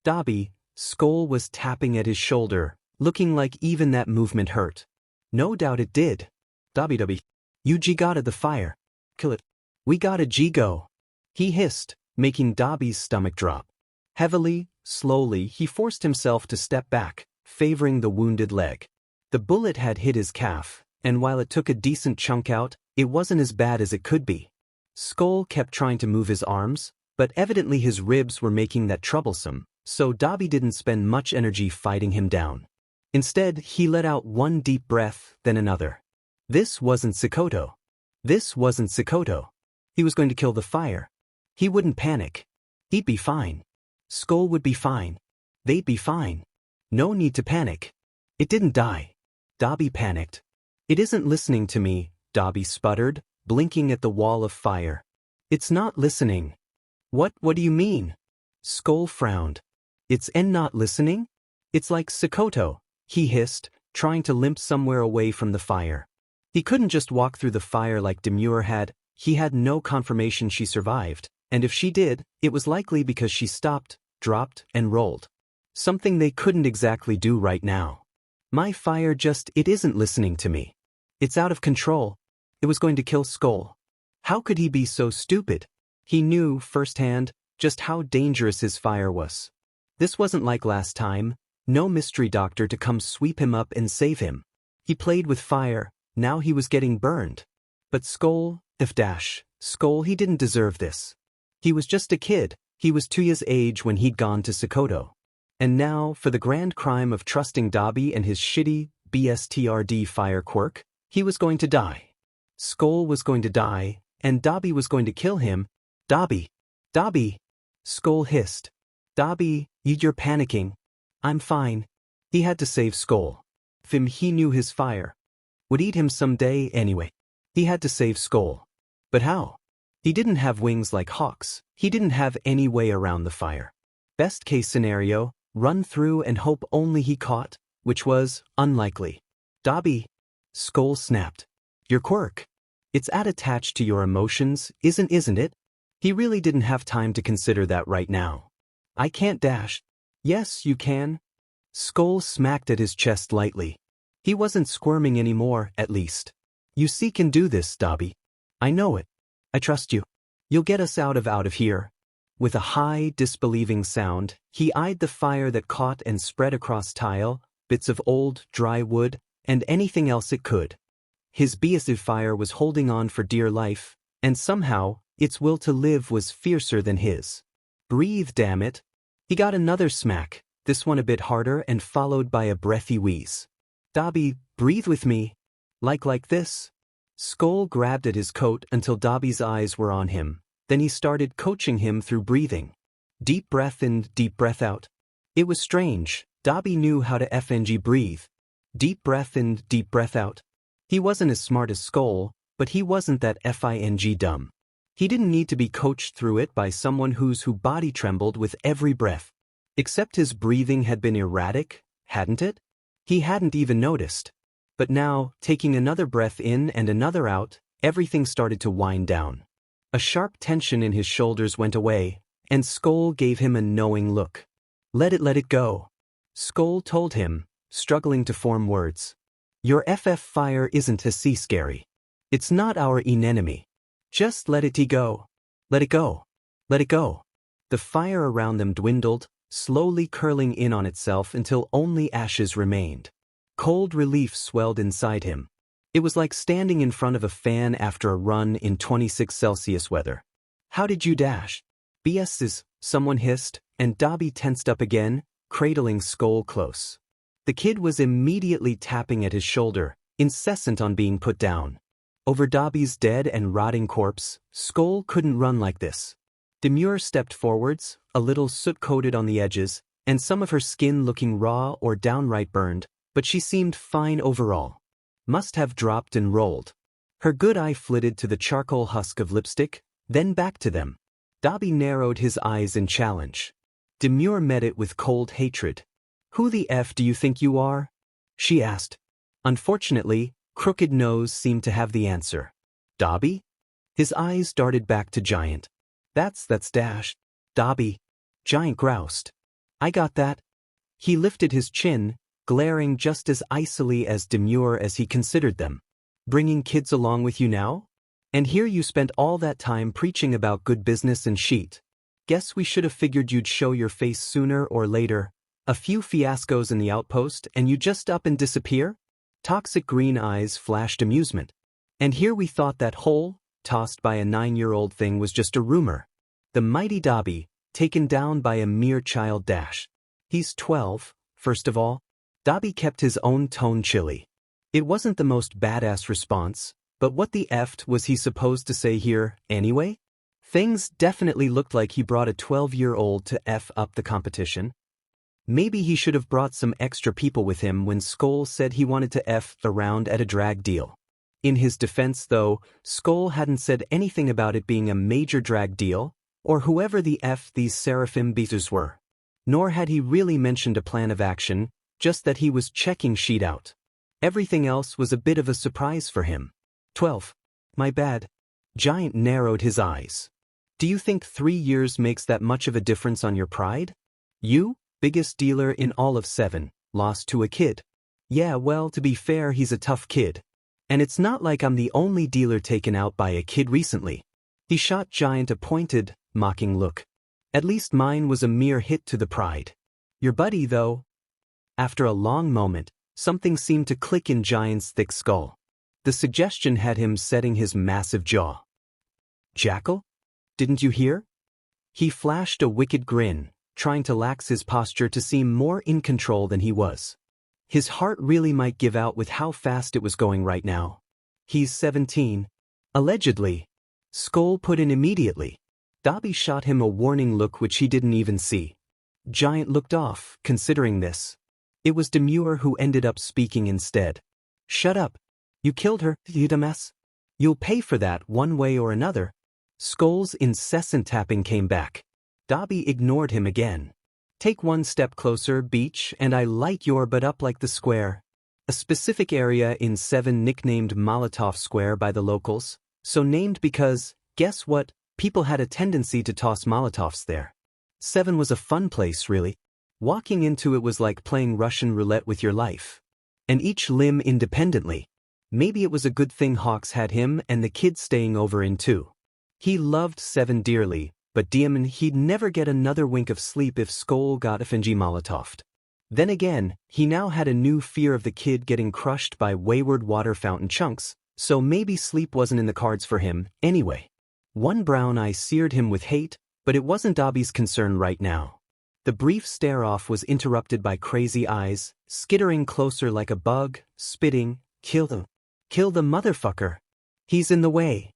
Speaker 1: Dabi, Skoll was tapping at his shoulder, looking like even that movement hurt. No doubt it did. Dabi. You gotta the fire. Kill it. We gotta go. He hissed, making Dabi's stomach drop. Heavily, slowly, he forced himself to step back, favoring the wounded leg. The bullet had hit his calf, and while it took a decent chunk out, it wasn't as bad as it could be. Skoll kept trying to move his arms, but evidently his ribs were making that troublesome, so Dabi didn't spend much energy fighting him down. Instead, he let out one deep breath, then another. This wasn't Sikoto. This wasn't Sikoto. He was going to kill the fire. He wouldn't panic. He'd be fine. Skoll would be fine. They'd be fine. No need to panic. It didn't die. Dabi panicked. It isn't listening to me, Dabi sputtered, blinking at the wall of fire. It's not listening. What do you mean? Skoll frowned. It's not listening? It's like Sikoto, he hissed, trying to limp somewhere away from the fire. He couldn't just walk through the fire like Demure had. He had no confirmation she survived, and if she did, it was likely because she stopped, dropped, and rolled. Something they couldn't exactly do right now. My fire it isn't listening to me. It's out of control. It was going to kill Skoll. How could he be so stupid? He knew, firsthand, just how dangerous his fire was. This wasn't like last time, no mystery doctor to come sweep him up and save him. He played with fire, now he was getting burned. But Skoll, Skoll, he didn't deserve this. He was just a kid, he was Toya's age when he'd gone to Sikoto. And now, for the grand crime of trusting Dabi and his shitty, BSTRD fire quirk, he was going to die. Skoll was going to die, and Dabi was going to kill him. Dabi! Skoll hissed. Dabi, you're panicking. I'm fine. He had to save Skoll. He knew his fire would eat him someday anyway. He had to save Skoll. But how? He didn't have wings like hawks. He didn't have any way around the fire. Best case scenario, run through and hope only he caught, which was unlikely. Dabi! Skoll snapped. Your quirk. It's attached to your emotions, isn't it? He really didn't have time to consider that right now. I can't dash. Yes, you can. Skoll smacked at his chest lightly. He wasn't squirming anymore, at least. You can do this, Dabi. I know it. I trust you. You'll get us out of here. With a high, disbelieving sound, he eyed the fire that caught and spread across tile, bits of old, dry wood, and anything else it could. His beasive fire was holding on for dear life, and somehow, its will to live was fiercer than his. Breathe, damn it. He got another smack, this one a bit harder and followed by a breathy wheeze. Dabi, breathe with me. Like this? Skoll grabbed at his coat until Dabi's eyes were on him, then he started coaching him through breathing. Deep breath in, deep breath out. It was strange, Dabi knew how to breathe. Deep breath in, deep breath out. He wasn't as smart as Skoll, but he wasn't that dumb. He didn't need to be coached through it by someone whose body trembled with every breath. Except his breathing had been erratic, hadn't it? He hadn't even noticed. But now, taking another breath in and another out, everything started to wind down. A sharp tension in his shoulders went away, and Skoll gave him a knowing look. Let it go. Skoll told him, struggling to form words. Your fire isn't scary. It's not our enemy. Just let it go. Let it go. Let it go. The fire around them dwindled, slowly curling in on itself until only ashes remained. Cold relief swelled inside him. It was like standing in front of a fan after a run in 26 Celsius weather. How did you dash? BS's, someone hissed, and Dabi tensed up again, cradling Skoll close. The kid was immediately tapping at his shoulder, incessant on being put down. Over Dabi's dead and rotting corpse, Skoll couldn't run like this. Demure stepped forwards, a little soot-coated on the edges, and some of her skin looking raw or downright burned, but she seemed fine overall. Must have dropped and rolled. Her good eye flitted to the charcoal husk of lipstick, then back to them. Dabi narrowed his eyes in challenge. Demure met it with cold hatred. Who the F do you think you are? She asked. Unfortunately, Crooked Nose seemed to have the answer. Dobby? His eyes darted back to Giant. That's Dash. Dobby. Giant groused. I got that. He lifted his chin, glaring just as icily as demure as he considered them. Bringing kids along with you now? And here you spent all that time preaching about good business and sheet. Guess we should have figured you'd show your face sooner or later. A few fiascos in the outpost and you just up and disappear? Toxic green eyes flashed amusement. And here we thought that hole, tossed by a 9-year-old thing was just a rumor. The mighty Dobby, taken down by a mere child Dash. He's 12, first of all. Dobby kept his own tone chilly. It wasn't the most badass response, but what the F was he supposed to say here, anyway? Things definitely looked like he brought a 12-year-old to F up the competition. Maybe he should have brought some extra people with him when Skoll said he wanted to F around at a drag deal. In his defense though, Skoll hadn't said anything about it being a major drag deal, or whoever the F these Seraphim beaters were. Nor had he really mentioned a plan of action, just that he was checking sheet out. Everything else was a bit of a surprise for him. 12. My bad. Giant narrowed his eyes. Do you think 3 years makes that much of a difference on your pride? You, biggest dealer in all of 7, lost to a kid. Yeah, well, to be fair, he's a tough kid. And it's not like I'm the only dealer taken out by a kid recently. He shot Giant a pointed, mocking look. At least mine was a mere hit to the pride. Your buddy, though. After a long moment, something seemed to click in Giant's thick skull. The suggestion had him setting his massive jaw. Jackal? Didn't you hear? He flashed a wicked grin, trying to lax his posture to seem more in control than he was. His heart really might give out with how fast it was going right now. He's 17. Allegedly. Skoll put in immediately. Dobby shot him a warning look which he didn't even see. Giant looked off, considering this. It was Demure who ended up speaking instead. Shut up. You killed her, you dumbass. You'll pay for that one way or another. Skoll's incessant tapping came back. Dobby ignored him again. Take one step closer, Beach, and I light your butt up like the square. A specific area in 7 nicknamed Molotov Square by the locals, so named because, guess what, people had a tendency to toss Molotovs there. 7 was a fun place, really. Walking into it was like playing Russian roulette with your life. And each limb independently. Maybe it was a good thing Hawks had him and the kids staying over in too. He loved 7 dearly, but damn, he'd never get another wink of sleep if Skoll got a Finji Molotoved. Then again, he now had a new fear of the kid getting crushed by wayward water fountain chunks, so maybe sleep wasn't in the cards for him, anyway. One brown eye seared him with hate, but it wasn't Dobby's concern right now. The brief stare-off was interrupted by crazy eyes, skittering closer like a bug, spitting, Kill the motherfucker. He's in the way.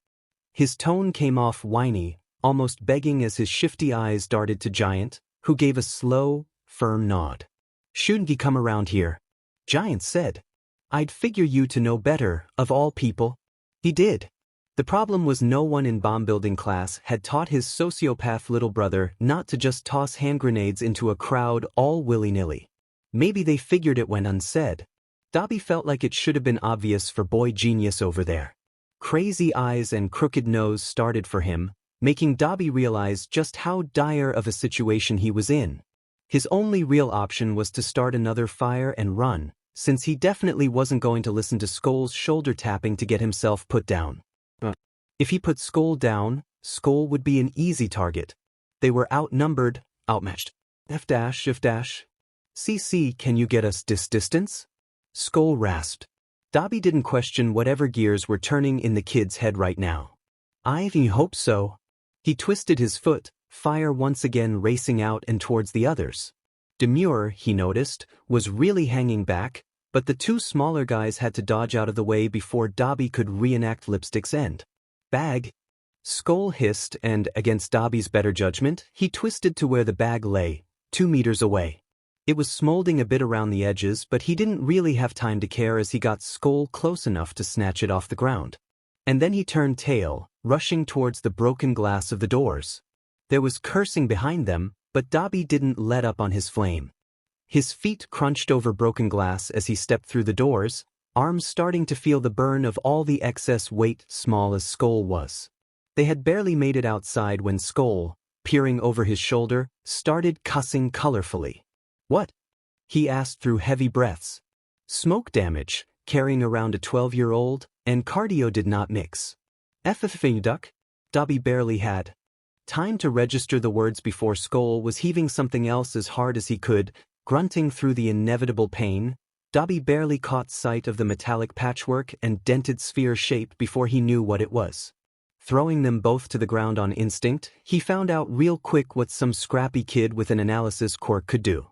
Speaker 1: His tone came off whiny, almost begging as his shifty eyes darted to Giant, who gave a slow, firm nod. Shouldn't he come around here? Giant said. I'd figure you to know better, of all people. He did. The problem was no one in bomb-building class had taught his sociopath little brother not to just toss hand grenades into a crowd all willy-nilly. Maybe they figured it went unsaid. Dobby felt like it should have been obvious for boy genius over there. Crazy eyes and crooked nose started for him, making Dobby realize just how dire of a situation he was in. His only real option was to start another fire and run, since he definitely wasn't going to listen to Skoll's shoulder tapping to get himself put down. If he put Skoll down, Skoll would be an easy target. They were outnumbered, outmatched. If dash. CC, can you get us distance? Skoll rasped. Dobby didn't question whatever gears were turning in the kid's head right now. I hope so. He twisted his foot, fire once again racing out and towards the others. Demure, he noticed, was really hanging back, but the 2 smaller guys had to dodge out of the way before Dobby could reenact Lipstick's end. Bag. Skoll hissed and, against Dobby's better judgment, he twisted to where the bag lay, 2 meters away. It was smoldering a bit around the edges, but he didn't really have time to care as he got Skoll close enough to snatch it off the ground. And then he turned tail, rushing towards the broken glass of the doors. There was cursing behind them, but Dobby didn't let up on his flame. His feet crunched over broken glass as he stepped through the doors, arms starting to feel the burn of all the excess weight, small as Skoll was. They had barely made it outside when Skoll, peering over his shoulder, started cussing colorfully. "What?" he asked through heavy breaths. Smoke damage, carrying around a 12-year-old, and cardio did not mix. Duck? Dabi barely had time to register the words before Skoll was heaving something else as hard as he could, grunting through the inevitable pain. Dabi barely caught sight of the metallic patchwork and dented sphere shape before he knew what it was. Throwing them both to the ground on instinct, he found out real quick what some scrappy kid with an analysis quirk could do.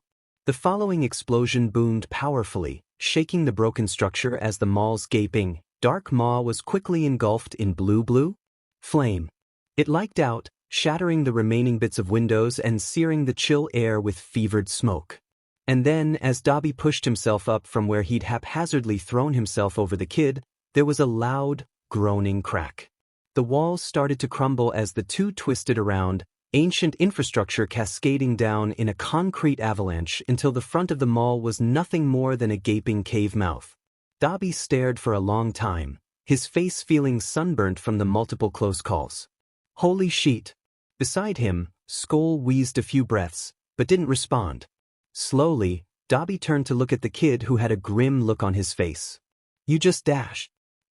Speaker 1: The following explosion boomed powerfully, shaking the broken structure as the mall's gaping, dark maw was quickly engulfed in blue flame. It leaked out, shattering the remaining bits of windows and searing the chill air with fevered smoke. And then, as Dobby pushed himself up from where he'd haphazardly thrown himself over the kid, there was a loud, groaning crack. The walls started to crumble as the two twisted around, ancient infrastructure cascading down in a concrete avalanche until the front of the mall was nothing more than a gaping cave mouth. Dobby stared for a long time, his face feeling sunburnt from the multiple close calls. Holy shit. Beside him, Skoll wheezed a few breaths, but didn't respond. Slowly, Dobby turned to look at the kid who had a grim look on his face. "You just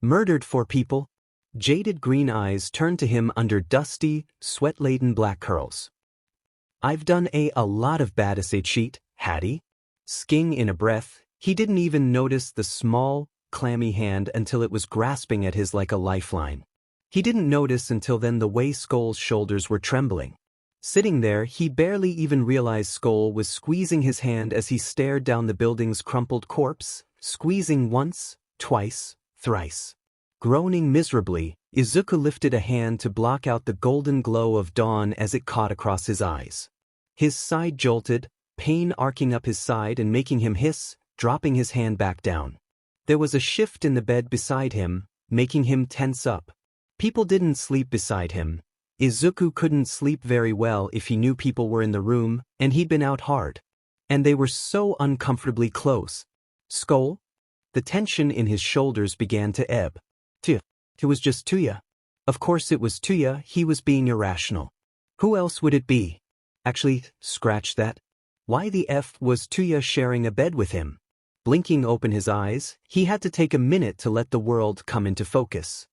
Speaker 1: murdered 4 people?" Jaded green eyes turned to him under dusty, sweat-laden black curls. "I've done a lot of bad cheat, Hattie." Sking in a breath, he didn't even notice the small, clammy hand until it was grasping at his like a lifeline. He didn't notice until then the way Skoll's shoulders were trembling. Sitting there, he barely even realized Skoll was squeezing his hand as he stared down the building's crumpled corpse, squeezing once, twice, thrice. Groaning miserably, Izuku lifted a hand to block out the golden glow of dawn as it caught across his eyes. His side jolted, pain arcing up his side and making him hiss, dropping his hand back down. There was a shift in the bed beside him, making him tense up. People didn't sleep beside him. Izuku couldn't sleep very well if he knew people were in the room, and he'd been out hard. And they were so uncomfortably close. Skoll? The tension in his shoulders began to ebb. It was just Toya. Of course it was Toya, he was being irrational. Who else would it be? Actually, scratch that. Why the F was Toya sharing a bed with him? Blinking open his eyes, he had to take a minute to let the world come into focus.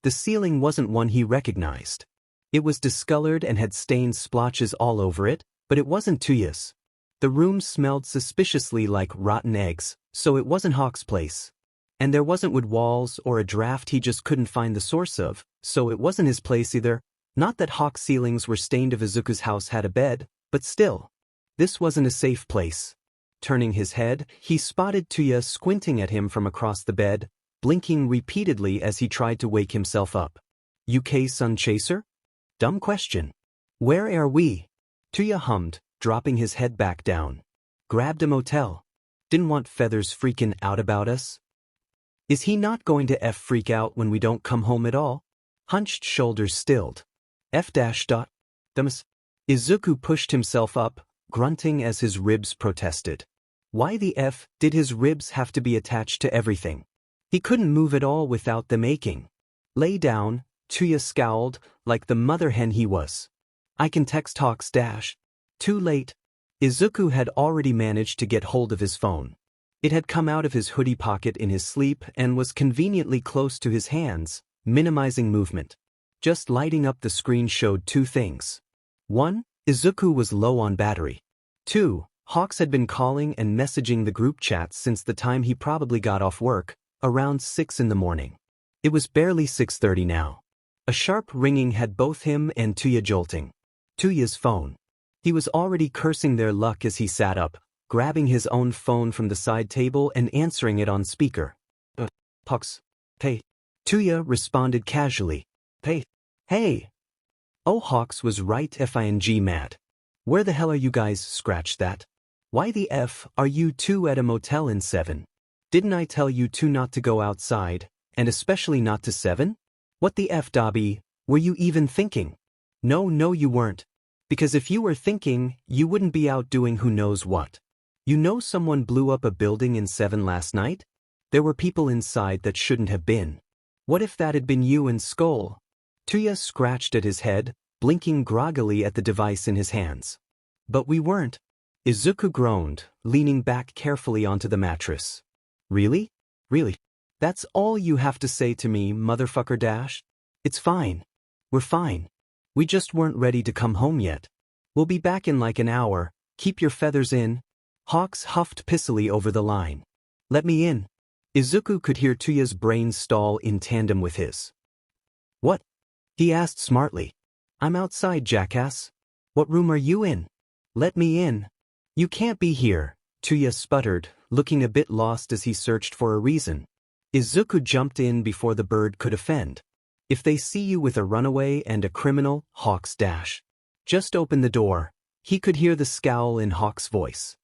Speaker 1: The ceiling wasn't one he recognized. It was discolored and had stained splotches all over it, but it wasn't Toya's. The room smelled suspiciously like rotten eggs, so it wasn't Hawk's place. And there wasn't wood walls or a draft he just couldn't find the source of, so it wasn't his place either. Not that Hawk's ceilings were stained if Izuku's house had a bed, but still. This wasn't a safe place. Turning his head, he spotted Toya squinting at him from across the bed, blinking repeatedly as he tried to wake himself up. "UK Sun Chaser? Dumb question. Where are we?" Toya hummed, dropping his head back down. "Grabbed a motel. Didn't want feathers freaking out about us." Is he not going to freak out when we don't come home at all? Hunched shoulders stilled. Damas. Izuku pushed himself up, grunting as his ribs protested. Why the F did his ribs have to be attached to everything? He couldn't move at all without them aching. "Lay down," Toya scowled, like the mother hen he was. "I can text Hawks dash." Too late. Izuku had already managed to get hold of his phone. It had come out of his hoodie pocket in his sleep and was conveniently close to his hands, minimizing movement. Just lighting up the screen showed 2 things. 1. Izuku was low on battery. 2. Hawks had been calling and messaging the group chats since the time he probably got off work, around 6 in the morning. It was barely 6:30 now. A sharp ringing had both him and Toya jolting. Toya's phone. He was already cursing their luck as he sat up, grabbing his own phone from the side table and answering it on speaker. Hawks. Hey. Toya responded casually. Hey. Oh, Hawks was right FING mad. Where the hell are you guys? Scratch that. Why the F are you 2 at a motel in 7? Didn't I tell you 2 not to go outside, and especially not to 7? What the F, Dobby, were you even thinking? No, you weren't. Because if you were thinking, you wouldn't be out doing who knows what. You know someone blew up a building in 7 last night? There were people inside that shouldn't have been. What if that had been you and Skoll? Toya scratched at his head, blinking groggily at the device in his hands. But we weren't. Izuku groaned, leaning back carefully onto the mattress. Really? Really? That's all you have to say to me, motherfucker dash? It's fine. We're fine. We just weren't ready to come home yet. We'll be back in like an hour, keep your feathers in. Hawks huffed pissily over the line. Let me in. Izuku could hear Toya's brain stall in tandem with his. What? He asked smartly. I'm outside, jackass. What room are you in? Let me in. You can't be here, Toya sputtered, looking a bit lost as he searched for a reason. Izuku jumped in before the bird could offend. If they see you with a runaway and a criminal, Hawks dash. Just open the door. He could hear the scowl in Hawk's voice.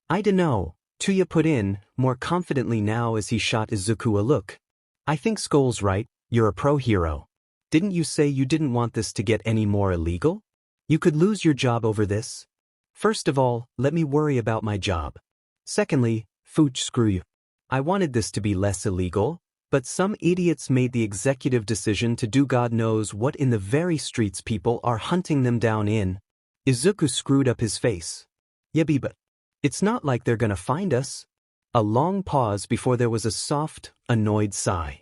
Speaker 1: I dunno, Toya put in, more confidently now as he shot Izuku a look. I think Skoll's right, you're a pro-hero. Didn't you say you didn't want this to get any more illegal? You could lose your job over this. First of all, let me worry about my job. Secondly, fooch screw you. I wanted this to be less illegal, but some idiots made the executive decision to do God knows what in the very streets people are hunting them down in. Izuku screwed up his face. Yebby, but it's not like they're gonna find us. A long pause before there was a soft, annoyed sigh.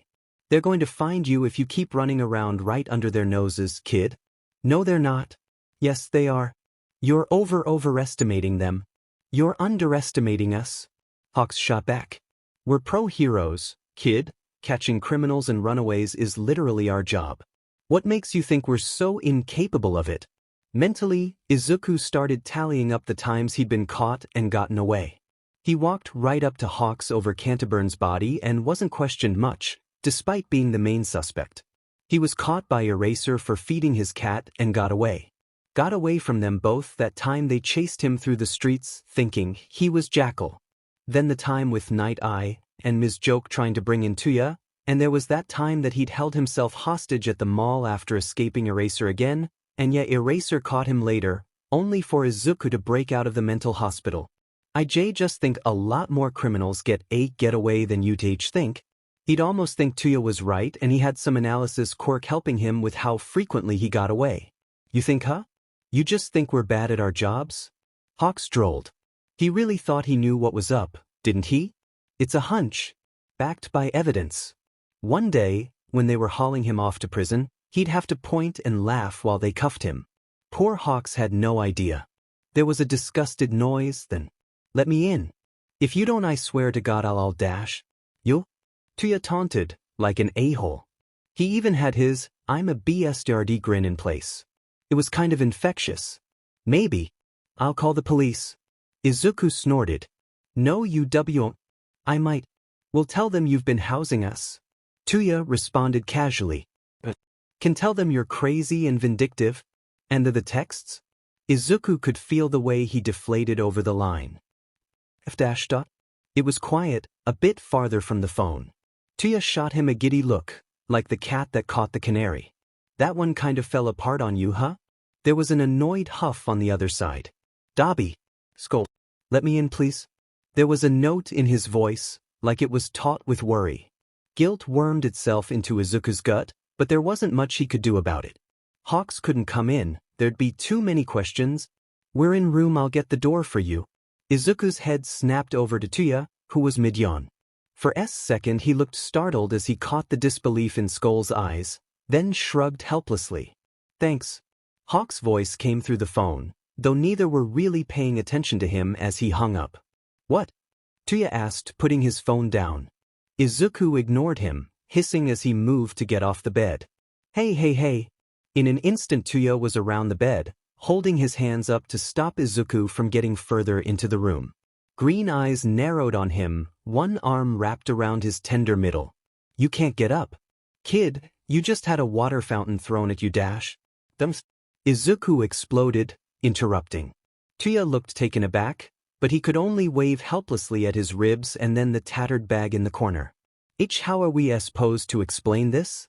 Speaker 1: They're going to find you if you keep running around right under their noses, kid. No, they're not. Yes, they are. You're overestimating them. You're underestimating us. Hawks shot back. We're pro-heroes, kid. Catching criminals and runaways is literally our job. What makes you think we're so incapable of it? Mentally, Izuku started tallying up the times he'd been caught and gotten away. He walked right up to Hawks over Canterburn's body and wasn't questioned much, despite being the main suspect. He was caught by Eraser for feeding his cat and got away. Got away from them both that time they chased him through the streets, thinking he was Jackal. Then the time with Night Eye and Ms. Joke trying to bring in Toya, and there was that time that he'd held himself hostage at the mall after escaping Eraser again, and yet Eraser caught him later, only for Izuku to break out of the mental hospital. I just think a lot more criminals get away than you'd think. He'd almost think Toya was right and he had some analysis Quirk helping him with how frequently he got away. You think, huh? You just think we're bad at our jobs? Hawks drawled. He really thought he knew what was up, didn't he? It's a hunch, backed by evidence. One day, when they were hauling him off to prison, he'd have to point and laugh while they cuffed him. Poor Hawks had no idea. There was a disgusted noise, then, let me in. If you don't, I swear to God I'll dash. You'll? Toya taunted, like an a-hole. He even had his, I'm a BSDRD grin in place. It was kind of infectious. Maybe. I'll call the police. Izuku snorted. No, you won't. I might. We'll tell them you've been housing us. Toya responded casually. Can tell them you're crazy and vindictive. And the texts? Izuku could feel the way he deflated over the line. F-. It was quiet, a bit farther from the phone. Toya shot him a giddy look, like the cat that caught the canary. That one kind of fell apart on you, huh? There was an annoyed huff on the other side. Dobby. Skoll. Let me in, please. There was a note in his voice, like it was taut with worry. Guilt wormed itself into Izuku's gut, but there wasn't much he could do about it. Hawks couldn't come in, there'd be too many questions. We're in room, I'll get the door for you. Izuku's head snapped over to Toya, who was mid-yawn. For a second he looked startled as he caught the disbelief in Skoll's eyes, then shrugged helplessly. Thanks. Hawk's voice came through the phone, though neither were really paying attention to him as he hung up. What? Toya asked, putting his phone down. Izuku ignored him, hissing as he moved to get off the bed. Hey. In an instant Toya was around the bed, holding his hands up to stop Izuku from getting further into the room. Green eyes narrowed on him, one arm wrapped around his tender middle. You can't get up. Kid, you just had a water fountain thrown at you dash. Izuku exploded, interrupting. Toya looked taken aback, but he could only wave helplessly at his ribs and then the tattered bag in the corner. How are we supposed to explain this?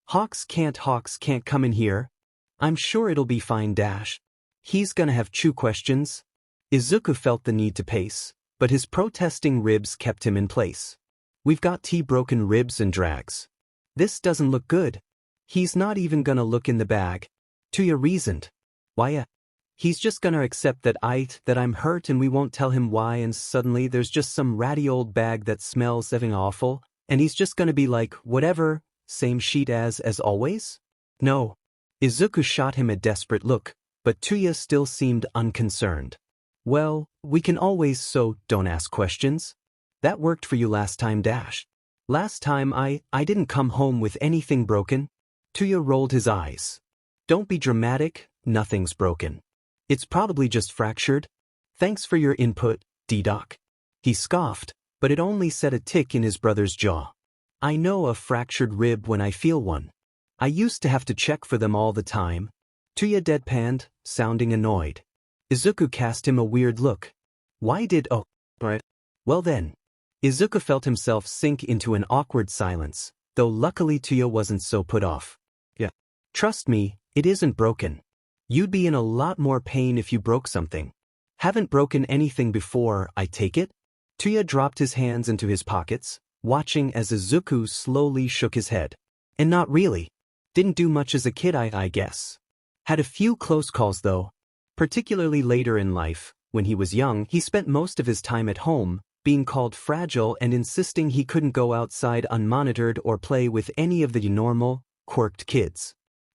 Speaker 1: Hawks can't come in here. I'm sure it'll be fine dash. He's gonna have questions. Izuku felt the need to pace, but his protesting ribs kept him in place. We've got broken ribs and drags. This doesn't look good. He's not even gonna look in the bag. Toya reasoned. Why? He's just gonna accept that I'm hurt and we won't tell him why, and suddenly there's just some ratty old bag that smells effing awful, and he's just gonna be like, whatever, same sheet as always? No. Izuku shot him a desperate look, but Toya still seemed unconcerned. Well, we can always don't ask questions. That worked for you last time. Last time I didn't come home with anything broken. Toya rolled his eyes. Don't be dramatic, nothing's broken. It's probably just fractured. Thanks for your input, D-Doc. He scoffed, but it only set a tick in his brother's jaw. I know a fractured rib when I feel one. I used to have to check for them all the time. Toya deadpanned, sounding annoyed. Izuku cast him a weird look. Why did right. Well then. Izuku felt himself sink into an awkward silence, though luckily Toya wasn't so put off. Yeah. Trust me, it isn't broken. You'd be in a lot more pain if you broke something. Haven't broken anything before, I take it? Toya dropped his hands into his pockets, watching as Izuku slowly shook his head. And not really. Didn't do much as a kid, I guess. Had a few close calls though. Particularly later in life, when he was young, he spent most of his time at home, being called fragile and insisting he couldn't go outside unmonitored or play with any of the normal, quirked kids.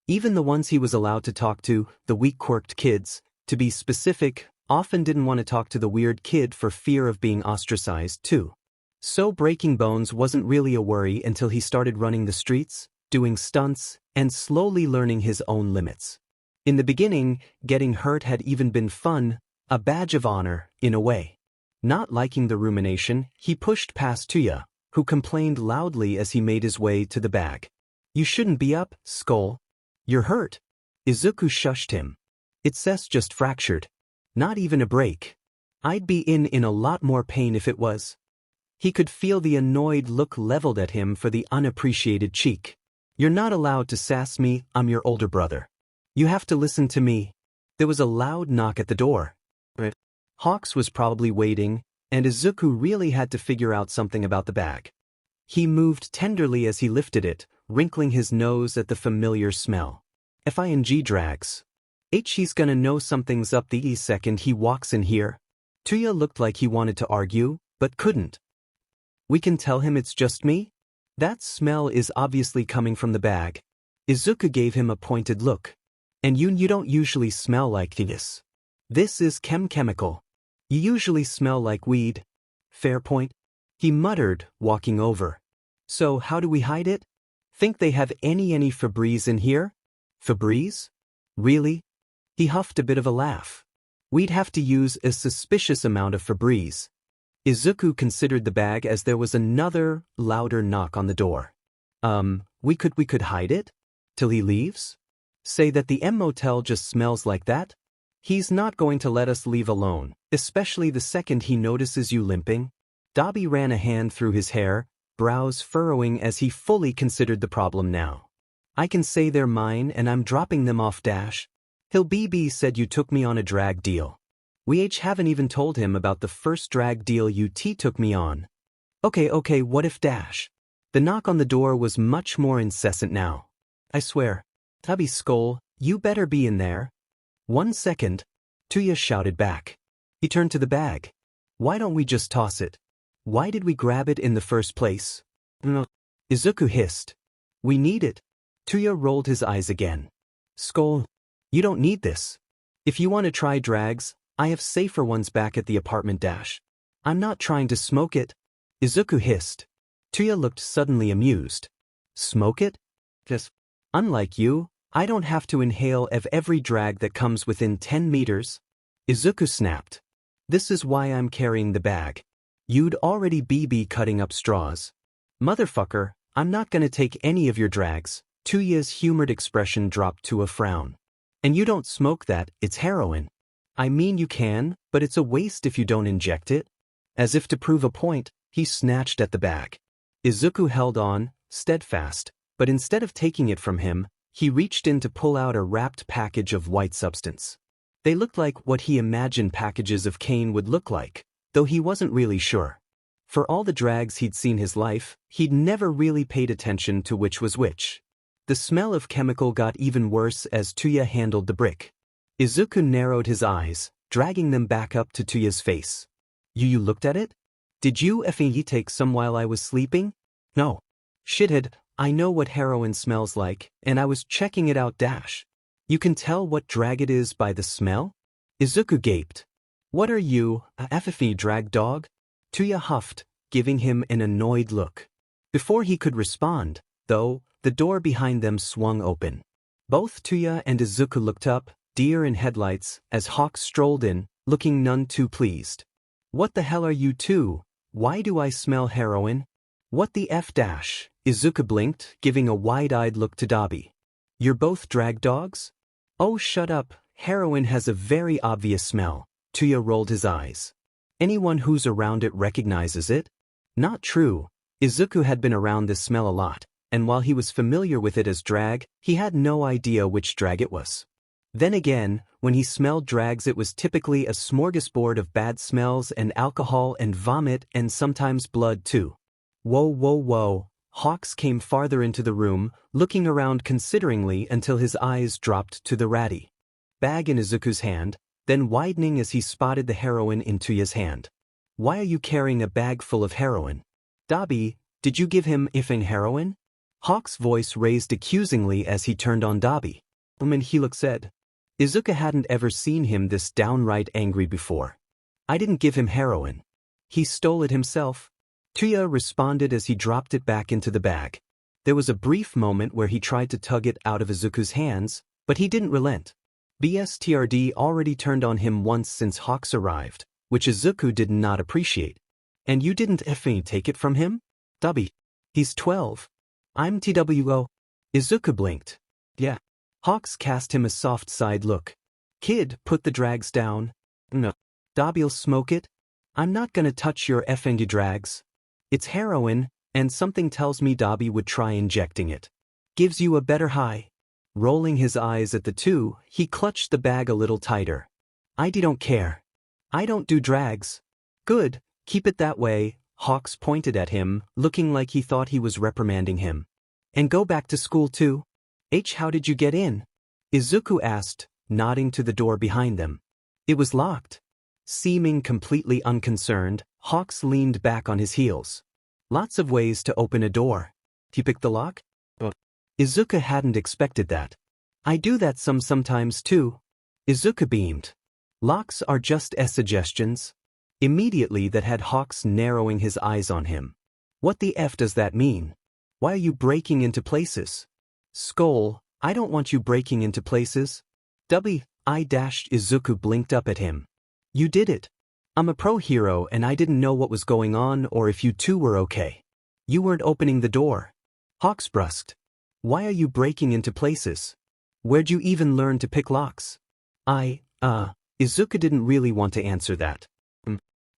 Speaker 1: Even the ones he was allowed to talk to, the weak quirked kids, to be specific, often didn't want to talk to the weird kid for fear of being ostracized too. So breaking bones wasn't really a worry until he started running the streets, doing stunts, and slowly learning his own limits. In the beginning, getting hurt had even been fun, a badge of honor, in a way. Not liking the rumination, he pushed past Toya, who complained loudly as he made his way to the bag. You shouldn't be up, Skoll. You're hurt. Izuku shushed him. It says just fractured. Not even a break. I'd be in a lot more pain if it was. He could feel the annoyed look leveled at him for the unappreciated cheek. You're not allowed to sass me, I'm your older brother. You have to listen to me. There was a loud knock at the door. Hawks was probably waiting, and Izuku really had to figure out something about the bag. He moved tenderly as he lifted it, wrinkling his nose at the familiar smell. Fing drags. He's gonna know something's up the second he walks in here. Toya looked like he wanted to argue, but couldn't. We can tell him it's just me? That smell is obviously coming from the bag. Izuku gave him a pointed look. And you don't usually smell like this. This is chemical. You usually smell like weed. Fair point. He muttered, walking over. So how do we hide it? Think they have any Febreze in here? Febreze? Really? He huffed a bit of a laugh. We'd have to use a suspicious amount of Febreze. Izuku considered the bag as there was another, louder knock on the door. We could hide it? Till he leaves? Say that the motel just smells like that? He's not going to let us leave alone, especially the second he notices you limping. Dabi ran a hand through his hair, brows furrowing as he fully considered the problem now. I can say they're mine and I'm dropping them off. He'll said you took me on a drag deal. We haven't even told him about the first drag deal you took me on. Okay, what if ? The knock on the door was much more incessant now. I swear. Tubby Skoll, you better be in there. 1 second. Toya shouted back. He turned to the bag. Why don't we just toss it? Why did we grab it in the first place? No. Izuku hissed. We need it. Toya rolled his eyes again. Skoll, you don't need this. If you want to try drags, I have safer ones back at the apartment. I'm not trying to smoke it. Izuku hissed. Toya looked suddenly amused. Smoke it? Just. Unlike you, I don't have to inhale every drag that comes within 10 meters. Izuku snapped. This is why I'm carrying the bag. You'd already be cutting up straws. Motherfucker, I'm not gonna take any of your drags. Toya's humored expression dropped to a frown. And you don't smoke that, it's heroin. I mean you can, but it's a waste if you don't inject it. As if to prove a point, he snatched at the bag. Izuku held on, steadfast, but instead of taking it from him, he reached in to pull out a wrapped package of white substance. They looked like what he imagined packages of cane would look like, though he wasn't really sure. For all the drags he'd seen his life, he'd never really paid attention to which was which. The smell of chemical got even worse as Toya handled the brick. Izuku narrowed his eyes, dragging them back up to Toya's face. You looked at it? Did you effing take some while I was sleeping? No. Shithead, I know what heroin smells like, and I was checking it out dash. You can tell what drag it is by the smell? Izuku gaped. What are you, a effing drag dog? Toya huffed, giving him an annoyed look. Before he could respond, though, the door behind them swung open. Both Toya and Izuku looked up, deer in headlights, as Hawks strolled in, looking none too pleased. What the hell are you two? Why do I smell heroin? What the F dash? Izuku blinked, giving a wide-eyed look to Dabi. You're both drag dogs? Oh shut up, heroin has a very obvious smell. Toya rolled his eyes. Anyone who's around it recognizes it? Not true. Izuku had been around this smell a lot, and while he was familiar with it as drag, he had no idea which drag it was. Then again, when he smelled drags it was typically a smorgasbord of bad smells and alcohol and vomit and sometimes blood too. Whoa whoa whoa, Hawks came farther into the room, looking around consideringly until his eyes dropped to the ratty bag in Izuku's hand, then widening as he spotted the heroin in Toya's hand. Why are you carrying a bag full of heroin? Dabi, did you give him effing heroin? Hawk's voice raised accusingly as he turned on Dabi. And he said. Izuku hadn't ever seen him this downright angry before. I didn't give him heroin. He stole it himself. Toya responded as he dropped it back into the bag. There was a brief moment where he tried to tug it out of Izuku's hands, but he didn't relent. BSTRD already turned on him once since Hawks arrived, which Izuku did not appreciate. And you didn't effing take it from him? Dabi. He's 12. I'm TWO. Izuku blinked. Yeah. Hawks cast him a soft side look. Kid, put the drags down. No. Dabi'll smoke it? I'm not gonna touch your effing drags. It's heroin, and something tells me Dabi would try injecting it. Gives you a better high. Rolling his eyes at the two, he clutched the bag a little tighter. I don't care. I don't do drags. Good, keep it that way, Hawks pointed at him, looking like he thought he was reprimanding him. And go back to school too? How did you get in? Izuku asked, nodding to the door behind them. It was locked. Seeming completely unconcerned, Hawks leaned back on his heels. Lots of ways to open a door. You picked the lock? Izuku hadn't expected that. I do that sometimes too. Izuku beamed. Locks are just suggestions. Immediately that had Hawks narrowing his eyes on him. What the F does that mean? Why are you breaking into places? Skoll, I don't want you breaking into places. Dobby, Izuku blinked up at him. You did it. I'm a pro hero and I didn't know what was going on or if you two were okay. You weren't opening the door. Hawks brusqued. Why are you breaking into places? Where'd you even learn to pick locks? Izuku didn't really want to answer that.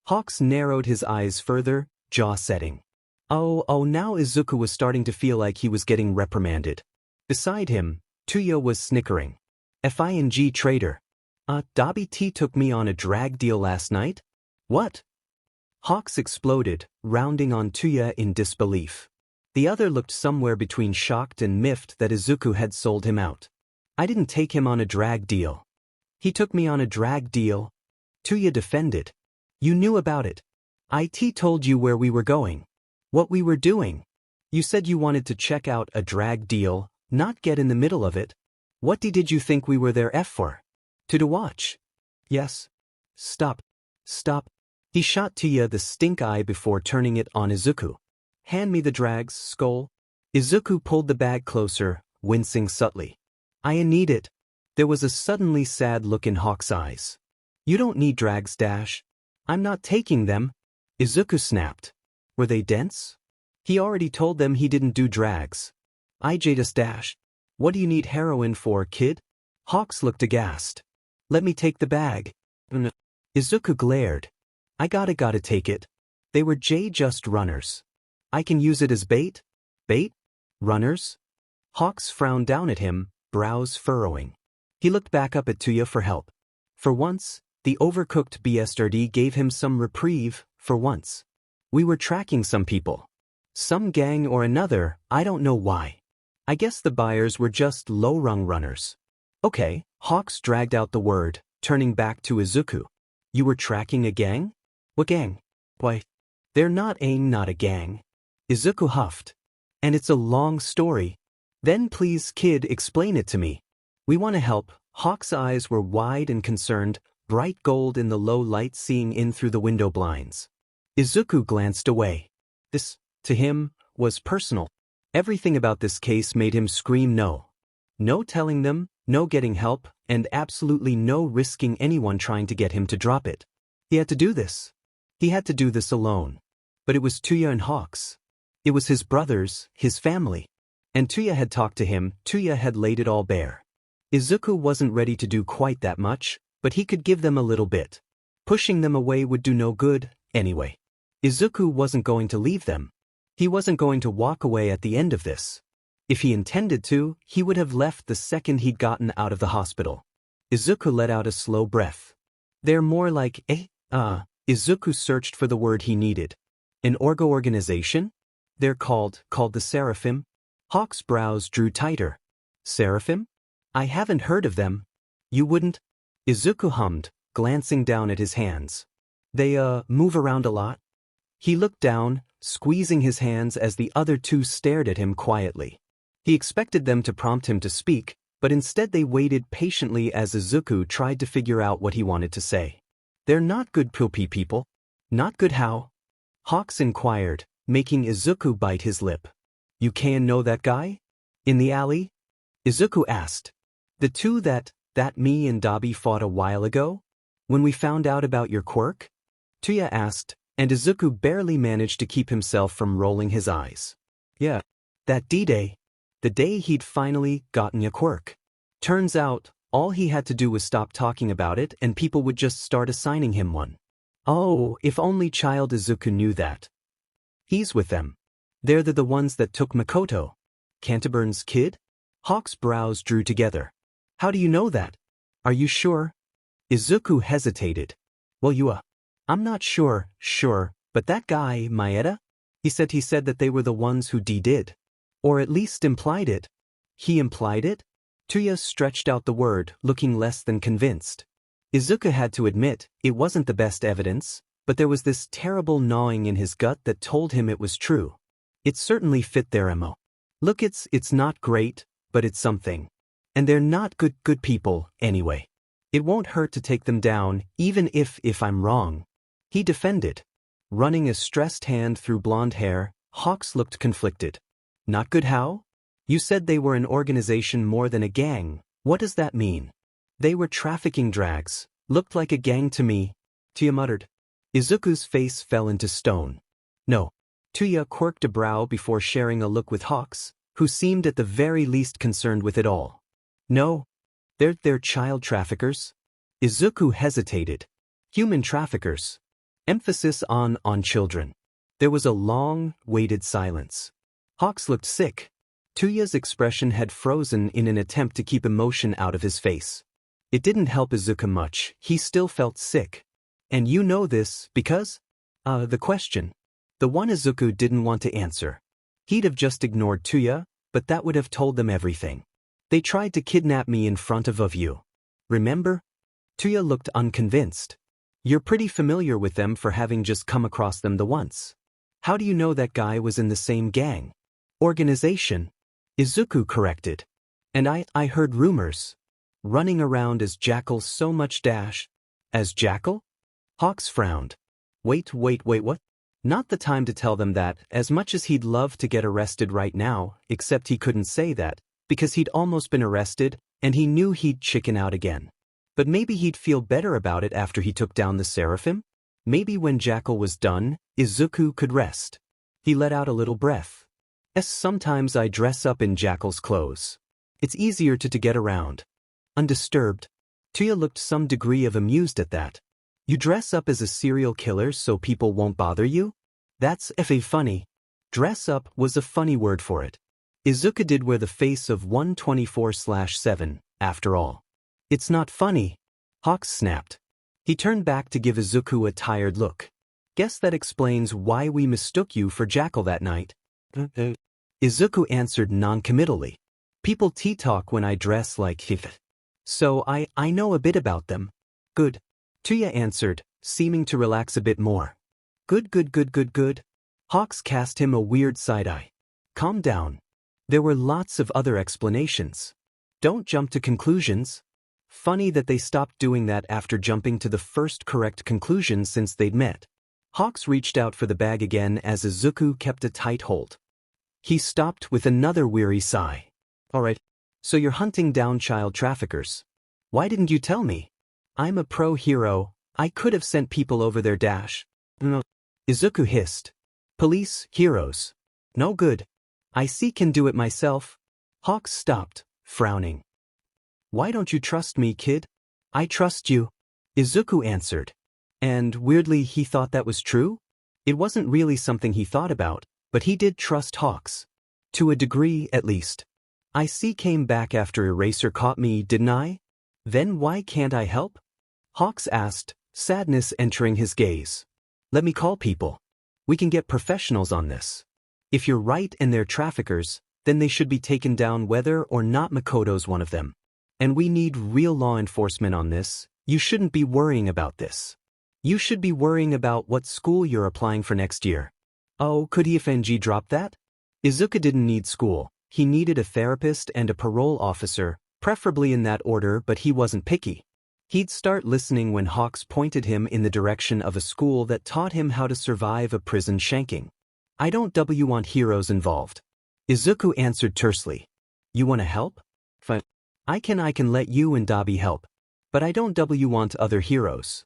Speaker 1: Hawks narrowed his eyes further, jaw setting. Now Izuku was starting to feel like he was getting reprimanded. Beside him, Toya was snickering. FING traitor. Dabi T took me on a drag deal last night? What? Hawks exploded, rounding on Toya in disbelief. The other looked somewhere between shocked and miffed that Izuku had sold him out. I didn't take him on a drag deal. He took me on a drag deal. Toya defended. You knew about it. IT told you where we were going. What we were doing. You said you wanted to check out a drag deal, not get in the middle of it. What did you think we were there for? To watch? Yes. Stop. He shot Toya the stink eye before turning it on Izuku. Hand me the drags, Skoll. Izuku pulled the bag closer, wincing subtly. I need it. There was a suddenly sad look in Hawk's eyes. You don't need drags, Dash. I'm not taking them. Izuku snapped. Were they dense? He already told them he didn't do drags. just Dash. What do you need heroin for, kid? Hawks looked aghast. Let me take the bag. Izuku glared. I gotta take it. They were just runners. I can use it as bait? Bait? Runners? Hawks frowned down at him, brows furrowing. He looked back up at Toya for help. For once, The overcooked BSRD gave him some reprieve, for once. We were tracking some people. Some gang or another, I don't know why. I guess the buyers were just low-rung runners. Okay, Hawks dragged out the word, turning back to Izuku. You were tracking a gang? What gang? Why, they're not a gang. Izuku huffed. And it's a long story. Then please, kid, explain it to me. We want to help. Hawk's eyes were wide and concerned, bright gold in the low light seeing in through the window blinds. Izuku glanced away. This, to him, was personal. Everything about this case made him scream no. No telling them, no getting help, and absolutely no risking anyone trying to get him to drop it. He had to do this. He had to do this alone. But it was Toya and Hawks. It was his brothers, his family. And Toya had talked to him, Toya had laid it all bare. Izuku wasn't ready to do quite that much, but he could give them a little bit. Pushing them away would do no good, anyway. Izuku wasn't going to leave them. He wasn't going to walk away at the end of this. If he intended to, he would have left the second he'd gotten out of the hospital. Izuku let out a slow breath. They're more like, Izuku searched for the word he needed. An organization? They're called the Seraphim? Hawk's brows drew tighter. Seraphim? I haven't heard of them. You wouldn't? Izuku hummed, glancing down at his hands. They, move around a lot? He looked down, squeezing his hands as the other two stared at him quietly. He expected them to prompt him to speak, but instead they waited patiently as Izuku tried to figure out what he wanted to say. They're not good people. Not good how? Hawks inquired, making Izuku bite his lip. You can know that guy? In the alley? Izuku asked. The two that me and Dabi fought a while ago? When we found out about your quirk? Toya asked, and Izuku barely managed to keep himself from rolling his eyes. Yeah, that D-Day. The day he'd finally gotten a quirk. Turns out, all he had to do was stop talking about it and people would just start assigning him one. Oh, if only child Izuku knew that. He's with them. They're the ones that took Makoto. Canterburn's kid? Hawk's brows drew together. How do you know that? Are you sure? Izuku hesitated. Well, I'm not sure, but that guy, Maeda? He said that they were the ones who did. Or at least implied it. He implied it? Toya stretched out the word, looking less than convinced. Izuku had to admit, it wasn't the best evidence, but there was this terrible gnawing in his gut that told him it was true. It certainly fit their MO. Look, it's not great, but it's something. And they're not good people, anyway. It won't hurt to take them down, even if I'm wrong. He defended. Running a stressed hand through blonde hair, Hawks looked conflicted. Not good how? You said they were an organization more than a gang. What does that mean? They were trafficking drags. Looked like a gang to me. Toya muttered. Izuku's face fell into stone. No. Toya quirked a brow before sharing a look with Hawks, who seemed at the very least concerned with it all. No. They're child traffickers. Izuku hesitated. Human traffickers. Emphasis on children. There was a long, weighted silence. Hawks looked sick. Toya's expression had frozen in an attempt to keep emotion out of his face. It didn't help Izuku much, he still felt sick. And you know this, because? The question. The one Izuku didn't want to answer. He'd have just ignored Toya, but that would have told them everything. They tried to kidnap me in front of you. Remember? Toya looked unconvinced. You're pretty familiar with them for having just come across them the once. How do you know that guy was in the same gang? Organization? Izuku corrected. And I heard rumors. Running around as Jackal so much dash. As Jackal? Hawks frowned. Wait, what? Not the time to tell them that, as much as he'd love to get arrested right now, except he couldn't say that, because he'd almost been arrested, and he knew he'd chicken out again. But maybe he'd feel better about it after he took down the Seraphim? Maybe when Jackal was done, Izuku could rest. He let out a little breath. Sometimes I dress up in Jackal's clothes. It's easier to get around. Undisturbed. Toya looked some degree of amused at that. You dress up as a serial killer so people won't bother you? That's funny. Dress up was a funny word for it. Izuku did wear the face of 124/7, after all. It's not funny. Hawks snapped. He turned back to give Izuku a tired look. Guess that explains why we mistook you for Jackal that night. Izuku answered non-committally. People tea-talk when I dress like Hifit. So I know a bit about them. Good. Toya answered, seeming to relax a bit more. Good. Hawks cast him a weird side-eye. Calm down. There were lots of other explanations. Don't jump to conclusions. Funny that they stopped doing that after jumping to the first correct conclusion since they'd met. Hawks reached out for the bag again as Izuku kept a tight hold. He stopped with another weary sigh. Alright, so you're hunting down child traffickers. Why didn't you tell me? I'm a pro hero, I could have sent people over there dash. No. Izuku hissed. Police, heroes. No good. I can do it myself. Hawks stopped, frowning. Why don't you trust me, kid? I trust you. Izuku answered. And weirdly he thought that was true? It wasn't really something he thought about, but he did trust Hawks. To a degree, at least. I came back after Eraser caught me, didn't I? Then why can't I help? Hawks asked, sadness entering his gaze. Let me call people. We can get professionals on this. If you're right and they're traffickers, then they should be taken down whether or not Makoto's one of them. And we need real law enforcement on this. You shouldn't be worrying about this. You should be worrying about what school you're applying for next year. Oh, could he FNG drop that? Izuku didn't need school. He needed a therapist and a parole officer, preferably in that order, but he wasn't picky. He'd start listening when Hawks pointed him in the direction of a school that taught him how to survive a prison shanking. I don't want heroes involved. Izuku answered tersely. You want to help? Fine. I can let you and Dabi help. But I don't want other heroes.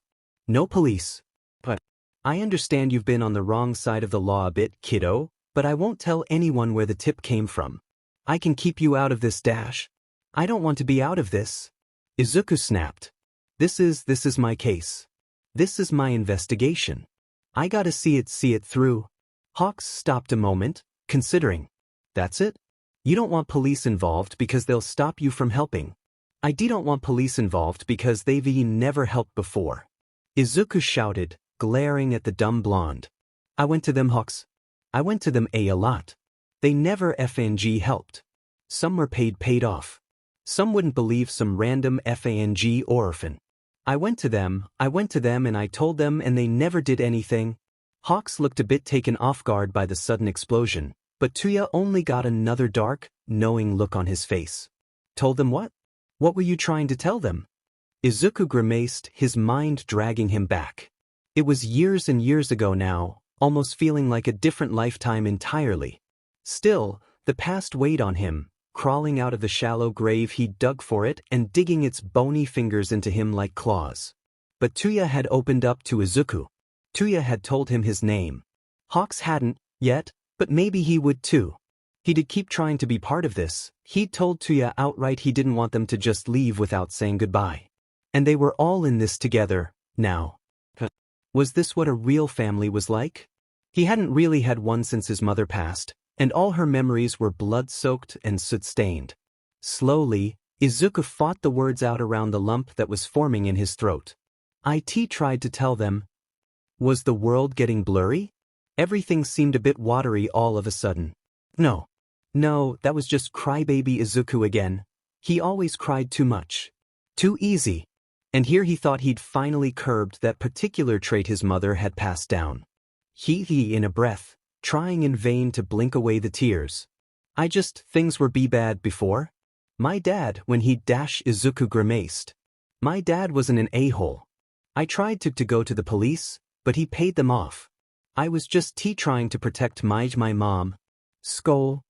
Speaker 1: No police. But I understand you've been on the wrong side of the law a bit, kiddo, but I won't tell anyone where the tip came from. I can keep you out of this dash. I don't want to be out of this. Izuku snapped. This is my case. This is my investigation. I gotta see it through. Hawks stopped a moment, considering. That's it? You don't want police involved because they'll stop you from helping. I don't want police involved because they've never helped before. Izuku shouted, glaring at the dumb blonde. I went to them, Hawks. I went to them a lot. They never FNG helped. Some were paid off. Some wouldn't believe some random FANG orphan. I went to them and I told them and they never did anything. Hawks looked a bit taken off guard by the sudden explosion, but Toya only got another dark, knowing look on his face. Told them what? What were you trying to tell them? Izuku grimaced, his mind dragging him back. It was years and years ago now, almost feeling like a different lifetime entirely. Still, the past weighed on him, crawling out of the shallow grave he'd dug for it and digging its bony fingers into him like claws. But Toya had opened up to Izuku. Toya had told him his name. Hawks hadn't, yet, but maybe he would too. He did keep trying to be part of this. He'd told Toya outright he didn't want them to just leave without saying goodbye. And they were all in this together, now. Was this what a real family was like? He hadn't really had one since his mother passed, and all her memories were blood-soaked and soot-stained. Slowly, Izuku fought the words out around the lump that was forming in his throat. It tried to tell them. Was the world getting blurry? Everything seemed a bit watery all of a sudden. No, that was just crybaby Izuku again. He always cried too much. Too easy. And here he thought he'd finally curbed that particular trait his mother had passed down. He in a breath, trying in vain to blink away the tears. Things were bad before. My dad, when he'd dash, Izuku grimaced. My dad wasn't an a-hole. I tried to go to the police, but he paid them off. I was just trying to protect my mom. Skoll.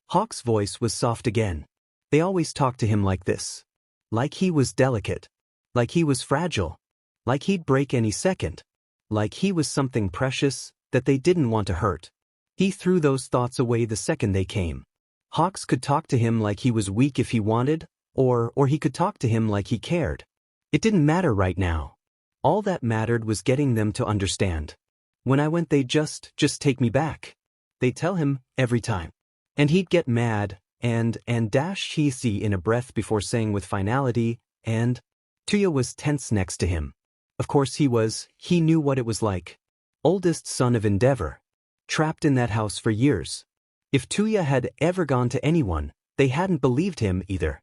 Speaker 1: Hawk's voice was soft again. They always talked to him like this. Like he was delicate. Like he was fragile. Like he'd break any second. Like he was something precious that they didn't want to hurt. He threw those thoughts away the second they came. Hawks could talk to him like he was weak if he wanted, or he could talk to him like he cared. It didn't matter right now. All that mattered was getting them to understand. When I went, they'd just take me back. They'd tell him every time. And he'd get mad, and dash he in a breath before saying with finality, and Toya was tense next to him. Of course he knew what it was like. Oldest son of Endeavor. Trapped in that house for years. If Toya had ever gone to anyone, they hadn't believed him either.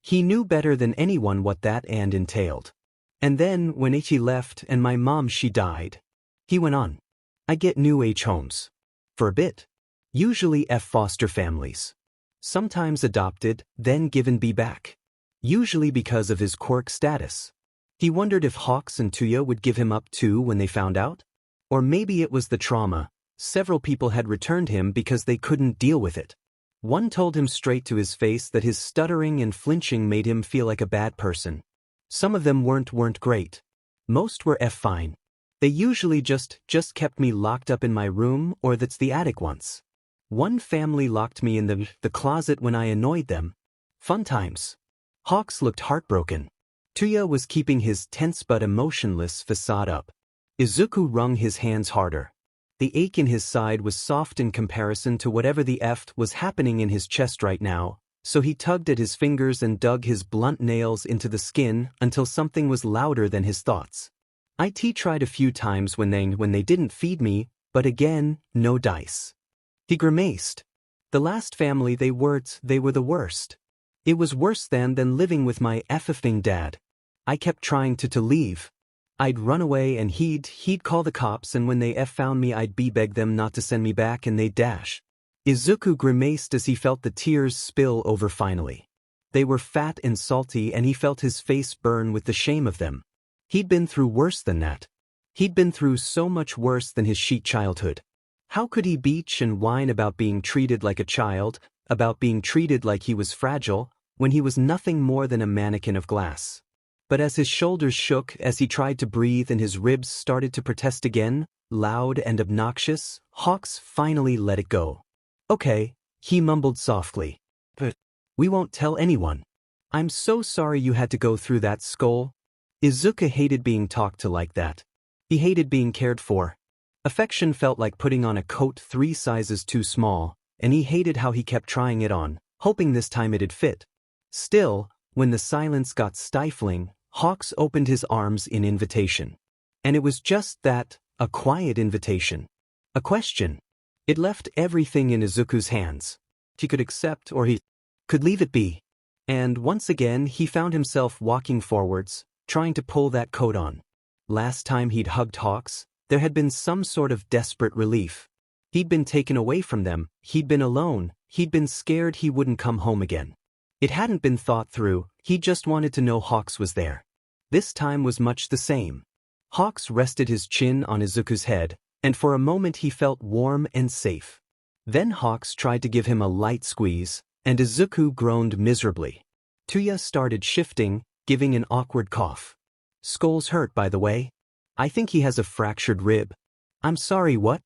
Speaker 1: He knew better than anyone what that and entailed. And then, when Ichi left and my mom she died. He went on. I get new age homes. For a bit. Usually foster families. Sometimes adopted, then given back. Usually because of his quirk status. He wondered if Hawks and Toya would give him up too when they found out? Or maybe it was the trauma. Several people had returned him because they couldn't deal with it. One told him straight to his face that his stuttering and flinching made him feel like a bad person. Some of them weren't great. Most were fine. They usually just kept me locked up in my room, or that's the attic once. One family locked me in the closet when I annoyed them. Fun times. Hawks looked heartbroken. Toya was keeping his tense but emotionless facade up. Izuku wrung his hands harder. The ache in his side was soft in comparison to whatever the was happening in his chest right now, so he tugged at his fingers and dug his blunt nails into the skin until something was louder than his thoughts. IT tried a few times when they didn't feed me, but again, no dice. He grimaced. The last family they were the worst. It was worse than living with my effing dad. I kept trying to leave. I'd run away and he'd call the cops, and when they found me I'd beg them not to send me back and they'd dash. Izuku grimaced as he felt the tears spill over finally. They were fat and salty and he felt his face burn with the shame of them. He'd been through worse than that. He'd been through so much worse than his chic childhood. How could he bitch and whine about being treated like a child, about being treated like he was fragile, when he was nothing more than a mannequin of glass? But as his shoulders shook as he tried to breathe and his ribs started to protest again, loud and obnoxious, Hawks finally let it go. Okay, he mumbled softly. But we won't tell anyone. I'm so sorry you had to go through that, Skoll. Izuku hated being talked to like that. He hated being cared for. Affection felt like putting on a coat 3 sizes too small, and he hated how he kept trying it on, hoping this time it'd fit. Still, when the silence got stifling, Hawks opened his arms in invitation. And it was just that, a quiet invitation. A question. It left everything in Izuku's hands. He could accept or he could leave it be. And once again he found himself walking forwards, trying to pull that coat on. Last time he'd hugged Hawks, there had been some sort of desperate relief. He'd been taken away from them, he'd been alone, he'd been scared he wouldn't come home again. It hadn't been thought through, he just wanted to know Hawks was there. This time was much the same. Hawks rested his chin on Izuku's head, and for a moment he felt warm and safe. Then Hawks tried to give him a light squeeze, and Izuku groaned miserably. Toya started shifting, giving an awkward cough. Skoll's hurt, by the way. I think he has a fractured rib. I'm sorry, what?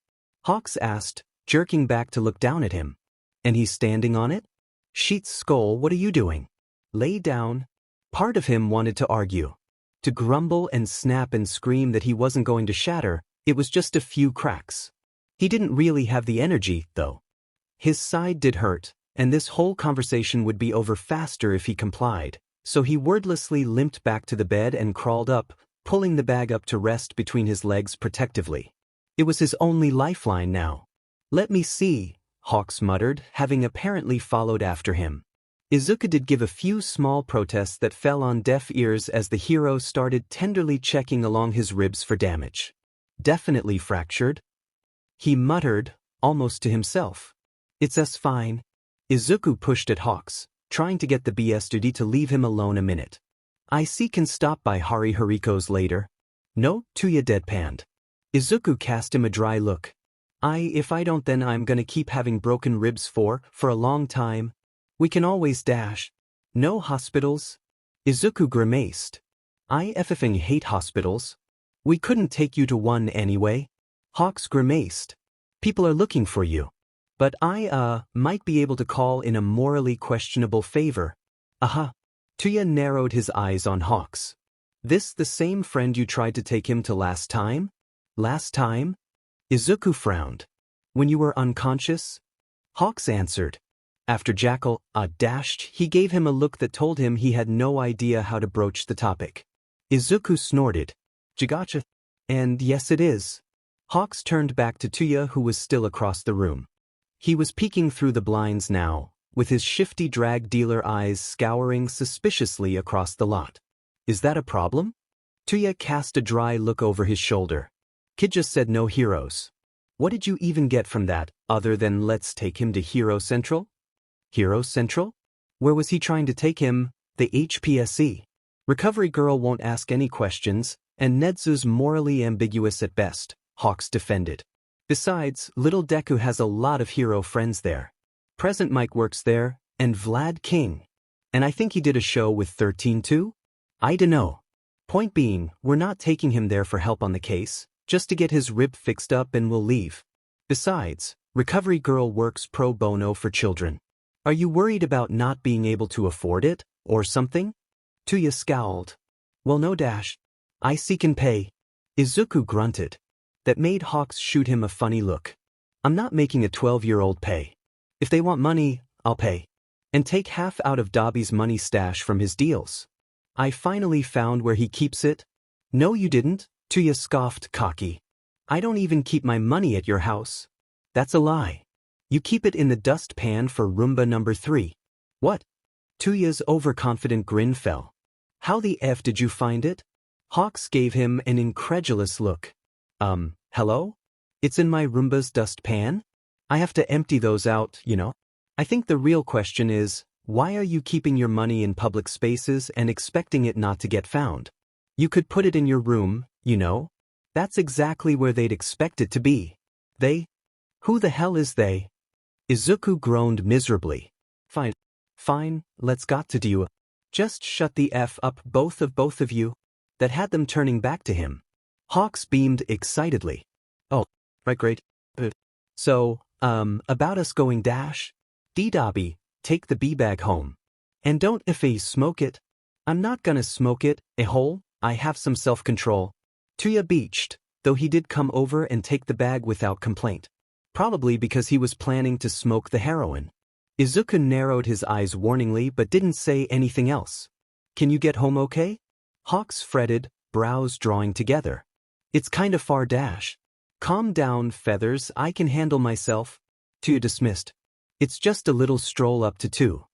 Speaker 1: Hawks asked, jerking back to look down at him. And he's standing on it? Sheets, Skoll, what are you doing? Lay down. Part of him wanted to argue. To grumble and snap and scream that he wasn't going to shatter, it was just a few cracks. He didn't really have the energy, though. His side did hurt, and this whole conversation would be over faster if he complied, so he wordlessly limped back to the bed and crawled up, pulling the bag up to rest between his legs protectively. It was his only lifeline now. Let me see, Hawks muttered, having apparently followed after him. Izuku did give a few small protests that fell on deaf ears as the hero started tenderly checking along his ribs for damage. Definitely fractured. He muttered, almost to himself. It's us fine. Izuku pushed at Hawks, trying to get the BS duty to leave him alone a minute. I see can stop by Hari Hariko's later. No, Toya deadpanned. Izuku cast him a dry look. If I don't, then I'm gonna keep having broken ribs for a long time. We can always dash. No hospitals? Izuku grimaced. I effing hate hospitals. We couldn't take you to one anyway. Hawks grimaced. People are looking for you. But I might be able to call in a morally questionable favor. Aha. Toya narrowed his eyes on Hawks. This the same friend you tried to take him to last time? Last time? Izuku frowned. When you were unconscious? Hawks answered. After Jackal dashed, he gave him a look that told him he had no idea how to broach the topic. Izuku snorted. Gotcha. And yes it is. Hawks turned back to Toya, who was still across the room. He was peeking through the blinds now, with his shifty drag dealer eyes scouring suspiciously across the lot. Is that a problem? Toya cast a dry look over his shoulder. Kid just said no heroes. What did you even get from that, other than let's take him to Hero Central? Hero Central? Where was he trying to take him? The HPSC. Recovery Girl won't ask any questions, and Nedzu's morally ambiguous at best, Hawks defended. Besides, little Deku has a lot of hero friends there. Present Mike works there, and Vlad King. And I think he did a show with 13 too? I dunno. Point being, we're not taking him there for help on the case, just to get his rib fixed up and we'll leave. Besides, Recovery Girl works pro bono for children. Are you worried about not being able to afford it, or something? Toya scowled. Well no dash. I can pay. Izuku grunted. That made Hawks shoot him a funny look. I'm not making a 12-year-old pay. If they want money, I'll pay. And take half out of Dobby's money stash from his deals. I finally found where he keeps it. No you didn't, Toya scoffed cocky. I don't even keep my money at your house. That's a lie. You keep it in the dustpan for Roomba number 3. What? Toya's overconfident grin fell. How the F did you find it? Hawks gave him an incredulous look. Hello? It's in my Roomba's dustpan? I have to empty those out, you know? I think the real question is, why are you keeping your money in public spaces and expecting it not to get found? You could put it in your room, you know? That's exactly where they'd expect it to be. They? Who the hell is they? Izuku groaned miserably. Fine, let's got to do. Just shut the F up both of you. That had them turning back to him. Hawks beamed excitedly. Oh, right great. So, about us going dash? Dobby, take the bee-bag home. And don't smoke it. I'm not gonna smoke it, I have some self-control. Toya beached, though he did come over and take the bag without complaint. Probably because he was planning to smoke the heroin. Izuku narrowed his eyes warningly but didn't say anything else. Can you get home okay? Hawks fretted, brows drawing together. It's kinda far dash. Calm down, Feathers, I can handle myself. Toya dismissed. It's just a little stroll up to 2.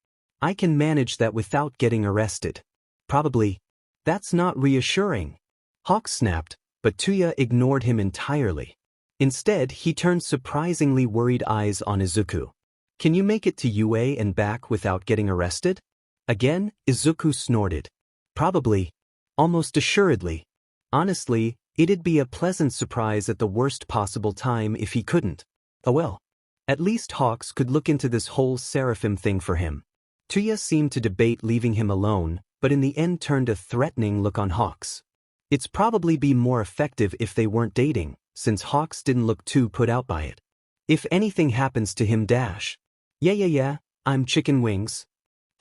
Speaker 1: I can manage that without getting arrested. Probably. That's not reassuring. Hawks snapped, but Toya ignored him entirely. Instead, he turned surprisingly worried eyes on Izuku. Can you make it to UA and back without getting arrested? Again, Izuku snorted. Probably. Almost assuredly. Honestly, it'd be a pleasant surprise at the worst possible time if he couldn't. Oh well. At least Hawks could look into this whole Seraphim thing for him. Toya seemed to debate leaving him alone, but in the end turned a threatening look on Hawks. It's probably be more effective if they weren't dating, since Hawks didn't look too put out by it. If anything happens to him dash. Yeah, I'm chicken wings.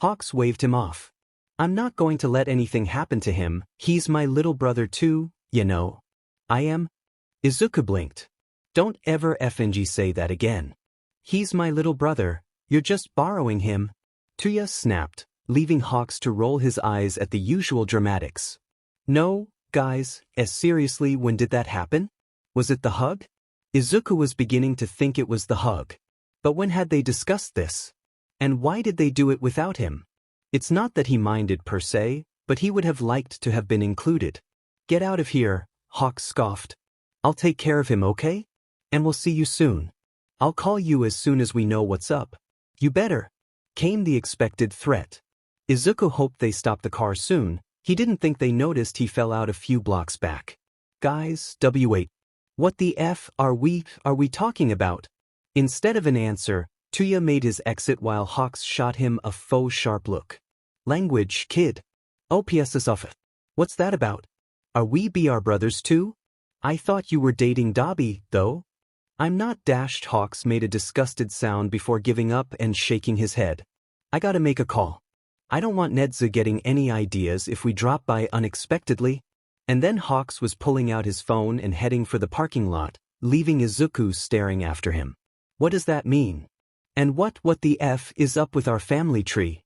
Speaker 1: Hawks waved him off. I'm not going to let anything happen to him, he's my little brother too, you know. I am? Izuku blinked. Don't ever FNG say that again. He's my little brother, you're just borrowing him. Toya snapped, leaving Hawks to roll his eyes at the usual dramatics. No, guys, seriously, when did that happen? Was it the hug? Izuku was beginning to think it was the hug. But when had they discussed this? And why did they do it without him? It's not that he minded per se, but he would have liked to have been included. Get out of here, Hawks scoffed. I'll take care of him, okay? And we'll see you soon. I'll call you as soon as we know what's up. You better. Came the expected threat. Izuku hoped they stopped the car soon. He didn't think they noticed he fell out a few blocks back. Guys, W8. What the F are we talking about? Instead of an answer, Toya made his exit while Hawks shot him a faux sharp look. Language, kid. OPS off. What's that about? Are we BR brothers too? I thought you were dating Dobby, though. I'm not dashed. Hawks made a disgusted sound before giving up and shaking his head. I gotta make a call. I don't want Nedzu getting any ideas if we drop by unexpectedly. And then Hawks was pulling out his phone and heading for the parking lot, leaving Izuku staring after him. What does that mean? And what the F is up with our family tree?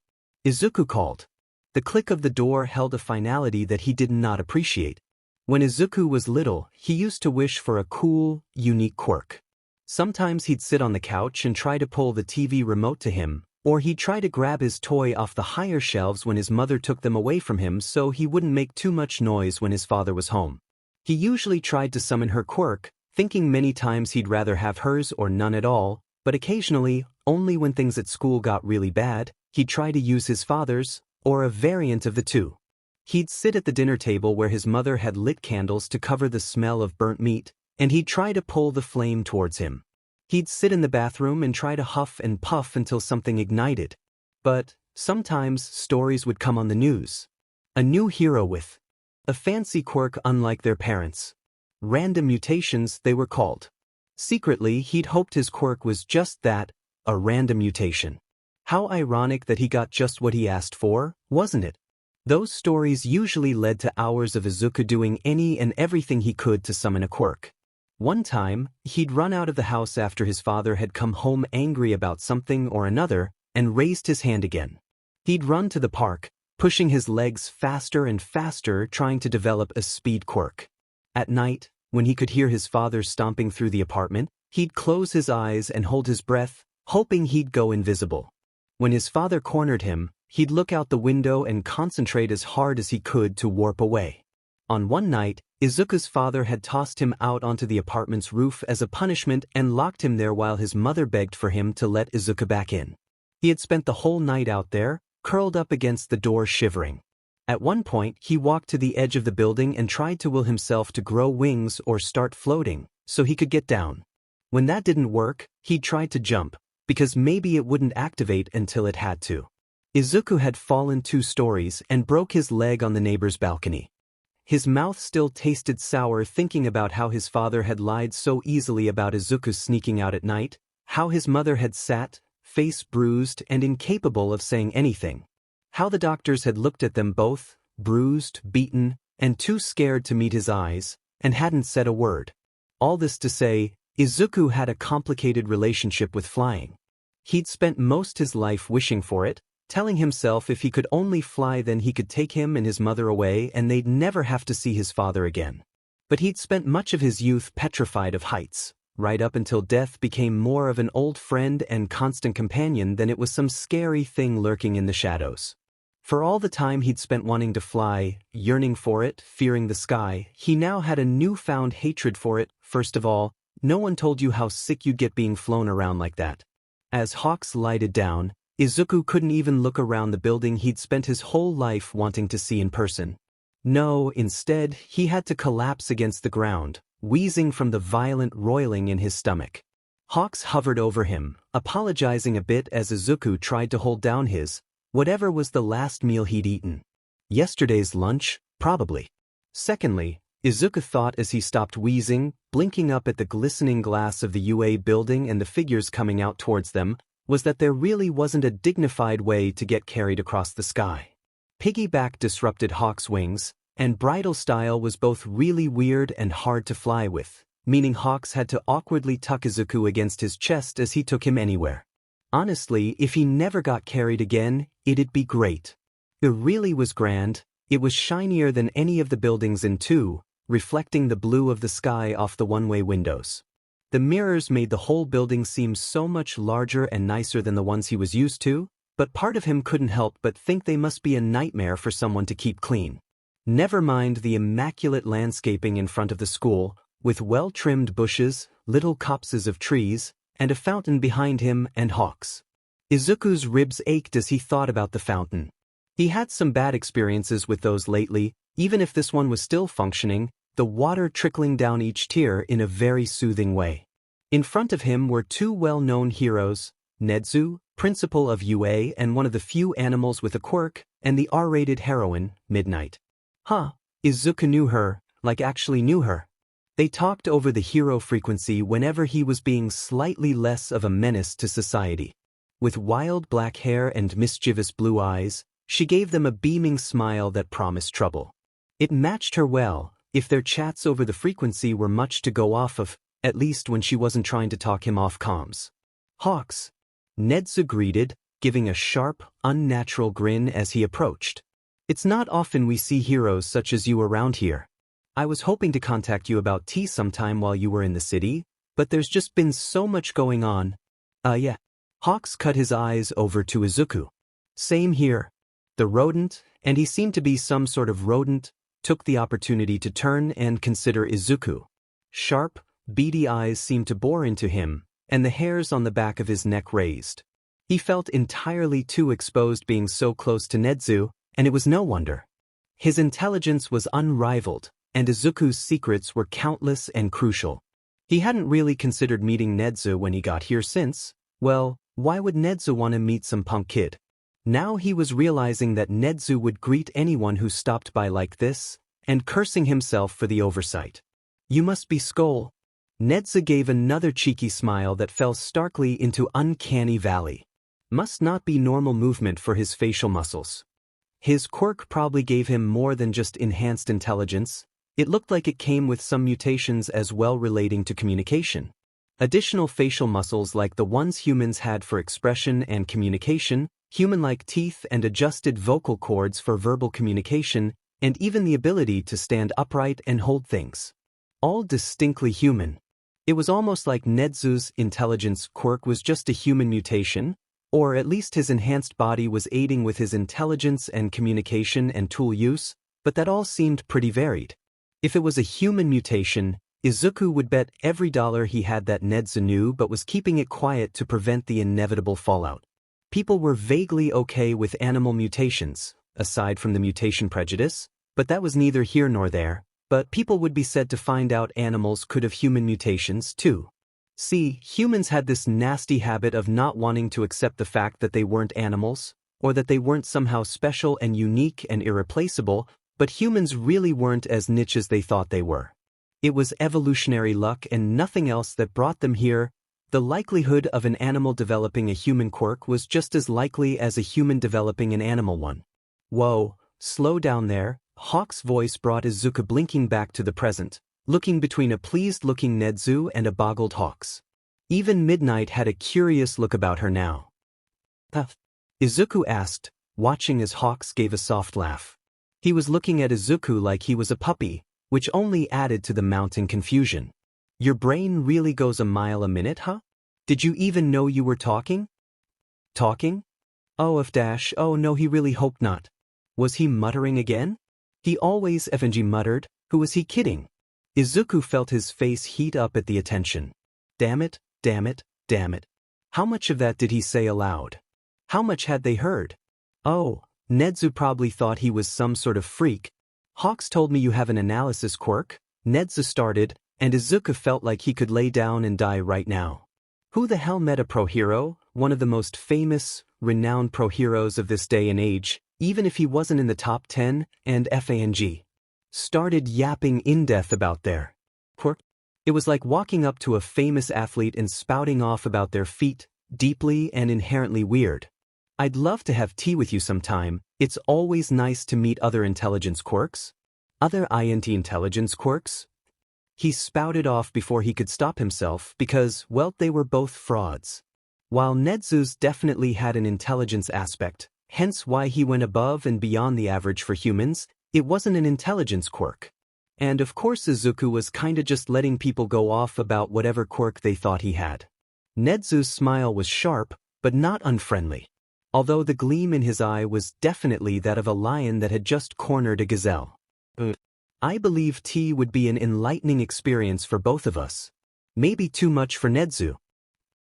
Speaker 1: Izuku called. The click of the door held a finality that he did not appreciate. When Izuku was little, he used to wish for a cool, unique quirk. Sometimes he'd sit on the couch and try to pull the TV remote to him, or he'd try to grab his toy off the higher shelves when his mother took them away from him so he wouldn't make too much noise when his father was home. He usually tried to summon her quirk, thinking many times he'd rather have hers or none at all, but occasionally, only when things at school got really bad, he'd try to use his father's, or a variant of the two. He'd sit at the dinner table where his mother had lit candles to cover the smell of burnt meat, and he'd try to pull the flame towards him. He'd sit in the bathroom and try to huff and puff until something ignited. But sometimes stories would come on the news. A new hero with a fancy quirk unlike their parents. Random mutations, they were called. Secretly, he'd hoped his quirk was just that, a random mutation. How ironic that he got just what he asked for, wasn't it? Those stories usually led to hours of Izuku doing any and everything he could to summon a quirk. One time, he'd run out of the house after his father had come home angry about something or another, and raised his hand again. He'd run to the park, pushing his legs faster and faster trying to develop a speed quirk. At night, when he could hear his father stomping through the apartment, he'd close his eyes and hold his breath, hoping he'd go invisible. When his father cornered him, he'd look out the window and concentrate as hard as he could to warp away. On one night, Izuku's father had tossed him out onto the apartment's roof as a punishment and locked him there while his mother begged for him to let Izuku back in. He had spent the whole night out there, curled up against the door shivering. At one point, he walked to the edge of the building and tried to will himself to grow wings or start floating, so he could get down. When that didn't work, he tried to jump, because maybe it wouldn't activate until it had to. Izuku had fallen 2 stories and broke his leg on the neighbor's balcony. His mouth still tasted sour thinking about how his father had lied so easily about Izuku sneaking out at night, how his mother had sat, face bruised and incapable of saying anything, how the doctors had looked at them both, bruised, beaten, and too scared to meet his eyes, and hadn't said a word. All this to say, Izuku had a complicated relationship with flying. He'd spent most his life wishing for it, telling himself if he could only fly then he could take him and his mother away and they'd never have to see his father again. But he'd spent much of his youth petrified of heights, right up until death became more of an old friend and constant companion than it was some scary thing lurking in the shadows. For all the time he'd spent wanting to fly, yearning for it, fearing the sky, he now had a newfound hatred for it. First of all, no one told you how sick you'd get being flown around like that. As hawks lighted down, Izuku couldn't even look around the building he'd spent his whole life wanting to see in person. No, instead, he had to collapse against the ground, wheezing from the violent roiling in his stomach. Hawks hovered over him, apologizing a bit as Izuku tried to hold down his, whatever was the last meal he'd eaten. Yesterday's lunch, probably. Secondly, Izuku thought as he stopped wheezing, blinking up at the glistening glass of the UA building and the figures coming out towards them, was that there really wasn't a dignified way to get carried across the sky. Piggyback disrupted Hawk's wings, and bridal style was both really weird and hard to fly with, meaning Hawks had to awkwardly tuck Izuku against his chest as he took him anywhere. Honestly, if he never got carried again, it'd be great. It really was grand. It was shinier than any of the buildings in 2, reflecting the blue of the sky off the one-way windows. The mirrors made the whole building seem so much larger and nicer than the ones he was used to, but part of him couldn't help but think they must be a nightmare for someone to keep clean. Never mind the immaculate landscaping in front of the school, with well-trimmed bushes, little copses of trees, and a fountain behind him and Hawks. Izuku's ribs ached as he thought about the fountain. He had some bad experiences with those lately, even if this one was still functioning, the water trickling down each tier in a very soothing way. In front of him were 2 well-known heroes, Nedzu, principal of UA and one of the few animals with a quirk, and the R-rated heroine, Midnight. Izuku knew her, like actually knew her. They talked over the hero frequency whenever he was being slightly less of a menace to society. With wild black hair and mischievous blue eyes, she gave them a beaming smile that promised trouble. It matched her well, if their chats over the frequency were much to go off of, at least when she wasn't trying to talk him off comms. Hawks. Nedzu greeted, giving a sharp, unnatural grin as he approached. It's not often we see heroes such as you around here. I was hoping to contact you about tea sometime while you were in the city, but there's just been so much going on. Yeah. Hawks cut his eyes over to Izuku. Same here. The rodent, and he seemed to be some sort of rodent, took the opportunity to turn and consider Izuku. Sharp, beady eyes seemed to bore into him, and the hairs on the back of his neck raised. He felt entirely too exposed being so close to Nedzu, and it was no wonder. His intelligence was unrivaled, and Izuku's secrets were countless and crucial. He hadn't really considered meeting Nedzu when he got here since, well, why would Nedzu want to meet some punk kid? Now he was realizing that Nedzu would greet anyone who stopped by like this, and cursing himself for the oversight. You must be Skoll. Nedzu gave another cheeky smile that fell starkly into uncanny valley. Must not be normal movement for his facial muscles. His quirk probably gave him more than just enhanced intelligence. It looked like it came with some mutations as well relating to communication. Additional facial muscles like the ones humans had for expression and communication, human-like teeth and adjusted vocal cords for verbal communication, and even the ability to stand upright and hold things. All distinctly human. It was almost like Nedzu's intelligence quirk was just a human mutation, or at least his enhanced body was aiding with his intelligence and communication and tool use, but that all seemed pretty varied. If it was a human mutation, Izuku would bet every dollar he had that Nedzu knew but was keeping it quiet to prevent the inevitable fallout. People were vaguely okay with animal mutations, aside from the mutation prejudice, but that was neither here nor there, but people would be said to find out animals could have human mutations too. See, humans had this nasty habit of not wanting to accept the fact that they weren't animals, or that they weren't somehow special and unique and irreplaceable, but humans really weren't as niche as they thought they were. It was evolutionary luck and nothing else that brought them here. The likelihood of an animal developing a human quirk was just as likely as a human developing an animal one. Whoa, slow down there. Hawk's voice brought Izuku blinking back to the present, looking between a pleased-looking Nedzu and a boggled Hawks. Even Midnight had a curious look about her now. Izuku asked, watching as Hawks gave a soft laugh. He was looking at Izuku like he was a puppy, which only added to the mounting confusion. Your brain really goes a mile a minute, huh? Did you even know you were talking? Talking? Oh no, he really hoped not. Was he muttering again? He always FNG muttered. Who was he kidding? Izuku felt his face heat up at the attention. Damn it. How much of that did he say aloud? How much had they heard? Oh, Nedzu probably thought he was some sort of freak. Hawks told me you have an analysis quirk, Nedzu started, and Izuku felt like he could lay down and die right now. Who the hell met a pro hero, one of the most famous, renowned pro heroes of this day and age, even if he wasn't in the top 10, and FANG? Started yapping in-depth about their quirk. It was like walking up to a famous athlete and spouting off about their feat, deeply and inherently weird. I'd love to have tea with you sometime. It's always nice to meet other intelligence quirks. Other INT intelligence quirks? He spouted off before he could stop himself because, well, they were both frauds. While Nedzu's definitely had an intelligence aspect, hence why he went above and beyond the average for humans, it wasn't an intelligence quirk. And of course Izuku was kinda just letting people go off about whatever quirk they thought he had. Nedzu's smile was sharp, but not unfriendly. Although the gleam in his eye was definitely that of a lion that had just cornered a gazelle. I believe tea would be an enlightening experience for both of us. Maybe too much for Nedzu.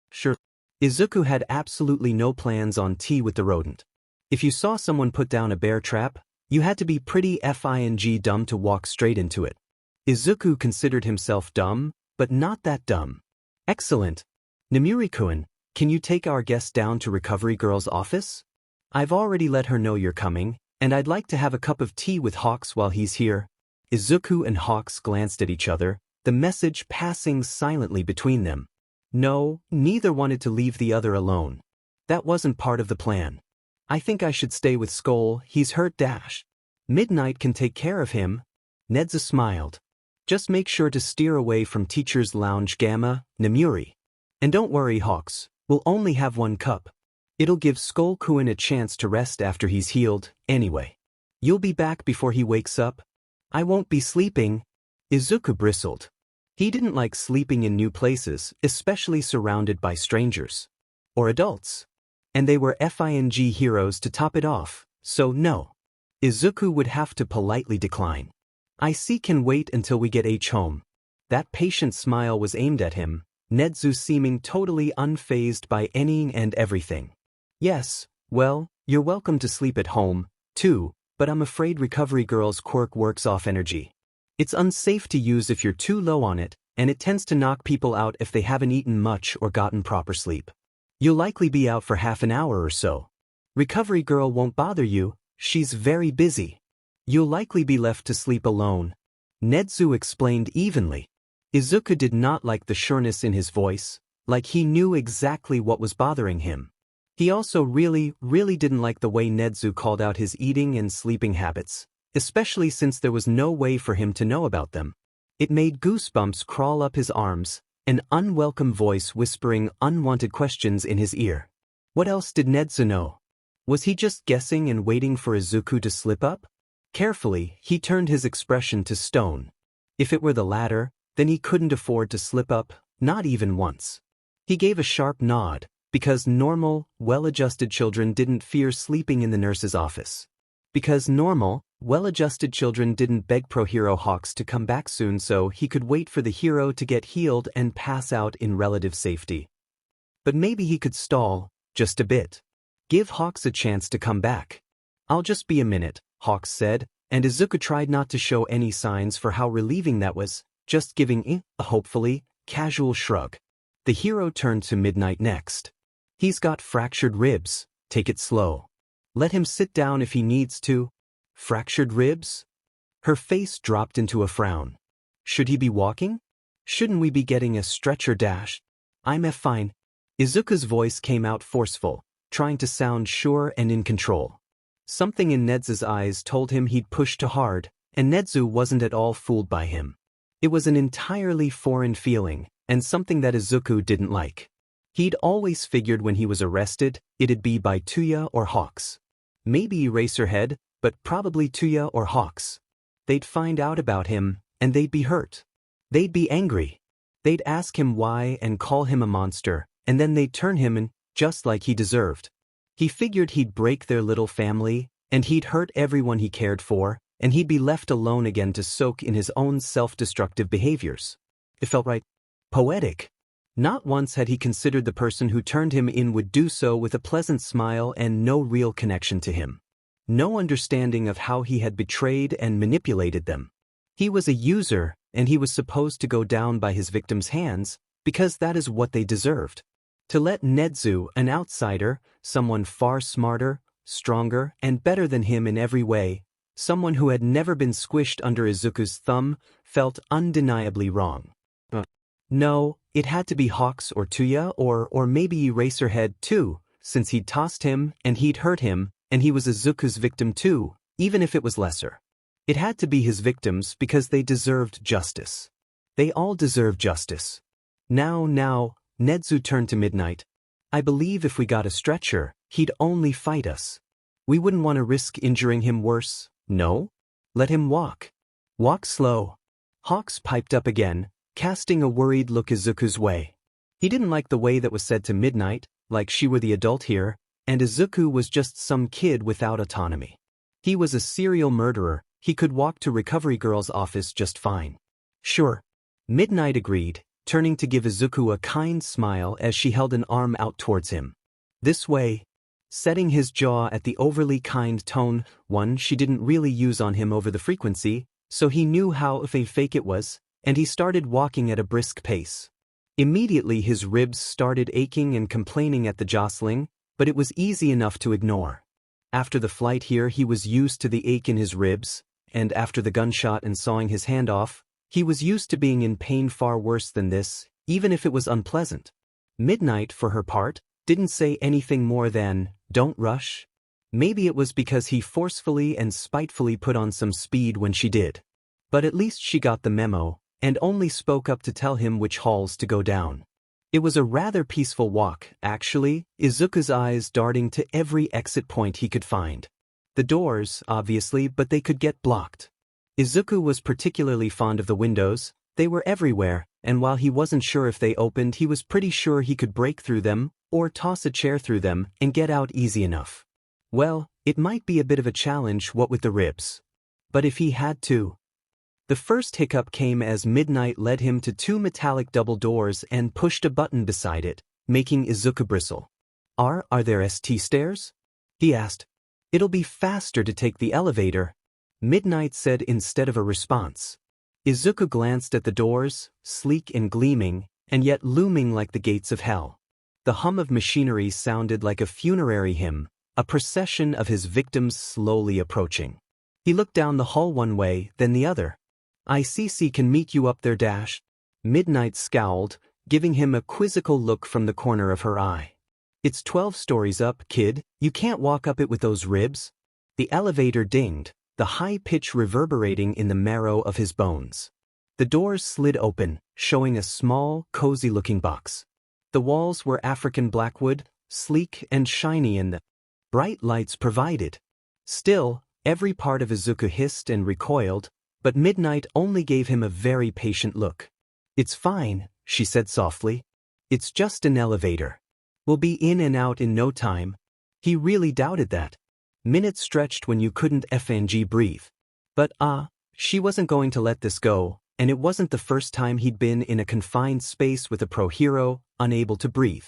Speaker 1: Sure. Izuku had absolutely no plans on tea with the rodent. If you saw someone put down a bear trap, you had to be pretty FING dumb to walk straight into it. Izuku considered himself dumb, but not that dumb. Excellent. Namuri-kun, can you take our guest down to Recovery Girl's office? I've already let her know you're coming, and I'd like to have a cup of tea with Hawks while he's here. Izuku and Hawks glanced at each other, the message passing silently between them. No, neither wanted to leave the other alone. That wasn't part of the plan. I think I should stay with Skoll, he's hurt. Midnight can take care of him. Nedzu smiled. Just make sure to steer away from Teacher's Lounge Gamma, Namuri. And don't worry, Hawks, we'll only have one cup. It'll give Skoll-kun a chance to rest after he's healed, anyway. You'll be back before he wakes up? I won't be sleeping, Izuku bristled. He didn't like sleeping in new places, especially surrounded by strangers. Or adults. And they were FING heroes to top it off, so no. Izuku would have to politely decline. I see, can wait until we get H home. That patient smile was aimed at him, Nedzu seeming totally unfazed by any and everything. Yes, well, you're welcome to sleep at home, too, but I'm afraid Recovery Girl's quirk works off energy. It's unsafe to use if you're too low on it, and it tends to knock people out if they haven't eaten much or gotten proper sleep. You'll likely be out for half an hour or so. Recovery Girl won't bother you, she's very busy. You'll likely be left to sleep alone. Nedzu explained evenly. Izuku did not like the sureness in his voice, like he knew exactly what was bothering him. He also really didn't like the way Nedzu called out his eating and sleeping habits, especially since there was no way for him to know about them. It made goosebumps crawl up his arms, an unwelcome voice whispering unwanted questions in his ear. What else did Nedzu know? Was he just guessing and waiting for Izuku to slip up? Carefully, he turned his expression to stone. If it were the latter, then he couldn't afford to slip up, not even once. He gave a sharp nod, because normal, well-adjusted children didn't fear sleeping in the nurse's office. Because normal, well-adjusted children didn't beg pro-hero Hawks to come back soon so he could wait for the hero to get healed and pass out in relative safety. But maybe he could stall, just a bit. Give Hawks a chance to come back. I'll just be a minute, Hawks said, and Izuku tried not to show any signs for how relieving that was, just giving a hopefully, casual shrug. The hero turned to Midnight next. He's got fractured ribs, take it slow. Let him sit down if he needs to. Fractured ribs? Her face dropped into a frown. Should he be walking? Shouldn't we be getting a stretcher dash? I'm fine. Izuku's voice came out forceful, trying to sound sure and in control. Something in Nedzu's eyes told him he'd pushed too hard, and Nedzu wasn't at all fooled by him. It was an entirely foreign feeling, and something that Izuku didn't like. He'd always figured when he was arrested, it'd be by Toya or Hawks. Maybe Eraserhead, but probably Toya or Hawks. They'd find out about him, and they'd be hurt. They'd be angry. They'd ask him why and call him a monster, and then they'd turn him in, just like he deserved. He figured he'd break their little family, and he'd hurt everyone he cared for, and he'd be left alone again to soak in his own self-destructive behaviors. It felt right. Poetic. Not once had he considered the person who turned him in would do so with a pleasant smile and no real connection to him. No understanding of how he had betrayed and manipulated them. He was a user, and he was supposed to go down by his victims' hands, because that is what they deserved. To let Nedzu, an outsider, someone far smarter, stronger, and better than him in every way, someone who had never been squished under Izuku's thumb, felt undeniably wrong. No, it had to be Hawks or Toya or maybe Eraserhead too, since he'd tossed him and he'd hurt him, and he was Izuku's victim too, even if it was lesser. It had to be his victims because they deserved justice. They all deserve justice. Now, Nedzu turned to Midnight. I believe if we got a stretcher, he'd only fight us. We wouldn't want to risk injuring him worse, no? Let him walk. Walk slow. Hawks piped up again, casting a worried look Izuku's way. He didn't like the way that was said to Midnight, like she were the adult here, and Izuku was just some kid without autonomy. He was a serial murderer, he could walk to Recovery Girl's office just fine. Sure. Midnight agreed, turning to give Izuku a kind smile as she held an arm out towards him. This way. Setting his jaw at the overly kind tone, one she didn't really use on him over the frequency, so he knew how fake it was, and he started walking at a brisk pace. Immediately his ribs started aching and complaining at the jostling, but it was easy enough to ignore. After the flight here he was used to the ache in his ribs, and after the gunshot and sawing his hand off, he was used to being in pain far worse than this, even if it was unpleasant. Midnight, for her part, didn't say anything more than, "Don't rush." Maybe it was because he forcefully and spitefully put on some speed when she did. But at least she got the memo, and only spoke up to tell him which halls to go down. It was a rather peaceful walk, actually, Izuku's eyes darting to every exit point he could find. The doors, obviously, but they could get blocked. Izuku was particularly fond of the windows. They were everywhere, and while he wasn't sure if they opened, he was pretty sure he could break through them, or toss a chair through them, and get out easy enough. Well, it might be a bit of a challenge, what with the ribs. But if he had to. The first hiccup came as Midnight led him to two metallic double doors and pushed a button beside it, making Izuku bristle. Are there ST stairs? He asked. It'll be faster to take the elevator, Midnight said instead of a response. Izuku glanced at the doors, sleek and gleaming, and yet looming like the gates of hell. The hum of machinery sounded like a funerary hymn, a procession of his victims slowly approaching. He looked down the hall one way, then the other. ICC can meet you up there dash. Midnight scowled, giving him a quizzical look from the corner of her eye. It's 12 stories up, kid, you can't walk up it with those ribs. The elevator dinged, the high pitch reverberating in the marrow of his bones. The doors slid open, showing a small, cozy-looking box. The walls were African blackwood, sleek and shiny and the bright lights provided. Still, every part of Izuku hissed and recoiled, but Midnight only gave him a very patient look. It's fine, she said softly. It's just an elevator. We'll be in and out in no time. He really doubted that. Minutes stretched when you couldn't FNG breathe. But she wasn't going to let this go, and it wasn't the first time he'd been in a confined space with a pro-hero, unable to breathe.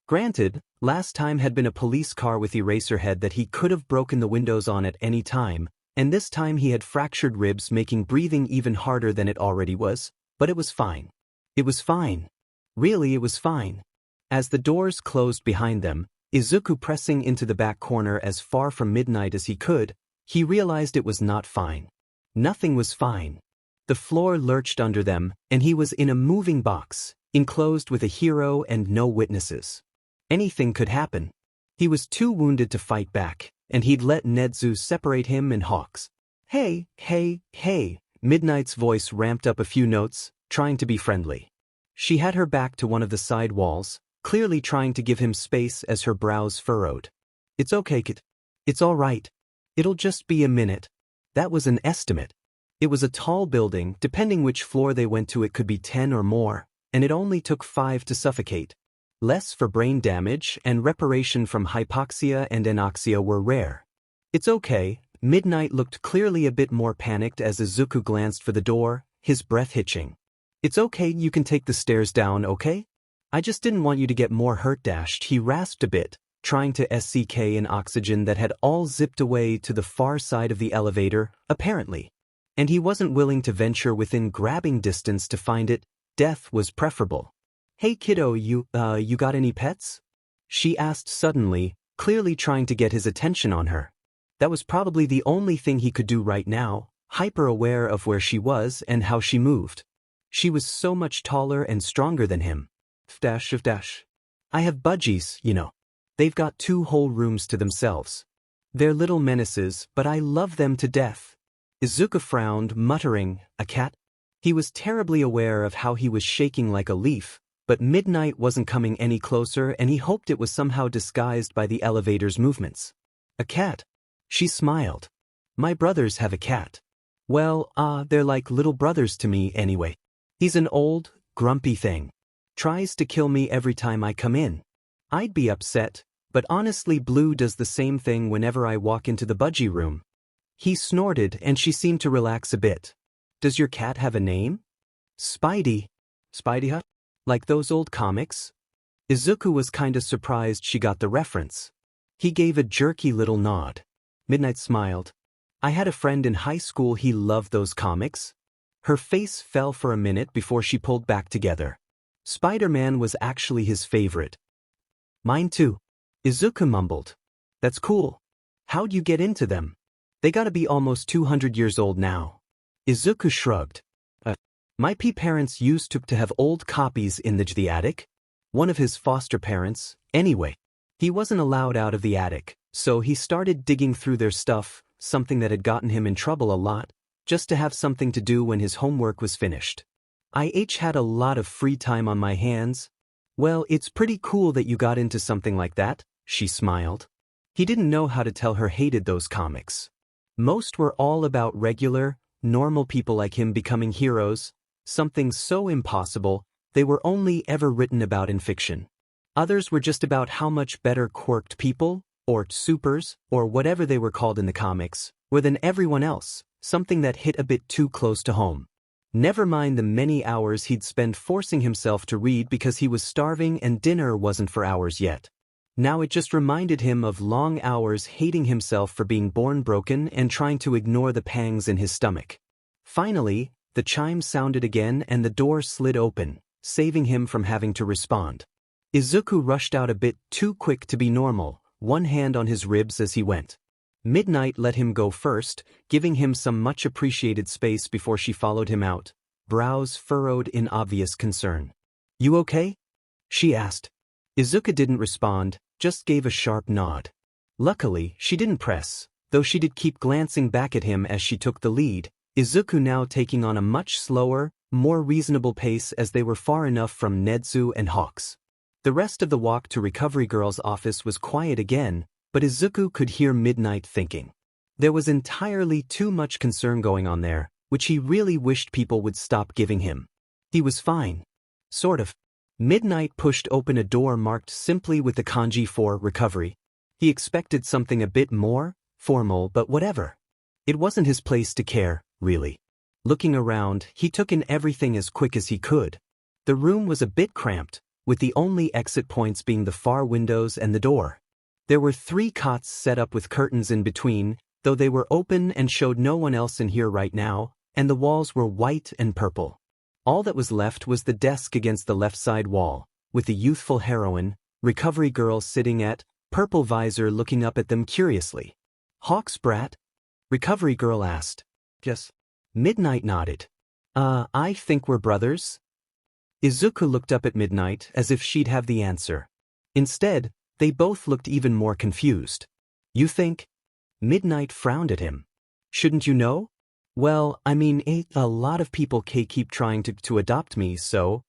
Speaker 1: Granted, last time had been a police car with Eraserhead that he could have broken the windows on at any time, and this time he had fractured ribs making breathing even harder than it already was, but it was fine. It was fine. Really, it was fine. As the doors closed behind them, Izuku pressing into the back corner as far from Midnight as he could, he realized it was not fine. Nothing was fine. The floor lurched under them, and he was in a moving box, enclosed with a hero and no witnesses. Anything could happen. He was too wounded to fight back, and he'd let Nedzu separate him and Hawks. Hey, Midnight's voice ramped up a few notes, trying to be friendly. She had her back to one of the side walls, clearly trying to give him space as her brows furrowed. It's okay, kid. It's all right. It'll just be a minute. That was an estimate. It was a tall building, depending which floor they went to it could be 10 or more, and it only took 5 to suffocate. Less for brain damage and reparation from hypoxia and anoxia were rare. It's okay, Midnight looked clearly a bit more panicked as Izuku glanced for the door, his breath hitching. It's okay, you can take the stairs down, okay? I just didn't want you to get more hurt dashed, he rasped a bit, trying to SCK in oxygen that had all zipped away to the far side of the elevator, apparently. And he wasn't willing to venture within grabbing distance to find it. Death was preferable. Hey kiddo, you got any pets? She asked suddenly, clearly trying to get his attention on her. That was probably the only thing he could do right now, hyper-aware of where she was and how she moved. She was so much taller and stronger than him. I have budgies, you know. They've got 2 whole rooms to themselves. They're little menaces, but I love them to death. Izuku frowned, muttering, a cat? He was terribly aware of how he was shaking like a leaf, but Midnight wasn't coming any closer and he hoped it was somehow disguised by the elevator's movements. A cat? She smiled. My brothers have a cat. Well, they're like little brothers to me anyway. He's an old, grumpy thing. Tries to kill me every time I come in. I'd be upset, but honestly Blue does the same thing whenever I walk into the budgie room. He snorted and she seemed to relax a bit. Does your cat have a name? Spidey. Spidey huh? Like those old comics? Izuku was kinda surprised she got the reference. He gave a jerky little nod. Midnight smiled. I had a friend in high school, he loved those comics. Her face fell for a minute before she pulled back together. Spider-Man was actually his favorite. Mine too. Izuku mumbled. That's cool. How'd you get into them? They gotta be almost 200 years old now. Izuku shrugged. My parents used to have old copies in the attic. One of his foster parents, anyway. He wasn't allowed out of the attic, so he started digging through their stuff, something that had gotten him in trouble a lot, just to have something to do when his homework was finished. I had a lot of free time on my hands. Well, it's pretty cool that you got into something like that, she smiled. He didn't know how to tell her hated those comics. Most were all about regular, normal people like him becoming heroes, something so impossible, they were only ever written about in fiction. Others were just about how much better quirked people, or supers, or whatever they were called in the comics, were than everyone else, something that hit a bit too close to home. Never mind the many hours he'd spend forcing himself to read because he was starving and dinner wasn't for hours yet. Now it just reminded him of long hours hating himself for being born broken and trying to ignore the pangs in his stomach. Finally, the chime sounded again and the door slid open, saving him from having to respond. Izuku rushed out a bit too quick to be normal, one hand on his ribs as he went. Midnight let him go first, giving him some much-appreciated space before she followed him out, brows furrowed in obvious concern. "You okay?" she asked. Izuku didn't respond, just gave a sharp nod. Luckily, she didn't press, though she did keep glancing back at him as she took the lead, Izuku now taking on a much slower, more reasonable pace as they were far enough from Nedzu and Hawks. The rest of the walk to Recovery Girl's office was quiet again, but Izuku could hear Midnight thinking. There was entirely too much concern going on there, which he really wished people would stop giving him. He was fine. Sort of. Midnight pushed open a door marked simply with the kanji for recovery. He expected something a bit more formal, but whatever. It wasn't his place to care, really. Looking around, he took in everything as quick as he could. The room was a bit cramped, with the only exit points being the far windows and the door. There were 3 cots set up with curtains in between, though they were open and showed no one else in here right now, and the walls were white and purple. All that was left was the desk against the left side wall, with the youthful heroine, Recovery Girl sitting at, purple visor looking up at them curiously. "Hawks, brat?" Recovery Girl asked. "Yes." Midnight nodded. I think we're brothers." Izuku looked up at Midnight as if she'd have the answer. Instead, they both looked even more confused. "You think?" Midnight frowned at him. "Shouldn't you know? Well, I mean, a lot of people keep trying to adopt me, so..."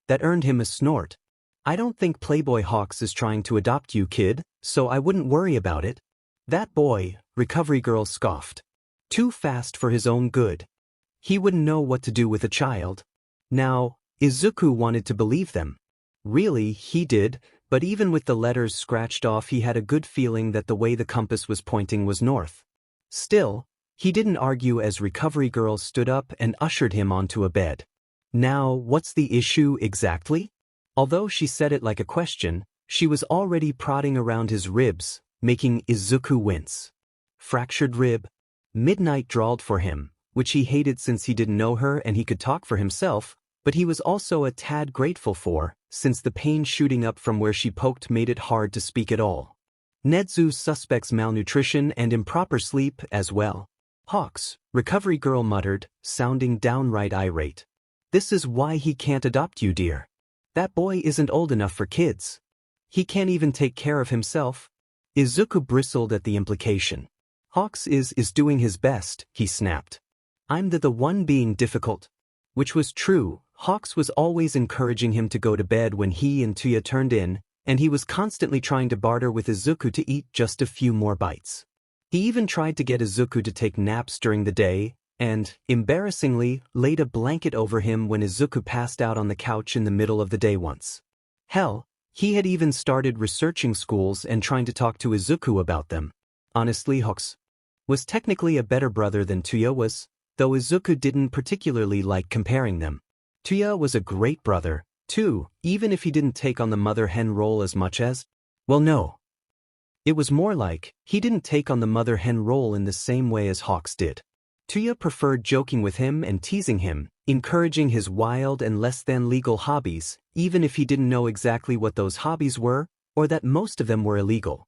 Speaker 1: That earned him a snort. "I don't think Playboy Hawks is trying to adopt you, kid, so I wouldn't worry about it." "That boy," Recovery Girl scoffed. "Too fast for his own good. He wouldn't know what to do with a child." Now, Izuku wanted to believe them. Really, he did, but even with the letters scratched off he had a good feeling that the way the compass was pointing was north. Still, he didn't argue as Recovery Girl stood up and ushered him onto a bed. "Now, what's the issue exactly?" Although she said it like a question, she was already prodding around his ribs, making Izuku wince. "Fractured rib?" Midnight drawled for him, which he hated since he didn't know her and he could talk for himself, but he was also a tad grateful for, since the pain shooting up from where she poked made it hard to speak at all. Nedzu suspects malnutrition and improper sleep as well. "Hawks," Recovery Girl muttered, sounding downright irate. "This is why he can't adopt you, dear. That boy isn't old enough for kids. He can't even take care of himself." Izuku bristled at the implication. "Hawks is doing his best," he snapped. "I'm the one being difficult." Which was true. Hawks was always encouraging him to go to bed when he and Toya turned in, and he was constantly trying to barter with Izuku to eat just a few more bites. He even tried to get Izuku to take naps during the day, and, embarrassingly, laid a blanket over him when Izuku passed out on the couch in the middle of the day once. Hell, he had even started researching schools and trying to talk to Izuku about them. Honestly, Hawks was technically a better brother than Toya was, though Izuku didn't particularly like comparing them. Toya was a great brother, too, even if he didn't take on the mother-hen role as much as... Well, no. It was more like, he didn't take on the mother-hen role in the same way as Hawks did. Toya preferred joking with him and teasing him, encouraging his wild and less-than-legal hobbies, even if he didn't know exactly what those hobbies were, or that most of them were illegal.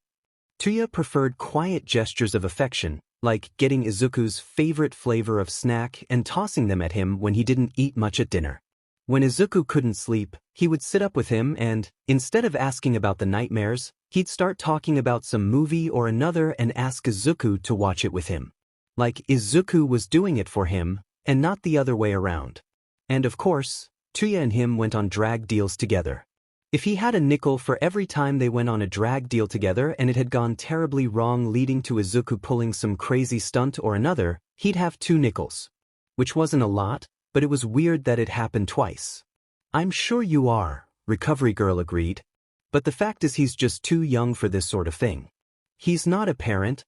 Speaker 1: Toya preferred quiet gestures of affection, like getting Izuku's favorite flavor of snack and tossing them at him when he didn't eat much at dinner. When Izuku couldn't sleep, he would sit up with him and, instead of asking about the nightmares, he'd start talking about some movie or another and ask Izuku to watch it with him. Like Izuku was doing it for him, and not the other way around. And of course, Toya and him went on drag deals together. If he had a nickel for every time they went on a drag deal together and it had gone terribly wrong leading to Izuku pulling some crazy stunt or another, he'd have 2 nickels. which wasn't a lot, but it was weird that it happened twice. I'm sure you are, Recovery Girl agreed. But the fact is he's just too young for this sort of thing. He's not a parent.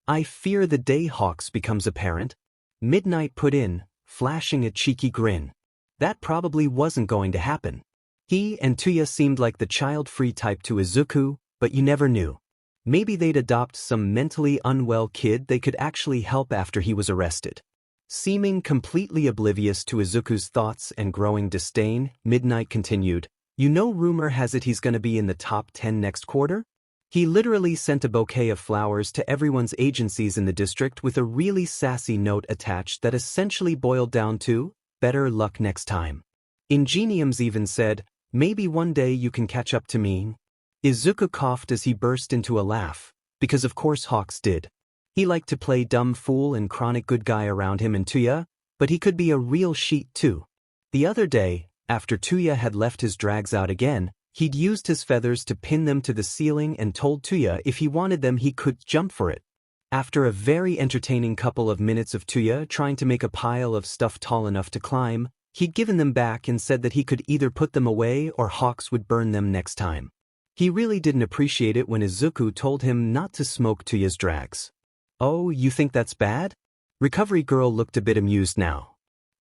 Speaker 1: I fear the day Hawks becomes a parent. Midnight put in, flashing a cheeky grin. That probably wasn't going to happen. He and Toya seemed like the child-free type to Izuku, but you never knew. Maybe they'd adopt some mentally unwell kid they could actually help after he was arrested. Seeming completely oblivious to Izuku's thoughts and growing disdain, Midnight continued, you know rumor has it he's gonna be in the top 10 next quarter? He literally sent a bouquet of flowers to everyone's agencies in the district with a really sassy note attached that essentially boiled down to, better luck next time. Ingeniums even said, maybe one day you can catch up to me. Izuku coughed as he burst into a laugh, because of course Hawks did. He liked to play dumb fool and chronic good guy around him and Toya, but he could be a real sheet too. The other day, after Toya had left his drags out again, he'd used his feathers to pin them to the ceiling and told Toya if he wanted them he could jump for it. After a very entertaining couple of minutes of Toya trying to make a pile of stuff tall enough to climb, he'd given them back and said that he could either put them away or Hawks would burn them next time. He really didn't appreciate it when Izuku told him not to smoke Toya's drags. Oh, you think that's bad? Recovery Girl looked a bit amused now.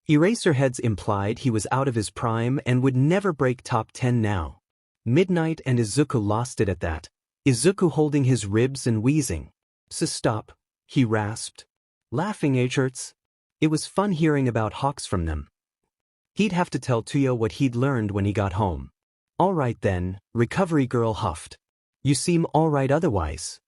Speaker 1: Eraserheads implied he was out of his prime and would never break top 10 now. Midnight and Izuku lost it at that, Izuku holding his ribs and wheezing. So stop, he rasped. Laughing age hurts. It was fun hearing about Hawks from them. He'd have to tell Toya what he'd learned when he got home. All right then, Recovery Girl huffed. You seem all right otherwise.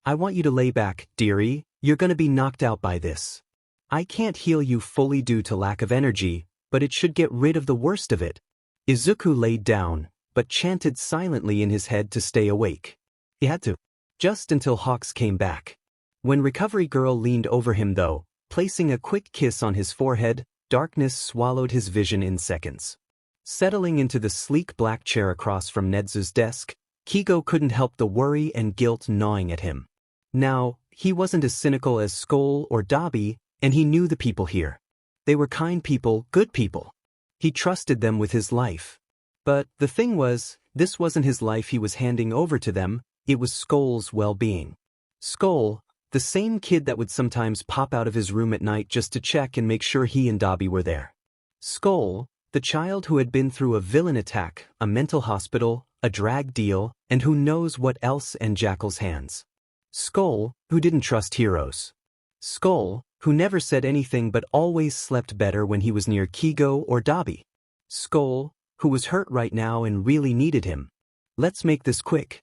Speaker 1: I want you to lay back, dearie, you're gonna be knocked out by this. I can't heal you fully due to lack of energy, but it should get rid of the worst of it. Izuku laid down, but chanted silently in his head to stay awake. He had to. Just until Hawks came back. When Recovery Girl leaned over him though, placing a quick kiss on his forehead, darkness swallowed his vision in seconds. Settling into the sleek black chair across from Nedzu's desk, Keigo couldn't help the worry and guilt gnawing at him. Now, he wasn't as cynical as Skoll or Dabi, and he knew the people here. They were kind people, good people. He trusted them with his life. But the thing was, this wasn't his life he was handing over to them, it was Skoll's well-being. Skoll, the same kid that would sometimes pop out of his room at night just to check and make sure he and Dobby were there. Skoll, the child who had been through a villain attack, a mental hospital, a drag deal, and who knows what else in Jackal's hands. Skoll, who didn't trust heroes. Skoll, who never said anything but always slept better when he was near Keigo or Dabi. Skoll, who was hurt right now and really needed him. Let's make this quick,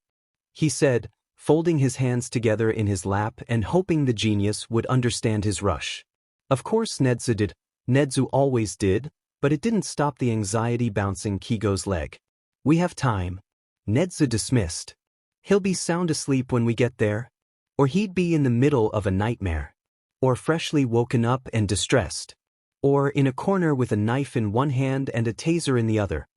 Speaker 1: he said, folding his hands together in his lap and hoping the genius would understand his rush. Of course Nedzu did. Nedzu always did, but it didn't stop the anxiety bouncing Keigo's leg. We have time. Nedzu dismissed. He'll be sound asleep when we get there. Or he'd be in the middle of a nightmare. Or freshly woken up and distressed. Or in a corner with a knife in one hand and a taser in the other.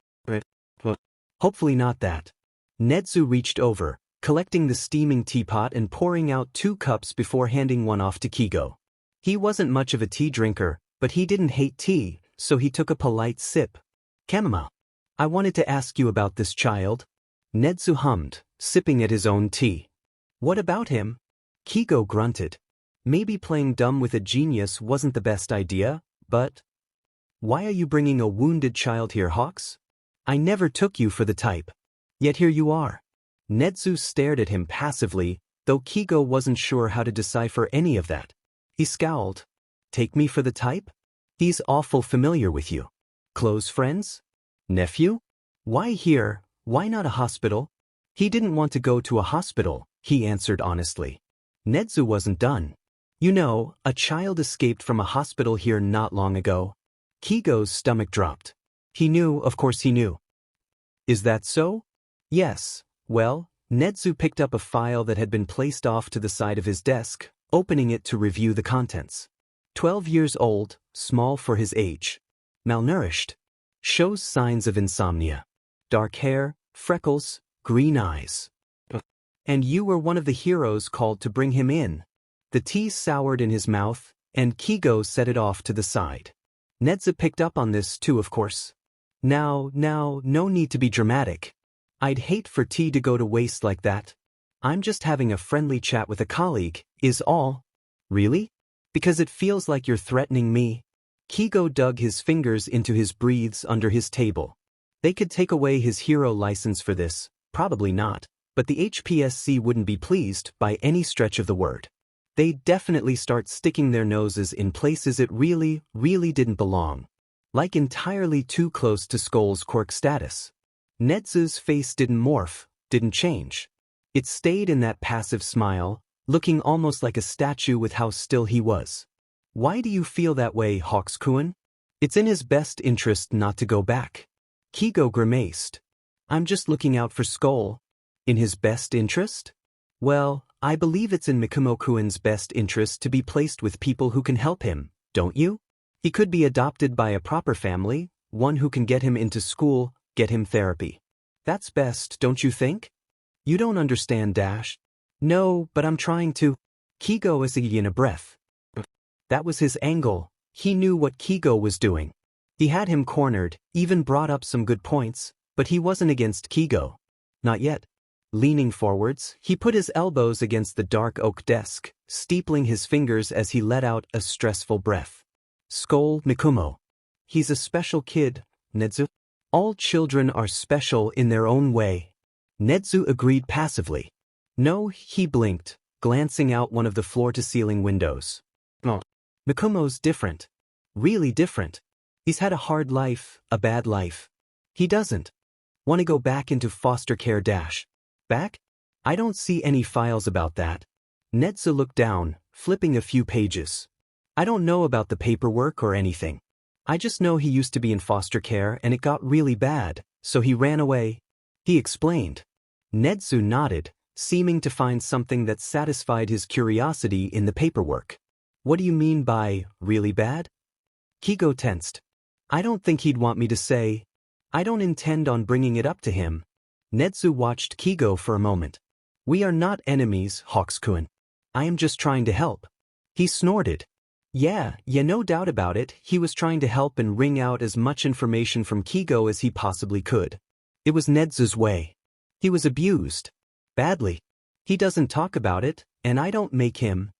Speaker 1: Hopefully not that. Nedzu reached over, collecting the steaming teapot and pouring out 2 cups before handing one off to Keigo. He wasn't much of a tea drinker, but he didn't hate tea, so he took a polite sip. Chamomile. I wanted to ask you about this child. Nedzu hummed, sipping at his own tea. What about him? Keigo grunted. Maybe playing dumb with a genius wasn't the best idea, but... Why are you bringing a wounded child here, Hawks? I never took you for the type. Yet here you are. Nedzu stared at him passively, though Keigo wasn't sure how to decipher any of that. He scowled. Take me for the type? He's awful familiar with you. Close friends? Nephew? Why here? Why not a hospital? He didn't want to go to a hospital, he answered honestly. Nedzu wasn't done. You know, a child escaped from a hospital here not long ago. Keigo's stomach dropped. He knew, of course he knew. Is that so? Yes. Well, Nedzu picked up a file that had been placed off to the side of his desk, opening it to review the contents. 12 years old, small for his age. Malnourished. Shows signs of insomnia. Dark hair, freckles, green eyes. And you were one of the heroes called to bring him in. The tea soured in his mouth, and Keigo set it off to the side. Nedzu picked up on this too, of course. Now, no need to be dramatic. I'd hate for tea to go to waste like that. I'm just having a friendly chat with a colleague, is all. Really? Because it feels like you're threatening me. Keigo dug his fingers into his breathes under his table. They could take away his hero license for this, probably not, but the HPSC wouldn't be pleased by any stretch of the word. They'd definitely start sticking their noses in places it really didn't belong. Like entirely too close to Skoll's quirk status. Nedzu's face didn't morph, didn't change. It stayed in that passive smile, looking almost like a statue with how still he was. Why do you feel that way, Hawks-kun? It's in his best interest not to go back. Keigo grimaced. I'm just looking out for Skoll. In his best interest? Well, I believe it's in Mikumo-kun's best interest to be placed with people who can help him, don't you? He could be adopted by a proper family, one who can get him into school, get him therapy. That's best, don't you think? You don't understand, Dash. No, but I'm trying to. Keigo is in a breath. That was his angle. He knew what Keigo was doing. He had him cornered, even brought up some good points, but he wasn't against Keigo. Not yet. Leaning forwards, he put his elbows against the dark oak desk, steepling his fingers as he let out a stressful breath. Skoll Mikumo. He's a special kid, Nedzu. All children are special in their own way. Nedzu agreed passively. No, he blinked, glancing out one of the floor-to-ceiling windows. Oh. Mikumo's different. Really different. He's had a hard life, a bad life. He doesn't want to go back into foster care. Back? I don't see any files about that. Nedzu looked down, flipping a few pages. I don't know about the paperwork or anything. I just know he used to be in foster care and it got really bad, so he ran away. He explained. Nedzu nodded, seeming to find something that satisfied his curiosity in the paperwork. What do you mean by, really bad? Keigo tensed. I don't think he'd want me to say. I don't intend on bringing it up to him. Nedzu watched Keigo for a moment. We are not enemies, Hawks-kun. I am just trying to help. He snorted. Yeah, no doubt about it, he was trying to help and wring out as much information from Keigo as he possibly could. It was Nedzu's way. He was abused. Badly. He doesn't talk about it, and I don't make him.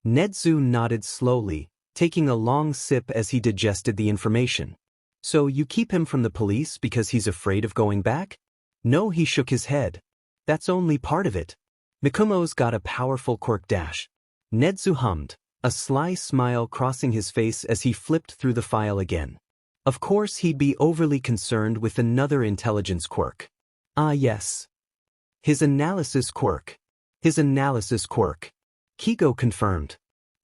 Speaker 1: Nedzu nodded slowly, taking a long sip as he digested the information. So you keep him from the police because he's afraid of going back? No, he shook his head. That's only part of it. Mikumo's got a powerful quirk. Nedzu hummed, a sly smile crossing his face as he flipped through the file again. Of course he'd be overly concerned with another intelligence quirk. Ah yes. His analysis quirk. Keigo confirmed.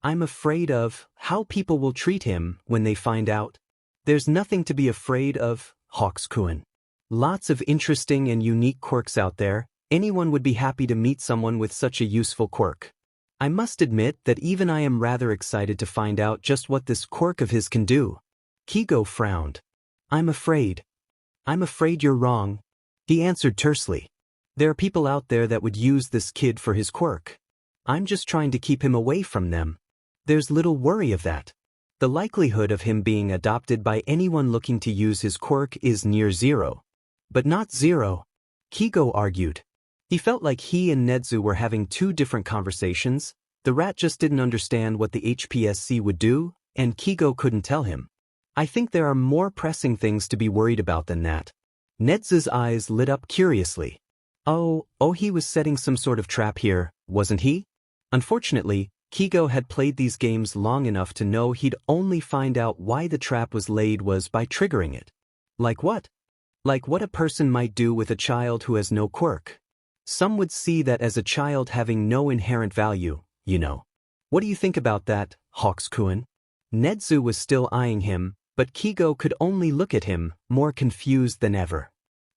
Speaker 1: I'm afraid of how people will treat him when they find out. There's nothing to be afraid of, Hawks-kun. Lots of interesting and unique quirks out there. Anyone would be happy to meet someone with such a useful quirk. I must admit that even I am rather excited to find out just what this quirk of his can do. Keigo frowned. I'm afraid you're wrong. He answered tersely. There are people out there that would use this kid for his quirk. I'm just trying to keep him away from them. There's little worry of that. The likelihood of him being adopted by anyone looking to use his quirk is near zero. But not zero, Keigo argued. He felt like he and Nedzu were having two different conversations. The rat just didn't understand what the HPSC would do, and Keigo couldn't tell him. I think there are more pressing things to be worried about than that. Nedzu's eyes lit up curiously. Oh, he was setting some sort of trap here, wasn't he? Unfortunately, Keigo had played these games long enough to know he'd only find out why the trap was laid was by triggering it. Like what? Like what a person might do with a child who has no quirk. Some would see that as a child having no inherent value, you know. What do you think about that, Hawks-kun? Nedzu was still eyeing him, but Keigo could only look at him, more confused than ever.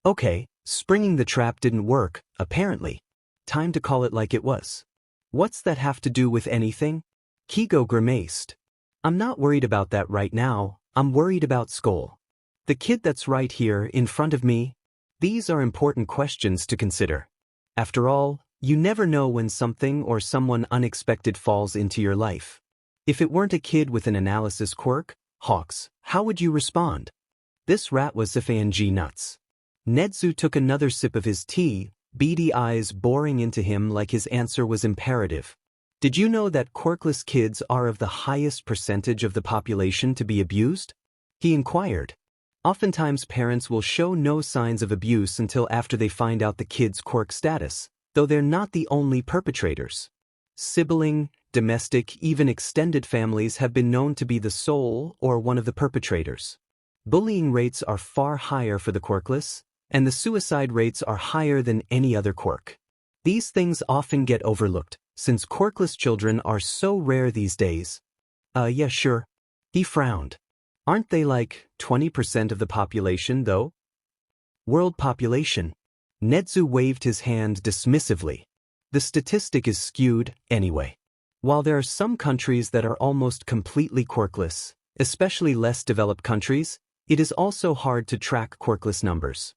Speaker 1: Okay, springing the trap didn't work, apparently. Time to call it like it was. What's that have to do with anything? Keigo grimaced. I'm not worried about that right now, I'm worried about Skoll. The kid that's right here in front of me. These are important questions to consider. After all, you never know when something or someone unexpected falls into your life. If it weren't a kid with an analysis quirk, Hawks, how would you respond? This rat was FANG nuts. Nedzu took another sip of his tea, beady eyes boring into him like his answer was imperative. Did you know that quirkless kids are of the highest percentage of the population to be abused? He inquired. Oftentimes parents will show no signs of abuse until after they find out the kid's quirk status, though they're not the only perpetrators. Sibling, domestic, even extended families have been known to be the sole or one of the perpetrators. Bullying rates are far higher for the quirkless, and the suicide rates are higher than any other quirk. These things often get overlooked, since quirkless children are so rare these days. Yeah, sure. He frowned. Aren't they like 20% of the population, though? World population. Nedzu waved his hand dismissively. The statistic is skewed, anyway. While there are some countries that are almost completely quirkless, especially less developed countries, it is also hard to track quirkless numbers.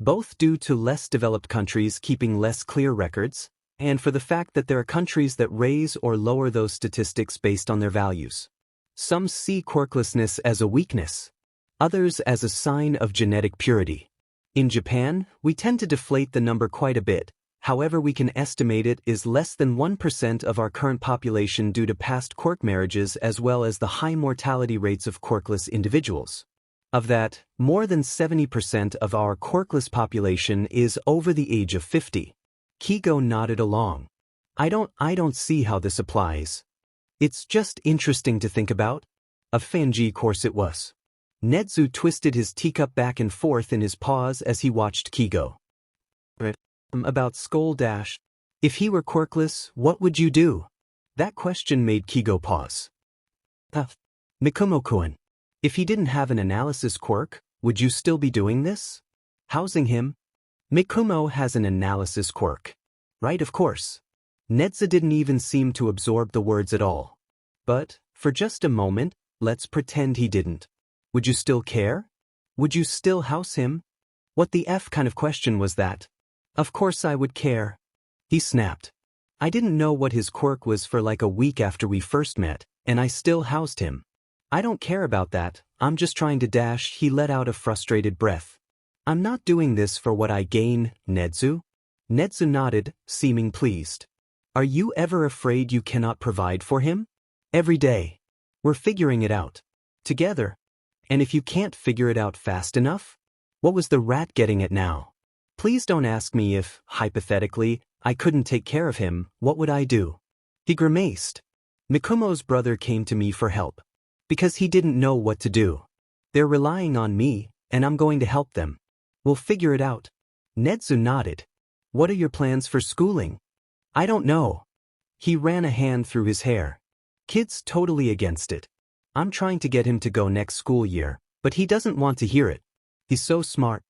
Speaker 1: Both due to less developed countries keeping less clear records, and for the fact that there are countries that raise or lower those statistics based on their values. Some see quirklessness as a weakness, others as a sign of genetic purity. In Japan, we tend to deflate the number quite a bit, however we can estimate it is less than 1% of our current population due to past quirk marriages as well as the high mortality rates of quirkless individuals. Of that, more than 70% of our quirkless population is over the age of 50. Keigo nodded along. I don't see how this applies. It's just interesting to think about. Of FANG course it was. Nedzu twisted his teacup back and forth in his paws as he watched Keigo. About Skoll dash. If he were quirkless, what would you do? That question made Keigo pause. Mikumo-kun. If he didn't have an analysis quirk, would you still be doing this? Housing him? Mikumo has an analysis quirk. Right, of course. Nedzu didn't even seem to absorb the words at all. But, for just a moment, let's pretend he didn't. Would you still care? Would you still house him? What the F kind of question was that? Of course I would care. He snapped. I didn't know what his quirk was for like a week after we first met, and I still housed him. I don't care about that, I'm just trying to dash. He let out a frustrated breath. I'm not doing this for what I gain, Nedzu. Nedzu nodded, seeming pleased. Are you ever afraid you cannot provide for him? Every day. We're figuring it out. Together. And if you can't figure it out fast enough? What was the rat getting at now? Please don't ask me if, hypothetically, I couldn't take care of him, what would I do? He grimaced. Mikumo's brother came to me for help. Because he didn't know what to do. They're relying on me, and I'm going to help them. We'll figure it out. Nedzu nodded. What are your plans for schooling? I don't know. He ran a hand through his hair. Kid's totally against it. I'm trying to get him to go next school year, but he doesn't want to hear it. He's so smart.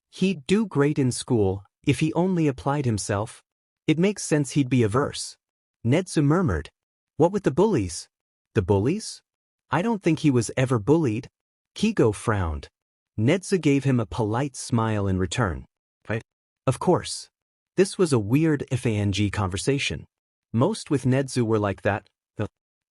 Speaker 1: He'd do great in school, if he only applied himself. It makes sense he'd be averse. Nedzu murmured. What with the bullies? The bullies? I don't think he was ever bullied. Keigo frowned. Nedzu gave him a polite smile in return. Right? Of course. This was a weird FANG conversation. Most with Nedzu were like that.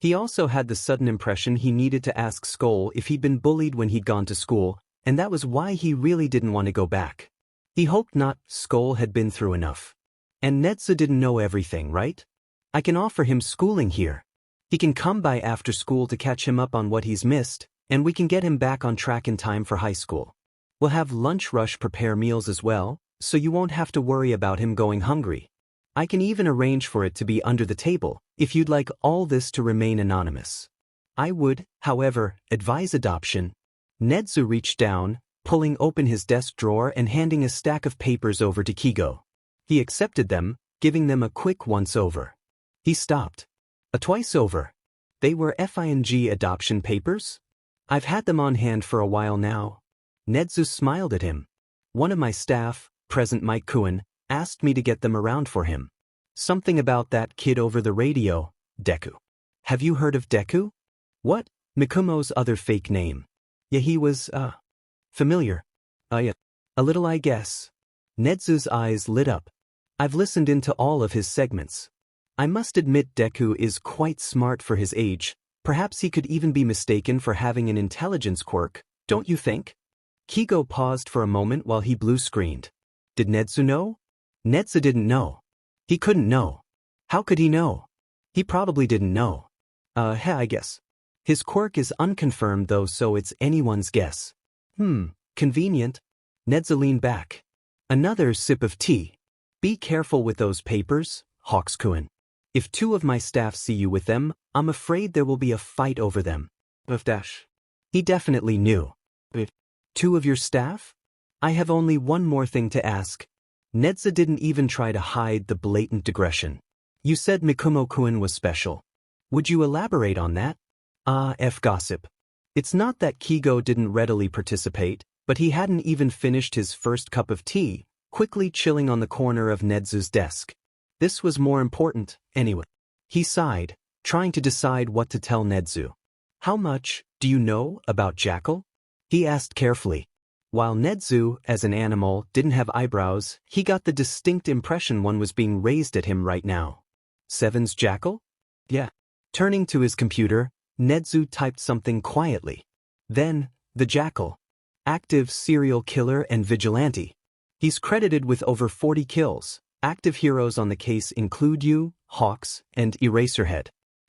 Speaker 1: He also had the sudden impression he needed to ask Skoll if he'd been bullied when he'd gone to school, and that was why he really didn't want to go back. He hoped not. Skoll had been through enough. And Nedzu didn't know everything, right? I can offer him schooling here. He can come by after school to catch him up on what he's missed, and we can get him back on track in time for high school. We'll have lunch rush prepare meals as well, so you won't have to worry about him going hungry. I can even arrange for it to be under the table, if you'd like all this to remain anonymous. I would, however, advise adoption. Nedzu reached down, pulling open his desk drawer and handing a stack of papers over to Keigo. He accepted them, giving them a quick once-over. He stopped. A twice-over. They were FING adoption papers? I've had them on hand for a while now. Nedzu smiled at him. One of my staff, present Mike Kuhn, asked me to get them around for him. Something about that kid over the radio, Deku. Have you heard of Deku? What? Mikumo's other fake name. Yeah, he was, familiar. Yeah. A little, I guess. Nedzu's eyes lit up. I've listened into all of his segments. I must admit Deku is quite smart for his age, Perhaps he could even be mistaken for having an intelligence quirk, don't you think? Keigo paused for a moment while he blue-screened. Did Nedzu know? Nedzu didn't know. He couldn't know. How could he know? He probably didn't know. I guess. His quirk is unconfirmed though, so it's anyone's guess. Convenient. Nedzu leaned back. Another sip of tea. Be careful with those papers, Hawks-kun. If 2 of my staff see you with them, I'm afraid there will be a fight over them. He definitely knew. 2 of your staff? I have only one more thing to ask. Nedzu didn't even try to hide the blatant digression. You said Mikumo-kun was special. Would you elaborate on that? Gossip. It's not that Keigo didn't readily participate, but he hadn't even finished his first cup of tea, quickly chilling on the corner of Nedzu's desk. This was more important, anyway. He sighed, trying to decide what to tell Nedzu. How much do you know about Jackal? He asked carefully. While Nedzu, as an animal, didn't have eyebrows, he got the distinct impression one was being raised at him right now. Seven's Jackal? Yeah. Turning to his computer, Nedzu typed something quietly. Then, the Jackal. Active serial killer and vigilante. He's credited with over 40 kills. Active heroes on the case include you, Hawks, and Eraserhead.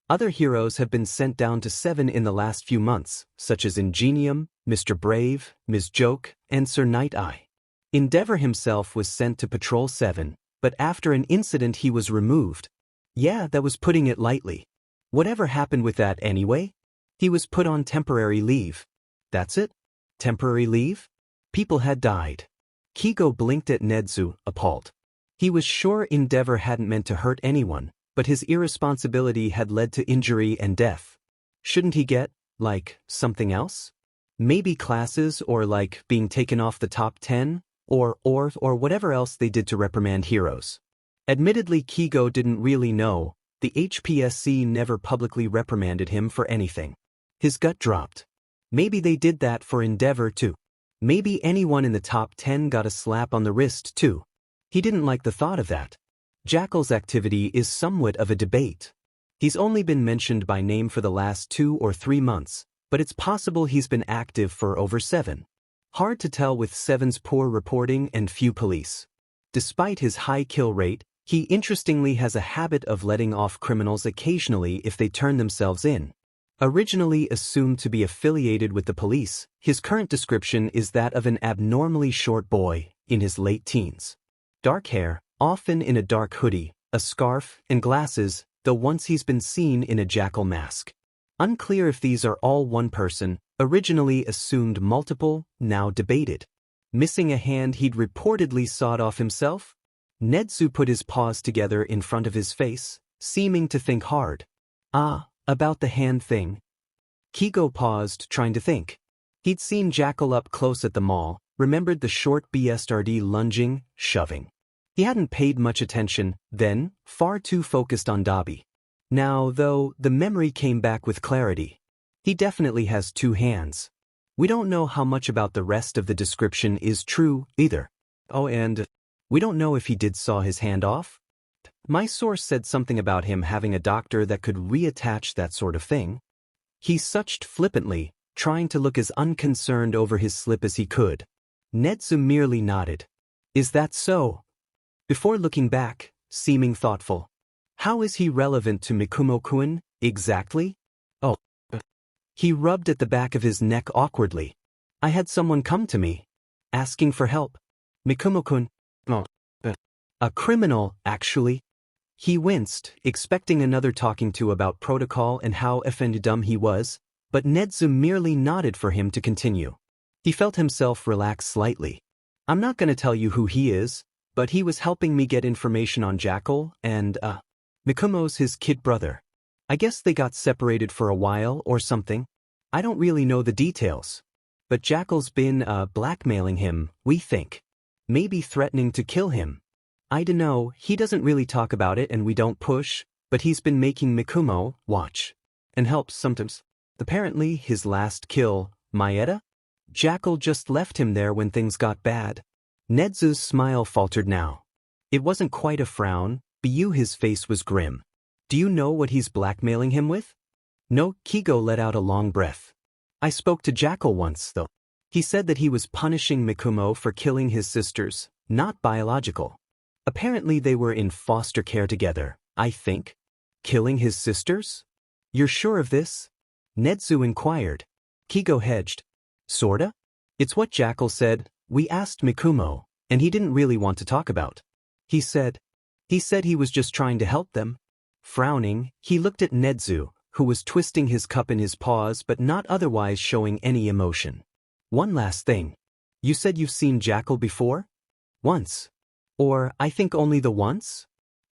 Speaker 1: Other heroes have been sent down to 7 in the last few months, such as Ingenium, Mr. Brave, Ms. Joke, and Sir Night Eye. Endeavor himself was sent to Patrol 7, but after an incident he was removed. Yeah, that was putting it lightly. Whatever happened with that anyway? He was put on temporary leave. That's it? Temporary leave? People had died. Keigo blinked at Nedzu, appalled. He was sure Endeavor hadn't meant to hurt anyone, but his irresponsibility had led to injury and death. Shouldn't he get, something else? Maybe classes or being taken off the top 10? Or whatever else they did to reprimand heroes. Admittedly, Keigo didn't really know. The HPSC never publicly reprimanded him for anything. His gut dropped. Maybe they did that for Endeavor too. Maybe anyone in the top 10 got a slap on the wrist too. He didn't like the thought of that. Jackal's activity is somewhat of a debate. He's only been mentioned by name for the last 2 or 3 months, but it's possible he's been active for over 7. Hard to tell with 7's poor reporting and few police. Despite his high kill rate, he interestingly has a habit of letting off criminals occasionally if they turn themselves in. Originally assumed to be affiliated with the police, his current description is that of an abnormally short boy, in his late teens. Dark hair, often in a dark hoodie, a scarf, and glasses, though once he's been seen in a jackal mask. Unclear if these are all one person, originally assumed multiple, now debated. Missing a hand he'd reportedly sawed off himself? Nedzu put his paws together in front of his face, seeming to think hard. About the hand thing. Keigo paused, trying to think. He'd seen Jackal up close at the mall, remembered the short BSRD lunging, shoving. He hadn't paid much attention, then, far too focused on Dabi. Now, though, the memory came back with clarity. He definitely has 2 hands. We don't know how much about the rest of the description is true, either. And we don't know if he did saw his hand off. My source said something about him having a doctor that could reattach that sort of thing. He suched flippantly, trying to look as unconcerned over his slip as he could. Nedzu merely nodded. Is that so? Before looking back, seeming thoughtful. How is he relevant to Mikumo-kun, exactly? He rubbed at the back of his neck awkwardly. I had someone come to me, asking for help. Mikumo-kun. A criminal, actually. He winced, expecting another talking to about protocol and how offended dumb he was, but Nedzu merely nodded for him to continue. He felt himself relax slightly. I'm not going to tell you who he is, but he was helping me get information on Jackal, and, Mikumo's his kid brother. I guess they got separated for a while or something. I don't really know the details. But Jackal's been, blackmailing him, we think. Maybe threatening to kill him. I dunno, he doesn't really talk about it and we don't push, but he's been making Mikumo watch. And helps sometimes. Apparently his last kill, Maeda? Jackal just left him there when things got bad. Nedzu's smile faltered now. It wasn't quite a frown, but his face was grim. Do you know what he's blackmailing him with? No, Keigo let out a long breath. I spoke to Jackal once, though. He said that he was punishing Mikumo for killing his sisters, not biological. Apparently they were in foster care together, I think. Killing his sisters? You're sure of this? Nedzu inquired. Keigo hedged. Sorta? It's what Jackal said. We asked Mikumo, and he didn't really want to talk about. He said he was just trying to help them. Frowning, he looked at Nedzu, who was twisting his cup in his paws but not otherwise showing any emotion. One last thing. You said you've seen Jackal before? Once. Or, I think only the once?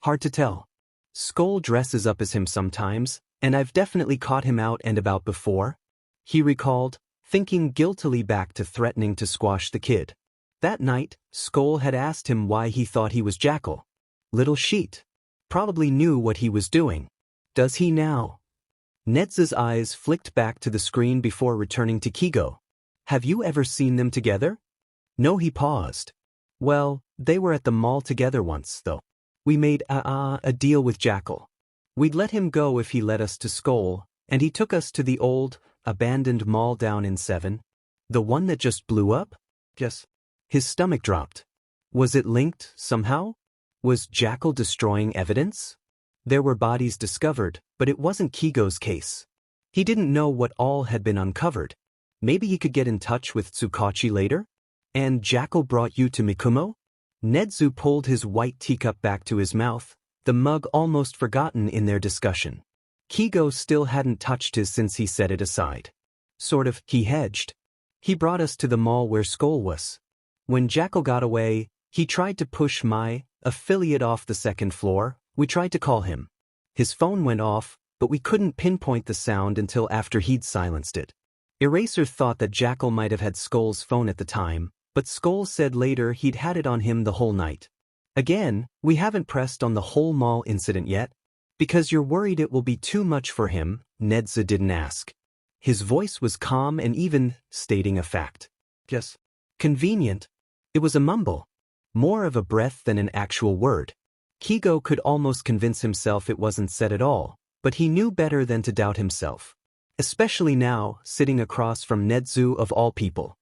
Speaker 1: Hard to tell. Skoll dresses up as him sometimes, and I've definitely caught him out and about before. He recalled, thinking guiltily back to threatening to squash the kid. That night, Skoll had asked him why he thought he was Jackal. Little sheet. Probably knew what he was doing. Does he now? Nedzu's eyes flicked back to the screen before returning to Keigo. Have you ever seen them together? No, he paused. Well, they were at the mall together once, though. We made a deal with Jackal. We'd let him go if he led us to Skoll, and he took us to the old, abandoned mall down in 7. The one that just blew up? Yes. His stomach dropped. Was it linked, somehow? Was Jackal destroying evidence? There were bodies discovered, but it wasn't Keigo's case. He didn't know what all had been uncovered. Maybe he could get in touch with Tsukachi later? And Jackal brought you to Mikumo? Nedzu pulled his white teacup back to his mouth, the mug almost forgotten in their discussion. Keigo still hadn't touched his since he set it aside. Sort of, he hedged. He brought us to the mall where Skoll was. When Jackal got away, he tried to push my affiliate off the second floor. We tried to call him. His phone went off, but we couldn't pinpoint the sound until after he'd silenced it. Eraser thought that Jackal might have had Skoll's phone at the time, but Skoll said later he'd had it on him the whole night. Again, we haven't pressed on the whole mall incident yet. Because you're worried it will be too much for him, Nedzu didn't ask. His voice was calm and even stating a fact. Yes. Convenient. It was a mumble. More of a breath than an actual word. Keigo could almost convince himself it wasn't said at all, but he knew better than to doubt himself. Especially now, sitting across from Nedzu of all people.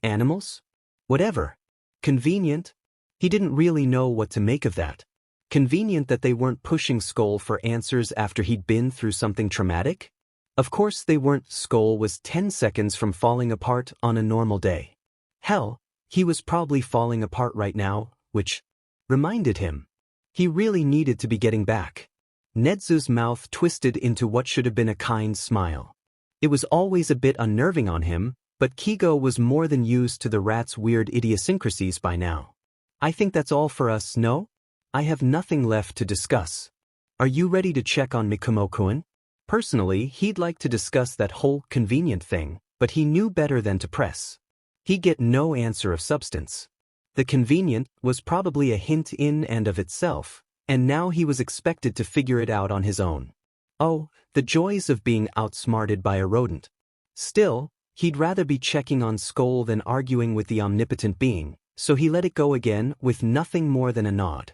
Speaker 1: Animals? Whatever. Convenient? He didn't really know what to make of that. Convenient that they weren't pushing Skoll for answers after he'd been through something traumatic? Of course they weren't. Skoll was 10 seconds from falling apart on a normal day. Hell, he was probably falling apart right now, which reminded him. He really needed to be getting back. Nedzu's mouth twisted into what should have been a kind smile. It was always a bit unnerving on him, but Keigo was more than used to the rat's weird idiosyncrasies by now. I think that's all for us, no? I have nothing left to discuss. Are you ready to check on Mikumo-kun? Personally, he'd like to discuss that whole convenient thing, but he knew better than to press. He'd get no answer of substance. The convenient was probably a hint in and of itself, and now he was expected to figure it out on his own. Oh, the joys of being outsmarted by a rodent. Still, he'd rather be checking on Skoll than arguing with the omnipotent being, so he let it go again with nothing more than a nod.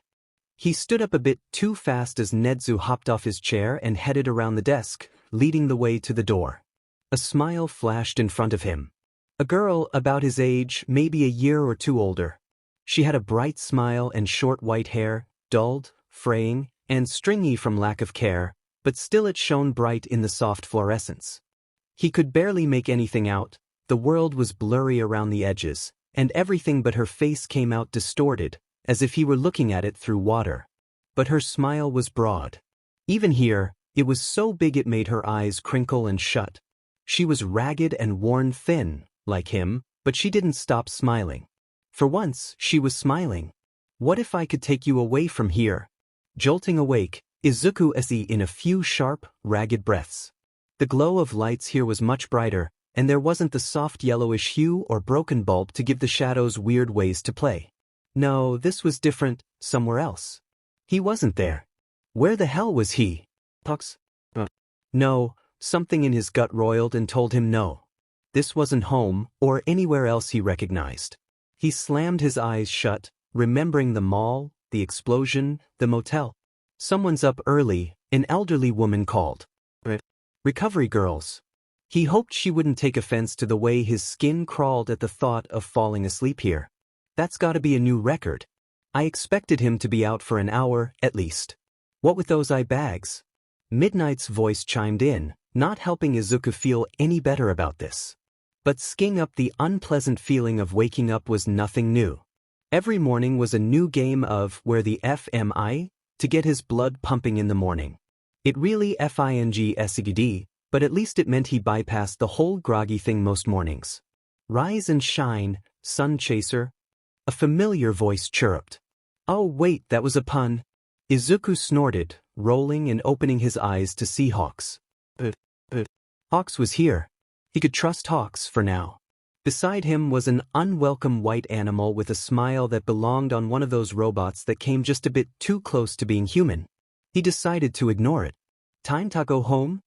Speaker 1: He stood up a bit too fast as Nedzu hopped off his chair and headed around the desk, leading the way to the door. A smile flashed in front of him. A girl about his age, maybe a year or two older. She had a bright smile and short white hair, dulled, fraying, and stringy from lack of care, but still it shone bright in the soft fluorescence. He could barely make anything out. The world was blurry around the edges, and everything but her face came out distorted, as if he were looking at it through water. But her smile was broad. Even here, it was so big it made her eyes crinkle and shut. She was ragged and worn thin, like him, but she didn't stop smiling. For once, she was smiling. What if I could take you away from here? Jolting awake, Izuku se in a few sharp, ragged breaths. The glow of lights here was much brighter, and there wasn't the soft yellowish hue or broken bulb to give the shadows weird ways to play. No, this was different, somewhere else. He wasn't there. Where the hell was he? Pucks? No, something in his gut roiled and told him no. This wasn't home, or anywhere else he recognized. He slammed his eyes shut, remembering the mall, the explosion, the motel. Someone's up early, an elderly woman called. Recovery girls. He hoped she wouldn't take offense to the way his skin crawled at the thought of falling asleep here. That's gotta be a new record. I expected him to be out for an hour, at least. What with those eye bags? Midnight's voice chimed in, not helping Izuku feel any better about this. But sking up the unpleasant feeling of waking up was nothing new. Every morning was a new game of where the FMI to get his blood pumping in the morning. It really FINGSED, but at least it meant he bypassed the whole groggy thing most mornings. Rise and shine, sun chaser. A familiar voice chirruped. Oh wait, that was a pun. Izuku snorted, rolling and opening his eyes to see Hawks. Hawks was here. He could trust Hawks for now. Beside him was an unwelcome white animal with a smile that belonged on one of those robots that came just a bit too close to being human. He decided to ignore it. Time to go home?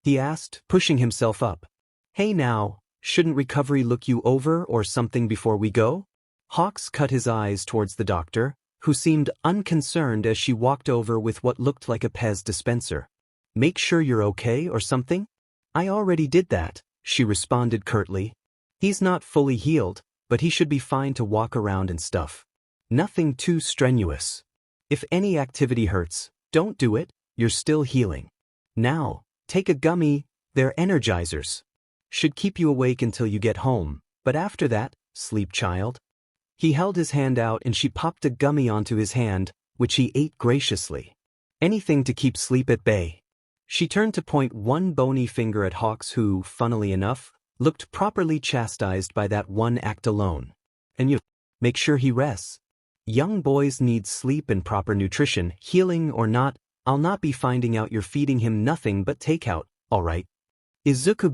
Speaker 1: He asked, pushing himself up. Hey now, shouldn't recovery look you over or something before we go? Hawks cut his eyes towards the doctor, who seemed unconcerned as she walked over with what looked like a Pez dispenser. Make sure you're okay or something? I already did that, she responded curtly. He's not fully healed, but he should be fine to walk around and stuff. Nothing too strenuous. If any activity hurts, don't do it, you're still healing. Now, take a gummy, they're energizers. Should keep you awake until you get home, but after that, sleep child. He held his hand out and she popped a gummy onto his hand, which he ate graciously. Anything to keep sleep at bay. She turned to point one bony finger at Hawks who, funnily enough, looked properly chastised by that one act alone. And you, make sure he rests. Young boys need sleep and proper nutrition, healing or not, I'll not be finding out you're feeding him nothing but takeout, alright? Izuku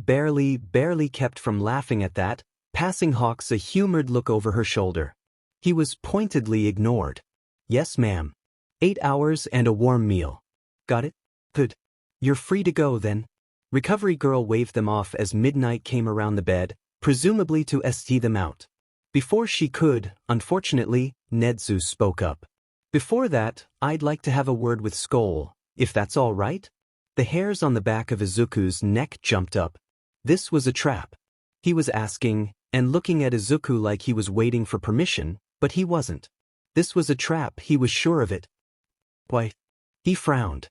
Speaker 1: barely kept from laughing at that, passing Hawks a humored look over her shoulder. He was pointedly ignored. Yes ma'am. 8 hours and a warm meal. Got it? Good. You're free to go then. Recovery girl waved them off as Midnight came around the bed, presumably to ST them out. Before she could, unfortunately, Nedzu spoke up. Before that, I'd like to have a word with Skoll, if that's all right? The hairs on the back of Izuku's neck jumped up. This was a trap. He was asking, and looking at Izuku like he was waiting for permission, but he wasn't. This was a trap, he was sure of it. Why? He frowned.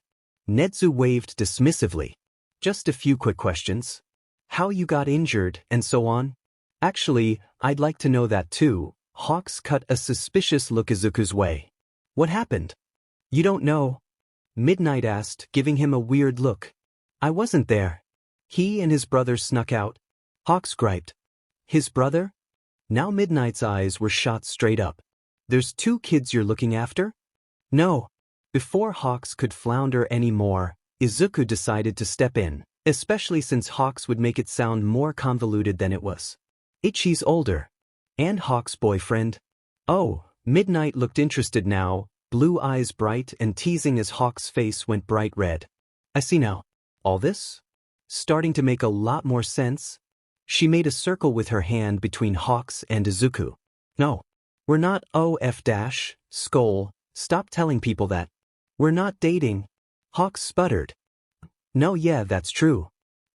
Speaker 1: Nedzu waved dismissively. Just a few quick questions. How you got injured, and so on? Actually, I'd like to know that too. Hawks cut a suspicious look Izuku's way. What happened? You don't know? Midnight asked, giving him a weird look. I wasn't there. He and his brother snuck out. Hawks griped. His brother? Now Midnight's eyes were shot straight up. There's 2 kids you're looking after? No. Before Hawks could flounder any more, Izuku decided to step in, especially since Hawks would make it sound more convoluted than it was. Ichi's older. And Hawks' boyfriend. Oh, Midnight looked interested now, blue eyes bright and teasing as Hawks' face went bright red. I see now. All this? Starting to make a lot more sense. She made a circle with her hand between Hawks and Izuku. No. We're not OF-, Skoll, stop telling people that. We're not dating. Hawks sputtered. No, yeah, that's true.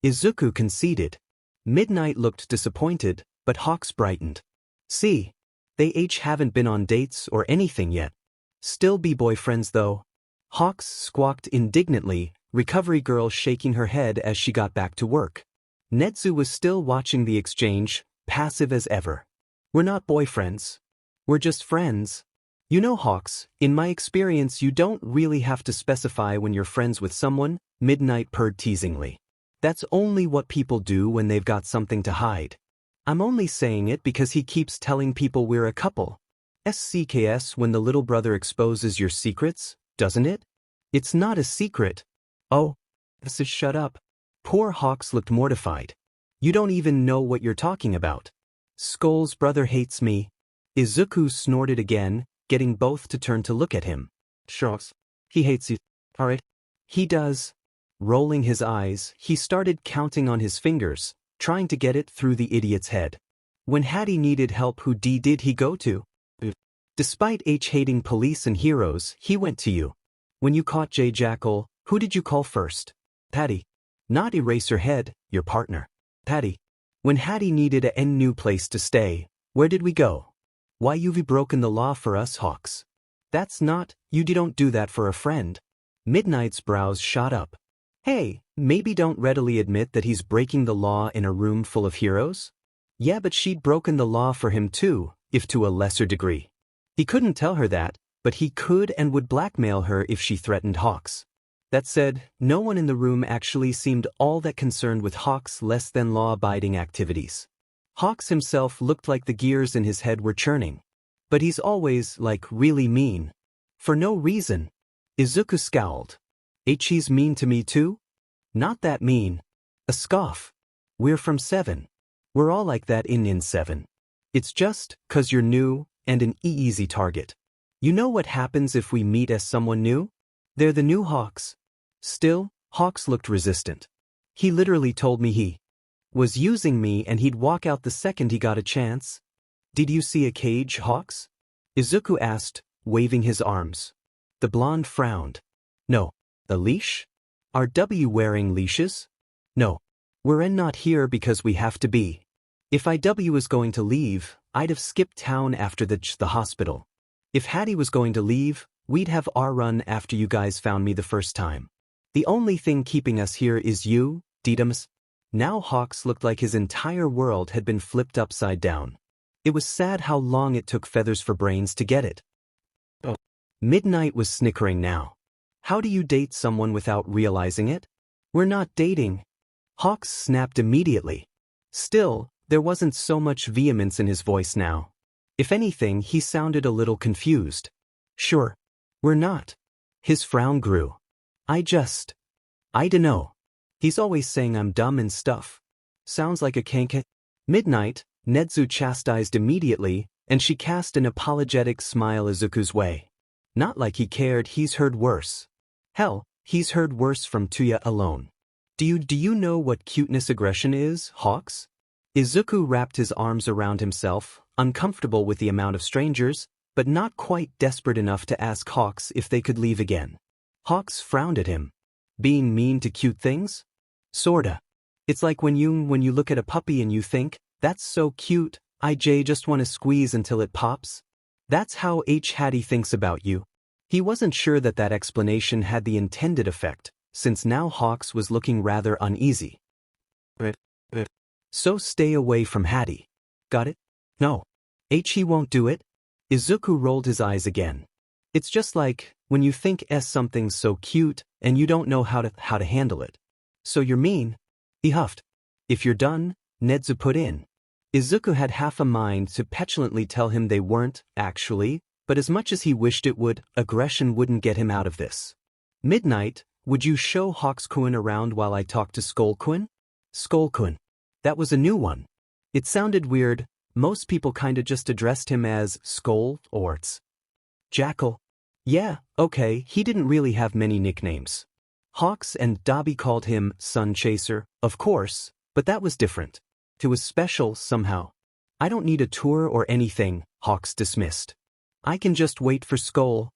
Speaker 1: Izuku conceded. Midnight looked disappointed, but Hawks brightened. See, they haven't been on dates or anything yet. Still be boyfriends though. Hawks squawked indignantly, recovery girl shaking her head as she got back to work. Nedzu was still watching the exchange, passive as ever. We're not boyfriends. We're just friends. You know, Hawks, in my experience you don't really have to specify when you're friends with someone, Midnight purred teasingly. That's only what people do when they've got something to hide. I'm only saying it because he keeps telling people we're a couple. SCKS when the little brother exposes your secrets, doesn't it? It's not a secret. Oh, shut up. Poor Hawks looked mortified. You don't even know what you're talking about. Skoll's brother hates me. Izuku snorted again, getting both to turn to look at him. Shucks. He hates you. Alright. He does. Rolling his eyes, he started counting on his fingers, trying to get it through the idiot's head. When Hattie needed help, who did he go to? Despite hating police and heroes, he went to you. When you caught Jackal, who did you call first? Hattie. Not Eraserhead, your partner. Hattie. When Hattie needed a new place to stay, where did we go? Why you've broken the law for us, Hawks? That's not, you don't do that for a friend. Midnight's brows shot up. Hey, maybe don't readily admit that he's breaking the law in a room full of heroes? Yeah, but she'd broken the law for him too, if to a lesser degree. He couldn't tell her that, but he could and would blackmail her if she threatened Hawks. That said, no one in the room actually seemed all that concerned with Hawks' less than law-abiding activities. Hawks himself looked like the gears in his head were churning. But he's always, really mean. For no reason. Izuku scowled. He's mean to me too? Not that mean. A scoff. We're from 7. We're all like that in 7. It's just 'cause you're new and an easy target. You know what happens if we meet as someone new? They're the new Hawks. Still, Hawks looked resistant. He literally told me he was using me and he'd walk out the second he got a chance. Did you see a cage, Hawks? Izuku asked, waving his arms. The blonde frowned. No. A leash? Are W wearing leashes? No. We're not here because we have to be. If IW was going to leave, I'd have skipped town after the hospital. If Hattie was going to leave, we'd have our run after you guys found me the first time. The only thing keeping us here is you, Dedams. Now Hawks looked like his entire world had been flipped upside down. It was sad how long it took Feathers for Brains to get it. Oh. Midnight was snickering now. How do you date someone without realizing it? We're not dating. Hawks snapped immediately. Still, there wasn't so much vehemence in his voice now. If anything, he sounded a little confused. Sure. We're not. His frown grew. I dunno. He's always saying I'm dumb and stuff. Sounds like a kanka. Midnight, Nedzu chastised immediately, and she cast an apologetic smile Izuku's way. Not like he cared, he's heard worse. Hell, he's heard worse from Toya alone. Do you know what cuteness aggression is, Hawks? Izuku wrapped his arms around himself, uncomfortable with the amount of strangers, but not quite desperate enough to ask Hawks if they could leave again. Hawks frowned at him. Being mean to cute things? Sorta. It's like when you look at a puppy and you think, that's so cute, I just want to squeeze until it pops. That's how Hattie thinks about you. He wasn't sure that explanation had the intended effect, since now Hawks was looking rather uneasy. So stay away from Hattie. Got it? No. He won't do it. Izuku rolled his eyes again. It's just like, when you think something's so cute, and you don't know how to handle it. So you're mean? He huffed. If you're done, Nedzu put in. Izuku had half a mind to petulantly tell him they weren't, actually, but as much as he wished it would, aggression wouldn't get him out of this. Midnight, would you show Hawks-kun around while I talk to Skoll-kun? Skoll-kun. That was a new one. It sounded weird. Most people kinda just addressed him as Skoll or Jackal. Yeah, okay, he didn't really have many nicknames. Hawks and Dabi called him Sun Chaser, of course, but that was different. It was special somehow. I don't need a tour or anything, Hawks dismissed. I can just wait for Skoll.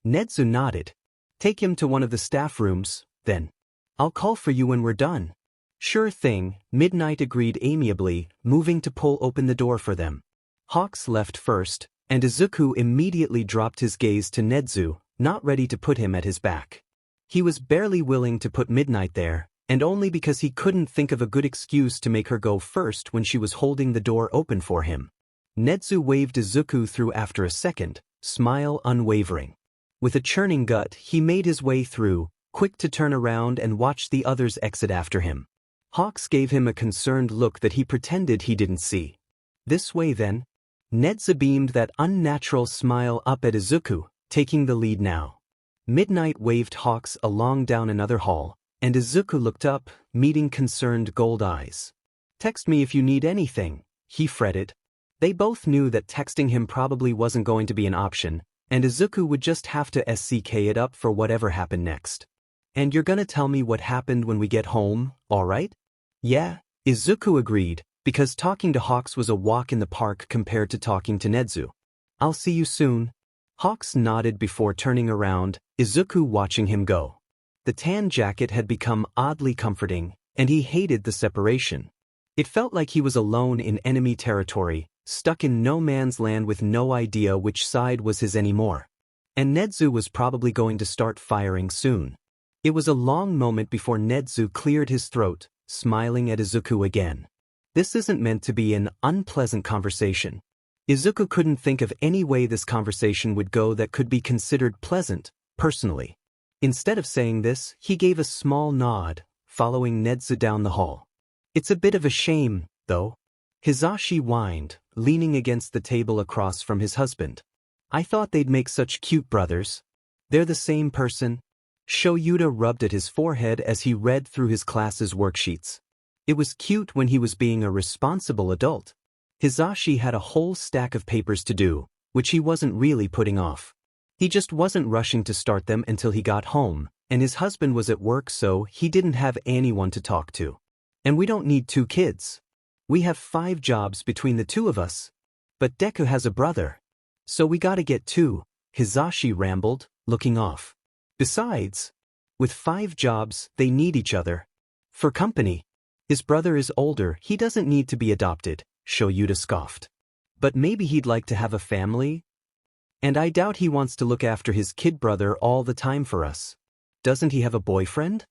Speaker 1: Nedzu nodded. Take him to one of the staff rooms, then. I'll call for you when we're done. Sure thing, Midnight agreed amiably, moving to pull open the door for them. Hawks left first, and Izuku immediately dropped his gaze to Nedzu, not ready to put him at his back. He was barely willing to put Midnight there, and only because he couldn't think of a good excuse to make her go first when she was holding the door open for him. Nedzu waved Izuku through after a second, smile unwavering. With a churning gut, he made his way through, quick to turn around and watch the others exit after him. Hawks gave him a concerned look that he pretended he didn't see. This way then. Nedzu beamed that unnatural smile up at Izuku, taking the lead now. Midnight waved Hawks along down another hall, and Izuku looked up, meeting concerned gold eyes. Text me if you need anything, he fretted. They both knew that texting him probably wasn't going to be an option, and Izuku would just have to SCK it up for whatever happened next. And you're gonna tell me what happened when we get home, alright? Yeah, Izuku agreed, because talking to Hawks was a walk in the park compared to talking to Nedzu. I'll see you soon. Hawks nodded before turning around, Izuku watching him go. The tan jacket had become oddly comforting, And he hated the separation. It felt like he was alone in enemy territory, stuck in no man's land with no idea which side was his anymore. And Nedzu was probably going to start firing soon. It was a long moment before Nedzu cleared his throat, smiling at Izuku again. This isn't meant to be an unpleasant conversation. Izuku couldn't think of any way this conversation would go that could be considered pleasant, personally. Instead of saying this, he gave a small nod, following Nedzu down the hall. It's a bit of a shame, though. Hizashi whined, leaning against the table across from his husband. I thought they'd make such cute brothers. They're the same person. Shoyuta rubbed at his forehead as he read through his class's worksheets. It was cute when he was being a responsible adult. Hizashi had a whole stack of papers to do, which he wasn't really putting off. He just wasn't rushing to start them until he got home, and his husband was at work, so he didn't have anyone to talk to. And we don't need 2 kids. We have 5 jobs between the 2 of us. But Deku has a brother. So we gotta get 2, Hizashi rambled, looking off. Besides, with 5 jobs, they need each other. For company. His brother is older, he doesn't need to be adopted, Shoyuta scoffed. But maybe he'd like to have a family? And I doubt he wants to look after his kid brother all the time for us. Doesn't he have a boyfriend?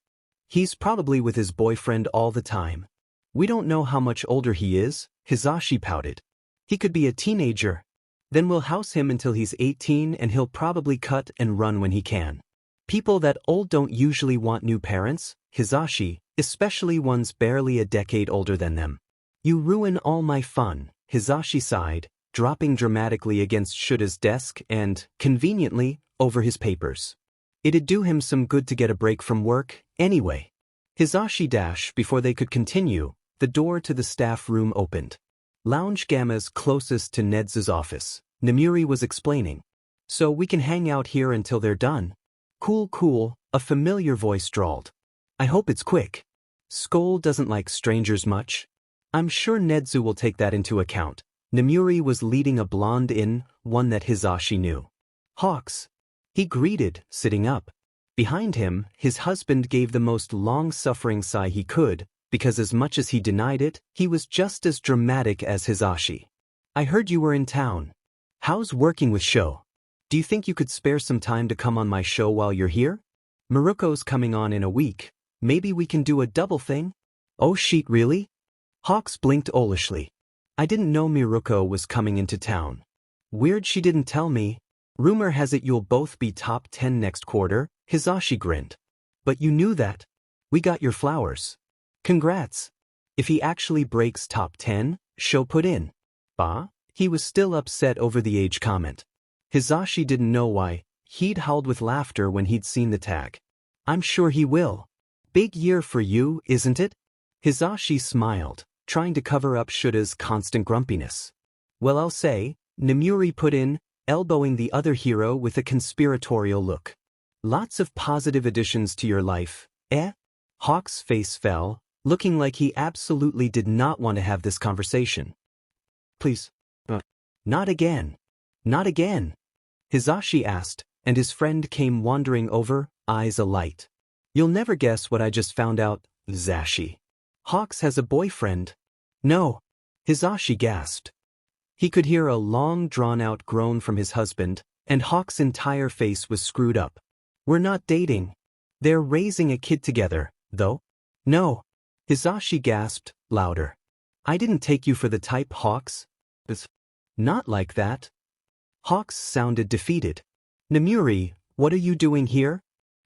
Speaker 1: He's probably with his boyfriend all the time. We don't know how much older he is, Hizashi pouted. He could be a teenager. Then we'll house him until he's 18 and he'll probably cut and run when he can. People that old don't usually want new parents, Hizashi, especially ones barely a decade older than them. You ruin all my fun, Hizashi sighed, dropping dramatically against Shuta's desk and, conveniently, over his papers. It'd do him some good to get a break from work, anyway. Hizashi dashed before they could continue. The door to the staff room opened. Lounge Gamma's closest to Nedzu's office, Namuri was explaining. So we can hang out here until they're done. Cool, a familiar voice drawled. I hope it's quick. Skoll doesn't like strangers much. I'm sure Nedzu will take that into account. Namuri was leading a blonde in, one that Hizashi knew. Hawks. He greeted, sitting up. Behind him, his husband gave the most long-suffering sigh he could, because as much as he denied it, he was just as dramatic as Hizashi. I heard you were in town. How's working with Sho? Do you think you could spare some time to come on my show while you're here? Maruko's coming on in a week. Maybe we can do a double thing? Oh shit, really? Hawks blinked owlishly. I didn't know Miruko was coming into town. Weird she didn't tell me. Rumor has it you'll both be top 10 next quarter, Hizashi grinned. But you knew that. We got your flowers. Congrats. If he actually breaks top 10, Sho put in. Bah? He was still upset over the age comment. Hizashi didn't know why. He'd howled with laughter when he'd seen the tag. I'm sure he will. Big year for you, isn't it? Hizashi smiled, trying to cover up Shuta's constant grumpiness. Well, I'll say, Namuri put in, elbowing the other hero with a conspiratorial look. Lots of positive additions to your life, eh? Hawk's face fell, looking like he absolutely did not want to have this conversation. Please. Not again. Not again. Hizashi asked, and his friend came wandering over, eyes alight. You'll never guess what I just found out, Zashi. Hawks has a boyfriend. No. Hizashi gasped. He could hear a long drawn-out groan from his husband, and Hawk's entire face was screwed up. We're not dating. They're raising a kid together, though. No. Hizashi gasped, louder. I didn't take you for the type, Hawks. Not like that. Hawks sounded defeated. Namuri, what are you doing here?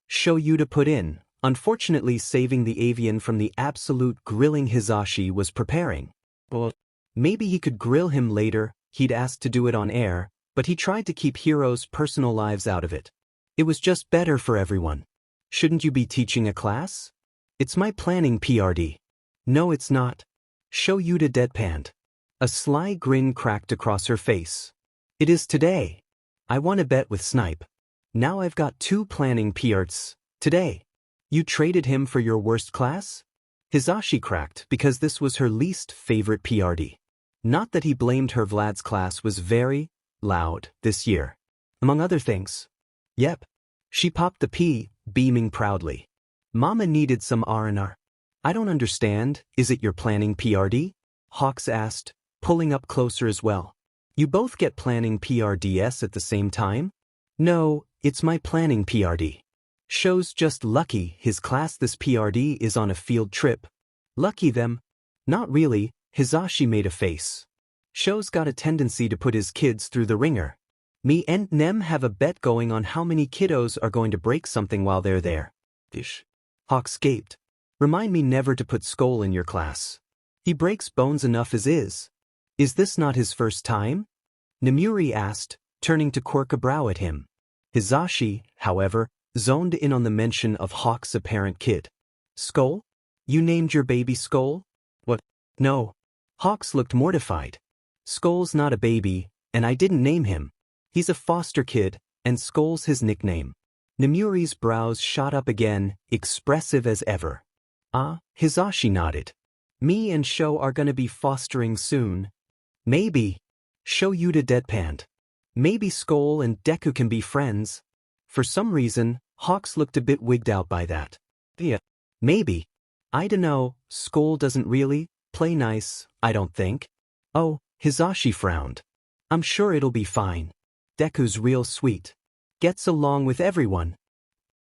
Speaker 1: Shoyuta put in, unfortunately saving the avian from the absolute grilling Hizashi was preparing. Well, maybe he could grill him later, he'd asked to do it on air, but he tried to keep heroes' personal lives out of it. It was just better for everyone. Shouldn't you be teaching a class? It's my planning PRD. No, it's not. Shoyuta deadpanned. A sly grin cracked across her face. It is today. I won a bet with Snipe. Now I've got 2 planning PRDs. Today. You traded him for your worst class? Hizashi cracked because this was her least favorite PRD. Not that he blamed her. Vlad's class was very loud this year. Among other things. Yep. She popped the P, beaming proudly. Mama needed some R&R. I don't understand, is it you're planning PRD? Hawks asked, pulling up closer as well. You both get planning PRDS at the same time? No, it's my planning PRD. Show's just lucky his class this PRD is on a field trip. Lucky them? Not really, Hizashi made a face. Show's got a tendency to put his kids through the ringer. Me and Nem have a bet going on how many kiddos are going to break something while they're there. Ish. Hawks gaped. Remind me never to put Skoll in your class. He breaks bones enough as is. Is this not his first time? Nemuri asked, turning to quirk a brow at him. Hizashi, however, zoned in on the mention of Hawk's apparent kid. Skoll? You named your baby Skoll? What? No. Hawks looked mortified. Skoll's not a baby, and I didn't name him. He's a foster kid, and Skoll's his nickname. Nemuri's brows shot up again, expressive as ever. Ah, Hizashi nodded. Me and Sho are gonna be fostering soon. Maybe. Sho Yuta deadpanned. Maybe Skoll and Deku can be friends. For some reason, Hawks looked a bit wigged out by that. Yeah. Maybe. I dunno, Skoll doesn't really play nice, I don't think. Oh, Hizashi frowned. I'm sure it'll be fine. Deku's real sweet. Gets along with everyone.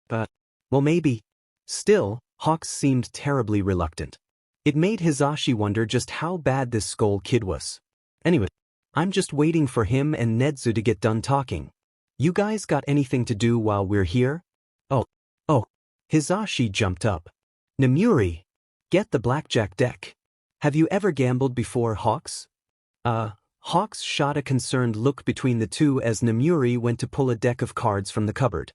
Speaker 1: But, well maybe. Still, Hawks seemed terribly reluctant. It made Hizashi wonder just how bad this Skoll kid was. Anyway, I'm just waiting for him and Nedzu to get done talking. You guys got anything to do while we're here? Oh. Hizashi jumped up. Nemuri, get the blackjack deck. Have you ever gambled before, Hawks? Hawks shot a concerned look between the two as Nemuri went to pull a deck of cards from the cupboard.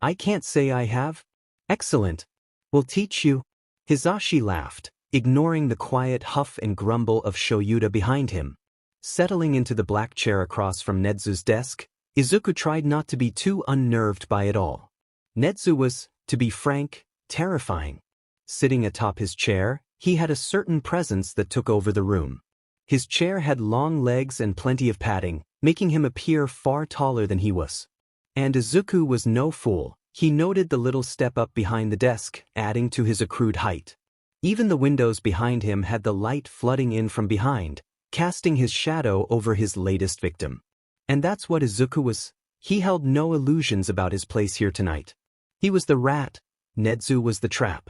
Speaker 1: I can't say I have. Excellent. We'll teach you. Hizashi laughed, ignoring the quiet huff and grumble of Shoyuta behind him. Settling into the black chair across from Nedzu's desk, Izuku tried not to be too unnerved by it all. Nedzu was, to be frank, terrifying. Sitting atop his chair, he had a certain presence that took over the room. His chair had long legs and plenty of padding, making him appear far taller than he was. And Izuku was no fool. He noted the little step up behind the desk, adding to his accrued height. Even the windows behind him had the light flooding in from behind, casting his shadow over his latest victim. And that's what Izuku was. He held no illusions about his place here tonight. He was the rat. Nedzu was the trap.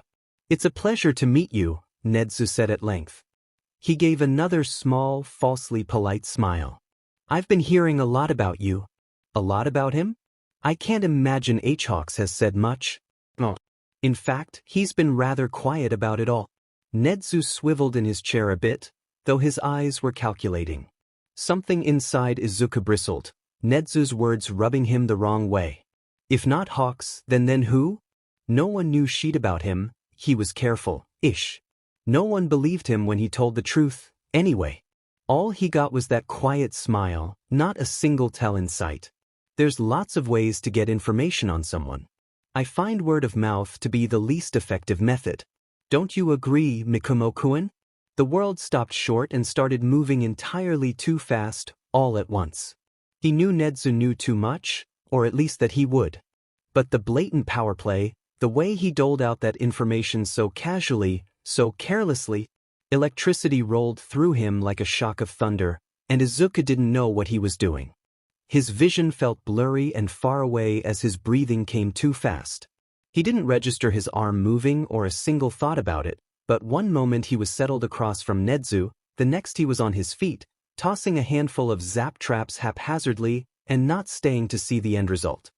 Speaker 1: It's a pleasure to meet you, Nedzu said at length. He gave another small, falsely polite smile. I've been hearing a lot about you. A lot about him? I can't imagine H-Hawks has said much. Oh. In fact, he's been rather quiet about it all. Nedzu swiveled in his chair a bit, though his eyes were calculating. Something inside Izuku bristled, Nedzu's words rubbing him the wrong way. If not Hawks, then who? No one knew shit about him. He was careful-ish. No one believed him when he told the truth, anyway. All he got was that quiet smile, not a single tell in sight. There's lots of ways to get information on someone. I find word of mouth to be the least effective method. Don't you agree, Mikumo-kun? The world stopped short and started moving entirely too fast, all at once. He knew Nedzu knew too much, or at least that he would. But the blatant power play, the way he doled out that information so casually, so carelessly, electricity rolled through him like a shock of thunder, and Izuku didn't know what he was doing. His vision felt blurry and far away as his breathing came too fast. He didn't register his arm moving or a single thought about it, but one moment he was settled across from Nedzu, the next he was on his feet, tossing a handful of zap traps haphazardly and not staying to see the end result.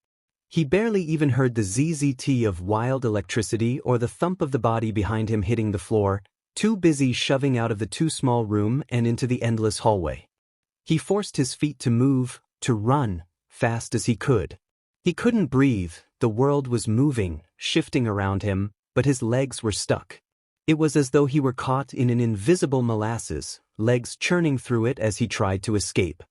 Speaker 1: He barely even heard the ZZT of wild electricity or the thump of the body behind him hitting the floor, too busy shoving out of the too small room and into the endless hallway. He forced his feet to move, to run, fast as he could. He couldn't breathe, the world was moving, shifting around him, but his legs were stuck. It was as though he were caught in an invisible molasses, legs churning through it as he tried to escape.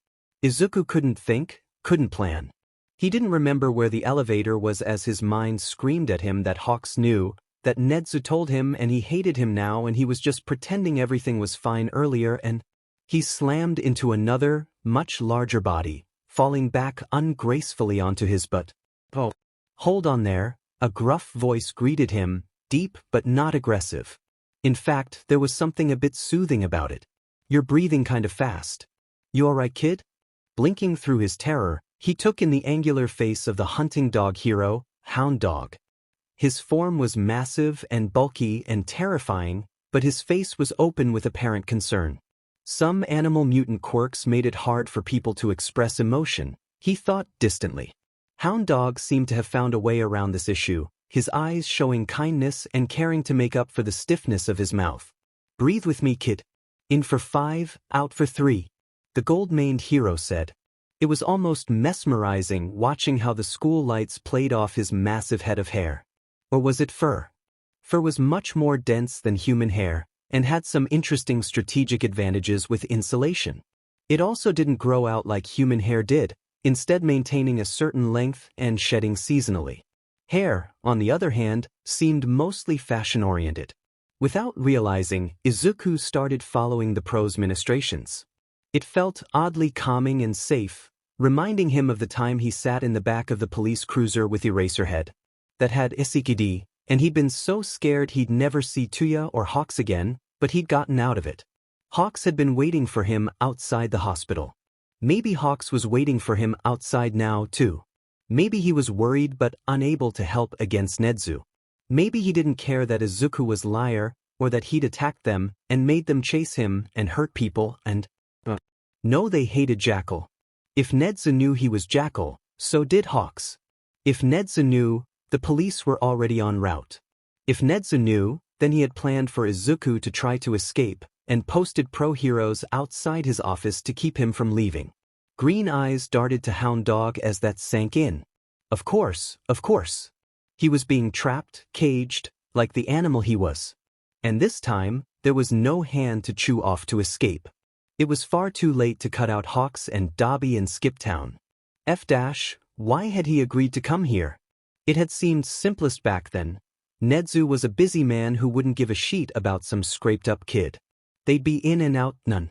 Speaker 1: Izuku couldn't think, couldn't plan. He didn't remember where the elevator was as his mind screamed at him that Hawks knew, that Nedzu told him and he hated him now and he was just pretending everything was fine earlier and he slammed into another, much larger body, falling back ungracefully onto his butt. Oh. Hold on there, a gruff voice greeted him, deep but not aggressive. In fact, there was something a bit soothing about it. You're breathing kind of fast. You alright, kid? Blinking through his terror, he took in the angular face of the hunting dog hero, Hound Dog. His form was massive and bulky and terrifying, but his face was open with apparent concern. Some animal mutant quirks made it hard for people to express emotion, he thought distantly. Hound Dog seemed to have found a way around this issue, his eyes showing kindness and caring to make up for the stiffness of his mouth. Breathe with me, kid. In for 5, out for 3. The gold-maned hero said. It was almost mesmerizing watching how the school lights played off his massive head of hair. Or was it fur? Fur was much more dense than human hair, and had some interesting strategic advantages with insulation. It also didn't grow out like human hair did, instead maintaining a certain length and shedding seasonally. Hair, on the other hand, seemed mostly fashion-oriented. Without realizing, Izuku started following the pro's ministrations. It felt oddly calming and safe, reminding him of the time he sat in the back of the police cruiser with Eraserhead. That had Isekidi, and he'd been so scared he'd never see Toya or Hawks again, but he'd gotten out of it. Hawks had been waiting for him outside the hospital. Maybe Hawks was waiting for him outside now, too. Maybe he was worried but unable to help against Nedzu. Maybe he didn't care that Izuku was liar, or that he'd attacked them and made them chase him and hurt people and… No, they hated Jackal. If Nedzu knew he was Jackal, so did Hawks. If Nedzu knew, the police were already en route. If Nedzu knew, then he had planned for Izuku to try to escape, and posted pro-heroes outside his office to keep him from leaving. Green eyes darted to Hound Dog as that sank in. Of course, of course. He was being trapped, caged, like the animal he was. And this time, there was no hand to chew off to escape. It was far too late to cut out Hawks and Dobby and skip town. Why had he agreed to come here? It had seemed simplest back then. Nedzu was a busy man who wouldn't give a sheet about some scraped-up kid. They'd be in and out, none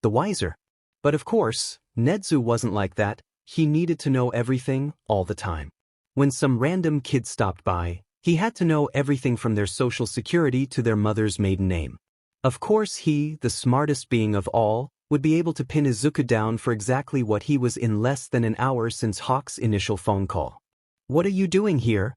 Speaker 1: the wiser. But of course, Nedzu wasn't like that. He needed to know everything, all the time. When some random kid stopped by, he had to know everything from their social security to their mother's maiden name. Of course he, the smartest being of all, would be able to pin Izuku down for exactly what he was in less than an hour since Hawk's initial phone call. What are you doing here?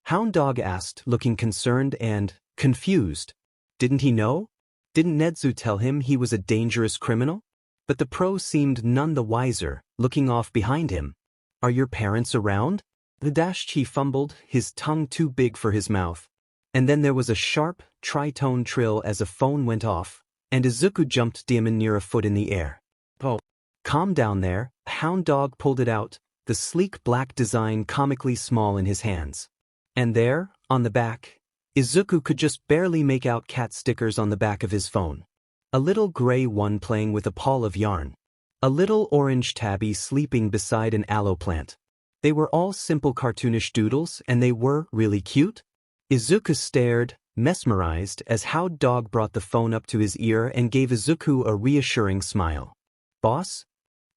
Speaker 1: Hound Dog asked, looking concerned and confused. Didn't he know? Didn't Nedzu tell him he was a dangerous criminal? But the pro seemed none the wiser, looking off behind him. Are your parents around? He fumbled, his tongue too big for his mouth. And then there was a sharp, tritone trill as a phone went off, and Izuku jumped Demon near a foot in the air. Oh. Calm down there, Hound Dog pulled it out, the sleek black design comically small in his hands. And there, on the back, Izuku could just barely make out cat stickers on the back of his phone. A little gray one playing with a pall of yarn. A little orange tabby sleeping beside an aloe plant. They were all simple cartoonish doodles and they were really cute. Izuku stared, mesmerized, as Hound Dog brought the phone up to his ear and gave Izuku a reassuring smile. Boss?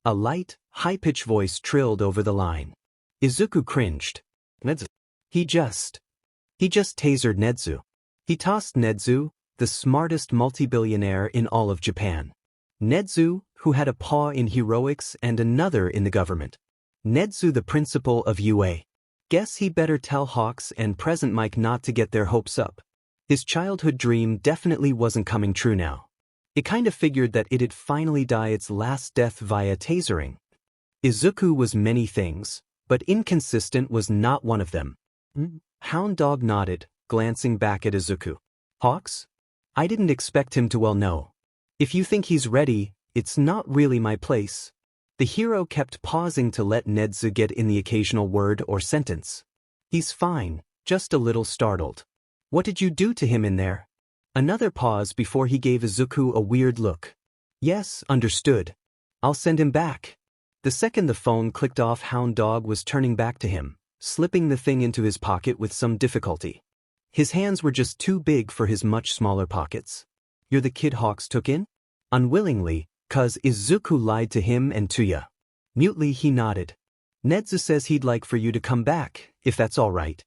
Speaker 1: A light, high-pitched voice trilled over the line. Izuku cringed. Nedzu. He just tasered Nedzu. He tossed Nedzu, the smartest multi-billionaire in all of Japan. Nedzu, who had a paw in heroics and another in the government. Nedzu, the principal of UA. Guess he better tell Hawks and Present Mike not to get their hopes up. His childhood dream definitely wasn't coming true now. It kind of figured that it'd finally die its last death via tasering. Izuku was many things, but inconsistent was not one of them. Hound Dog nodded, glancing back at Izuku. Hawks? I didn't expect him to well know. If you think he's ready, it's not really my place. The hero kept pausing to let Nedzu get in the occasional word or sentence. He's fine, just a little startled. What did you do to him in there? Another pause before he gave Izuku a weird look. Yes, understood. I'll send him back. The second the phone clicked off, Hound Dog was turning back to him, slipping the thing into his pocket with some difficulty. His hands were just too big for his much smaller pockets. You're the kid Hawks took in? Unwillingly, 'cause Izuku lied to him and Toya. Mutely he nodded. Nedzu says he'd like for you to come back, if that's all right.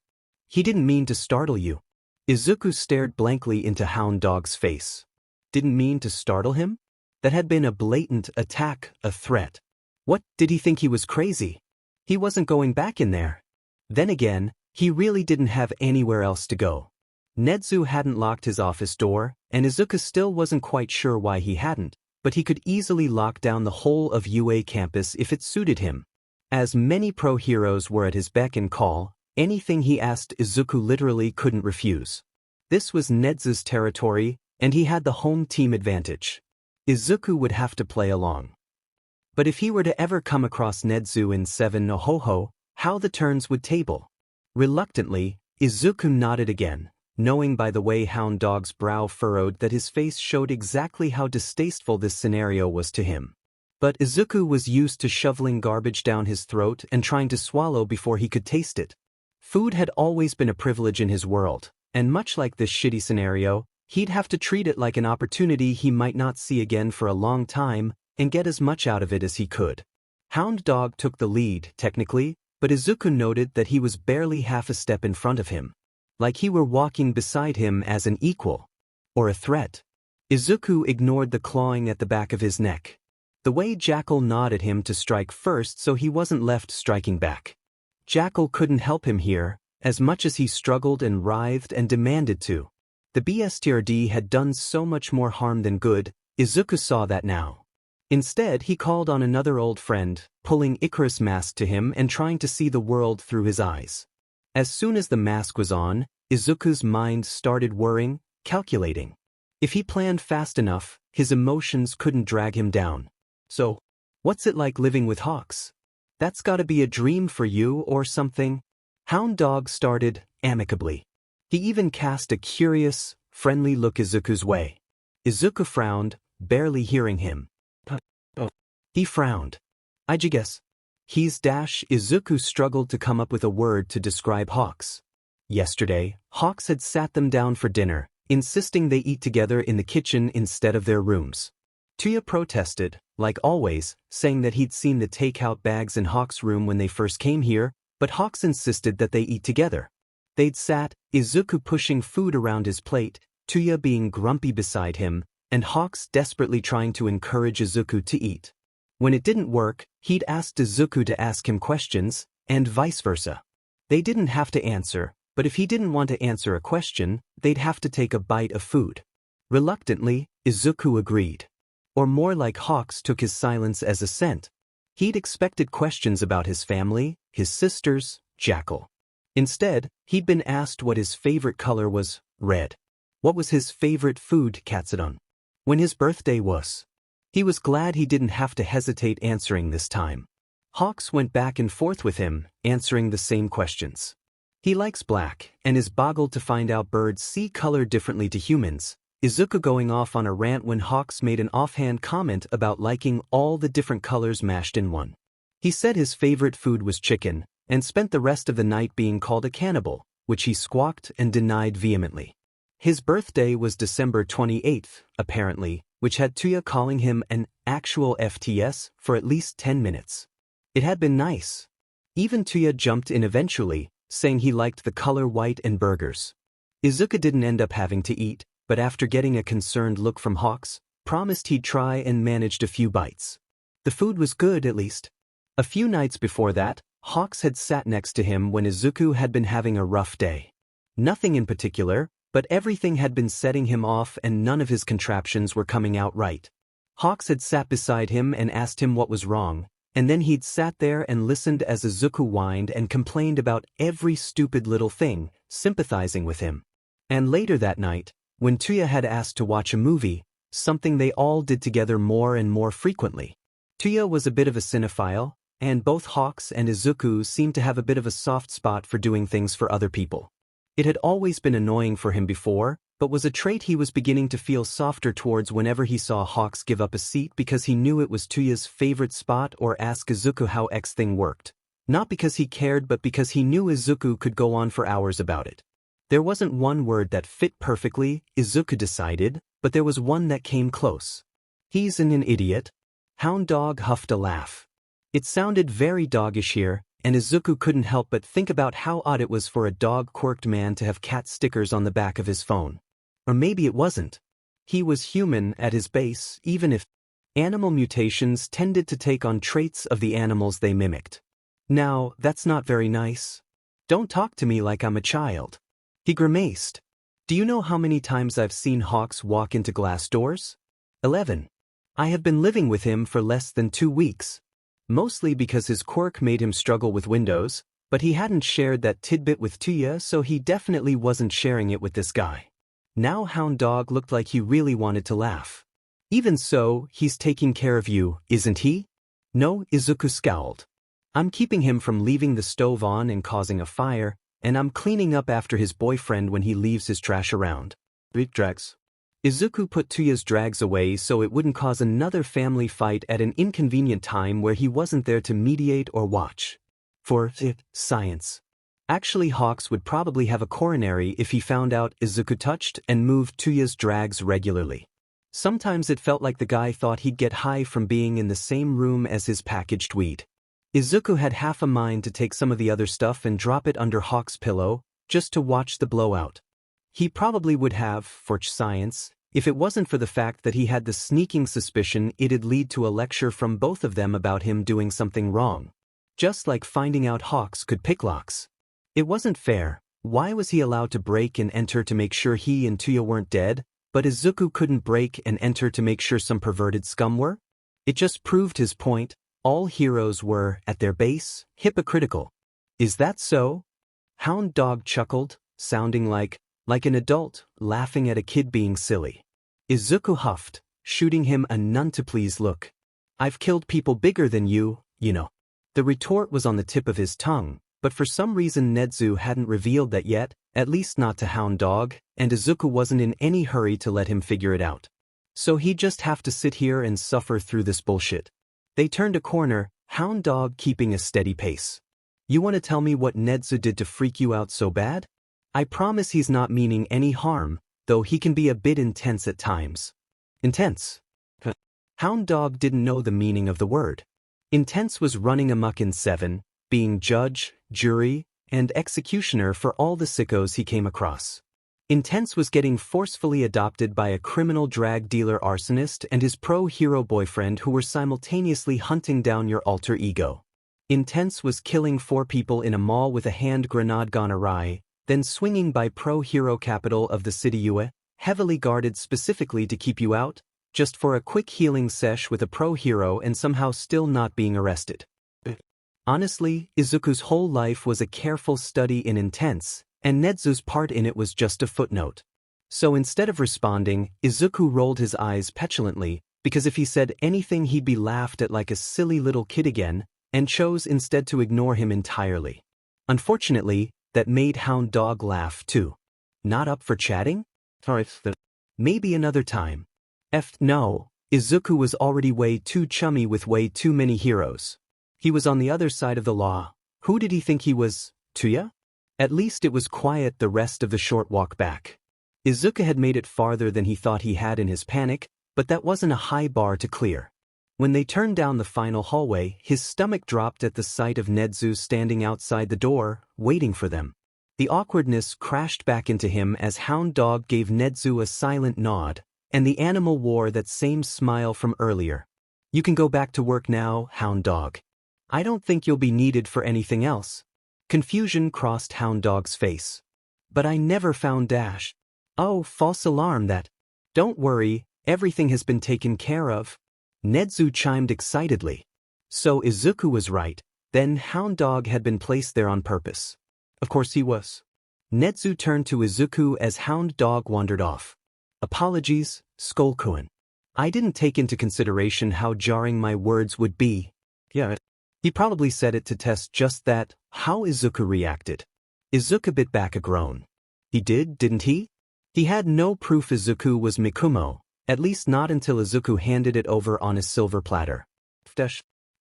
Speaker 1: He didn't mean to startle you. Izuku stared blankly into Hound Dog's face. Didn't mean to startle him? That had been a blatant attack, a threat. What, did he think he was crazy? He wasn't going back in there. Then again, he really didn't have anywhere else to go. Nedzu hadn't locked his office door, and Izuku still wasn't quite sure why he hadn't, but he could easily lock down the whole of UA campus if it suited him. As many pro-heroes were at his beck and call, anything he asked Izuku literally couldn't refuse. This was Nedzu's territory, and he had the home team advantage. Izuku would have to play along. But if he were to ever come across Nedzu in 7 no Ho-Ho, how the turns would table. Reluctantly, Izuku nodded again, knowing by the way Hound Dog's brow furrowed that his face showed exactly how distasteful this scenario was to him. But Izuku was used to shoveling garbage down his throat and trying to swallow before he could taste it. Food had always been a privilege in his world, and much like this shitty scenario, he'd have to treat it like an opportunity he might not see again for a long time and get as much out of it as he could. Hound Dog took the lead, technically, but Izuku noted that he was barely half a step in front of him. Like he were walking beside him as an equal. Or a threat. Izuku ignored the clawing at the back of his neck. The way Jackal nodded him to strike first so he wasn't left striking back. Jackal couldn't help him here, as much as he struggled and writhed and demanded to. The BSTRD had done so much more harm than good, Izuku saw that now. Instead, he called on another old friend, pulling Icarus mask to him and trying to see the world through his eyes. As soon as the mask was on, Izuku's mind started worrying, calculating. If he planned fast enough, his emotions couldn't drag him down. So, what's it like living with hawks? That's gotta be a dream for you or something? Hound Dog started, amicably. He even cast a curious, friendly look Izuku's way. Izuku frowned, barely hearing him. He frowned. I guess. Izuku struggled to come up with a word to describe hawks. Yesterday, Hawks had sat them down for dinner, insisting they eat together in the kitchen instead of their rooms. Toya protested, like always, saying that he'd seen the takeout bags in Hawk's room when they first came here, but Hawks insisted that they eat together. They'd sat, Izuku pushing food around his plate, Toya being grumpy beside him, and Hawks desperately trying to encourage Izuku to eat. When it didn't work, he'd asked Izuku to ask him questions, and vice versa. They didn't have to answer, but if he didn't want to answer a question, they'd have to take a bite of food. Reluctantly, Izuku agreed. Or more like Hawks took his silence as assent. He'd expected questions about his family, his sisters, Jackal. Instead, he'd been asked what his favorite color was, red. What was his favorite food, Katsudon? When his birthday was. He was glad he didn't have to hesitate answering this time. Hawks went back and forth with him, answering the same questions. He likes black, and is boggled to find out birds see color differently to humans. Izuku going off on a rant when Hawks made an offhand comment about liking all the different colors mashed in one. He said his favorite food was chicken, and spent the rest of the night being called a cannibal, which he squawked and denied vehemently. His birthday was December 28th, apparently, which had Toya calling him an actual FTS for at least 10 minutes. It had been nice. Even Toya jumped in eventually, saying he liked the color white and burgers. Izuku didn't end up having to eat, but after getting a concerned look from Hawks, promised he'd try and managed a few bites. The food was good, at least. A few nights before that, Hawks had sat next to him when Izuku had been having a rough day. Nothing in particular, but everything had been setting him off and none of his contraptions were coming out right. Hawks had sat beside him and asked him what was wrong, and then he'd sat there and listened as Izuku whined and complained about every stupid little thing, sympathizing with him. And later that night, when Toya had asked to watch a movie, something they all did together more and more frequently. Toya was a bit of a cinephile, and both Hawks and Izuku seemed to have a bit of a soft spot for doing things for other people. It had always been annoying for him before, but was a trait he was beginning to feel softer towards whenever he saw Hawks give up a seat because he knew it was Toya's favorite spot or ask Izuku how X thing worked. Not because he cared but because he knew Izuku could go on for hours about it. There wasn't one word that fit perfectly, Izuku decided, but there was one that came close. He's an idiot. Hound Dog huffed a laugh. It sounded very doggish here, and Izuku couldn't help but think about how odd it was for a dog-quirked man to have cat stickers on the back of his phone. Or maybe it wasn't. He was human at his base, even if animal mutations tended to take on traits of the animals they mimicked. Now, that's not very nice. Don't talk to me like I'm a child. He grimaced. Do you know how many times I've seen hawks walk into glass doors? 11. I have been living with him for less than 2 weeks. Mostly because his quirk made him struggle with windows, but he hadn't shared that tidbit with Toya, so he definitely wasn't sharing it with this guy. Now Hound Dog looked like he really wanted to laugh. Even so, he's taking care of you, isn't he? No, Izuku scowled. I'm keeping him from leaving the stove on and causing a fire, and I'm cleaning up after his boyfriend when he leaves his trash around. Big drags. Izuku put Toya's drags away so it wouldn't cause another family fight at an inconvenient time where he wasn't there to mediate or watch. For science. Actually, Hawks would probably have a coronary if he found out Izuku touched and moved Toya's drags regularly. Sometimes it felt like the guy thought he'd get high from being in the same room as his packaged weed. Izuku had half a mind to take some of the other stuff and drop it under Hawk's pillow, just to watch the blowout. He probably would have, for science, if it wasn't for the fact that he had the sneaking suspicion it'd lead to a lecture from both of them about him doing something wrong. Just like finding out Hawks could pick locks. It wasn't fair. Why was he allowed to break and enter to make sure he and Toya weren't dead, but Izuku couldn't break and enter to make sure some perverted scum were? It just proved his point. All heroes were, at their base, hypocritical. Is that so? Hound Dog chuckled, sounding like an adult, laughing at a kid being silly. Izuku huffed, shooting him a none-to-please look. I've killed people bigger than you know. The retort was on the tip of his tongue, but for some reason Nedzu hadn't revealed that yet, at least not to Hound Dog, and Izuku wasn't in any hurry to let him figure it out. So he'd just have to sit here and suffer through this bullshit. They turned a corner, Hound Dog keeping a steady pace. You want to tell me what Nedzu did to freak you out so bad? I promise he's not meaning any harm, though he can be a bit intense at times. Intense? Hound Dog didn't know the meaning of the word. Intense was running amok in 7, being judge, jury, and executioner for all the sickos he came across. Intense was getting forcefully adopted by a criminal drag dealer arsonist and his pro-hero boyfriend who were simultaneously hunting down your alter ego. Intense was killing 4 people in a mall with a hand grenade gone awry, then swinging by pro-hero capital of the city Yue, heavily guarded specifically to keep you out, just for a quick healing sesh with a pro-hero and somehow still not being arrested. Honestly, Izuku's whole life was a careful study in Intense, and Nedzu's part in it was just a footnote. So instead of responding, Izuku rolled his eyes petulantly, because if he said anything he'd be laughed at like a silly little kid again, and chose instead to ignore him entirely. Unfortunately, that made Hound Dog laugh too. Not up for chatting? Maybe another time. No, Izuku was already way too chummy with way too many heroes. He was on the other side of the law. Who did he think he was, Toya? At least it was quiet the rest of the short walk back. Izuku had made it farther than he thought he had in his panic, but that wasn't a high bar to clear. When they turned down the final hallway, his stomach dropped at the sight of Nedzu standing outside the door, waiting for them. The awkwardness crashed back into him as Hound Dog gave Nedzu a silent nod, and the animal wore that same smile from earlier. You can go back to work now, Hound Dog. I don't think you'll be needed for anything else. Confusion crossed Hound Dog's face. But I never found Dash. Oh, false alarm that. Don't worry, everything has been taken care of. Nedzu chimed excitedly. So Izuku was right, then Hound Dog had been placed there on purpose. Of course he was. Nedzu turned to Izuku as Hound Dog wandered off. Apologies, Skoll-kun. I didn't take into consideration how jarring my words would be. Yeah. He probably said it to test just that, how Izuku reacted. Izuku bit back a groan. He did, didn't he? He had no proof Izuku was Mikumo, at least not until Izuku handed it over on a silver platter.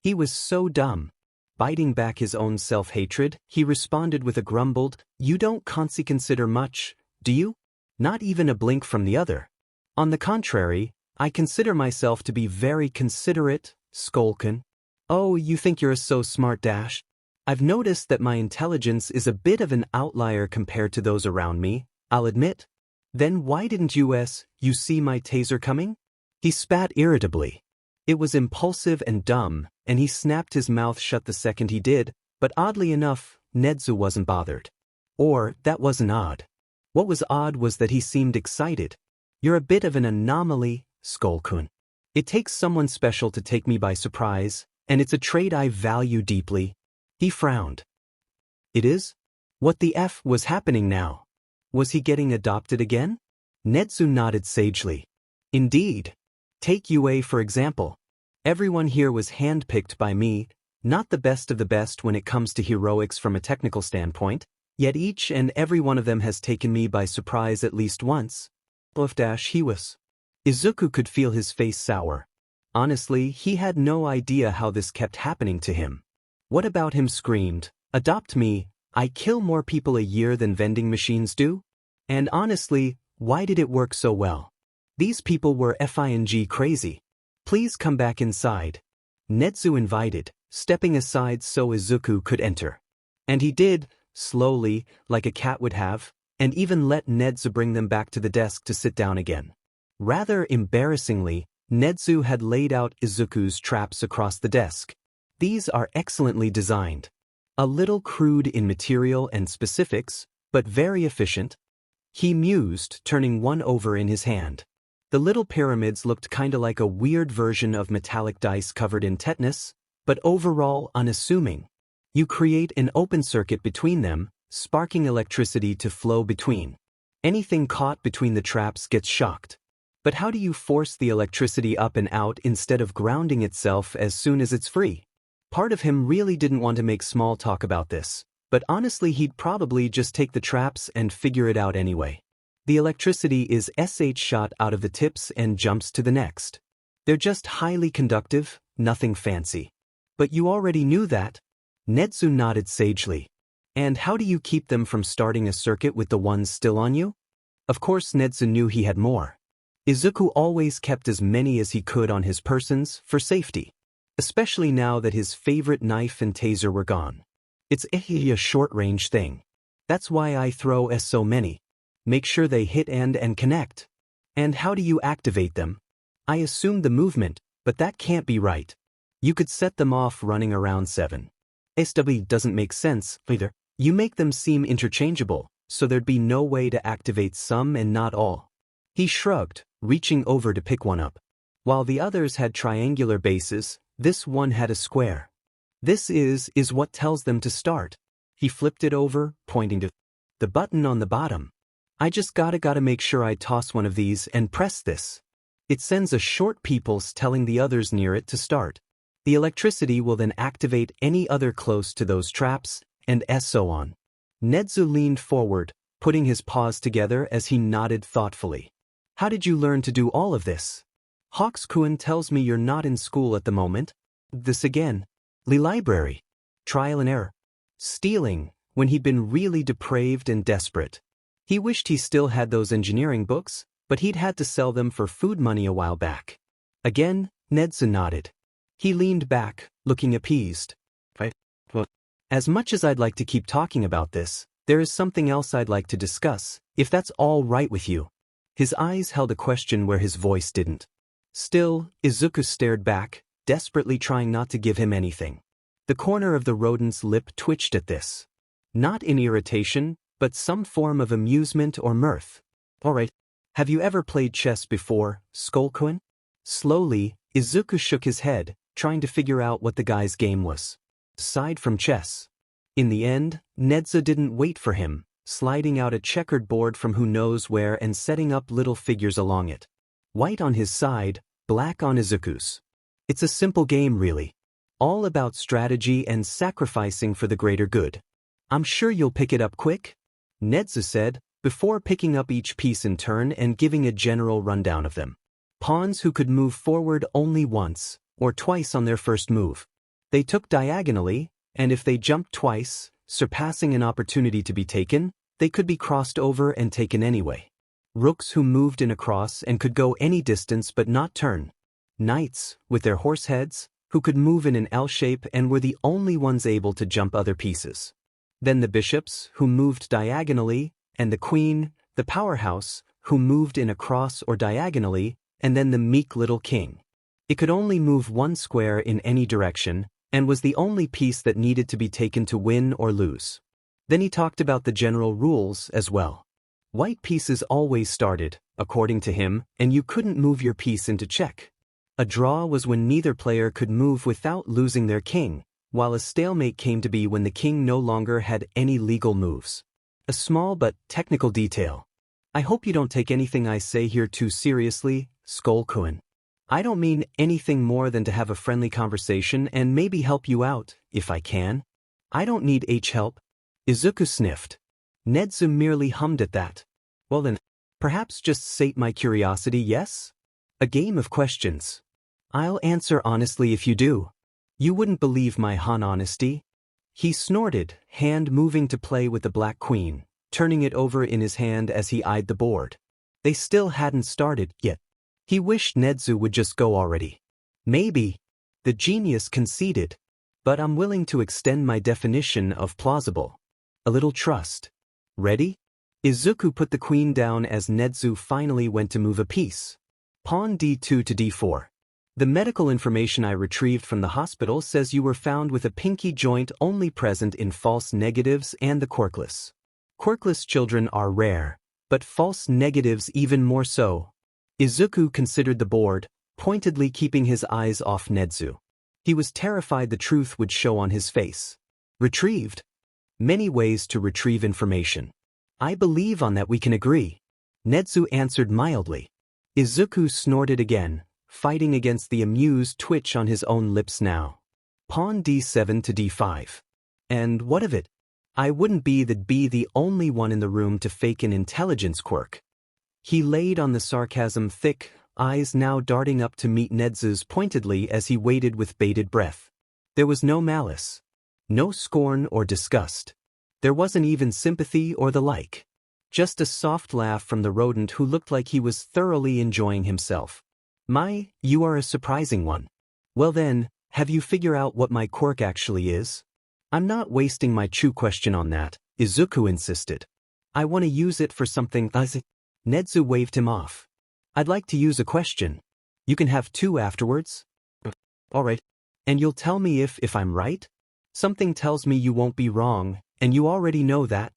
Speaker 1: He was so dumb. Biting back his own self-hatred, he responded with a grumbled, "You don't consider much, do you? Not even a blink from the other. On the contrary, I consider myself to be very considerate, Skoll-kun." Oh, you think you're so smart, Dash? I've noticed that my intelligence is a bit of an outlier compared to those around me, I'll admit. Then why didn't you see my taser coming? He spat irritably. It was impulsive and dumb, and he snapped his mouth shut the second he did, but oddly enough, Nedzu wasn't bothered. Or, that wasn't odd. What was odd was that he seemed excited. You're a bit of an anomaly, Skoll-kun. It takes someone special to take me by surprise, and it's a trait I value deeply. He frowned. It is? What the F was happening now? Was he getting adopted again? Nedzu nodded sagely. Indeed. Take UA for example. Everyone here was handpicked by me, not the best of the best when it comes to heroics from a technical standpoint, yet each and every one of them has taken me by surprise at least once. He was. Izuku could feel his face sour. Honestly, he had no idea how this kept happening to him. What about him screamed, "Adopt me, I kill more people a year than vending machines do?" And honestly, why did it work so well? These people were FING crazy. Please come back inside. Nedzu invited, stepping aside so Izuku could enter. And he did, slowly, like a cat would have, and even let Nedzu bring them back to the desk to sit down again. Rather embarrassingly, Nedzu had laid out Izuku's traps across the desk. These are excellently designed. A little crude in material and specifics, but very efficient. He mused, turning one over in his hand. The little pyramids looked kinda like a weird version of metallic dice covered in tetanus, but overall unassuming. You create an open circuit between them, sparking electricity to flow between. Anything caught between the traps gets shocked. But how do you force the electricity up and out instead of grounding itself as soon as it's free? Part of him really didn't want to make small talk about this, but honestly he'd probably just take the traps and figure it out anyway. The electricity is shot out of the tips and jumps to the next. They're just highly conductive, nothing fancy. But you already knew that? Nedzu nodded sagely. And how do you keep them from starting a circuit with the ones still on you? Of course Nedzu knew he had more. Izuku always kept as many as he could on his persons, for safety. Especially now that his favorite knife and taser were gone. It's a short-range thing. That's why I throw so many. Make sure they hit and connect. And how do you activate them? I assumed the movement, but that can't be right. You could set them off running around 7. SW doesn't make sense, either. You make them seem interchangeable, so there'd be no way to activate some and not all. He shrugged, reaching over to pick one up. While the others had triangular bases, this one had a square. This is what tells them to start. He flipped it over, pointing to the button on the bottom. I just gotta make sure I toss one of these and press this. It sends a short pulse telling the others near it to start. The electricity will then activate any other close to those traps, and so on. Nedzu leaned forward, putting his paws together as he nodded thoughtfully. How did you learn to do all of this? Hawks-kun tells me you're not in school at the moment. This again. Library. Trial and error. Stealing, when he'd been really depraved and desperate. He wished he still had those engineering books, but he'd had to sell them for food money a while back. Again, Nedzu nodded. He leaned back, looking appeased. As much as I'd like to keep talking about this, there is something else I'd like to discuss, if that's all right with you. His eyes held a question where his voice didn't. Still, Izuku stared back, desperately trying not to give him anything. The corner of the rodent's lip twitched at this. Not in irritation, but some form of amusement or mirth. Alright, have you ever played chess before, Skoll-kun? Slowly, Izuku shook his head, trying to figure out what the guy's game was. Aside from chess. In the end, Nedzu didn't wait for him, sliding out a checkered board from who knows where and setting up little figures along it. White on his side, black on Izuku's. It's a simple game really. All about strategy and sacrificing for the greater good. I'm sure you'll pick it up quick, Nedzu said, before picking up each piece in turn and giving a general rundown of them. Pawns who could move forward only once, or twice on their first move. They took diagonally, and if they jumped twice, surpassing an opportunity to be taken, they could be crossed over and taken anyway. Rooks who moved in a cross and could go any distance but not turn. Knights, with their horse heads, who could move in an L shape and were the only ones able to jump other pieces. Then the bishops, who moved diagonally, and the queen, the powerhouse, who moved in a cross or diagonally, and then the meek little king. It could only move one square in any direction, and was the only piece that needed to be taken to win or lose. Then he talked about the general rules as well. White pieces always started, according to him, and you couldn't move your piece into check. A draw was when neither player could move without losing their king, while a stalemate came to be when the king no longer had any legal moves. A small but technical detail. I hope you don't take anything I say here too seriously, Skoll-kun. I don't mean anything more than to have a friendly conversation and maybe help you out, if I can. I don't need help. Izuku sniffed. Nedzu merely hummed at that. Well then, perhaps just sate my curiosity, yes? A game of questions. I'll answer honestly if you do. You wouldn't believe my honesty. He snorted, hand moving to play with the Black Queen, turning it over in his hand as he eyed the board. They still hadn't started yet. He wished Nedzu would just go already. Maybe. The genius conceded. But I'm willing to extend my definition of plausible. A little trust. Ready? Izuku put the queen down as Nedzu finally went to move a piece. Pawn d2 to d4. The medical information I retrieved from the hospital says you were found with a pinky joint only present in false negatives and the quirkless. Quirkless children are rare, but false negatives even more so. Izuku considered the board, pointedly keeping his eyes off Nedzu. He was terrified the truth would show on his face. Retrieved? Many ways to retrieve information. I believe on that we can agree. Nedzu answered mildly. Izuku snorted again, fighting against the amused twitch on his own lips now. Pawn d7 to d5. And what of it? I wouldn't be the only one in the room to fake an intelligence quirk. He laid on the sarcasm thick, eyes now darting up to meet Nedzu's pointedly as he waited with bated breath. There was no malice. No scorn or disgust. There wasn't even sympathy or the like. Just a soft laugh from the rodent who looked like he was thoroughly enjoying himself. You are a surprising one. Well then, have you figured out what my quirk actually is? I'm not wasting my chew question on that, Izuku insisted. I want to use it for something. Nedzu waved him off. I'd like to use a question. You can have two afterwards. Alright. And you'll tell me if I'm right? Something tells me you won't be wrong, and you already know that.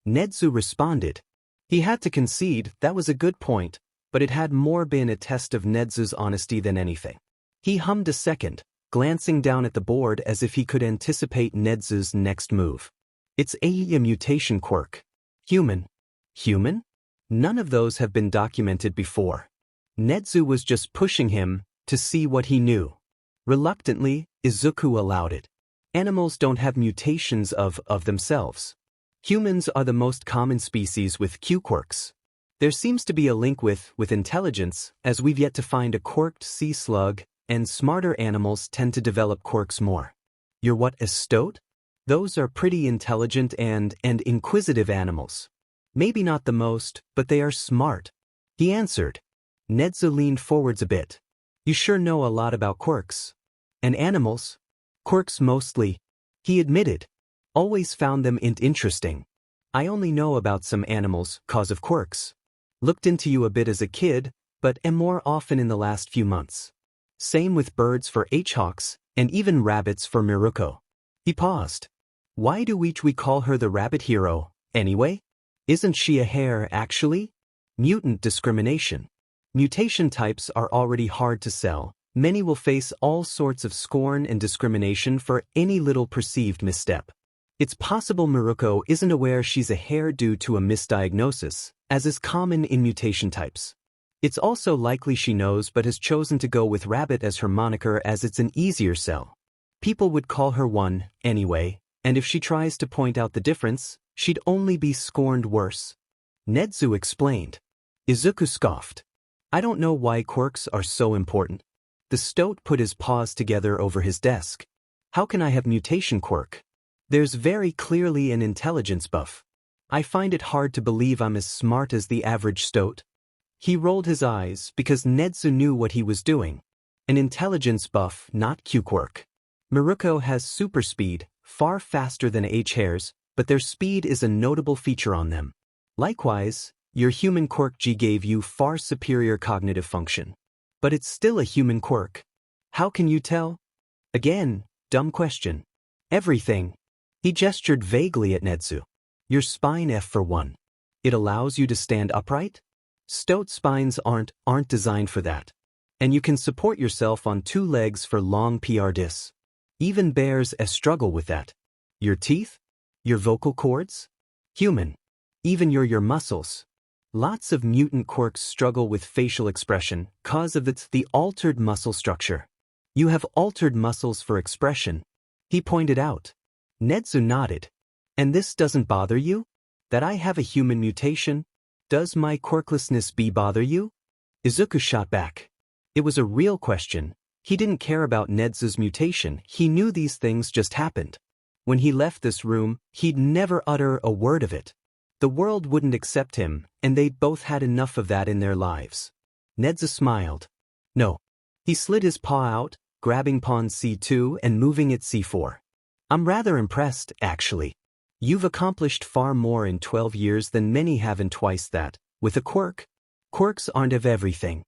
Speaker 1: Nedzu responded. He had to concede that was a good point, but it had more been a test of Nedzu's honesty than anything. He hummed a second, glancing down at the board as if he could anticipate Nedzu's next move. It's a mutation quirk. Human. Human? None of those have been documented before. Nedzu was just pushing him to see what he knew. Reluctantly, Izuku allowed it. Animals don't have mutations of themselves. Humans are the most common species with Q quirks. There seems to be a link with intelligence, as we've yet to find a quirked sea slug, and smarter animals tend to develop quirks more. You're what, a stoat? Those are pretty intelligent and inquisitive animals. Maybe not the most, but they are smart. He answered. Nedzu leaned forwards a bit. You sure know a lot about quirks. And animals? Quirks mostly. He admitted. Always found them interesting. I only know about some animals, cause of quirks. Looked into you a bit as a kid, but am more often in the last few months. Same with birds for H-hawks, and even rabbits for Miruko. He paused. Why do we call her the rabbit hero, anyway? Isn't she a hare, actually? Mutant discrimination. Mutation types are already hard to sell. Many will face all sorts of scorn and discrimination for any little perceived misstep. It's possible Miruko isn't aware she's a hare due to a misdiagnosis, as is common in mutation types. It's also likely she knows but has chosen to go with rabbit as her moniker as it's an easier sell. People would call her one, anyway, and if she tries to point out the difference, she'd only be scorned worse. Nedzu explained. Izuku scoffed. I don't know why quirks are so important. The stoat put his paws together over his desk. How can I have mutation quirk? There's very clearly an intelligence buff. I find it hard to believe I'm as smart as the average stoat. He rolled his eyes because Nedzu knew what he was doing. An intelligence buff, not Q-Quirk. Miruko has super speed, far faster than H-hairs, but their speed is a notable feature on them. Likewise, your human quirk G gave you far superior cognitive function. But it's still a human quirk. How can you tell? Again, dumb question. Everything. He gestured vaguely at Nedzu. Your spine F for 1. It allows you to stand upright? Stoat spines aren't designed for that. And you can support yourself on 2 legs for long PRDIS. Even bears struggle with that. Your teeth? Your vocal cords? Human. Even your muscles. Lots of mutant quirks struggle with facial expression cause of the altered muscle structure. You have altered muscles for expression, he pointed out. Nedzu nodded. And this doesn't bother you? That I have a human mutation? Does my quirklessness bother you? Izuku shot back. It was a real question. He didn't care about Nedzu's mutation, he knew these things just happened. When he left this room, he'd never utter a word of it. The world wouldn't accept him, and they'd both had enough of that in their lives. Nedzu smiled. No. He slid his paw out, grabbing pawn C2 and moving it C4. I'm rather impressed, actually. You've accomplished far more in 12 years than many have in twice that, with a quirk. Quirks aren't of everything.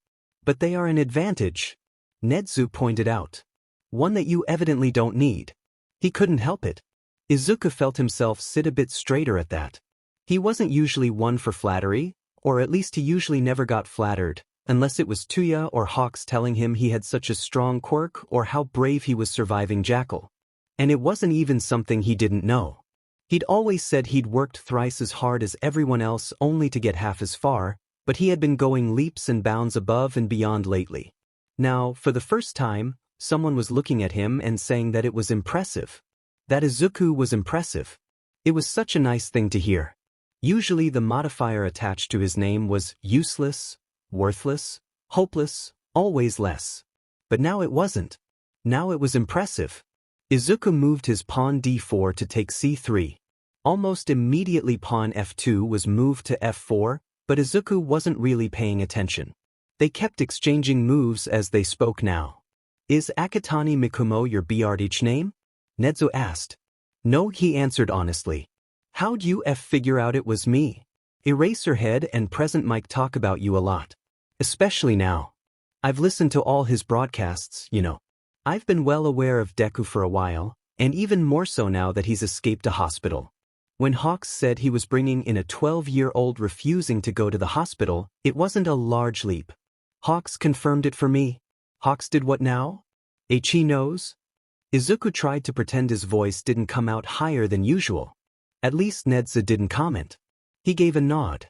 Speaker 1: But they are an advantage, Nedzu pointed out. One that you evidently don't need. He couldn't help it. Izuku felt himself sit a bit straighter at that. He wasn't usually one for flattery, or at least he usually never got flattered, unless it was Toya or Hawks telling him he had such a strong quirk or how brave he was surviving Jackal. And it wasn't even something he didn't know. He'd always said he'd worked thrice as hard as everyone else only to get half as far, but he had been going leaps and bounds above and beyond lately. Now, for the first time, someone was looking at him and saying that it was impressive. That Izuku was impressive. It was such a nice thing to hear. Usually the modifier attached to his name was useless, worthless, hopeless, always less. But now it wasn't. Now it was impressive. Izuku moved his pawn d4 to take c3. Almost immediately pawn f2 was moved to f4, but Izuku wasn't really paying attention. They kept exchanging moves as they spoke now. Is Akatani Mikumo your BRH name? Nedzu asked. No, he answered honestly. How'd you figure out it was me? Eraserhead and Present Mike talk about you a lot. Especially now. I've listened to all his broadcasts, you know. I've been well aware of Deku for a while, and even more so now that he's escaped a hospital. When Hawks said he was bringing in a 12-year-old refusing to go to the hospital, it wasn't a large leap. Hawks confirmed it for me. Hawks did what now? He knows? Izuku tried to pretend his voice didn't come out higher than usual. At least Nedzu didn't comment. He gave a nod.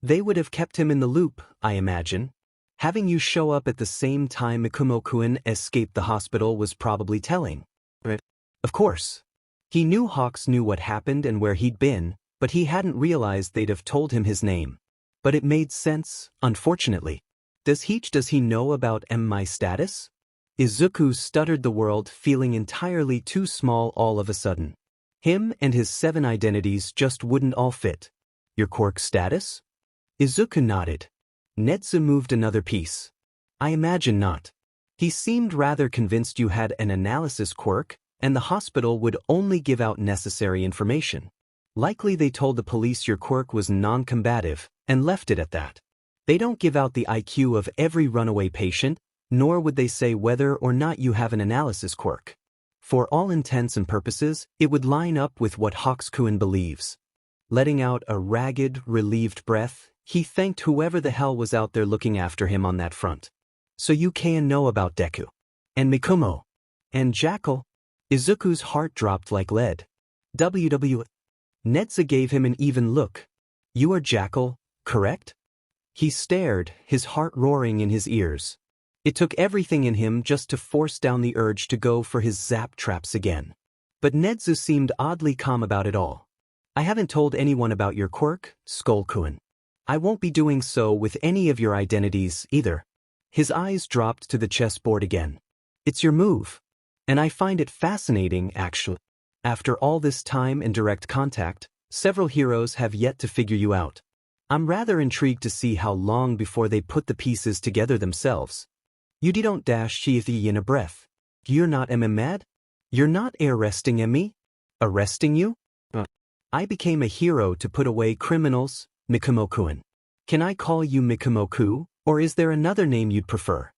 Speaker 1: They would have kept him in the loop, I imagine. Having you show up at the same time Mikumo-kun escaped the hospital was probably telling. Of course. He knew Hawks knew what happened and where he'd been, but he hadn't realized they'd have told him his name. But it made sense, unfortunately. Does he know about my status? Izuku stuttered the world, feeling entirely too small all of a sudden. Him and his 7 identities just wouldn't all fit. Your quirk status? Izuku nodded. Nedzu moved another piece. I imagine not. He seemed rather convinced you had an analysis quirk, and the hospital would only give out necessary information. Likely they told the police your quirk was non-combative, and left it at that. They don't give out the IQ of every runaway patient, nor would they say whether or not you have an analysis quirk. For all intents and purposes, it would line up with what Hawks-kun believes. Letting out a ragged, relieved breath, he thanked whoever the hell was out there looking after him on that front. So you can know about Deku. And Mikumo. And Jackal. Izuku's heart dropped like lead. WW. Nedzu gave him an even look. You are Jackal, correct? He stared, his heart roaring in his ears. It took everything in him just to force down the urge to go for his zap traps again. But Nedzu seemed oddly calm about it all. I haven't told anyone about your quirk, Skoll-kun. I won't be doing so with any of your identities either. His eyes dropped to the chessboard again. It's your move. And I find it fascinating, actually. After all this time and direct contact, several heroes have yet to figure you out. I'm rather intrigued to see how long before they put the pieces together themselves. You don't dash she in a breath. You're not mad? You're not arresting me? Arresting you? I became a hero to put away criminals, Mikumo-kun. Can I call you Mikumo-ku, or is there another name you'd prefer?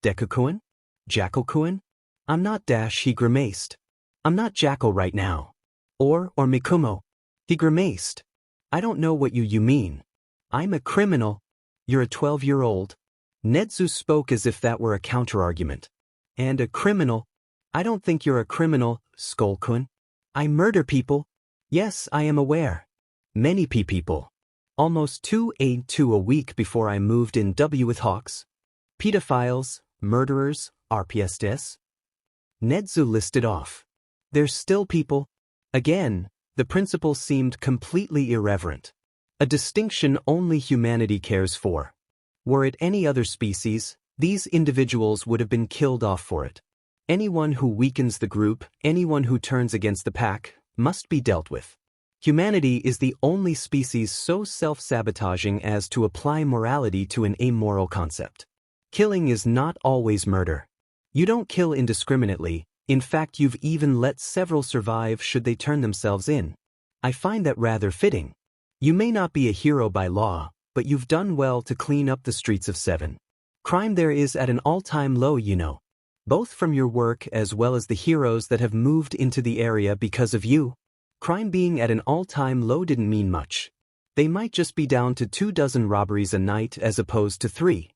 Speaker 1: Deku-kun? Jackal-kun? I'm not dash, he grimaced. I'm not Jackal right now. Or Mikumo. He grimaced. I don't know what you mean. I'm a criminal. You're a 12-year-old. Nedzu spoke as if that were a counterargument. And a criminal? I don't think you're a criminal, Skoll-kun. I murder people. Yes, I am aware. Many people. Almost 2 a week before I moved in W with Hawks. Pedophiles, murderers, RPSDs. Nedzu listed off. There's still people. Again, the principal seemed completely irreverent. A distinction only humanity cares for. Were it any other species, these individuals would have been killed off for it. Anyone who weakens the group, anyone who turns against the pack, must be dealt with. Humanity is the only species so self-sabotaging as to apply morality to an amoral concept. Killing is not always murder. You don't kill indiscriminately, in fact you've even let several survive should they turn themselves in. I find that rather fitting. You may not be a hero by law, but you've done well to clean up the streets of 7. Crime there is at an all-time low, you know. Both from your work as well as the heroes that have moved into the area because of you. Crime being at an all-time low didn't mean much. They might just be down to 24 robberies a night as opposed to 3.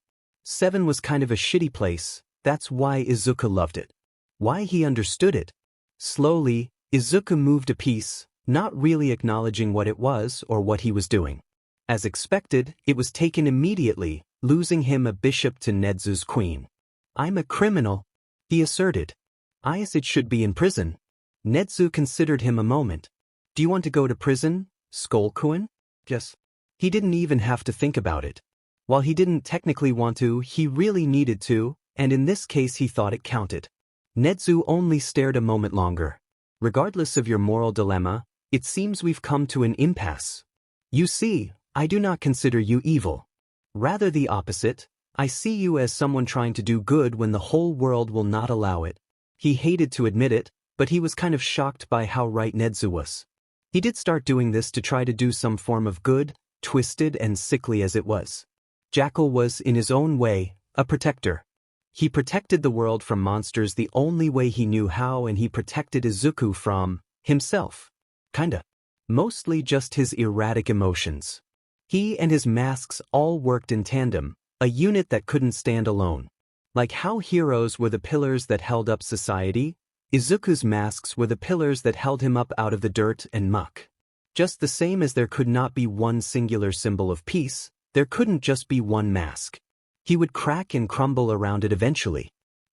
Speaker 1: 7 was kind of a shitty place, that's why Izuku loved it. Why he understood it. Slowly, Izuku moved a piece, not really acknowledging what it was or what he was doing. As expected, it was taken immediately, losing him a bishop to Nedzu's queen. I'm a criminal, he asserted. It should be in prison. Nedzu considered him a moment. Do you want to go to prison, Skoll-kun? Yes. He didn't even have to think about it. While he didn't technically want to, he really needed to, and in this case he thought it counted. Nedzu only stared a moment longer. Regardless of your moral dilemma, it seems we've come to an impasse. You see, I do not consider you evil. Rather the opposite, I see you as someone trying to do good when the whole world will not allow it. He hated to admit it, but he was kind of shocked by how right Nedzu was. He did start doing this to try to do some form of good, twisted and sickly as it was. Jackal was, in his own way, a protector. He protected the world from monsters the only way he knew how, and he protected Izuku from himself. Kinda. Mostly just his erratic emotions. He and his masks all worked in tandem, a unit that couldn't stand alone. Like how heroes were the pillars that held up society, Izuku's masks were the pillars that held him up out of the dirt and muck. Just the same as there could not be one singular symbol of peace, there couldn't just be one mask. He would crack and crumble around it eventually.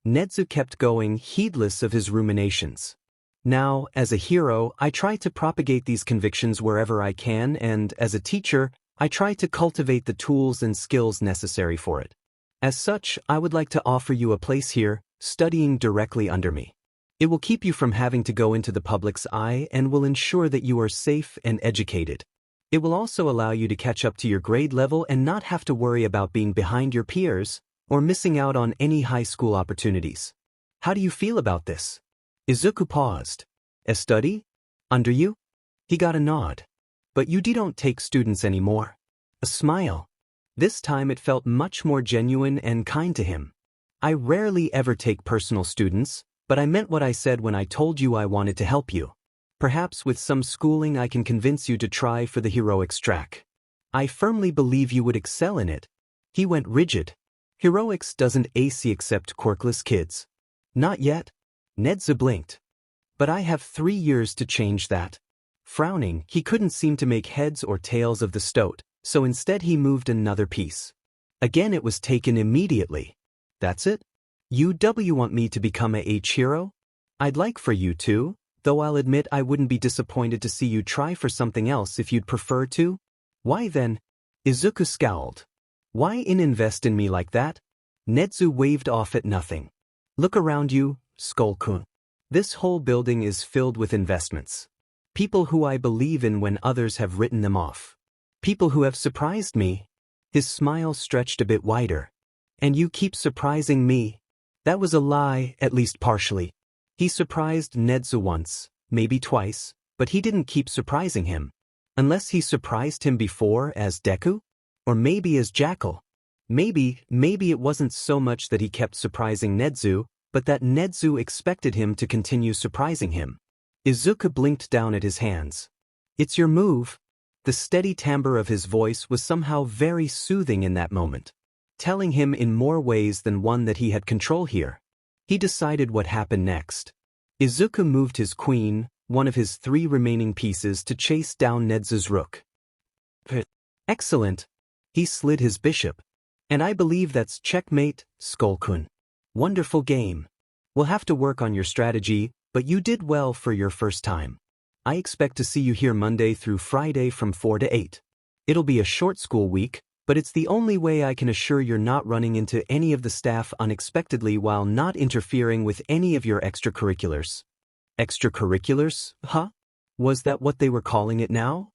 Speaker 1: Nedzu kept going, heedless of his ruminations. Now, as a hero, I try to propagate these convictions wherever I can, and as a teacher, I try to cultivate the tools and skills necessary for it. As such, I would like to offer you a place here, studying directly under me. It will keep you from having to go into the public's eye and will ensure that you are safe and educated. It will also allow you to catch up to your grade level and not have to worry about being behind your peers or missing out on any high school opportunities. How do you feel about this? Izuku paused. A study? Under you? He got a nod. But you don't take students anymore. A smile. This time it felt much more genuine and kind to him. I rarely ever take personal students, but I meant what I said when I told you I wanted to help you. Perhaps with some schooling I can convince you to try for the heroics track. I firmly believe you would excel in it. He went rigid. Heroics doesn't accept quirkless kids. Not yet. Nedzu blinked. But I have 3 years to change that. Frowning, he couldn't seem to make heads or tails of the stoat, so instead he moved another piece. Again it was taken immediately. That's it? You want me to become a hero? I'd like for you to, though I'll admit I wouldn't be disappointed to see you try for something else if you'd prefer to. Why then? Izuku scowled. Why invest in me like that? Nedzu waved off at nothing. Look around you, Skoll-kun. This whole building is filled with investments. People who I believe in when others have written them off. People who have surprised me. His smile stretched a bit wider. And you keep surprising me. That was a lie, at least partially. He surprised Nedzu once, maybe twice, but he didn't keep surprising him. Unless he surprised him before as Deku? Or maybe as Jackal. Maybe it wasn't so much that he kept surprising Nedzu, but that Nedzu expected him to continue surprising him. Izuku blinked down at his hands. It's your move. The steady timbre of his voice was somehow very soothing in that moment, telling him in more ways than one that he had control here. He decided what happened next. Izuku moved his queen, one of his 3 remaining pieces, to chase down Nedzu's rook. Excellent. He slid his bishop. And I believe that's checkmate, Skoll-kun. Wonderful game. We'll have to work on your strategy, but you did well for your first time. I expect to see you here Monday through Friday from 4 to 8. It'll be a short school week, but it's the only way I can assure you're not running into any of the staff unexpectedly while not interfering with any of your extracurriculars. Extracurriculars, huh? Was that what they were calling it now?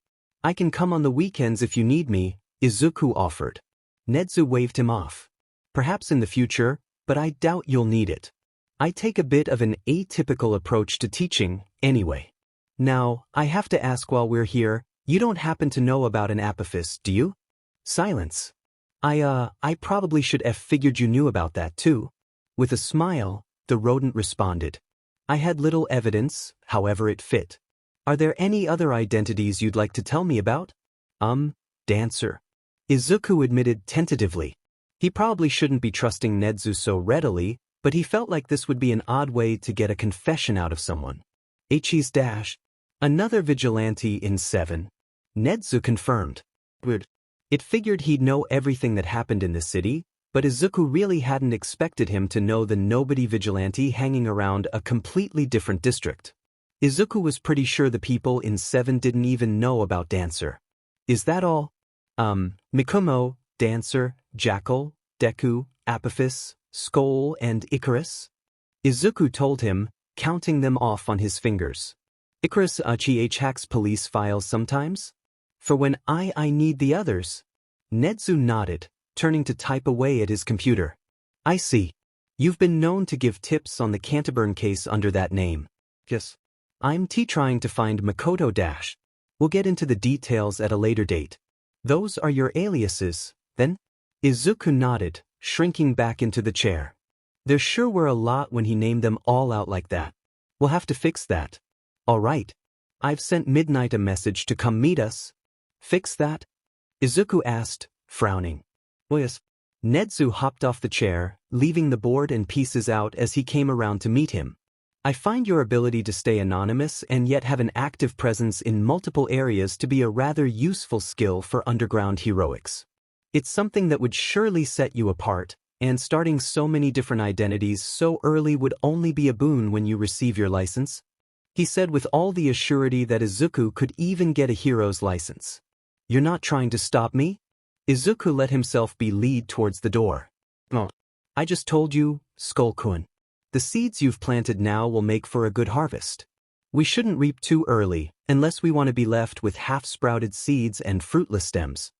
Speaker 1: I can come on the weekends if you need me, Izuku offered. Nedzu waved him off. Perhaps in the future, but I doubt you'll need it. I take a bit of an atypical approach to teaching, anyway. Now, I have to ask while we're here, you don't happen to know about an apophis, do you? Silence. I probably should have figured you knew about that too. With a smile, the rodent responded. I had little evidence, however it fit. Are there any other identities you'd like to tell me about? Dancer. Izuku admitted tentatively. He probably shouldn't be trusting Nedzu so readily, but he felt like this would be an odd way to get a confession out of someone. H's dash. Another vigilante in 7. Nedzu confirmed. Weird. It figured he'd know everything that happened in the city, but Izuku really hadn't expected him to know the nobody vigilante hanging around a completely different district. Izuku was pretty sure the people in 7 didn't even know about Dancer. Is that all? Mikumo, Dancer, Jackal, Deku, Apophis, Skoll, and Icarus? Izuku told him, counting them off on his fingers. Icarus hacks police files sometimes? For when I need the others. Nedzu nodded, turning to type away at his computer. I see. You've been known to give tips on the Canterburn case under that name. Yes. I'm trying to find Makoto Dash. We'll get into the details at a later date. Those are your aliases, then? Izuku nodded, shrinking back into the chair. There sure were a lot when he named them all out like that. We'll have to fix that. All right. I've sent Midnight a message to come meet us. Fix that? Izuku asked, frowning. Oh yes. Nedzu hopped off the chair, leaving the board and pieces out as he came around to meet him. I find your ability to stay anonymous and yet have an active presence in multiple areas to be a rather useful skill for underground heroics. It's something that would surely set you apart, and starting so many different identities so early would only be a boon when you receive your license, he said with all the assurity that Izuku could even get a hero's license. You're not trying to stop me? Izuku let himself be led towards the door. Oh. I just told you, Skoll-kun. The seeds you've planted now will make for a good harvest. We shouldn't reap too early, unless we want to be left with half-sprouted seeds and fruitless stems.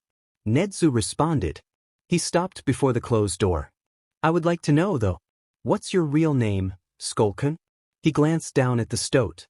Speaker 1: Nedzu responded. He stopped before the closed door. I would like to know, though, what's your real name, Skoll-kun? He glanced down at the stoat.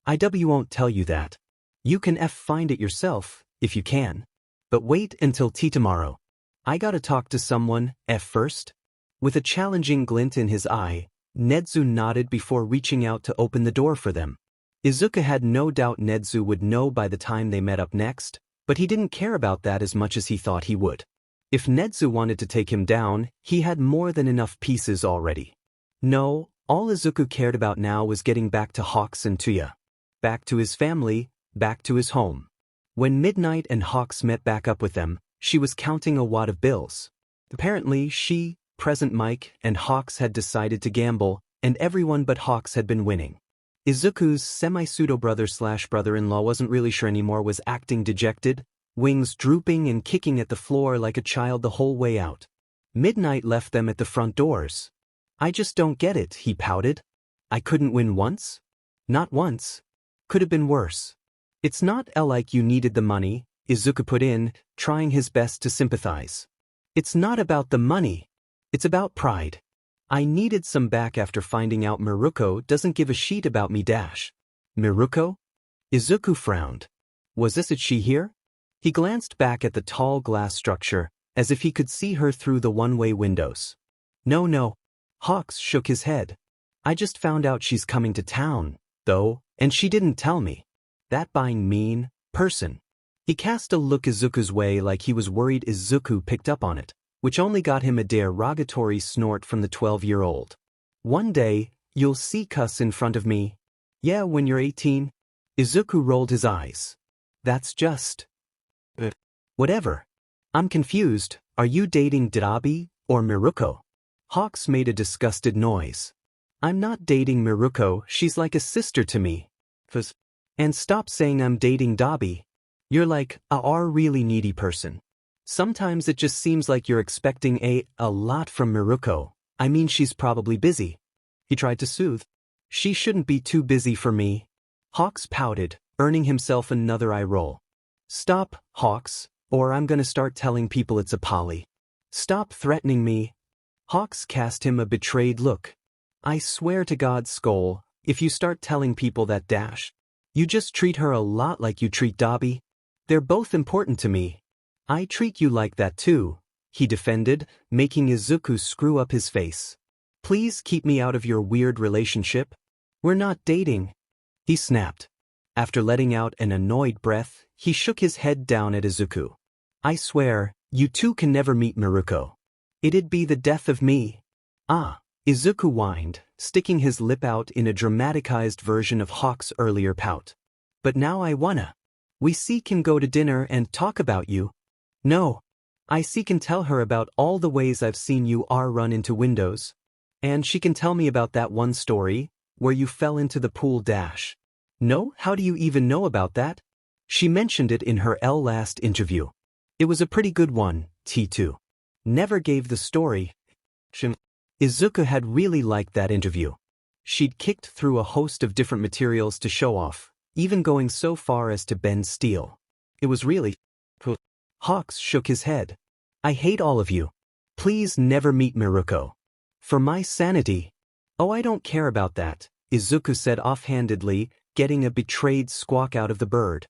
Speaker 1: IW won't tell you that. You can find it yourself, if you can. But wait until tea tomorrow. I gotta talk to someone, first. With a challenging glint in his eye, Nedzu nodded before reaching out to open the door for them. Izuku had no doubt Nedzu would know by the time they met up next, but he didn't care about that as much as he thought he would. If Nedzu wanted to take him down, he had more than enough pieces already. No, all Izuku cared about now was getting back to Hawks and Toya. Back to his family, back to his home. When Midnight and Hawks met back up with them, she was counting a wad of bills. Apparently she, Present Mike, and Hawks had decided to gamble, and everyone but Hawks had been winning. Izuku's semi-pseudo-brother/brother-in-law wasn't really sure anymore, was acting dejected, wings drooping and kicking at the floor like a child the whole way out. Midnight left them at the front doors. I just don't get it, he pouted. I couldn't win once? Not once. Could have been worse. It's not like you needed the money, Izuku put in, trying his best to sympathize. It's not about the money. It's about pride. I needed some back after finding out Miruko doesn't give a shit about me dash. Miruko? Izuku frowned. Was this it she here? He glanced back at the tall glass structure, as if he could see her through the one-way windows. No. Hawks shook his head. I just found out she's coming to town, though, and she didn't tell me. That mean person. He cast a look Izuku's way like he was worried Izuku picked up on it, which only got him a derogatory snort from the 12-year-old. One day, you'll see cuss in front of me. Yeah, when you're 18. Izuku rolled his eyes. That's just... whatever. I'm confused. Are you dating Dabi or Miruko? Hawks made a disgusted noise. I'm not dating Miruko, she's like a sister to me. And stop saying I'm dating Dabi. You're like a really needy person. Sometimes it just seems like you're expecting a lot from Miruko. I mean, she's probably busy. He tried to soothe. She shouldn't be too busy for me. Hawks pouted, earning himself another eye roll. Stop, Hawks, or I'm gonna start telling people it's a poly. Stop threatening me. Hawks cast him a betrayed look. I swear to God, Skoll, if you start telling people that dash, you just treat her a lot like you treat Dobby. They're both important to me. I treat you like that too, he defended, making Izuku screw up his face. Please keep me out of your weird relationship. We're not dating. He snapped. After letting out an annoyed breath, he shook his head down at Izuku. I swear, you two can never meet Miruko. It'd be the death of me. Ah, Izuku whined, sticking his lip out in a dramatized version of Hawk's earlier pout. But now I wanna. We can go to dinner and talk about you. No. I can tell her about all the ways I've seen you run into windows. And she can tell me about that one story, where you fell into the pool dash. No, how do you even know about that? She mentioned it in her last interview. It was a pretty good one, T2. Never gave the story. Izuku had really liked that interview. She'd kicked through a host of different materials to show off, even going so far as to bend steel. It was really cool. Hawks shook his head. I hate all of you. Please never meet Miruko. For my sanity. Oh, I don't care about that, Izuku said offhandedly, getting a betrayed squawk out of the bird.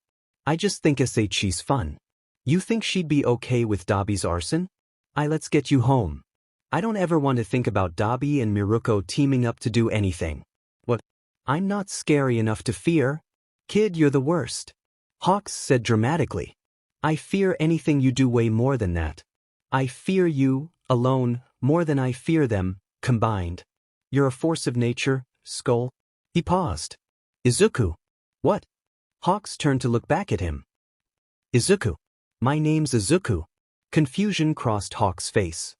Speaker 1: I just think she's fun. You think she'd be okay with Dabi's arson? Let's get you home. I don't ever want to think about Dabi and Miruko teaming up to do anything. What? I'm not scary enough to fear. Kid, you're the worst. Hawks said dramatically. I fear anything you do way more than that. I fear you, alone, more than I fear them, combined. You're a force of nature, Skoll. He paused. Izuku. What? Hawks turned to look back at him. Izuku. My name's Izuku. Confusion crossed Hawk's face.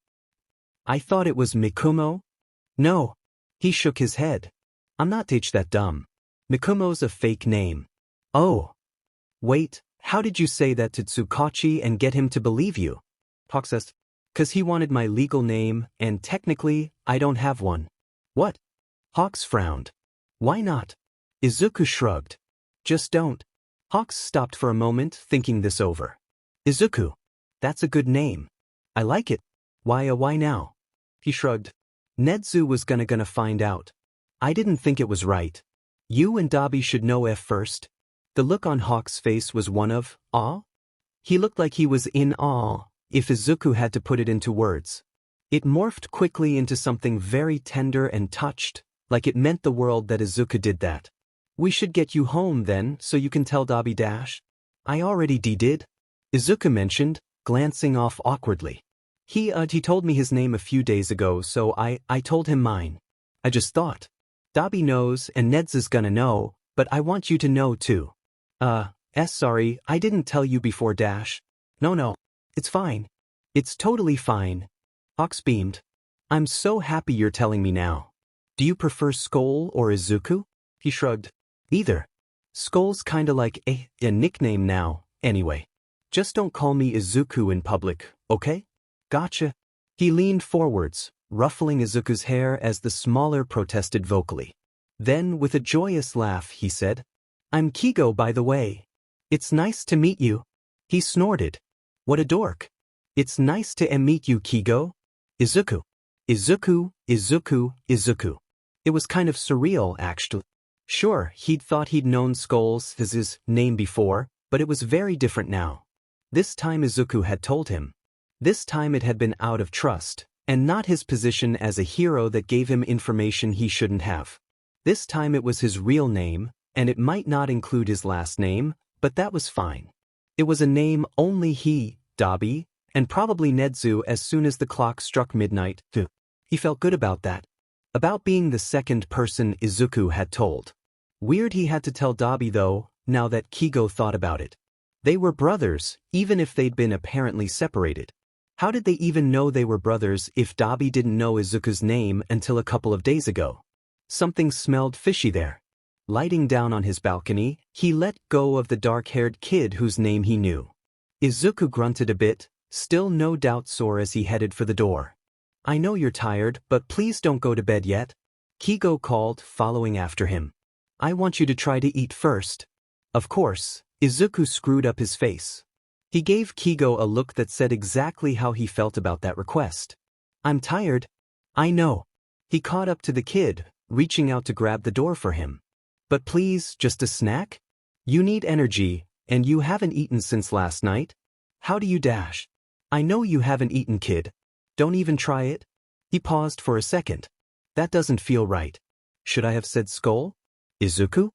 Speaker 1: I thought it was Mikumo? No. He shook his head. I'm not that dumb. Mikumo's a fake name. Oh. Wait, how did you say that to Tsukachi and get him to believe you? Hawk says, 'cause he wanted my legal name, and technically, I don't have one. What? Hawks frowned. Why not? Izuku shrugged. Just don't. Hawks stopped for a moment, thinking this over. Izuku. That's a good name. I like it. Why now? He shrugged. Nedzu was gonna find out. I didn't think it was right. You and Dabi should know first. The look on Hawk's face was one of awe. He looked like he was in awe, if Izuku had to put it into words. It morphed quickly into something very tender and touched, like it meant the world that Izuku did that. We should get you home then, so you can tell Dabi dash. I already did. Izuku mentioned, glancing off awkwardly. He told me his name a few days ago, so I told him mine. I just thought. Dabi knows and Nedzu's gonna know, but I want you to know too. Sorry, I didn't tell you before dash. No, it's fine. It's totally fine. Hawks beamed. I'm so happy you're telling me now. Do you prefer Skoll or Izuku? He shrugged. Either. Skoll's kinda like a nickname now, anyway. Just don't call me Izuku in public, okay? Gotcha. He leaned forwards, ruffling Izuku's hair as the smaller protested vocally. Then, with a joyous laugh, he said, I'm Keigo, by the way. It's nice to meet you. He snorted. What a dork. It's nice to meet you, Keigo. Izuku. Izuku, Izuku, Izuku. It was kind of surreal, actually. Sure, he'd thought he'd known Skoll's his name before, but it was very different now. This time Izuku had told him. This time it had been out of trust, and not his position as a hero that gave him information he shouldn't have. This time it was his real name, and it might not include his last name, but that was fine. It was a name only he, Dabi, and probably Nedzu as soon as the clock struck midnight. He felt good about that. About being the second person Izuku had told. Weird he had to tell Dabi though, now that Keigo thought about it. They were brothers, even if they'd been apparently separated. How did they even know they were brothers if Dabi didn't know Izuku's name until a couple of days ago? Something smelled fishy there. Lighting down on his balcony, he let go of the dark-haired kid whose name he knew. Izuku grunted a bit, still no doubt sore as he headed for the door. I know you're tired, but please don't go to bed yet. Keigo called, following after him. I want you to try to eat first. Of course, Izuku screwed up his face. He gave Keigo a look that said exactly how he felt about that request. I'm tired. I know. He caught up to the kid, reaching out to grab the door for him. But please, just a snack? You need energy, and you haven't eaten since last night. How do you dash? I know you haven't eaten, kid. Don't even try it. He paused for a second. That doesn't feel right. Should I have said Skoll? Izuku?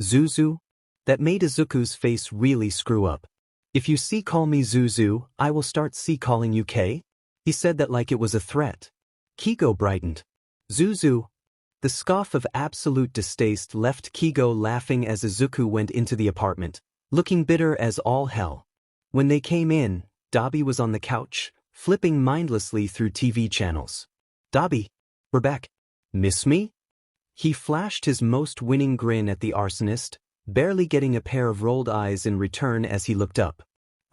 Speaker 1: Zuzu? That made Izuku's face really screw up. If you call me Zuzu, I will start calling you K? He said that like it was a threat. Keigo brightened. Zuzu. The scoff of absolute distaste left Keigo laughing as Izuku went into the apartment, looking bitter as all hell. When they came in, Dabi was on the couch, flipping mindlessly through TV channels. Dabi, we're back. Miss me? He flashed his most winning grin at the arsonist, barely getting a pair of rolled eyes in return as he looked up.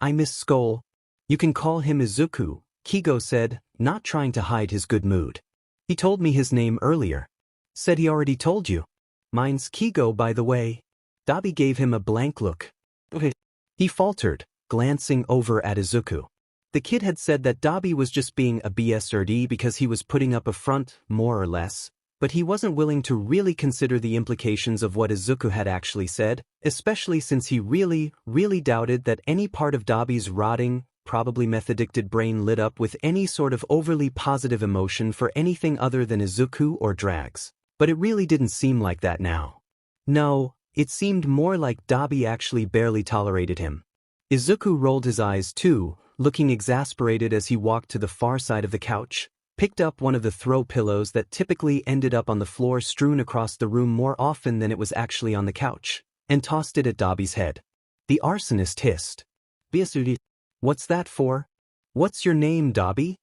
Speaker 1: I miss Skoll. You can call him Izuku, Keigo said, not trying to hide his good mood. He told me his name earlier. Said he already told you. Mine's Keigo, by the way. Dabi gave him a blank look. Okay. He faltered, glancing over at Izuku. The kid had said that Dabi was just being a BSRD because he was putting up a front, more or less, but he wasn't willing to really consider the implications of what Izuku had actually said, especially since he really doubted that any part of Dabi's rotting, probably meth-addicted brain lit up with any sort of overly positive emotion for anything other than Izuku or Drags. But it really didn't seem like that now. No, it seemed more like Dabi actually barely tolerated him. Izuku rolled his eyes too, looking exasperated as he walked to the far side of the couch, picked up one of the throw pillows that typically ended up on the floor strewn across the room more often than it was actually on the couch, and tossed it at Dabi's head. The arsonist hissed. Biasudi, what's that for? What's your name, Dabi?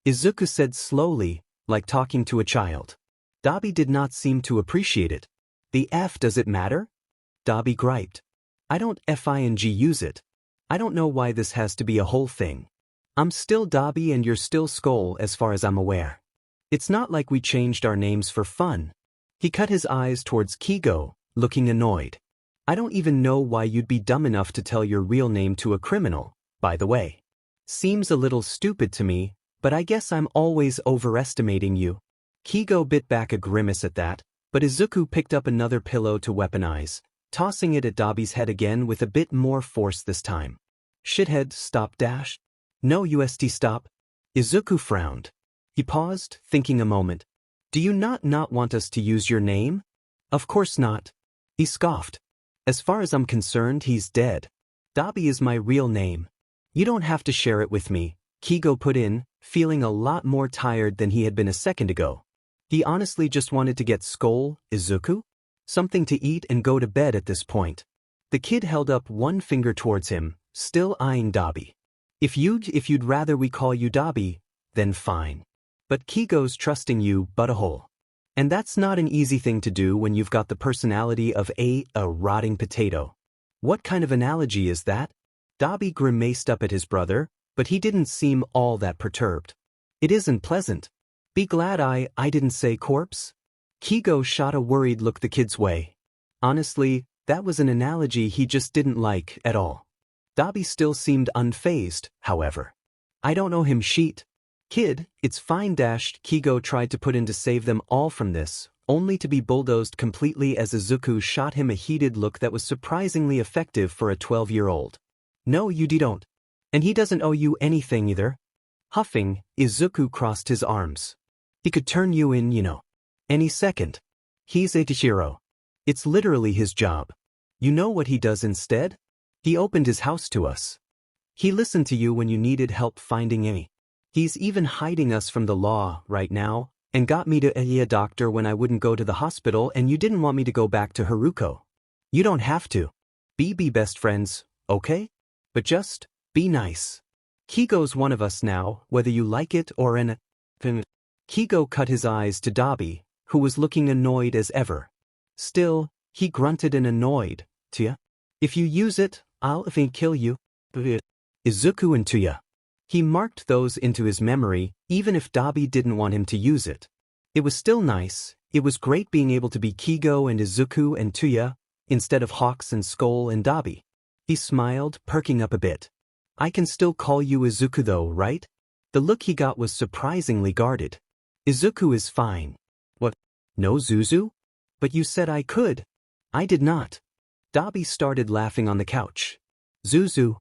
Speaker 1: Izuku said slowly, like talking to a child. Dabi did not seem to appreciate it. The F does it matter? Dabi griped. I don't FING use it. I don't know why this has to be a whole thing. I'm still Dabi and you're still Skoll as far as I'm aware. It's not like we changed our names for fun. He cut his eyes towards Keigo, looking annoyed. I don't even know why you'd be dumb enough to tell your real name to a criminal, by the way. Seems a little stupid to me, but I guess I'm always overestimating you. Keigo bit back a grimace at that, but Izuku picked up another pillow to weaponize, tossing it at Dabi's head again with a bit more force this time. Shithead, stop dash. No UST stop. Izuku frowned. He paused, thinking a moment. Do you not want us to use your name? Of course not. He scoffed. As far as I'm concerned, he's dead. Dabi is my real name. You don't have to share it with me, Keigo put in, feeling a lot more tired than he had been a second ago. He honestly just wanted to get Skoll, Izuku? Something to eat and go to bed at this point. The kid held up one finger towards him, still eyeing Dabi. If you'd rather we call you Dabi, then fine. But Keigo's trusting you, butthole. And that's not an easy thing to do when you've got the personality of a rotting potato. What kind of analogy is that? Dabi grimaced up at his brother, but he didn't seem all that perturbed. It isn't pleasant. Be glad I didn't say corpse? Keigo shot a worried look the kid's way. Honestly, that was an analogy he just didn't like at all. Dabi still seemed unfazed, however. I don't know him sheet. Kid, it's fine. Keigo tried to put in to save them all from this, only to be bulldozed completely as Izuku shot him a heated look that was surprisingly effective for a 12-year-old. No, you don't. And he doesn't owe you anything either. Huffing, Izuku crossed his arms. He could turn you in, any second. He's a hero. It's literally his job. You know what he does instead? He opened his house to us. He listened to you when you needed help finding me. He's even hiding us from the law right now, and got me to a doctor when I wouldn't go to the hospital and you didn't want me to go back to Haruko. You don't have to. Be best friends, okay? But just be nice. Keigo's one of us now, whether you like it or an. Keigo cut his eyes to Dabi, who was looking annoyed as ever. Still, he grunted and annoyed. Toya? If you use it, I'll kill you. Izuku and Toya. He marked those into his memory, even if Dabi didn't want him to use it. It was still nice. It was great being able to be Keigo and Izuku and Toya, instead of Hawks and Skoll and Dabi. He smiled, perking up a bit. I can still call you Izuku though, right? The look he got was surprisingly guarded. Izuku is fine. What? No Zuzu? But you said I could. I did not. Dabi started laughing on the couch. Zuzu.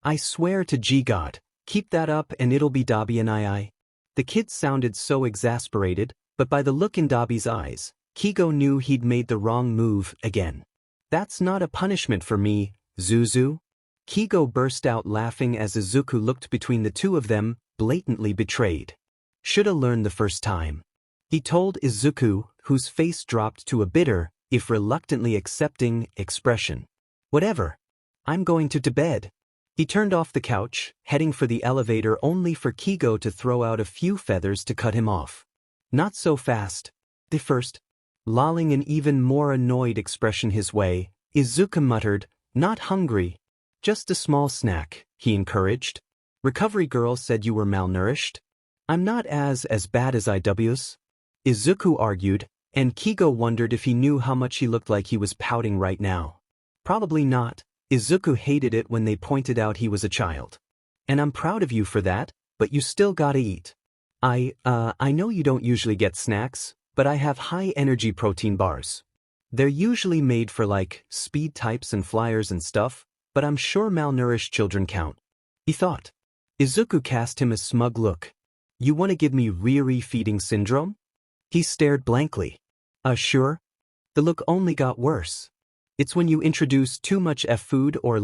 Speaker 1: I swear to G-God. Keep that up and it'll be Dabi and I. The kid sounded so exasperated, but by the look in Dabi's eyes, Keigo knew he'd made the wrong move again. That's not a punishment for me, Zuzu. Keigo burst out laughing as Izuku looked between the two of them, blatantly betrayed. Shoulda learned the first time. He told Izuku, whose face dropped to a bitter, if reluctantly accepting, expression. Whatever. I'm going to bed. He turned off the couch, heading for the elevator only for Keigo to throw out a few feathers to cut him off. Not so fast. The first. Lolling an even more annoyed expression his way, Izuku muttered, not hungry. Just a small snack, he encouraged. Recovery girl said you were malnourished. I'm not as bad as IW's. Izuku argued, and Keigo wondered if he knew how much he looked like he was pouting right now. Probably not. Izuku hated it when they pointed out he was a child. And I'm proud of you for that, but you still gotta eat. I know you don't usually get snacks, but I have high-energy protein bars. They're usually made for speed types and flyers and stuff, but I'm sure malnourished children count. He thought. Izuku cast him a smug look. You want to give me Riri feeding syndrome? He stared blankly. Sure. The look only got worse. It's when you introduce too much food or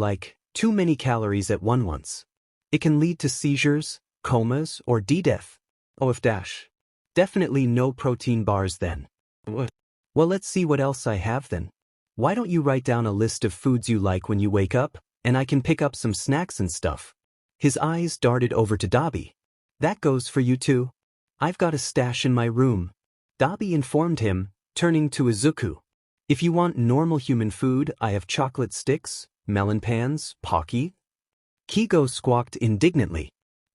Speaker 1: too many calories at once. It can lead to seizures, comas, or death. Oh, if dash. Definitely no protein bars then. What? Well, let's see what else I have then. Why don't you write down a list of foods you like when you wake up, and I can pick up some snacks and stuff. His eyes darted over to Dabi. That goes for you too. I've got a stash in my room. Dabi informed him, turning to Izuku. If you want normal human food, I have chocolate sticks, melon pans, Pocky. Keigo squawked indignantly.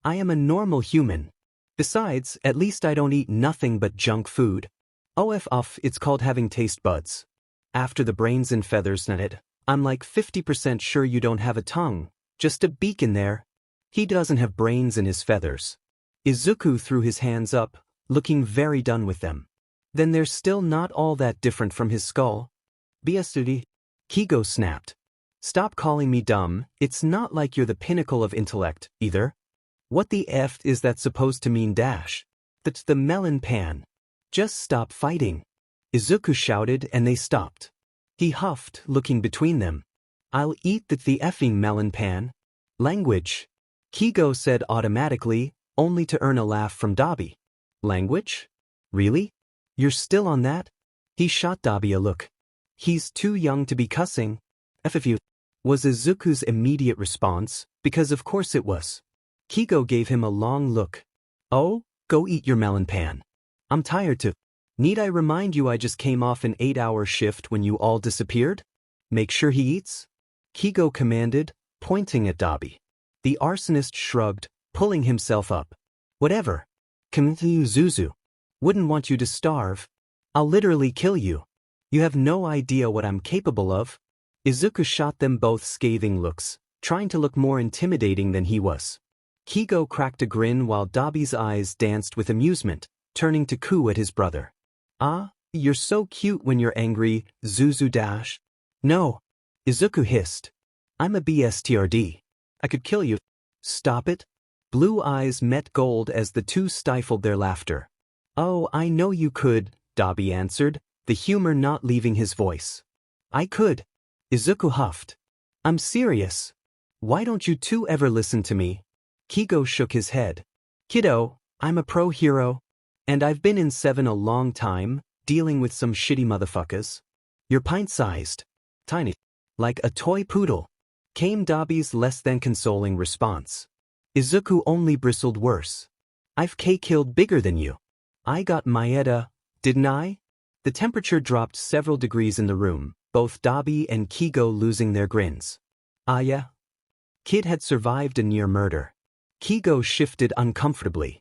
Speaker 1: I am a normal human. Besides, at least I don't eat nothing but junk food. Off, it's called having taste buds. After the brains and feathers in it, I'm 50% sure you don't have a tongue, just a beak in there. He doesn't have brains in his feathers. Izuku threw his hands up, looking very done with them. Then they're still not all that different from his skull. Biasudi. Keigo snapped. Stop calling me dumb, it's not like you're the pinnacle of intellect, either. What the F is that supposed to mean dash? That's the melon pan. Just stop fighting. Izuku shouted and they stopped. He huffed, looking between them. I'll eat the effing melon pan. Language. Keigo said automatically, only to earn a laugh from Dabi. Language? Really? You're still on that? He shot Dabi a look. He's too young to be cussing. FFU. Was Izuku's immediate response, because of course it was. Keigo gave him a long look. Oh, go eat your melon pan. I'm tired too. Need I remind you I just came off an 8-hour shift when you all disappeared? Make sure he eats? Keigo commanded, pointing at Dabi. The arsonist shrugged, pulling himself up. Whatever. Continue Zuzu. Wouldn't want you to starve. I'll literally kill you. You have no idea what I'm capable of. Izuku shot them both scathing looks, trying to look more intimidating than he was. Keigo cracked a grin while Dabi's eyes danced with amusement, turning to coo at his brother. Ah, you're so cute when you're angry, Zuzu dash. No. Izuku hissed. I'm a BSTRD. I could kill you. Stop it. Blue eyes met gold as the two stifled their laughter. Oh, I know you could, Dabi answered, the humor not leaving his voice. I could. Izuku huffed. I'm serious. Why don't you two ever listen to me? Keigo shook his head. Kiddo, I'm a pro hero. And I've been in 7 a long time, dealing with some shitty motherfuckers. You're pint-sized. Tiny. Like a toy poodle. Came Dabi's less than consoling response. Izuku only bristled worse. I've killed bigger than you. I got Maeda, didn't I? The temperature dropped several degrees in the room, both Dabi and Keigo losing their grins. Ah yeah? Kid had survived a near murder. Keigo shifted uncomfortably.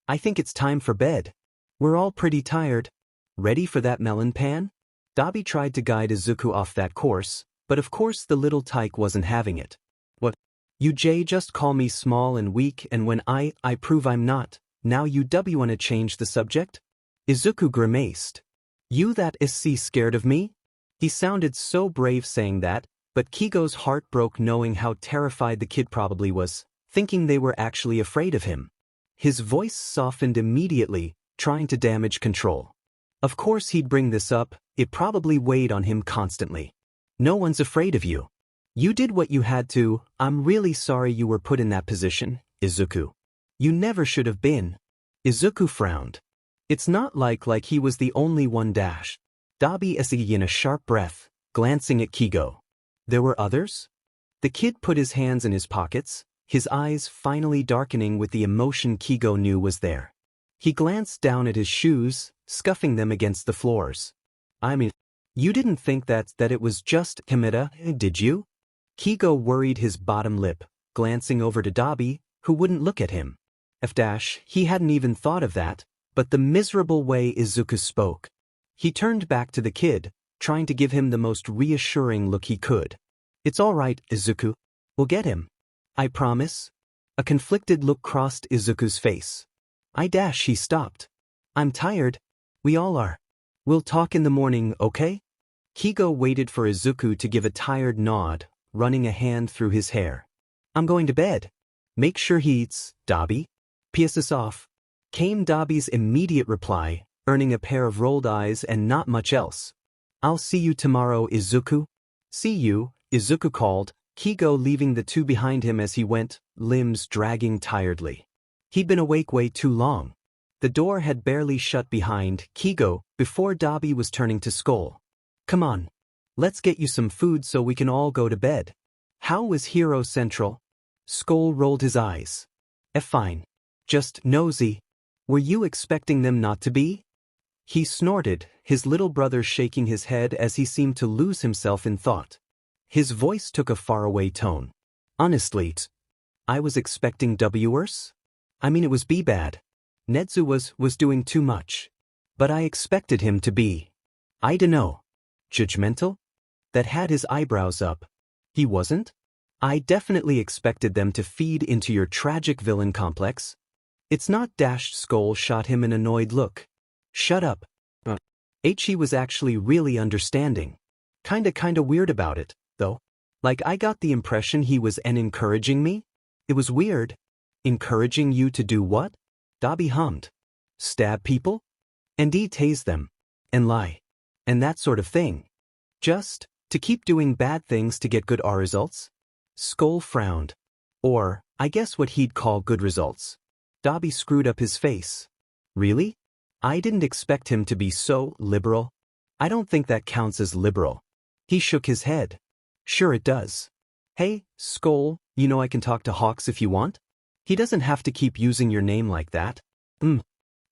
Speaker 1: I think it's time for bed. We're all pretty tired. Ready for that melon pan? Dabi tried to guide Izuku off that course, but of course the little tyke wasn't having it. What? You just call me small and weak, and when I prove I'm not, now you wanna change the subject? Izuku grimaced. You that is scared of me? He sounded so brave saying that, but Keigo's heart broke knowing how terrified the kid probably was, thinking they were actually afraid of him. His voice softened immediately, trying to damage control. Of course he'd bring this up, it probably weighed on him constantly. No one's afraid of you. You did what you had to. I'm really sorry you were put in that position, Izuku. You never should have been. Izuku frowned. It's not like he was the only one dash. Dabi essayed in a sharp breath, glancing at Keigo. There were others? The kid put his hands in his pockets, his eyes finally darkening with the emotion Keigo knew was there. He glanced down at his shoes, scuffing them against the floors. I mean, you didn't think that it was just Kameda, did you? Keigo worried his bottom lip, glancing over to Dabi, who wouldn't look at him. He hadn't even thought of that, but the miserable way Izuku spoke. He turned back to the kid, trying to give him the most reassuring look he could. It's all right, Izuku. We'll get him. I promise. A conflicted look crossed Izuku's face. He stopped. I'm tired. We all are. We'll talk in the morning, okay? Keigo waited for Izuku to give a tired nod, running a hand through his hair. I'm going to bed. Make sure he eats, Dabi. Piss us off. Came Dabi's immediate reply, earning a pair of rolled eyes and not much else. I'll see you tomorrow, Izuku. See you, Izuku called, Keigo leaving the two behind him as he went, limbs dragging tiredly. He'd been awake way too long. The door had barely shut behind Keigo before Dabi was turning to Skoll. Come on. Let's get you some food so we can all go to bed. How was Hero Central? Skoll rolled his eyes. Fine. Just nosy. Were you expecting them not to be? He snorted, his little brother shaking his head as he seemed to lose himself in thought. His voice took a faraway tone. Honestly, I was expecting worse. I mean, it was bad. Nedzu was doing too much. But I expected him to be, I dunno, judgmental? That had his eyebrows up. He wasn't? I definitely expected them to feed into your tragic villain complex. It's not Skoll shot him an annoyed look. Shut up. He was actually really understanding. Kinda weird about it, though. Like I got the impression he was encouraging me. It was weird. Encouraging you to do what? Dabi hummed. Stab people? And tase them. And lie. And that sort of thing. Just to keep doing bad things to get good results? Skoll frowned. Or, I guess what he'd call good results. Dabi screwed up his face. Really? I didn't expect him to be so liberal. I don't think that counts as liberal. He shook his head. Sure it does. Hey, Skoll, you know I can talk to Hawks if you want? He doesn't have to keep using your name like that.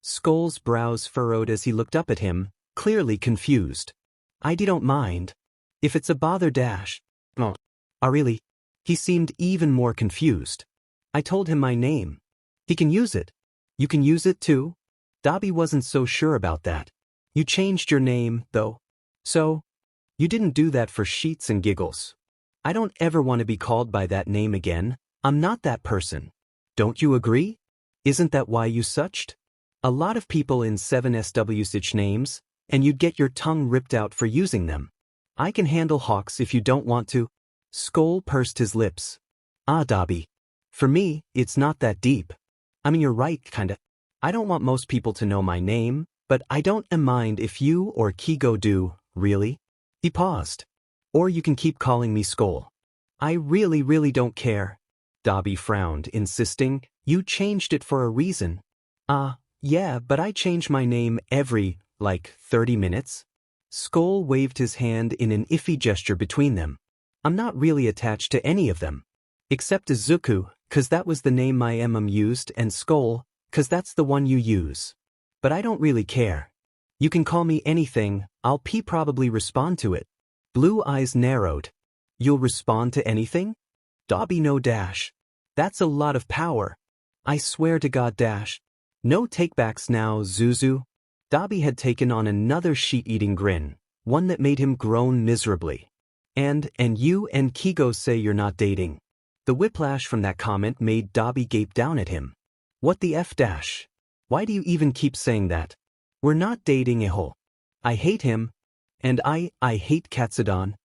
Speaker 1: Skoll's brows furrowed as he looked up at him, clearly confused. I don't mind. If it's a bother dash. Oh, really? He seemed even more confused. I told him my name. He can use it. You can use it too? Dabi wasn't so sure about that. You changed your name, though. So? You didn't do that for sheets and giggles. I don't ever want to be called by that name again. I'm not that person. Don't you agree? Isn't that why you suched? A lot of people in 7SW such names, and you'd get your tongue ripped out for using them. I can handle Hawks if you don't want to. Skoll pursed his lips. Ah, Dabi. For me, it's not that deep. I mean, you're right, kinda. I don't want most people to know my name, but I don't mind if you or Keigo do, really? He paused. Or you can keep calling me Skoll. I really don't care. Dabi frowned, insisting, you changed it for a reason. Yeah, but I change my name every, 30 minutes. Skoll waved his hand in an iffy gesture between them. I'm not really attached to any of them. Except Izuku, 'cause that was the name my mom used, and Skoll, 'cause that's the one you use. But I don't really care. You can call me anything, I'll probably respond to it. Blue eyes narrowed. You'll respond to anything? Dobby no dash. That's a lot of power. I swear to God dash. No takebacks now, Zuzu. Dobby had taken on another sheet-eating grin, one that made him groan miserably. And you and Keigo say you're not dating. The whiplash from that comment made Dobby gape down at him. What the F dash? Why do you even keep saying that? We're not dating, Eho. I hate him. And I hate Katsudon.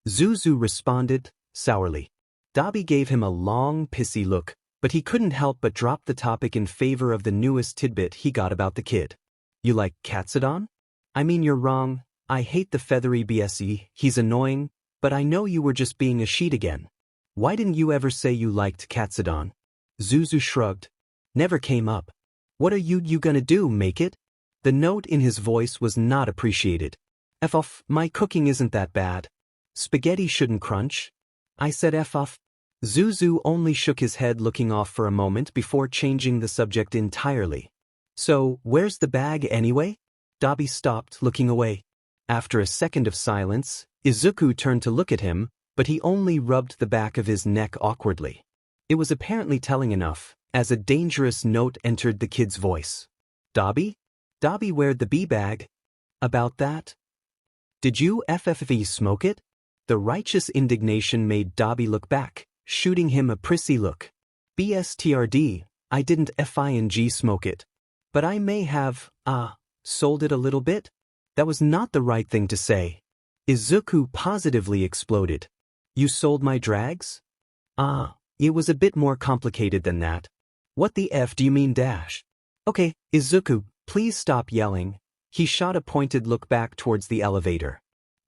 Speaker 1: Zuzu responded, sourly. Dobby gave him a long, pissy look, but he couldn't help but drop the topic in favor of the newest tidbit he got about the kid. You like Katsudon? I mean, you're wrong. I hate the feathery BSE, he's annoying, but I know you were just being a sheet again. Why didn't you ever say you liked Katsudon? Zuzu shrugged. Never came up. What are you gonna do, make it? The note in his voice was not appreciated. F off, my cooking isn't that bad. Spaghetti shouldn't crunch. I said F off. Zuzu only shook his head, looking off for a moment before changing the subject entirely. So, where's the bag anyway? Dobby stopped, looking away. After a second of silence, Izuku turned to look at him, but he only rubbed the back of his neck awkwardly. It was apparently telling enough, as a dangerous note entered the kid's voice. Dobby? Dobby, where'd the bee bag? About that? Did you FFV smoke it? The righteous indignation made Dobby look back, shooting him a prissy look. BSTRD, I didn't FING smoke it. But I may have, sold it a little bit? That was not the right thing to say. Izuku positively exploded. You sold my drags? It was a bit more complicated than that. What the F do you mean dash? Okay, Izuku, please stop yelling. He shot a pointed look back towards the elevator.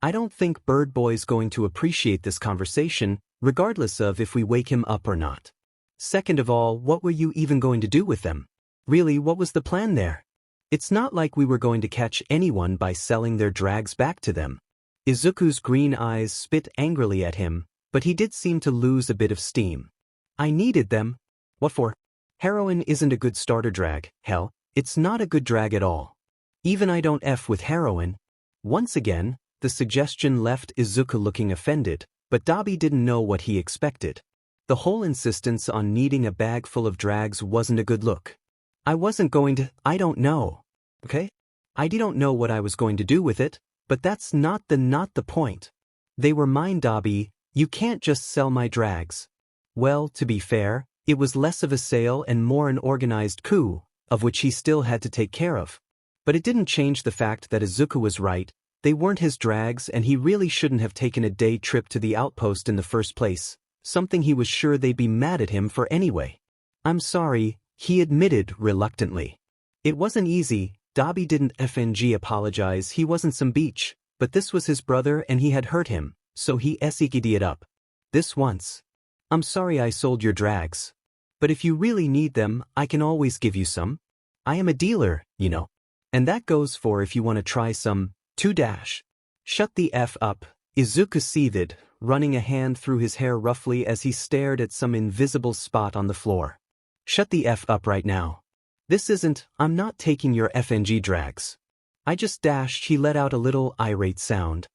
Speaker 1: I don't think Bird Boy's going to appreciate this conversation, regardless of if we wake him up or not. Second of all, what were you even going to do with them? Really, what was the plan there? It's not like we were going to catch anyone by selling their drags back to them. Izuku's green eyes spit angrily at him, but he did seem to lose a bit of steam. I needed them. What for? Heroin isn't a good starter drag, hell, it's not a good drag at all. Even I don't F with heroin. Once again, the suggestion left Izuku looking offended, but Dabi didn't know what he expected. The whole insistence on needing a bag full of drags wasn't a good look. I wasn't going to, I don't know. Okay? I don't know what I was going to do with it, but that's not the point. They were mine, Dabi, you can't just sell my drags. Well, to be fair, it was less of a sale and more an organized coup, of which he still had to take care of. But it didn't change the fact that Izuku was right, they weren't his drags and he really shouldn't have taken a day trip to the outpost in the first place, something he was sure they'd be mad at him for anyway. I'm sorry, he admitted reluctantly. It wasn't easy. Dabi didn't FNG apologize, he wasn't some beach, but this was his brother and he had hurt him, so he SEK'd it up. This once. I'm sorry I sold your drags. But if you really need them, I can always give you some. I am a dealer, you know. And that goes for if you want to try some, 2 dash. Shut the F up, Izuku seethed, running a hand through his hair roughly as he stared at some invisible spot on the floor. Shut the F up right now. This isn't, I'm not taking your FNG drags. I just dashed, he let out a little irate sound.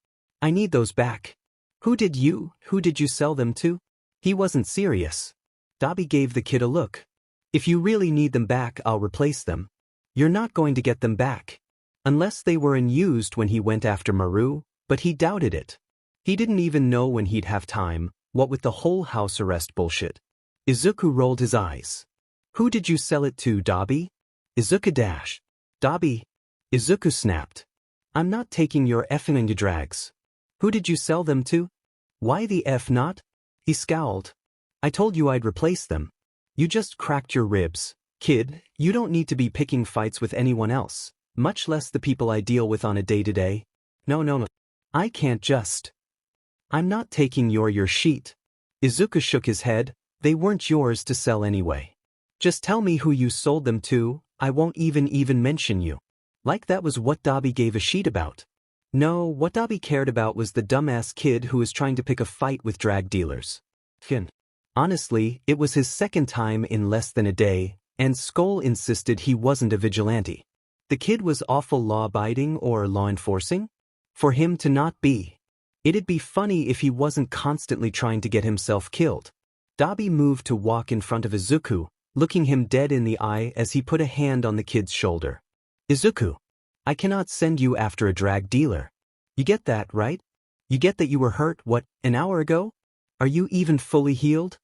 Speaker 1: I need those back. Who did you sell them to? He wasn't serious. Dabi gave the kid a look. If you really need them back, I'll replace them. You're not going to get them back. Unless they were unused when he went after Maru, but he doubted it. He didn't even know when he'd have time, what with the whole house arrest bullshit. Izuku rolled his eyes. Who did you sell it to, Dobby? Izuku dash. Dobby. Izuku snapped. I'm not taking your effing drags. Who did you sell them to? Why the F not? He scowled. I told you I'd replace them. You just cracked your ribs. Kid, you don't need to be picking fights with anyone else, much less the people I deal with on a day-to-day. No. I can't just. I'm not taking your sheet. Izuku shook his head. They weren't yours to sell anyway. Just tell me who you sold them to, I won't even mention you. Like that was what Dabi gave a sheet about. No, what Dabi cared about was the dumbass kid who was trying to pick a fight with drag dealers. Honestly, it was his second time in less than a day, and Skoll insisted he wasn't a vigilante. The kid was awful law-abiding or law-enforcing? For him to not be. It'd be funny if he wasn't constantly trying to get himself killed. Dabi moved to walk in front of Izuku, looking him dead in the eye as he put a hand on the kid's shoulder. Izuku, I cannot send you after a drag dealer. You get that, right? You get that you were hurt, what, an hour ago? Are you even fully healed?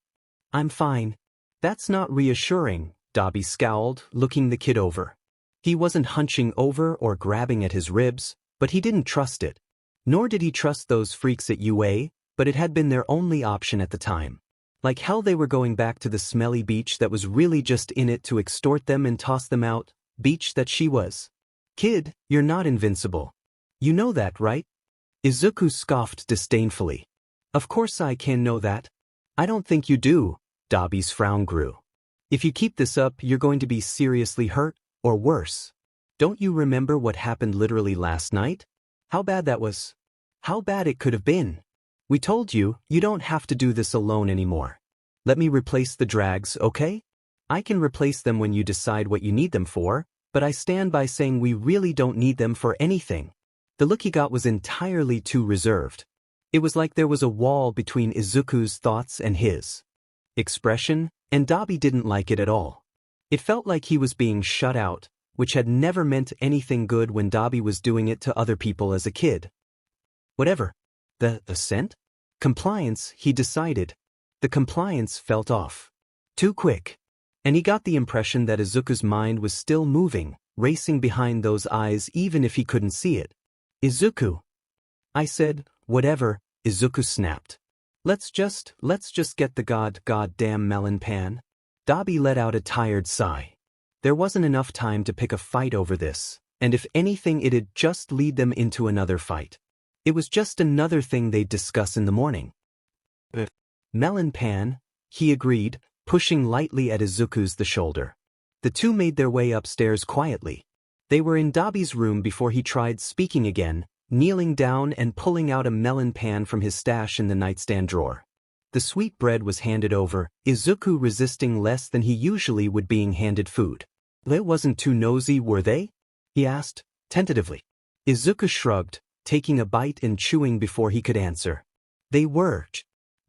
Speaker 1: I'm fine. That's not reassuring, Dabi scowled, looking the kid over. He wasn't hunching over or grabbing at his ribs, but he didn't trust it. Nor did he trust those freaks at UA, but it had been their only option at the time. Like hell they were going back to the smelly beach that was really just in it to extort them and toss them out, beach that she was. Kid, you're not invincible. You know that, right? Izuku scoffed disdainfully. Of course I can know that. I don't think you do, Dabi's frown grew. If you keep this up, you're going to be seriously hurt, or worse. Don't you remember what happened literally last night? How bad that was? How bad it could have been? We told you, you don't have to do this alone anymore. Let me replace the drags, okay? I can replace them when you decide what you need them for, but I stand by saying we really don't need them for anything. The look he got was entirely too reserved. It was like there was a wall between Izuku's thoughts and his expression, and Dabi didn't like it at all. It felt like he was being shut out, which had never meant anything good when Dabi was doing it to other people as a kid. Whatever. The scent? Compliance, he decided. The compliance felt off. Too quick. And he got the impression that Izuku's mind was still moving, racing behind those eyes even if he couldn't see it. Izuku. I said, whatever, Izuku snapped. Let's just get the goddamn melon pan. Dabi let out a tired sigh. There wasn't enough time to pick a fight over this, and if anything it'd just lead them into another fight. It was just another thing they'd discuss in the morning. Melon pan, he agreed, pushing lightly at Izuku's the shoulder. The two made their way upstairs quietly. They were in Dabi's room before he tried speaking again, kneeling down and pulling out a melon pan from his stash in the nightstand drawer. The sweet bread was handed over, Izuku resisting less than he usually would being handed food. They wasn't too nosy, were they? He asked, tentatively. Izuku shrugged, taking a bite and chewing before he could answer. They were.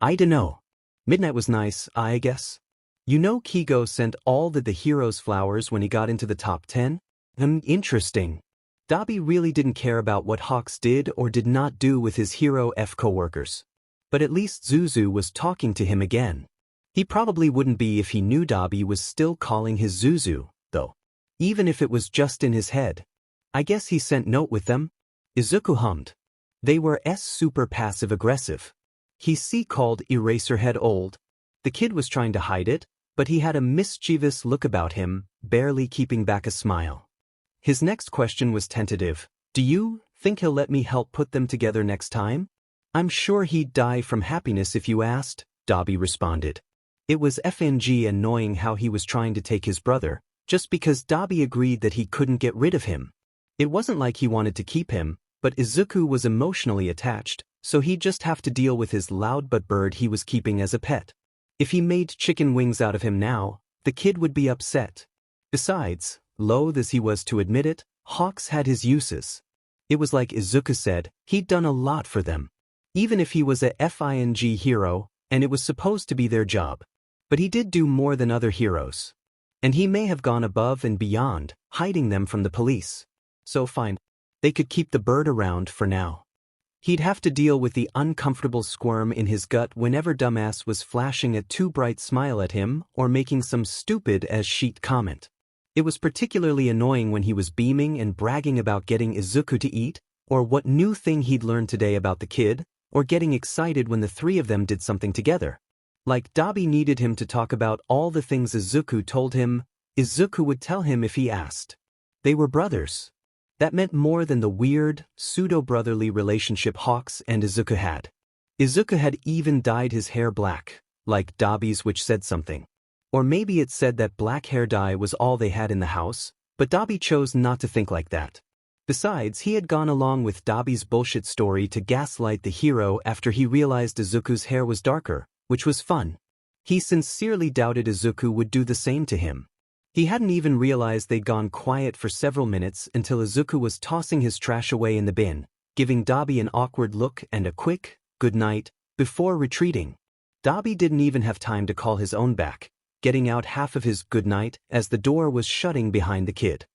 Speaker 1: I dunno. Midnight was nice, I guess. You know Keigo sent all the heroes flowers when he got into the top 10? Interesting. Dabi really didn't care about what Hawks did or did not do with his Hero F co-workers. But at least Zuzu was talking to him again. He probably wouldn't be if he knew Dabi was still calling his Zuzu, though. Even if it was just in his head. I guess he sent note with them? Izuku hummed. They were super passive-aggressive. He called Eraserhead old. The kid was trying to hide it, but he had a mischievous look about him, barely keeping back a smile. His next question was tentative. Do you think he'll let me help put them together next time? I'm sure he'd die from happiness if you asked, Dabi responded. It was FNG annoying how he was trying to take his brother, just because Dabi agreed that he couldn't get rid of him. It wasn't like he wanted to keep him, but Izuku was emotionally attached, so he'd just have to deal with his loud butt bird he was keeping as a pet. If he made chicken wings out of him now, the kid would be upset. Besides, loath as he was to admit it, Hawks had his uses. It was like Izuku said, he'd done a lot for them. Even if he was a FING hero, and it was supposed to be their job. But he did do more than other heroes. And he may have gone above and beyond, hiding them from the police. So fine. They could keep the bird around for now. He'd have to deal with the uncomfortable squirm in his gut whenever dumbass was flashing a too bright smile at him or making some stupid as sheet comment. It was particularly annoying when he was beaming and bragging about getting Izuku to eat, or what new thing he'd learned today about the kid, or getting excited when the three of them did something together. Like Dabi needed him to talk about all the things Izuku told him, Izuku would tell him if he asked. They were brothers. That meant more than the weird, pseudo-brotherly relationship Hawks and Izuku had. Izuku had even dyed his hair black, like Dabi's, which said something. Or maybe it said that black hair dye was all they had in the house, but Dabi chose not to think like that. Besides, he had gone along with Dabi's bullshit story to gaslight the hero after he realized Izuku's hair was darker, which was fun. He sincerely doubted Izuku would do the same to him. He hadn't even realized they'd gone quiet for several minutes until Izuku was tossing his trash away in the bin, giving Dabi an awkward look and a quick, good night, before retreating. Dabi didn't even have time to call his own back, getting out half of his good night as the door was shutting behind the kid.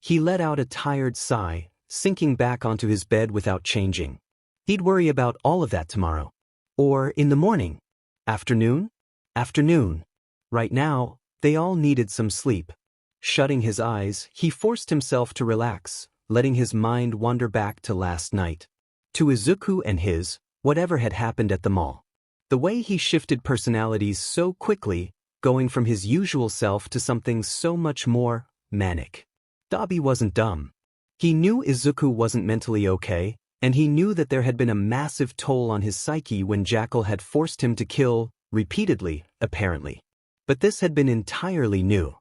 Speaker 1: He let out a tired sigh, sinking back onto his bed without changing. He'd worry about all of that tomorrow. Or in the morning. Afternoon? Afternoon. Right now, they all needed some sleep. Shutting his eyes, he forced himself to relax, letting his mind wander back to last night. To Izuku and his, whatever had happened at the mall. The way he shifted personalities so quickly, going from his usual self to something so much more manic. Dabi wasn't dumb. He knew Izuku wasn't mentally okay, and he knew that there had been a massive toll on his psyche when Jackal had forced him to kill, repeatedly, apparently. But this had been entirely new.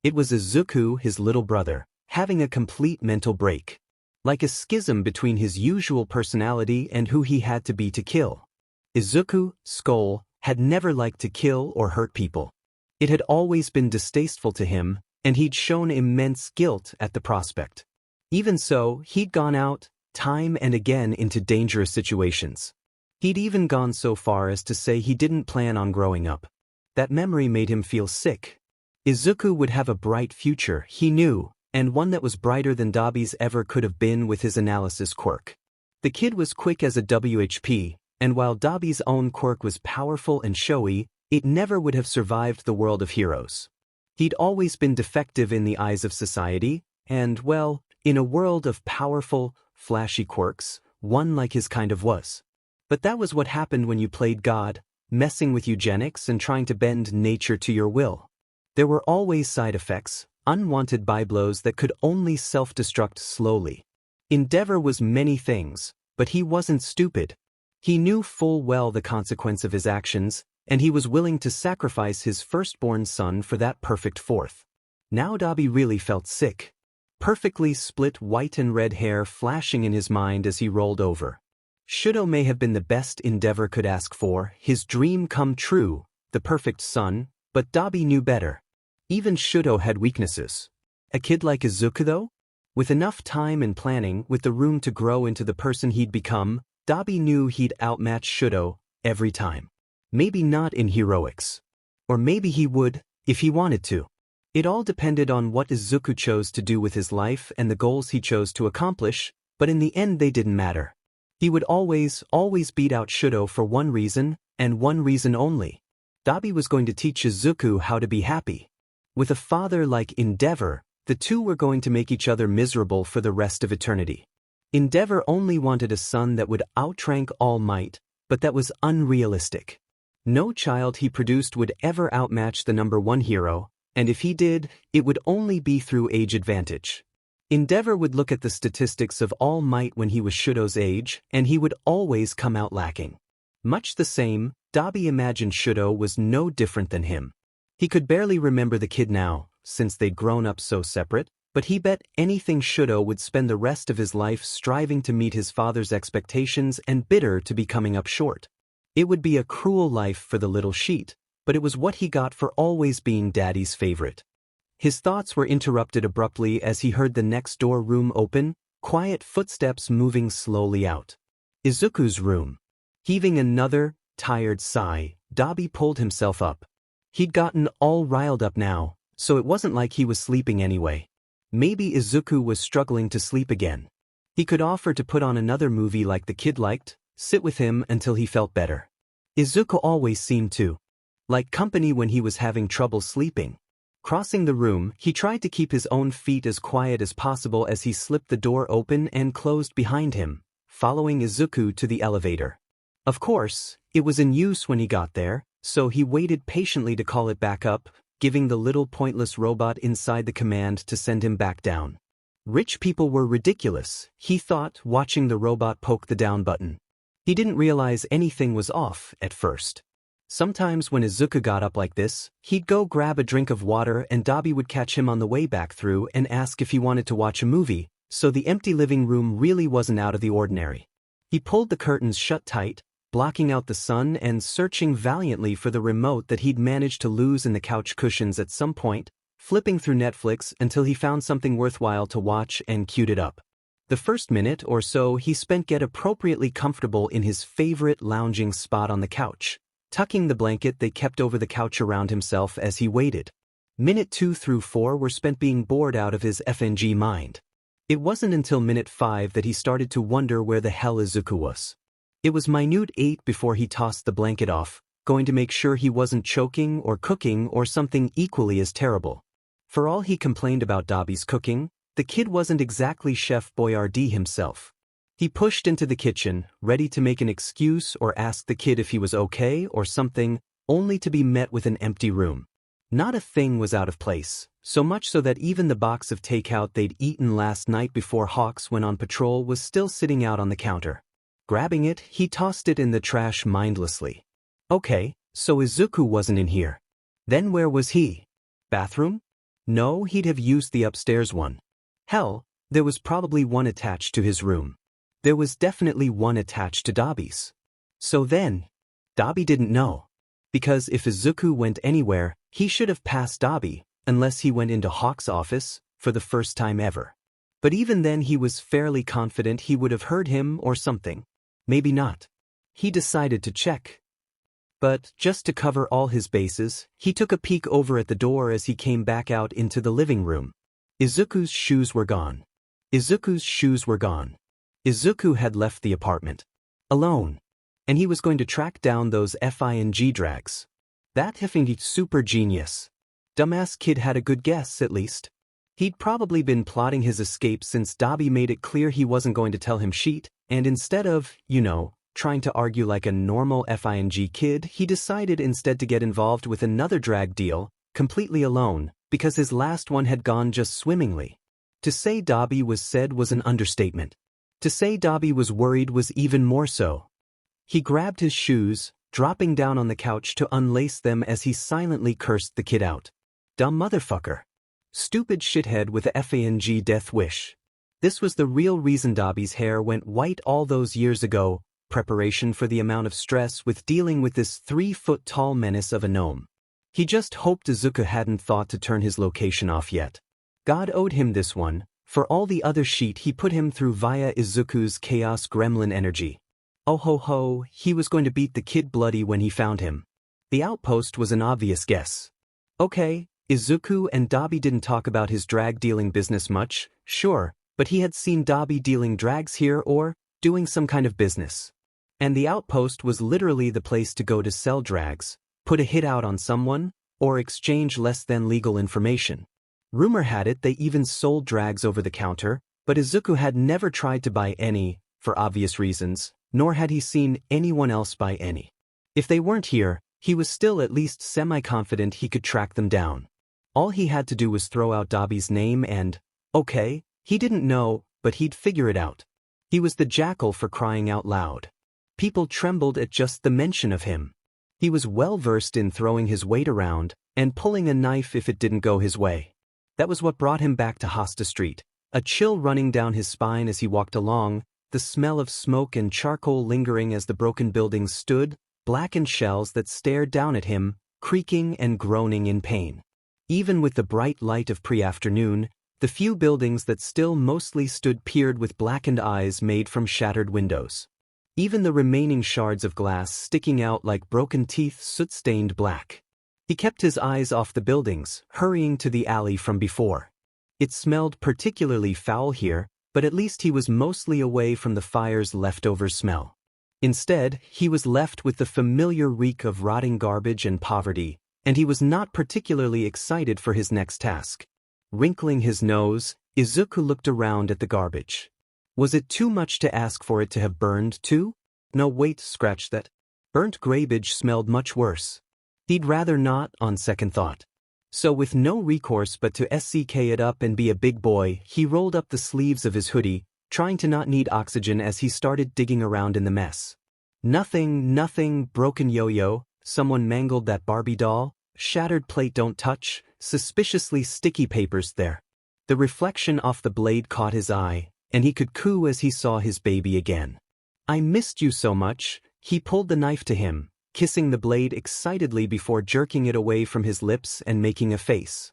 Speaker 1: It was Izuku, his little brother, having a complete mental break. Like a schism between his usual personality and who he had to be to kill. Izuku, Skoll, had never liked to kill or hurt people. It had always been distasteful to him, and he'd shown immense guilt at the prospect. Even so, he'd gone out, time and again, into dangerous situations. He'd even gone so far as to say he didn't plan on growing up. That memory made him feel sick. Izuku would have a bright future, he knew, and one that was brighter than Dabi's ever could have been with his analysis quirk. The kid was quick as a WHP, and while Dabi's own quirk was powerful and showy, it never would have survived the world of heroes. He'd always been defective in the eyes of society, and, well, in a world of powerful, flashy quirks, one like his kind of was. But that was what happened when you played God, messing with eugenics and trying to bend nature to your will. There were always side effects, unwanted byblows that could only self-destruct slowly. Endeavor was many things, but he wasn't stupid. He knew full well the consequence of his actions, and he was willing to sacrifice his firstborn son for that perfect fourth. Now Dabi really felt sick. Perfectly split white and red hair flashing in his mind as he rolled over. Shouta may have been the best Endeavor could ask for, his dream come true, the perfect son, but Dabi knew better. Even Shouta had weaknesses. A kid like Izuku though? With enough time and planning, with the room to grow into the person he'd become, Dabi knew he'd outmatch Shouta every time. Maybe not in heroics. Or maybe he would, if he wanted to. It all depended on what Izuku chose to do with his life and the goals he chose to accomplish, but in the end they didn't matter. He would always beat out Shouta for one reason, and one reason only. Dabi was going to teach Izuku how to be happy. With a father like Endeavor, the two were going to make each other miserable for the rest of eternity. Endeavor only wanted a son that would outrank All Might, but that was unrealistic. No child he produced would ever outmatch the number one hero, and if he did, it would only be through age advantage. Endeavor would look at the statistics of All Might when he was Shouto's age, and he would always come out lacking. Much the same, Dabi imagined Shouto was no different than him. He could barely remember the kid now, since they'd grown up so separate, but he bet anything Shouto would spend the rest of his life striving to meet his father's expectations and bitter to be coming up short. It would be a cruel life for the little sheet, but it was what he got for always being Daddy's favorite. His thoughts were interrupted abruptly as he heard the next door room open, quiet footsteps moving slowly out. Izuku's room. Heaving another, tired sigh, Dabi pulled himself up. He'd gotten all riled up now, so it wasn't like he was sleeping anyway. Maybe Izuku was struggling to sleep again. He could offer to put on another movie like the kid liked, sit with him until he felt better. Izuku always seemed to like company when he was having trouble sleeping. Crossing the room, he tried to keep his own feet as quiet as possible as he slipped the door open and closed behind him, following Izuku to the elevator. Of course, it was in use when he got there, so he waited patiently to call it back up, giving the little pointless robot inside the command to send him back down. Rich people were ridiculous, he thought, watching the robot poke the down button. He didn't realize anything was off at first. Sometimes when Izuku got up like this, he'd go grab a drink of water and Dobby would catch him on the way back through and ask if he wanted to watch a movie, so the empty living room really wasn't out of the ordinary. He pulled the curtains shut tight, blocking out the sun and searching valiantly for the remote that he'd managed to lose in the couch cushions at some point, flipping through Netflix until he found something worthwhile to watch and queued it up. The first minute or so he spent get appropriately comfortable in his favorite lounging spot on the couch, tucking the blanket they kept over the couch around himself as he waited. Minute 2 through 4 were spent being bored out of his FNG mind. It wasn't until minute 5 that he started to wonder where the hell Izuku was. It was minute 8 before he tossed the blanket off, going to make sure he wasn't choking or cooking or something equally as terrible. For all he complained about Dobby's cooking, the kid wasn't exactly Chef Boyardee himself. He pushed into the kitchen, ready to make an excuse or ask the kid if he was okay or something, only to be met with an empty room. Not a thing was out of place, so much so that even the box of takeout they'd eaten last night before Hawks went on patrol was still sitting out on the counter. Grabbing it, he tossed it in the trash mindlessly. Okay, so Izuku wasn't in here. Then where was he? Bathroom? No, he'd have used the upstairs one. Hell, there was probably one attached to his room. There was definitely one attached to Dobby's. So then, Dobby didn't know. Because if Izuku went anywhere, he should have passed Dobby, unless he went into Hawk's office, for the first time ever. But even then he was fairly confident he would have heard him or something. Maybe not. He decided to check. But, just to cover all his bases, he took a peek over at the door as he came back out into the living room. Izuku's shoes were gone. Izuku's shoes were gone. Izuku had left the apartment. Alone. And he was going to track down those FING drags. That effing super genius. Dumbass kid had a good guess, at least. He'd probably been plotting his escape since Dobby made it clear he wasn't going to tell him shit, and instead of, trying to argue like a normal FING kid, he decided instead to get involved with another drag deal, completely alone, because his last one had gone just swimmingly. To say Dobby was said was an understatement. To say Dobby was worried was even more so. He grabbed his shoes, dropping down on the couch to unlace them as he silently cursed the kid out. Dumb motherfucker. Stupid shithead with a FANG death wish. This was the real reason Dobby's hair went white all those years ago, preparation for the amount of stress with dealing with this 3-foot-tall menace of a gnome. He just hoped Izuku hadn't thought to turn his location off yet. God owed him this one, for all the other shit he put him through via Izuku's chaos gremlin energy. Oh ho ho, he was going to beat the kid bloody when he found him. The outpost was an obvious guess. Okay, Izuku and Dobby didn't talk about his drag dealing business much, sure, but he had seen Dobby dealing drags here or doing some kind of business. And the outpost was literally the place to go to sell drags, put a hit out on someone, or exchange less than legal information. Rumor had it they even sold drags over the counter, but Izuku had never tried to buy any, for obvious reasons, nor had he seen anyone else buy any. If they weren't here, he was still at least semi-confident he could track them down. All he had to do was throw out Dobby's name and, okay, he didn't know, but he'd figure it out. He was the Jackal for crying out loud. People trembled at just the mention of him. He was well versed in throwing his weight around and pulling a knife if it didn't go his way. That was what brought him back to Hosta Street, a chill running down his spine as he walked along, the smell of smoke and charcoal lingering as the broken buildings stood, blackened shells that stared down at him, creaking and groaning in pain. Even with the bright light of pre-afternoon, the few buildings that still mostly stood peered with blackened eyes made from shattered windows. Even the remaining shards of glass sticking out like broken teeth soot-stained black. He kept his eyes off the buildings, hurrying to the alley from before. It smelled particularly foul here, but at least he was mostly away from the fire's leftover smell. Instead, he was left with the familiar reek of rotting garbage and poverty, and he was not particularly excited for his next task. Wrinkling his nose, Izuku looked around at the garbage. Was it too much to ask for it to have burned too? No, wait, scratch that. Burnt garbage smelled much worse. He'd rather not, on second thought. So with no recourse but to SCK it up and be a big boy, he rolled up the sleeves of his hoodie, trying to not need oxygen as he started digging around in the mess. Nothing, broken yo-yo, someone mangled that Barbie doll, shattered plate don't touch, suspiciously sticky papers there. The reflection off the blade caught his eye, and he could coo as he saw his baby again. I missed you so much. He pulled the knife to him, kissing the blade excitedly before jerking it away from his lips and making a face.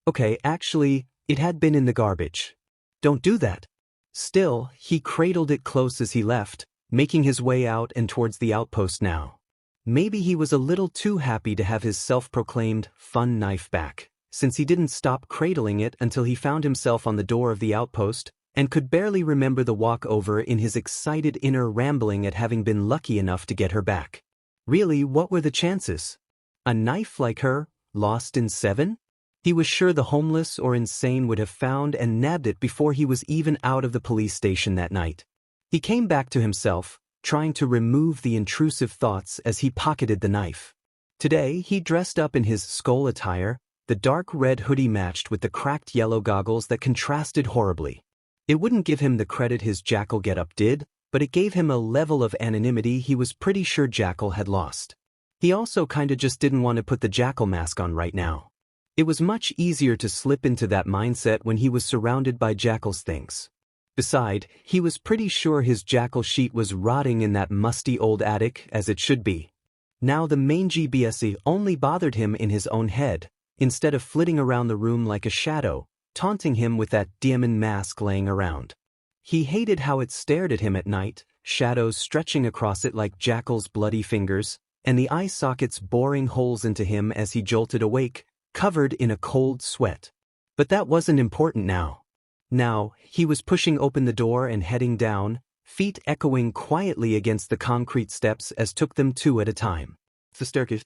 Speaker 1: Okay, actually, it had been in the garbage. Don't do that. Still, he cradled it close as he left, making his way out and towards the outpost now. Maybe he was a little too happy to have his self-proclaimed fun knife back, since he didn't stop cradling it until he found himself on the door of the outpost, and could barely remember the walk over in his excited inner rambling at having been lucky enough to get her back. Really, what were the chances? A knife like her, lost in 7? He was sure the homeless or insane would have found and nabbed it before he was even out of the police station that night. He came back to himself, trying to remove the intrusive thoughts as he pocketed the knife. Today, he dressed up in his Skoll attire, the dark red hoodie matched with the cracked yellow goggles that contrasted horribly. It wouldn't give him the credit his Jackal getup did, but it gave him a level of anonymity he was pretty sure Jackal had lost. He also kinda just didn't want to put the Jackal mask on right now. It was much easier to slip into that mindset when he was surrounded by Jackal's things. Besides, he was pretty sure his Jackal sheet was rotting in that musty old attic as it should be. Now the mangy BSE only bothered him in his own head, instead of flitting around the room like a shadow, taunting him with that diamond mask laying around. He hated how it stared at him at night, shadows stretching across it like Jackal's bloody fingers, and the eye sockets boring holes into him as he jolted awake, covered in a cold sweat. But that wasn't important now. Now, he was pushing open the door and heading down, feet echoing quietly against the concrete steps as took them 2 at a time. The staircase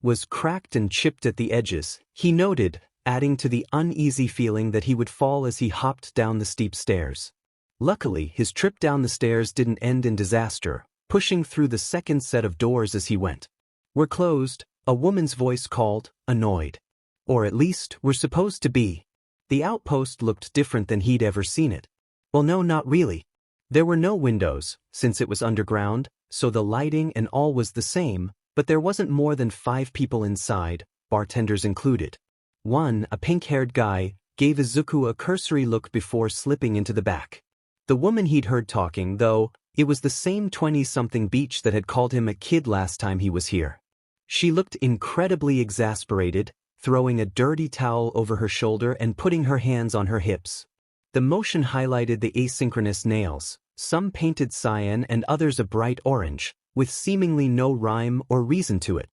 Speaker 1: was cracked and chipped at the edges, he noted, adding to the uneasy feeling that he would fall as he hopped down the steep stairs. Luckily, his trip down the stairs didn't end in disaster, pushing through the second set of doors as he went. "We're closed," a woman's voice called, annoyed. Or at least, we're supposed to be. The outpost looked different than he'd ever seen it. Well, no, not really. There were no windows, since it was underground, so the lighting and all was the same, but there wasn't more than 5 people inside, bartenders included. One, a pink-haired guy, gave Izuku a cursory look before slipping into the back. The woman he'd heard talking, though, it was the same 20-something beach that had called him a kid last time he was here. She looked incredibly exasperated, throwing a dirty towel over her shoulder and putting her hands on her hips. The motion highlighted the asynchronous nails, some painted cyan and others a bright orange, with seemingly no rhyme or reason to it.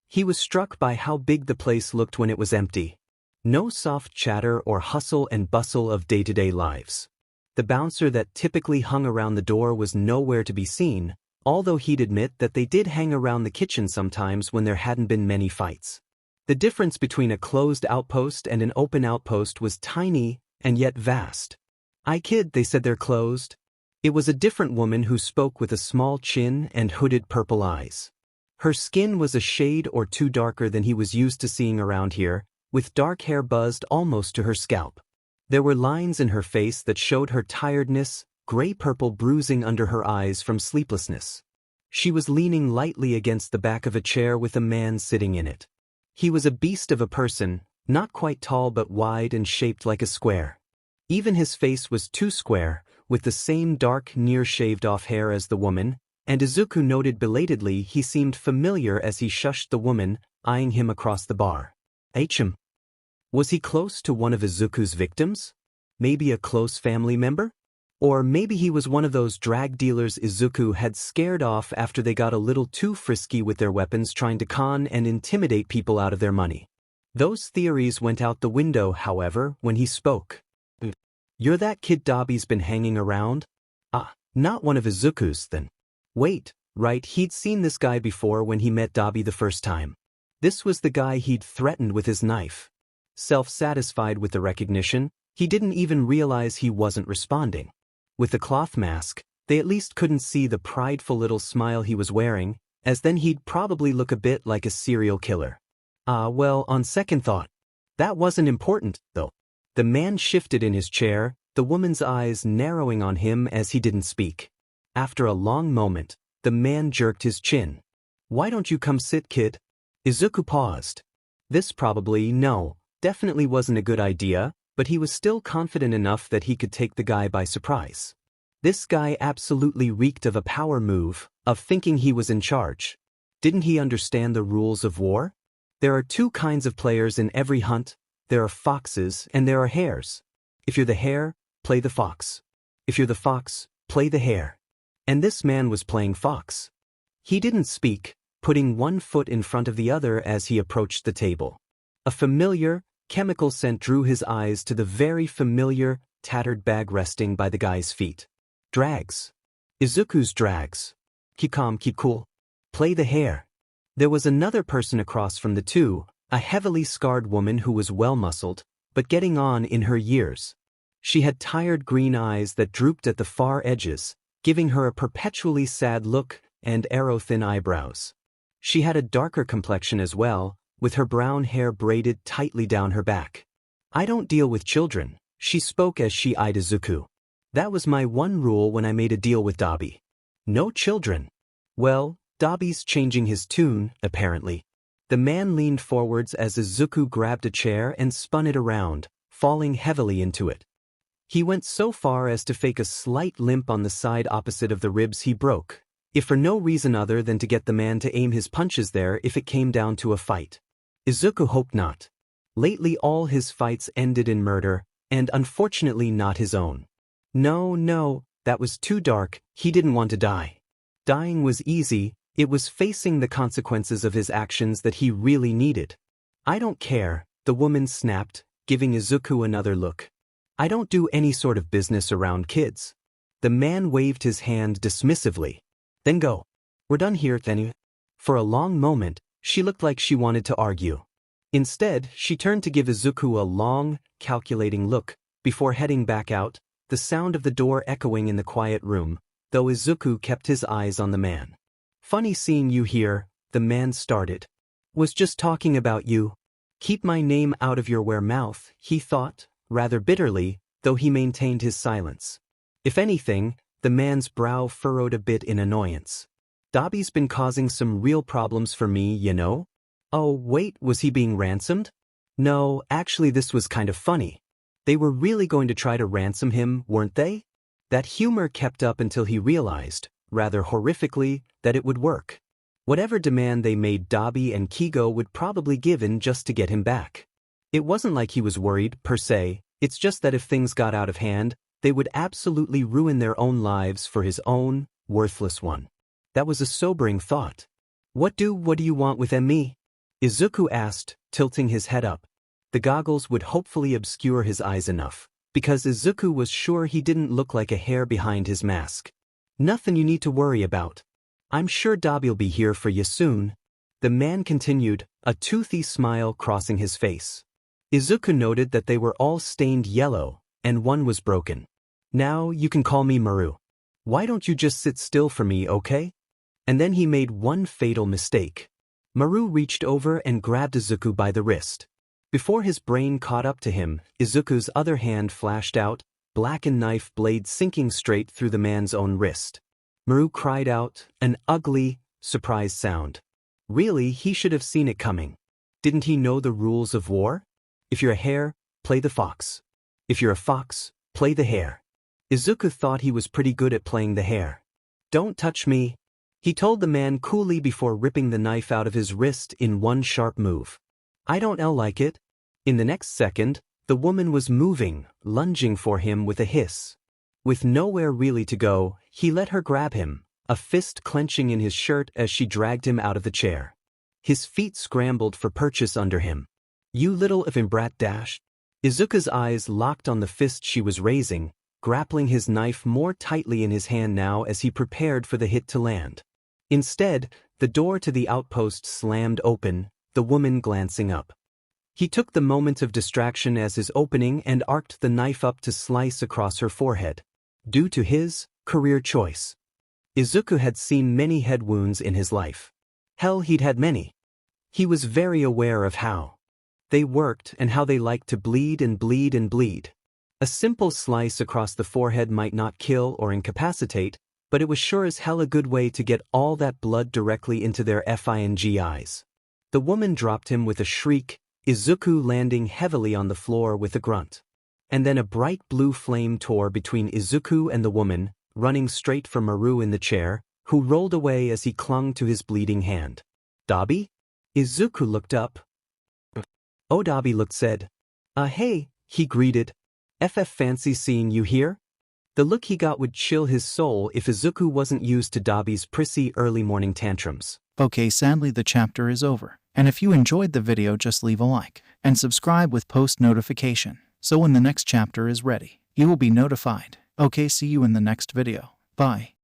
Speaker 1: He was struck by how big the place looked when it was empty. No soft chatter or hustle and bustle of day-to-day lives. The bouncer that typically hung around the door was nowhere to be seen, although he'd admit that they did hang around the kitchen sometimes when there hadn't been many fights. The difference between a closed outpost and an open outpost was tiny and yet vast. "I kid, they said they're closed." It was a different woman who spoke with a small chin and hooded purple eyes. Her skin was a shade or 2 darker than he was used to seeing around here, with dark hair buzzed almost to her scalp. There were lines in her face that showed her tiredness, gray-purple bruising under her eyes from sleeplessness. She was leaning lightly against the back of a chair with a man sitting in it. He was a beast of a person, not quite tall but wide and shaped like a square. Even his face was too square, with the same dark, near-shaved-off hair as the woman, and Izuku noted belatedly he seemed familiar as he shushed the woman, eyeing him across the bar. "Him. Was he close to one of Izuku's victims? Maybe a close family member? Or maybe he was one of those drag dealers Izuku had scared off after they got a little too frisky with their weapons trying to con and intimidate people out of their money." Those theories went out the window, however, when he spoke. You're that kid Dobby's been hanging around? Ah, not one of Izuku's then. Wait, right, he'd seen this guy before when he met Dobby the first time. This was the guy he'd threatened with his knife. Self-satisfied with the recognition, he didn't even realize he wasn't responding. With the cloth mask, they at least couldn't see the prideful little smile he was wearing, as then he'd probably look a bit like a serial killer. Well, on second thought, that wasn't important, though. The man shifted in his chair, the woman's eyes narrowing on him as he didn't speak. After a long moment, the man jerked his chin. Why don't you come sit, kid? Izuku paused. This definitely wasn't a good idea, but he was still confident enough that he could take the guy by surprise. This guy absolutely reeked of a power move, of thinking he was in charge. Didn't he understand the rules of war? There are two kinds of players in every hunt. There are foxes and there are hares. If you're the hare, play the fox. If you're the fox, play the hare. And this man was playing fox. He didn't speak, putting one foot in front of the other as he approached the table. A familiar, chemical scent drew his eyes to the very familiar, tattered bag resting by the guy's feet. Drags. Izuku's drags. Keep calm, keep cool. Play the hare. There was another person across from the two, a heavily scarred woman who was well-muscled, but getting on in her years. She had tired green eyes that drooped at the far edges, giving her a perpetually sad look, and arrow-thin eyebrows. She had a darker complexion as well, with her brown hair braided tightly down her back. I don't deal with children, she spoke as she eyed Izuku. That was my one rule when I made a deal with Dabi. No children. Well, Dabi's changing his tune, apparently. The man leaned forwards as Izuku grabbed a chair and spun it around, falling heavily into it. He went so far as to fake a slight limp on the side opposite of the ribs he broke, if for no reason other than to get the man to aim his punches there if it came down to a fight. Izuku hoped not. Lately all his fights ended in murder, and unfortunately not his own. No, that was too dark, he didn't want to die. Dying was easy, it was facing the consequences of his actions that he really needed. I don't care, the woman snapped, giving Izuku another look. I don't do any sort of business around kids. The man waved his hand dismissively. Then go. We're done here, then. For a long moment, she looked like she wanted to argue. Instead, she turned to give Izuku a long, calculating look, before heading back out, the sound of the door echoing in the quiet room, though Izuku kept his eyes on the man. Funny seeing you here, the man started. Was just talking about you. Keep my name out of your mouth, he thought, rather bitterly, though he maintained his silence. If anything, the man's brow furrowed a bit in annoyance. Dobby's been causing some real problems for me, you know? Oh, wait, was he being ransomed? No, actually this was kind of funny. They were really going to try to ransom him, weren't they? That humor kept up until he realized, rather horrifically, that it would work. Whatever demand they made Dabi and Keigo would probably give in just to get him back. It wasn't like he was worried, per se, it's just that if things got out of hand, they would absolutely ruin their own lives for his own, worthless one. That was a sobering thought. What do you want with me? Izuku asked, tilting his head up. The goggles would hopefully obscure his eyes enough, because Izuku was sure he didn't look like a hair behind his mask. Nothing you need to worry about. I'm sure Dabi'll be here for you soon. The man continued, a toothy smile crossing his face. Izuku noted that they were all stained yellow, and one was broken. Now you can call me Maru. Why don't you just sit still for me, okay? And then he made one fatal mistake. Maru reached over and grabbed Izuku by the wrist. Before his brain caught up to him, Izuku's other hand flashed out, blackened knife blade sinking straight through the man's own wrist. Maru cried out, an ugly, surprised sound. Really, he should have seen it coming. Didn't he know the rules of war? If you're a hare, play the fox. If you're a fox, play the hare. Izuku thought he was pretty good at playing the hare. Don't touch me, he told the man coolly before ripping the knife out of his wrist in one sharp move. I don't like it. In the next second, the woman was moving, lunging for him with a hiss. With nowhere really to go, he let her grab him, a fist clenching in his shirt as she dragged him out of the chair. His feet scrambled for purchase under him. You little brat dash. Izuku's eyes locked on the fist she was raising, grappling his knife more tightly in his hand now as he prepared for the hit to land. Instead, the door to the outpost slammed open, the woman glancing up. He took the moment of distraction as his opening and arced the knife up to slice across her forehead. Due to his career choice. Izuku had seen many head wounds in his life. Hell, he'd had many. He was very aware of how they worked and how they liked to bleed and bleed and bleed. A simple slice across the forehead might not kill or incapacitate, but it was sure as hell a good way to get all that blood directly into their fing eyes. The woman dropped him with a shriek, Izuku landing heavily on the floor with a grunt. And then a bright blue flame tore between Izuku and the woman, running straight for Maru in the chair, who rolled away as he clung to his bleeding hand. Dabi? Izuku looked up. Oh, Dabi looked said. Hey, he greeted. Fancy seeing you here? The look he got would chill his soul if Izuku wasn't used to Dabi's prissy early morning tantrums.
Speaker 2: Okay, sadly the chapter is over. And if you enjoyed the video, just leave a like and subscribe with post notification. So when the next chapter is ready, you will be notified. Okay, see you in the next video. Bye.